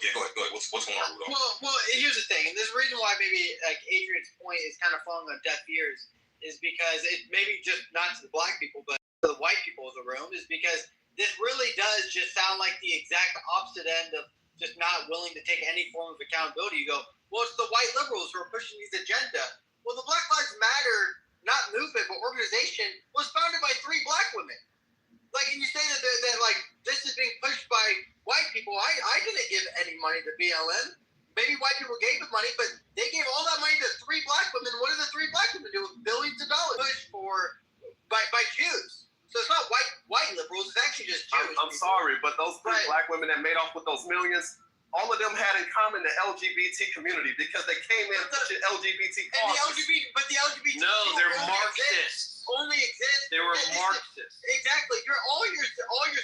yeah, go ahead. What's going on, Rudolph? Well, here's the thing. And there's a reason why maybe like Adrian's point is kind of falling on deaf ears is because it maybe just not to the black people, but to the white people of the room, is because this really does just sound like the exact opposite end of just not willing to take any form of accountability. You go, well, it's the white liberals who are pushing these agenda. Well, the Black Lives Matter, not movement, but organization, was founded by 3 black women. Like, and you say that like this is being pushed by white people. I didn't give any money to BLM. Maybe white people gave the money, but they gave all that money to 3 black women. What did the 3 black women do with billions of dollars pushed for by Jews? So it's not white liberals. It's actually just Jews. I'm sorry, but those 3 black women that made off with those millions, all of them had in common the LGBT community because they came in pushing LGBT causes. But the LGBT no, they're Marxists. Only exist. They were Marxists. Exactly. All you're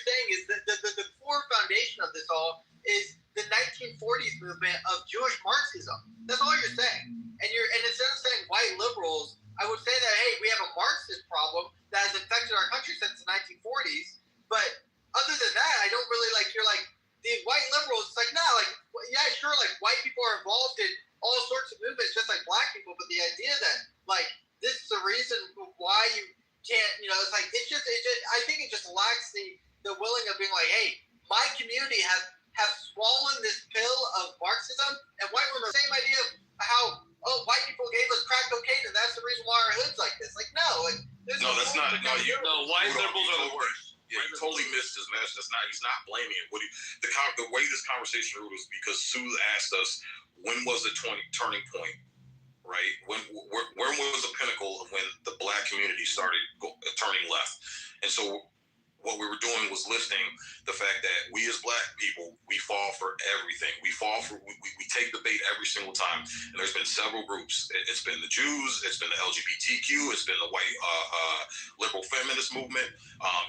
saying is that the core foundation of this all is the 1940s movement of Jewish Marxism. That's all you're saying. And instead of saying white liberals, I would say that hey, we have a Marxist problem that has infected our country since the 1940s. But other than that, I don't really like. You're like the white liberals. It's like nah, like yeah, sure, like white people are involved in all sorts of movements just like black people. But the idea that like this is the reason why you can't, it's like, it's just, I think it just lacks the willing of being like, hey, my community have swallowed this pill of Marxism, and white women, the same idea of how, white people gave us crack cocaine, and that's the reason why our hood's like this. Like, no, that's not, white liberals are the worst. Yeah, you totally missed his message. He's not blaming it. The way this conversation ruled was because Sue asked us, when was the turning point? Right? When was the pinnacle of when the black community started turning left? And so what we were doing was listing the fact that we as black people, we fall for everything. We take the bait every single time. And there's been several groups. It's been the Jews, it's been the LGBTQ, it's been the white liberal feminist movement,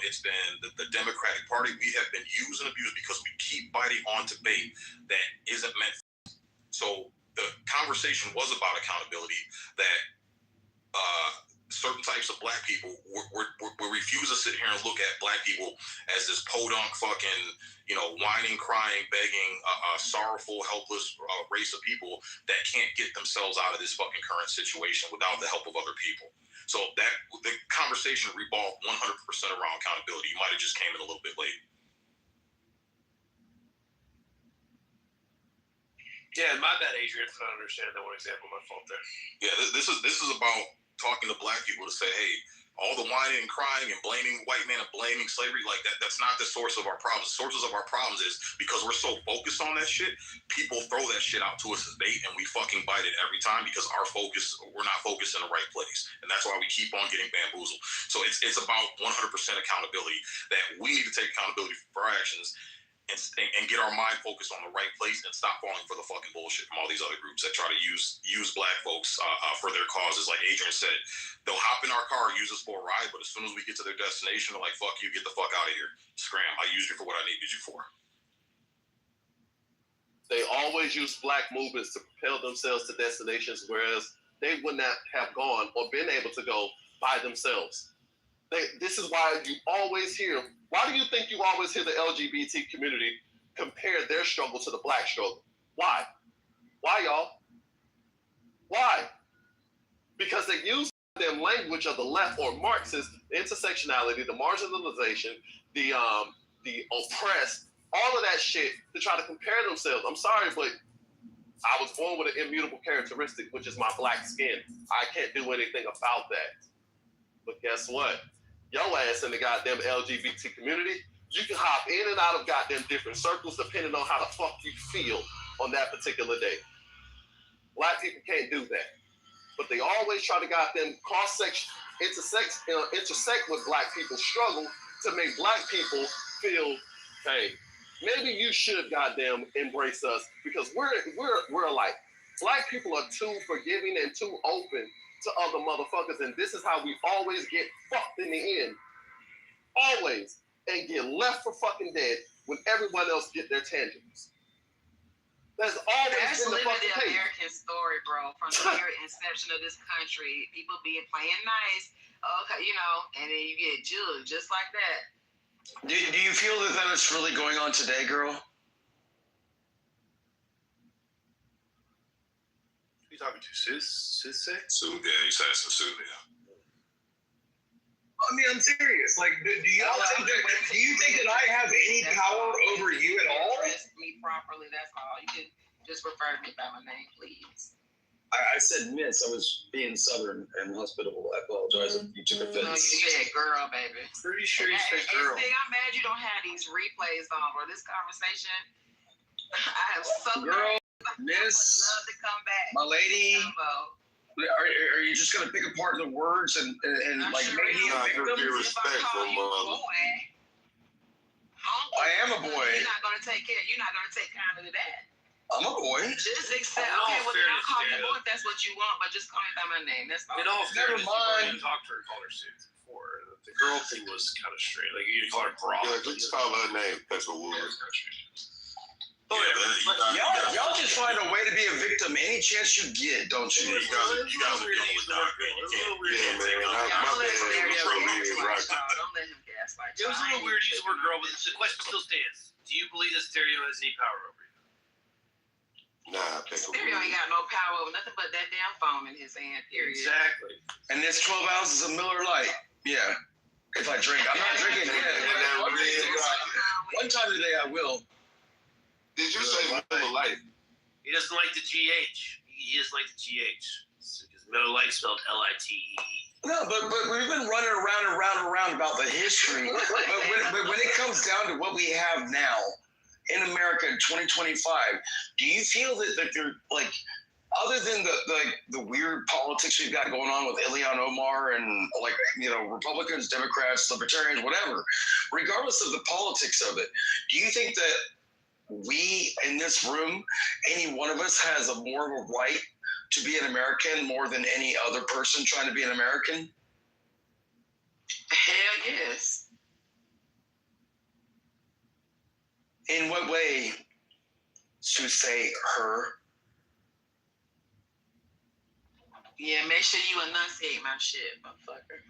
it's been the Democratic Party. We have been used and abused because we keep biting onto bait that isn't meant for us. So the conversation was about accountability, that certain types of black people we refuse to sit here and look at black people as this podunk fucking, whining, crying, begging, sorrowful, helpless race of people that can't get themselves out of this fucking current situation without the help of other people. So that the conversation revolved 100% around accountability. You might have just came in a little bit late. Yeah, my bad, Adrian, for not understanding that one example. My fault there. Yeah, this is about talking to black people to say, hey, all the whining and crying and blaming white men and blaming slavery, like that's not the source of our problems. The sources of our problems is because we're so focused on that shit, people throw that shit out to us as bait and we fucking bite it every time because we're not focused in the right place. And that's why we keep on getting bamboozled. So it's about 100% accountability, that we need to take accountability for our actions. and get our mind focused on the right place and stop falling for the fucking bullshit from all these other groups that try to use black folks for their causes. Like Adrian said, they'll hop in our car, use us for a ride, but as soon as we get to their destination, they're like, fuck you, get the fuck out of here. Scram, I used you for what I needed you for. They always use black movements to propel themselves to destinations, whereas they would not have gone or been able to go by themselves. This is why you always hear, why do you think you always hear the LGBT community compare their struggle to the black struggle? Why? Why, y'all? Why? Because they use the language of the left or Marxist, intersectionality, the marginalization, the oppressed, all of that shit to try to compare themselves. I'm sorry, but I was born with an immutable characteristic, which is my black skin. I can't do anything about that. But guess what? Your ass in the goddamn LGBT community, you can hop in and out of goddamn different circles depending on how the fuck you feel on that particular day. Black people can't do that. But they always try to goddamn cross-section, intersect with black people's struggle to make black people feel, hey, maybe you should goddamn embrace us because we're alike. Black people are too forgiving and too open to other motherfuckers, and this is how we always get fucked in the end. Always. And get left for fucking dead when everyone else get their tangibles. That's always been the fucking case. American story, bro, from the very inception of this country. People being playing nice, okay, you know, and then you get judged just like that. Do you feel that it's really going on today, girl? Who you talking to? Sis? Yeah, he's asking Sue, yeah. I mean, I'm serious. Like, do you think that I have any power over you at all? Address me properly, that's all. You can just refer me by my name, please. I said miss. I was being southern and hospitable. I apologize if you took offense. No, you said girl, baby. Pretty sure you said girl. And see, I'm mad you don't have these replays on, bro. This conversation, I have so girl, miss, love to come back. my lady. Are you just gonna pick apart the words and like make me a victim? Be respectful, mother. I am a boy. You're not gonna take kindly to that. I'm a boy. Just accept. Okay, well then I'll call you boy if that's what you want, but just call me by my name. That's all. In all Never fairness, mind. you talked to her, called her Sis before. The girl thing was kind of strange. Like you call her bra. Yeah, just call her name, Pepperwood. Y'all just find a way to be a victim any chance you get, don't you? You guys are dealing with doctor. Yeah, man. My bad. Don't let him gaslight It you. was a little weird to use the word girl, but the question still stands. Do you believe that Stereo has any power over you? Nah, Stereo ain't got no power over nothing but that damn phone in his hand, period. Exactly. And this 12 ounces of Miller Lite. Yeah. If I drink. I'm not drinking it. One time today I will. Did you say Miller Lite? He doesn't like the GH. He doesn't like the GH. Because Miller Lite spelled L-I-T-E. No, but we've been running around about the history. but when it comes down to what we have now in America in 2025, do you feel that they're like, other than the weird politics we've got going on with Ilhan Omar and like, you know, Republicans, Democrats, Libertarians, whatever, regardless of the politics of it, do you think that we in this room, any one of us has a more of a right to be an American more than any other person trying to be an American? Hell yes. In what way to say her? Yeah, make sure you enunciate my shit, motherfucker.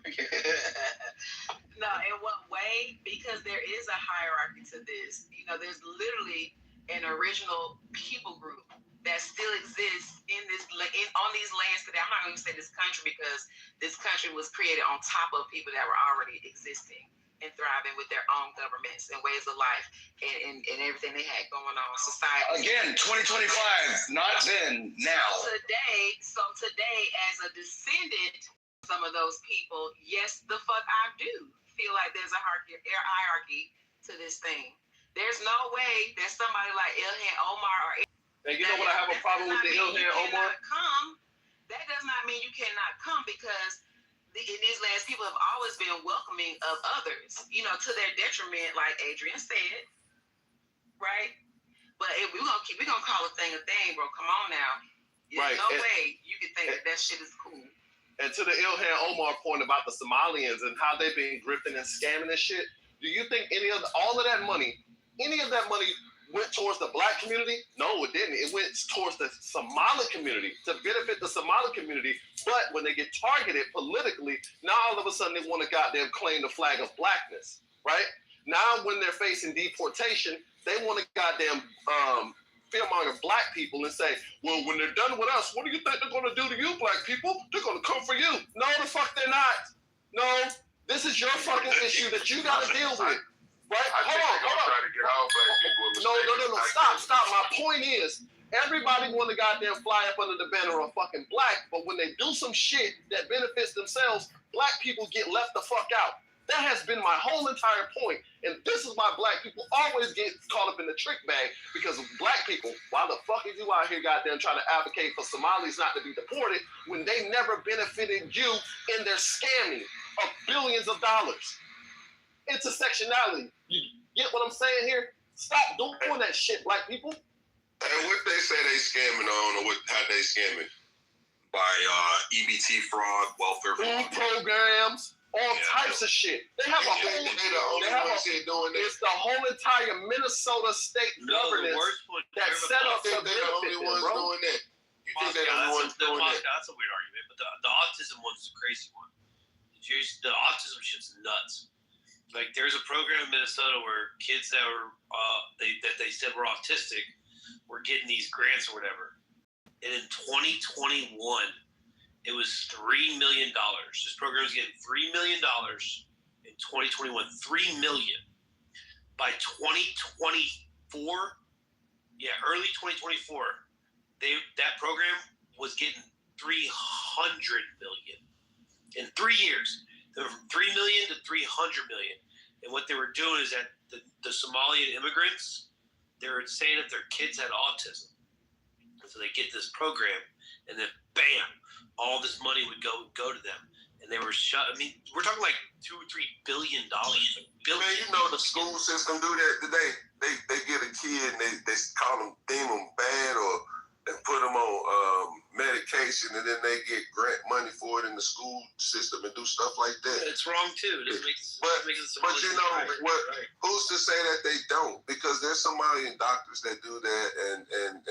No, in what way? Because there is a hierarchy to this. You know, there's literally an original people group that still exists on these lands today. I'm not going to say this country because this country was created on top of people that were already existing and thriving with their own governments and ways of life and everything they had going on. Society. Again, 2025, not then, now. Today, as a descendant of some of those people, yes, the fuck I do feel like there's a hierarchy to this thing. There's no way that somebody like Ilhan Omar or and you know what I have a problem with the Ilhan Omar? That does not mean you cannot come because in these lands, people have always been welcoming of others, you know, to their detriment, like Adrian said. right? But if we're gonna call a thing, bro. Come on now. There's no way you can think that shit is cool. And to the Ilhan Omar point about the Somalians and how they've been grifting and scamming and shit, do you think any of that money went towards the black community? No, it didn't. It went towards the Somali community to benefit the Somali community. But when they get targeted politically, now all of a sudden they want to goddamn claim the flag of blackness, right? Now when they're facing deportation, they want to goddamn fearmonger black people and say, well, when they're done with us, what do you think they're going to do to you, black people? They're going to come for you. No, the fuck they're not. No, this is your fucking issue that you got to deal with. Right? Hold on. No. Stop. My point is, everybody want to goddamn fly up under the banner of fucking black, but when they do some shit that benefits themselves, black people get left the fuck out. That has been my whole entire point. And this is why black people always get caught up in the trick bag, because black people, why the fuck are you out here goddamn trying to advocate for Somalis not to be deported when they never benefited you in their scamming of billions of dollars? Intersectionality. You get what I'm saying here? Stop doing that shit, black people. And what they say they scamming on, or how they scamming? By EBT fraud, welfare fraud. Food programs. All types of shit. They have a whole. It's the whole entire Minnesota state governance that set up to benefit them, bro. Doing that. You think they're the only ones doing that? That's a weird argument, but the autism one's a crazy one. The autism shit's nuts. Like, there's a program in Minnesota where kids that were that they said were autistic were getting these grants or whatever, and in 2021. It was $3 million. This program was getting $3 million in 2021. $3 million. By 2024, early 2024, that program was getting $300 million in 3 years. They were from $3 million to $300 million. And what they were doing is that the Somalian immigrants, they were saying that their kids had autism. And so they get this program, and then bam, all this money would go to them, and they were shut. I mean, we're talking like $2 or $3 billion. Man, you know the school system do that today. They get a kid and they call them, deem them bad, or they put them on medication, and then they get grant money for it in the school system and do stuff like that. It's wrong too. It makes but you know what? Right. Who's to say that they don't? Because there's Somalian doctors that do that and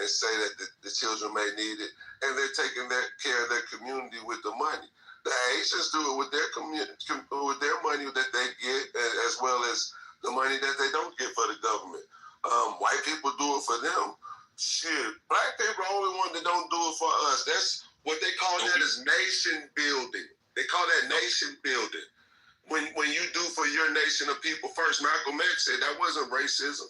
say that the children may need it, and they're taking care of their community with the money. The Asians do it with their community, with their money that they get, as well as the money that they don't get for the government. White people do it for them. Shit, black people are the only one that don't do it for us. That's what they call that is nation building. They call that nation building. When you do for your nation of people first, Malcolm X said that wasn't racism.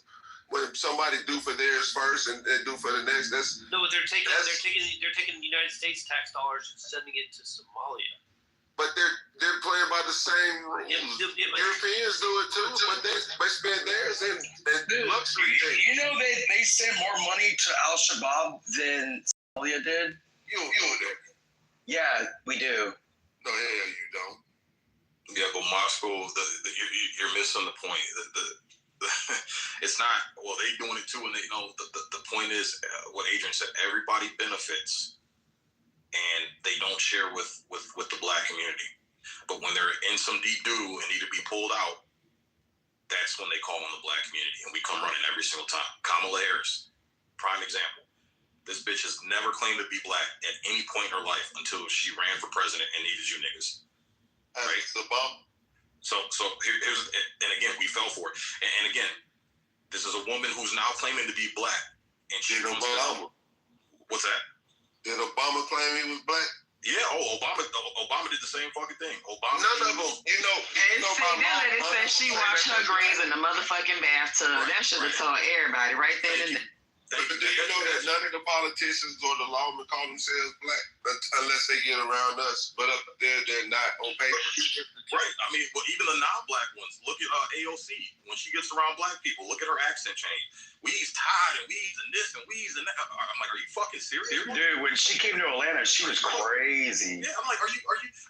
When somebody do for theirs first and do for the next, that's no. But they're taking the United States tax dollars and sending it to Somalia. But they're playing by the same rules. Europeans do it too, but they spend theirs in luxury things. You know they sent more money to Al Shabaab than Somalia did. You know that? Yeah, we do. No, hell, you don't. Yeah, but Moscow, you're missing the point. It's not. Well, they doing it too, and they know the point is what Adrian said. Everybody benefits, and they don't share with the black community. But when they're in some deep doo and need to be pulled out, that's when they call on the black community, and we come running every single time. Kamala Harris, prime example. This bitch has never claimed to be black at any point in her life until she ran for president and needed you niggas. Right? The bomb. So here's, and again, we fell for it. And again, this is a woman who's now claiming to be black, and she did Obama. What's that? Did Obama claim he was black? Yeah. Oh, Obama did the same fucking thing. Obama. None of them. You know. And see, then it said she washed her greens in the motherfucking bathtub. That should have told everybody right there and there. But do you know that none of the politicians or the lawmen call themselves black unless they get around us? But up there, they're not on paper. Right. I mean, well, even the non-black ones. Look at AOC. When she gets around black people, look at her accent change. We's tired and we's and this and we's and that. I'm like, are you fucking serious? Dude, when she came to Atlanta, she was crazy. Yeah, I'm like, are you?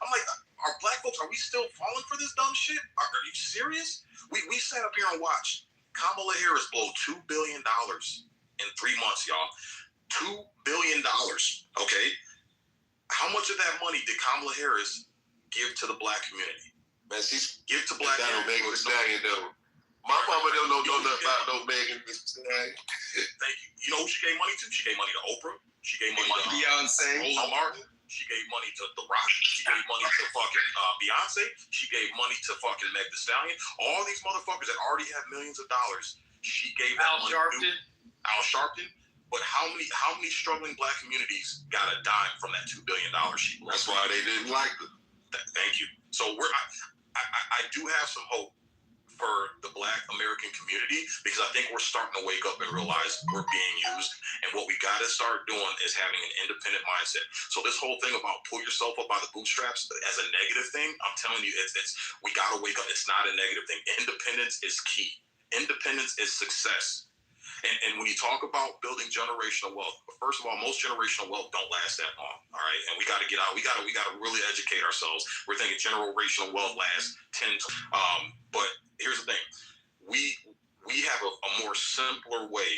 I'm like, are black folks? Are we still falling for this dumb shit? Are you serious? We sat up here and watched Kamala Harris blew $2 billion in 3 months, y'all. $2 billion. Okay. How much of that money did Kamala Harris give to the black community? Man, she's give to black community. Megan Thee Stallion though. My mama don't know nothing about no Megan Thee Stallion. Thank you. You know who she gave money to? She gave money to Oprah. She gave money to Beyonce. Roland Martin. She gave money to The Rock. She gave money to fucking Beyonce. She gave money to fucking Meg Thee Stallion. All these motherfuckers that already have millions of dollars. She gave that money to Al Sharpton. But how many struggling black communities got a dime from that $2 billion she blew? That's why they didn't like her. Thank you. So I do have some hope for the black American community because I think we're starting to wake up and realize we're being used. And what we got to start doing is having an independent mindset. So this whole thing about pull yourself up by the bootstraps as a negative thing, I'm telling you, it's we got to wake up. It's not a negative thing. Independence is key. Independence is success. And when you talk about building generational wealth, first of all, most generational wealth don't last that long. All right. And we got to get out. We got to really educate ourselves. We're thinking generational wealth lasts 10. But here's the thing. We have a more simpler way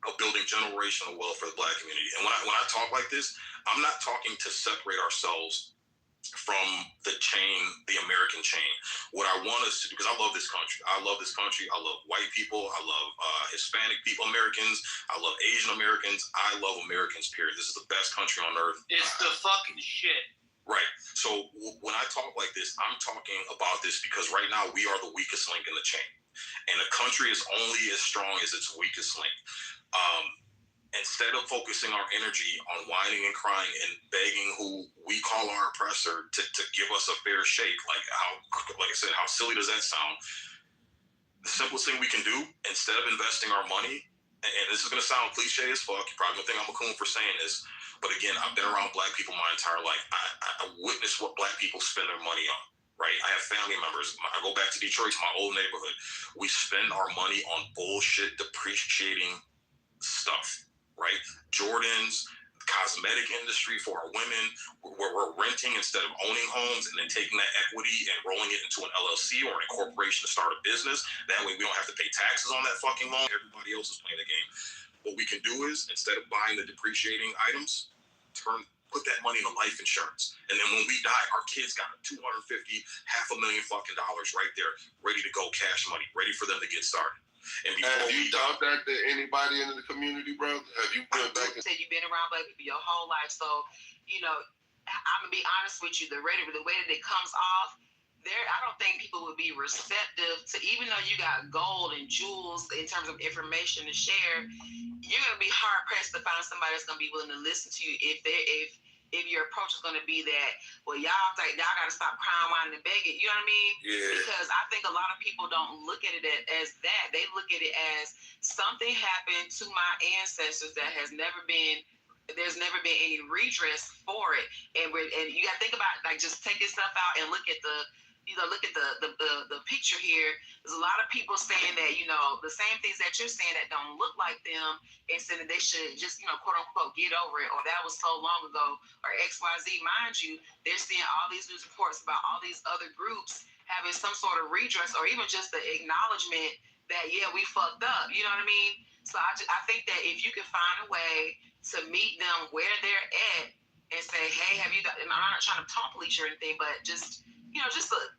of building generational wealth for the black community. And when I talk like this, I'm not talking to separate ourselves from the chain, the American chain. What I want us to do, because I love this country. I love this country. I love white people. I love Hispanic people, Americans. I love Asian Americans. I love Americans, period. This is the best country on earth. It's the fucking shit. Right. So when I talk like this, I'm talking about this because right now we are the weakest link in the chain. And a country is only as strong as its weakest link. Instead of focusing our energy on whining and crying and begging who we call our oppressor to give us a fair shake, like I said, how silly does that sound? The simplest thing we can do, instead of investing our money, and this is going to sound cliche as fuck, you probably don't think I'm a coon for saying this, but again, I've been around black people my entire life. I witnessed what black people spend their money on. Right, I have family members. I go back to Detroit, it's my old neighborhood. We spend our money on bullshit, depreciating stuff. Right, Jordans, cosmetic industry for our women, where we're renting instead of owning homes, and then taking that equity and rolling it into an LLC or an incorporation to start a business. That way, we don't have to pay taxes on that fucking loan. Everybody else is playing the game. What we can do is, instead of buying the depreciating items, put that money into life insurance. And then when we die, our kids got $250,000 fucking dollars right there, ready to go, cash money, ready for them to get started. And have you taught that to anybody in the community, bro? Have you put back? You said you've been around black people your whole life, so I'm gonna be honest with you. The way that it comes off, I don't think people would be receptive to, even though you got gold and jewels in terms of information to share. You're gonna be hard pressed to find somebody that's gonna be willing to listen to you if your approach is gonna be that, well, y'all gotta stop crying, whining, and begging. You know what I mean? Yeah. Because I think a lot of people don't look at it as that. They look at it as something happened to my ancestors that there's never been any redress for it. And you gotta think about, like, just take this stuff out and look at the picture here. There's a lot of people saying that, the same things that you're saying that don't look like them, and saying that they should just, quote unquote, get over it, or that was so long ago, or XYZ. Mind you, they're seeing all these news reports about all these other groups having some sort of redress, or even just the acknowledgement that, yeah, we fucked up. You know what I mean? So I think that if you can find a way to meet them where they're at and say, hey, have you done, and I'm not trying to talk police or anything, but just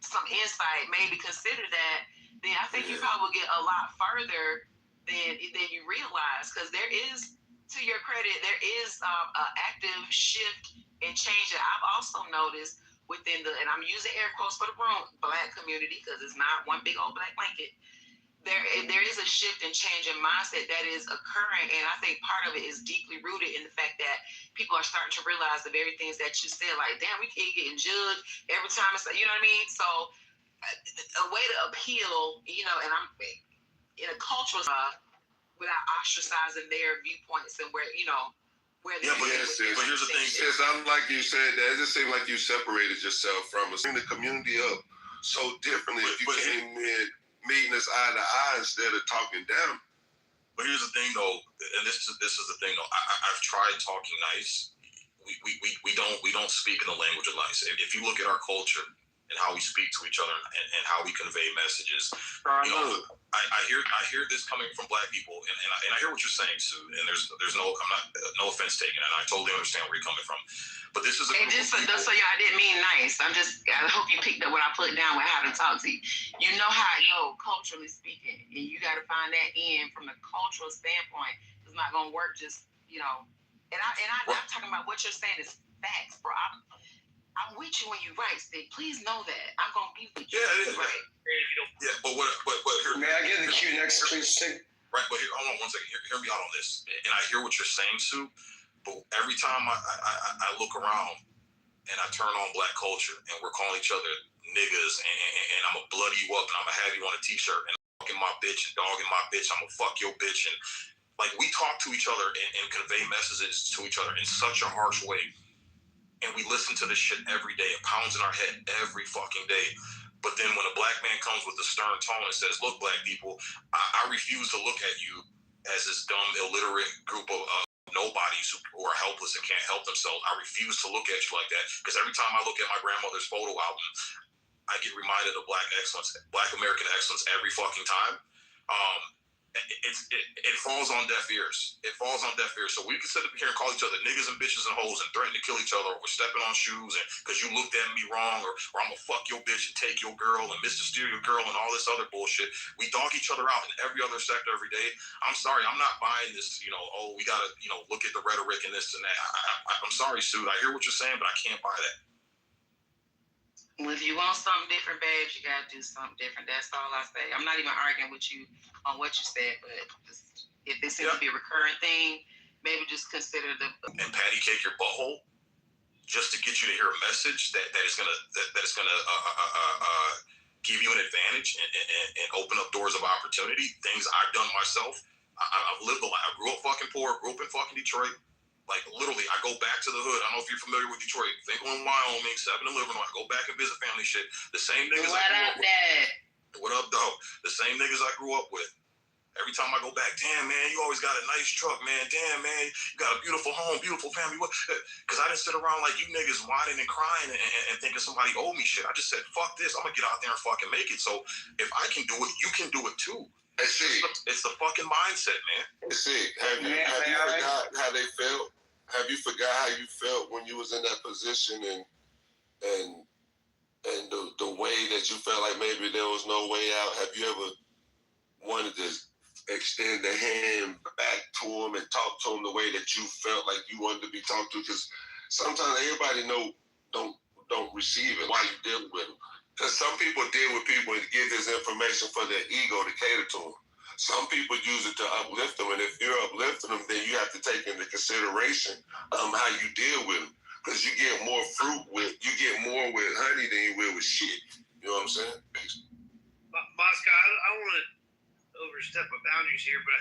some insight, maybe consider that, then I think you probably will get a lot further than you realize. Because there is, to your credit, there is an active shift and change that I've also noticed within and I'm using air quotes for the black community, because it's not one big old black blanket. There is a shift and change in mindset that is occurring, and I think part of it is deeply rooted in the fact that people are starting to realize the very things that you said, like, damn, we keep getting judged every time it's, you know what I mean? So a way to appeal, and I'm in a cultural without ostracizing their viewpoints and where but here's the thing. Sis, I'm like you said that. It just seemed like you separated yourself from us. Bring the community up so differently if you came in meeting us eye to eye instead of talking down. But here's the thing, though, and this is the thing, though. I've tried talking nice. We don't speak in the language of nice. If you look at our culture, and how we speak to each other and how we convey messages. You know, I hear this coming from black people, and I hear what you're saying, Sue. And there's no offense taken, and I totally understand where you're coming from. But this is and just so y'all, I didn't mean nice. I hope you picked up what I put down with how to talk to you. You know how it go culturally speaking, and you got to find that in from a cultural standpoint. It's not gonna work just, you know. And I'm talking about what you're saying is facts, bro. I'm with you when you right, Stick. Please know that. I'm gonna be with you. Yeah, right. Yeah, but here. May I get the cue next, please, Stick? Right, but here, hold on one second. Hear me out on this. And I hear what you're saying, Sue. But every time I look around and I turn on black culture and we're calling each other niggas and I'm gonna bloody you up and I'm gonna have you on a t-shirt and fucking my bitch and dogging my bitch, I'm gonna fuck your bitch, and like we talk to each other and convey messages to each other in such a harsh way. And we listen to this shit every day. It pounds in our head every fucking day. But then when a black man comes with a stern tone and says, look, black people, I refuse to look at you as this dumb, illiterate group of nobodies who are helpless and can't help themselves. I refuse to look at you like that. Because every time I look at my grandmother's photo album, I get reminded of black excellence, black American excellence every fucking time. It falls on deaf ears. It falls on deaf ears. So we can sit up here and call each other niggas and bitches and hoes and threaten to kill each other over stepping on shoes and because you looked at me wrong or I'm gonna fuck your bitch and take your girl and Mr. Steal your girl and all this other bullshit. We dog each other out in every other sector every day. I'm sorry, I'm not buying this, you know, oh, we gotta, you know, look at the rhetoric and this and that. I'm sorry, Sue. I hear what you're saying, but I can't buy that. Well, if you want something different, babe, you gotta do something different. That's all I say. I'm not even arguing with you on what you said, but if this seems to be a recurring thing, maybe just consider the and patty cake your butthole just to get you to hear a message that is gonna give you an advantage and open up doors of opportunity. Things I've done myself. I've lived a life. I grew up fucking poor. Grew up in fucking Detroit. Like, literally, I go back to the hood. I don't know if you're familiar with Detroit. Finkel, Wyoming, 7-Eleven. I go back and visit family shit. The same niggas I grew up with. Dad? What up, though? The same niggas I grew up with. Every time I go back, damn, man, you always got a nice truck, man. Damn, man, you got a beautiful home, beautiful family. Because I didn't sit around like you niggas whining and crying and thinking somebody owed me shit. I just said, fuck this. I'm going to get out there and fucking make it. So if I can do it, you can do it, too. It's the fucking mindset, man. Have you forgot how they felt? Have you forgot how you felt when you was in that position and the way that you felt like maybe there was no way out? Have you ever wanted to extend the hand back to him and talk to him the way that you felt like you wanted to be talked to? Because sometimes everybody don't receive it while you deal with them. Because some people deal with people and get this information for their ego to cater to them. Some people use it to uplift them, and if you're uplifting them, then you have to take into consideration how you deal with them, because you get more more with honey than you will with shit. You know what I'm saying? Moscow, I don't want to overstep my boundaries here, but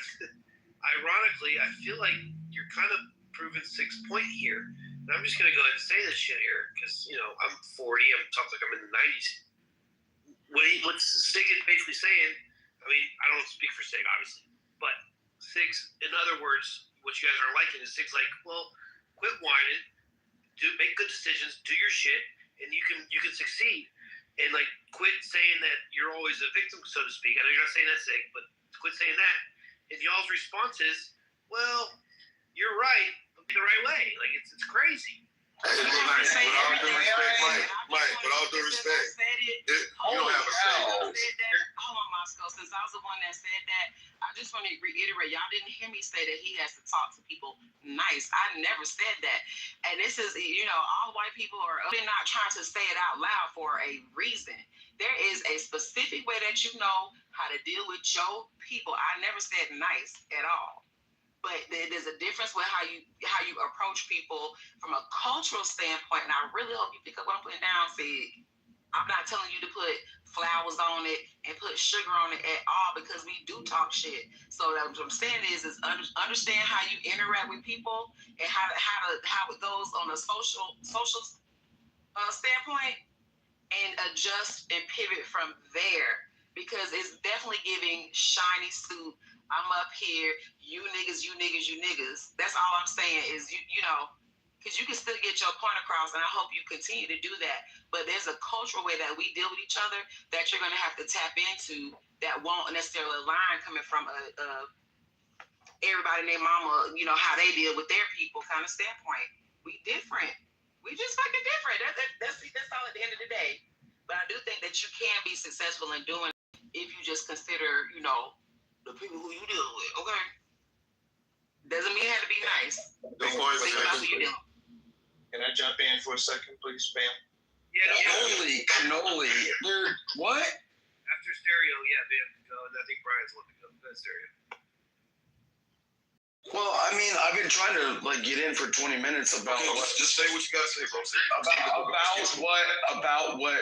ironically, I feel like you're kind of proving 6 point here. And I'm just gonna go ahead and say this shit here because I'm 40. I'm talking like I'm in the 90s. What Stig is basically saying. I mean, I don't speak for Sig, obviously, but Sig's, in other words, what you guys are liking is Sig's like, well, quit whining, make good decisions, do your shit, and you can succeed, and like quit saying that you're always a victim, so to speak. I know you're not saying that, Sig, but quit saying that. And y'all's response is, well, you're right, but the right way. Like it's crazy. With all due respect, you don't have a say. Hold on, Moscow. Since I was the one that said that, I just want to reiterate, y'all didn't hear me say that he has to talk to people nice. I never said that. And this is, all white people they're not trying to say it out loud for a reason. There is a specific way that you know how to deal with your people. I never said nice at all. But there's a difference with how you approach people from a cultural standpoint, and I really hope you pick up what I'm putting down, Sig. I'm not telling you to put flowers on it and put sugar on it at all, because we do talk shit. So what I'm saying is understand how you interact with people and how it goes on a social standpoint, and adjust and pivot from there, because it's definitely giving shiny suit. I'm up here, you niggas. That's all I'm saying is, because you can still get your point across, and I hope you continue to do that. But there's a cultural way that we deal with each other that you're going to have to tap into that won't necessarily align coming from everybody and their mama, you know, how they deal with their people kind of standpoint. We different. We just fucking different. That's all at the end of the day. But I do think that you can be successful in doing it if you just consider, you know, the people who you deal with, okay? Doesn't mean it had to be nice. Think about who you deal with. Can I jump in for a second, please, Spam? Yeah, Cannoli. Dude, what? After stereo, yeah, man. I think Brian's one to go. That's stereo. Well, I mean, I've been trying to get in for 20 minutes about just say what you gotta say, bro. About what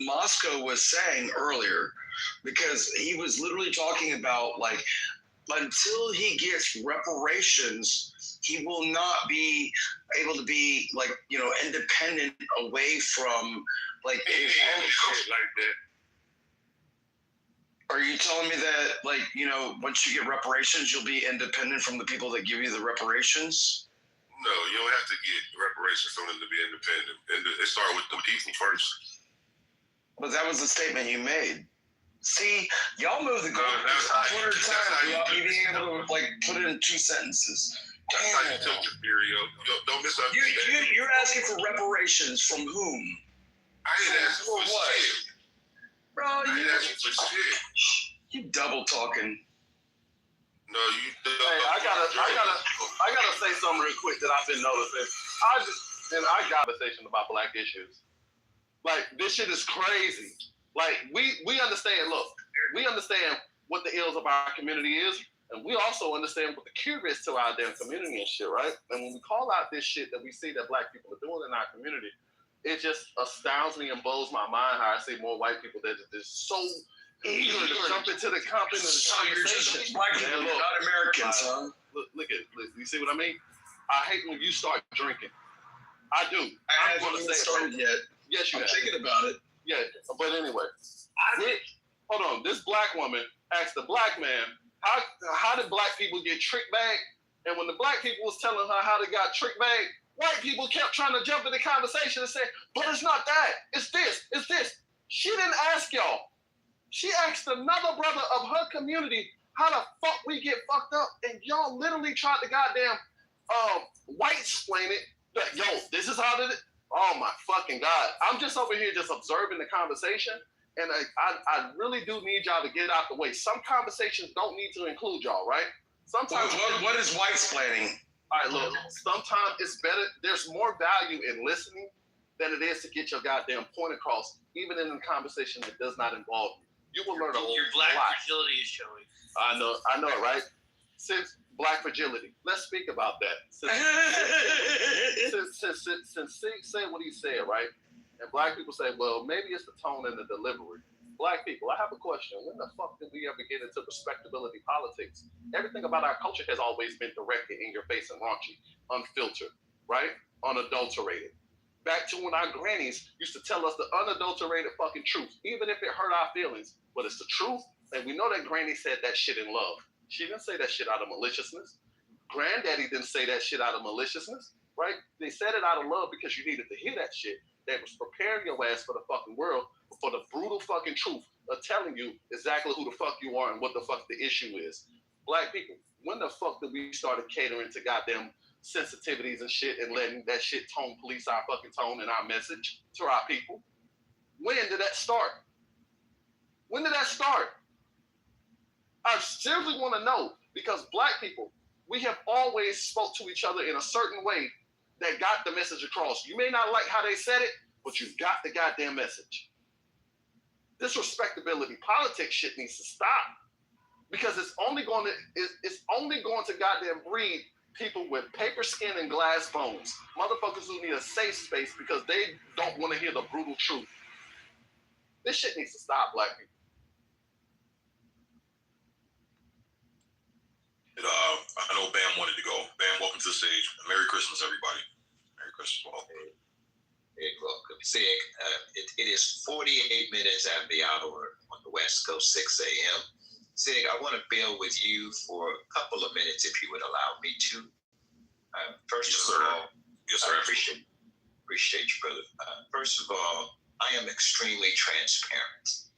Moscow was saying earlier, because he was literally talking about until he gets reparations, he will not be able to be independent away from shit like that. Are you telling me that once you get reparations, you'll be independent from the people that give you the reparations? No, you don't have to get reparations from them to be independent. And they start with the people first. But that was the statement you made. See, y'all move the goalposts 200 times without me being able to put it in 2 sentences. That's how you took the theory. Don't misunderstand. You're asking for reparations from whom? I ain't asking for what? Shit. Bro, I ain't asking for shit. You double talking. No, you. Hey, I gotta say something real quick that I've been noticing. I got a conversation about black issues. This shit is crazy. We understand. Look, we understand what the ills of our community is, and we also understand what the cure is to our damn community and shit, right? And when we call out this shit that we see that black people are doing in our community, it just astounds me and blows my mind how I see more white people that are just so eager to jump into the conversation. You're just black people, not Americans, huh? Look, you see what I mean? I hate when you start drinking. I do. I haven't even started yet. Yes, you I'm have. thinking about it. Yeah, but anyway. Hold on. This black woman asked the black man, how did black people get trick bagged? And when the black people was telling her how they got trick bagged, white people kept trying to jump in the conversation and say, but it's not that. It's this. It's this. She didn't ask y'all. She asked another brother of her community how the fuck we get fucked up. And y'all literally tried to goddamn white-splain it. That, yo, this is how it. Oh, my fucking God. I'm just over here just observing the conversation. And I really do need y'all to get out the way. Some conversations don't need to include y'all, right? Sometimes. What is white-splaining? All right, look, sometimes it's better. There's more value in listening than it is to get your goddamn point across, even in a conversation that does not involve you. You will learn a whole lot. Your black fragility is showing. I know it, right? Since black fragility, let's speak about that. Since Sig said what he said, right? And black people say, well, maybe it's the tone and the delivery. Black people, I have a question. When the fuck did we ever get into respectability politics? Everything about our culture has always been directed in your face and raunchy, unfiltered, right? Unadulterated. Back to when our grannies used to tell us the unadulterated fucking truth, even if it hurt our feelings, but it's the truth. And we know that granny said that shit in love. She didn't say that shit out of maliciousness. Granddaddy didn't say that shit out of maliciousness, right? They said it out of love because you needed to hear that shit. They was preparing your ass for the fucking world, for the brutal fucking truth of telling you exactly who the fuck you are and what the fuck the issue is. Black people, when the fuck did we start catering to goddamn sensitivities and shit and letting that shit tone police our fucking tone and our message to our people? When did that start? When did that start? I seriously want to know, because black people, we have always spoke to each other in a certain way that got the message across. You may not like how they said it, but you got the goddamn message. This respectability politics shit needs to stop, because it's only going to goddamn breed people with paper skin and glass bones, motherfuckers who need a safe space because they don't want to hear the brutal truth. This shit needs to stop, black people. I know Bam wanted to go. Bam, welcome to the stage. Merry Christmas, everybody. Merry Christmas. Welcome. Hey, welcome. Sig, it is 48 minutes after the hour on the West Coast, 6 a.m. Sig, I want to build with you for a couple of minutes, if you would allow me to. First of all, Yes, sir. I appreciate you, brother. First of all, I am extremely transparent.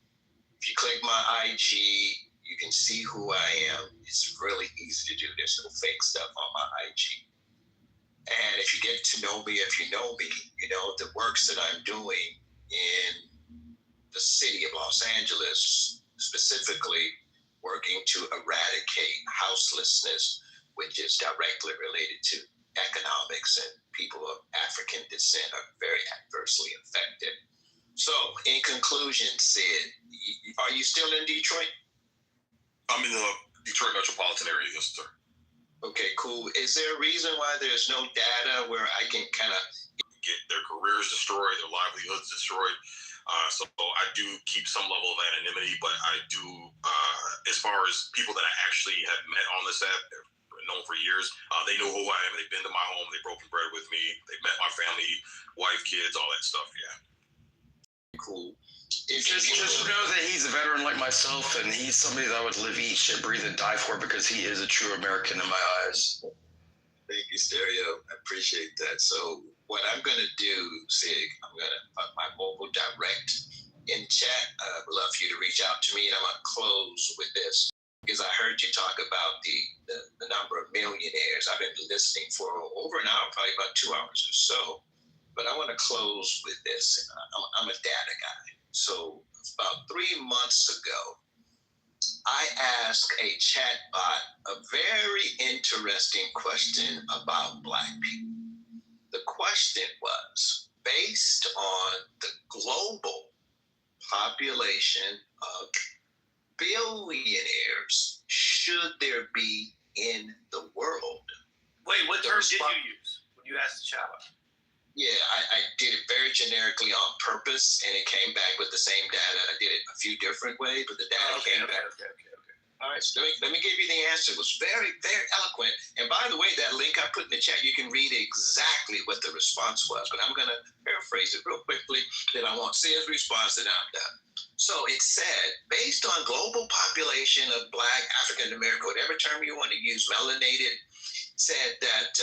If you click my IG, you can see who I am. It's really easy to do. There's no fake stuff on my IG. And if you get to know me, if you know me, you know the works that I'm doing in the city of Los Angeles, specifically working to eradicate houselessness, which is directly related to economics, and people of African descent are very adversely affected. So, in conclusion, Sid, are you still in Detroit? I'm in the Detroit metropolitan area, yes, sir. Okay, cool. Is there a reason why there's no data where I can kind of get their careers destroyed, their livelihoods destroyed? So I do keep some level of anonymity, but I do, as far as people that I actually have met on this app, known for years, they know who I am. They've been to my home. They've broken bread with me. They've met my family, wife, kids, all that stuff. Yeah. Cool. Just know that he's a veteran like myself, and he's somebody that I would live, eat, shit, breathe, and die for, because he is a true American in my eyes. Thank you, Stereo. I appreciate that. So what I'm going to do, Sig, I'm going to put my mobile direct in chat. I would love for you to reach out to me, and I'm going to close with this, because I heard you talk about the number of millionaires. I've been listening for over an hour, probably about 2 hours or so. But I want to close with this. I'm a data guy. So about 3 months ago, I asked a chat bot a very interesting question about Black people. The question was, based on the global population of billionaires should there be in the world? Wait, what term did you use when you asked the chat bot? Yeah, I did it very generically on purpose, and it came back with the same data. I did it a few different ways, but the data came back. Okay. All right, so let me give you the answer. It was very, very eloquent. And by the way, that link I put in the chat, you can read exactly what the response was. But I'm going to paraphrase it real quickly. Then I want Sid's response, and I'm done. So it said, based on global population of Black, African American, whatever term you want to use, melanated, said that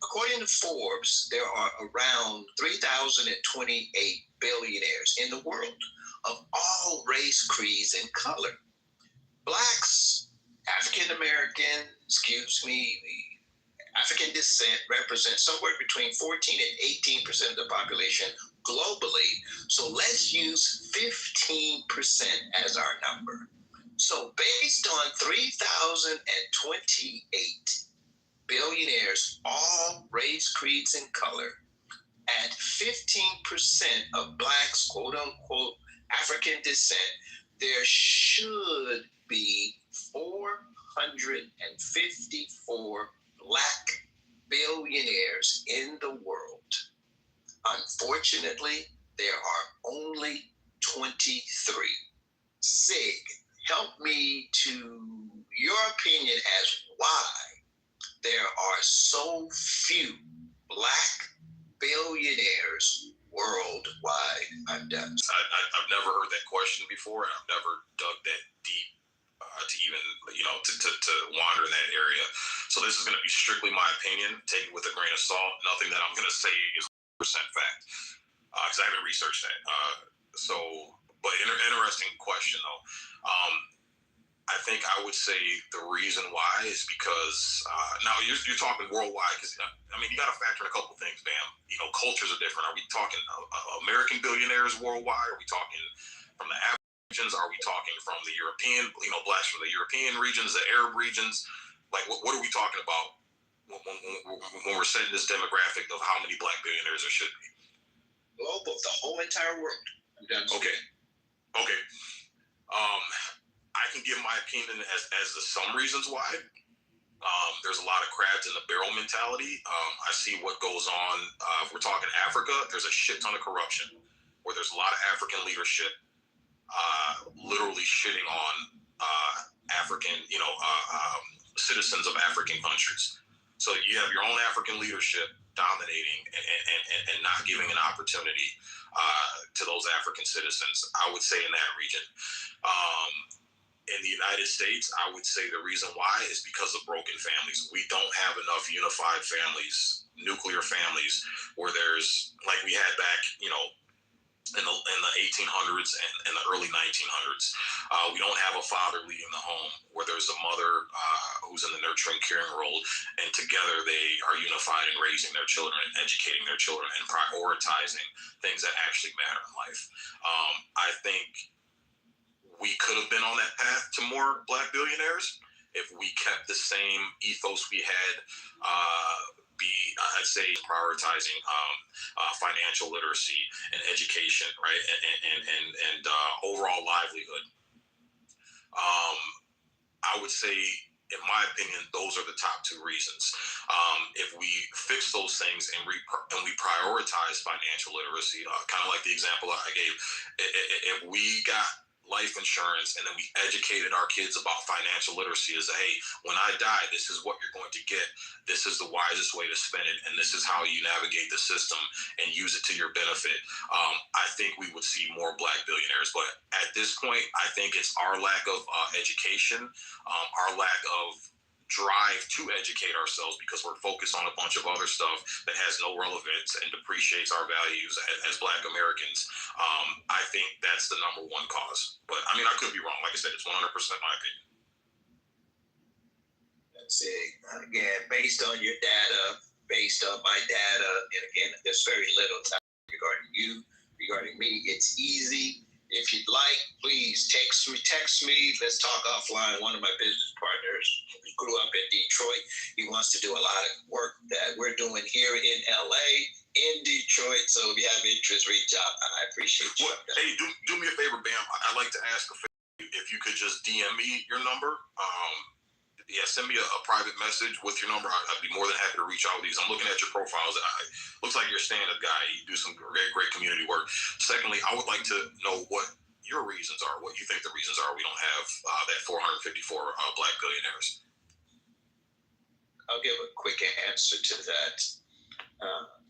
according to Forbes, there are around 3,028 billionaires in the world of all race, creeds, and color. Blacks, African American, African descent represent somewhere between 14 and 18% of the population globally. So let's use 15% as our number. So based on 3,028 billionaires, all race, creeds, and color, at 15% of Blacks, quote unquote, African descent, there should be 454 Black billionaires in the world. Unfortunately, there are only 23. Sig, help me to your opinion as why there are so few Black billionaires worldwide. I'm done. I've never heard that question before, and I've never dug that deep to even, to wander in that area. So this is going to be strictly my opinion. Take it with a grain of salt. Nothing that I'm going to say is 100% fact, because I haven't researched that. But interesting question though. I think I would say the reason why is because now you're talking worldwide, because you got to factor in a couple things, man. Cultures are different. Are we talking American billionaires worldwide? Are we talking from the African regions? Are we talking from the European, Blacks from the European regions, the Arab regions? Like, what are we talking about when we're setting this demographic of how many Black billionaires there should be? Global, the whole entire world. I'm done. Okay. I can give my opinion as to some reasons why. There's a lot of crabs in the barrel mentality. I see what goes on. If we're talking Africa, there's a shit ton of corruption, where there's a lot of African leadership literally shitting on African, citizens of African countries. So you have your own African leadership dominating and not giving an opportunity to those African citizens, I would say, in that region. in the United States, I would say the reason why is because of broken families. We don't have enough unified families, nuclear families, where there's, like we had back, you know, in the 1800s and the early 1900s. We don't have a father leading the home, where there's a mother who's in the nurturing, caring role, and together they are unified in raising their children, educating their children, and prioritizing things that actually matter in life. I think we could have been on that path to more Black billionaires if we kept the same ethos we had. I'd say prioritizing financial literacy and education, right, and overall livelihood. I would say, in my opinion, those are the top two reasons. If we fix those things and we prioritize financial literacy, kind of like the example I gave, if we got life insurance and then we educated our kids about financial literacy as hey, when I die, this is what you're going to get, this is the wisest way to spend it, and this is how you navigate the system and use it to your benefit, I think we would see more Black billionaires. But at this point, I think it's our lack of education, our lack of drive to educate ourselves, because we're focused on a bunch of other stuff that has no relevance and depreciates our values as Black Americans. I think that's the number one cause. But I mean, I could be wrong. Like I said, it's 100% my opinion. That's it. Again, based on your data, based on my data, and again, there's very little time regarding you, regarding me. It's easy. If you'd like, please text me. Let's talk offline. One of my business partners grew up in Detroit. He wants to do a lot of work that we're doing here in LA, in Detroit. So if you have interest, reach out. I appreciate you. Well, hey, do me a favor, Bam. I'd like to ask if you could just DM me your number. Send me a private message with your number. I'd be more than happy to reach out with you. I'm looking at your profiles. Looks like you're a stand-up guy. You do some great community work. Secondly, I would like to know what your reasons are, what you think the reasons are we don't have that 454 Black billionaires. I'll give a quick answer to that.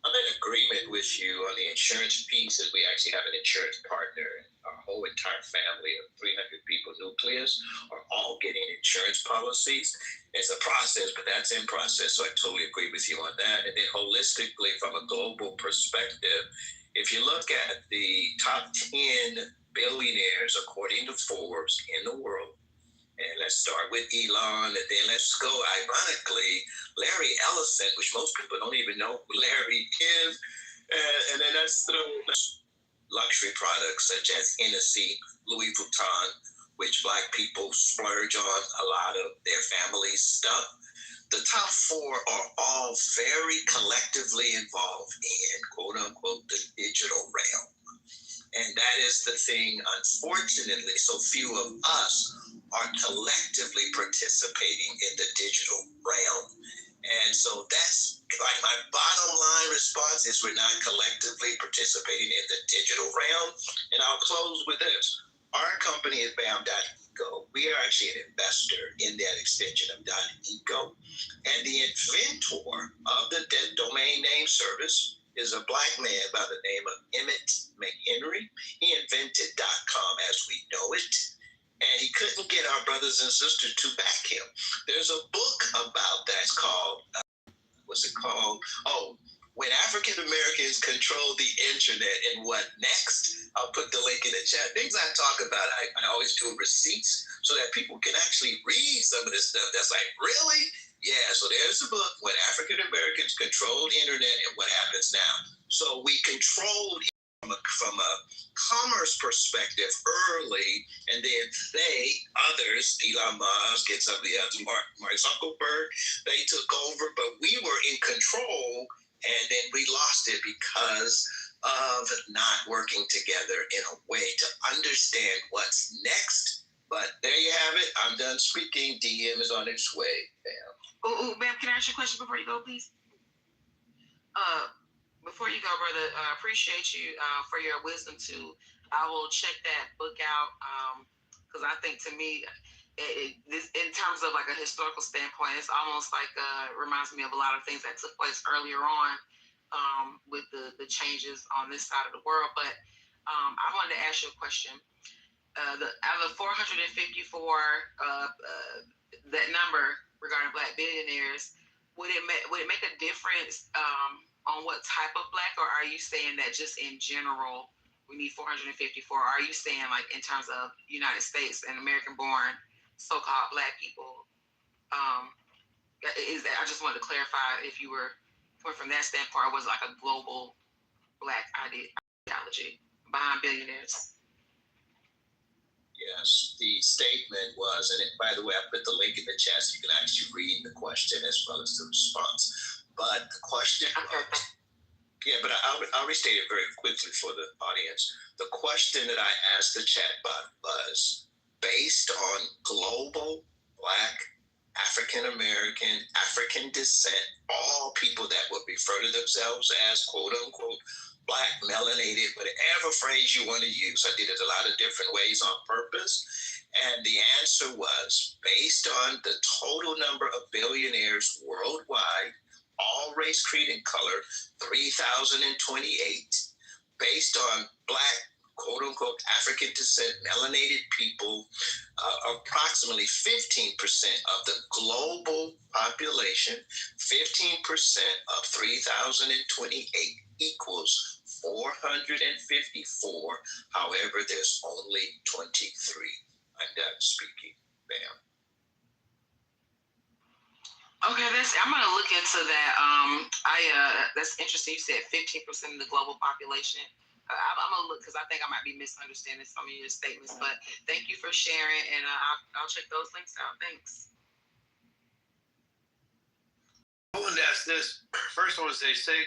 I'm in agreement with you on the insurance piece, as we actually have an insurance partner. Our whole entire family of 300 people nucleus are all getting insurance policies. It's a process, but that's in process. So I totally agree with you on that. And then holistically, from a global perspective, if you look at the top 10 billionaires according to Forbes in the world, and let's start with Elon, and then let's go, ironically, Larry Ellison, which most people don't even know who Larry is. And then that's through luxury products such as Hennessy, Louis Vuitton, which Black people splurge on a lot of their family stuff. The top four are all very collectively involved in, quote unquote, the digital realm. And that is the thing, unfortunately, so few of us are collectively participating in the digital realm. And so that's like my bottom line response is we're not collectively participating in the digital realm. And I'll close with this. Our company is BAM.eco. We are actually an investor in that extension of .eco. And the inventor of the domain name service is a Black man by the name of Emmett McHenry. He invented .com as we know it. And he couldn't get our brothers and sisters to back him. There's a book about that's called, what's it called? Oh, When African Americans Control the Internet and What Next? I'll put the link in the chat. Things I talk about, I always do receipts so that people can actually read some of this stuff. That's like, really? Yeah, so there's the book, When African Americans Control the Internet and What Happens Now. So we controlled from a commerce perspective early, and then others, Elon Musk and some of the others, Mark Zuckerberg, they took over, but we were in control, and then we lost it because of not working together in a way to understand what's next. But there you have it. I'm done speaking. DM is on its way. Bam. Bam, can I ask you a question before you go, please? Before you go, brother, appreciate you for your wisdom too. I will check that book out because I think to me, this in terms of like a historical standpoint, it's almost like reminds me of a lot of things that took place earlier on with the changes on this side of the world. But I wanted to ask you a question. out of the 454, that number regarding Black billionaires, would it make a difference on what type of Black, or are you saying that just in general we need 454? Are you saying like in terms of United States and American-born so-called Black people? Is that, I just wanted to clarify if you were coming from that standpoint, or was it like a global Black ideology behind billionaires? Yes, the statement was, and by the way, I put the link in the chat so you can actually read the question as well as the response. But the question was, yeah, but I'll restate it very quickly for the audience. The question that I asked the chatbot was based on global Black, African American, African descent, all people that would refer to themselves as quote unquote Black, melanated, whatever phrase you want to use. I did it a lot of different ways on purpose. And the answer was based on the total number of billionaires worldwide, all race, creed, and color, 3,028, based on Black, quote unquote, African descent, melanated people, approximately 15% of the global population, 15% of 3,028 equals 454. However, there's only 23. I'm done speaking. Bam. Okay, I'm gonna look into that. That's interesting. You said 15% of the global population. I'm gonna look because I think I might be misunderstanding some of your statements. But thank you for sharing, and I'll check those links out. Thanks. I wanted to ask this. First, I want to say, Sig,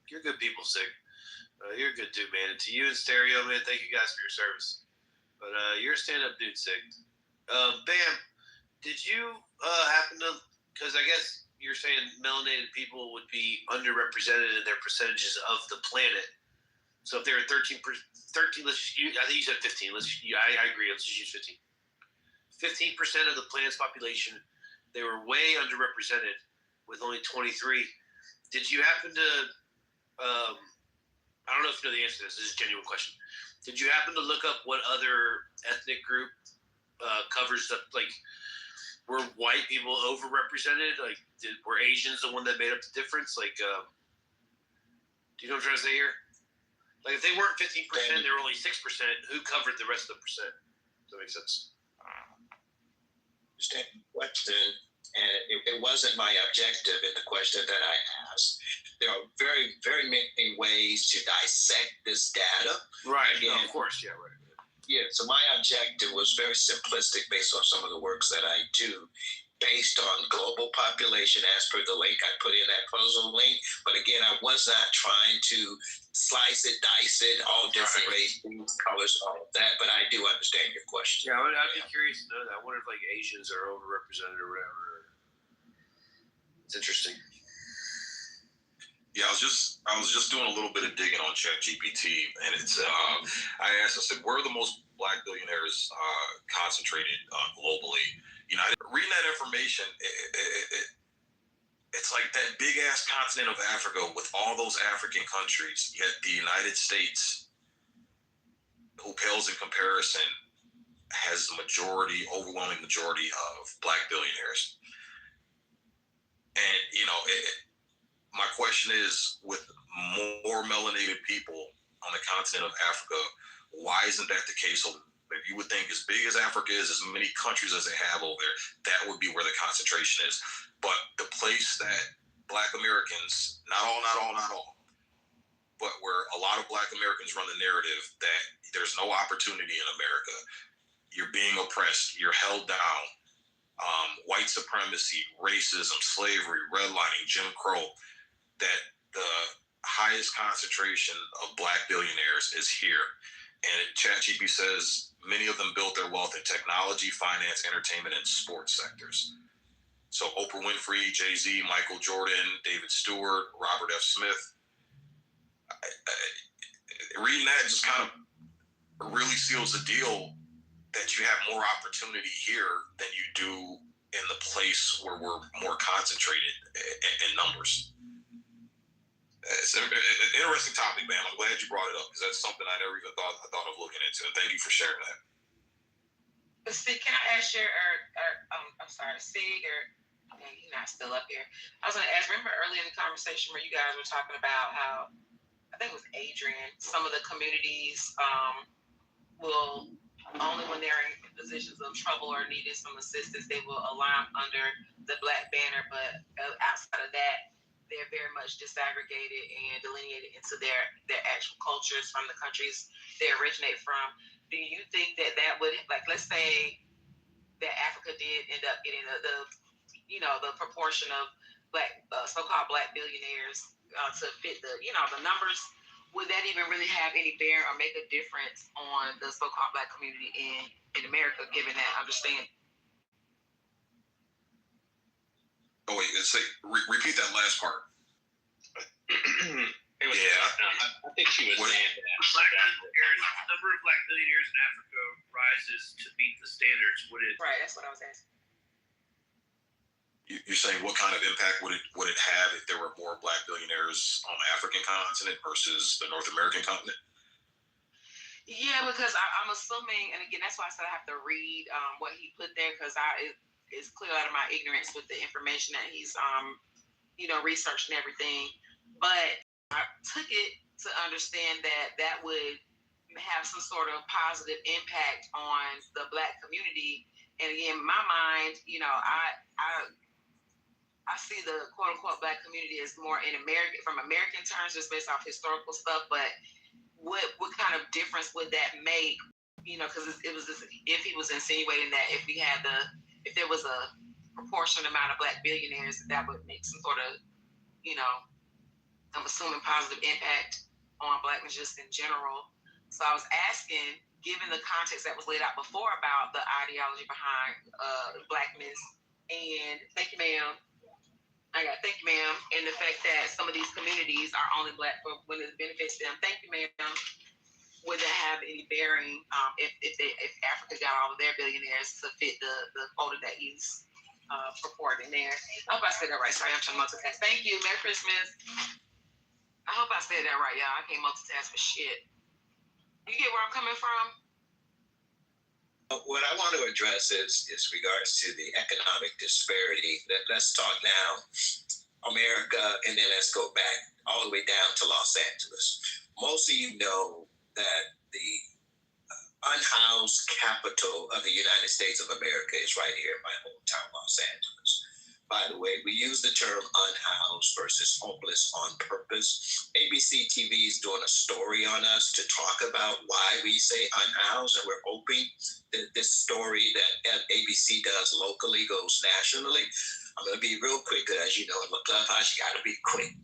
you're good people, Sig. You're a good dude, man. And to you and Stereo, man, thank you guys for your service. But you're a stand-up dude, Sig. Bam, did you happen to, because I guess you're saying melanated people would be underrepresented in their percentages of the planet. So if they're 13, let's just use, I think you said 15. I agree. Let's just use 15. 15% of the planet's population, they were way underrepresented with only 23. Did you happen to, I don't know if you know the answer to this. This is a genuine question. Did you happen to look up what other ethnic group covers up, like, were white people overrepresented? Like, were Asians the one that made up the difference? Like, do you know what I'm trying to say here? Like, if they weren't 15%, they were only 6%. Who covered the rest of the percent? Does that make sense? Understand the question, and it wasn't my objective in the question that I asked. There are very, very many ways to dissect this data. Right. Again, no, of course. Yeah. Right. Yeah. So my objective was very simplistic based on some of the works that I do, based on global population as per the link I put in that puzzle link. But again, I was not trying to slice it, dice it, all different races, colors, all of that. But I do understand your question. Yeah, I'd be curious to know that. I wonder if like Asians are overrepresented or whatever. It's interesting. Yeah, I was just doing a little bit of digging on ChatGPT, and it's I asked, I said, where are the most Black billionaires concentrated globally? You know, reading that information, it's like that big ass continent of Africa with all those African countries, yet the United States, who pales in comparison, has the overwhelming majority of Black billionaires. And, you know, my question is, with more melanated people on the continent of Africa, why isn't that the case over there? You would think as big as Africa is, as many countries as they have over there, that would be where the concentration is. But the place that Black Americans, not all, but where a lot of Black Americans run the narrative that there's no opportunity in America, you're being oppressed, you're held down, white supremacy, racism, slavery, redlining, Jim Crow, that the highest concentration of Black billionaires is here. And ChatGPT says many of them built their wealth in technology, finance, entertainment, and sports sectors. So Oprah Winfrey, Jay-Z, Michael Jordan, David Stewart, Robert F. Smith. Reading that just kind of really seals the deal that you have more opportunity here than you do in the place where we're more concentrated in numbers. It's an interesting topic, man. I'm glad you brought it up because that's something I never even thought of looking into. And thank you for sharing that. But Sig, can I ask I'm sorry, Sig, okay, you're not still up here. I was going to ask, remember earlier in the conversation where you guys were talking about how, I think it was Adrian, some of the communities will, only when they're in positions of trouble or needing some assistance, they will align under the Black banner, but outside of that, they're very much disaggregated and delineated into their actual cultures from the countries they originate from. Do you think that would, like, let's say that Africa did end up getting the proportion of Black, so-called Black billionaires to fit the numbers, would that even really have any bearing or make a difference on the so-called Black community in America, given that understanding? Oh wait, repeat that last part. I think she was saying that. The number of Black billionaires in Africa rises to meet the standards. Right, that's what I was asking. You're saying what kind of impact would it have if there were more Black billionaires on the African continent versus the North American continent? Yeah, because I'm assuming, and again, that's why I said I have to read what he put there, because it's clear out of my ignorance with the information that he's researched and everything. But I took it to understand that would have some sort of positive impact on the Black community. And again, in my mind, I see the quote unquote Black community as more in American, from American terms, just based off historical stuff. But what kind of difference would that make? Because it was just, if he was insinuating that if there was a proportionate amount of Black billionaires, that would make some sort of, I'm assuming, positive impact on Blackness just in general. So I was asking, given the context that was laid out before about the ideology behind Blackness, and thank you, ma'am, and the fact that some of these communities are only Black for when it benefits them. Thank you, ma'am. Would that have any bearing if Africa got all of their billionaires to fit the quota that he's purporting there? I hope I said that right. Sorry, I'm trying to multitask. Thank you. Merry Christmas. I hope I said that right, y'all. I can't multitask for shit. You get where I'm coming from? What I want to address is regards to the economic disparity. Let's talk now America, and then let's go back all the way down to Los Angeles. Most of you know that the unhoused capital of the United States of America is right here in my hometown, Los Angeles. By the way, we use the term unhoused versus homeless on purpose. ABC TV is doing a story on us to talk about why we say unhoused, and we're hoping that this story that ABC does locally goes nationally. I'm going to be real quick, because as you know, in the clubhouse, you got to be quick.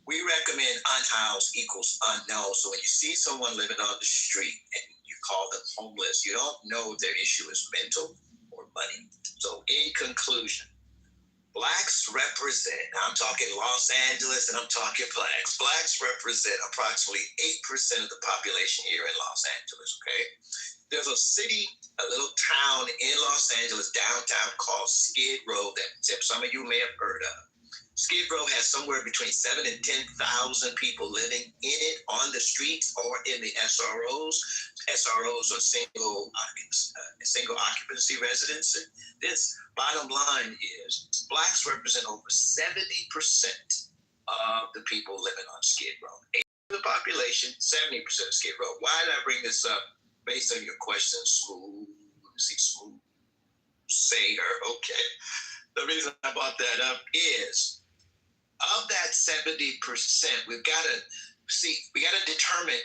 We recommend unhoused equals unknown. So when you see someone living on the street and you call them homeless, you don't know if their issue is mental or money. So in conclusion, Blacks represent, now I'm talking Los Angeles and I'm talking Blacks. Blacks represent approximately 8% of the population here in Los Angeles, okay? There's a city, a little town in Los Angeles, downtown, called Skid Row that some of you may have heard of. Skid Row has somewhere between 7,000 and 10,000 people living in it, on the streets or in the SROs. SROs are single occupancy residences. This bottom line is Blacks represent over 70% of the people living on Skid Row. 8% of the population, 70% of Skid Row. Why did I bring this up? Based on your question, Smooth Sayer. Okay. The reason I brought that up is, of that 70%, we've got to determine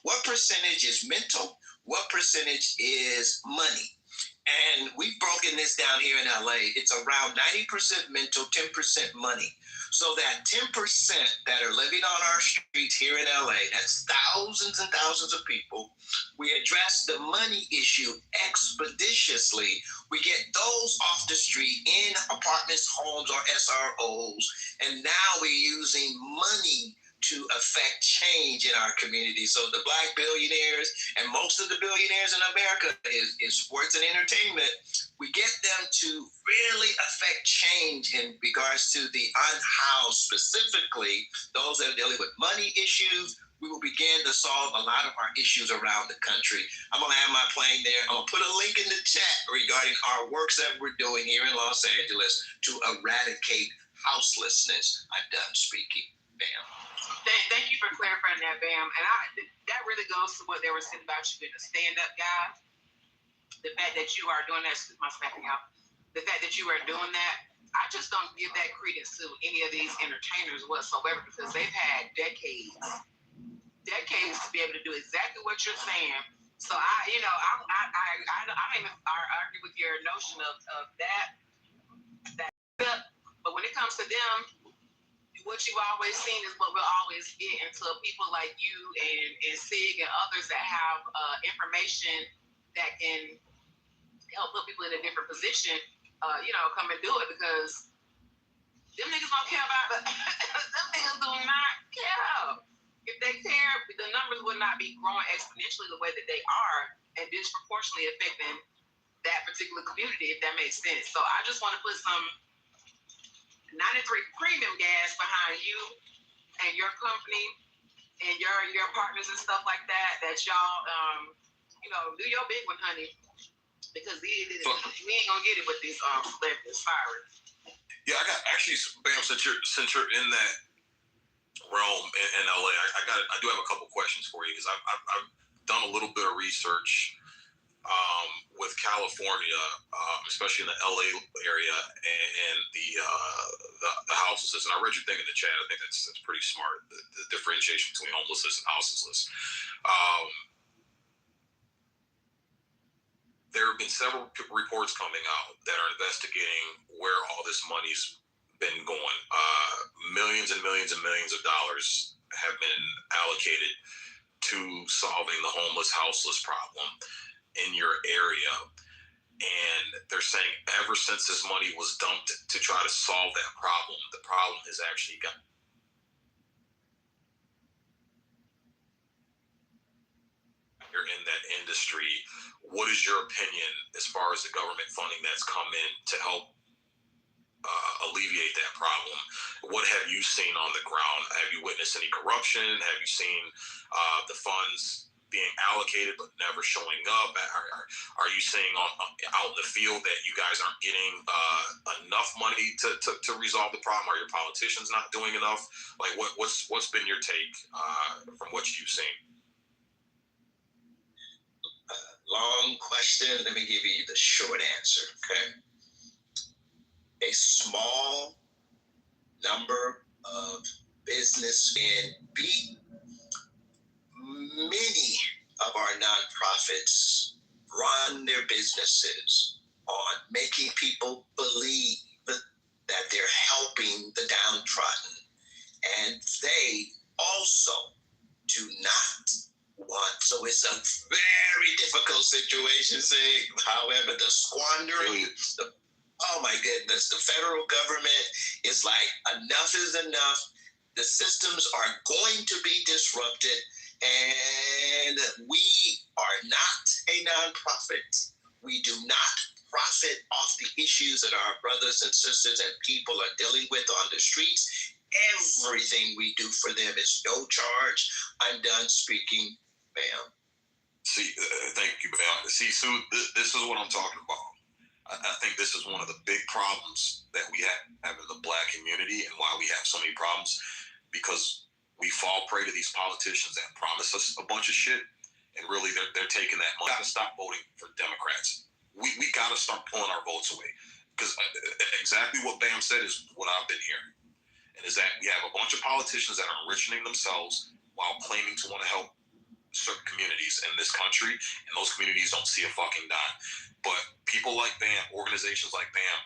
what percentage is mental, what percentage is money. And we've broken this down here in LA. It's around 90% mental, 10% money. So that 10% that are living on our streets here in LA, that's thousands and thousands of people, we address the money issue expeditiously. We get those off the street in apartments, homes, or SROs. And now we're using money to affect change in our community. So the Black billionaires and most of the billionaires in America is sports and entertainment. we get them to really affect change in regards to the unhoused, specifically those that are dealing with money issues, we will begin to solve a lot of our issues around the country. I'm going to have my plane there. I'm going to put a link in the chat regarding our works that we're doing here in Los Angeles to eradicate houselessness. I'm done speaking. Bam. Thank you for clarifying that, Bam. And that really goes to what they were saying about you being a stand-up guy. The fact that you are doing that, my smacking out. The fact that you are doing that, I just don't give that credence to any of these entertainers whatsoever, because they've had decades to be able to do exactly what you're saying. So I don't even argue with your notion of that. But when it comes to them, what you've always seen is what we'll always get into people like you and Sig and others that have information that can help put people in a different position, come and do it, because them niggas don't care about them niggas do not care. If they care, the numbers would not be growing exponentially the way that they are and disproportionately affecting that particular community, if that makes sense. So I just want to put some 93 premium gas behind you and your company and your partners and stuff like that y'all, do your big one, honey. Because we ain't gonna get it with these celebrities firing. Yeah, I got actually, Bam, since you're in that realm in LA, I do have a couple questions for you, because I've done a little bit of research with California, especially in the LA area, and the houselessness. And I read your thing in the chat. I think that's pretty smart. The differentiation between homelessness and houselessness. There have been several reports coming out that are investigating where all this money's been going. Millions and millions and millions of dollars have been allocated to solving the homeless, houseless problem in your area. And they're saying ever since this money was dumped to try to solve that problem, the problem has actually got you're in that industry. What is your opinion as far as the government funding that's come in to help alleviate that problem? What have you seen on the ground? Have you witnessed any corruption? Have you seen the funds being allocated but never showing up? Are you saying out in the field that you guys aren't getting enough money to resolve the problem? Are your politicians not doing enough? Like, what's been your take from what you've seen? Long question. Let me give you the short answer. Okay. A small number of businessmen beat many of our nonprofits run their businesses on making people believe that they're helping the downtrodden, and they also do not want. So it's a very difficult situation. However, the squandering, oh my goodness, the federal government is like, enough is enough. The systems are going to be disrupted, and we are not a nonprofit. We do not profit off the issues that our brothers and sisters and people are dealing with on the streets. Everything we do for them is no charge. I'm done speaking. Bam. See, thank you, Bam. See, Sue, this is what I'm talking about. I think this is one of the big problems that we have in the Black community, and why we have so many problems, because we fall prey to these politicians that promise us a bunch of shit, and really they're taking that money. We got to stop voting for Democrats. We got to start pulling our votes away, because exactly what Bam said is what I've been hearing, and is that we have a bunch of politicians that are enriching themselves while claiming to want to help certain communities in this country, and those communities don't see a fucking dime. But people like BAM, organizations like BAM,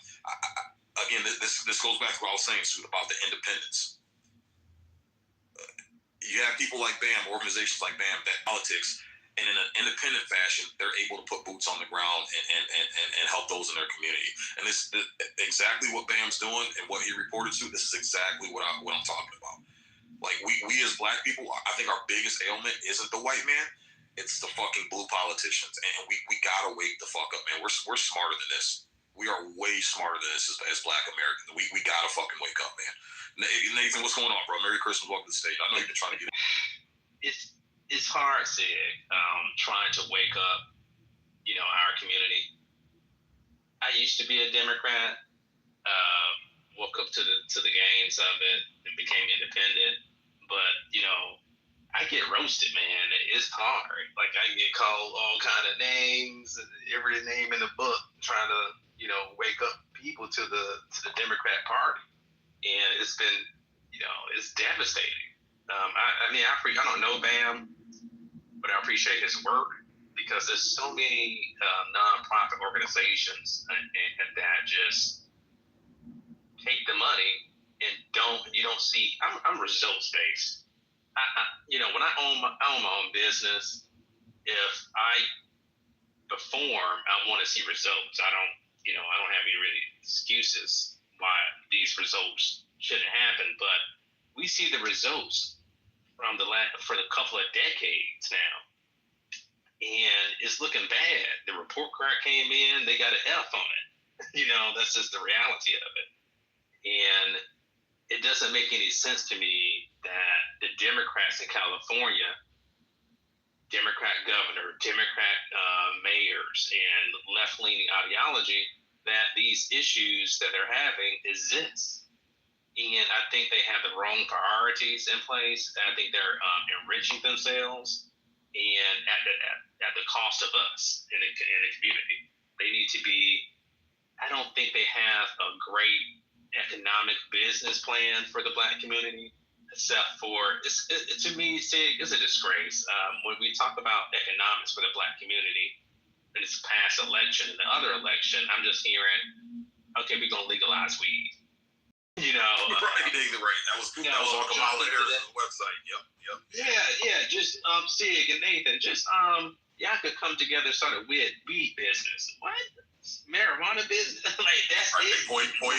again, this goes back to what I was saying, Sue, about the independence. You have people like BAM, organizations like BAM, that politics, and in an independent fashion, they're able to put boots on the ground and help those in their community. And this exactly what BAM's doing, and what he reported to. This is exactly what I'm talking about. Like, we as Black people, I think our biggest ailment isn't the white man. It's the fucking blue politicians, and we gotta wake the fuck up, man. We're smarter than this. We are way smarter than this as Black Americans. We gotta fucking wake up, man. Nathan, what's going on, bro? Merry Christmas, welcome to the stage. I know you've been trying to get. It's hard, Sig, trying to wake up, our community. I used to be a Democrat. Woke up to the gains of it and became independent. But, I get roasted, man. It's hard. Like, I get called all kind of names, every name in the book, trying to, wake up people to the Democrat Party. And it's been, it's devastating. I don't know Bam, but I appreciate his work because there's so many nonprofit organizations that just take the money and you don't see. I'm results based. When I own my own business, if I perform, I want to see results. I don't have any really excuses why these results shouldn't happen, but we see the results for the couple of decades now, and it's looking bad. The report card came in, they got an F on it. That's just the reality of it. And it doesn't make any sense to me that the Democrats in California, Democrat governor, Democrat mayors, and left-leaning ideology, that these issues that they're having exist. And I think they have the wrong priorities in place. I think they're enriching themselves, and at the cost of us in the community. They need to be. I don't think they have a great economic business plan for the Black community, except for to me, Sig, it's a disgrace. When we talk about economics for the Black community in this past election and the other election, I'm just hearing, okay, we're gonna legalize weed. Right, right. That was on Kamala Harris's website. Yep. Yeah. Just Sig and Nathan, just y'all could come together and start a weed business. What? Marijuana business? Like that's it? Point in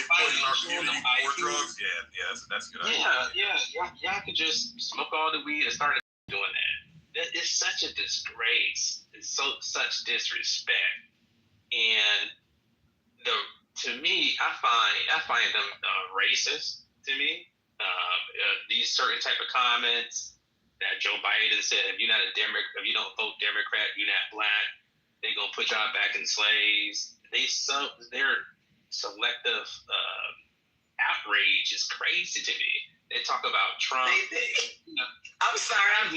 our community more drugs. Yeah, that's a good idea. Yeah. Y'all could just smoke all the weed and start doing that. That is such a disgrace. It's such disrespect. And to me, I find them racist. To me, these certain type of comments that Joe Biden said, if you're not a Democrat, if you don't vote Democrat, you're not Black. They're gonna put y'all back in slaves. Their selective outrage is crazy to me. They talk about Trump. I'm sorry. I'm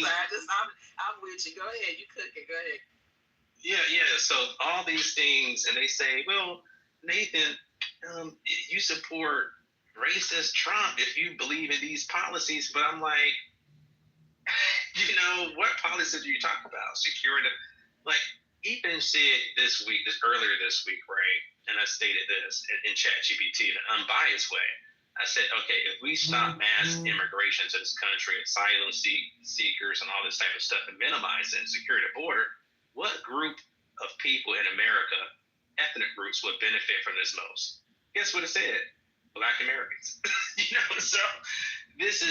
with you. Go ahead. You cooking. Go ahead. Yeah. So all these things, and they say, well, Nathan, you support racist Trump if you believe in these policies. But I'm like, what policies are you talking about? Securing Ethan said earlier this week, right? And I stated this in ChatGPT in an unbiased way. I said, okay, if we stop mass immigration to this country, asylum seekers and all this type of stuff, and minimize it and secure the border, what group of people in America, ethnic groups, would benefit from this most? Guess what it said? Black Americans. So this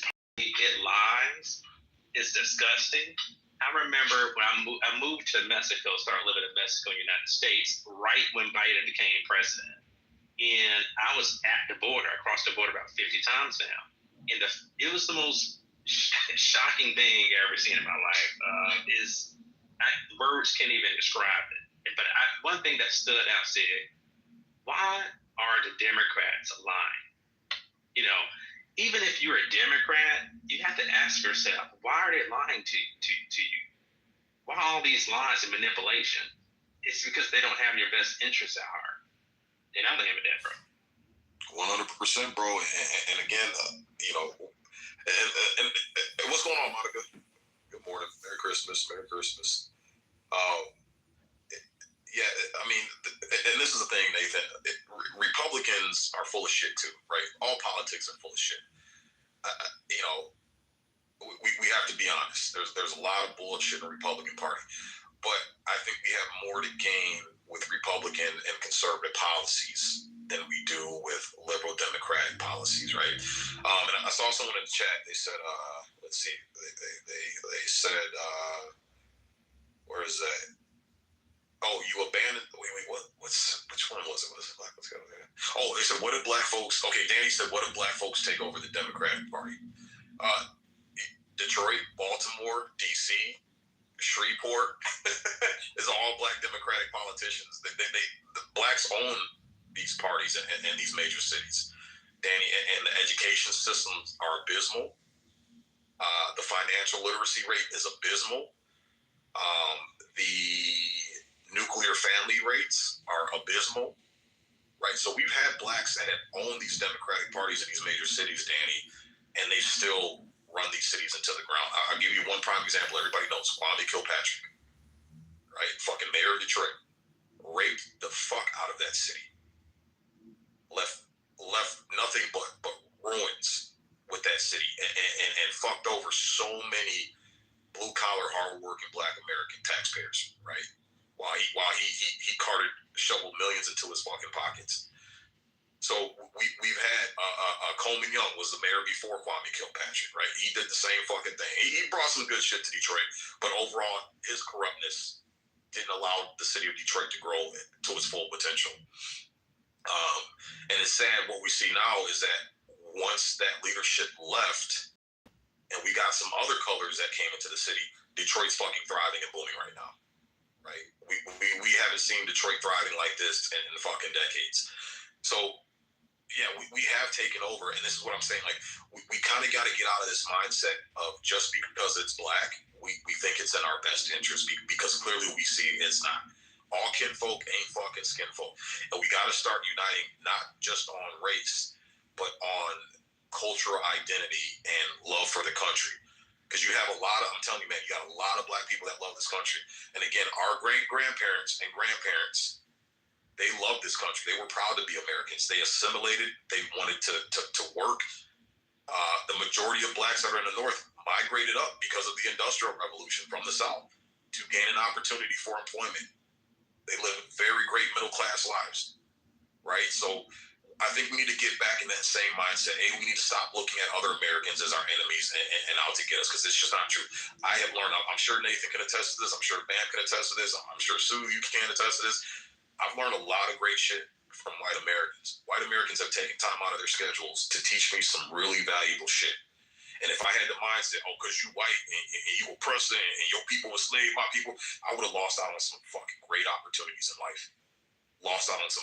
party, it lies. It's disgusting. I remember when I moved to Mexico, started living in Mexico, United States, right when Biden became president. And I was at the border. I crossed the border about 50 times now. And it was the most shocking thing I ever seen in my life. Words can't even describe it. But one thing that stood out said, why are the Democrats lying? Even if you're a Democrat, you have to ask yourself, why are they lying to you? Why all these lies and manipulation? It's because they don't have your best interests at heart. And I'm leaving that, bro. 100%, bro. And again, and what's going on, Monica? Good morning. Merry Christmas. Yeah, I mean, and this is the thing, Nathan. Republicans are full of shit too, right? All politics are full of shit. We have to be honest. There's a lot of bullshit in the Republican Party, but I think we have more to gain with Republican and conservative policies than we do with liberal Democratic policies, right? And I saw someone in the chat. They said, let's see, they said, where is that? Oh, you abandoned. Wait, what? Which one was it? Let's go there. Oh, they said, what if black folks? Okay, Danny said, what if black folks take over the Democratic Party? Detroit, Baltimore, D.C., Shreveport is all black Democratic politicians. The blacks own these parties in these major cities. Danny, and the education systems are abysmal. The financial literacy rate is abysmal. The nuclear family rates are abysmal, right? So we've had blacks that have owned these Democratic parties in these major cities, Danny, and they still run these cities into the ground. I'll give you one prime example. Everybody knows Kwame Kilpatrick, right? Fucking mayor of Detroit, raped the fuck out of that city, left nothing but ruins with that city, and fucked over so many blue collar, hardworking black American taxpayers, right? While he shoveled millions into his fucking pockets. So we've had Coleman Young was the mayor before Kwame Kilpatrick, right? He did the same fucking thing. He brought some good shit to Detroit, but overall his corruptness didn't allow the city of Detroit to grow to its full potential. And it's sad what we see now is that once that leadership left and we got some other colors that came into the city, Detroit's fucking thriving and booming right now. Right? We haven't seen Detroit thriving like this in fucking decades. So, yeah, we have taken over, and this is what I'm saying. Like, we kind of got to get out of this mindset of just because it's black, we think it's in our best interest because clearly we see it's not. All kinfolk ain't fucking skinfolk. And we got to start uniting not just on race, but on cultural identity and love for the country. Because you have I'm telling you, man, you got a lot of black people that love this country. And again, our great-grandparents and grandparents, they loved this country. They were proud to be Americans. They assimilated. They wanted to work. The majority of blacks that are in the North migrated up because of the Industrial Revolution from the South to gain an opportunity for employment. They live very great middle-class lives, right? So I think we need to get back in that same mindset. We need to stop looking at other Americans as our enemies and out to get us, because it's just not true. I have learned, I'm sure Nathan can attest to this. I'm sure Bam can attest to this. I'm sure Sue, you can attest to this. I've learned a lot of great shit from white Americans. White Americans have taken time out of their schedules to teach me some really valuable shit. And if I had the mindset, because you white and you oppressor and your people enslaved my people, I would have lost out on some fucking great opportunities in life. Lost out on some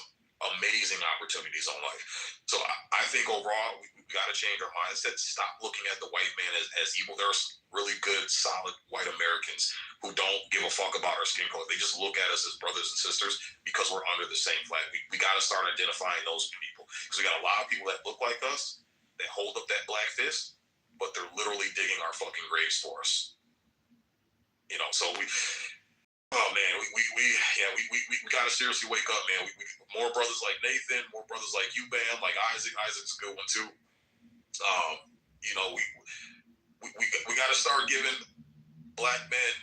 amazing opportunities on life. So I think overall, we got to change our mindset. Stop looking at the white man as evil. There's really good, solid white Americans who don't give a fuck about our skin color. They just look at us as brothers and sisters because we're under the same flag. We got to start identifying those people, because we got a lot of people that look like us, that hold up that black fist, but they're literally digging our fucking graves for us. You know, so oh man, we gotta seriously wake up, man. We more brothers like Nathan, more brothers like you, Bam, like Isaac. Isaac's a good one too. You know, we gotta start giving black men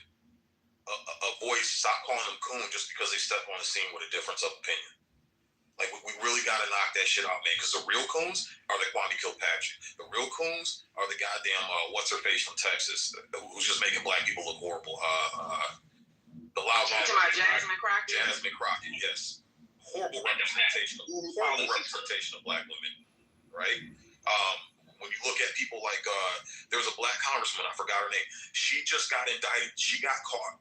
a voice. Stop calling them coon just because they step on the scene with a difference of opinion. Like, we really got to knock that shit out, man, because the real coons are the Kwame Kilpatrick. The real coons are the goddamn, what's-her-face from Texas, who's just making black people look horrible. The loud Jasmine Crockett? Jasmine Crockett, yes. Horrible representation of black women, right? When you look at people like, there was a black congressman, I forgot her name. She just got indicted. She got caught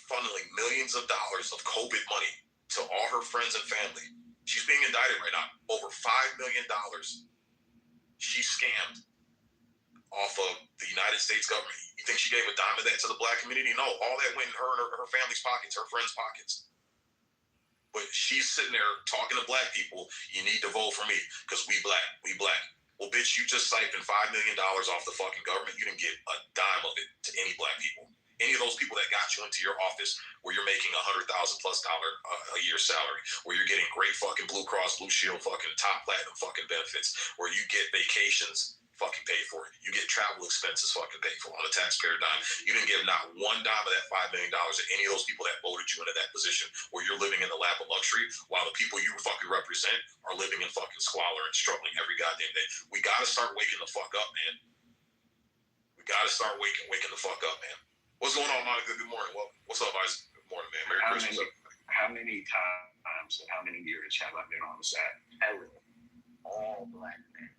funneling millions of dollars of COVID money to all her friends and family. She's being indicted right now. Over $5 million she scammed off of the United States government. You think she gave a dime of that to the black community? No, all that went in her and her family's pockets, her friends' pockets. But she's sitting there talking to black people, you need to vote for me because we black. Well, bitch, you just siphoned $5 million off the fucking government. You didn't get a dime of it to any black people. Any of those people that got you into your office where you're making $100,000+ a year salary, where you're getting great fucking Blue Cross Blue Shield fucking top platinum fucking benefits, where you get vacations fucking paid for it. You get travel expenses fucking paid for on a taxpayer dime. You didn't give not one dime of that $5 million to any of those people that voted you into that position where you're living in the lap of luxury while the people you fucking represent are living in fucking squalor and struggling every goddamn day. We gotta start waking the fuck up, man. We gotta start waking the fuck up, man. What's going on, Monica? Good morning. Well, what's up, Isaac? Good morning, man. Merry Christmas. How many times and how many years have I been on this app telling all black men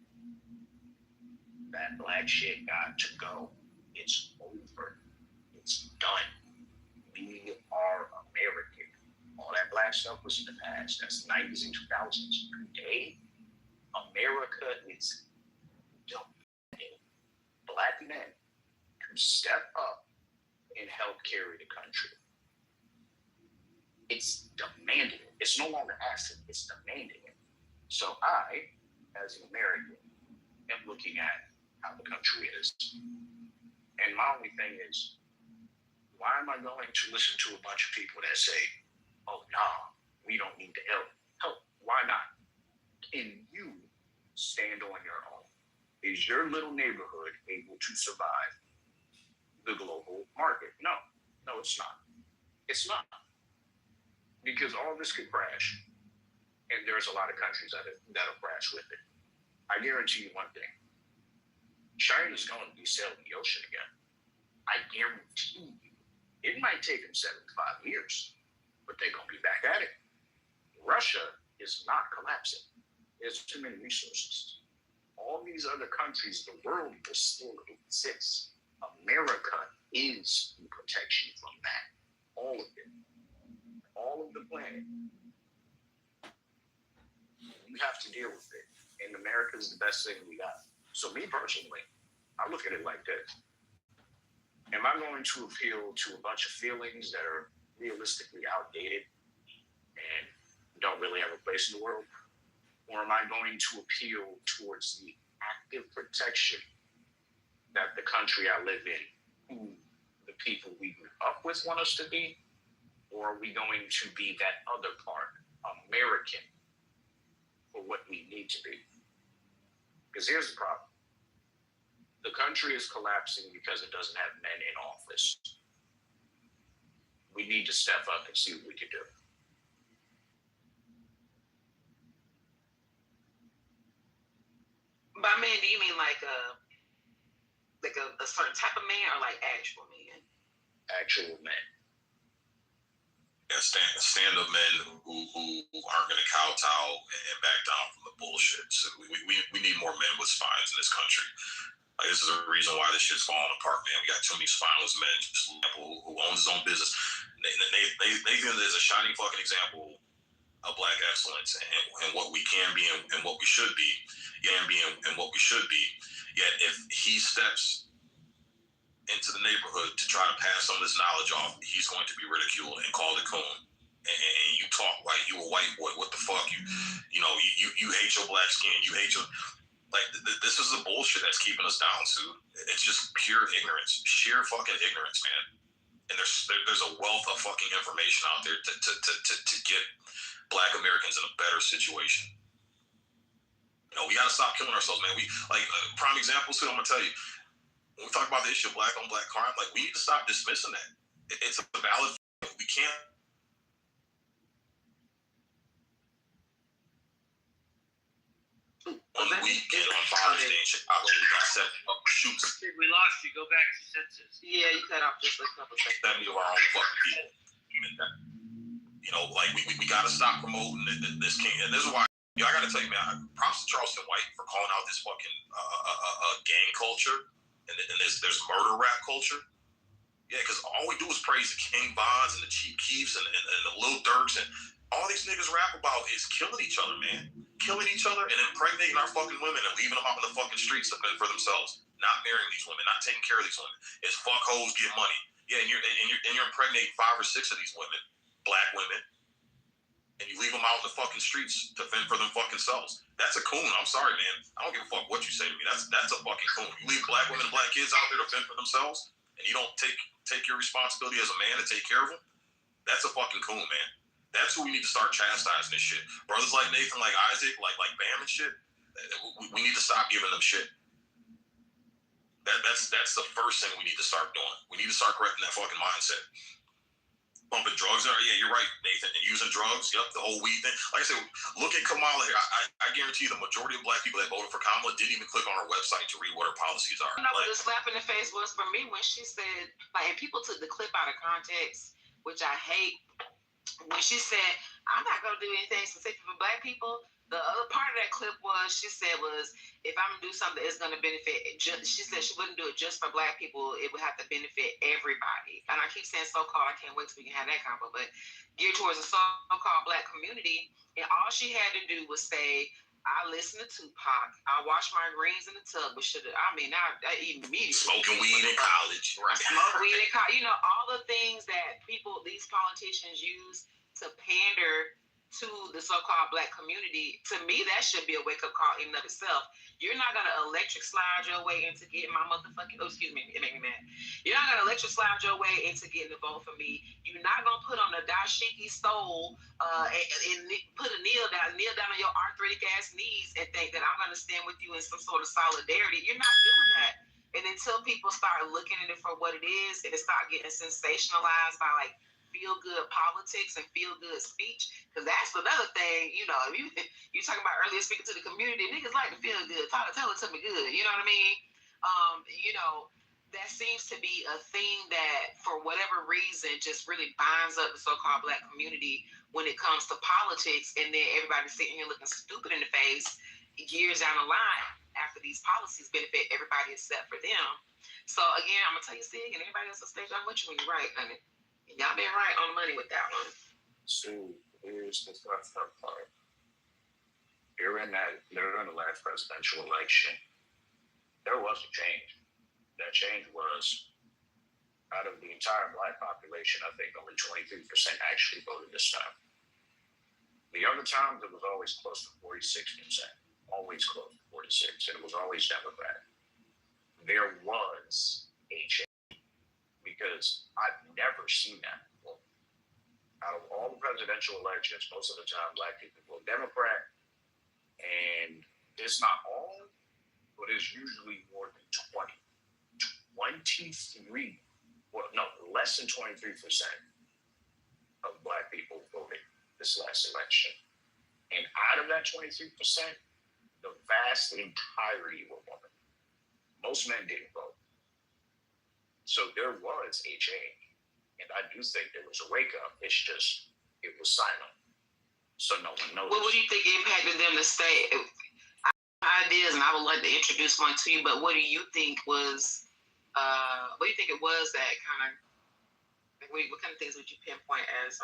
that black shit got to go? It's over. It's done. We are American. All that black stuff was in the past. That's the 90s and 2000s. Today, America is demanding black men to step up and help carry the country. It's demanding it. It's no longer asking, it's demanding it. So I, as an American, am looking at how the country is. And my only thing is, why am I going to listen to a bunch of people that say, oh, nah, we don't need the help? Help, why not? Can you stand on your own? Is your little neighborhood able to survive the global market? No, it's not. It's not. Because all this could crash. And there's a lot of countries that'll crash with it. I guarantee you one thing. China's going to be sailing the ocean again. I guarantee you. It might take them 75 years, but they're going to be back at it. Russia is not collapsing. There's too many resources. All these other countries, the world will still exist. America is the protection from that. All of it. All of the planet. You have to deal with it. And America is the best thing we got. So me personally, I look at it like this. Am I going to appeal to a bunch of feelings that are realistically outdated and don't really have a place in the world? Or am I going to appeal towards the active protection that the country I live in, who the people we grew up with want us to be? Or are we going to be that other part, American, for what we need to be? Because here's the problem. The country is collapsing because it doesn't have men in office. We need to step up and see what we can do. By man, do you mean like a certain type of man or like actual men? Actual men. Yeah, stand-up men who aren't going to kowtow and back down from the bullshit. So we need more men with spines in this country. Like, this is a reason why this shit's falling apart, man. We got too many spineless men just who owns his own business. Nathan is a shining fucking example of black excellence and what we can be and what we should be. And what we should be. Yet if he steps into the neighborhood to try to pass some of this knowledge off, he's going to be ridiculed and called a coon. And you talk like you a white boy. What the fuck? You hate your black skin. You hate your... Like, this is the bullshit that's keeping us down, Sue. It's just pure ignorance. Sheer fucking ignorance, man. And there's a wealth of fucking information out there to get black Americans in a better situation. We got to stop killing ourselves, man. Prime example, Sue, I'm going to tell you. When we talk about the issue of black on black crime, like, we need to stop dismissing that. It's a valid... We can't... On the weekend on Father's Day in Chicago, we got 7 shoots. We lost you. Go back to senses. Yeah, you cut off just a couple seconds. 70 of our own fucking people. We got to stop promoting this king. And this is why, I got to tell you, man, props to Charleston White for calling out this fucking gang culture. And there's murder rap culture. Yeah, because all we do is praise the King Bonds and the Chief Keefs and the Lil Durks, and all these niggas rap about is killing each other, man. Killing each other and impregnating our fucking women and leaving them out in the fucking streets for themselves. Not marrying these women, not taking care of these women. It's fuck hoes, get money. Yeah, and you're impregnating 5 or 6 of these women, black women, and you leave them out in the fucking streets to fend for them fucking selves. That's a coon. I'm sorry, man. I don't give a fuck what you say to me. That's a fucking coon. You leave black women and black kids out there to fend for themselves, and you don't take your responsibility as a man to take care of them. That's a fucking coon, man. That's who we need to start chastising this shit. Brothers like Nathan, like Isaac, like Bam and shit. We need to stop giving them shit. That's the first thing we need to start doing. We need to start correcting that fucking mindset. Pumping drugs out. Yeah, you're right, Nathan. And using drugs. Yep, the whole weed thing. Like I said, look at Kamala here. I guarantee you the majority of black people that voted for Kamala didn't even click on her website to read what her policies are. You know what the slap in the face was for me when she said, like, and people took the clip out of context, which I hate. When she said, I'm not going to do anything specific for black people, the other part of that clip was, she said was, if I'm going to do something that's going to benefit, she said she wouldn't do it just for black people, it would have to benefit everybody. And I keep saying so-called, I can't wait till we can have that combo, but geared towards the so-called black community. And all she had to do was say, I listen to Tupac. I wash my greens in the tub, but I immediately smoking weed in college. Right. Smoke weed in college. You know, all the things that these politicians use to pander to the so-called black community. To me, that should be a wake-up call in and of itself. You're not gonna electric slide your way into getting my motherfucking. Oh, excuse me, it made me mad. You're not gonna electric slide your way into getting the vote for me. You're not gonna put on a dashiki stole and put a kneel down on your arthritic ass knees and think that I'm gonna stand with you in some sort of solidarity. You're not doing that. And until people start looking at it for what it is and start getting sensationalized by like feel-good politics and feel-good speech, because that's another thing, you know, you talking about earlier speaking to the community, niggas like to feel good, tell it to me good, you know what I mean? You know, that seems to be a thing that, for whatever reason, just really binds up the so-called black community when it comes to politics, and then everybody's sitting here looking stupid in the face years down the line after these policies benefit everybody except for them. So again, I'm gonna tell you, Sig, and everybody else on stage, I'm with you when you're right, honey. Y'all been right on the money with that one. So here's the tough part. During the last presidential election, there was a change. That change was, out of the entire black population, I think only 23% actually voted this time. The other times, it was always close to 46%. Always close to 46%, and it was always Democrat. There was a change. Because I've never seen that before. Out of all the presidential elections, most of the time black people vote Democrat, and it's not all, but it's usually more than 23, less than 23% of black people voted this last election. And out of that 23%, the vast entirety were women. Most men didn't vote. So there was a change. And I do think there was a wake up. It's just, it was silent. So no one noticed. Well, what do you think impacted them to stay? Ideas, and I would like to introduce one to you, but what do you think was, what do you think it was that kind of, what kind of things would you pinpoint as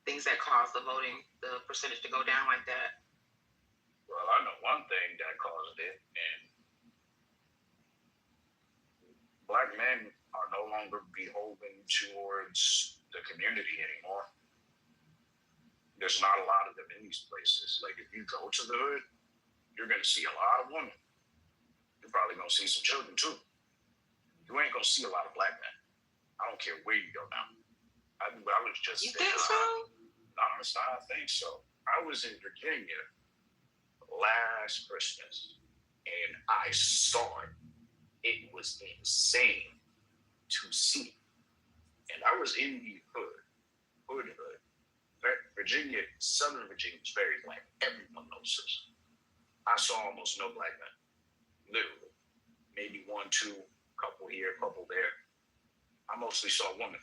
things that caused the percentage to go down like that? Well, I know one thing that caused it, and black men are no longer beholden towards the community anymore. There's not a lot of them in these places. Like, if you go to the hood, you're going to see a lot of women. You're probably going to see some children, too. You ain't going to see a lot of black men. I don't care where you go now. I was just... You think so? Honestly, I think so. I was in Virginia last Christmas, and I saw it. It was insane to see. And I was in the hood. Virginia, Southern Virginia is very black. Everyone knows this. I saw almost no black men. Literally. Maybe one, two, couple here, couple there. I mostly saw women.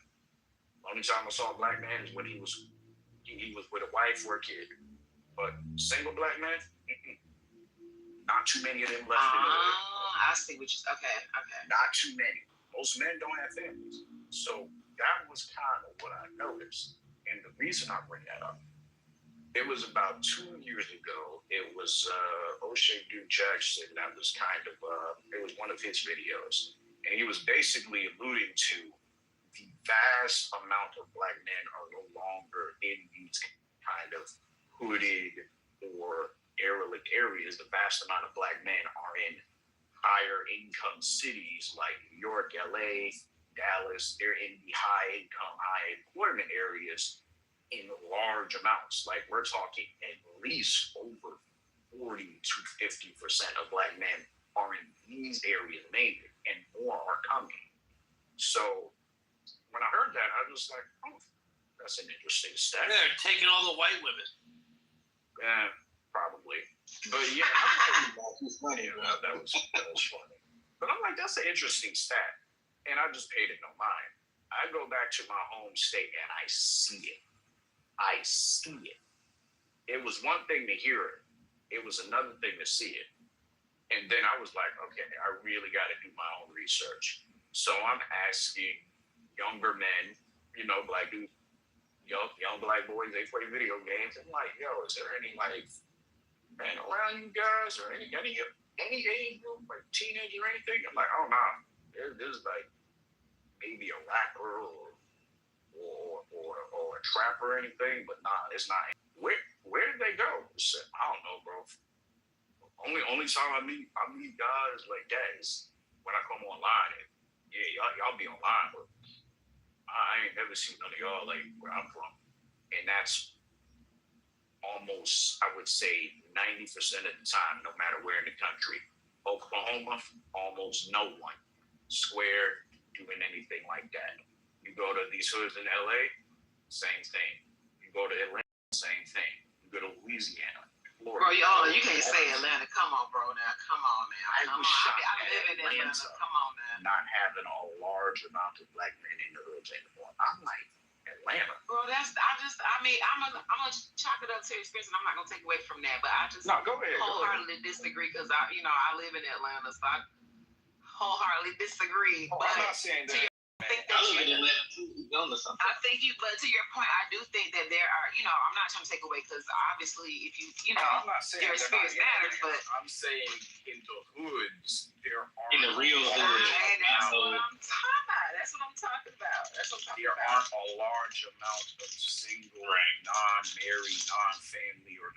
The only time I saw a black man is when he was with a wife or a kid. But single black man, not too many of them left in the hood. I see what you okay. Not too many. Most men don't have families. So that was kind of what I noticed. And the reason I bring that up, it was about 2 years ago. It was O'Shea Duke Jackson. That was kind of, it was one of his videos. And he was basically alluding to the vast amount of black men are no longer in these kind of hooded or derelict areas. The vast amount of black men are in higher income cities like New York, LA, Dallas. They're in the high income, high employment areas in large amounts. Like, we're talking at least over 40 to 50% of black men are in these areas made it, and more are coming. So when I heard that, I was like, oh, that's an interesting stat. They're taking all the white women. Yeah, probably. But yeah, that was funny. But I'm like, that's an interesting stat. And I just paid it no mind. I go back to my home state and I see it. I see it. It was one thing to hear it. It was another thing to see it. And then I was like, okay, I really got to do my own research. So I'm asking younger men, you know, black dudes, young black boys, they play video games. I'm like, yo, is there any like men around you guys or any age group, like teenage or anything? I'm like, oh no, there's like maybe a rapper or a trapper or anything, but nah, it's not. Where did they go? I said, I don't know, bro. Only time I meet guys like that is when I come online. And yeah, y'all be online, but I ain't never seen none of y'all like where I'm from. And that's almost, I would say, 90% of the time, no matter where in the country. Oklahoma, almost no one square doing anything like that. You go to these hoods in LA, same thing. You go to Atlanta, same thing. You go to Louisiana, Florida. Bro, you can't say Atlanta. Come on, bro. Now, come on, man. I live in Atlanta. Come on, man. Not having a large amount of black men in the hoods anymore. I'm like, Atlanta. Bro, I'm gonna chalk it up to experience, and I'm not gonna take away from that. But I just wholeheartedly disagree because I live in Atlanta, so I wholeheartedly disagree. But I'm not saying that. I live in Atlanta too. I think but to your point, I do think that there are, I'm not trying to take away because obviously if I'm not saying your experience matters, but I'm saying in the hoods, there are in the real hood. That's what I'm talking about. There aren't a large amount of single, non-married, non-family, or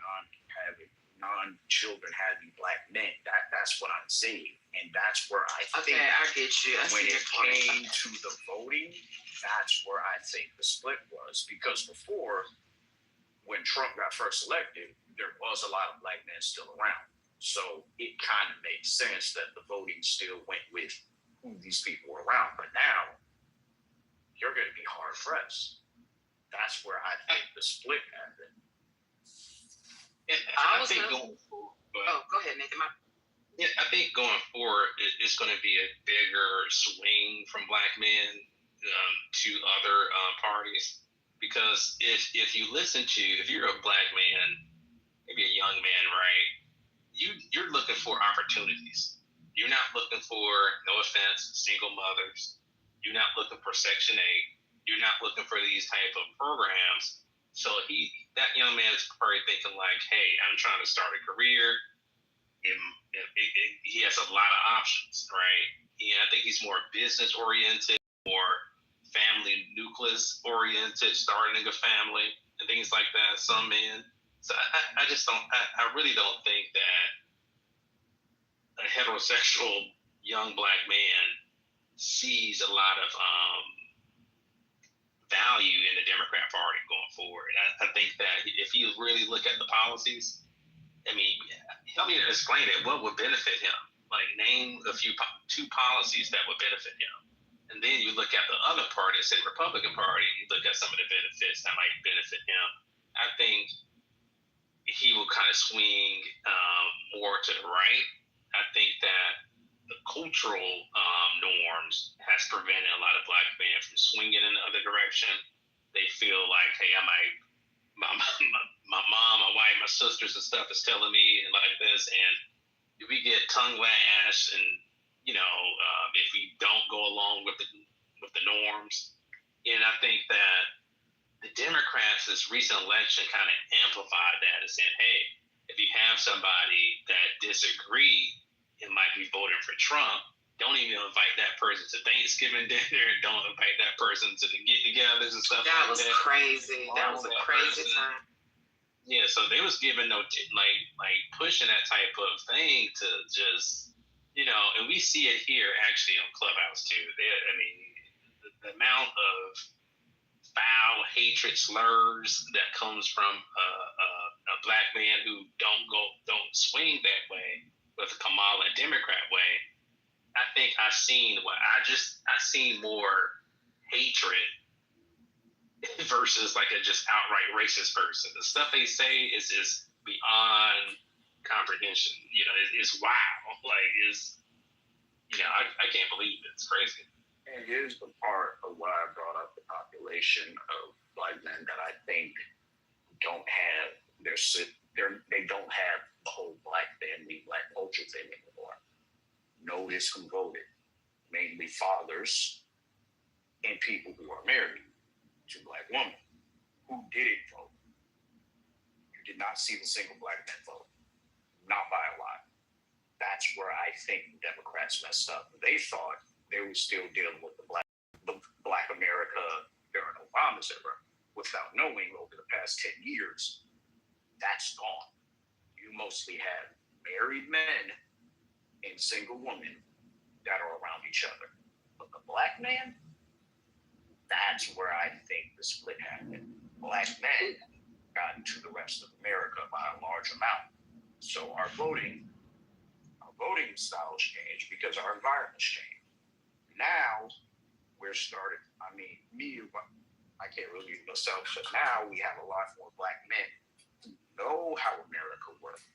non-children having black men. That's what I'm saying. And that's where I think I get you. When it came to the voting, that's where I think the split was. Because before, when Trump got first elected, there was a lot of black men still around. So it kind of made sense that the voting still went with who these people were around. But now, you're going to be hard pressed. That's where I think the split happened. I think going forward. Go ahead, Nathan. Yeah, I think going forward, it's going to be a bigger swing from black men to other parties. Because if you're a black man, maybe a young man, right? You're looking for opportunities. You're not looking for, no offense, single mothers. You're not looking for Section 8. You're not looking for these type of programs. So that young man is probably thinking like, hey, I'm trying to start a career. He has a lot of options, right? I think he's more business oriented, more family nucleus oriented, starting a family and things like that. Some men. So I just don't. I really don't think that a heterosexual young black man sees a lot of value in the Democrat Party going forward. I think that if you really look at the policies, help me to explain it. What would benefit him? Like, name two policies that would benefit him. And then you look at the other party, say Republican Party, you look at some of the benefits that might benefit him. I think he will kind of swing more to the right. I think that the cultural norms has prevented a lot of black men from swinging in the other direction. They feel like, hey, my mom, my wife, my sisters and stuff is telling me like this, and we get tongue lashed, and if we don't go along with the norms. And I think that the Democrats, this recent election, kind of amplified that and said, hey, if you have somebody that disagree and might be voting for Trump, don't even invite that person to Thanksgiving dinner. Don't invite that person to the get-togethers and stuff. That was crazy. That was a crazy time. Yeah, so they was giving like pushing that type of thing to just, and we see it here actually on Clubhouse too. The amount of foul hatred slurs that comes from a black man who don't swing that way with the Kamala Democrat way. I think I seen more hatred versus like a just outright racist person. The stuff they say is just beyond comprehension. You know, it's wild. Like I can't believe it. It's crazy. And here's the part of why I brought up the population of black men that I think don't have they don't have the whole black family, black culture thing anymore. Notice who voted. Mainly fathers and people who are married to black women. Who didn't vote? You did not see the single black man vote. Not by a lot. That's where I think Democrats messed up. They thought they were still dealing with the black America during Obama's era, without knowing over the past 10 years, that's gone. You mostly have married men and single women that are around each other. But the black man, that's where I think the split happened. Black men got into the rest of America by a large amount. So our voting styles changed because our environments changed. Now we're started. I can't really use myself, but now we have a lot more black men who know how America works,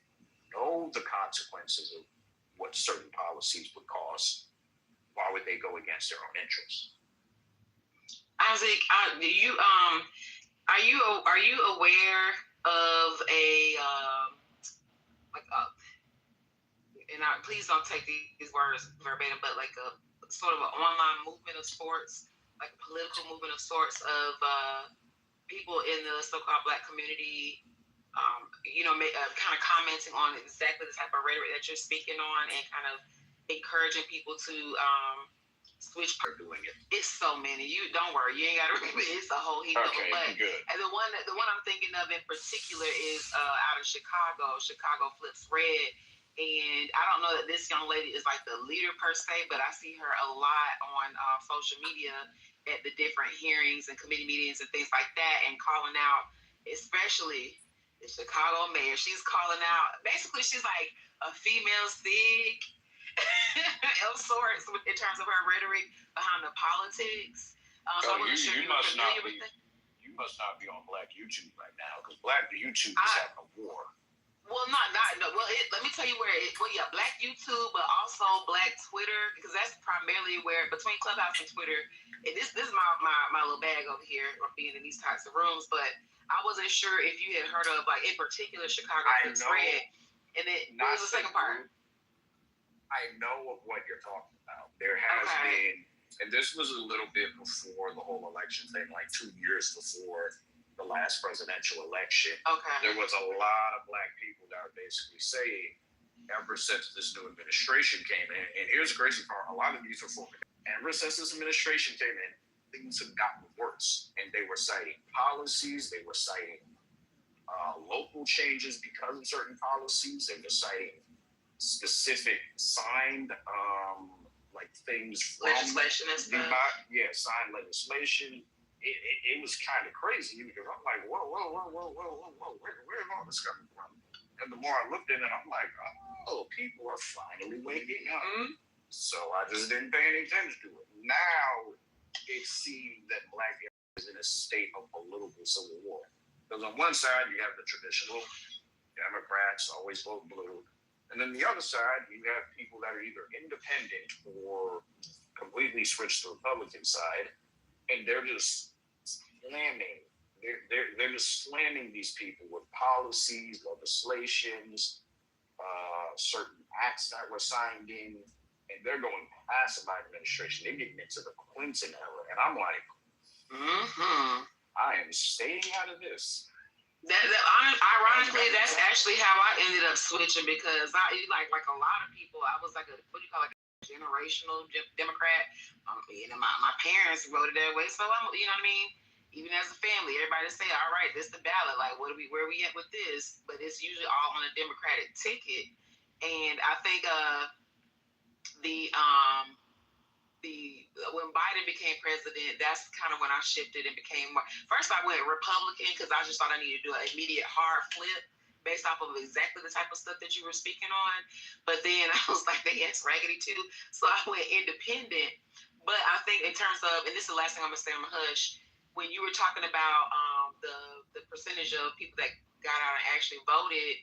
know the consequences of what certain policies would cause. Why would they go against their own interests? Isaac, are you aware of please don't take these words verbatim, but like a sort of an online movement of sorts, like a political movement of sorts of people in the so-called black community, kind of commenting on exactly the type of rhetoric that you're speaking on and kind of encouraging people to switch. Doing it. It's so many. You don't worry. You ain't got to remember. It's a whole heap of them. But good. And the one I'm thinking of in particular is out of Chicago. Chicago Flips Red. And I don't know that this young lady is like the leader per se, but I see her a lot on social media at the different hearings and committee meetings and things like that, and calling out, especially the Chicago mayor. She's calling out, basically she's like a female Sig of sorts in terms of her rhetoric behind the politics. You must not be on Black YouTube right now, because Black YouTube is having a war. Well, let me tell you where Black YouTube, but also Black Twitter, because that's primarily where, between Clubhouse and Twitter, and this is my little bag over here, or being in these types of rooms, but I wasn't sure if you had heard of, like, in particular, Chicago Flips Red, and then what was the second part? I know of what you're talking about. There has been, and this was a little bit before the whole election thing, like 2 years before the last presidential election. There was a lot of Black people that are basically saying, ever since this new administration came in, and here's the crazy part, a lot of these are former. Ever since this administration came in, things have gotten worse. And they were citing policies, they were citing local changes because of certain policies, they were citing specific signed like things from legislation and stuff. Signed legislation. It was kind of crazy because I'm like, whoa, where's all this coming from? And the more I looked at it, I'm like, oh, people are finally waking up. Mm-hmm. So I just didn't pay any attention to it. Now it seems that Black is in a state of political civil war. Because on one side, you have the traditional Democrats, always vote blue. And then the other side, you have people that are either independent or completely switched to the Republican side. And they're just slamming. They're just slamming these people with policies, legislations, certain acts that were signed in, and they're going past the Biden administration. They're getting into the Clinton era, and I'm like, I am staying out of this. Ironically, that's actually how I ended up switching, because like a lot of people, I was like a generational Democrat. My parents voted that way, so I'm, you know what I mean. Even as a family, everybody say, "All right, this is the ballot. Like, where are we at with this?" But it's usually all on a Democratic ticket. And I think when Biden became president, that's kind of when I shifted and became more. First, I went Republican because I just thought I needed to do an immediate hard flip. based off of exactly the type of stuff that you were speaking on. But then I was like, they asked raggedy too. So I went independent. But I think in terms of, and this is the last thing I'm going to say, I'm going to hush, when you were talking about the percentage of people that got out and actually voted,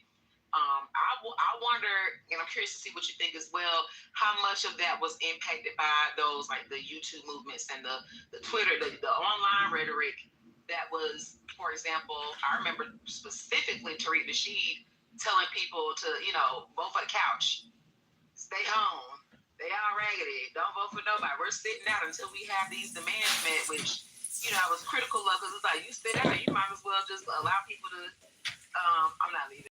I wonder, and I'm curious to see what you think as well, how much of that was impacted by those, like the YouTube movements and the Twitter, the online rhetoric that was, for example, I remember specifically Tariq Nasheed telling people to, vote for the couch, stay home, they all raggedy, don't vote for nobody. We're sitting out until we have these demands met, which, I was critical of, because it's like, you sit out, you might as well just allow people to, I'm not leaving.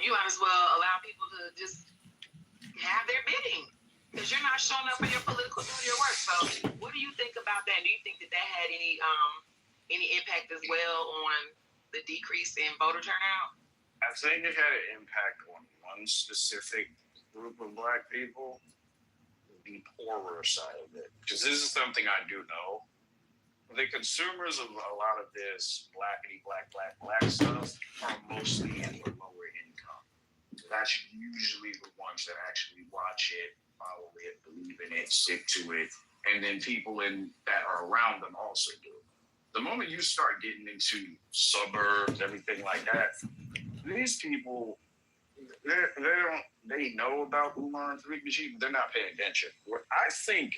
You might as well allow people to just have their bidding, because you're not showing up for your political doing your work. So what do you think about that? Do you think that had any impact as well on the decrease in voter turnout? I think it had an impact on one specific group of Black people, the poorer side of it. Because this is something I do know. The consumers of a lot of this black stuff are mostly in the lower income. That's usually the ones that actually watch it, follow it, believe in it, stick to it. And then people that are around them also do. The moment you start getting into suburbs, everything like that, these people, they know about Umar and Tariq Nasheed, but they're not paying attention. I think